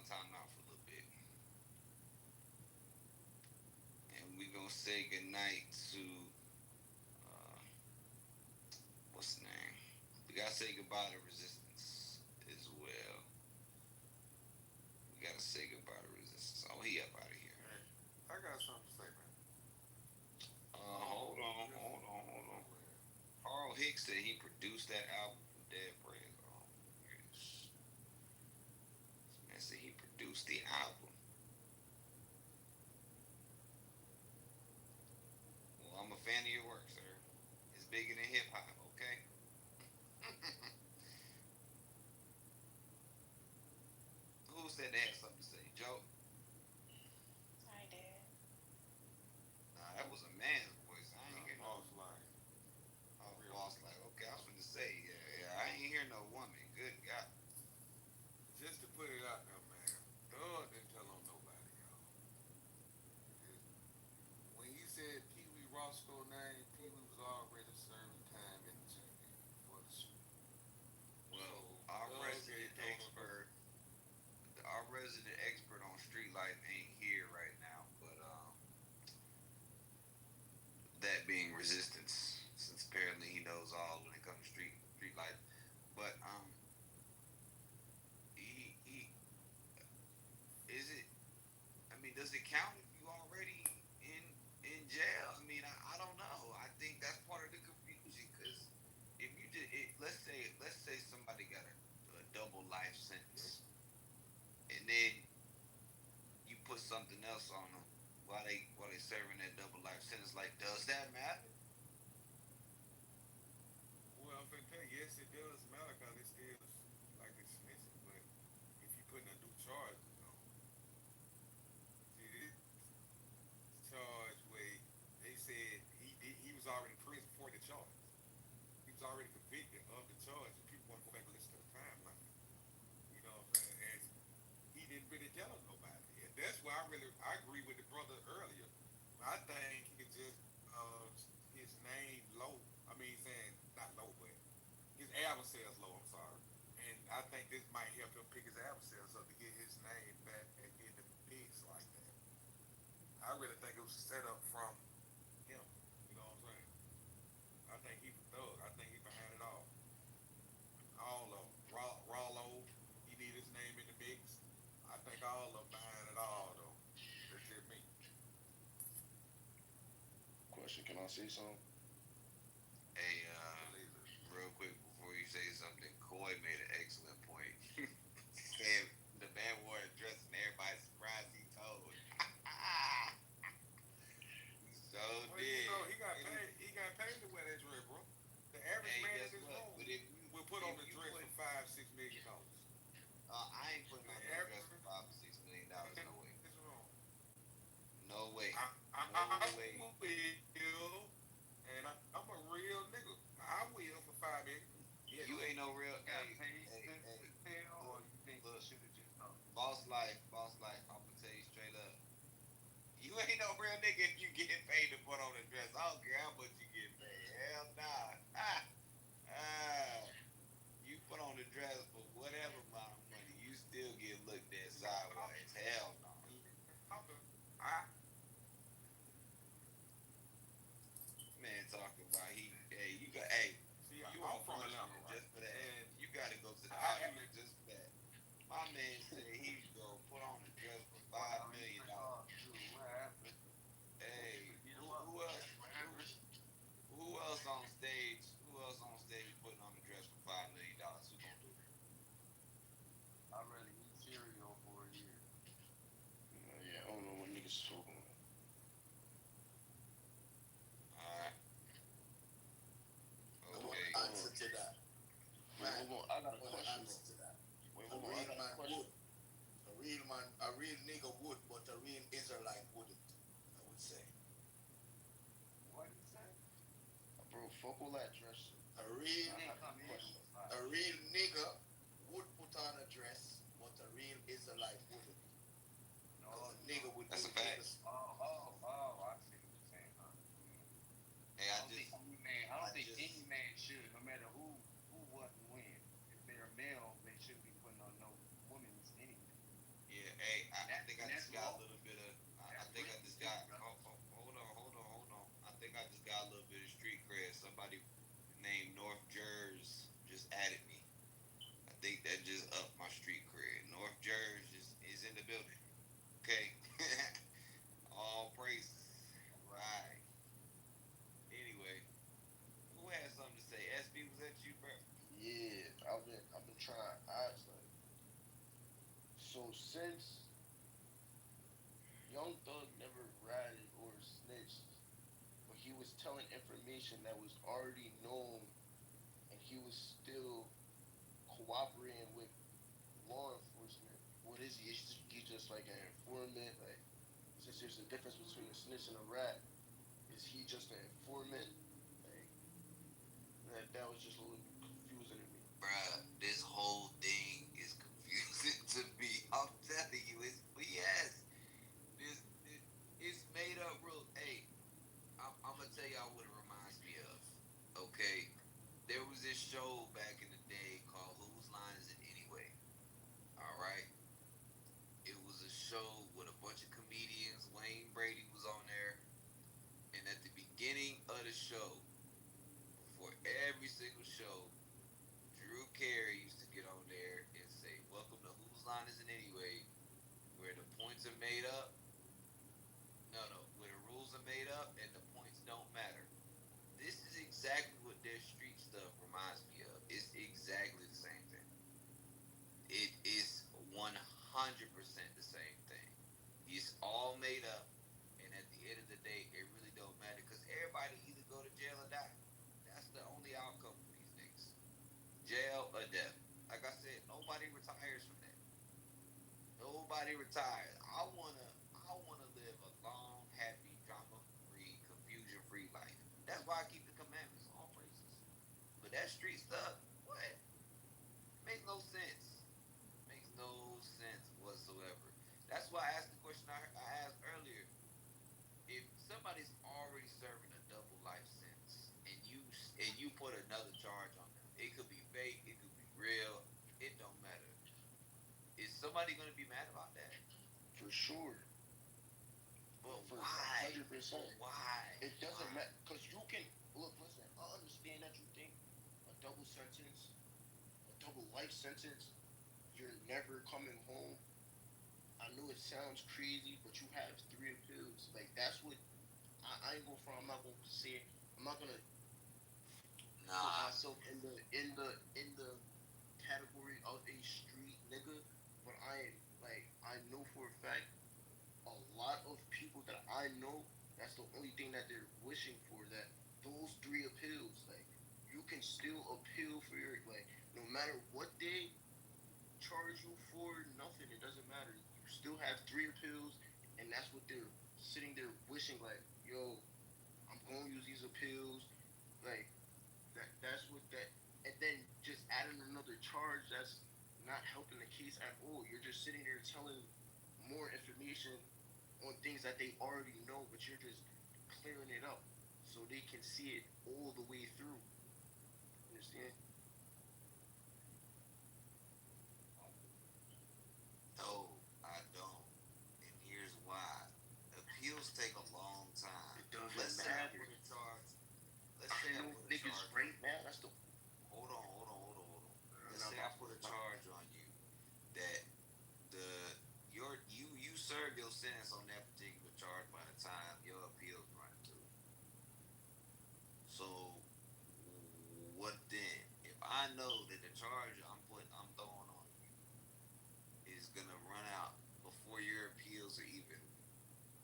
timeout for a little bit, and we gonna say goodnight to what's the name? We gotta say goodbye to Resistance as well. We gotta say goodbye to Resistance. Oh, he up out of here. Hey, I got something to say, man. Hold on. Carl Hicks said he produced that album from Dead Prez. Oh, goodness. This man said he produced the album. Well, I'm a fan of your work, sir. It's bigger than hip hop, okay? Who said they had something to say? Joe? I did. Nah, that was a man's voice. I ain't hear no Boss line. boss like, okay, I was gonna say, yeah, I ain't hear Roscoe name, Pee Wee was already serving time in the jail before the shooting. Well, So our Doug resident ain't told us. expert, our resident expert on street life ain't here right now, but that being resistance, since apparently he knows all when it comes to street life. But he is it? I mean, does it count if you already in jail? I mean, I don't know. I think that's part of the confusion because if you just let's say somebody got a double life sentence and then you put something else on them while they serving that double life sentence, like does that matter? Well, I'm finna tell you, yes, it does matter because it's still like it's snitching. But if you putting a new charges on, see this charge where they said he was already in prison for the charge. He was already convicted of the charge, and people want to go back and listen to the timeline. You know what I'm saying? And he didn't really tell nobody. And that's why I agree with the brother earlier. I think he could just his name low. I mean, saying not low, but his album sales low. I'm sorry, and I think this might help him pick his album sales up to get his name back in the mix like that. I really think it was set up from him. You know what I'm saying? I think he's a thug. I think he's behind it all. All of them. Rollo, he need his name in the mix. I think all of them behind it all though. That's just me. Question, can I say something? Hey, real quick before you say something, Coy made an excellent point. Said the man wore a dress and everybody's surprised he told. He so Well, did. you know, he got paid. He got paid to wear that dress, bro. The average Hey, man in guess this what? room But if will put on if the you dress put, for $5-6 million. I ain't putting The on no dress average for $5 or $6 million. man No way. in this room. No way. I No way. will, and I'm a real nigga. I will for $5 million. Yeah. You ain't no real. You got Hey, paid hey, to hey. tell, or Look, you think you look. should have just done? Boss life, boss life. I'm gonna tell you straight up. You ain't no real nigga if you getting paid to put on a dress. I don't care how much you get paid. Hell nah. You put on a dress for whatever amount of money, you still get looked at sideways. Hell no. I Man talking about hey, see. you I'm on from punishment Atlanta, right? just for that. And You gotta go to the I audience just for that. My man said he's gonna put on a dress for $5 million. What happened? Hey, Beat him who, up. who else? What Who, happened? who else on stage? Who else on stage putting on a dress for $5 million? Who gonna do it? I rather eat cereal for a year. Yeah, I don't know what niggas talking about. All right. I want Okay. to answer to that. Wait, Man, hold on. I got I a want to question. answer to that. Wait, A hold on. I real got a man question. would. A real nigga would, but a real Israelite wouldn't, I would say. What did you say? Bro, fuck all that dress. A real I have a question. nigga would put on a dress, but a real Israelite wouldn't. Because a nigga would That's do a fact. niggas. I see what you're saying. Huh? Hey, I don't think any just- man should, no matter who, what, and when. If they're male, they shouldn't be putting on no women's anyway. Yeah. Hey, I think I That's just got a wrong. little bit of. I That's think I really just got. stupid. Hold on. I think I just got a little bit of street cred. Somebody named North Jers just added me. I think that just upped my street cred. North Jers is in the building. Okay. All praises. Right. Anyway, who had something to say? SB, was that you, bro? Yeah, I've been trying to ask like, so since Young Thug never ratted or snitched, but he was telling information that was already known, and he was still cooperating with law enforcement. What is he? He's just like an informant. Like, since there's a difference between a snitch and a rat, is he just an informant? Like, that was just a little confusing to me. Bruh, this whole thing is confusing to me. I'm telling you, it's BS. This it's made up rules. Hey, I'm gonna tell the show, before every single show, Drew Carey used to get on there and say, "Welcome to Whose Line Is It Anyway?" Where the points are made up. No, where the rules are made up and the points don't matter. This is exactly what their street stuff reminds me of. It's exactly the same thing. It is 100% the same thing. It's all made up, and at the end of the day, it really don't matter because everybody either go to jail or die. That's the only outcome for these niggas: jail or death. Like I said, nobody retires from that. Nobody retires. I wanna live a long, happy, drama-free, confusion-free life. That's why I keep the commandments, all praises. But that street stuff, what? Makes no sense. Makes no sense whatsoever. That's why I asked the question I asked earlier. If somebody's already serving a double life sentence and you put another charge on them, it could be fake, it could be real, it don't matter. Is somebody gonna be mad about that? For sure. But For why? 100%. Why? It doesn't matter because you can look. Listen, I understand that you think a double sentence, a double life sentence, you're never coming home. I know it sounds crazy, but you have three appeals. Like that's what I ain't going for. I'm not gonna say. I'm not gonna put Nah. myself in the category of a street nigga, but I know for a fact a lot of people that I know, that's the only thing that they're wishing for. That those three appeals, like you can still appeal for your like no matter what they charge you for, nothing. It doesn't matter. You still have three appeals, and that's what they're sitting there wishing. Like, yo, I'm gonna use these appeals. Like that's what that. And then just adding another charge that's not helping the case at all. You're just sitting there telling more information on things that they already know, but you're just clearing it up so they can see it all the way through. Understand? No, I don't. And here's why. Appeals take a long time. It doesn't Let's say I matter. put a charge. Let's I say I know put a niggas charge. right now. That's the. Hold on. Let's say I put a charge on you that the you serve your sentence on that particular charge by the time your appeals run through. So what then? If I know that the charge I'm throwing on you is gonna run out before your appeals are even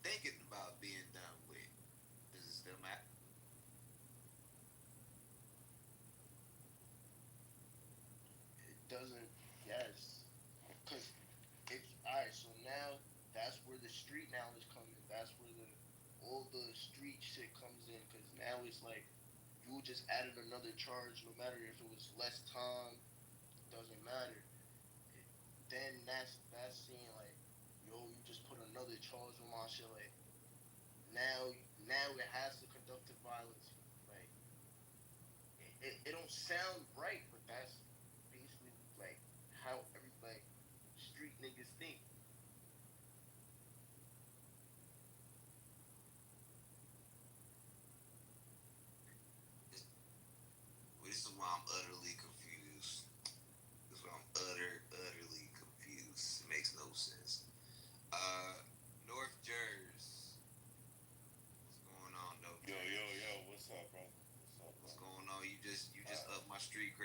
thinking about being done with, does it still matter? It doesn't. Yes. Cause it's alright. So now that's where the street knowledge comes in. That's where the all the street shit comes in. Cause now it's like you just added another charge, no matter if it was less time, doesn't matter. Then that's saying like, yo, you just put another charge on my shit. Like now it has to conductive violence. Like it don't sound right, but that's basically like how every like street niggas think. Well, this is why I'm utterly confused. This is why I'm utterly confused. It makes no sense. Uh, North Jersey. What's going on, North Yo, Jersey? yo, yo, what's up, bro? What's up, bro? What's going on? You just up my street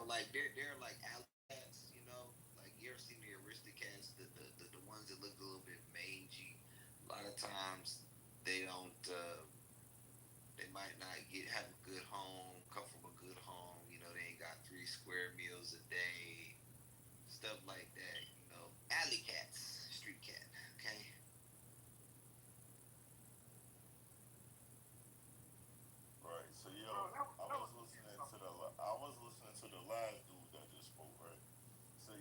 like they're like alley cats. Like you ever seen the Aristocats, the ones that look a little bit mangy. A lot of times they don't. They might not have a good home, come from a good home. They ain't got 3 square meals a day, stuff like that. Alley cats, street cat. Okay. Right. So I was listening to the last dude that just spoke. Right. So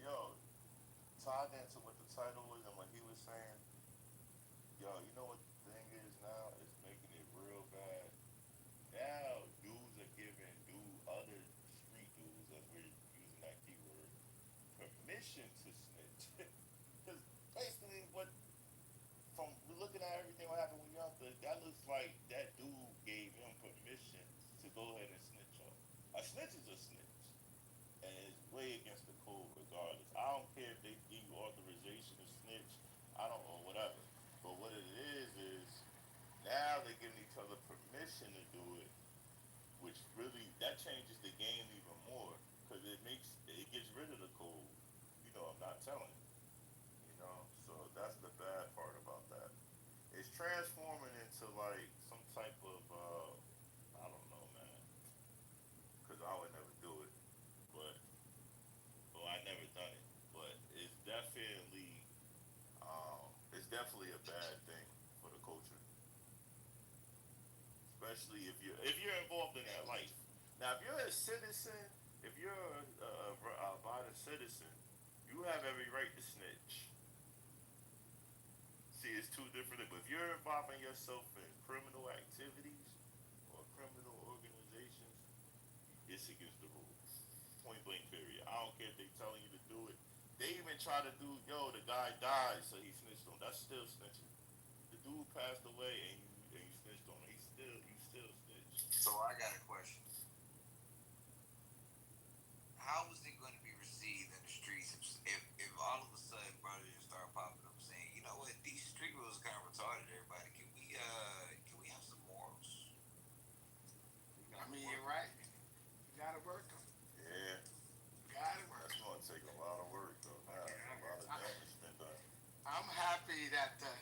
tied into what the title was and what he was saying. You know what the thing is now? It's making it real bad. Now dudes are giving other street dudes, as we're using that keyword, permission to snitch. Because basically, from looking at everything what happened with Young Thug, that looks like that dude gave him permission to go ahead and snitch on. A snitch is a snitch, and it's way against the code regardless. I don't care if they give you authorization to snitch, I don't know, whatever. But what it is now they're giving each other permission to do it, which really that changes the game even more because it gets rid of the code. I'm not telling. So that's the bad part about that. It's transforming into like some type of I don't know, man, because I would never do it, but well, I never done it, but it's definitely a bad thing for the culture, especially if you're involved in that life. Now, if you're a citizen, if you're a abiding citizen, you have every right to snitch. See, it's two different. But if you're involving yourself in criminal activities or criminal organizations, it's against the rules. Point blank, period. I don't care if they're telling you to do it. They even try to do, the guy died, so he snitched on. That's still snitching. The dude passed away and you snitched on him. You still snitch. So I got a question. How is it going to be received in the streets if all of a sudden brothers just start popping up saying, you know what, these street rules are kind of retarded. Everybody, can we have some morals? I mean, you're right. You gotta work them. Yeah. Gotta work. That's going to take a lot of work, though. Now, a lot of damage been done. I'm happy that the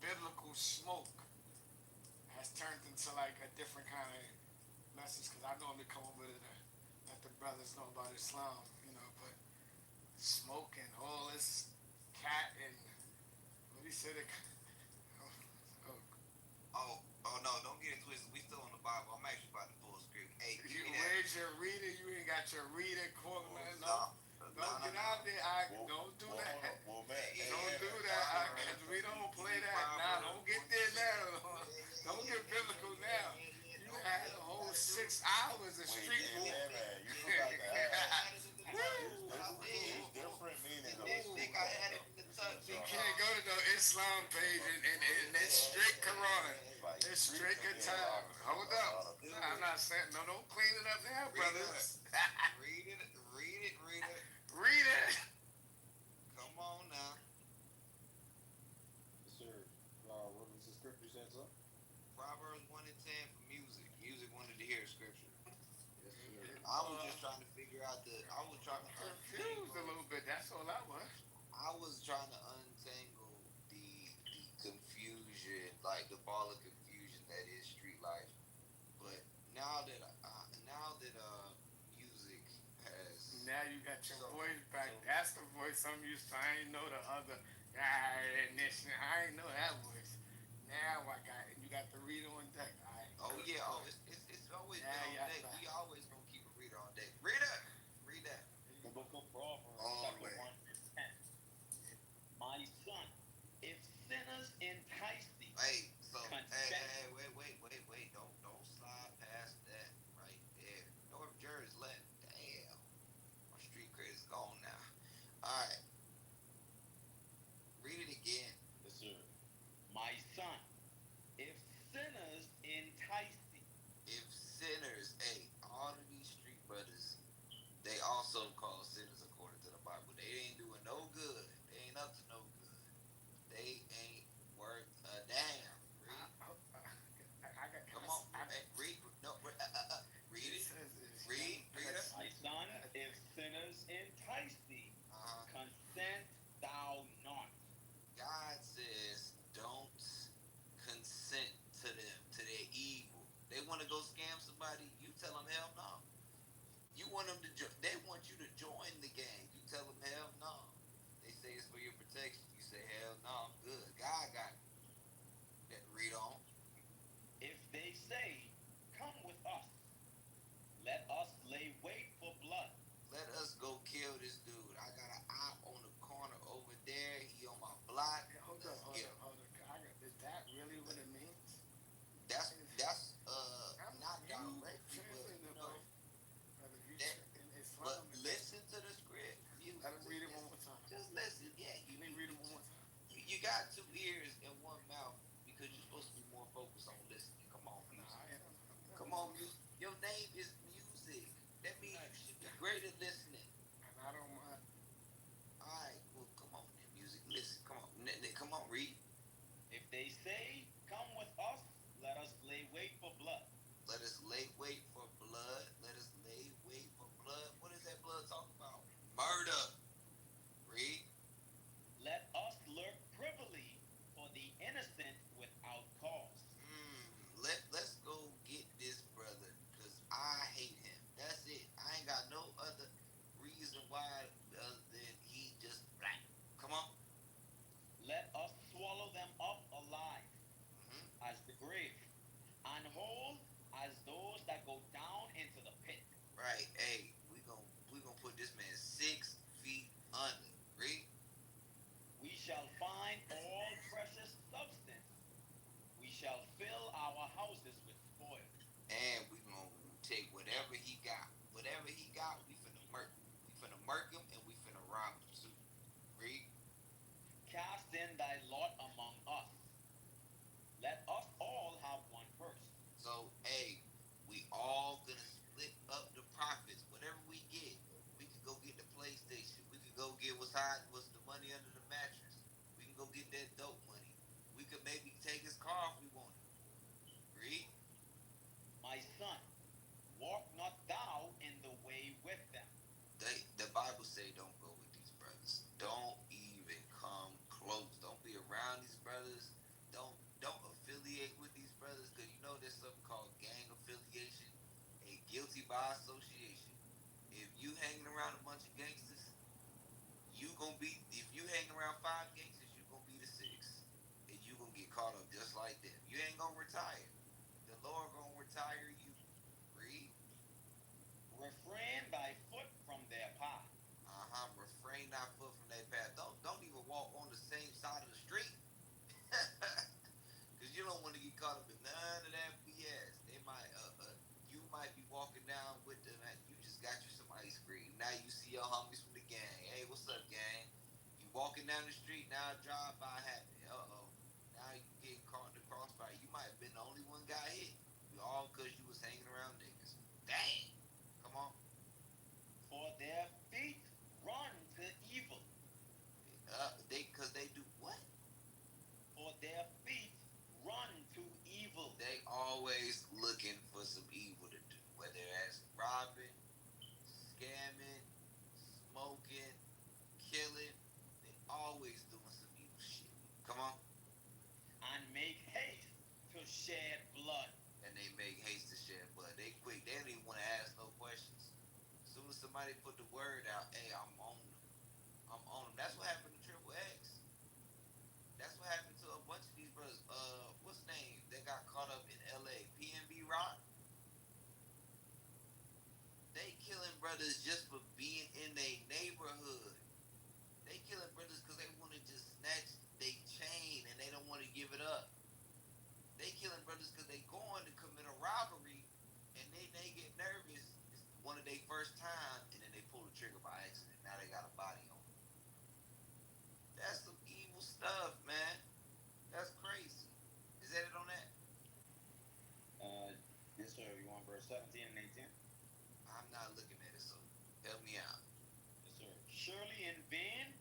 biblical smoke has turned into like a different kind of message because I normally come over to let the brothers know about Islam, but smoke and all this cat and what he said. Oh no! Don't get it twisted. We still on the Bible. I'm actually about to pull a script. Hey, where's your reader? You ain't got your reader, man. No. Don't get out there. Don't do that. Don't do that. Because we don't play that. Now, don't get there now. Don't get biblical now. You had a whole 6 hours of street rule. You forgot to add. There's different meanings of you can't go to the Islam page and it's strict Quran. It's strict time. Hold up. I'm not saying, no, don't clean it up now, brothers. Read it. Read it. Come on now. Yes, sir. What was the scripture said, sir? Proverbs 1:10 for music. Music wanted to hear scripture. Yes, sir. I was just trying to figure out I was trying to confused a little bit. That's all I was. I was trying to untangle the confusion, like the ball of confusion that is street life. But now that music has. Now you got your voice back. That's the voice I'm used to. I ain't know the other guy and this. I ain't know that voice. Now I got it. You got the reader on deck. Oh yeah. Oh, it's always been on deck. Back. We always gonna keep a reader on deck. Reader, read that. The book of Proverbs, chapter 1, verse 10. My son, if sinners entice thee, hey, confess. Wait. Don't slide past that right there. North Jersey left. Damn. My street credit's gone now. All right. Read it again. got two ears and one mouth because you're supposed to be more focused on listening. Come on, Nah, music. I am. Come on, music. Your name is music. That means you should be great at listening. And I don't mind. All right, well, come on, then, music. Listen, come on, come on, read. If they say, "Come with us, let us lay wait for blood." Let us lay wait for blood. Let us lay wait for blood. What is that blood talking about? Murder. Read. Let us lurk privily for the innocent without cause. Let's go get this brother because I hate him. That's it. I ain't got no other reason why other than he just black. Come on. Let us swallow them up alive Mm-hmm. as the grave, and whole as those that go down into the pit. Right. Hey, we gonna put this man 6 feet under. Read. We shall find all precious substance. We shall fill our houses with spoil. And we gonna take whatever he got. Whatever he got, we finna murk him. We finna murk him and we finna rob him too. Read. Cast in thy lot among us. Let us all have one purse. So, hey, we all gonna split up the profits. Whatever we get, we could go get the PlayStation. We could go get what's the money under the mattress. We can go get that dope money. We could maybe take his car if we wanted. Read. My son, walk not thou in the way with them. The Bible say don't go with these brothers. Don't even come close. Don't be around these brothers. Don't affiliate with these brothers because you know there's something called gang affiliation and guilty by association. If you hanging around a bunch of gangsters, you gonna be if you hang around 5 gangsters, you gonna be the sixth. And you gonna get caught up just like them. You ain't gonna retire. The Lord gonna retire you. Read. Refrain thy foot from their path. Refrain thy foot from that path. Don't even walk on the same side of the street. Cause you don't want to get caught up in none of that BS. They might you might be walking down with them and you just got you some ice cream. Now you see your homies from the gang. Hey, what's up, gang? You walking down the street, now a drive by happen. Now you getting caught in the crossfire. You might have been the only one got hit. All cause you was hanging around niggas. Dang. Come on. For their feet run to evil. They do what? For their feet run to evil. They always looking for some evil to do, whether that's robbing, scamming, smoking, killing. They always doing some evil shit. Come on. And make haste to shed blood. And they make haste to shed blood. They quick. They don't even want to ask no questions. As soon as somebody put the word out, hey, I'm on them. I'm on them. That's what happened to Triple X. That's what happened to a bunch of these brothers. What's his name? They got caught up in L.A. PNB Rock. They killing brothers just for being in their neighborhood. They killing brothers because they want to just snatch their chain and they don't want to give it up. They killing brothers because they going to commit a robbery and they get nervous. It's one of their first time and then they pull the trigger by accident. Now they got a body on them. That's some evil stuff, man. That's crazy. Is that it on that? Yes, sir. You want verse 17 and 18? I'm not looking at it, so help me out. Yes, sir. Surely in vain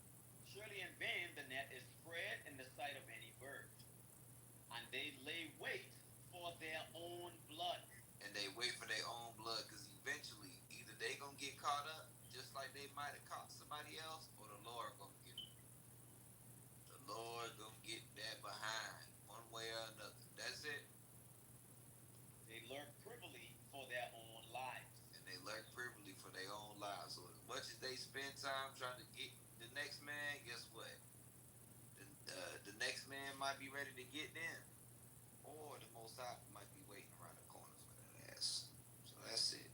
the net is spread in the sight of any bird, and they lay wait for their own blood. And they wait for their own blood because eventually either they gonna get caught up just like they might have caught somebody else, or the Lord gonna get them. The Lord gonna get that behind one way or another. That's it. They lurk privily for their own lives. And they lurk privily for their own lives. So as much as they spend time trying to get the next man, guess what? The next man might be ready to get them. Or the Most High might be waiting around the corner for that ass. So that's it.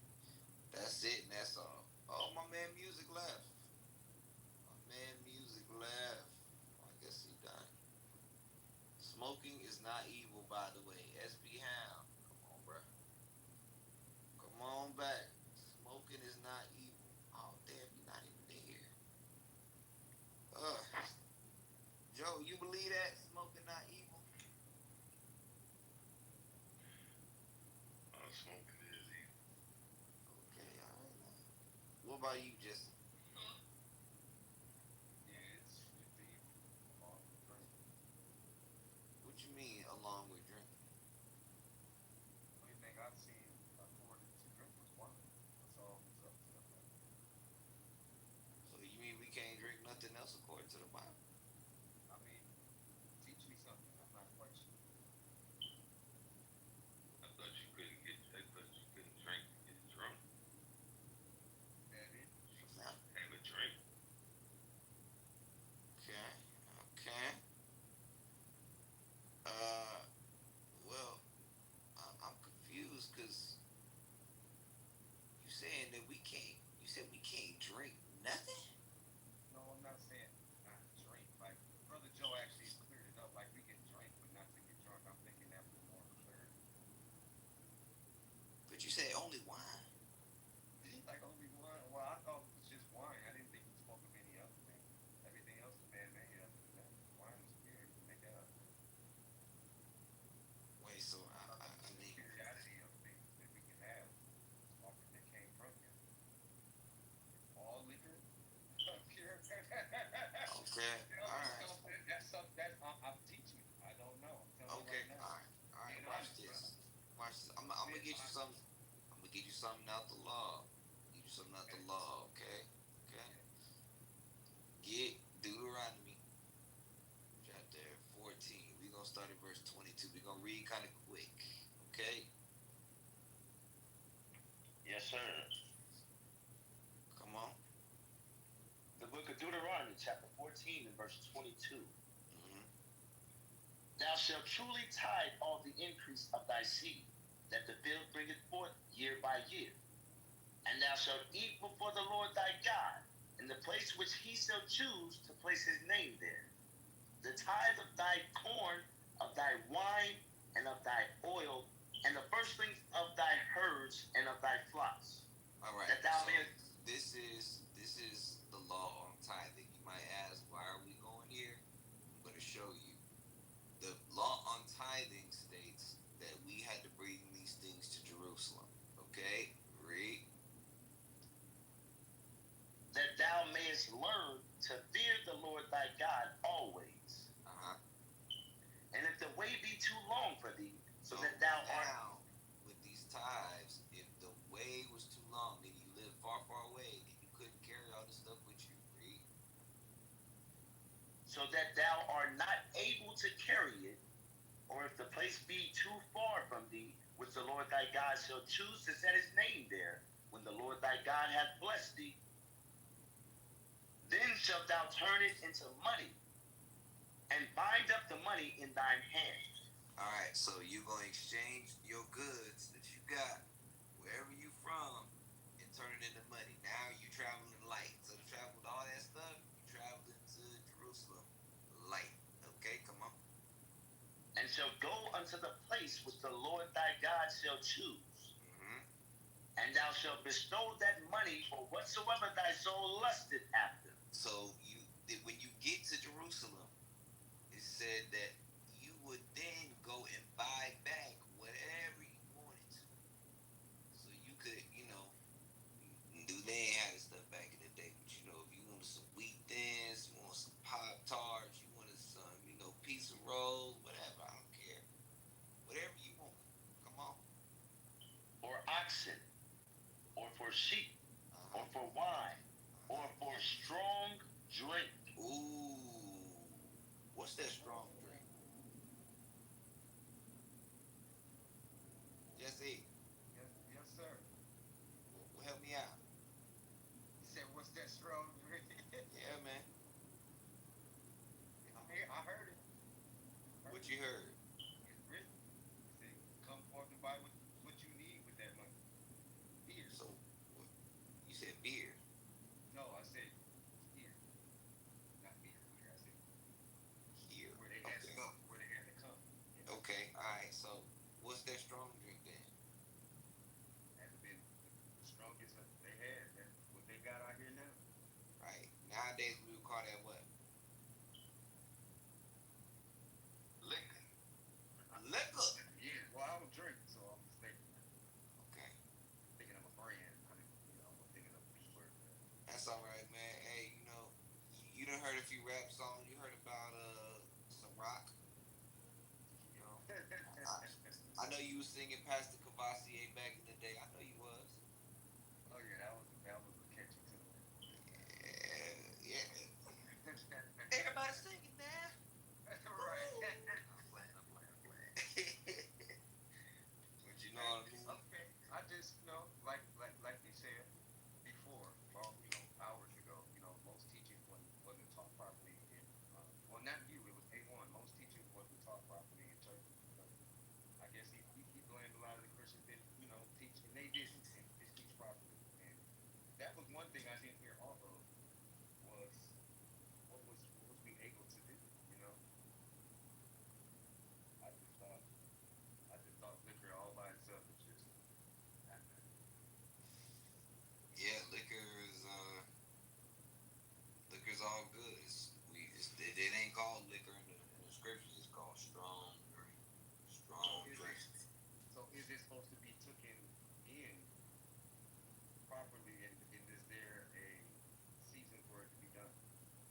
That's it and that's all. Oh, my man Music left. My man Music left. I guess he done. Smoking is not evil, by the way. SB Hound. Come on, bro. Come on back. Smoking is not evil. Oh, damn, you're not even there. Joe, you believe that? about you, Jesse? Yeah, it's 50 along with drinking. What you mean along with drinking? Only thing I've seen according to drink was wine. That's all it's up to. So you mean we can't drink nothing else according to the Bible? I mean, teach me something. I'm not quite sure. I thought you couldn't drink to get drunk. That it. Have a drink. Okay. Okay. Well, I'm confused because you saying that we can't. You said we can't drink nothing. No, I'm not saying not drink. Like Brother Joe actually cleared it up. Like we can drink, but not to get drunk. I'm thinking that was more clear. But you said only wine. Like only wine. Well, I thought it was just wine. I didn't think he spoke of any other thing. Everything else is man-made other than that. Wine and spirit, you can make that up. Wait, so I mean, Superiority of things that we can have offered that came from him. All liquor, pure. okay, all right. That's something that's I'm teaching you. I don't know. I'm telling Okay, you right now. all right, all right. Being Watch honest, this. brother. Watch this. I'm gonna get you some. I'm gonna get you something out the law. Get you something out the law. Okay. Okay. Get Deuteronomy chapter 14. We're gonna start at verse 22. We're gonna read kind of quick. Okay. Yes, sir. Come on. The book of Deuteronomy, chapter 14, and verse 22. Mm-hmm. Thou shalt truly tithe all the increase of thy seed, that the field bringeth forth year by year. And thou shalt eat before the Lord thy God, in the place which he shall choose to place his name there. The tithe of thy corn, of thy wine, and of thy oil, and the firstlings of thy herds and of thy flocks. All right. That thou So mayest. this is the law on tithing. You might ask, why are we going here? I'm going to show you. The law on tithing states that we had to bring these things to Jerusalem. Okay, read. That thou mayest learn to fear the Lord thy God always. Uh-huh. And if the way be too long for thee, so that thou art. Now, with these tithes, if the way was too long, then you live far, far away, and you couldn't carry all this stuff with you. Read. So that thou art not able to carry it, or if the place be too far from thee, which the Lord thy God shall choose to set his name there, when the Lord thy God hath blessed thee, then shalt thou turn it into money, and bind up the money in thine hand. All right, so you're going to exchange your goods that you got wherever you from and turn it into money. Now you're traveling light. So to travel with all that stuff, you traveling to Jerusalem light. Okay, come on. And shall go unto the place which the Lord thy God shall choose. Mm-hmm. And thou shalt bestow that money for whatsoever thy soul lusteth after. So when you get to Jerusalem, it said that you would then go and buy back whatever you wanted to. So you could, they ain't had this stuff back in the day, but if you wanted some wheat thins, you want some Pop Tarts, you wanted some, pizza rolls, whatever, I don't care. Whatever you want. Come on. Or oxen, or for sheep, or for wine, or for strong drink. Ooh. What's that strong drink? Jesse. Yes, sir. Well, help me out. You said, what's that strong drink? Yeah, man. I heard it. What you heard? It's written. It said, come forth and buy what you need with that money. Beer. So, you said beer? No, I said here. Not beer. Here, I said here. Where they had to go. Where they had to come. Okay, all right. So, what's that strong drink then? Has been the strongest that they had. That's what they got out here now. Right. Nowadays we would call that what? Liquor. know you was singing Pastor Cavassier back in the day. I know you was. Oh yeah, that was a catchy tune. Yeah. Everybody singing now. Right. But you know what I mean? Okay. I just like they said before, hours ago, most teaching wasn't taught properly in well, not you, it was A1. Most teaching wasn't taught properly in churches because I guess he blamed a lot of the Christians didn't, teach, and they didn't and just teach properly. And that was one thing I didn't hear off of was what was we able to do, you know? I just thought I just thought liquor all by itself was just not good. Yeah, liquor's all good. It ain't called liquor in the scriptures. It's called strong drink. Strong drink. So is it supposed to be taken in properly, and is there a season for it to be done,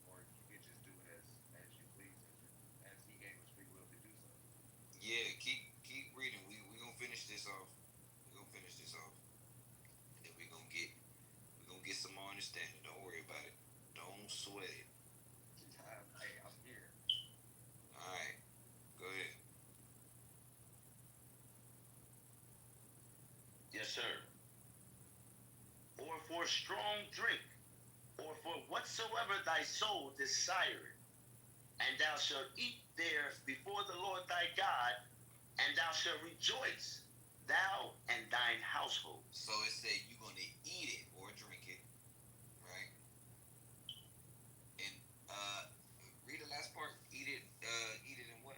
or you can just do it as you please, as he gave us free will to do so? Yeah, keep reading. We gonna finish this off. We gonna finish this off, and then we gonna get some more understanding. Don't worry about it. Don't sweat it. Hey, I'm here. All right, go ahead. Yes, sir. Or for strong drink, or for whatsoever thy soul desireth, and thou shalt eat there before the Lord thy God, and thou shalt rejoice, thou and thine household. So it said you're gonna eat it or drink it, right? And read the last part. Eat it in what?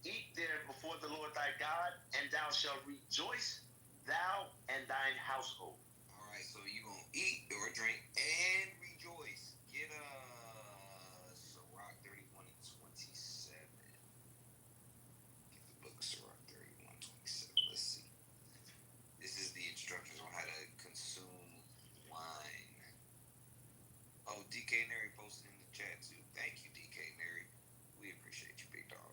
Eat there before the Lord thy God, and thou shalt rejoice, thou and thine household. All right, so you're gonna eat or drink and rejoice. Get Sirach 31 and 27. Get the book of Sirach 31, 27. Let's see. This is the instructions on how to consume wine. Oh, DK Neri posted in the chat too. Thank you, DK Neri. We appreciate you, big dog.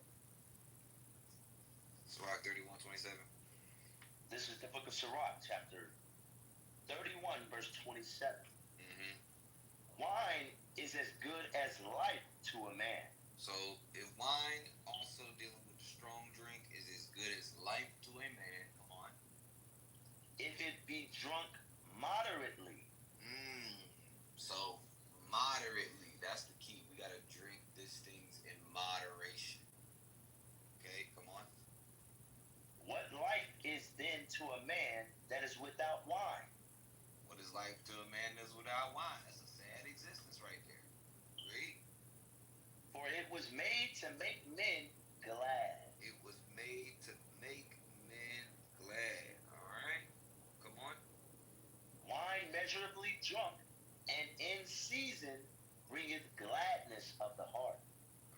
Sirach 31, 27. This is the book of Sirach, chapter 31, verse 27. Mm-hmm. Wine is as good as life to a man. So if wine, also dealing with the strong drink, is as good as life to a man, come on. If it be drunk moderately. So moderately, that's the key. We gotta drink these things in moderation. Okay, come on. What life is then to a man that is without wine? What is life to a man that's without wine? That's a sad existence right there. Read. For it was made to make men glad. It was made to make men glad. All right, come on. Wine measurably drunk and in season bringeth gladness of the heart.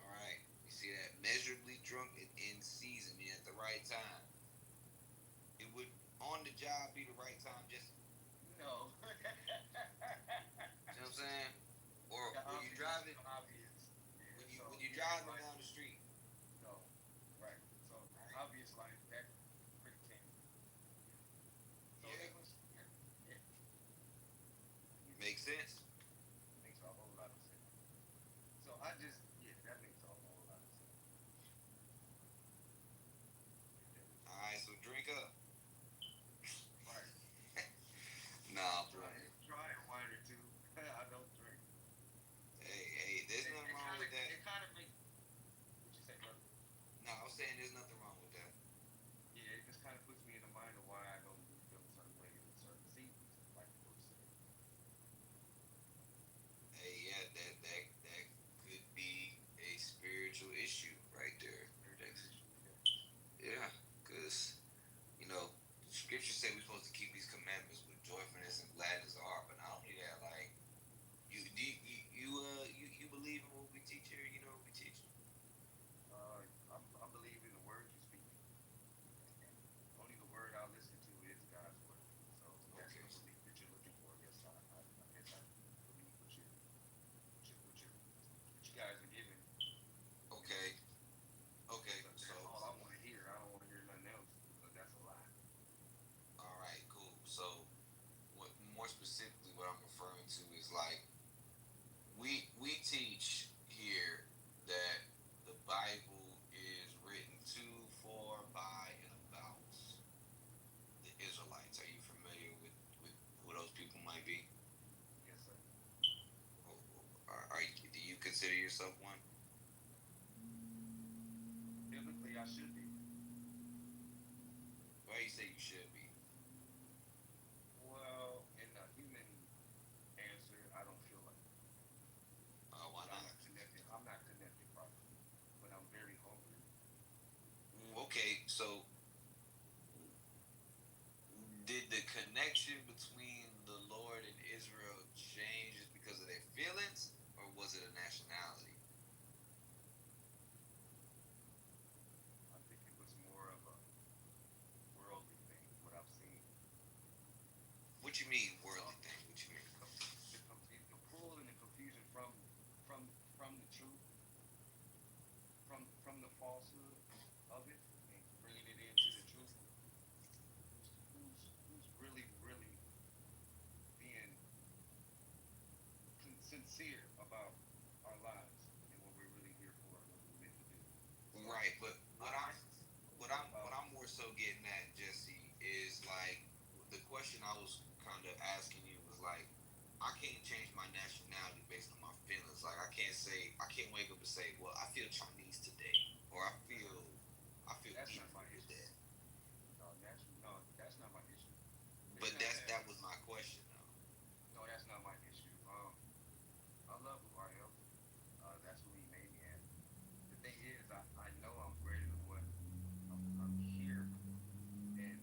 All right, you see that? Measurably drunk and in season, meaning at the right time. It would on the job be the right time, just No. you know what I'm saying? Or when you driving, obvious. Yeah, when you driving down the street. No, right. So obvious life that pretty tame. So Yeah. it was. Yeah. Makes sense. Makes a whole lot of sense. So that makes a whole lot of sense. All right, so drink up. Right. Nah, Try a wine or two. I don't drink. Hey, there's nothing wrong with that. It kind of makes. What you say, brother? No, I was saying there's nothing wrong with that. Yeah, it just kind of puts me in the mind of why I don't feel a certain way in certain seasons, like the book said. yourself one? Biblically, I should be. Why you say you should be? Well, in a human answer, I don't feel like it. Why not? I'm not connected properly, but I'm very hungry. Okay, so did the connection between the Lord and Israel change just because of their feelings, or was it a nationality? I think it was more of a worldly thing, what I've seen. What you mean worldly thing? What you mean? The pull and the confusion from from the truth, from the falsehood of it, and bringing it into the truth. Who's really being sincere about our lives and what we're really here for and what we're meant to do. Right, but what I'm more so getting at, Jesse, is like the question I was kind of asking you was like, I can't change my nationality based on my feelings. Like I can't wake up and say, well, I feel Chinese today, or I feel That's not Indian my issue. today. No, that's not my issue. But that was my question though. No, that's not my issue. I love who I am. That's who he made me as. The thing is, I know I'm greater than what I'm here for, and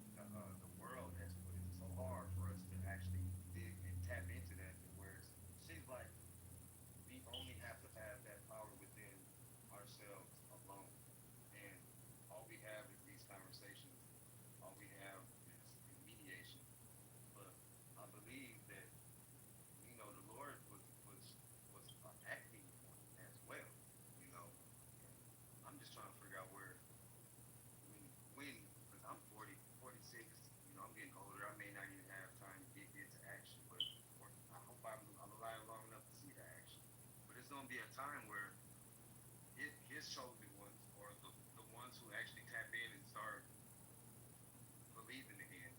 the world has put it so hard for us to actually dig and tap into that, where it seems like we only have to have that power within ourselves alone, and all we have is these conversations. All we have is mediation. But I believe that the Lord was acting one as well. You know, and I'm just trying to figure out when because I'm 40, 46. I'm getting older. I may not even have time to get into action, but I hope I'm alive long enough to see the action. But it's gonna be a time where his chosen ones, or the ones who actually tap in and start believing again,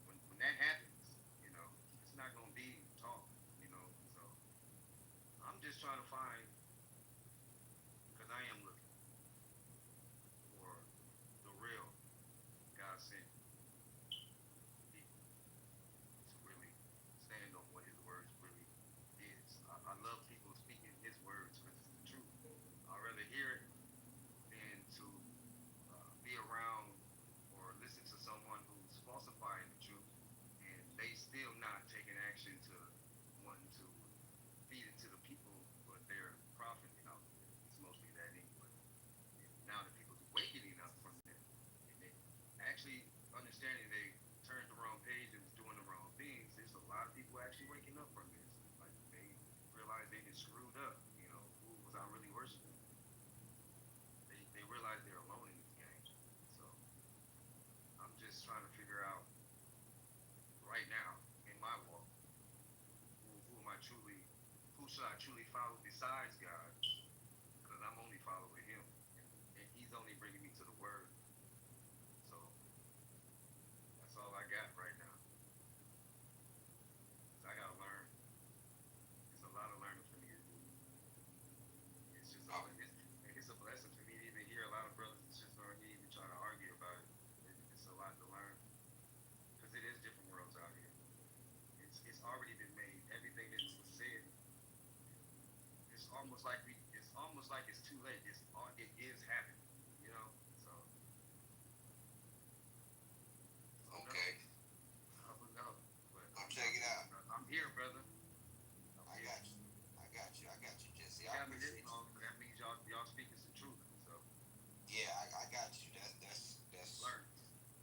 when that happens, it's not gonna be talk, So I'm just trying to find, because I am looking for the real God sent people to really stand on what His words really is. I love people speaking His words because it's the truth. I'd rather hear it than to be around or listen to someone who's falsifying the truth and they still not taking action to wanting to feed it to the people, but they're profiting off of it. It's mostly that anyway. And now that people's wakening up from that, and they actually understanding they turned the wrong page and was doing the wrong things, there's a lot of people actually waking up from this. Like they realize they get screwed up. Who was I really worshiping? They realize they're alone in this game. So I'm just trying to figure out right now in my walk, who am I truly, who should I truly follow besides God? Because I'm only following Him, and He's only bringing me to the Word. So that's all I got right now. 'Cause I gotta learn. It's a lot of learning for me to do. It's a blessing for me to even hear a lot of brothers and sisters aren't even trying to argue about it. It's a lot to learn because it is different worlds out here. It's already been made. Everything that was said, it's almost like it's too late. It is happening, So Okay. I don't know, but Check it out. I'm here, brother. I got you. I got you, Jesse. I appreciate you. That means y'all speaking some truth. So yeah, I got you. learn.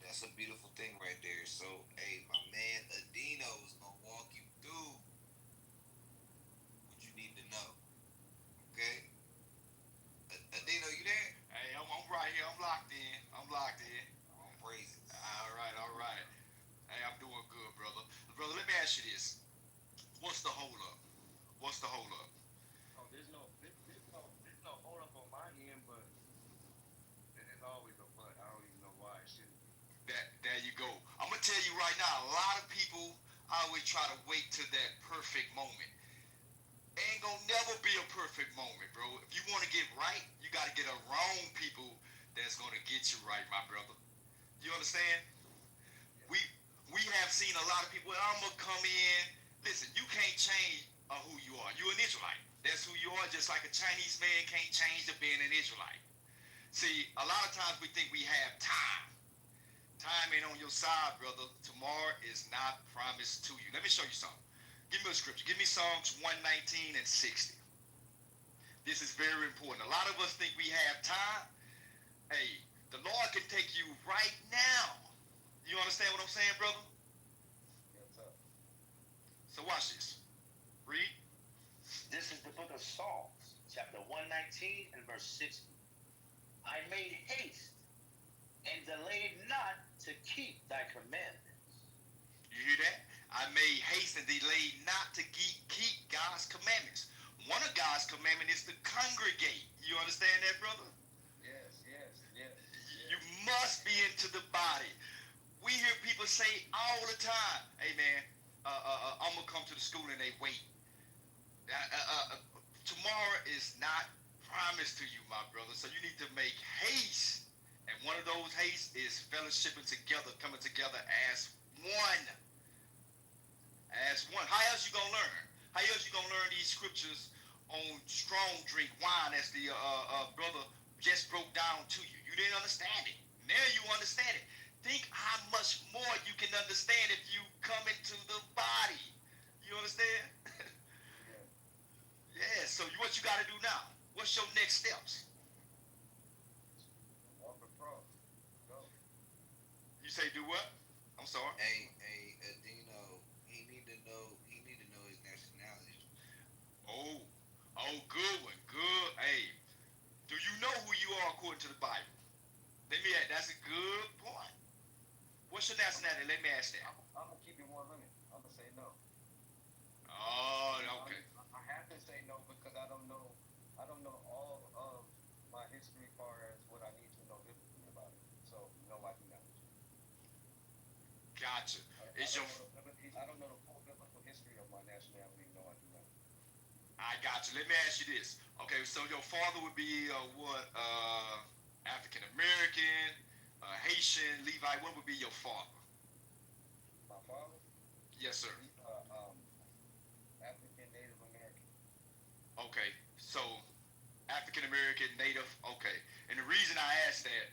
That's a beautiful thing right there. So, hey, my man Adino is gonna walk you through what you need to know. Okay? Adino, you there? Hey, I'm right here. I'm locked in. All praises. All right. Hey, I'm doing good, brother. Brother, let me ask you this. What's the hold up? Oh, there's no hold up on my end, but there's always a but. I don't even know why it shouldn't be. There you go. I'm gonna tell you right now, a lot of people always try to wait to that perfect moment. Ain't gonna never be a perfect moment, bro. If you want to get right, you got to get around people that's gonna get you right, my brother. You understand? We have seen a lot of people. I'm gonna come in. Listen, you can't change who you are. You're an Israelite. That's who you are. Just like a Chinese man can't change to being an Israelite. See, a lot of times we think we have time. Time ain't on your side, brother. Tomorrow is not promised to you. Let me show you something. Give me a scripture. Give me Psalms 119 and 60. This is very important. A lot of us think we have time. Hey, the Lord can take you right now. You understand what I'm saying, brother? Yes, sir. So watch this. Read. This is the book of Psalms, chapter 119 and verse 60. I made haste and delayed not to keep thy commandments. You hear that? I made haste and delayed not to keep God's commandments. One of God's commandments is to congregate. You understand that, brother? Yes. You must be into the body. We hear people say all the time, hey man, I'm going to come to the school and they wait. Tomorrow is not promised to you, my brother, so you need to make haste. And one of those haste is fellowshipping together, coming together as one. As one. How else you going to learn? How else you going to learn these scriptures on strong drink wine as the brother just broke down to you? You didn't understand it. Now you understand it. Think how much more you can understand if you come into the body. You understand? Yeah, so what you got to do now? What's your next steps? Walk across. Go. You say do what? I'm sorry. Hey, Dino, he need to know his nationality. Oh, good one. Good. Hey, do you know who you are according to the Bible? Let me ask. That's a good point. What's your nationality? Let me ask that. I'm gonna keep it 100. I'm gonna say no. Oh, okay. I have to say no because I don't know all of my history as far as what I need to know biblically about it. So no, I do not. Gotcha. I don't know the full biblical history of my nationality. No, I do not. I got you. Let me ask you this. Okay, so your father would be what? African American, Haitian, Levite. What would be your father? My father? Yes, sir. African Native American. Okay, so African American, Native. Okay, and the reason I asked that.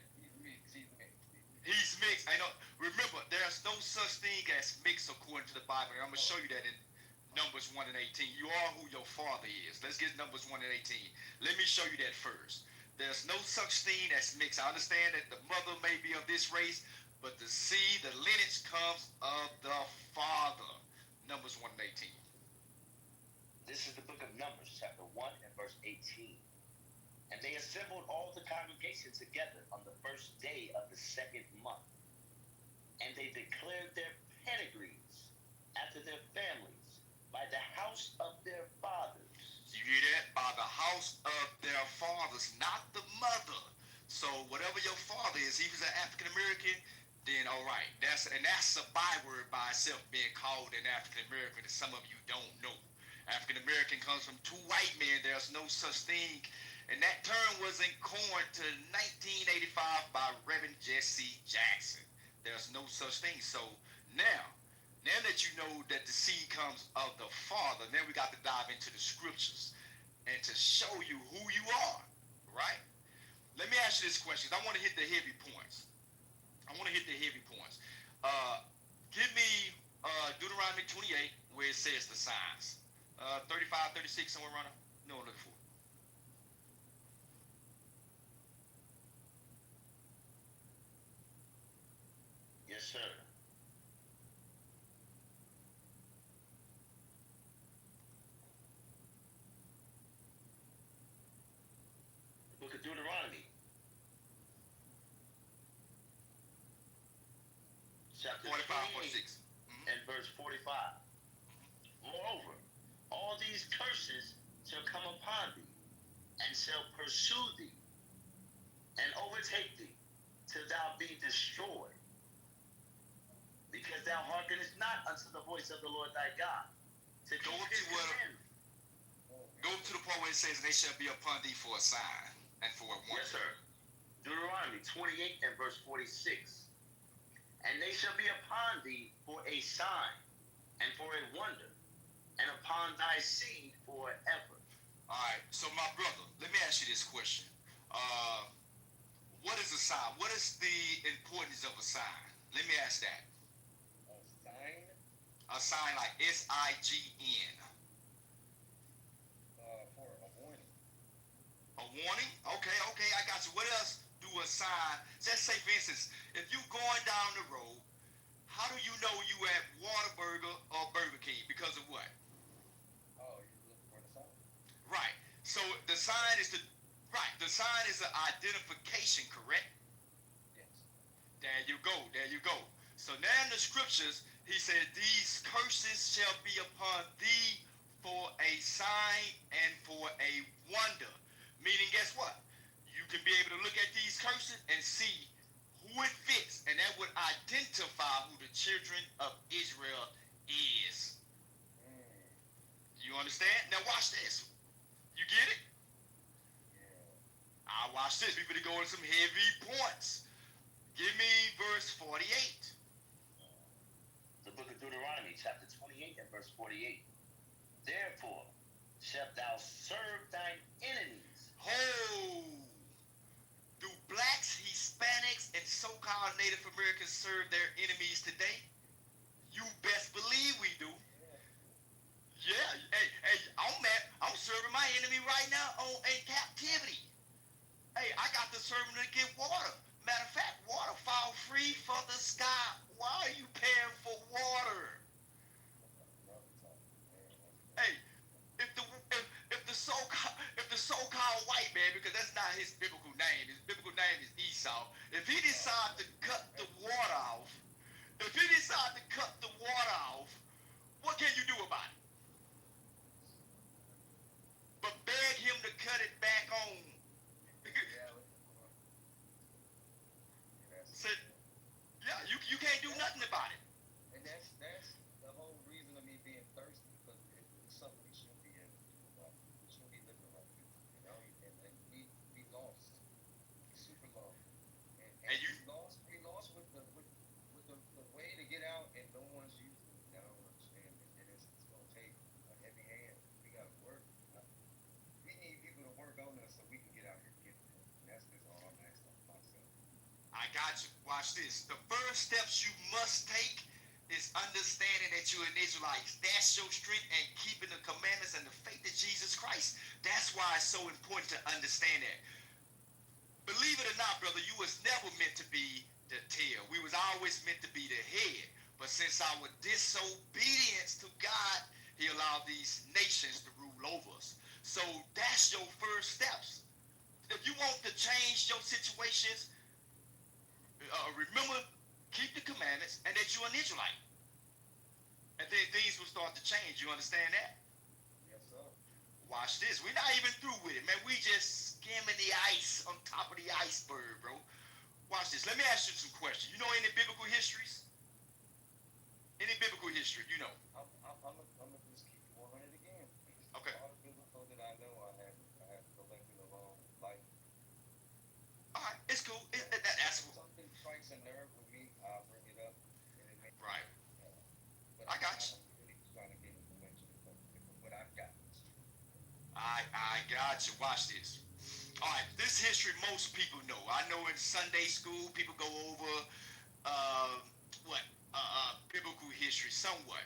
He's mixed. I know. Remember, there's no such thing as mixed according to the Bible. And I'm gonna show you that in Numbers 1 and 18. You are who your father is. Let's get Numbers 1 and 18. Let me show you that first. There's no such thing as mixed. I understand that the mother may be of this race, but the seed, the lineage comes of the father. Numbers 1 and 18. This is the book of Numbers, chapter 1 and verse 18. And they assembled all the congregation together on the first day of the second month. And they declared their pedigrees after their families by the house of their fathers. You hear that? By the house of their fathers, not the mother. So whatever your father is, he was an African American, then all right. That's a byword by itself, being called an African American, that some of you don't know. African American comes from two white men. There's no such thing. And that term was coined to 1985 by Reverend Jesse Jackson. There's no such thing. So now that you know that the seed comes of the Father, then we got to dive into the scriptures and to show you who you are, right? Let me ask you this question. I want to hit the heavy points. Give me Deuteronomy 28, where it says the signs. 35, 36, somewhere around there. No, I'm looking for. Yes, sir. The book of Deuteronomy, chapter 45, 46, and verse 45. Moreover, all these curses shall come upon thee, and shall pursue thee, and overtake thee, till thou be destroyed, because thou hearkenest not unto the voice of the Lord thy God, to keep his commandments. Go to the part where it says, "They shall be upon thee for a sign and for a wonder." Yes, sir. Deuteronomy 28 and verse 46. And they shall be upon thee for a sign and for a wonder, and upon thy seed forever. All right. So, my brother, let me ask you this question. What is a sign? What is the importance of a sign? Let me ask that. A sign? A sign like SIGN. For a warning. A warning? Okay, I got you. What else do a sign? Just say, for instance, if you going down the road, how do you know you at Whataburger or Burger King? Because of what? Oh, you're looking for the sign. Right. So the sign is the sign is an identification, correct? Yes. There you go. So now in the scriptures, he said, "These curses shall be upon thee for a sign and for a wonder." Meaning, guess what? You can be able to look at these curses and see who it fits, and that would identify who the children of Israel is. You understand? Now watch this. You get it? I watch this. We better go into some heavy points. Give me verse 48. The book of Deuteronomy, chapter 28 and verse 48. Therefore shalt thou serve thine enemies. Oh! Do blacks, Hispanics, and so-called Native Americans serve their enemies today? You best believe we do. Yeah. Hey, I'm serving my enemy right now in captivity. Hey, I got to serve him to get water. Matter of fact, water fall free for the sky. Why are you paying for water? Hey, if the so-called white man, because that's not his biblical name. His biblical name is Esau. If he decides to cut the water off, what can you do about it? But beg him to cut it back on. Said, yeah, you can't do nothing about it. And that's the whole reason of me being thirsty, because it's something we shouldn't be in. We shouldn't be living like this, and we lost. Super lost. And you lost with the way to get out, and no one's using it. I don't understand it. And it's gonna take a heavy hand. We gotta work. We need people to work on us so we can get out here and get it. And that's just all I'm asking myself. I got you. Watch this. The first steps you must take is understanding that you're an Israelite. That's your strength, and keeping the commandments and the faith of Jesus Christ. That's why it's so important to understand that. Believe it or not, brother, you was never meant to be the tail. We was always meant to be the head. But since our disobedience to God, he allowed these nations to rule over us. So that's your first steps. If you want to change your situations, remember, keep the commandments, and that you're an Israelite. And then things will start to change. You understand that? Yes, sir. Watch this. We're not even through with it, man. We just skimming the ice on top of the iceberg, bro. Watch this. Let me ask you some questions. You know any biblical histories? Any biblical history, you know? I'm gonna just keep you 100 again. Okay. All the biblical that I know, I have collected along life. All right, it's cool. That's something strikes a nerve with me. I'll bring it up. And it makes right. But I got you. I'm really trying to get information from what I've got. I got you. Watch this. All right, this history most people know. I know in Sunday school people go over biblical history somewhat.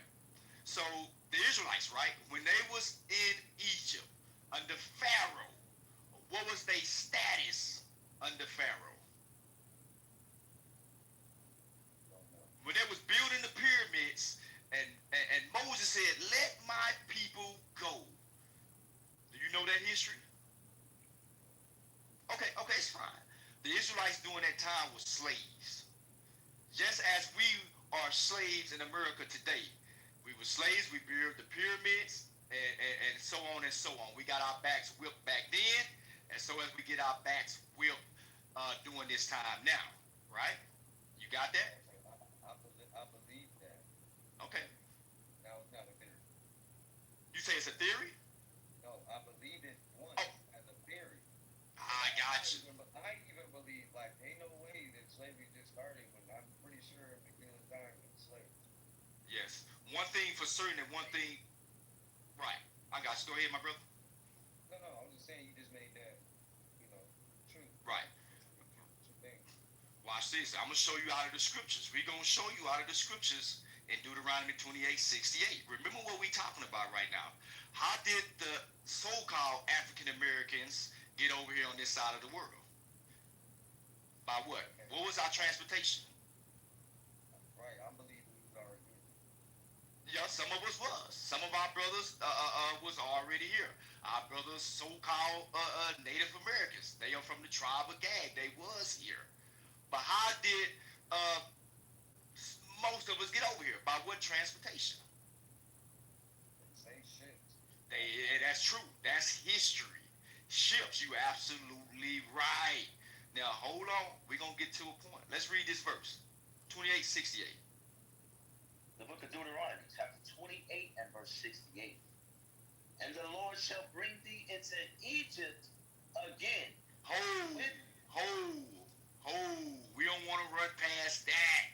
So the Israelites, right, when they was in Egypt under Pharaoh, what was their status under Pharaoh? When they was building the pyramids, and Moses said, "Let my people go." Do you know that history? Okay, it's fine. The Israelites during that time were slaves. Just as we are slaves in America today. We were slaves, we built the pyramids, and so on and so on. We got our backs whipped back then, and so as we get our backs whipped during this time now, right? You got that? I believe that. Okay. Now it's not a theory. You say it's a theory? No, I believe Yes. One thing for certain and one thing, right. I got you. Go ahead, my brother. No, no, I was just saying you just made that, true. Right. Two things. Watch this. I'm going to show you out of the scriptures. We're going to show you out of the scriptures in Deuteronomy 28:68. Remember what we're talking about right now. How did the so-called African Americans get over here on this side of the world? By what? What was our transportation? Right, I believe we was already here. Yeah, some of us was. Some of our brothers was already here. Our brothers, so-called Native Americans, they are from the tribe of Gad. They was here. But how did most of us get over here? By what transportation? Same shit. That's true. That's history. Ships, you absolutely right. Now, hold on. We're going to get to a point. Let's read this verse. 28:68. The book of Deuteronomy, chapter 28 and verse 68. And the Lord shall bring thee into Egypt again. Hold. We don't want to run past that.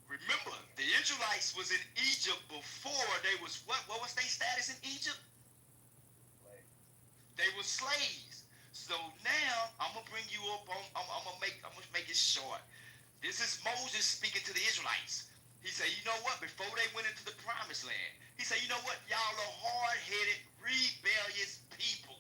Remember, the Israelites was in Egypt before they was what? What was their status in Egypt? They were slaves. So now I'm gonna bring you up on. I'm gonna make it short. This is Moses speaking to the Israelites. He said, you know what? Before they went into the promised land, he said, you know what? Y'all are hard-headed, rebellious people.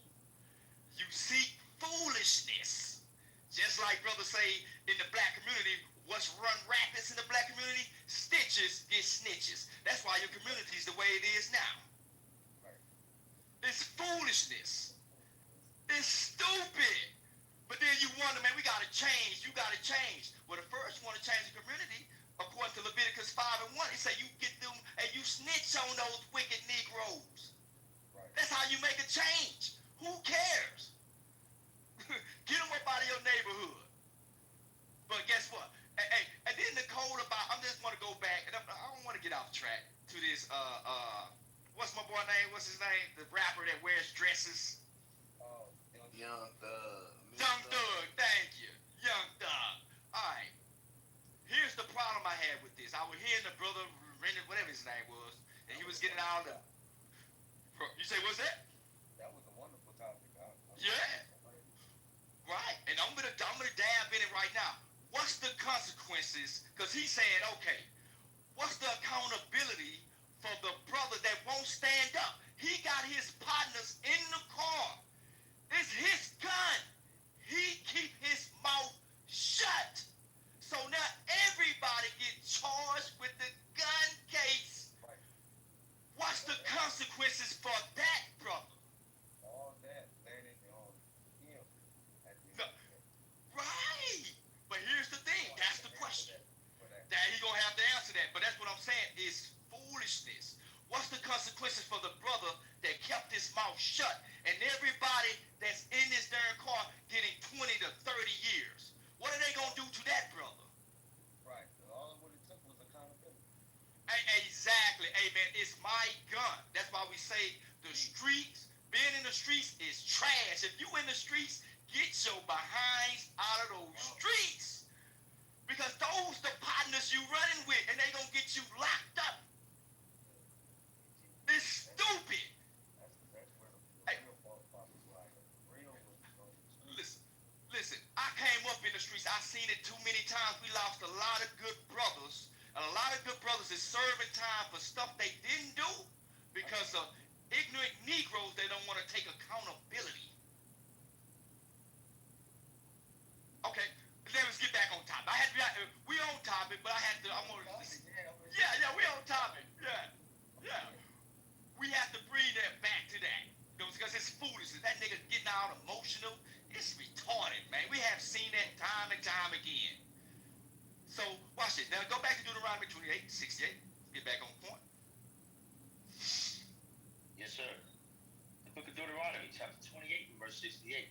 You seek foolishness. Just like brothers say in the black community, what's run rapids in the black community? Stitches get snitches. That's why your community is the way it is now. It's foolishness. It's stupid. But then you wonder, man, we gotta change. You gotta change. Well, the first you want to change the community, according to Leviticus 5:1, he said you get them and you snitch on those wicked Negroes. Right. That's how you make a change. Who cares? Get them up out of your neighborhood. But guess what? Hey, and then the code about, I just want to go back, and I don't want to get off track to this, what's my boy name? What's his name? The rapper that wears dresses. Young Thug. Young Thug, thank you. Young Thug. All right. Here's the problem I had with this. I was hearing the brother, whatever his name was, and he was getting all the... You say, what's that? That was a wonderful topic. Yeah. Right. And I'm gonna dab in it right now. What's the consequences? Because he's saying, okay, what's the accountability for the brother that won't stand up? He got his partners in the car. It's his gun. He keep his mouth shut. So now everybody gets charged with the gun case. What's the consequences for that, brother? All that landed on him. Right. But here's the thing. That's the question. That he gonna have to answer that. But that's what I'm saying. It's foolishness. What's the consequences for the brother that kept his mouth shut and everybody that's in this darn car getting 20 to 30 years? What are they gonna do to that brother? Right. All what it took was accountability. Exactly. Hey man, it's my gun. That's why we say the streets, being in the streets is trash. If you in the streets, get your behinds out of those streets. Because those the partners you running with and they gonna get you locked up. It's stupid. That's where the real problems lie. Listen, I came up in the streets. I seen it too many times. We lost a lot of good brothers. And a lot of good brothers is serving time for stuff they didn't do because of ignorant Negroes. They don't want to take accountability. Okay, let's get back on topic. We on topic, but we on topic. Yeah. We have to bring that back to that. Because it's foolishness. That nigga getting all emotional. It's retarded, man. We have seen that time and time again. So, watch it. Now, go back to Deuteronomy 28:68. Get back on point. Yes, sir. The book of Deuteronomy, chapter 28, and verse 68.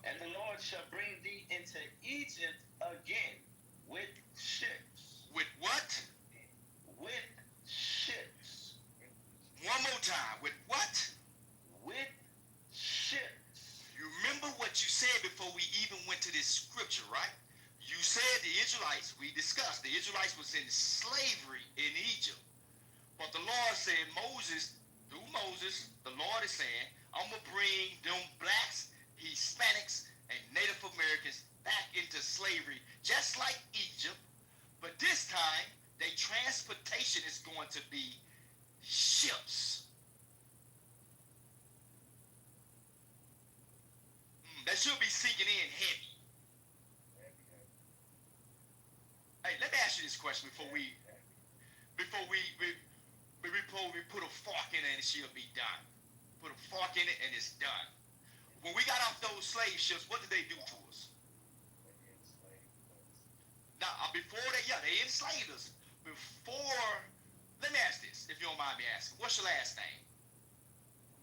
And the Lord shall bring thee into Egypt again with ships. With what? With ships. One more time. With what? With ships. You remember what you said before we even went to this scripture, right? You said the Israelites Israelites, we discussed, the Israelites was in slavery in Egypt. But the Lord said, through Moses, the Lord is saying, I'm going to bring them blacks, Hispanics, and Native Americans back into slavery, just like Egypt. But this time, their transportation is going to be ships. That should be sinking in heavy. Hey, let me ask you this question before we put a fork in it and she'll be done. Put a fork in it and it's done. When we got off those slave ships, what did they do to us? Now, before they enslaved us. Before, let me ask this, if you don't mind me asking. What's your last name?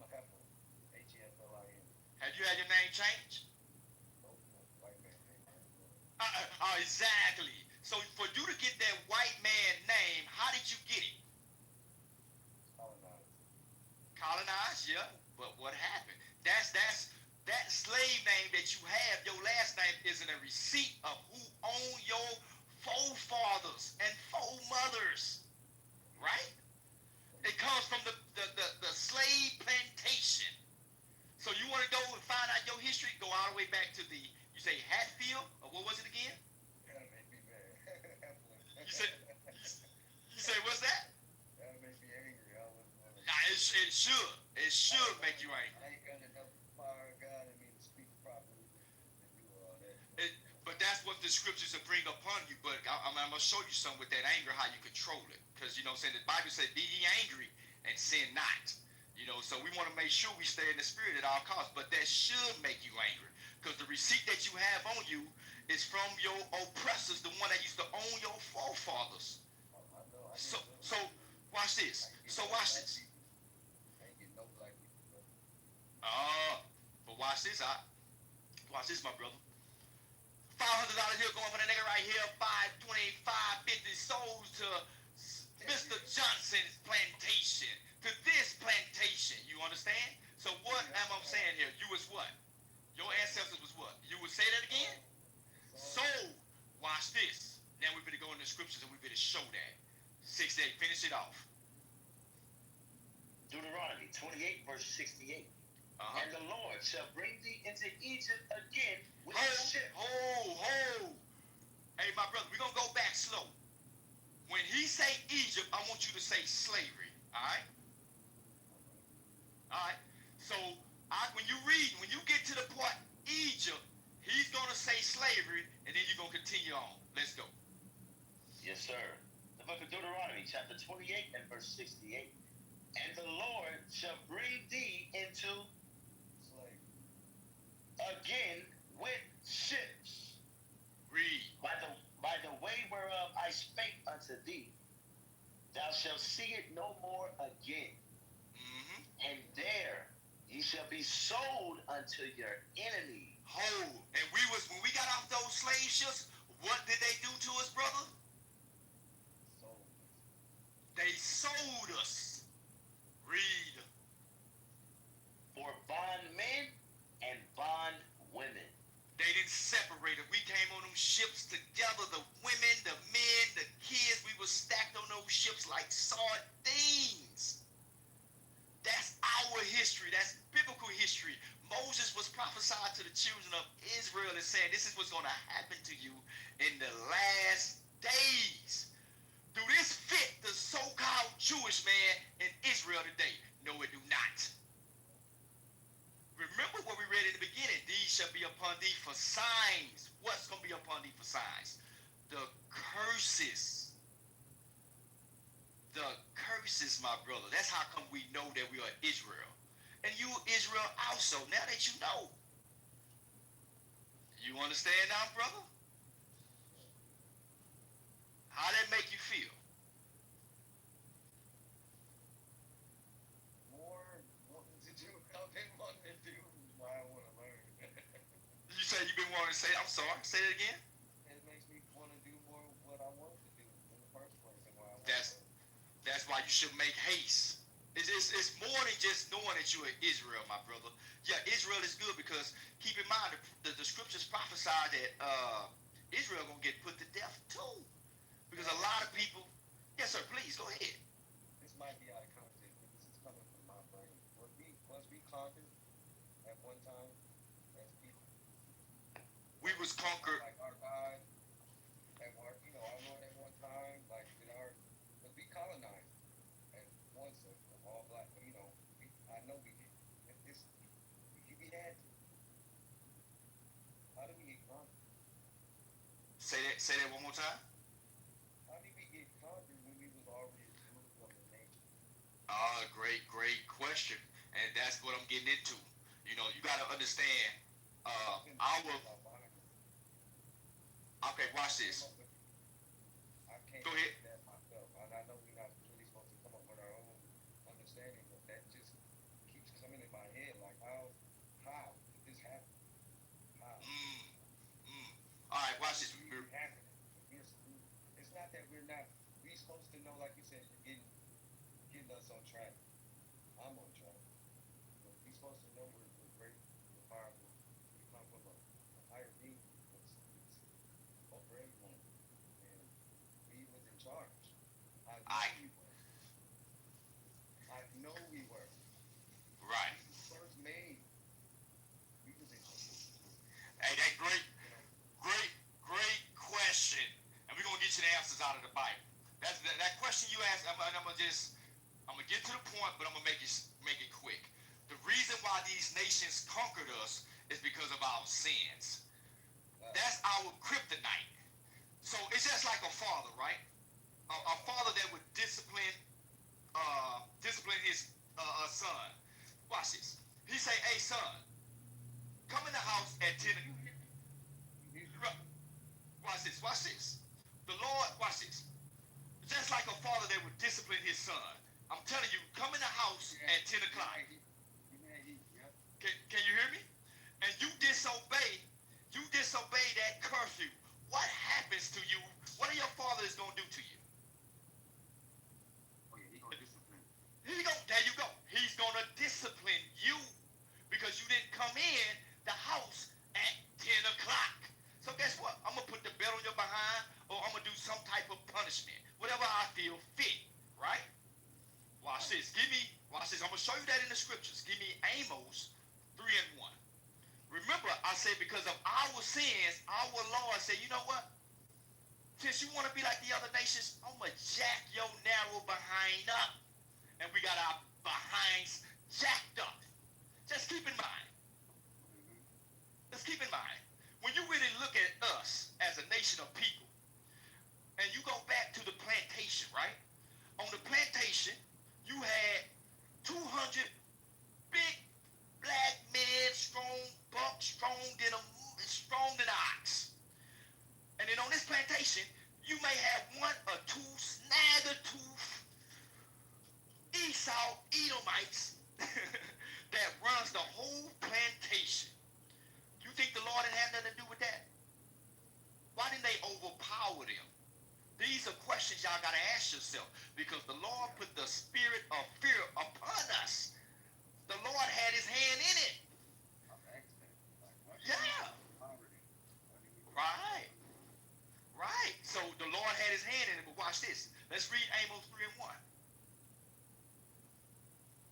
Heflin. Have you had your name changed? Exactly. So for you to get that white man name, how did you get it? Colonized, yeah. But what happened? That slave name that you have, your last name isn't a receipt of who owned your forefathers and foremothers. Right? It comes from the slave plantation. So you want to go and find out your history? Go all the way back to you say Hatfield? Or what was it again? That made me mad. You say what's that? That made me angry. I was Nah, it should. It should make you angry. I ain't got enough power of God in me to speak properly to do all that. But that's what the scriptures will bring upon you. But I'm going to show you something with that anger, how you control it. Because, you know what I'm saying, the Bible said, be ye angry and sin not. You know, so we want to make sure we stay in the spirit at all costs. But that should make you angry. Because the receipt that you have on you is from your oppressors, the one that used to own your forefathers. So watch this. Watch this. I ain't getting no black people. But watch this, watch this, my brother. $500 here going for the nigga right here. 525.50 sold to Mr. Johnson's plantation. To this plantation. You understand? So what am I saying here? You was what? Your ancestors was what? You would say that again? So, watch this. Now we better go in the scriptures and we better show that. 6-8, finish it off. Deuteronomy 28, verse 68. And the Lord shall bring thee into Egypt again with ships. Hey, my brother, we're going to go back slow. When he say Egypt, I want you to say slavery. All right? All right? So, when you get to the part Egypt, he's going to say slavery, and then you're going to continue on. Let's go. Yes, sir. The book of Deuteronomy, chapter 28 and verse 68. And the Lord shall bring thee into slavery again with ships. Read. By the way whereof I spake unto thee, thou shalt see it no more again. Mm-hmm. And there ye shall be sold unto your enemy. And when we got off those slave ships, what did they do to us, brother? They sold us. Read. For bondmen and bondwomen. They didn't separate us. We came on them ships together. The women, the men, the kids, we were stacked on those ships like sardines. That's our history. That's biblical history. Moses was prophesied to the children of Israel and saying, this is what's going to happen to you in the last days. Do this fit the so-called Jewish man in Israel today? No, it do not. Remember what we read in the beginning. These shall be upon thee for signs. What's going to be upon thee for signs? The curses. The curses, my brother. That's how come we know that we are Israel. And you Israel also, now that you know. You understand now, brother? How that make you feel? More wanting to do. I've been wanting to do why I want to learn. You say you've been wanting to say, I'm sorry, say it again? It makes me want to do more of what I want to do in the first place and why I want to. That's why you should make haste. It's more than just knowing that you are Israel, my brother. Yeah, Israel is good because keep in mind the scriptures prophesy that Israel gonna get put to death too. Because a lot of people, yes sir, please go ahead. This might be out of context, but this is coming from my brain. Was we conquered at one time as people? We was conquered. Like our God, at one, you know, our Lord at one time, like was we colonized at once of all black, you know, I know we did. We had to. How did we get conquered? Say that one more time. How did we get conquered when we was already ruled from the nation? Great question. And that's what I'm getting into. You know, you gotta understand, okay, watch this. I can't go ahead. that myself. And I know we're not really supposed to come up with our own understanding, but that just keeps coming in my head. Like, how did this happen? How? All right, watch this. It's not that we're supposed to know, like you said, you're getting us on track. I'm on track. But we're supposed to know we're great, we're powerful. We come from a higher being that's over everyone. And we was in charge. I know we were. Right. When we first made, we was in charge. Hey, that great question. And we're gonna get you the answers out of the Bible. That question you asked, I'm gonna get to the point, but I'm gonna make it quick. The reason why these nations conquered us is because of our sins. That's our kryptonite. So it's just like a father, right? A father that would discipline his son. Watch this. He say, "Hey son, come in the house at 10 o'clock." Watch this. The Lord, watch this. Just like a father that would discipline his son. I'm telling you, come in the house at 10 o'clock. Can you hear me? And you disobey that curfew. What happens to you? What are your fathers gonna do to you? Oh yeah, he gonna discipline. There you go. He's gonna discipline you because you didn't come in the house at 10 o'clock. So guess what? I'm gonna put the belt on your behind, or I'm gonna do some type of punishment, whatever I feel fit. Right? Watch this. Watch this. I'm gonna show you that in the scriptures. Give me Amos 3:1. Remember, I said because of our sins, our Lord said, you know what? Since you want to be like the other nations, I'm gonna jack your narrow behind up. And we got our behinds jacked up. Just keep in mind. Just keep in mind. When you really look at us as a nation of people, and you go back to the plantation, right? On the plantation, you had 200 big black men, strong buck, strong than an ox. And then on this plantation, you may have one or two snagger-tooth Esau Edomites that runs the whole plantation. You think the Lord didn't have nothing to do with that? Why didn't they overpower them? These are questions y'all got to ask yourself, because the Lord put the spirit of fear upon us. The Lord had his hand in it. Yeah. Right. So the Lord had his hand in it, but watch this. Let's read Amos 3:1.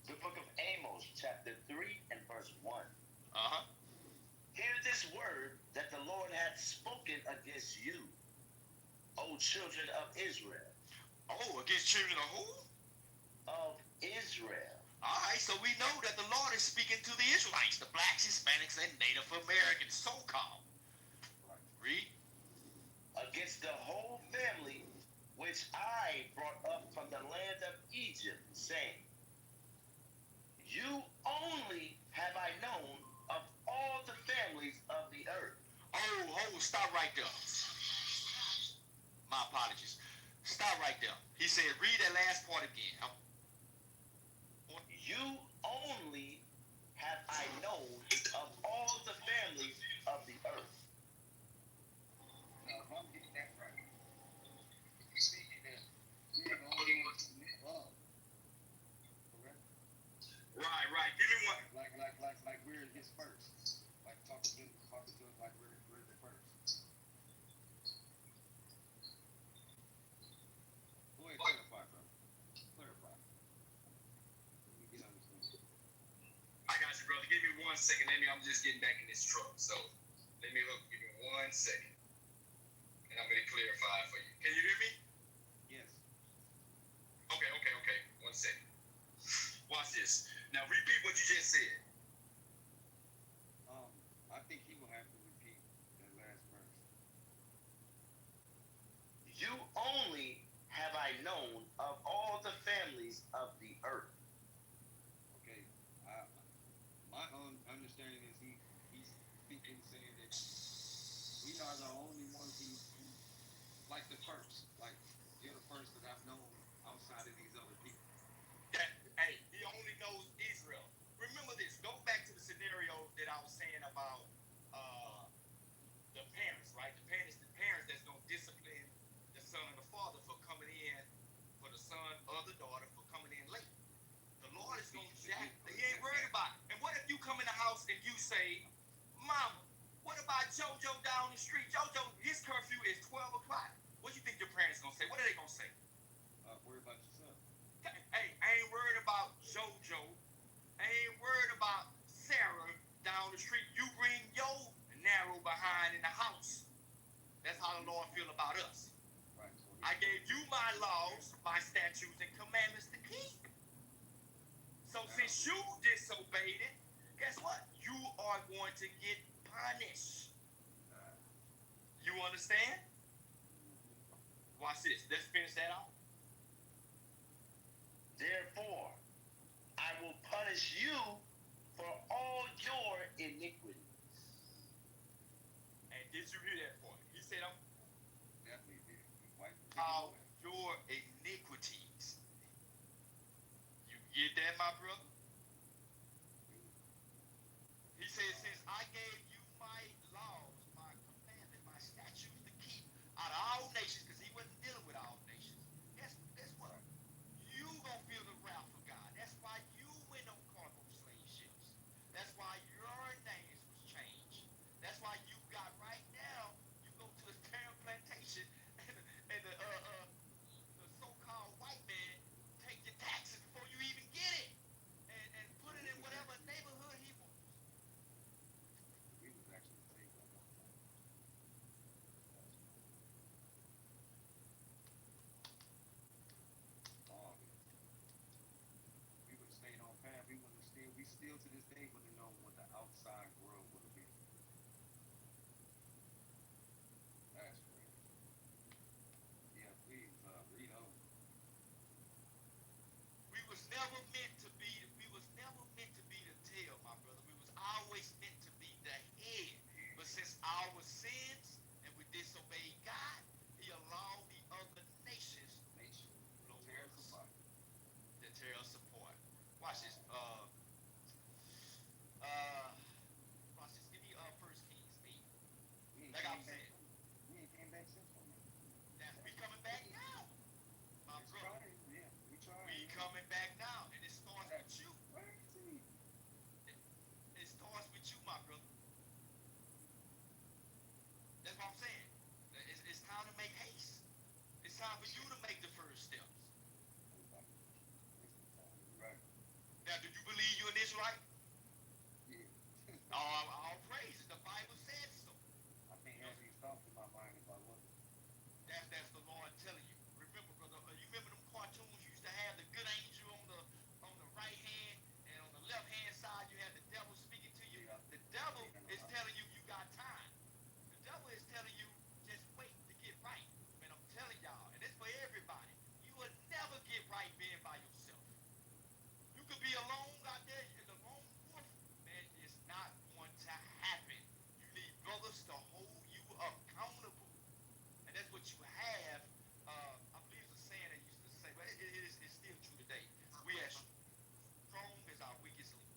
The book of Amos, chapter 3 and verse 1. Uh-huh. Hear this word that the Lord hath spoken against you, O children of Israel. Oh, against children of who? Of Israel. All right, so we know that the Lord is speaking to the Israelites, the blacks, Hispanics, and Native Americans, so-called. Read. Against the whole family which I brought up from the land of Egypt, saying, you only have I known of all the families of the earth. Oh, stop right there. My apologies. Stop right there. He said, read that last part again. You only have I known of all the families of the earth. Now, if I'm getting that right, he's speaking that you're the only one to live love. Correct? Right. Give me one. Like we're his first. Like talking to us like we're the first. second. I'm just getting back in this truck. So let me look. Give me 1 second. And I'm going to clarify it for you. Can you hear me? Yes. Okay. 1 second. Watch this. Now repeat what you just said. I think he will have to repeat that last verse. You only have I known of all the families of the earth. Okay. My understanding is he's speaking, saying that we are the only ones he like the first. Like, you're the first that I've known outside of these other people. Hey, he only knows Israel. Remember this. Go back to the scenario that I was saying about the parents, right? The parents that's gonna discipline the son and the father for coming in, for the son or the daughter for coming in late. The Lord is gonna jack. He ain't worried about it. And what if you come in the house and you say, "Mama, what about JoJo down the street? JoJo, his curfew is 12 o'clock." What do you think your parents gonna say? What are they gonna say? Worry about yourself. Hey, I ain't worried about JoJo. I ain't worried about Sarah down the street. You bring your narrow behind in the house. That's how the Lord feel about us. Right. I gave you my laws, my statutes, and commandments to keep. So since you disobeyed it, guess what? You are going to get punished. You understand? Watch this. Let's finish that off. Therefore, I will punish you for all your iniquities. And did you hear that part? He said, "I'm definitely did. all your iniquities." You get that, my brother? He said, "Since I gave you my laws, my commandments, my statutes to keep out of all nations," because he wasn't dealing with all nations. Guess what? You gonna feel the wrath of God. That's why you went on cargo slave ships. That's why your names was changed. That's why you got right now. You go to the Tarrant plantation, and the so-called white man take your taxes before you even get it, and put it in whatever neighborhood he wants. We was actually saved at one time. Oh, we would have stayed on path. We still to this day wouldn't know what the outside world would have been. That's crazy. Yeah, please read on. We was never meant to be the tail, my brother. We was always meant to be the head. But since our sins and we disobeyed God, he allowed the other nations to tear us apart. Watch this. Watch this. Give me 1 Kings 8. Like I was saying. We ain't came back since then. We coming back now. My brother. We trying. We coming back now. And it starts with you. Crazy. It starts with you, my brother. That's what I'm saying. It's time to make haste. It's time for you to make the first steps. Right. Now, do you believe you're an Israelite? Yeah. All praises. The Bible said so. I can't have these thoughts in my mind if I wasn't. That's the Lord telling you. Remember, brother. You remember them cartoons you used to have the good angel on the right hand, and on the left hand side you had the devil speaking to you. Yeah. The devil is telling you got time. The devil is telling you just wait to get right. And I'm telling y'all, and it's for everybody. You will never get right being by yourself. You could be alone out there in the lone wolf, man. It's not going to happen. You need brothers to hold you accountable, and that's what you have. I believe it's a saying they used to say, but it's still true today. We as strong as our weakest link.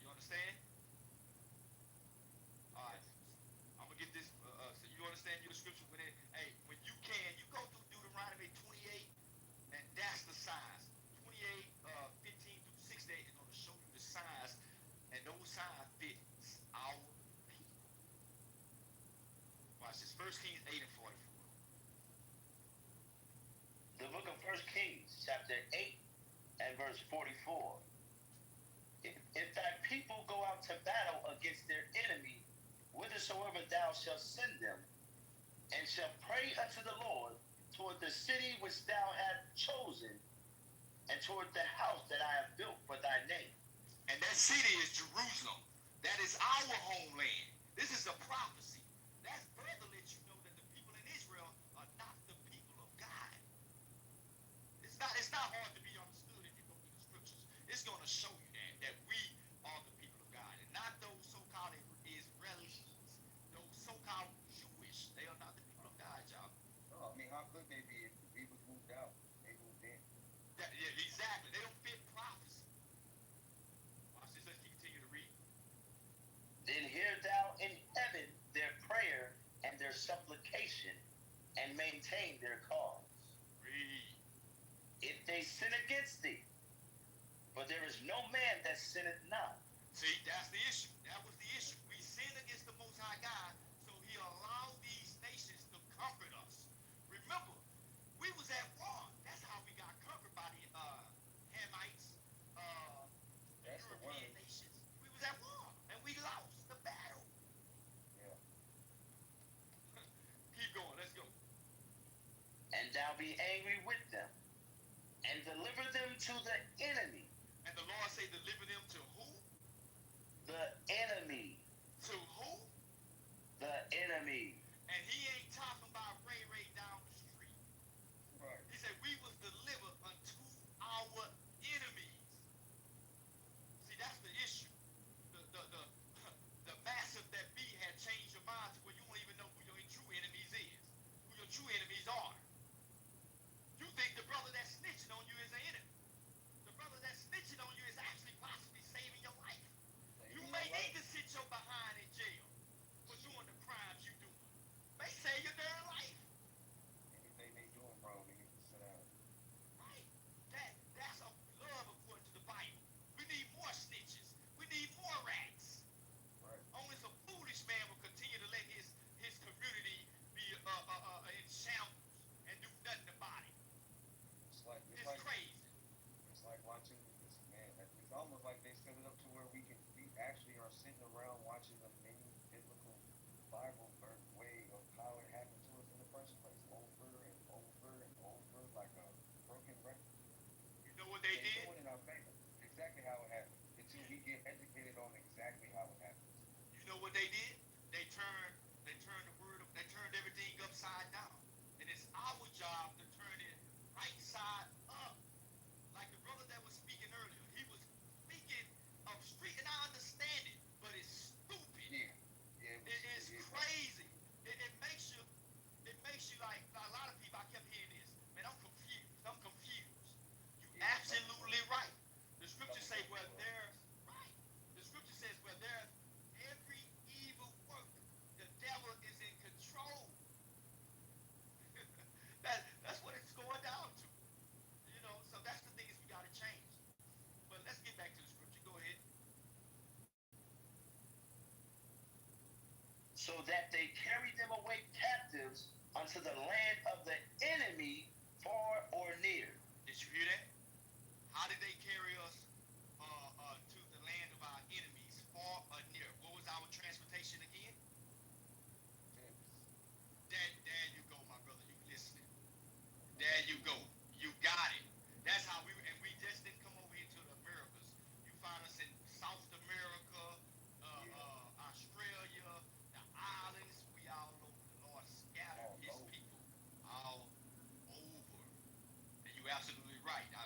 You understand? All right. I'm gonna get this. So you understand your scripture when when you can, you go through Deuteronomy 28, and that's the signs. 28, 15 through 68 is gonna show you the signs, and those signs fit our people. Watch this. 1 Kings 8 and 44. The book of 1 Kings, chapter 8 and verse 44. If people go out to battle against their enemy, whithersoever thou shalt send them, and shall pray unto the Lord toward the city which thou hast chosen, and toward the house that I have built for thy name. And that city is Jerusalem. That is our homeland. This is a prophecy. That's further let you know that the people in Israel are not the people of God. It's not hard to be understood if you go through the scriptures. It's going to show you that we are the people of God and not those so-called Israelis, those so-called Jewish. They are not the people of God, y'all. No, I mean, how could they be if we was moved out? They moved in. Yeah, exactly. They don't fit prophecy. Watch this. Let's continue to read. Then hear thou in heaven their prayer and their supplication, and maintain their cause. Read. If they sin against thee, for there is no man that sinneth not. See, that's the issue. That was the issue. We sinned against the Most High God, so He allowed these nations to comfort us. Remember, we was at war. That's how we got conquered by the Hamites, That's the word. European nations. We was at war, and we lost the battle. Yeah. Keep going. Let's go. And thou be angry with them, and deliver them to the enemy. And the Lord say, deliver them to who? The enemy. To who? The enemy. And He ain't talking about Ray Ray down the street. Right. He said, we was delivered unto our enemies. See, that's the issue. The massive that be had changed your mind to where you don't even know who your true enemies is, who your true enemies are. You think the brother that's snitching on you is an enemy. The brother that's snitching on you is actually possibly saving your life. You may need to sit your behind in jail for doing the crimes you doing. May save your damn life. Anything they doing wrong, they need to sit down. Right. That's a love according to the Bible. We need more snitches. We need more rats. Right. Only some foolish man will continue to let his community be in shambles and do nothing about it. It's It's crazy. It's like watching this, man. It's almost like they set it up to where we actually are sitting around watching a mini biblical Bible way of how it happened to us in the first place, over and over and over, like a broken record. You know what they did? Doing it in our favor, exactly how it happened. Until we get educated on exactly how it happened. You know what they did? They turned everything upside down. And it's our job to turn it right side up. Like the brother that was speaking earlier. He was speaking of street, and I understand it, but it's stupid. Yeah. It is crazy. It makes you like a lot of people. I kept hearing this. Man, I'm confused. You absolutely right. The scripture say where there's right. The scripture says where there's every evil work, the devil is in control. That's what it's going down to. You know, so that's the things we gotta change. But let's get back to the scripture. Go ahead. So that they carried them away captives unto the land of the enemy, far or near. Did you hear that? How did they carry us to the land of our enemies, far or near? What was our transportation again? There you go, my brother. You listening? There you go. You got it. That's how and we just didn't come over here to the Americas. You find us in South America, Australia, the islands. We all over. The Lord scattered His people all over. And you're absolutely right. I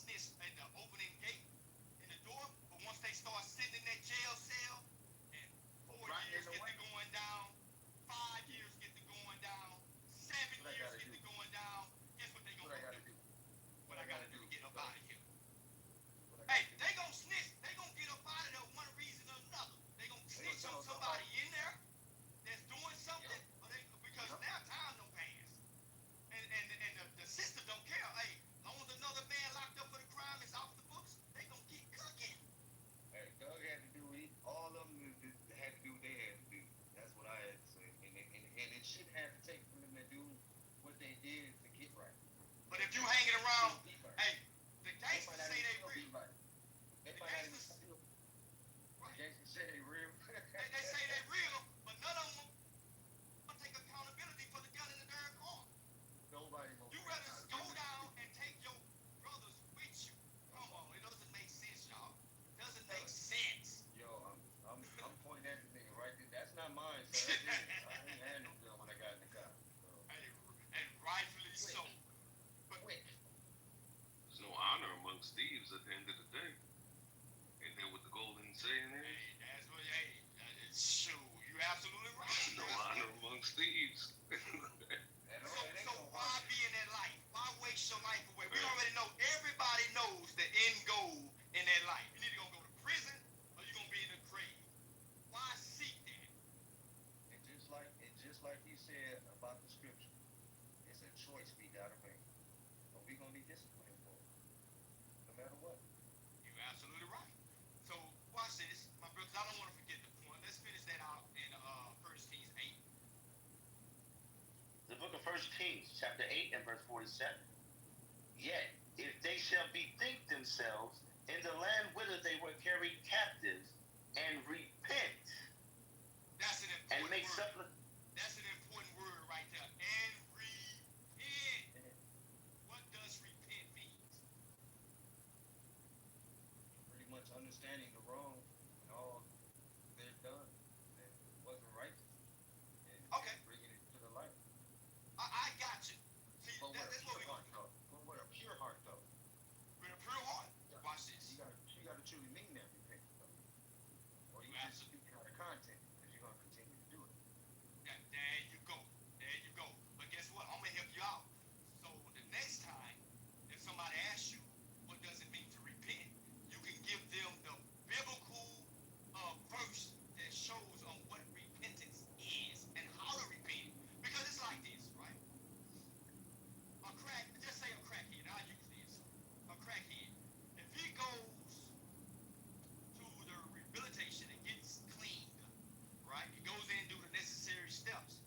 snitch at the opening gate in the door, but once they start sitting in that jail cell, and 4 years get to going down, 5 years get to going down, 7 years get to going down, guess what they gonna do? What I gotta do to get up out of here? Hey, they gonna snitch. They gonna get up out of there one reason or another. They gonna snitch on somebody in there that's doing something, or because now time don't pass, and the system don't care. Hey, long as another man locked up for the crime is off the books, they gonna get cooking. Hey, Doug had to do it. All of them had to do what they had to do. That's what I had to say. And it shouldn't have to take for them to do what they did to get right. But if you hanging around, hey, the gangsters say they real. They might not even still. The gangsters say they real. They say they real, but none of them will take accountability for the gun in the darn car. Nobody will. You rather go down and take your brothers with you. Come on, it doesn't make sense, y'all. It doesn't make sense. Yo, I'm pointing at the nigga right there. That's not mine, sir. I didn't have no gun when I got in the car. So. And rightfully so. But There's no honor amongst thieves at the end of the day. And then with the golden saying there, hey, that's what. Hey, shoot, you're absolutely right. no honor amongst thieves. So why be in that life? Why waste your life away? We already know. Everybody knows the end goal in that life. You're either gonna go to prison or you're gonna be in the grave. Why seek that? And just like he said about the scripture, it's a choice we gotta make. But we're gonna be disciplined for it, no matter what. You're absolutely right. So watch this, my brothers. I don't want to forget the point. Let's finish that out in 1 Kings 8. The book of 1 Kings, chapter 8 and verse 47. Yet, if they shall bethink themselves in the land whither they were carried captives, and repent, That's an and important make word. supplication. That's an important word right there. And repent. What does repent mean? Pretty much understanding the wrong and all they've done that wasn't righteous, and Okay. bringing it to the light. I got you. See, But with a that's what pure we heart, though. But with a pure heart, though. with a pure heart. Watch this. You gotta truly mean that repentance, though. Or you just speaking out of content because you're gonna continue to do it. There you go. There you go. But guess what? I'm gonna help you out. So the next time, if somebody asks you, what does it mean to repent? You can give them the biblical verse that shows on what repentance is and how to repent. Because it's like this, right? Just say a crackhead. I'll use this. A crackhead. If he goes to the rehabilitation and gets cleaned, right? He goes in and do the necessary steps.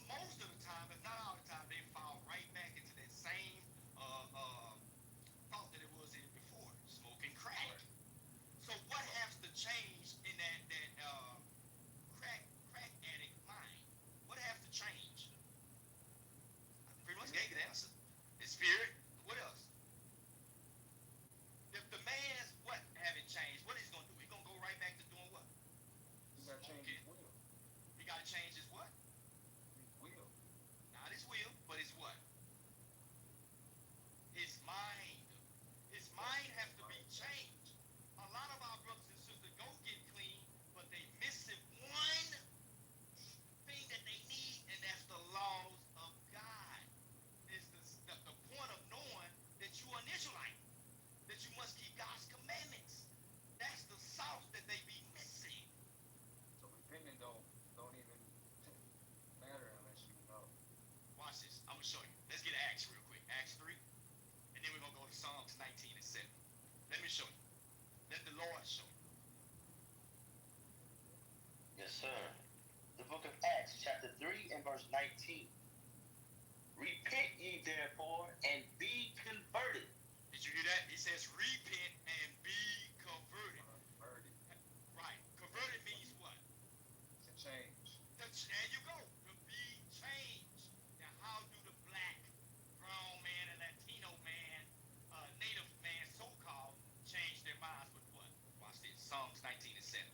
Most of the time, if not all the time, they fall right back into that same thought that it was in before, smoking crack. So what has to change in that crack addict mind? What has to change? I pretty much gave you the answer. His spirit. What else? If the man's what haven't changed, what is he gonna do? He gonna go right back to doing what? You gotta change his will. He gotta change his what? His will. Not his will, but his what? His mind. His mind has to be changed. A lot of our brothers and sisters go get clean, but they missing one thing that they need, and that's the laws of God. It's the point of knowing that you are an Israelite, that you must keep God's commandments. That's the sauce that they be missing. So repenting don't even matter unless you know. Watch this. I'm gonna show you. Let's get Acts real quick. Acts 3, and then we're gonna go to Psalms 19 and 7. Let me show you. Let the Lord show you. Yes, sir. The book of Acts, chapter 3 and verse 19. Repent ye therefore and be converted. Did you hear that? He says repent and be converted. Right. Converted means what? To change. There you go. To be changed. Now, how do the black, brown man, and Latino man, native man, so-called, change their minds with what? Watch this. Psalms 19 and 7.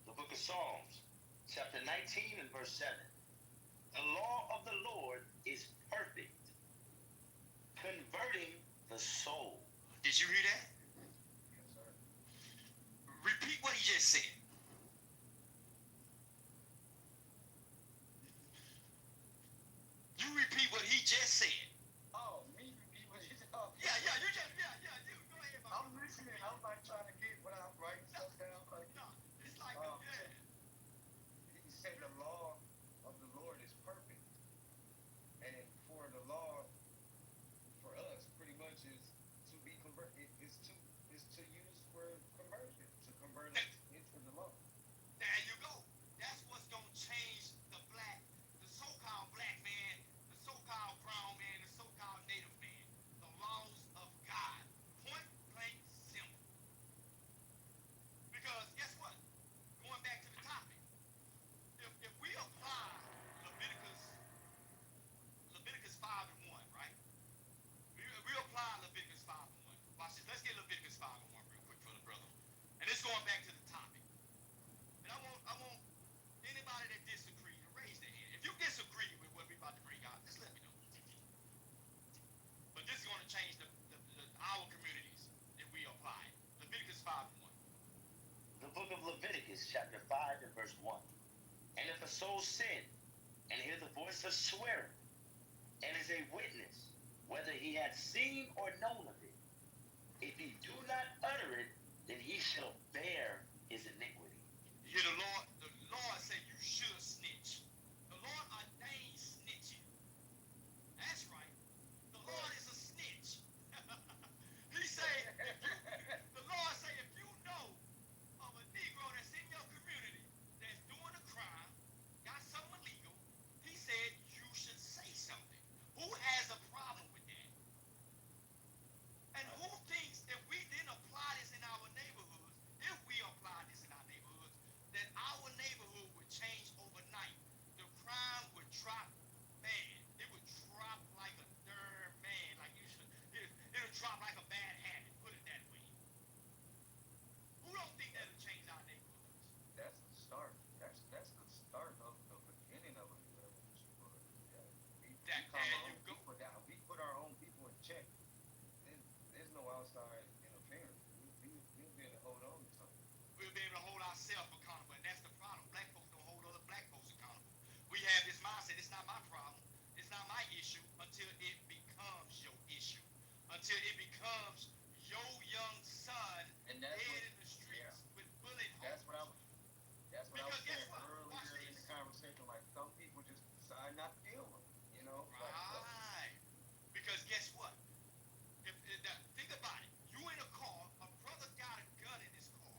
The book of Psalms, chapter 19 and verse 7. The law of the Lord is perfect, converting the soul. Did you hear that? Yes, sir. Repeat what he just said. You repeat what he just said. Oh, me repeat what you said. Oh. Yeah, you just, you. Go ahead, I'm listening. I'm like trying to get what I'm writing stuff down. Like, No, it's like, he said the law of the Lord is perfect. And for the law, for us, pretty much is to be converted, is to use for conversion, to convert us into the law. There you go. That's what's going to change the so-called black man, the so-called brown man, the so-called native man. The laws of God. Point blank simple. Because guess what? Going back to the topic. If we apply Leviticus 5 and 1, right? We apply Leviticus 5 and 1. Watch this. Let's get Leviticus 5 and 1 real quick for the brother. And it's going back to the topic. And I want anybody that disagree to raise their hand. If you disagree with what we're about to bring out, just let me know. But this is going to change our communities if we apply it. Leviticus 5 and 1. The book of Leviticus, chapter 5 and verse 1. And if a soul sin and hear the voice of swearing, and is a witness, whether he had seen or known of it, if he do not utter it, then he shall bear his iniquity. You hear the Lord say you should snitch. The Lord ordained snitching. That's right. The Lord is a snitch. He say, the Lord say, if you know of a Negro that's in your community that's doing a crime, got something illegal, he said you should say something. Who has a problem with that? And who thinks if we didn't apply this in our neighborhoods, if we apply this in our neighborhoods, that our neighborhood would change overnight? The crime would drop, man. It would drop like a darn man. Like you should. It'll drop like a bad habit. Put it that way. Who don't think that'll change our neighborhoods? That's the start. That's the start of the beginning of a new revolution. Yeah. We put our own people in check. There's no outside interference. We'll be able to hold on to something. We'll be able to hold ourselves accountable, and that's the problem. Black folks don't hold other black folks accountable. We have this mindset, it's not my problem, it's not my issue, until it becomes your issue. Until it becomes your young son dead in the streets with bullet holes. That's what I was saying earlier in the conversation. Like, some people just decide not to deal with it, you know? Right. Because guess what? Think about it. You in a car, a brother got a gun in his car,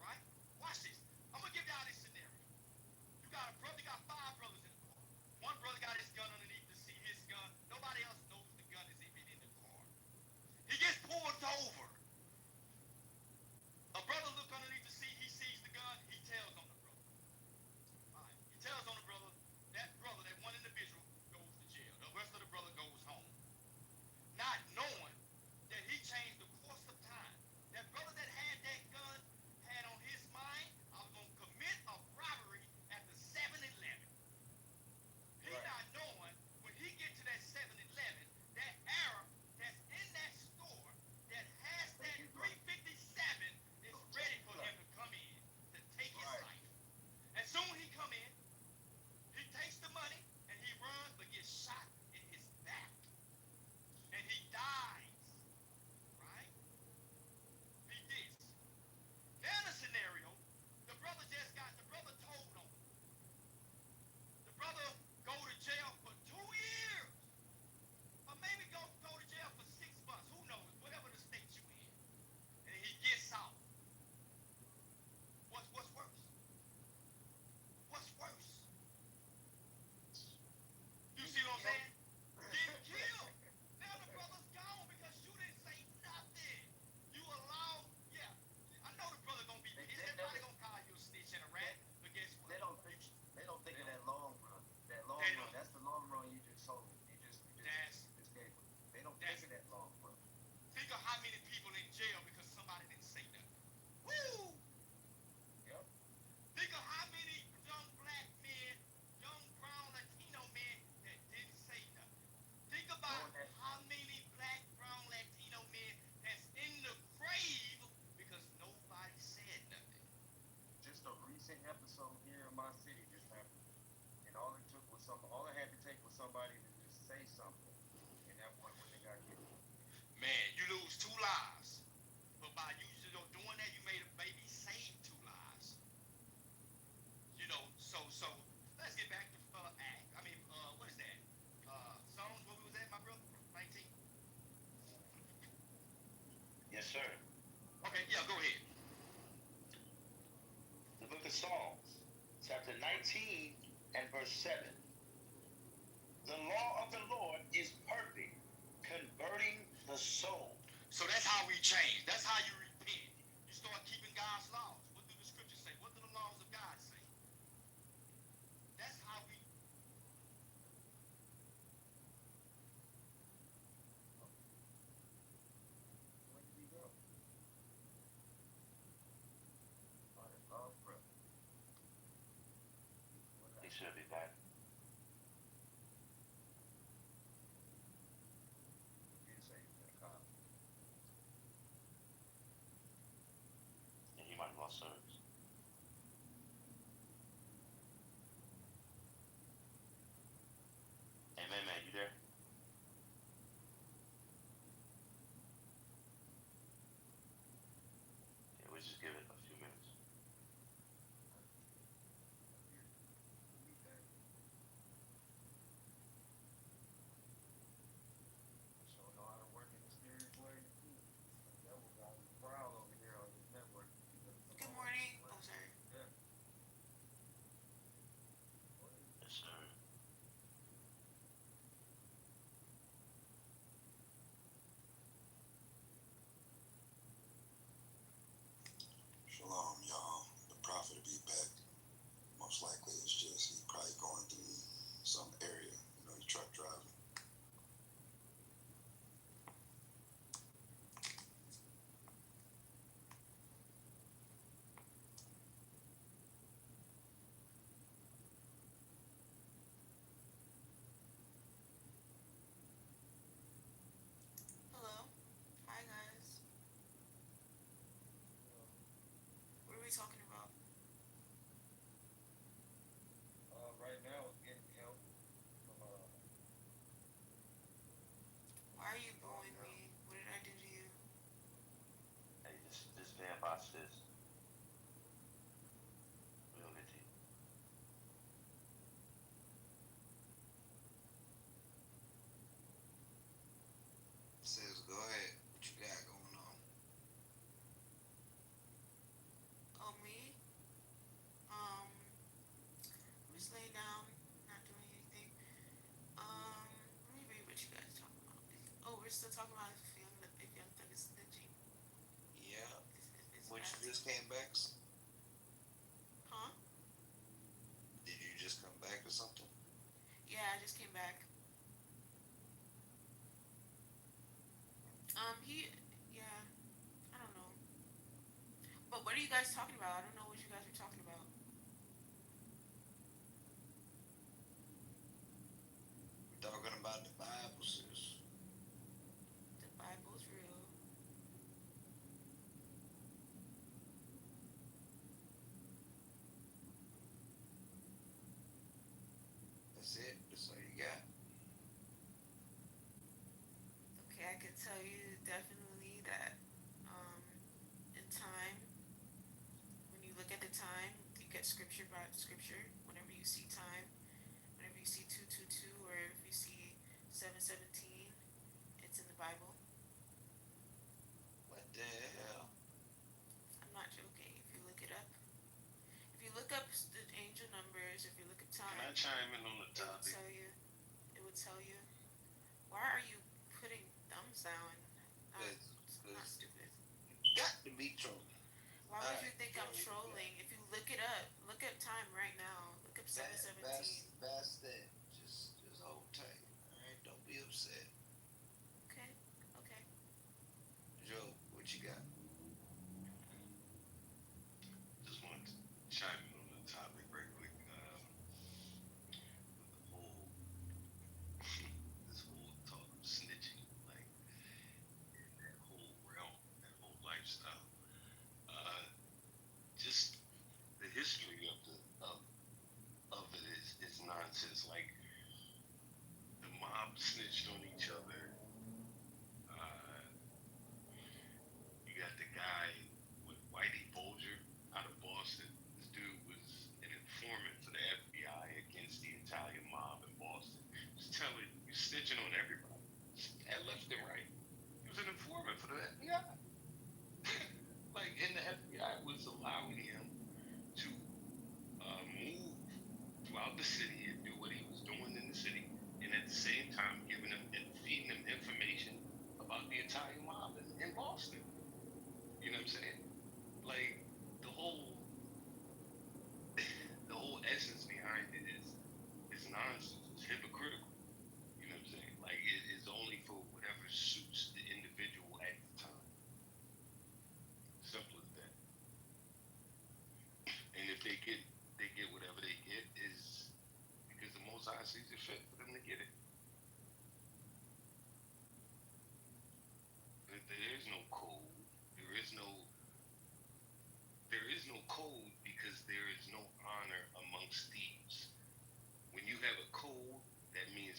right? Watch this. I'm gonna give y'all this scenario. You got a brother, got 5 brothers in the car. One brother got his gun underneath the seat, his gun. Nobody else knows the gun is even in the car. He gets pulled over. A brother look underneath the seat, he sees the gun, he tells on the brother. All right. He tells on the brother, that one individual goes to jail. The rest of the brother goes home. Not knowing that he changed the course of time. That brother that had that gun had on his mind, I was going to commit a robbery at the 7-Eleven. He not knowing when he get to that 7-Eleven, that Arab that's in that store that has that 357 is ready for him to come in to take his life. And soon he come in, he takes the money and he runs but gets shot in his back. And he dies. Right? He did. Now in a scenario, the brother told on him. The brother go to jail for 2 years. Or maybe go to jail for 6 months. Who knows? Whatever the state you in. And he gets out. What's worse? What's worse? You see what I'm saying? Getting killed. Now the brother's gone because you didn't say nothing. You allowed, I know the brother gonna be pissed. Everybody gonna call you a snitch and a rat, but guess what? They don't think of that long run. That's the long run you just sold. You just gave them. They don't think of that long run. Think of how many people in jail because somebody didn't say nothing. Woo! Yep. Think of how many young black men, young brown Latino Yes, sir. Okay, yeah, go ahead. The book of Psalms, chapter 19 and verse 7. The law of the Lord is perfect, converting the soul. So that's how we change. That's how you repent. You start keeping God's laws. What do the scriptures say? What do the laws of God say? That's how we. Where did he go? Oh, that's lost brother. He should be back. He did say he was in the car. Yeah, he might have lost service. Hey, man, you there? Yeah, we'll just give it a few minutes. Sure know how to work in mysterious ways too. The devil got his prowl over here on this network. Good morning. Oh, sorry. Yeah. Yes, sir. Shalom, y'all. The prophet will be back. Most likely it's just he probably going through some area. You know, he's truck driving. Hello. Hi, guys. What are we talking about? Right now it's getting help from Why are you booing me? What did I do to you? Hey, this damn box is. We'll get to you. Says, go ahead. What you got going on? Oh, me? I'm just laying down, not doing anything. Let me read what you guys talking about. Oh, we're still talking about if Young Thug is snitching. Yeah. It's Which bad. just came back? Huh? Did you just come back or something? Yeah, I just came back. Yeah, I don't know. But what are you guys talking about? I don't know what you guys are talking about. We're talking about the Bible, sis. The Bible's real. That's it. That's all you got. Okay, I can tell you definitely that in time, when you look at the time, you get scripture by scripture. Whenever you see time, whenever you see 222, or if you see 717, it's in the Bible. What the hell? I'm not joking. If you look it up, if you look up the angel numbers, if you look at time, Can I chime in on the it would topic? tell you. It would tell you. Why are you putting thumbs down? Not stupid. Got to be trolling. Why would you think I'm trolling? If you look it up, look up time right now. Look up 717. That's that. Just hold tight. All right, don't be upset. Okay, okay. Joe, what you got? Just wanted to chime in on the topic right quick. With the whole this whole talk of snitching, like in that whole realm, that whole lifestyle. Just the history of it is nonsense. Like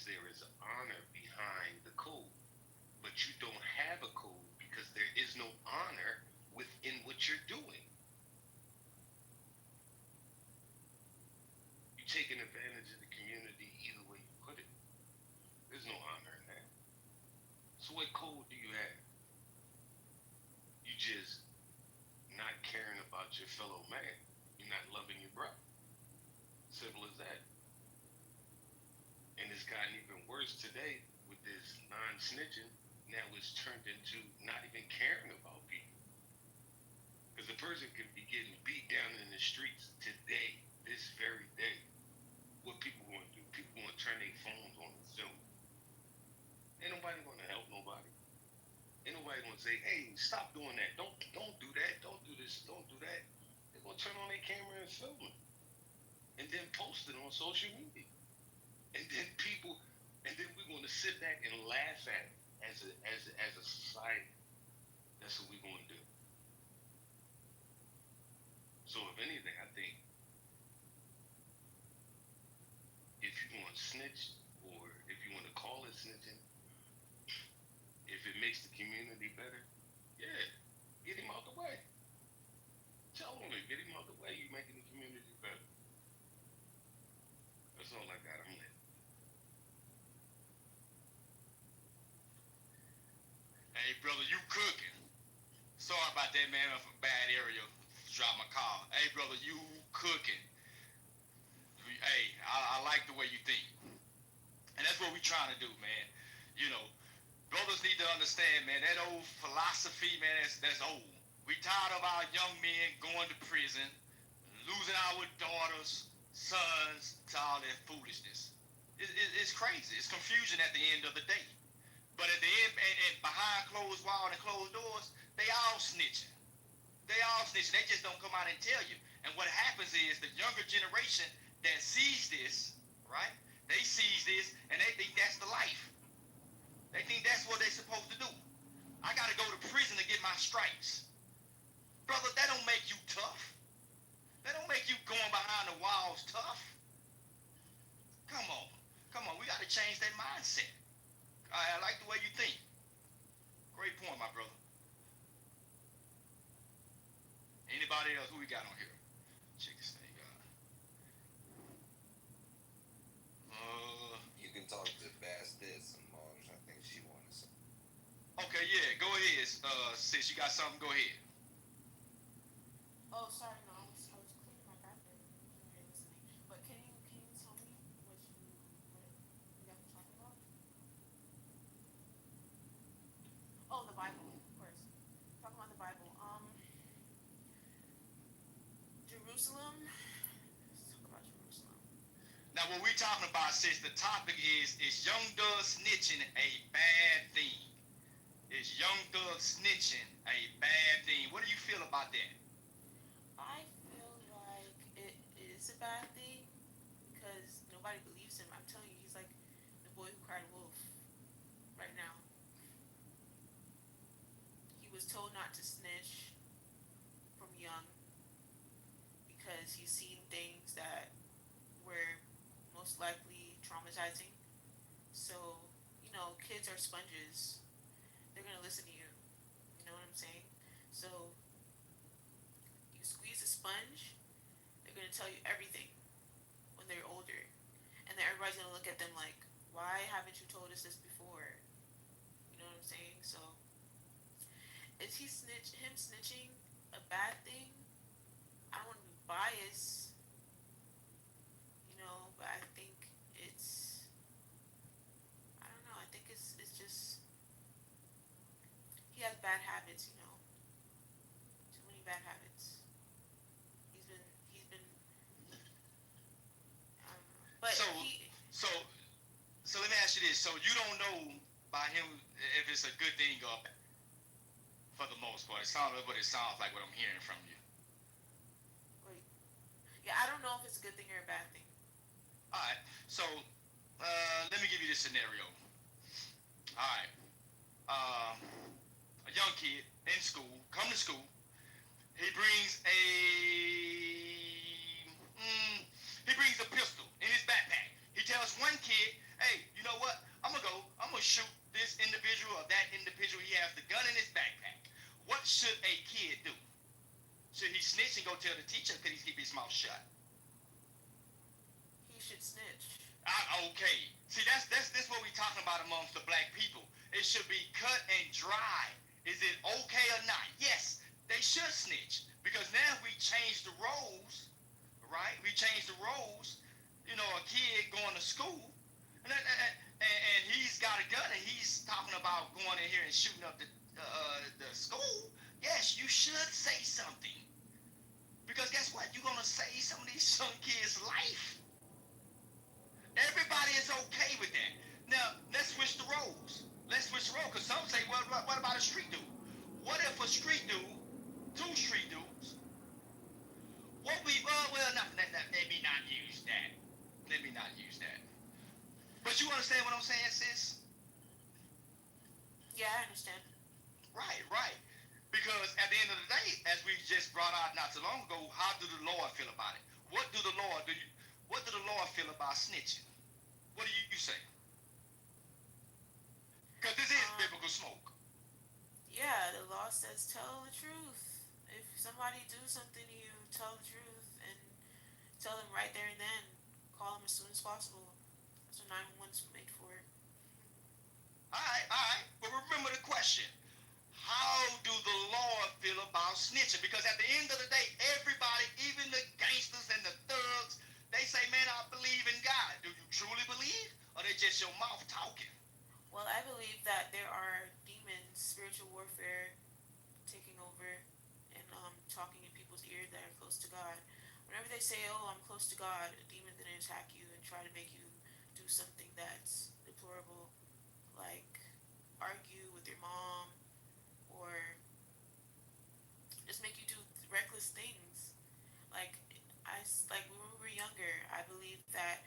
is there is honor behind the code, but you don't have a code because there is no honor within what you're doing. You're taking advantage of the community either way you put it. There's no honor in that. So what code do you have? You just not caring about your fellow man. You're not loving your brother. Simple as that. And it's gotten even worse today with this non-snitching. Now it's turned into not even caring about people. Because a person could be getting beat down in the streets today, this very day. What people want to do? People want to turn their phones on and film. Ain't nobody going to help nobody. Ain't nobody going to say, hey, stop doing that. Don't do that. Don't do this. Don't do that. They're going to turn on their camera and film it. And then post it on social media. And then we're going to sit back and laugh at it as a society. That's what we're going to do. So if anything, I think if you want to snitch, or if you want to call it snitching, if it makes the community better, yeah, get him out the way. Tell him to get him out the way. You're making the community better. That's all I got. I'm lit. Hey, brother, you cooking. Sorry about that, man. I'm from a bad area. Drop my car. Hey, brother, you cooking. Hey, I like the way you think. And that's what we trying to do, man. You know, brothers need to understand, man, that old philosophy, man, that's old. We tired of our young men going to prison, losing our daughters, sons to all that foolishness. It's crazy. It's confusion at the end of the day. But at the end, and behind closed walls and closed doors, they all snitching. They all snitching. They just don't come out and tell you. And what happens is the younger generation that sees this, right? They sees this and they think that's the life. They think that's what they're supposed to do. I got to go to prison to get my stripes. Brother, that don't make you tough. That don't make you going behind the walls tough. Come on. Come on. We got to change that mindset. I like the way you think. Great point, my brother. Anybody else? Who we got on here? Check this thing out. You can talk to Bastette some more. I think she wanted something. Okay, yeah, go ahead. Sis, you got something? Go ahead. Oh, sorry, no, I was cleaning my bathroom. You were listening. But can you tell me what you guys were talking about? Oh, the Bible, of course. Talking about the Bible. Jerusalem. Let's talk about Jerusalem. Now, what we talking about, sis, the topic is young thug snitching a bad thing? Is young thug snitching a bad thing? What do you feel about that? I feel like it is a bad thing because nobody believes him. I'm telling you, he's like the boy who cried wolf right now. He was told not to snitch from young because he's seen things that were most likely traumatizing. So, kids are sponges. They're going to listen to you. You know what I'm saying? So, you squeeze a sponge, they're going to tell you everything when they're older. And then everybody's going to look at them like, why haven't you told us this before? You know what I'm saying? So, is him snitching a bad thing? I don't want to be biased, but I think I don't know, I think it's just, he has bad habits, too many bad habits. He's been, I don't know. But So let me ask you this. So you don't know by him if it's a good thing or bad, for the most part. It sounds like what it sounds like what I'm hearing from you. Wait. Yeah, I don't know if it's a good thing or a bad thing. All right. So let me give you this scenario. All right. A young kid in school, come to school. He brings a pistol in his backpack. He tells one kid, Hey, you know what? I'm gonna shoot this individual or that individual. He has the gun in his backpack. What should a kid do? Should he snitch and go tell the teacher? Could he keep his mouth shut? He should snitch. Okay. See, that's what we talking about amongst the black people. It should be cut and dry. Is it okay or not? Yes, they should snitch because now we change the roles, right? We change the roles. You know, a kid going to school, and he's got a gun and he's talking about going in here and shooting up the school. Yes, you should say something because guess what? You're gonna save some of these young kids' life. Everybody is okay with that. Now, let's switch the roles. Let's switch the roles, because some say, well, what about a street dude? What if a street dude, two street dudes, let me not use that. Let me not use that. But you understand what I'm saying, sis? Yeah, I understand. Right, right. Because at the end of the day, as we just brought out not too long ago, how do the Lord feel about it? What do the Lord feel about snitching? What do you say? Because this is biblical smoke. Yeah, the law says tell the truth. If somebody do something to you, tell the truth and tell them right there and then. Call them as soon as possible. That's what 911's made for. All right. But remember the question. How do the Lord feel about snitching? Because at the end of the day, everybody, even the gangsters and the thugs, they say, man, I believe in God. Do you truly believe? Or they just your mouth talking? Well, I believe that there are demons, spiritual warfare taking over and talking in people's ears that are close to God. Whenever they say, oh, I'm close to God, a demon didn't attack you and try to make you do something that's deplorable, like argue with your mom or just make you do reckless things. Like like when we were younger, I believe that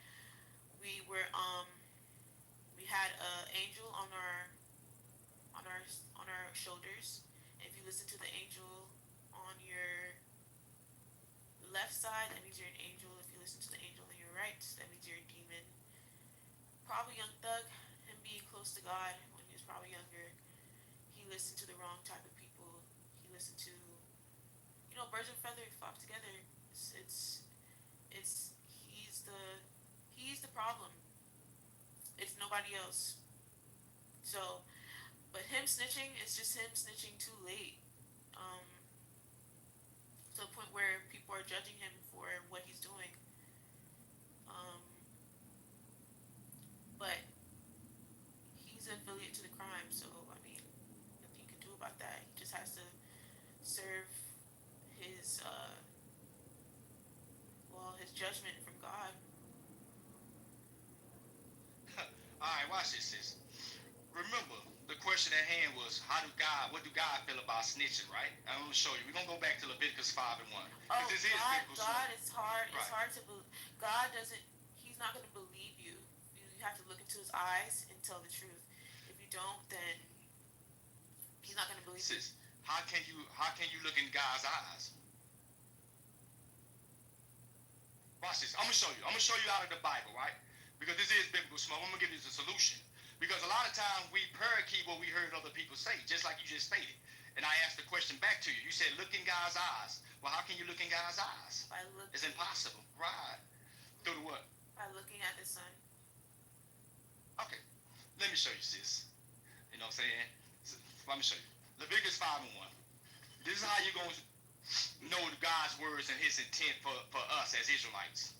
we were we had a angel on our on our shoulders. And if you listen to the angel on your left side, that means you're an angel. If you listen to the angel on your right, that means you're a demon. Probably young thug, him being close to God when he was probably younger, he listened to the wrong type of people. He listened to, birds of a feather flock together. It's he's the problem. It's nobody else. So, but him snitching is just him snitching too late. Um, to a point where people are judging him for what he's doing. Um, but he's an affiliate to the crime, so I mean, nothing you can do about that. He just has to serve his his judgment from God. All right, watch this, sis. Remember, the question at hand was, what do God feel about snitching, right? I'm going to show you. We're going to go back to Leviticus 5 and 1. Oh, This is biblical God, smoke. it's hard. Right. It's hard to believe. God doesn't. He's not going to believe you. You have to look into His eyes and tell the truth. If you don't, then He's not going to believe Sis, how can you look in God's eyes? Watch this. I'm gonna show you. I'm gonna show you out of the Bible, right? Because this is biblical smoke. I'm gonna give you the solution. Because a lot of times we parakeet what we heard other people say, just like you just stated. And I asked the question back to you. You said, look in God's eyes. Well, how can you look in God's eyes? By looking. It's impossible. Right. Through the what? By looking at the sun. Okay. Let me show you, sis. You know what I'm saying? Let me show you. Leviticus 5 and 1. This is how you're going to know God's words and his intent for us as Israelites.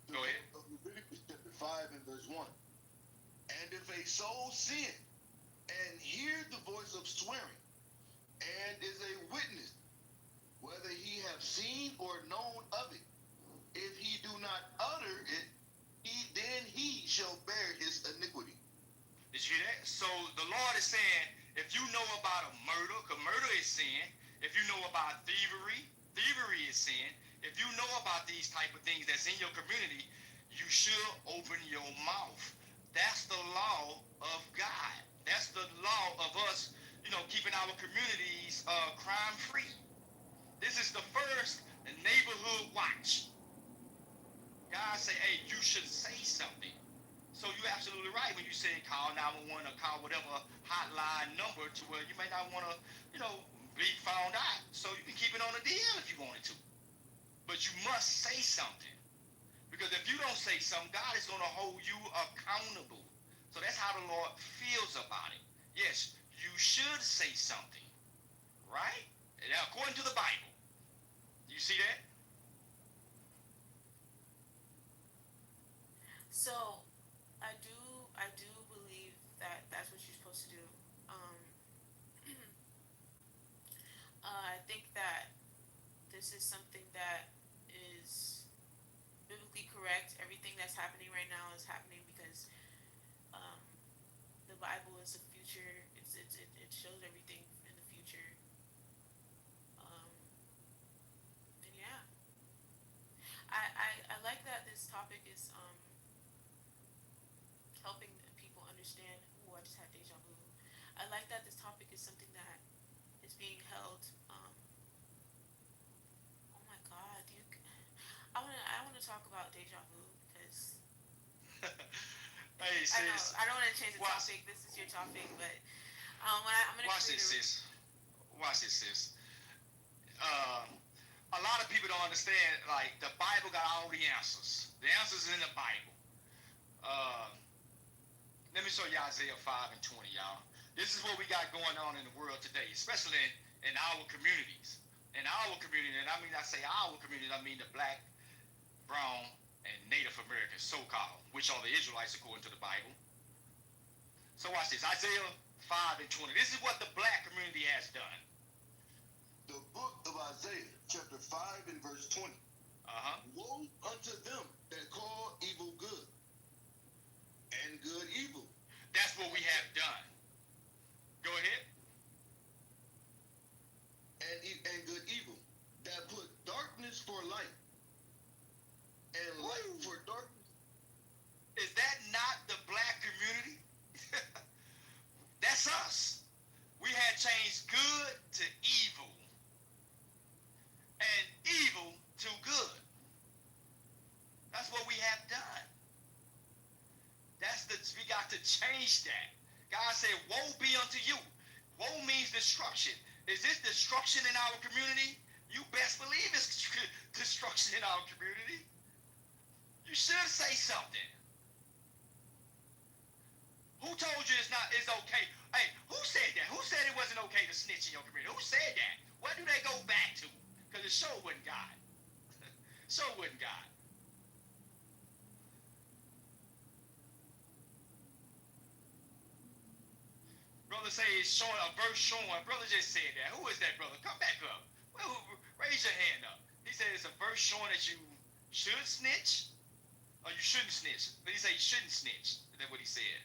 Go ahead. Leviticus chapter 5 and verse 1. And if a soul sin and hear the voice of swearing, and is a witness, whether he have seen or known of it, if he do not utter it, then he shall bear his iniquity. Did you hear that? So the Lord is saying, if you know about a murder, because murder is sin. If you know about thievery, thievery is sin. If you know about these type of things that's in your community, you should open your mouth. That's the law of God. That's the law of us, keeping our communities crime-free. This is the first neighborhood watch. God say, hey, you should say something. So you're absolutely right when you say call 911 or call whatever hotline number to where you may not want to, be found out. So you can keep it on the DL if you wanted to. But you must say something. Because if you don't say something, God is going to hold you accountable. So that's how the Lord feels about it. Yes, you should say something, right? Now, according to the Bible. You see that? So, I do believe that that's what you're supposed to do. Um, I think that this is something that is biblically correct. Everything that's happening right now is happening because um, the Bible is the future. It shows everything in the future. Um, and yeah, I like that this topic is helping people understand. Oh, I just had deja vu. I like that this topic is something that is being held. Oh my God, I wanna talk about deja vu because Hey, I know sis. I don't want to change the Watch, topic. This is your topic, but I'm gonna watch create this, a. sis. Watch this, sis. Uh, a lot of people don't understand, like, the Bible got all the answers. The answers in the Bible. Uh, Let me show you Isaiah 5 and 20, y'all. This is what we got going on in the world today, especially in our communities. In our community, and I say our community, I mean the black, brown, and Native Americans, so-called, which are the Israelites according to the Bible. So watch this, Isaiah 5 and 20. This is what the black community has done. The book of Isaiah, chapter 5 and verse 20. Woe unto them that call evil good, and good evil. That's what we have done. Go ahead. And good evil. That put darkness for light, and light for darkness. Is that not the black community? That's us. We had changed good to evil, and evil to good. That's what we have done. We got to change that. God said, woe be unto you. Woe means destruction. Is this destruction in our community? You best believe it's destruction in our community. You should say something. Who told you it's okay? Hey, who said that? Who said it wasn't okay to snitch in your community? Who said that? Where do they go back to? Because it sure wasn't God. Sure wasn't God. Brother say it's showing a verse showing. Brother just said that. Who is that, brother? Come back up. Well, raise your hand up. He said it's a verse showing that you should snitch or you shouldn't snitch. But he said you shouldn't snitch. That's what he said.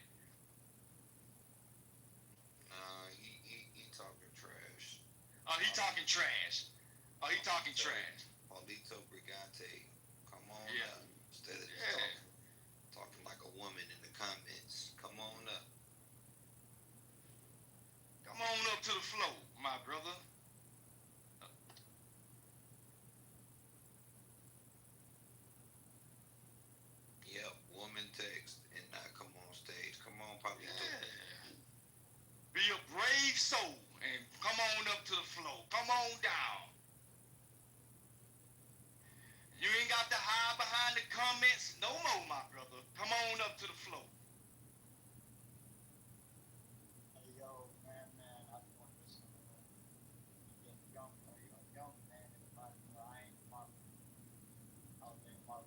He talking trash. Oh, he talking trash. Oh, he talking trash. Paulito Brigante, come on Yeah. up. Instead of just talking like a woman in the comments. Come on up. Come on up to the floor, my brother. Yep, woman text and not come on stage. Come on, Paulito. Yeah. Be a brave soul and come on up to the floor. Come on down. You ain't got to hide behind the comments no more, my brother. Come on up to the floor. Hey, yo, man, I just want to listen to you young, young man in the body. I ain't I was in my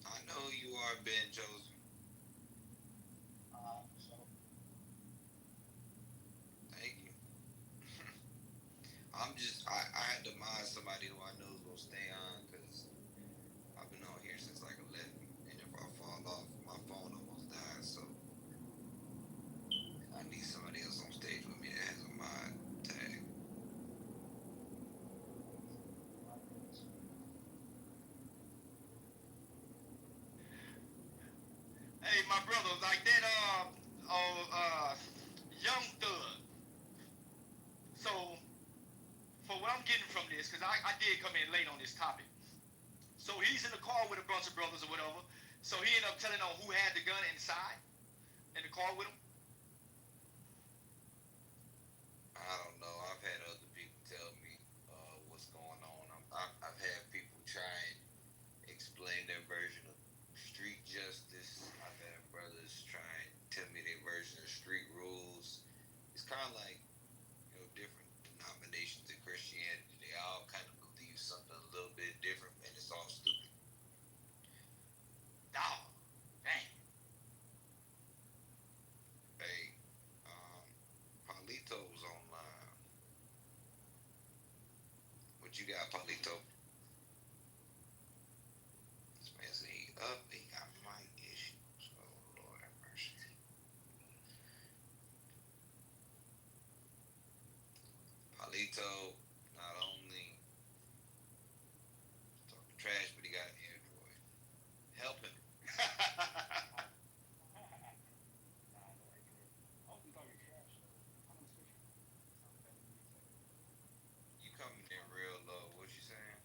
I know you are Ben Joseph. So. Thank you. I had to mod somebody who I know is going to stay on because I've been on here since like 11. And if I fall off, my phone almost dies. So I need somebody else on stage with me that has a mod tag. Hey, my brother, like that, young thug. So, for what I'm getting from this, because I did come in late on this topic. So he's in the car with a bunch of brothers or whatever. So he ended up telling on who had the gun inside in the car with him. I don't know. I've had other people tell me what's going on. I've had people try and explain their version of street justice. I've had brothers try and tell me their version of street rules. It's kind of like, different denominations in Christianity. They all kind of believe something a little bit different, and it's all stupid. Dog. Dang. Hey, Paulito's online. What you got, Paulito? This man said he up. He got mic issues. Oh, Lord have mercy. Paulito not only talking trash, but he got an Android. Help him. You coming in real low. What you saying?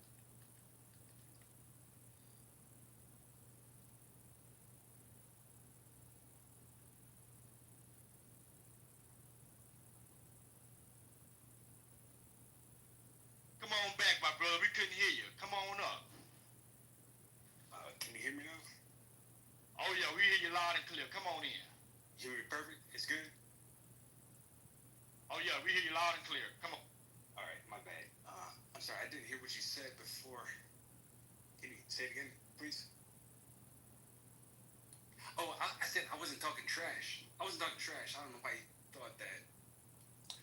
Come on back, my brother. We couldn't hear you. Come on up. Can you hear me now? Oh yeah, we hear you loud and clear. Come on in. You hear me perfect? It's good? Oh yeah, we hear you loud and clear. Come on. All right, my bad. I'm sorry, I didn't hear what you said before. Can you say it again, please? Oh, I said I wasn't talking trash. I wasn't talking trash. I don't know why you thought that.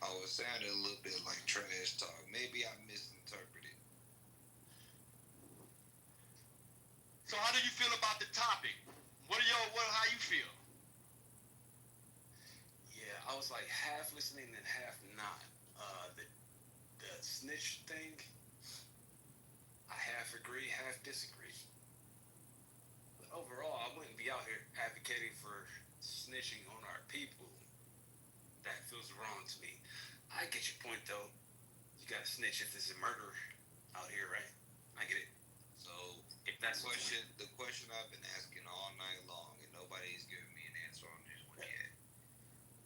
Oh, it sounded a little bit like trash talk. Maybe I misinterpreted. So how do you feel about the topic? How you feel? Yeah, I was like half listening and half not. The snitch thing, I half agree, half disagree. But overall, I wouldn't be out here advocating for snitching on our people. That feels wrong to me. I get your point though. You gotta snitch if there's a murder out here, right? I get it. So if that's the question I've been asking all night long, and nobody's giving me an answer on this one yet.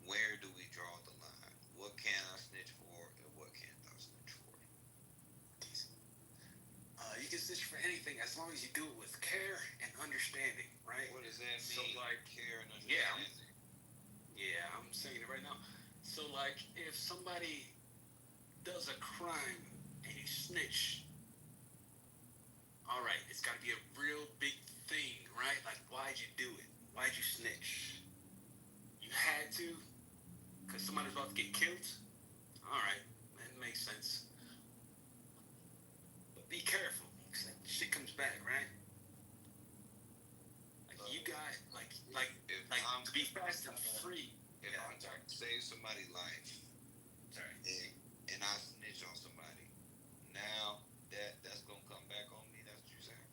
Where do we draw the line? What can I snitch for, and what can't I snitch for? You can snitch for anything as long as you do it with care and understanding, right? What does that So mean? like Care and understanding. I'm saying it right now. So like if somebody does a crime and you snitch, all right, it's got to be a real big thing, right? Like why'd you do it? Why'd you snitch? You had to, because somebody's about to get killed. All right, that makes sense. But be careful, because that shit comes back, right? Like you got like to be fast and free. If I'm trying to save somebody's life, and I snitch on somebody, now that's gonna come back on me. That's what you're saying?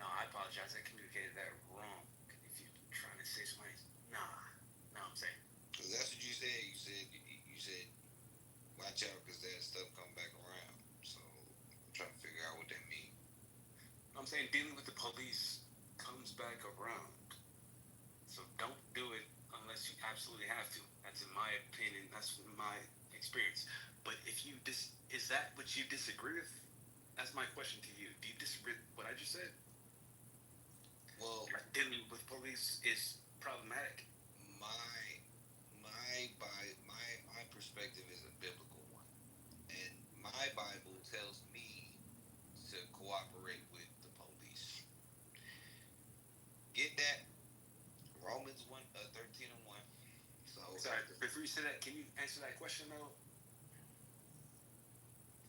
No, I apologize. I communicated that wrong. If you're trying to say somebody, I'm saying. Cause that's what you said. You said, watch out, cause that stuff come back around. So I'm trying to figure out what that means. I'm saying dealing with the police comes back around. So don't do it unless you absolutely have to. That's in my opinion. That's my experience. But if you is that what you disagree with? That's my question to you. Do you disagree with what I just said? Well, like dealing with police is problematic. My perspective is a biblical one, and my Bible tells me to cooperate with the police. Get that? Romans 13 and 1. So sorry, before you say that, can you answer that question though?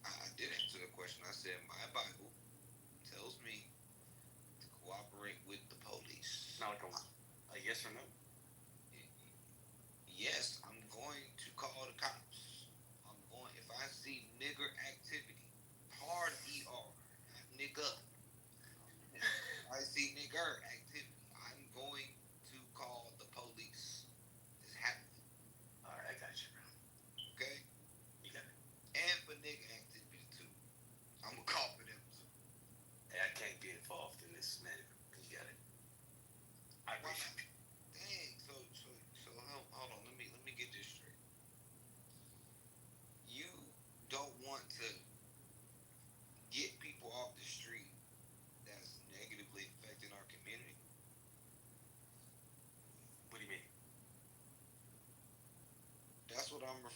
I did answer the question. I said my Bible tells me to cooperate with the police. Not like a yes or no? Yes, I'm going to call the cops. If I see nigger activity, hard ER, not nigga. I see nigger activity, I'm going to call the police. It's happening. Alright, I got you, bro. Okay? You got it. And for nigga activity too. I'm gonna call for them too.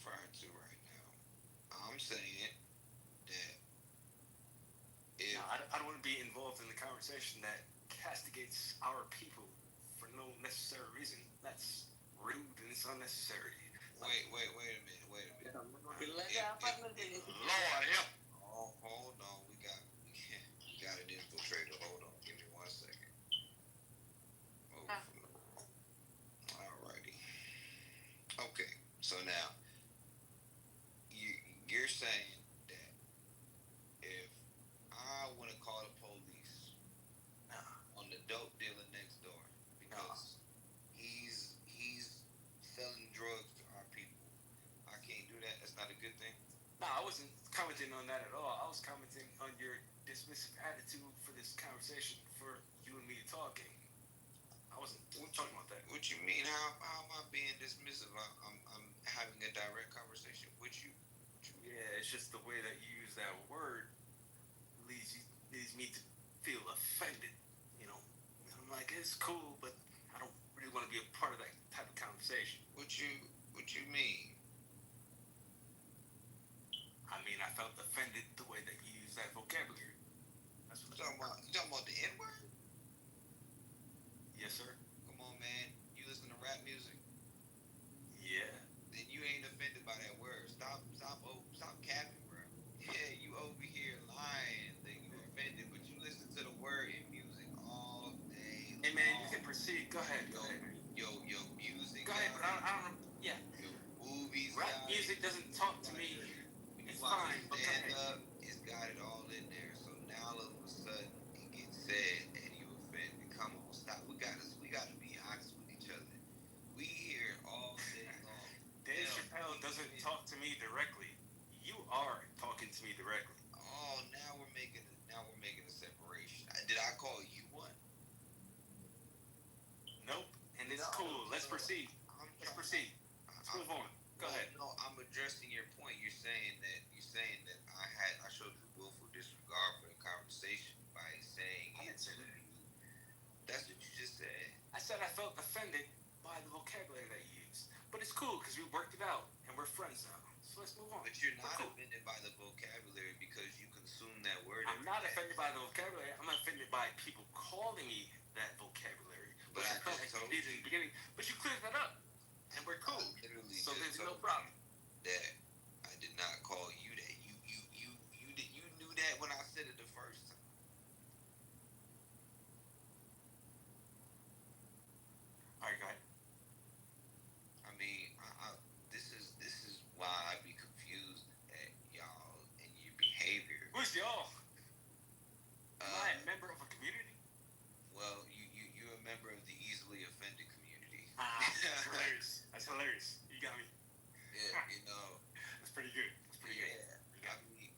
referring to right now. I'm saying that if No, I don't want to be involved in the conversation that castigates our people for no necessary reason. That's rude and it's unnecessary. wait a minute. Lord, help! Oh, hold on. We got an infiltrator. Hold on. Give me 1 second. Move from the room. Alrighty. Okay. So now you're saying that if I want to call the police on the dope dealer next door because he's selling drugs to our people, I can't do that. That's not a good thing. No, I wasn't commenting on that at all. I was commenting on your dismissive attitude for this conversation, for you and me talking. I wasn't talking about that. What you mean? How am I being dismissive? I'm having a direct conversation with you. Yeah, it's just the way that you use that word leads me to feel offended. You know, I'm like, it's cool, but I don't really want to be a part of that type of conversation. What you mean? I mean, I felt offended the way that you use that vocabulary. That's what You talking about the N-word? Yes, sir. Come on, man. You listen to rap music? Yeah. Then you ain't offended by that word. Stop capping, bro. Yeah, you over here lying that you offended, but you listen to the word in music all day. Hey, man, you can proceed. Go ahead. Yo, music. Go ahead, but I don't know. Yeah. Yo, movies. Rap music doesn't talk to me. It's fine, but go stand ahead. up, it's got it all in there. So now all of a sudden it gets said and you offended. Come on, stop. We gotta be honest with each other. We here all day long. Dave Chappelle doesn't talk to me directly. You are talking to me directly. Oh, now we're making a separation. Did I call you one? Nope. And it's cool. Let's proceed. Let's move on. Go ahead. No, I'm addressing your point. You're saying that I showed you willful disregard for the conversation by saying I didn't say that. That's what you just said. I said I felt offended by the vocabulary that you used. But it's cool because we worked it out and we're friends now. So let's move on. But you're not offended by the vocabulary because you consume that word. I'm not offended by the vocabulary. I'm offended by people calling me that vocabulary. But I felt like you did in the beginning. But you cleared that up. And we're cool. So there's no problem. That I did not call you that. You knew that when I said it the first time. All right, go ahead. I mean, this is why I be confused at y'all and your behavior. Who's y'all? Am I a member of a community? Well, you're a member of the easily offended community. That's hilarious. That's hilarious. You got me. Yeah, you know. That's pretty good. I mean,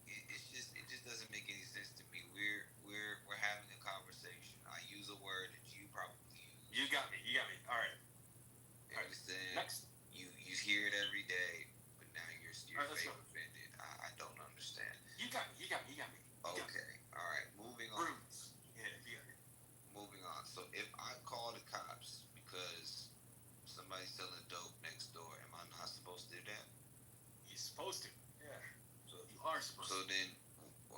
it just doesn't make any sense to me. We're having a conversation. I use a word that you probably use. You got me. All right. You understand? Next. You hear it every day, but now you're right, fake offended. I don't understand. You got me. Okay. All right. Moving on. Rules. Yeah, you got me. Moving on. So if I call the cops because somebody's selling dope next door, am I not supposed to do that? You're supposed to. Yeah. So you are supposed to. So then,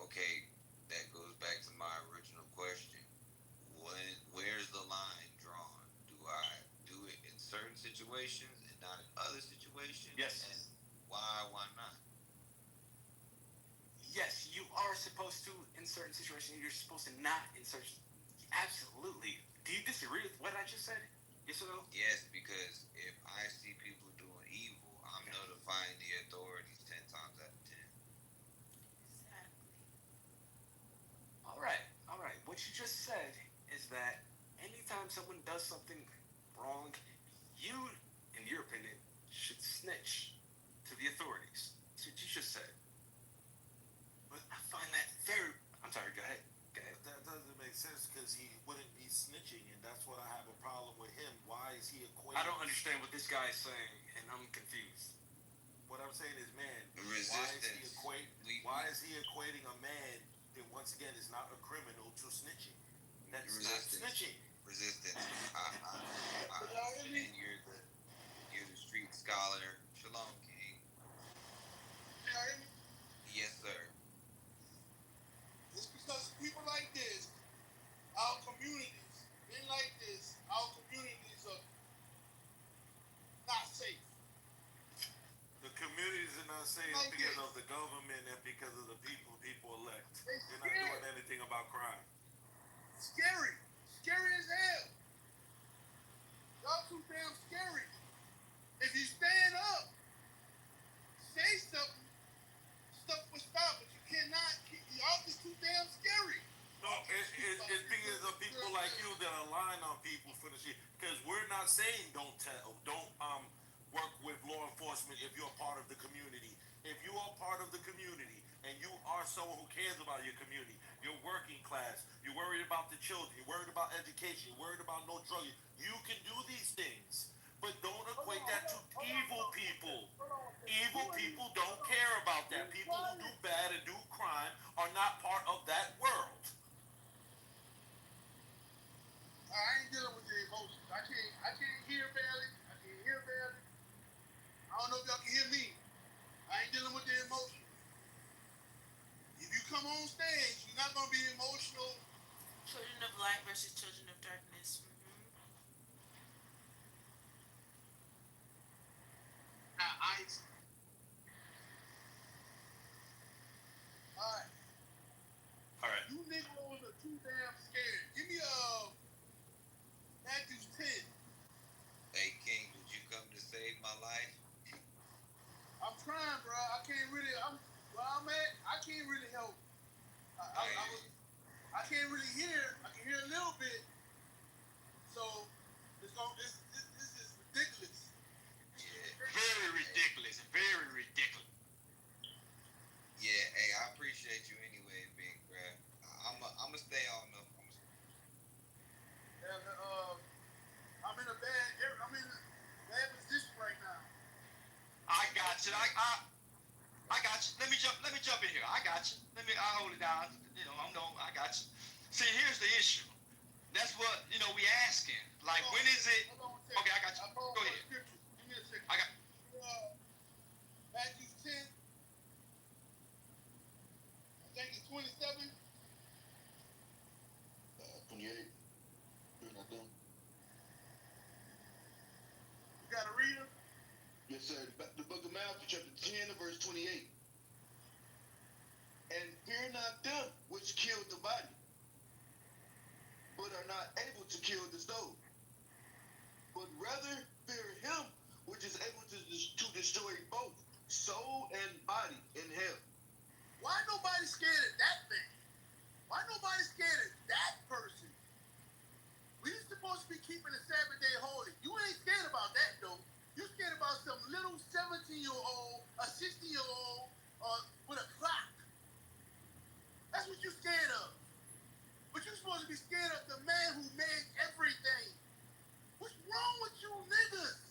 okay, that goes back to my original question. Where's the line drawn? Do I do it in certain situations and not in other situations? Yes. And why not? Yes, you are supposed to in certain situations. You're supposed to not in certain. Absolutely. Do you disagree with what I just said? Yes or no? Yes, because if I see people doing evil, I'm notifying the authorities 10 times out of 10. Exactly. All right. What you just said is that anytime someone does something wrong, you, in your opinion, should snitch to the authorities. That's what you just said. But I find that very... I'm sorry, go ahead. That doesn't make sense because he wouldn't be snitching, and that's what I have a problem with him. Why is he equating? I don't understand what this guy is saying, and I'm confused. What I'm saying is, man, Resistance. why is he equating a man that once again is not a criminal to snitching? That's Resistance. not snitching. Resistance. I understand you're the street scholar. Shalom, King. say it's Like because this. of the government and because of the people elect. They You're not scared. doing anything about crime. Scary. Scary as hell. Y'all too damn scary. If you stand up, say something, stuff will stop, but you cannot. Y'all just too damn scary. No, it's because of people like you that align on people for the shit. Because we're not saying don't work with law enforcement if you're part of the community. If you are part of the community and you are someone who cares about your community, you're working class, you're worried about the children, you're worried about education, you're worried about no drug use, you can do these things. But don't equate that to evil people. Evil people don't care about that. People who do bad and do crime are not part of that world. I ain't dealing with the emotions. I can't hear barely. I can't hear barely. I don't know if y'all can hear me. I ain't dealing with the emotions. If you come on stage, you're not gonna be emotional. Children of light versus children of darkness. Alright. Alright. You niggas are too damn scared. Give me Matthew 10. Hey King, did you come to save my life? I'm trying, bro. I can't really. Where I'm at, I can't really help. I can't really hear. I can hear a little bit. So this is ridiculous. Very ridiculous. Very ridiculous. Yeah, hey, I appreciate you anyway, Big Brad. I'ma stay on the. I'm in a bad position right now. I got you. I got you. Let me jump in here. I got you. I hold it down. I got you. See, here's the issue. That's what we asking. Like, when is it? Okay, I got you. Go ahead. Give me a second. I got. Matthew 10. I think it's 27. 28. You're not done. You got a reader? Yes, sir. The book of Matthew, chapter 10, verse 28. And fear not them which kill the body, but are not able to kill the soul, but rather fear him which is able to destroy both soul and body in hell. Why nobody scared of that thing? Why nobody scared of that person? We supposed to be keeping the Sabbath day holy. You ain't scared about that though. You scared about some little 17-year-old, a 60-year-old, with a clock. That's what you scared of. But you're supposed to be scared of the man who made everything. What's wrong with you niggas?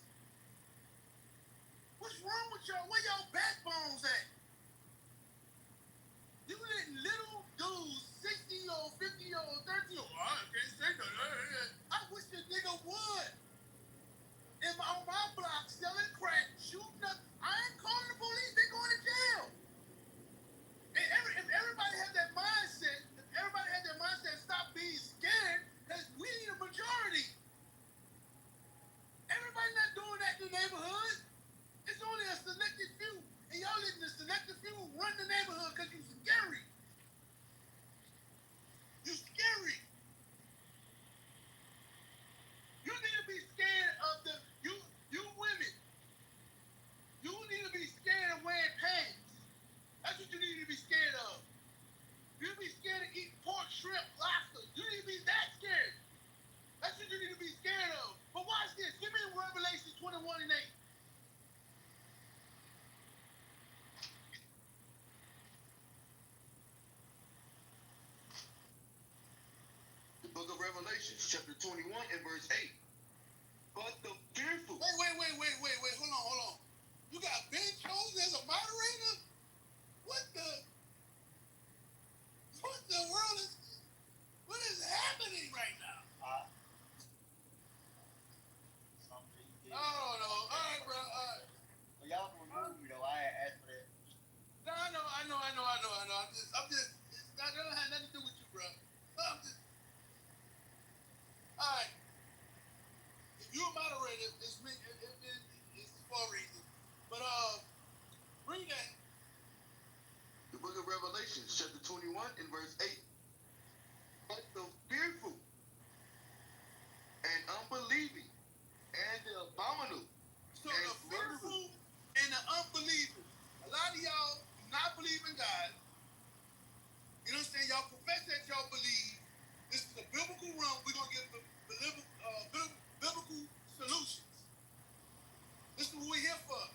What's wrong with y'all? Where y'all backbones at? You letting little dudes, 60-year-old, 50-year-old, 30-year-old, I can't say that. I wish the nigga would. On my block, selling crack, shooting up. I ain't calling the police, they going to jail. And if everybody had that mindset, stop being scared, because we need a majority. Everybody not doing that in the neighborhood. It's only a selected few. And y'all letting the selected few run the neighborhood because you scary. You scary. You need to be scared of you women. You need to be scared of wearing pants. That's what you need to be scared of. You need to be scared of eating pork, shrimp, lobster. You need to be that scared. That's what you need to be scared of. But watch this. Give me Revelation 21 and 8. The book of Revelation, chapter 21 and verse 8. But the fearful. Wait. Hold on. You got Ben chosen as a moderator? What the world what is happening right now? Something you did. I don't know. All right, bro. Well, y'all can remove me though. I asked for that. No, I know. I'm just. That don't have nothing to do with you, bro. I'm just. All right. If you're a moderator, it's for a reason. But bring that 21 and verse 8. But the fearful and unbelieving and the abominable. So the fearful and the unbelievers. A lot of y'all do not believe in God. You know what I'm saying? Y'all profess that y'all believe. This is a biblical room. We're going to give biblical solutions. This is what we're here for.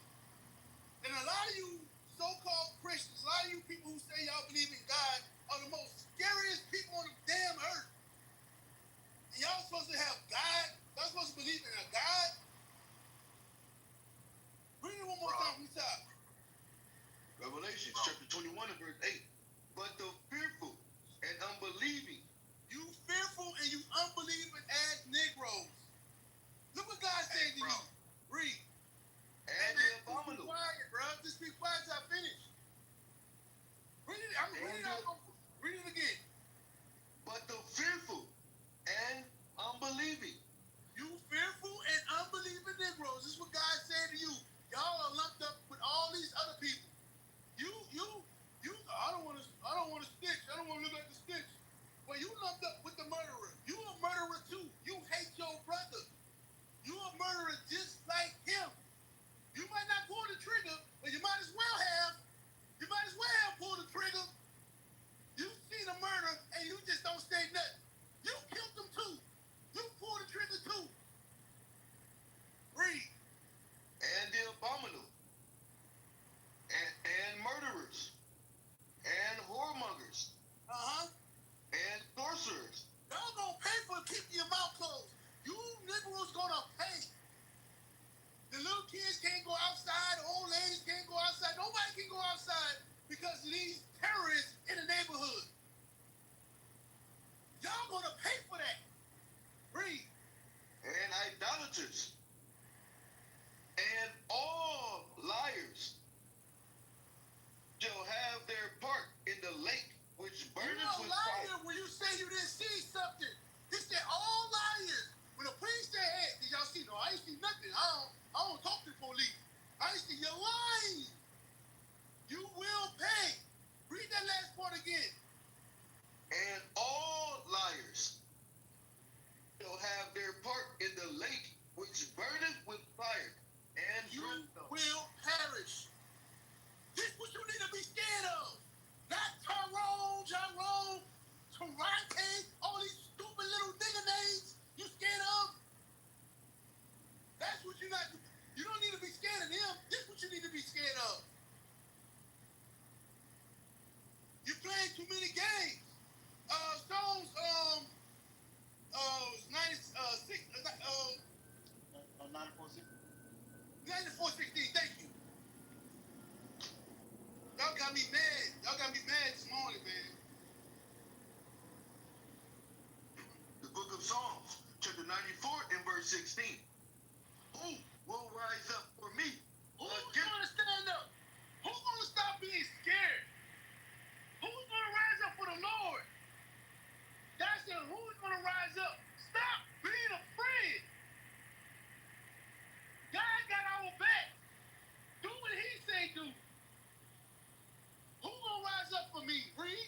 And a lot of you so-called Christians, a lot of you people who say y'all believe in God are the most scariest people on the damn earth. And y'all supposed to have God. Y'all supposed to believe in a God. Read it one more time from the top. Revelation chapter 21 and verse 8. But the fearful and unbelieving. You fearful and you unbelieving ass Negroes. Look what God said to you. Read. And the abominable. Be quiet, bro. Just be quiet till I finish. Read it. I'm reading it out. Read it again. But the fearful and unbelieving. You fearful and unbelieving Negroes. This is what God said to you. Y'all are lumped up with all these other people. I don't want to snitch. I don't want to look like the snitch. Well, you lumped up with the murderer. You a murderer too. You hate your brother. You a murderer just like him. You might not pull the trigger, but you might as well have. You might as well have pulled the trigger. You seen a murder and you just don't say nothing. You killed them too. You pulled the trigger too. Read. And the abominable. And murderers. And whoremongers. And sorcerers. Y'all gonna pay for keeping your mouth closed. You Negroes gonna pay. The little kids can't go outside. The old ladies can't go outside. Nobody can go outside because of these terrorists in the neighborhood. Y'all gonna pay for that. Read. And idolaters. And all liars shall have their part in the lake which burneth with fire. You're a liar when you say you didn't see something. He said all liars. When the police said, hey, did y'all see? No, I ain't see nothing. I don't talk to the police. I ain't see. You're lying. You will pay. Read that last part again. And all liars shall have their part in the lake which burneth with fire. And you will perish. This is what you need to be scared of. Not Tyrone, Tarante, all these stupid little nigga names you scared of. That's what you not. You don't need to be scared of them. This is what you need to be scared of. You playing too many games. Stones, 9416, thank you. Y'all got me mad. Y'all got me mad this morning, man. The book of Psalms, chapter 94 and verse 16. Who will rise up for me? Who's going to stand up? Who's going to stop being scared? Who's going to rise up for the Lord? God said, who's going to rise up? Stop being afraid. God got our back. Do what he say do. Who going to rise up for me? Read.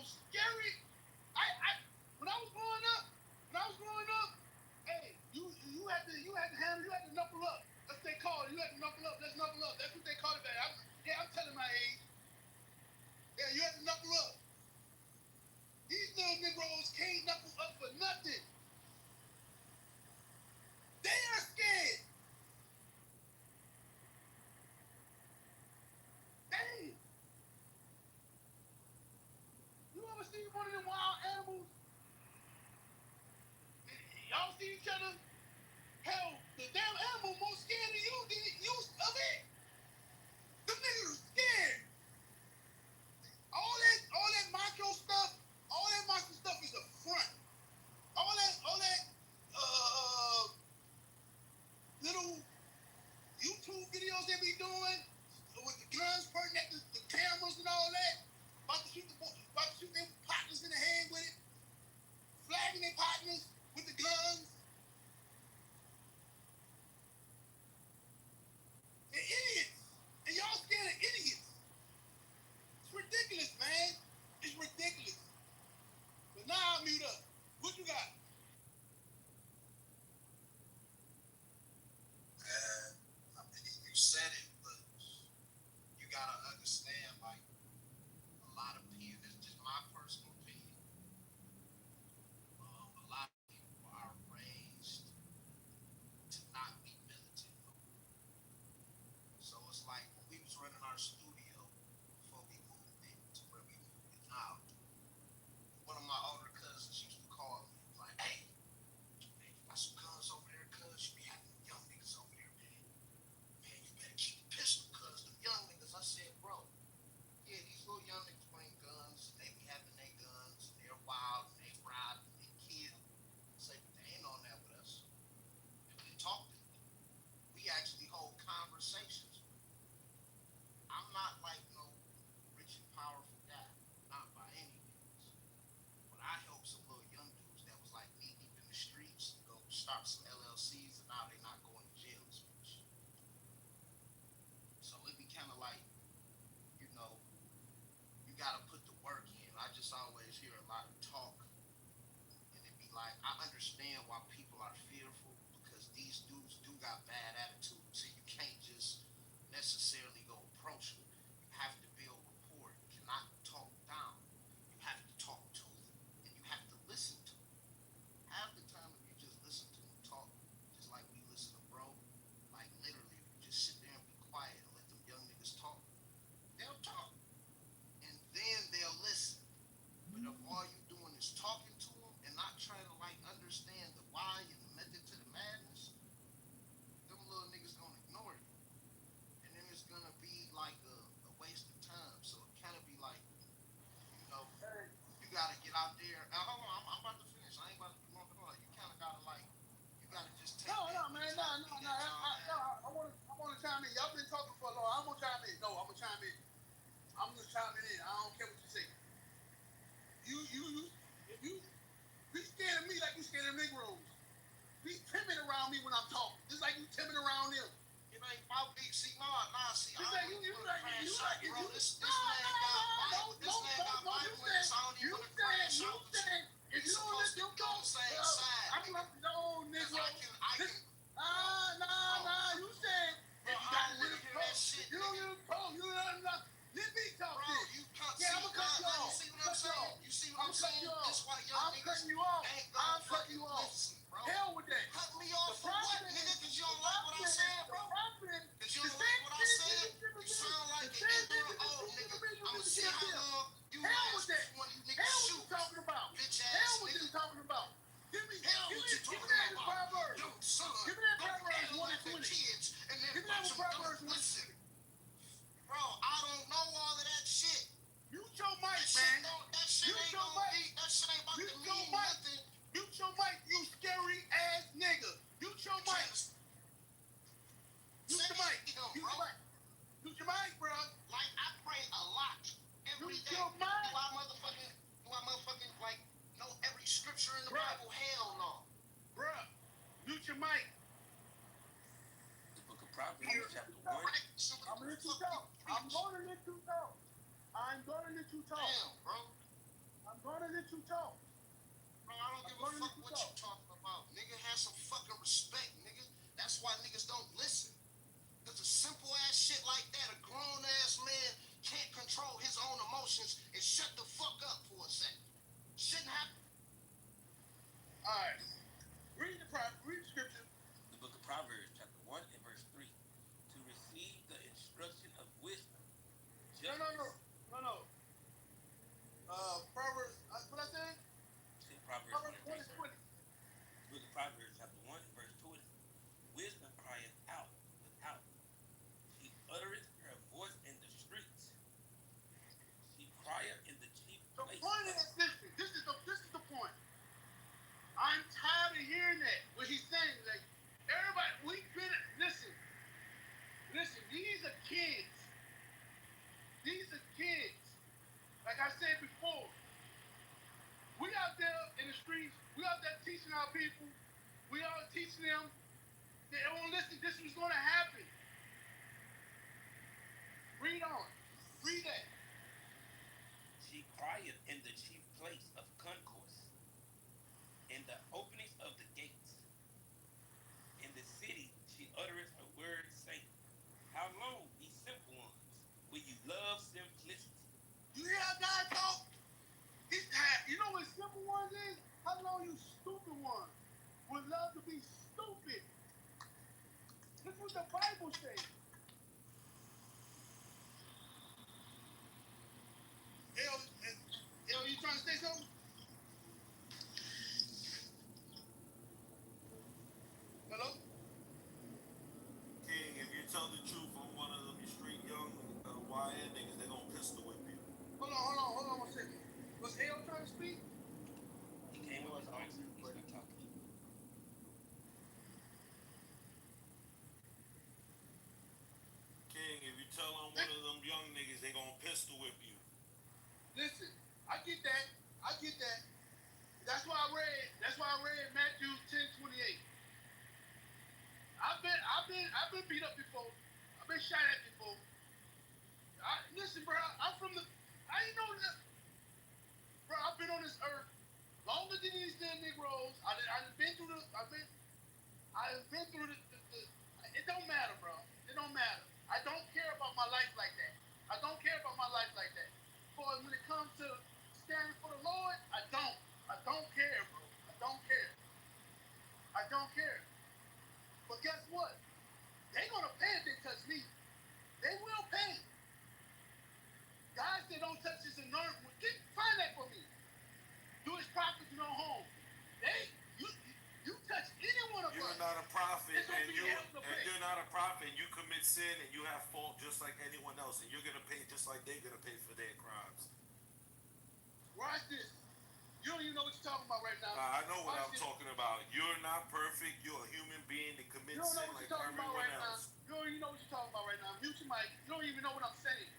most scary. When I was growing up, hey, you had to knuckle up. That's what they call it. You had to knuckle up. Let's knuckle up. That's what they call it back. I'm telling my age. Yeah, you had to knuckle up. These little Negroes can't knuckle up for nothing. They are scared. Dang. You ever see one of them wild animals? Y'all see each other? Hell, the damn animal more scared of you than you of it. Them niggas are scared. All that macho stuff is a front. All that little YouTube videos they be doing with the guns pointing at the cameras and all that, about to shoot their partners in the head with it, flagging their partners with the guns. They're idiots. And y'all scared of idiots. It's ridiculous, man. It's ridiculous. But now I'll mute up. What you got? I mean, you said it, but you gotta understand, like, a lot of people, this is just my personal opinion. A lot of people are raised to not be militant. So it's like when we was running our studio before we moved into where we moved it now, one of my older cousins used to call me like, "Hey, man, you got some guns over there, cuz you be having young niggas over there, man. Man, you better keep the pistol, cuz the young niggas." I said, "Bro, yeah, these little young niggas bring guns, they be having their guns, and they're wild, and they ride, and they kill." I say, "But they ain't on that with us. And we talk to them. We actually hold conversations. I'm not like no rich and powerful guy, not by any means. But I helped some little young dudes that was like knee deep in the streets go start some LLCs, and now they not going to jail as much. So it be kind of like, you know, you got to put the work in. I just always hear a lot of talk, and it be like, I understand why people are fearful because these dudes do got bad attitudes, so you can't just necessarily go approach them. You have to build rapport. You cannot talk down. You have to talk to them, and you have to listen to them. Half the time, if you just listen to them talk, just like we listen to bro, like literally, if you just sit there and be quiet and let them young niggas talk, they'll talk, and then they'll listen. But if all you doing is talking to them and not trying to like understand the why and the method to the madness, them little niggas gonna ignore you, and then it's gonna be like a waste of time. So it kind of be like, you know, you gotta get out there. Now, hold on, I'm about to finish. I ain't about to be long at all. You kind of gotta like, you gotta just take. No, man, no. I want to chime in. Y'all been talking for a long. I'm gonna chime in. No, I'm gonna chime in. I'm just chiming in. I don't care what you say. If you be scared of me like you scared of Negroes. Be timid around me when I'm talking. Just like you timid around them. It ain't about big. See, see. It's like you like bro. This man got Bible. This man got Bible in his. I don't even want to crash out with you. If you don't let them go on the same side. I'm like, no, Negro. I can. Nah. You said Bro, if you I got don't want to hear that shit. You don't let them talk. You let them talk. Let me talk. Bro, you cut. Yeah, I'm gonna cut you off. You see what I'm saying? You see what I'm saying? That's why young I'm niggas cutting you off. ain't gonna fucking listen, bro. Hell with that. Cut me off for what, nigga? Cause you don't like what I said, bro? Cause you don't like what I said? You sound like an ignorant old nigga. I'ma see how long you last when you niggas shoot. Talking about. Bitch ass Hell what nigga. you talking about. Give me that Proverbs. Yo, son, Give me that go Proverbs down 1 like and the 20. kids and then Give me that watch them Proverbs don't 1 and listen. Bro, I don't know all of that shit. Mute your mic, That man. that shit ain't gonna be, that shit ain't about to mean nothing. Mute your mic, you scary ass nigga. Mute your mic. Mute your mic. Mute your mic, bro. Like, I pray a lot every day. Your mic. Do I motherfucking like know every scripture in the Bible? Hell no. Bruh, mute your mic. The book of Proverbs, chapter 1. I'm gonna let you talk. I'm gonna let you talk. Damn, bro. you talk. Bro, I don't give a fuck what you talking about. Nigga, have some fucking respect, nigga. That's why niggas don't listen. Cause a simple ass shit like that, a grown ass man can't control his own emotions and shut the fuck up for a second. Shouldn't happen. Alright. Read the scripture. The book of Proverbs, chapter 1 and verse 3. To receive the instruction of wisdom. No. Proverbs, what I said? Say Proverbs 1 and 20. The book of Proverbs, chapter 1 and verse 20. Wisdom crieth out without. She uttereth her voice in the streets. She crieth in the chief place. The point is, this is the point. I'm tired of hearing that. What he's saying, like, everybody, listen, these are kids. Like I said before, we out there in the streets, we out there teaching our people, we are teaching them, they don't listen, this is going to happen. Read on. Read that. She crieth in the chief place of concourse, in the openings of the gates. In the city she uttereth her word, saying, how long, ye simple ones, will you love simplicity? You hear how God talk? You know what simple ones is? How long you stupid ones would love to be stupid? Look what the Bible says. L, you trying to say something? Hello? King, if you tell the truth on one of them street young YN niggas, they gonna pistol whip you. Hold on 1 second. Was L trying to speak? He came with his answer. He's not talking. King, if you tell on one of them young niggas, they gonna pistol whip you. Listen, I get that. That's why I read Matthew 10:28. I've been beat up before. I've been shot at before. Listen, bro, I ain't know that. Bro, I've been on this earth longer than these damn Negroes. I've been through the. It don't matter, bro. It don't matter. I don't care about my life like that. For when it comes to standing for the Lord, I don't care, bro. I don't care. But guess what? They gonna pay if they touch me. They will pay. God said don't touch his anointing. Find that for me. Do his prophets no harm. You touch any one of us. You're not a prophet, and you're not a prophet. You commit sin, and you have fault just like anyone else, and you're gonna pay just like they're gonna pay for their crimes. Watch this. You don't even know what you're talking about right now. I know what I'm talking about. You're not perfect. You're a human being that commits sin like everyone else. You don't even know what you're talking about right now. Mute your mic. You don't even know what I'm saying.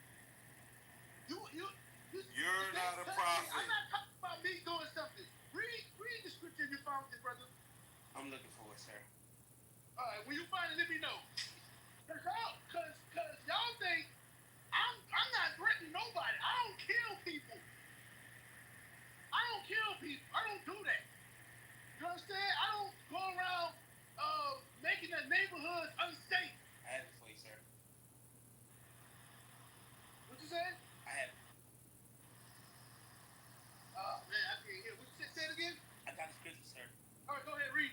You're not a prophet. I'm not talking about me doing something. Read the scripture you found it, brother. I'm looking for it, sir. All right, when you find it, let me know. Cause y'all think I'm not threatening nobody. I don't kill people. I don't do that. You understand? I don't go around making the neighborhood unsafe. I have it for you, sir. What you said? I have it. Oh man, I can't hear. What you said? Say it again. I got the scripture, sir. All right, go ahead, read.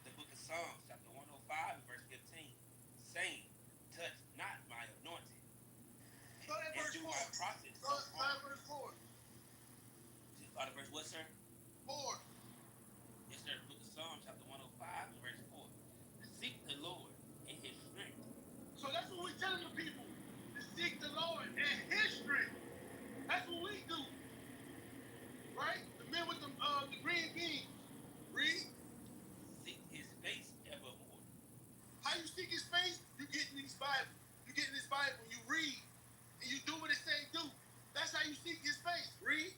The book of Psalms, chapter 105, verse 15, saying, touch not my anointed. Start at verse 4. Start verse 4. Start at verse what, sir? 4. Yes, sir. The book of Psalms, chapter 105, verse 4. Seek the Lord in his strength. So that's what we're telling the people. To seek the Lord in his strength. That's what we do. Right? The men with the green beans. Read. Seek his face evermore. How you seek his face? You get in this Bible. You read. And you do what it say do. That's how you seek his face. Read.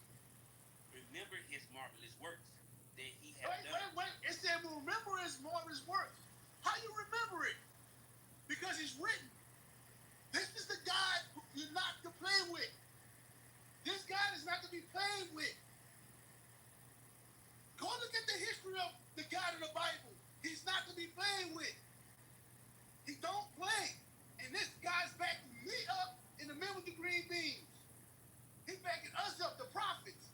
Remember his marvelous works that he has done. Wait. It said remember his marvelous works. How you remember it? Because it's written. This is the God you're not to play with. This God is not to be played with. Israel, the God of the Bible. He's not to be played with. He don't play. And this guy's backing me up in the middle of the green beans. He's backing us up, the prophets.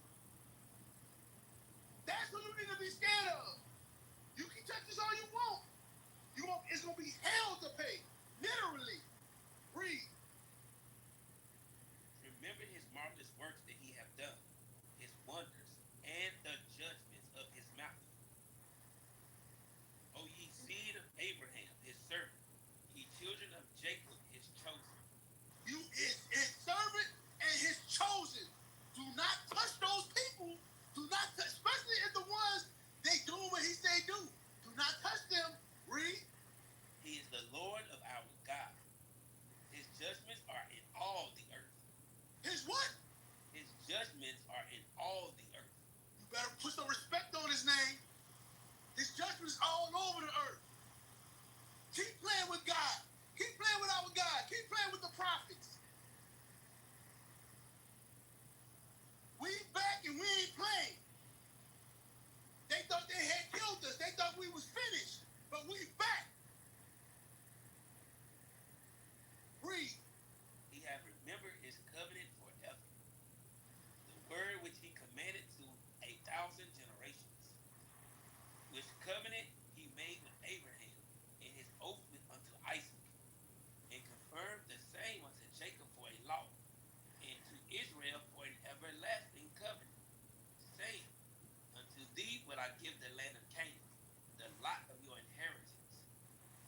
That's what you need to be scared of. You can touch this all you want. It's going to be hell to pay. Literally. Read. Remember his marvelous works that he hath done, his wonders, and the judgments of his mouth. O ye seed of Abraham, his servant, ye children of Jacob, his chosen. You is his servant and his chosen. Do not touch those people. Do not touch, especially if the ones they do what he say do. Do not touch them. Read. He is the Lord of our God. His judgments are in all the earth. His what? His judgments are in all the earth. You better put some respect on his name. His judgment is all over the earth. Keep playing with God. Keep playing with our God. Keep playing with the prophets. We back and we ain't playing. They thought they had killed us. They thought we was finished. But we back. Read. He hath remembered his covenant forever, the word which he commanded to 1,000 generations, which covenant he made with Abraham, and his oath with unto Isaac, and confirmed the same unto Jacob for a law, and to Israel for an everlasting covenant, saying, unto thee will I give the land of Canaan, the lot of your inheritance.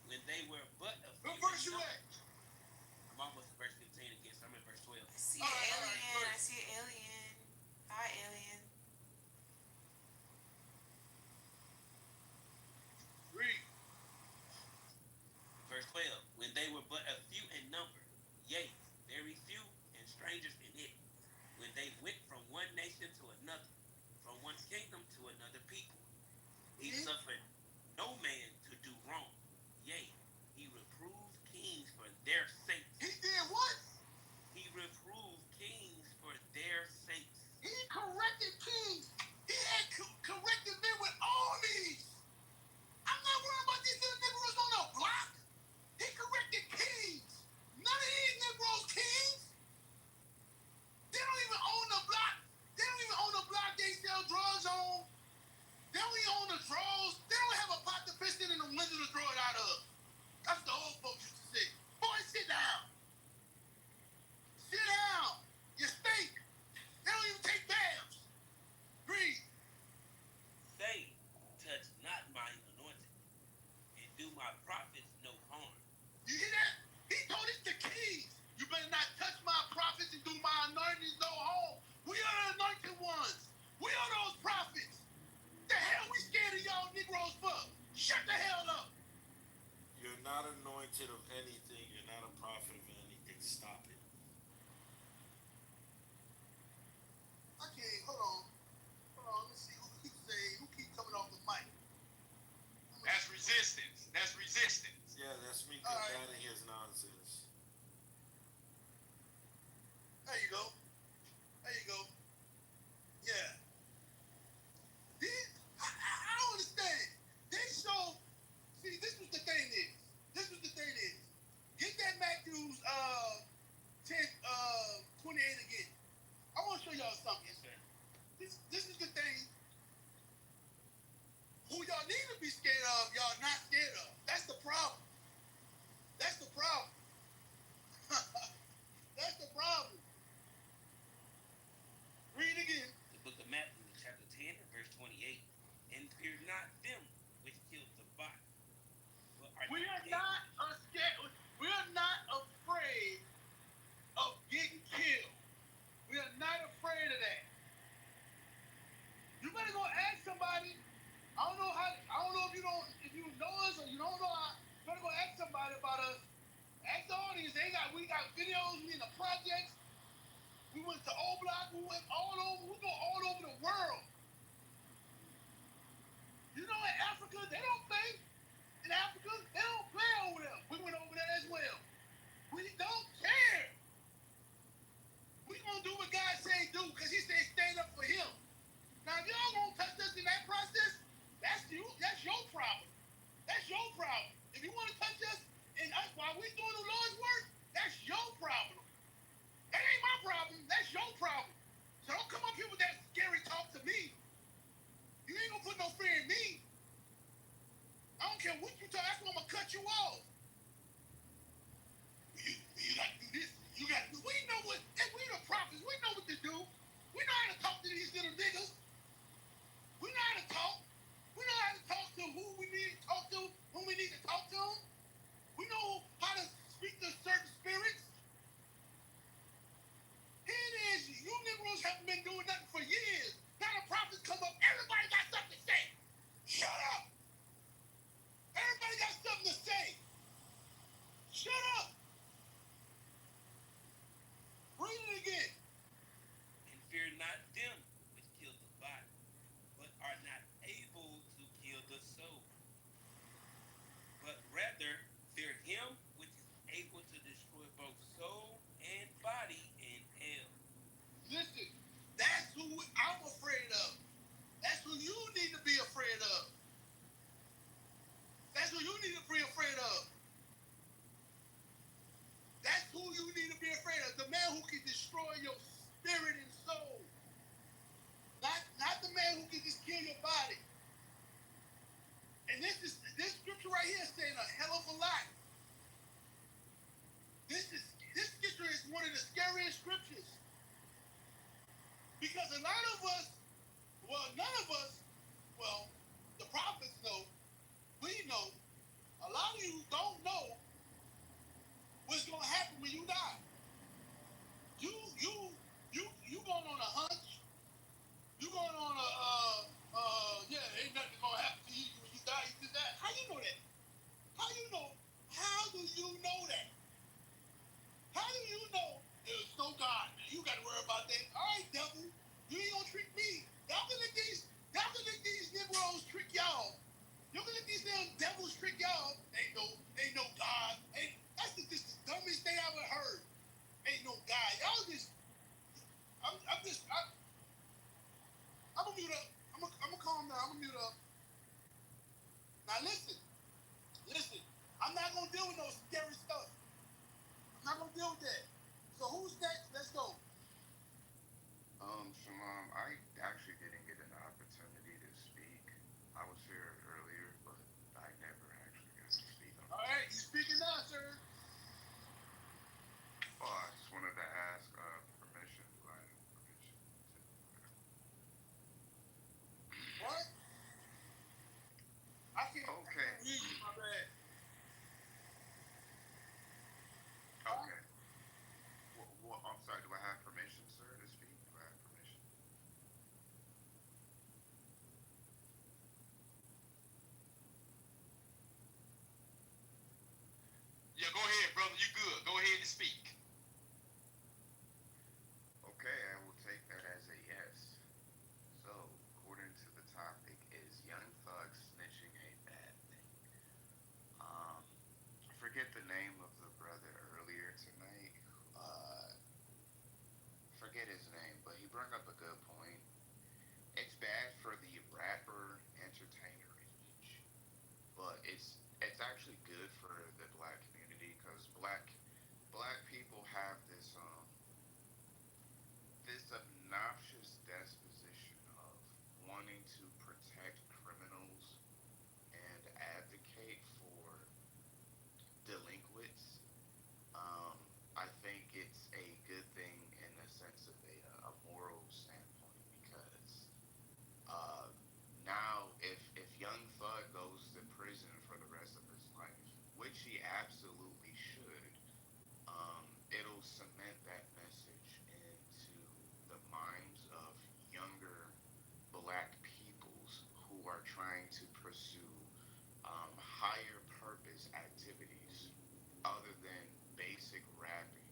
When they were but a few. What verse you at? I'm almost at verse 15 again, so I'm at verse 12. I see an alien. I see an alien. Hi, alien. Read. Verse 12. When they were but a few in number, yea, very few, and strangers in it, when they went from one nation to another, from one kingdom to another people, he suffered no man to do wrong. Yea, he reproved kings for their sakes. He did what? He reproved kings for their sakes. He corrected kings. He had corrected men with all these. I'm not worried about these little Negroes on the block. He corrected kings. None of these Negroes kings. They don't even own the block. They don't even own the block they sell drugs on. They don't even own the draws. They don't have a pot to piss in the window to throw it out of. That's the old folks used to say. Boy, sit down. Sit down. You stink. They don't even take baths. Breathe. Say, touch not mine anointed, and do my prophets no harm. You hear that? He told us the keys. You better not touch my prophets and do my anointings no harm. We are the anointed ones. We are those prophets. The hell we scared of y'all Negroes for? Shut the hell up. You're not anointed of anything. You're not a prophet of anything. Stop it. Okay, hold on. Let me see who keeps coming off the mic. That's resistance. That's resistance. Yeah, that's me All right. combating his nonsense. There you go. There you go. Yeah. I don't understand. They show. See, this was the thing is. Get that Matthews 28 again. I want to show y'all something. This is the thing. Who y'all need to be scared of, y'all not scared of. That's the problem. That's the problem. That's the problem. Read again. The book of Matthew, chapter 10, verse 28. And fear not them which kill the body, but are We are able. not scared. We are not afraid of getting killed. We are not afraid of that. You better go ask somebody. I don't know if you know us or you don't know us. You better go ask somebody about us. Ask the audience. We got videos. We in the projects. We went to O Block. We went all over. We go all over the world. You know, in Africa, they don't play. In Africa, they don't play over there. We went over there as well. We don't care. We gonna do what God say do, because he said stand up for him. Now, if y'all gonna touch us in that process, that's you. cut you off. You got to do this. You got to do. We know what. And we the prophets. We know what to do. We know how to talk to these little niggas. We know how to talk. We know how to talk to who we need to talk to, who we need to talk to. We know how to speak to certain spirits. Here it is. You Negroes haven't been doing nothing for years. Now the prophets come up. Everybody got something to say. Shut up. Everybody got something to say. Shut up. Read it again. And fear not them which kill the body, but are not able to kill the soul. But rather fear him which is able to destroy both soul and body in hell. Listen, that's who I'm afraid of. That's who you need to be afraid of. That's who you need to be afraid of. That's who you need to be afraid of. The man who can destroy your spirit and soul. Not the man who can just kill your body. And this scripture right here is saying a hell of a lot. This scripture is one of the scariest scriptures. Because a lot of us, well, none of us, well, the prophets know, we know, a lot of you don't know what's gonna happen when you die. You going on a hunch. You going on a yeah, ain't nothing gonna happen to you when you die. You did that. How you know that? How you know? How do you know that? How do you know? There's no God, man. You gotta worry about that. All right, devil, you ain't gonna trick me. Y'all can let these Negroes trick y'all. You can let these damn devils trick y'all. Ain't no God. That's just the dumbest thing I've ever heard. Ain't no God. Y'all just I'm gonna mute up. I'm gonna calm down. I'm gonna mute up. Now listen. I'm not gonna deal with no scary stuff. I'm not gonna deal with that. So who's next? Let's go. Shalom. I actually didn't get an opportunity to speak. I was here earlier, but I never actually got to speak on All right, you speaking now, sir. Well, I just wanted to ask permission. Do I have permission to? What? I can't Okay. hear you, my bad. Okay. Well, I'm sorry. Do I have permission, sir, to speak? Do I have permission? Yeah, go ahead, brother. You good. Go ahead and speak. Okay, I will take that as a yes. So, according to the topic, is Young Thug snitching a bad thing? I forget the name of the brother earlier tonight. Forget his name, but he brought up a good point. It's bad for the rapper entertainer image, but it's actually good for the black community because black people have this obnoxious disposition of wanting to protect criminals and advocate for delinquents. I think it's a good thing in the sense of a moral standpoint because uh, now if Young Thug goes to prison for the rest of his life, which he absolutely should, it'll cement that message into the minds of younger black peoples who are trying to pursue higher purpose activities other than basic rapping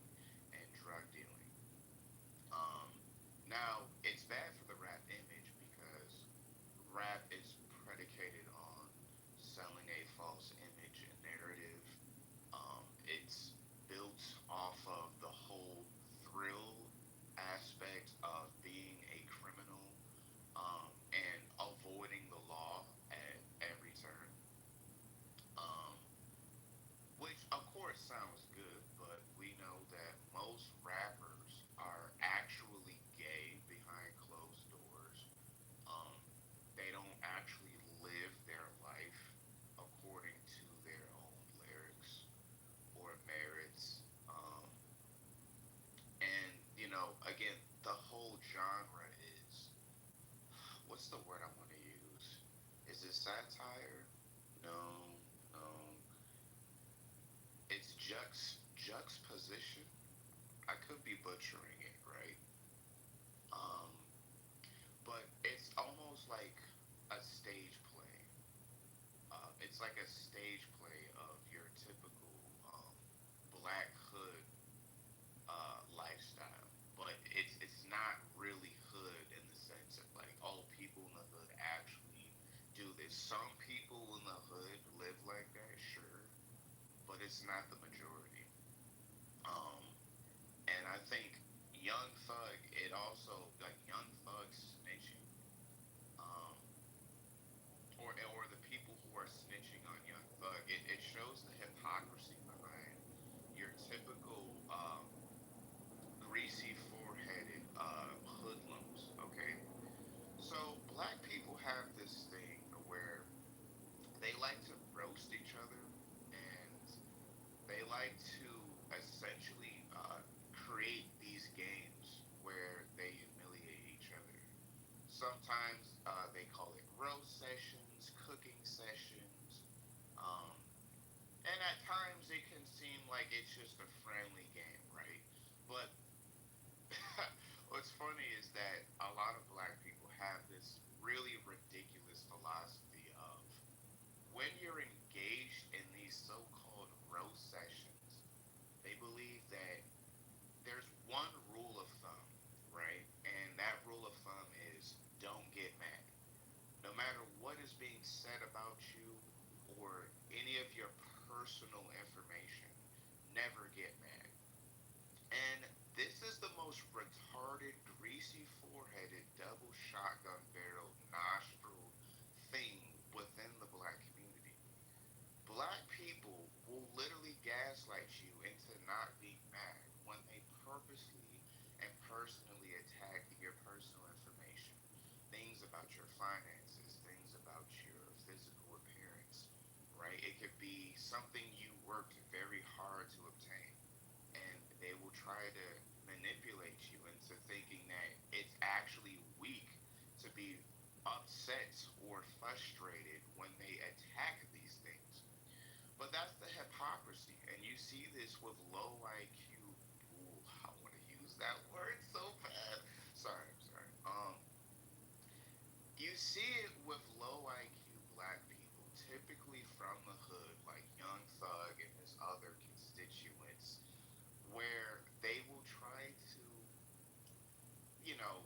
and drug dealing. Um, Now, it's bad for the rap image because rap is predicated on selling a false image and narrative. It's built off of the whole thrill aspect of being a criminal and avoiding the law at every turn. Um, which, of course, sounds good, but we know that most rappers are actually gay behind closed doors. Um, they don't actually live their life according to their own what's the word I want to use? Is it satire? No, no. It's juxposition. I could be butchering it, right? Um, but it's almost like a stage play. It's like a stage play of your typical black hood lifestyle, but it's not really hood in the sense of like, oh, people in the hood actually do this. Some people in the hood live like that, sure, but it's not the majority. Um, and I think Young Thug, it also like Young Thug snitching, um, or the people who are snitching on Young Thug, it shows the hypocrisy behind your typical greasy foreheaded hoodlums. Okay, so black people have this thing where they like to roast each other, and they like to essentially create these games where they humiliate each other. Sometimes they call it roast sessions, cooking sessions, um, and at times it can seem like it's just a friendly game, right? But what's funny is that a lot of black people have this really ridiculous philosophy of when you're engaged in these so-called roast sessions, they believe that there's one rule of thumb, right? And that rule of thumb is don't get mad. No matter what is being said about you or any of your personal information, never get mad. And this is the most retarded, greasy foreheaded, double shotgun barrel nostril thing within the black community. Black people will literally gaslight you into not being mad when they purposely and personally attack your personal information. Things about your finances, things about your physical appearance, right? It could be something you worked very hard to obtain, and they will try to manipulate you into thinking that it's actually weak to be upset or frustrated when they attack these things. But that's the hypocrisy, and you see this with low IQ. Ooh, I want to use that word so bad. Sorry, I'm sorry. You see it with low IQ black people, typically from the hood, like Young Thug and his other constituents, where they will try to, you know,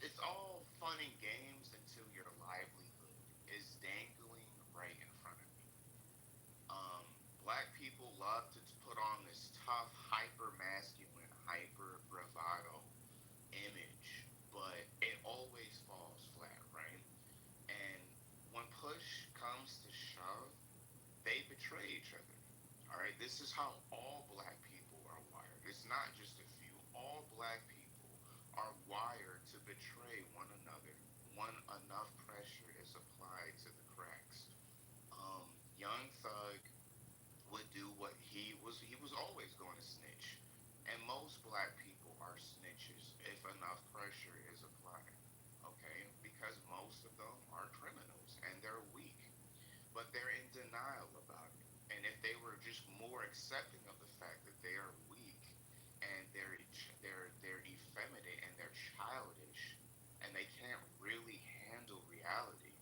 it's all fun and games until your livelihood is dangling right in front of you. Black people love to put on this tough, hyper masculine, hyper bravado image, but it always falls flat, right? And when push comes to shove, they betray each other. All right, this is how all black people are wired. It's not just a few. All black people are wired to betray one another when enough pressure is applied to the cracks. Young Thug would do what he was always going to snitch. And most black people are snitches if enough pressure is applied. Okay? Because most of them are criminals and they're weak, but they're in denial about it. And if they were just more accepting of the fact that they are weak and they're effeminate and they're childish and they can't really handle reality,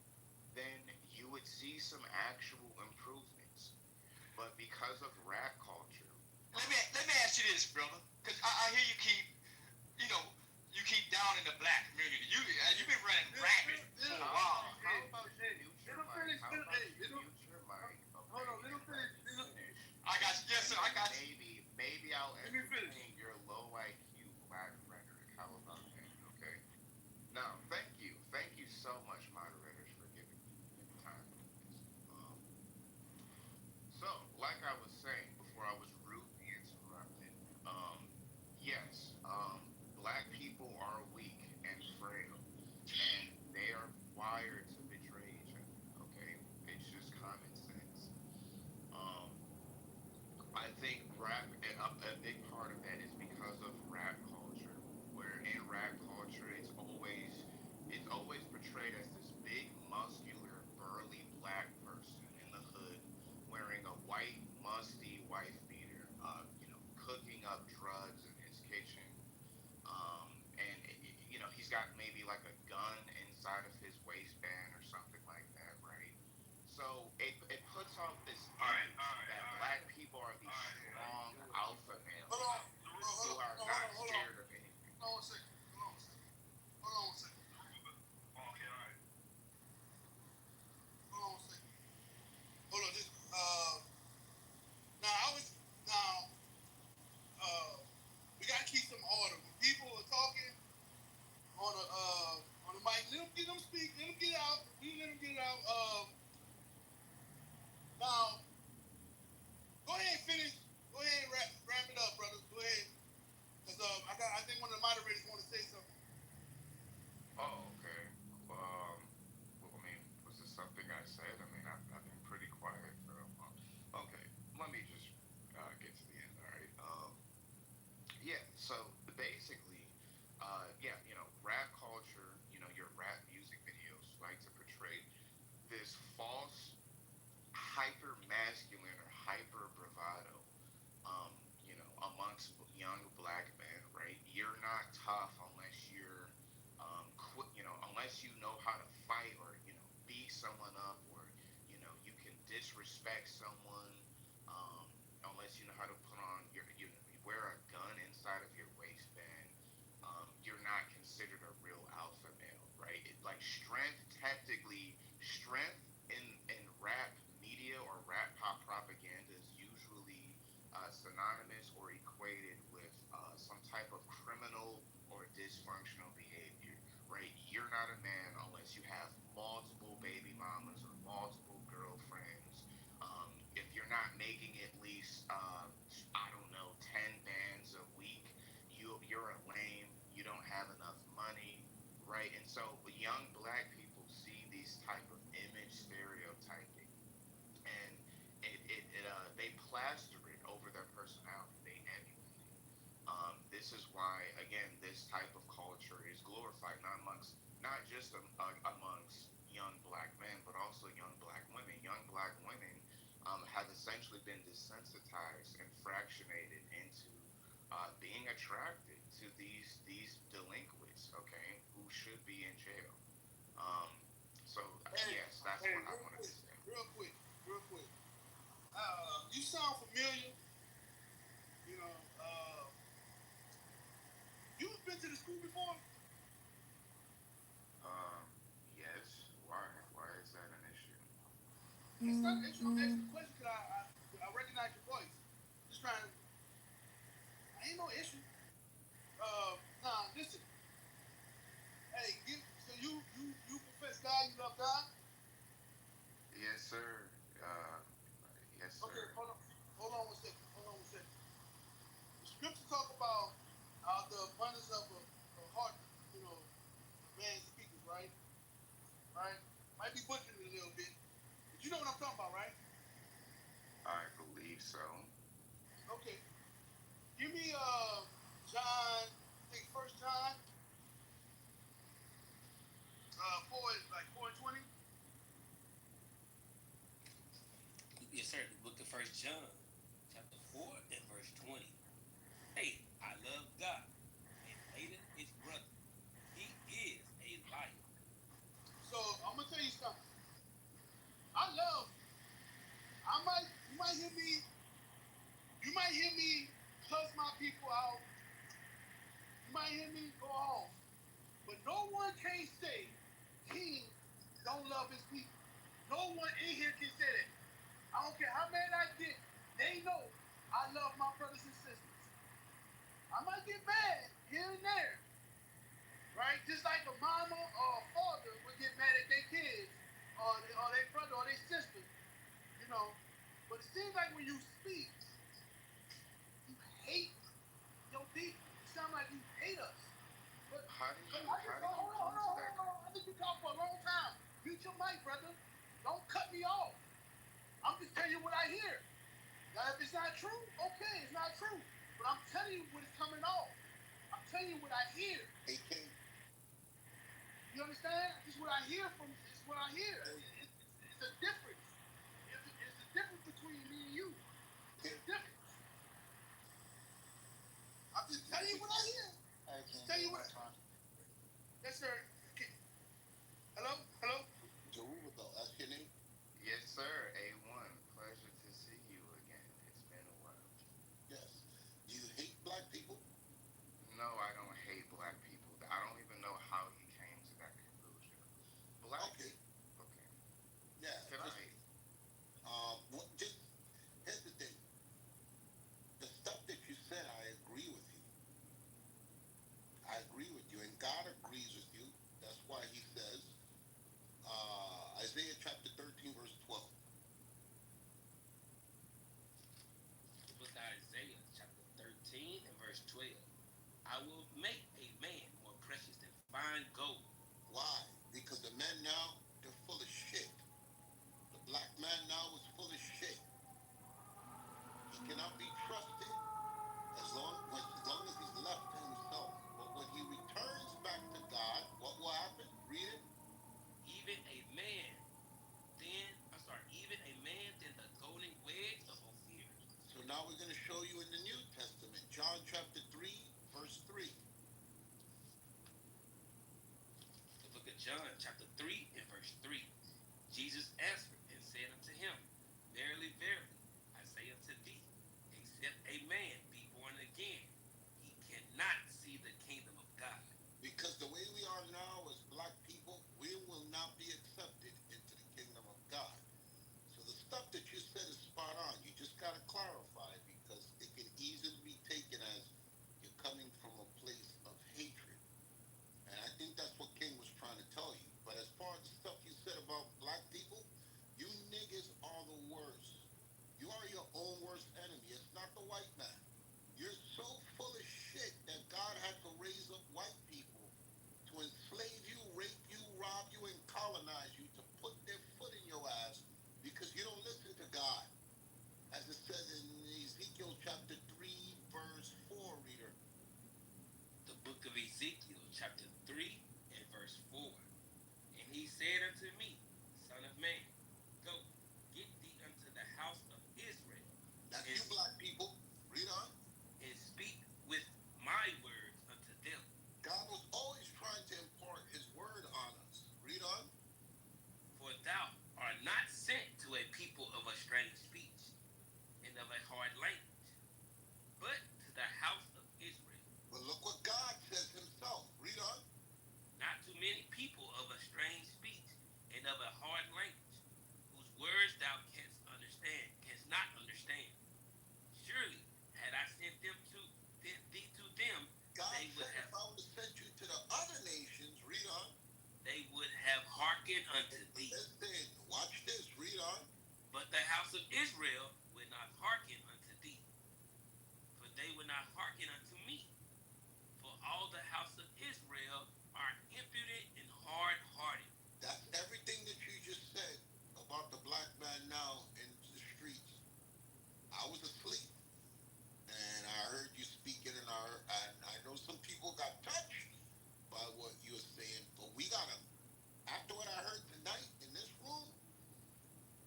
then you would see some actual improvements. But because of rap culture, Let me ask you this, brother, because I hear you keep, you know, you keep down in the black community. You've been running rapid for a while. how about you mute your mic? How about you mute your mic? Hold Okay, on, and little let finish. me finish. I got you. Yes, And sir. I then got you. maybe I'll Let me finish. entertain your low IQ black rhetoric. How about that? Okay. Now, thank you so much, moderators, for giving me time to do this. So, like I was saying before I was rudely interrupted, yes, black people are weak, and disrespect someone, unless you know how to put on you wear a gun inside of your waistband, you're not considered a real alpha male, right? Like strength, technically, strength in rap media or rap pop propaganda is usually synonymous or equated with some type of criminal or dysfunctional behavior, right? You're not a man unless you have multiple baby mamas or multiple girlfriends. If you're not making at least, I don't know, 10 bands a week, you're a lame. You don't have enough money, right? And so young black people see these type of image stereotyping, and they plaster it over their personality. They emulate it. This is why, again, this type of culture is glorified not just amongst young black men, but also young black women. Young black women have essentially been desensitized and fractionated into being attracted to these delinquents, okay, who should be in jail. Um, so yes, that's what I wanted to say. Real quick. You sound familiar. You know, you've been to the school before? Um, yes. Why? Why is that an issue? It's not an issue. I'm asking the question because I recognize your voice. Just trying to, ain't no issue. Nah, listen. Hey, so you profess God, you love God? Yes, sir. Yes, Okay, sir. hold on one second. The scripture talk about the abundance of a heart, you know, a man speaketh, right? Right? Might be butchering it a little bit, but you know what I'm talking about, right? I believe so. Okay. Give me John, I think First John, 4 and 20. Yes, sir. The book of First John, chapter 4 and verse 20. Hey, I love God and hated his brother. He is a liar. So I'm gonna tell you something. I love. You might hear me cuss my people out. You might hear me go off. But no one can say King don't love his people. No one in here can say that. I don't care how mad I get. They know I love my brothers and sisters. I might get mad here and there, right? Just like a mama or a father would get mad at their kids or their brother or their sister, you know. But it seems like when you speak, you hate your people. It sounds like you hate us. But How do you hold come to that? on. I think you talked for a long time. Mute your mic, brother. Don't cut me off. I'm just telling you what I hear. Now, if it's not true, okay, it's not true. But I'm telling you what is coming off. I'm telling you what I hear. Hey, King. You understand? It's what I hear from. It's what I hear. It's a difference. It's a difference between me and you. It's a difference. I'm just telling you what I hear. I Just can't tell do you my what. time. Yes, sir. Okay. Hello. Zerubbabel, that's your name? Yes, sir. A1. Pleasure to see you again. It's been a while. Yes. Do you hate black people? No, I don't hate black people. I don't even know how you came to that conclusion. Black. Okay. Okay. Yeah. Can I? Just here's the thing. The stuff that you said, I agree with you. I agree with you, and God agrees with you. That's why He says, Isaiah chapter 13, verse 12. The book of Isaiah, chapter 13 and verse 12. I will make a man more precious than fine gold. Why? Because the men now, they're full of shit. The black man now is full of shit. He cannot be trusted as long as he's left to himself. But when he returns back to God, what will happen? Read it. Even a man than the golden wedge of Ophir. So now we're going to show you in the New Testament, John chapter 3, verse 3. The book of John, chapter 3 and verse 3. Jesus answered and said unto him, unto thee. Listen, watch this. Read on. But the house of Israel will not hearken unto thee, for they will not hearken unto me. For all the house of Israel are impudent and hard-hearted. That's everything that you just said about the black man now in the streets. I was asleep, and I heard you speaking, and I know some people got touched by what you were saying, but we gotta. After what I heard tonight in this room,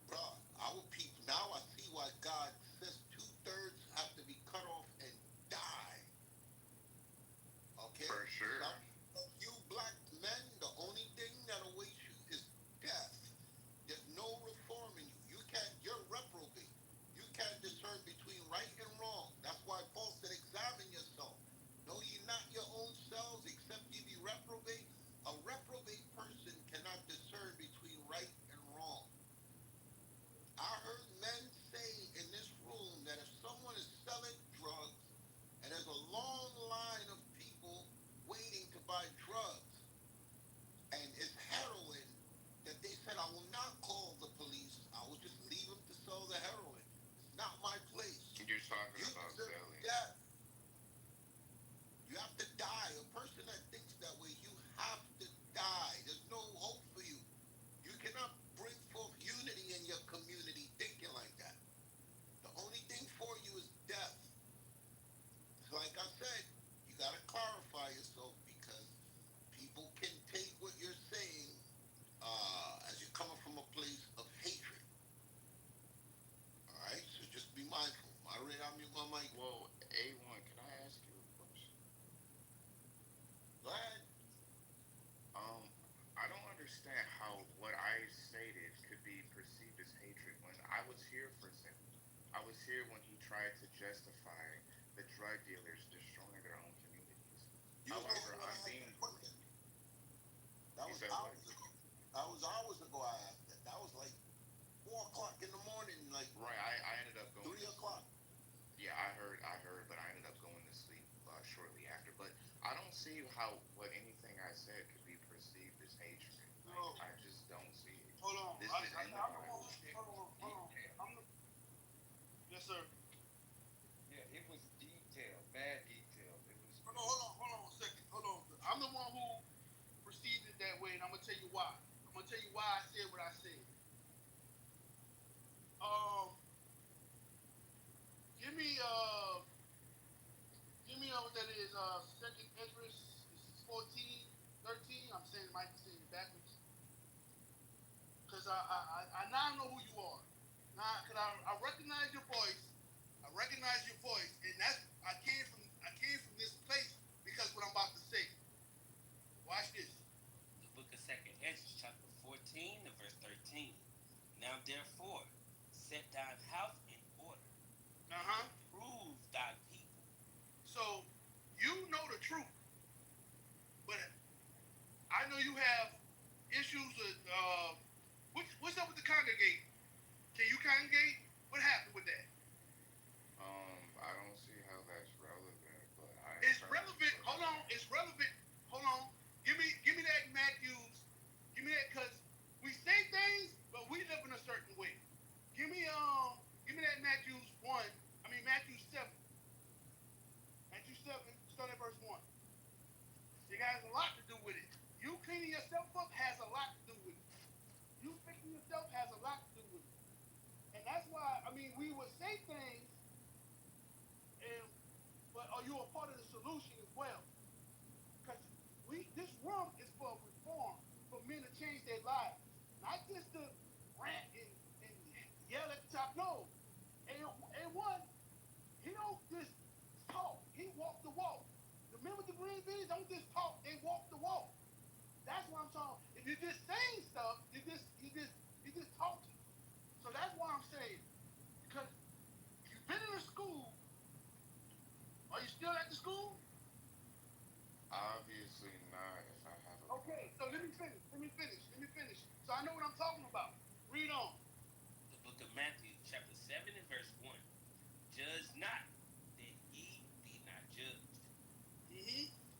bruh, our people. Now I see why God says 2/3 have to be cut off and die. Okay. For sure. Some of you black men, the only thing that awaits you is death. There's no reforming you. You're reprobate. You can't discern between right and wrong. That's why Paul said, examine yourself. Know ye not your own selves, except ye be reprobate. A reprobate person cannot discern between right and wrong. I heard men say in this room that if someone is selling drugs and there's a long line of people waiting to buy drugs and it's heroin, that they said, I will not call the police. I will just leave them to sell the heroin. It's not my place. You're talking You about deserve selling. death. You have to die. A person that thinks that way, you have to die. There's no hope for you. You cannot bring forth unity in your community thinking like that. The only thing for you is death. So like I said, you got to clarify yourself because people can take what you're saying as you're coming from a place of hatred. All right, so just be mindful. Moderate, I'll mute my mic. Well, A1, can I ask you a question? Go ahead. I don't understand how what I stated could be perceived as hatred when I was here for example. I was here when he tried to justify the drug dealers destroying their own communities. You know However, what I I'm being. asked the question? That You was said what? hours ago. That was hours ago I asked that. That was like 4 o'clock in the morning, like Right, I ended up going 3 o'clock. Yeah, I heard, but I ended up going to sleep shortly after. But I don't see how what anything I said could be perceived as hatred. No. I just don't see it. Hold on. This I'm is in the the Bible. one. Hold on. Yes, sir. Yeah, it was detailed, bad detail. It was. Hold on a second. Hold on. I'm the one who perceived it that way, and I'm gonna tell you why. I'm gonna tell you why I said what I said. Give me what that is. Second Esdras 14, 13. I'm saying it might be saying it backwards. Cause I now know who you are. Now, cause I recognize your voice. And I came from this place because what I'm about to say. Watch this. The book of 2nd Ezra, chapter 14, and verse 13. Now therefore, set thine house in order. Prove thy people. So you know the truth, but I know you have issues with what's up with the congregate? Can you congregate? What happened with that? I don't see how that's relevant, but It's relevant. Hold on. It's relevant. Hold on. Give me that Matthews. Give me that because we say things, but we live in a certain way. Give me that Matthews 1. Matthew 7. Matthew 7, start at verse 1. It has a lot to do with it. You cleaning yourself up has a lot to do with it. You fixing yourself has a lot to do with it. And that's why, we would say things, but are you a part of the solution as well? Because this room is for reform, for men to change their lives. Not just to rant and yell at the top. No. And one, he don't just talk. He walked the walk. The men with the green beans don't just talk, they walk the walk. That's what I'm talking. If you're just saying stuff, you're just talking. So that's why I'm saying, because you've been in a school. Are you still at the school? Obviously not. If I have a Okay, so let me finish. So I know what I'm talking about. Read on. The book of Matthew, chapter 7, and verse 1. Judge not, that ye be not judged.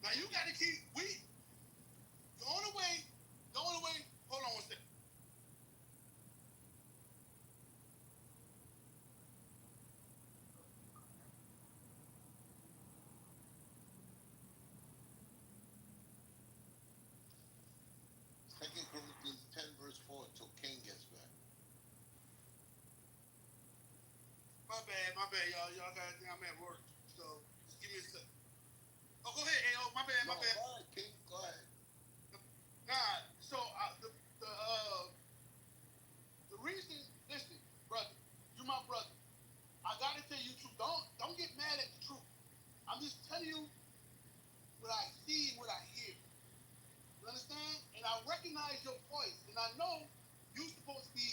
Now you got to keep. The only way. Hold on one second. Second Corinthians 10 verse 4 until King gets back. My bad, y'all. Y'all got I'm at work, so just give me a second. Oh, go ahead, Ao. My bad, my bad. Go ahead, King. Go ahead. Nah, so the reason, listen, brother, you my brother. I gotta tell you the truth. Don't get mad at the truth. I'm just telling you what I see and what I hear. You understand? And I recognize your voice, and I know you're supposed to be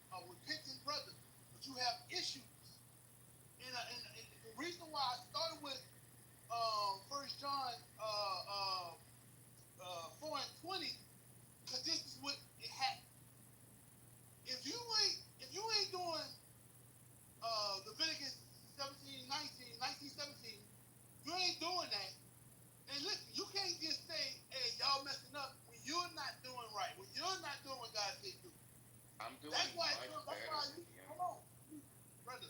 a repentant brother, but you have issues. And the reason why I started with First John 4:20, because this is what it had. If you ain't doing Leviticus 19:17, you ain't doing that. And listen, you can't just say, "Hey, y'all messing up," when you're not doing right, when you're not doing what God said do. I'm doing That's why. much That's better why. than you. Hold on, brother.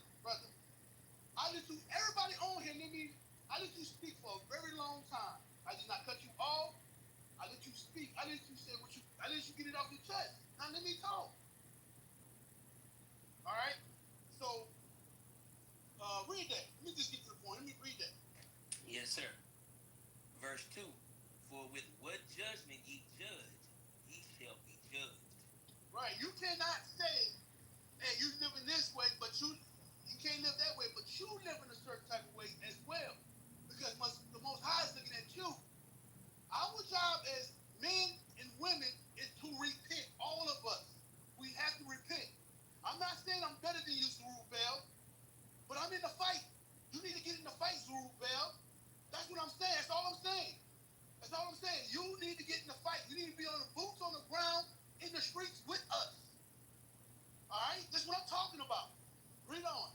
I let you. Everybody on here, I let you speak for a very long time. I did not cut you off. I let you speak. I let you say what you. I let you get it off your chest. Now let me talk. All right. So read that. Let me just get to the point. Let me read that. Yes, sir. Verse 2. For with what judgment ye judge, ye shall be judged. Right. You cannot say, "Hey, you living this way," but you can't live that way, but you live in a certain type of way as well, because the Most High is looking at you. Our job as men and women is to repent. All of us, we have to repent. I'm not saying I'm better than you, Zerubbabel, but I'm in the fight. You need to get in the fight, Zerubbabel. That's what I'm saying. That's all I'm saying. That's all I'm saying. You need to get in the fight. You need to be on the boots on the ground in the streets with us. All right? That's what I'm talking about. Read on.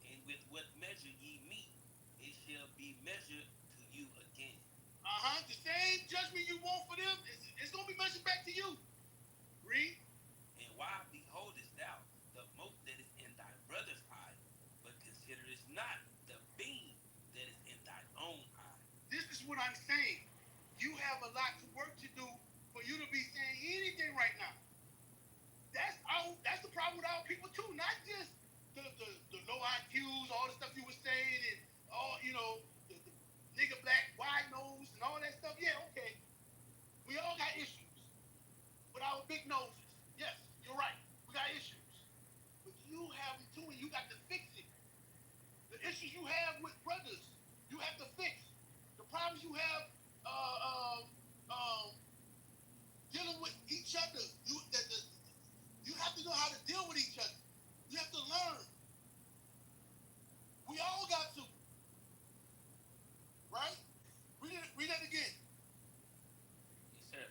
And with what measure ye meet, it shall be measured to you again. The same judgment you want for them, it's going to be measured back to you. Read. And why beholdest thou the mote that is in thy brother's eye, but considerest not the beam that is in thine own eye? This is what I'm saying. You have a lot of work to do for you to be saying anything right now. That's the problem with our people too. Not just the low IQs, all the stuff you were saying, and all the nigga black, wide nose, and all that stuff. Yeah, okay. We all got issues with our big noses. Yes, you're right. We got issues, but you have them too, and you got to fix it. The issues you have with brothers, you have to fix. The problems you have dealing with each other, you have to know how to deal with each other. You have to learn. We all got to. Right? Read that again. Yes, sir.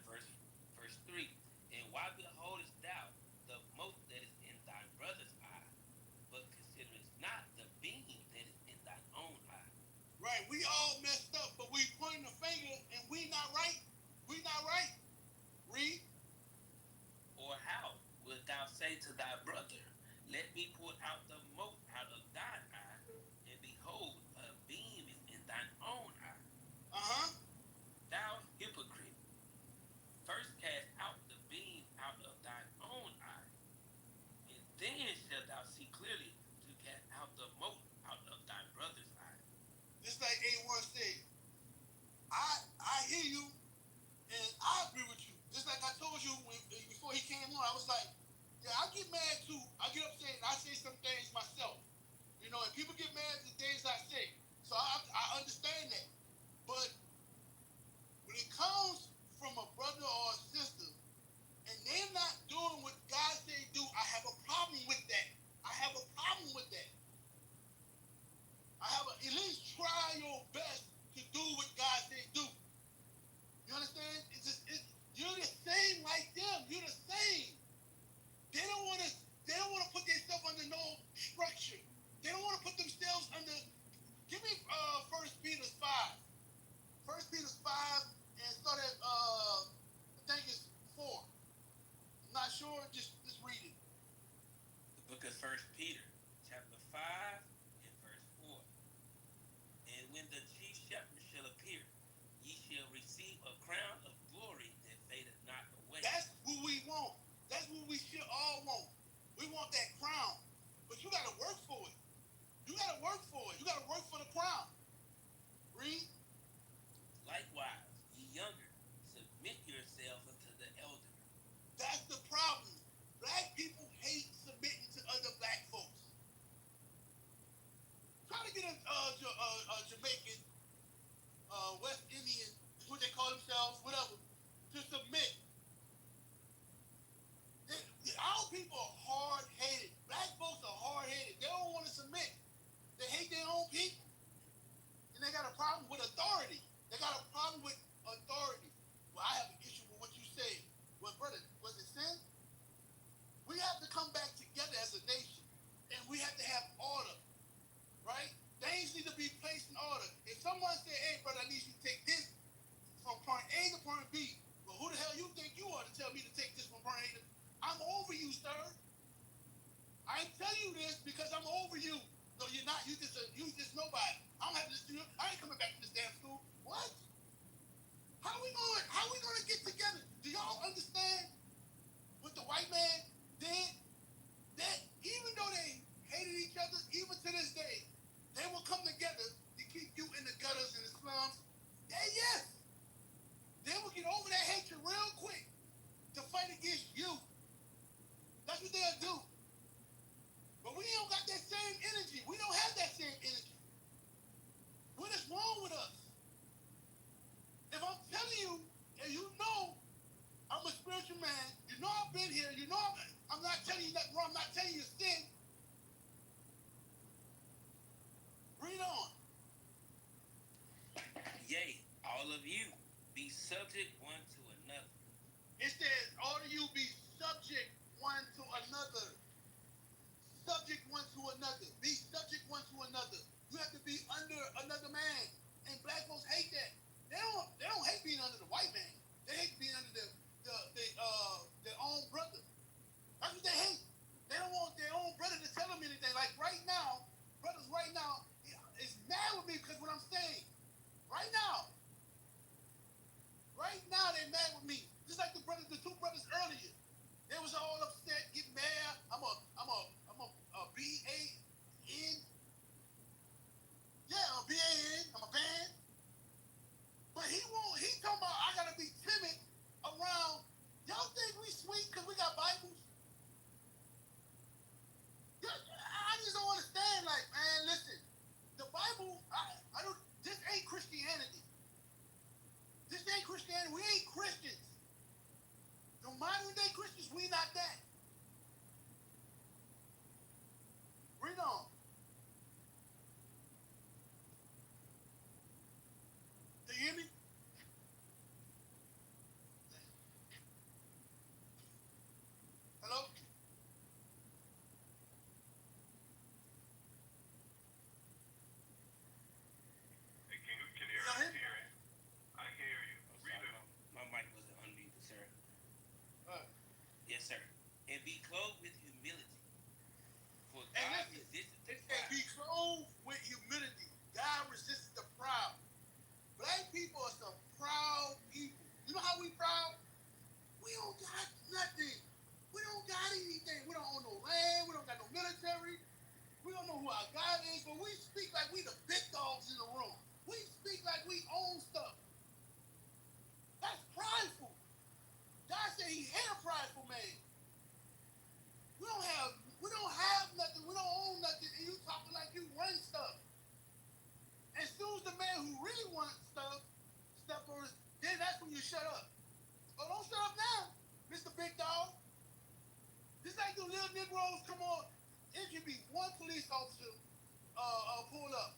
Verse 3. And why beholdest thou the mote that is in thy brother's eye, but considerest not the beam that is in thine own eye? Right. We all messed up, but we pointing the finger and we not right. We not right. Read. Or how wilt thou say to thy brother, let me pull out the mote out of thine eye, and behold, a beam is in thine own eye? Thou hypocrite, first cast out the beam out of thine own eye, and then shalt thou see clearly to cast out the mote out of thy brother's eye. Just like A1 said, I hear you and I agree with you. Just like I told you before he came on, I was like, yeah, I get mad too. I get upset and I say some things myself. And people get mad at the things I say. So I understand that. But when it comes from a brother or a sister and they're not doing what God said do, I have a problem with that. I have a problem with that. At least try your best to do what God said do. You understand? You're the same like them. You're the same. They don't want to put themselves under no structure. They don't want to put themselves under. Give me First Peter 5. First Peter 5 and start at I think it's 4. I'm not sure. Just read it. The book of First Peter, chapter 5 and verse 4. And when the chief shepherd shall appear, ye shall receive a crown of glory that fadeth not away. I'm over you, sir. I ain't telling you this because I'm over you. No, you're not. You just nobody. I don't have to listen to you. I ain't coming back to this damn school. What? How we gonna get together? Do y'all understand what the white man did? That even though they hated each other, even to this day, they will come together to keep you in the gutters and the slums. Yeah, yes. They will get over that hatred real quick to fight against you. That's what they'll do. But we don't got that same energy. We don't have that same energy. What is wrong with us? If I'm telling you, and you know I'm a spiritual man, you know I've been here, you know I'm not telling you nothing wrong, I'm not telling you sin. Read on. Yea, all of you, be subject one to another. It says, all of you be subject one to another. Subject one to another. Be subject one to another. You have to be under another man. And black folks hate that. They don't hate being under the white man. They hate being under their own brother. That's what they hate. They don't want their own brother to tell them anything. Like right now, brothers right now is mad with me because what I'm saying. Right now, they're mad with me. Just like the two brothers earlier. They was all upset, getting mad. I'm a B-A-N. Yeah, I'm a B-A-N. I'm a band. But he talking about I gotta be timid around. Y'all think we sweet because we got Bibles? I just don't understand. Like, man, listen. The Bible, I don't. This ain't Christianity. This ain't Christianity. We ain't Christians. No modern day Christians, we not that. Read on. Do you hear me? Hello? Hey, can hear you? I can hear you. Read it. My mic wasn't unmuted, sir. Yes, sir. And be clothed with humility. For God resisted the proud. Be clothed with humility. God resisted the proud. Black people are some proud people. You know how we proud? We don't got nothing. We don't got anything. We don't own no land. We don't got no military. We don't know who our God is, but we speak like we the big dogs in the room. We speak like we own stuff. That's prideful. God said he hate a prideful man. We don't have nothing. We don't own nothing, and you talking like you run stuff. As soon as the man who really wants stuff step on us, then that's when you shut up. Oh, don't shut up now, Mr. Big Dog. Just like the little Negroes come on, it can be one police officer pull up.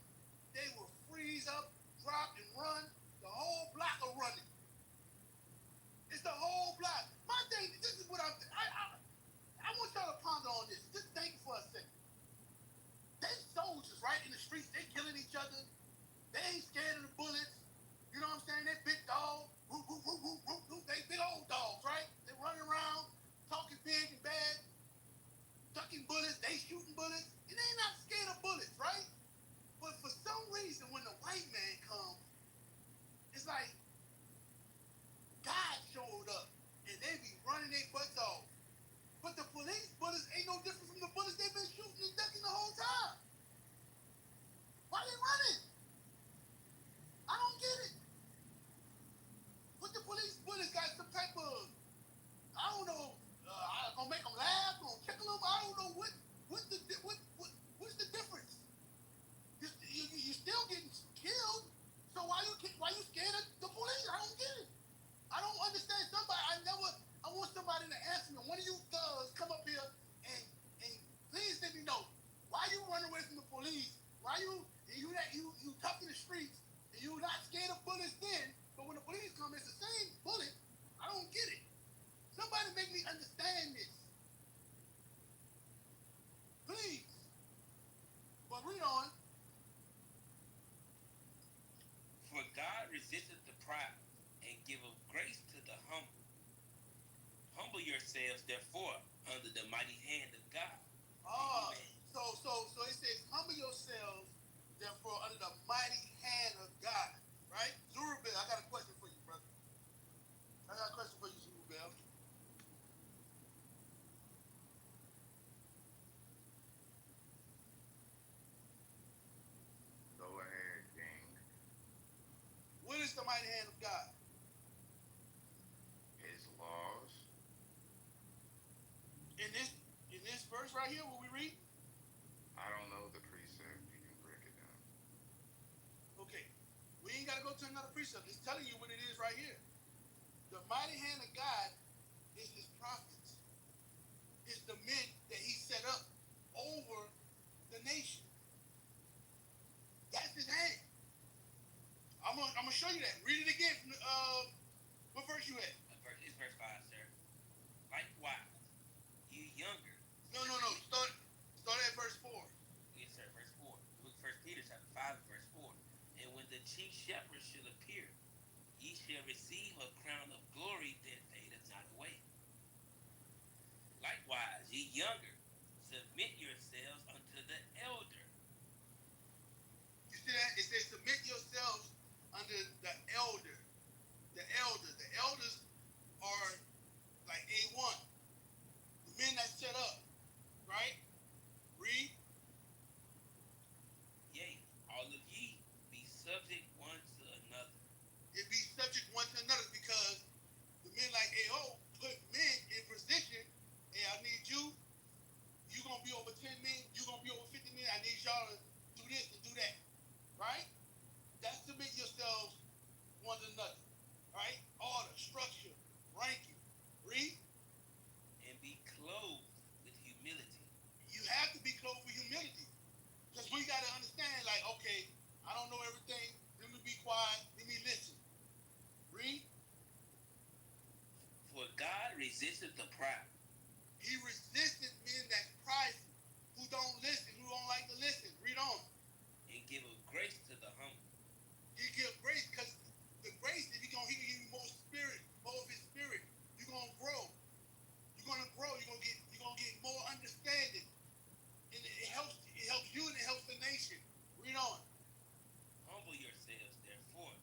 They will freeze up, drop, and run. The whole block are running. It's the whole block. My thing, this is what I want y'all to ponder on this. Just think for a second. They soldiers, right, in the streets. They killing each other. They ain't scared of the bullets. You know what I'm saying? They big dogs. They big old dogs, right? They running around, talking big and bad, ducking bullets. They shooting bullets. And they not scared of bullets, right? But for some reason, when the white man comes, it's like God showed up. And they be running their butts off. But the police bullets ain't no different from the bullets they've been shooting and ducking the whole time. Why they running? I don't get it. But the police bullets got some type of, I don't know, gonna make them laugh, gonna tickle them. I don't know what's the difference. You still getting killed. So why you scared of the police? I don't get it. I don't understand. I want somebody to answer me. One of you thugs come up here and please let me know why you run away from the police. Why you tough in the streets and you not scared of bullets then, but when the police come, it's the same bullet. I don't get it. Somebody make me understand this. Please. But read on. For God resisteth the proud and giveth grace to the humble. Humble yourself yourselves, therefore, under the mighty hand of God. So it says, humble yourselves, therefore, under the mighty hand of God, right? Zerubbabel, I got a question for you, brother. I got a question for you, Zerubbabel. Go ahead, King. What is the mighty hand of God? His laws. In this verse right here, what we read? I don't know the precept. You can break it down. Okay. We ain't got to go to another precept. It's telling you what it is right here. The mighty hand of God is his prophets. It's the men that he set up over the nation. That's his hand. I'm gonna show you that. Read it again. What verse you at? It's verse 5, sir. Likewise, you younger. No. Start at verse 4. Yes, sir, verse 4. Look, 1 Peter chapter 5, verse 4. And when the chief shepherd shall appear, ye shall receive a crown of glory that fadeth not away. Likewise, ye younger, submit yourselves unto the elder. You see that? It says, submit yourselves under the elder. The elder. The elders are like A1. The men that set up. Right? Read. Yea, all of ye be subject one to another. It be subject one to another because the men like AO put men in position. Hey, I need you. You gonna be over 10 men. You gonna be over 50 men. I need y'all to do this and do that. Right? That's submit yourselves one to another. Right? Order, structure, ranking. Read. And be clothed with humility. You have to be clothed with humility. Because we got to understand, like, okay, I don't know everything. Let me be quiet. Let me listen. Read. For God resisteth the proud. He resisted men that's prideful, who don't listen, who don't like to listen. Read on. And giveth grace to the humble. He give grace because the grace is he gonna give you more spirit, more of his spirit. You're gonna grow. You're gonna grow. You're gonna get more understanding. And it helps you and it helps the nation. Read on. Humble yourselves, therefore,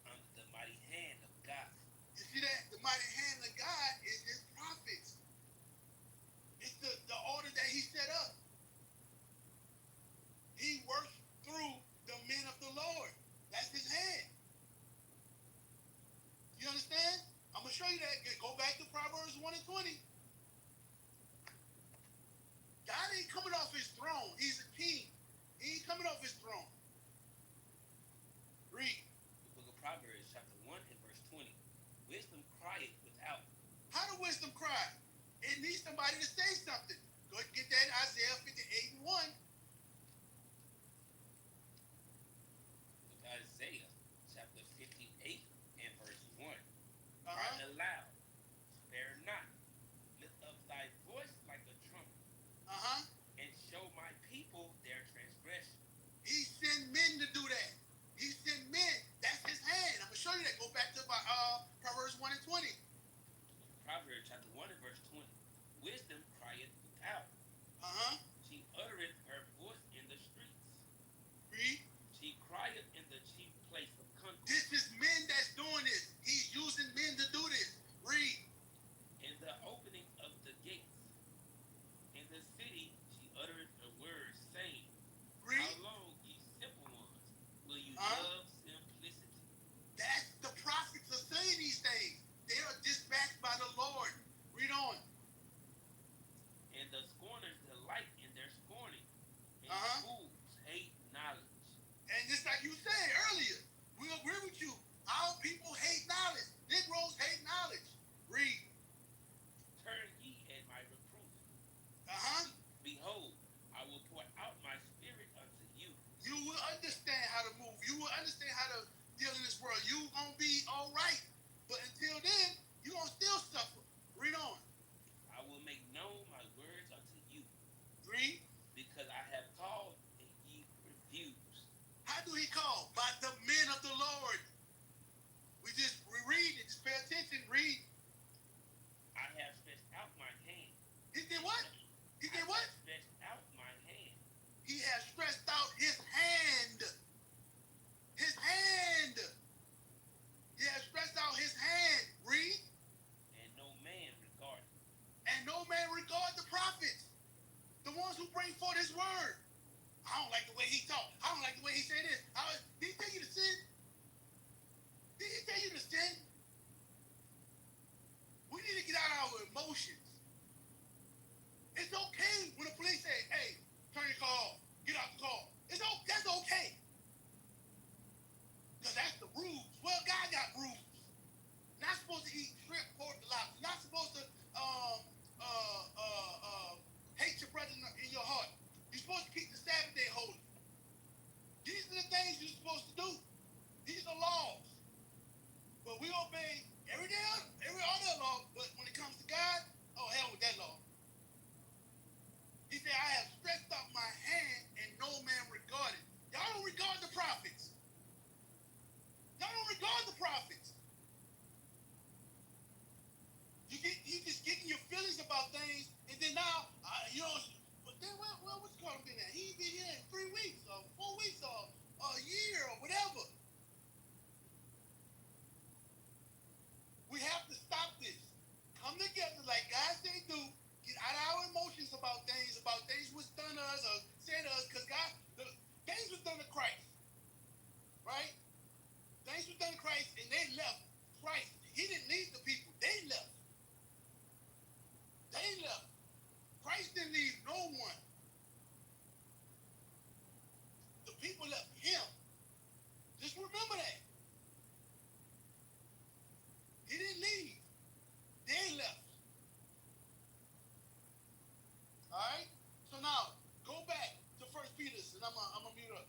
under the mighty hand of God. You see that? The mighty hand of God is his prophets. It's the order that he set up. He works through the men of the Lord. That's his hand. You understand? I'm going to show you that. Go back to Proverbs 1 and 20. God ain't coming off his throne. He's a king. He ain't coming off his throne. Read. The book of Proverbs, chapter 1 and verse 20. Wisdom crieth without. How do wisdom cry? It needs somebody to say something. Go and get that Isaiah 58 and 1. Isaiah chapter 58 and verse 1. Cry aloud, spare not, lift up thy voice like a trumpet, and show my people their transgression. He sent men to do that. He sent men. That's his hand. I'm going to show you that. Go back to Proverbs 1 and 20. Proverbs chapter 1 and verse 20. Wisdom crieth without. She uttereth her voice in the streets. Read. She crieth in the chief place of concourse. This is men that's doing this. He's using men to do this. Read. In the opening of the gates. In the city she uttereth her words, saying, Read. How long, ye simple ones, will you love simplicity? That's the prophets are saying these things. They are dispatched by the Lord. Read on. And the scorners delight in their scorning, and fools hate knowledge. And just like you said earlier, we agree with you. Our people hate knowledge. Negroes hate knowledge. Read. Turn ye at my reproof. Behold, I will pour out my spirit unto you. You will understand how to move. You will understand how to deal in this world. You gonna be all right. But until then, you gonna still suffer. Read on. I will make known my words unto you. Read. Because I have called and ye refused. How do he call? By the men of the Lord. We read it. Just pay attention. Read. I have stretched out my he say this. Did he tell you to sin? Did he tell you to sin? We need to get out of our emotions. It's okay when the police say, hey, turn your car off, get out the car. That's okay. Because that's the rules. Well, God got rules. Not supposed to eat shrimp, pork, and lobster. Not supposed to hate your brother in your heart. You're supposed to keep the Sabbath day holy. These are the things you're supposed to do. These are laws. But we obey every other law, but when it comes to God, oh, hell with that law. He said, I have stretched out my hand and no man regarded. Y'all don't regard the prophets. Y'all don't regard the prophets. You just getting your feelings about things, and then now, but then, well, what's called him been at? He been here in 3 weeks, or 4 weeks, or a year, or whatever. We have to stop this. Come together like God said do. Get out of our emotions about things was done to us or said to us, because things was done to Christ. Right? Things was done to Christ, and they left Christ. He didn't leave the people. They left. Christ didn't leave no one. The people left him. Just remember that. He didn't leave. They left. All right? So now, go back to 1 Peter, and I'm going to mute up.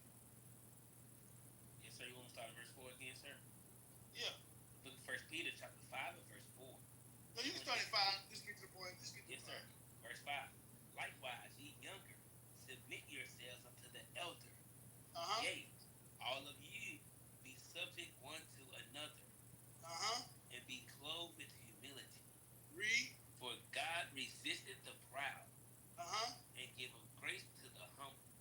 Yes, sir. You want to start at verse 4 again, sir? Yeah. Look at 1 Peter chapter 5 and verse 4. No, you can start at 5. Just get to the point. Yes, sir. Verse 5. Likewise, ye younger, submit yourselves unto the elder. Yea, all of you be subject one to another. And be clothed with humility. Read. For God resisteth the proud. And giveth grace to the humble.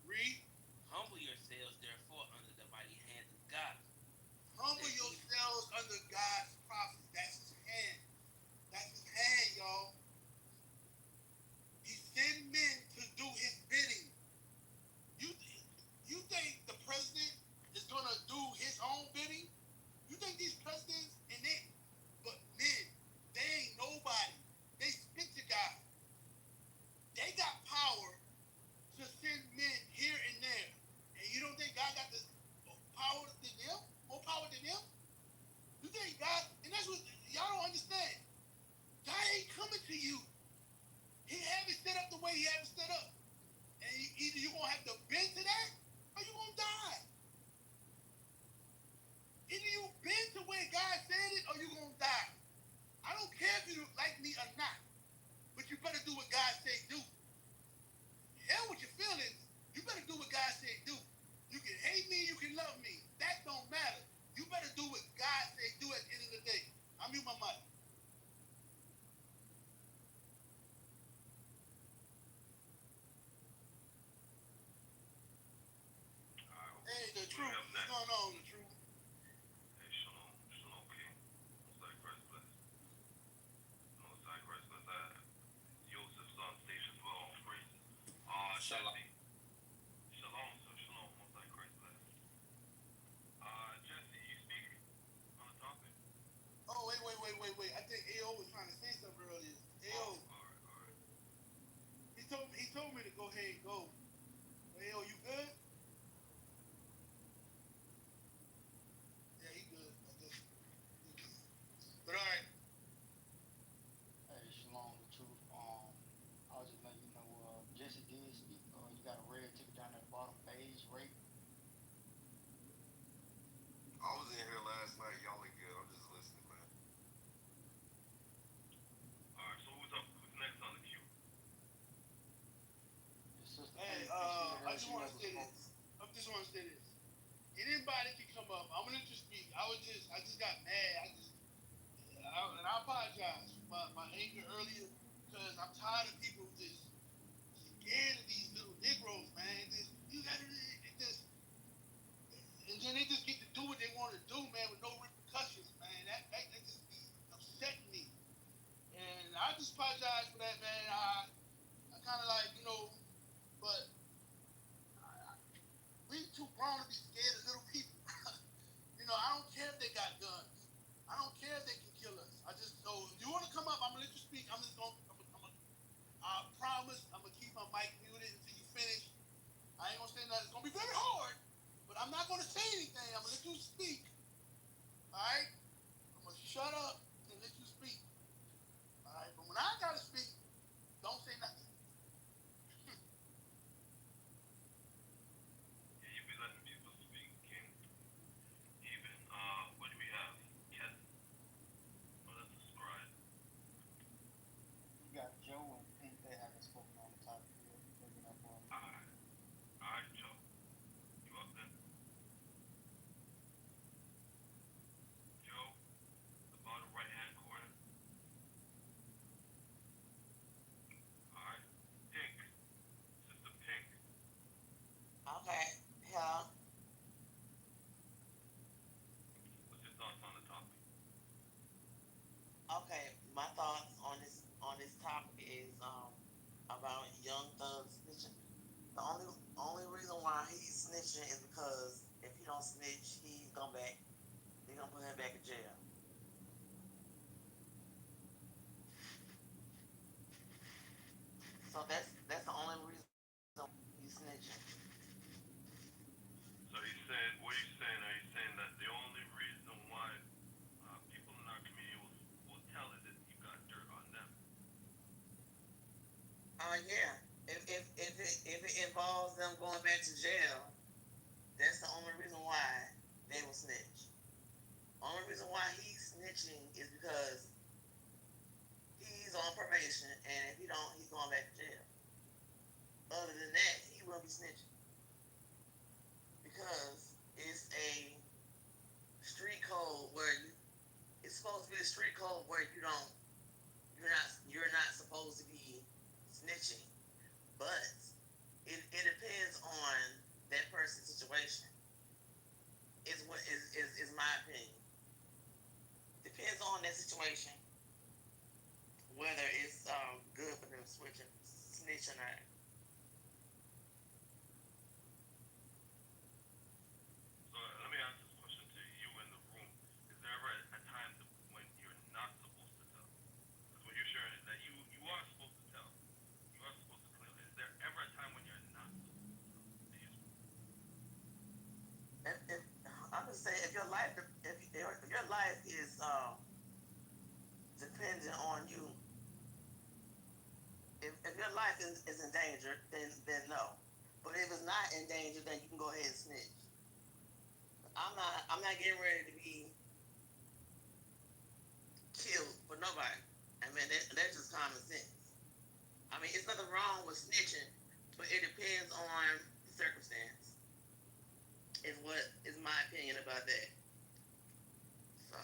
Read. Humble yourselves, therefore, under the mighty hand of God. Humble yourselves under God's prophets. That's his hand. That's his hand, y'all. He sent men to do his bidding. You think the president is going to do his own bidding? You think these presidents but men, they ain't nobody. They spit to God. They got power to send men here and there. And you don't think God got the power than them? More power than them? You think God, and that's what y'all don't understand. God ain't coming to you. He have it set up the way he have it set up. And either you're going to have to bend to that, or you're going to die. Either you bend to where God said it, or you're going to die. I don't care if you like me or not, but you better do what God said do. Hell with your feelings, you better do what God said do. You can hate me, you can love me. That don't matter. You better do what God said do at the end of the day. I mute my mic. Hey, the truth. What's going on, the truth? Hey, shalom, king. Most high Christ bless. Most high Christ bless. Joseph's on station as well. All praises. Shalom. Shalom, sir. Shalom. Most high Christ bless. Jesse, you speak on the topic? Oh, wait. I think AO was trying to say something earlier. AO. All right. He told me to go ahead and go. AO, you good? Yeah, he good. But all right. Hey, shalom, the truth. I was just letting you know, Jesse did speak. You got a red ticket down at the bottom, beige, rate. I was in here last night. Y'all ain't good. I'm just listening, man. All right, so who's next on the queue? Your sister. Hey, I just want to say this. Anybody can come up. I'm gonna just speak. I just got mad. And I apologize for my anger earlier, because I'm tired of people just scared of these little Negroes, man. And then they just get to do what they want to do, man, with no repercussions, man. That just be upsetting me. And I just apologize for that, man. I kind of like, but we too grown to be scared of little people. I don't care if they got guns. I don't care if they can kill us. So if you want to come up, I'm gonna let you speak. I promise I'm gonna keep my mic muted until you finish. I ain't gonna say nothing. It's gonna be very hard, but I'm not gonna say anything. I'm gonna let you speak. All right? I'm gonna shut up and let you speak. All right? But when I gotta speak, don't say nothing. Yeah, you be letting people speak, King. Even, what do we have? Ken. Oh, that's a scribe. You got Joe and Pink. They haven't spoken on the topic yet. Bringing up on. Alright, Joe. You up then? Joe, the bottom right hand corner. Alright. Pink. Sister Pink. Okay, yeah. What's your thoughts on the topic? Okay, my thoughts on this topic is about young thugs snitching. The only reason why he's snitching is because if he don't snitch, they're gonna put him back in jail. So that's the only reason he's snitching. So you saying, what are you saying? Are you saying that the only reason why people in our community will tell is if you got dirt on them? Yeah. If it involves them going back to jail, that's the only reason why they will snitch. Only reason why he's snitching is because he's on probation, and if he don't, he's going back to jail. Other than that, he will be snitching because it's a street code where it's supposed to be a street code where you're not supposed to be snitching, but it depends on that person's situation. Is my opinion. Depends on that situation whether it's good for them snitching or. So let me ask this question to you in the room. Is there ever a time when you're not supposed to tell? Because what you're sharing is that you are supposed to tell. You are supposed to clear. Is there ever a time when you're not supposed to tell? If I'm just saying, if your life is dependent on you, if your life is in danger, then no. But if it's not in danger, then you can go ahead and snitch. I'm not getting ready to be killed for nobody. I mean that's just common sense. I mean it's nothing wrong with snitching, but it depends on the circumstance. Is what is my opinion about that. So.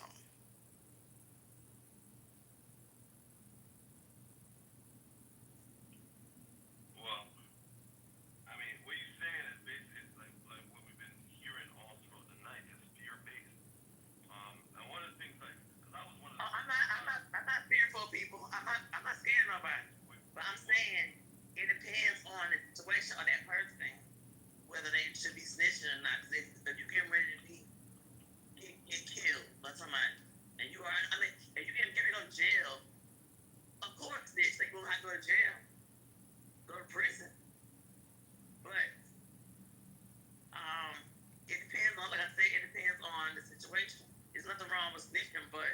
Well, I mean, what you're saying is basically like what we've been hearing all throughout the night is fear based. And one of the things because I was one of the. I'm not fearful of people. I'm not scared of nobody. But I'm saying it depends on the situation of that person, whether they should be snitching or not. Because if you get ready to get killed by somebody, and if you get ready to go to jail, of course, snitch. They gonna have to go to jail, go to prison. But it depends on, like I say, it depends on the situation. There's nothing wrong with snitching, but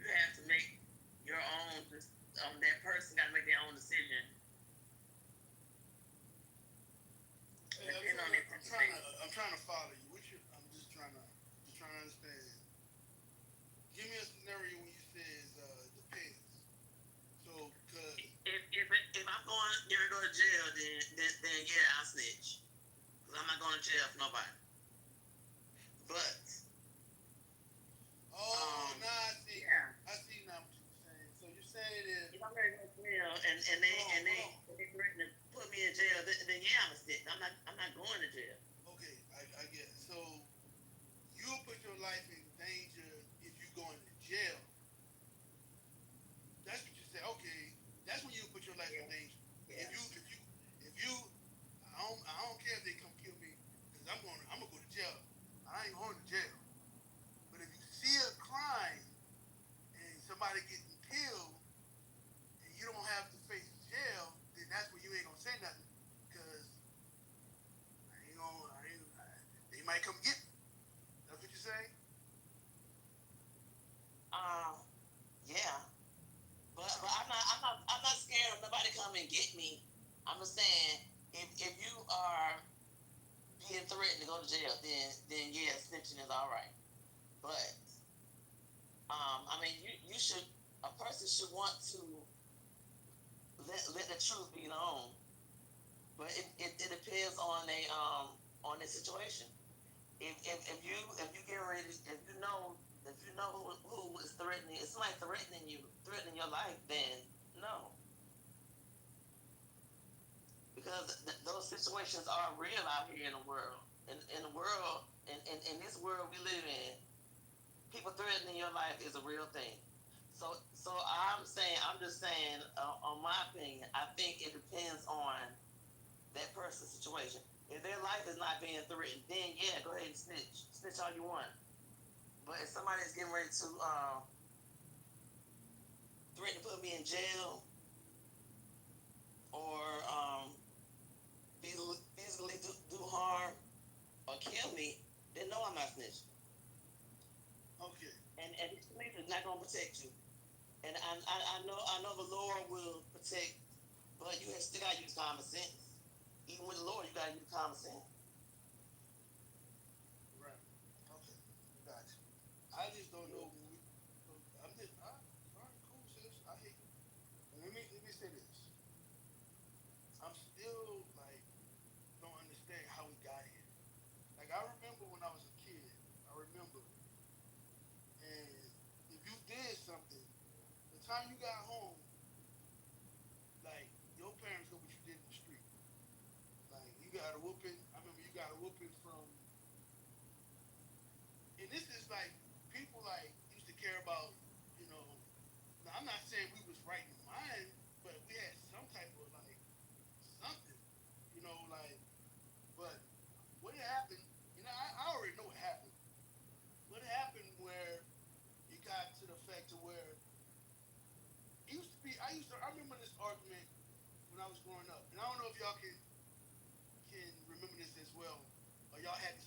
you have to make your own. That person got to make their own decision. Hey, I'm trying to follow you. I'm just trying to understand. Give me a scenario when you says depends. So, cause if I'm going to go to jail, then yeah, I'll snitch. Cause I'm not going to jail for nobody. But. I see. Yeah. I see now what you're saying. So you're saying if I'm going to go to jail and they threaten to put me in jail, then yeah, I'm a snitch. I'm not going to jail. Okay, I get it. So you'll put your life in danger if you're going to jail. That's what you say. Okay, that's when you put your life in danger. Yeah. If you, I don't care if they come kill me, somebody come and get me, I'm just saying, if you are being threatened to go to jail, then yeah, snitching is all right. But I mean, you should a person should want to let the truth be known. But it depends on the situation. If you get ready, if you know who is threatening, it's like threatening your life, then no, because those situations are real out here in the world. In the world, in this world we live in, people threatening your life is a real thing. So I'm just saying, on my opinion, I think it depends on that person's situation. If their life is not being threatened, then yeah, go ahead and snitch all you want. But if somebody's getting ready to threaten to put me in jail or physically do harm or kill me, then no, I'm not snitching. Okay. And this police is not gonna protect you. And I know the Lord will protect, but you still gotta use common sense. Even with the Lord, you gotta use common sense. Right. Okay. Gotcha. I just don't know when we. I'm just. All right, cool, sis. I hear you. And let me say this. I'm still like don't understand how we got here. Like I remember when I was a kid. I remember, and if you did something, the time you got home, like your parents know what you did in the street. Like you got a whooping. I remember you got a whooping from, and this is like people like used to care about, you know. Now I'm not saying we was right in the mind, but we had some type of like something, you know, like. But what happened? You know, I already know what happened. What happened where it got to the fact to where it used to be. I remember this argument when I was growing up, and I don't know if y'all can remember this as well, or y'all had the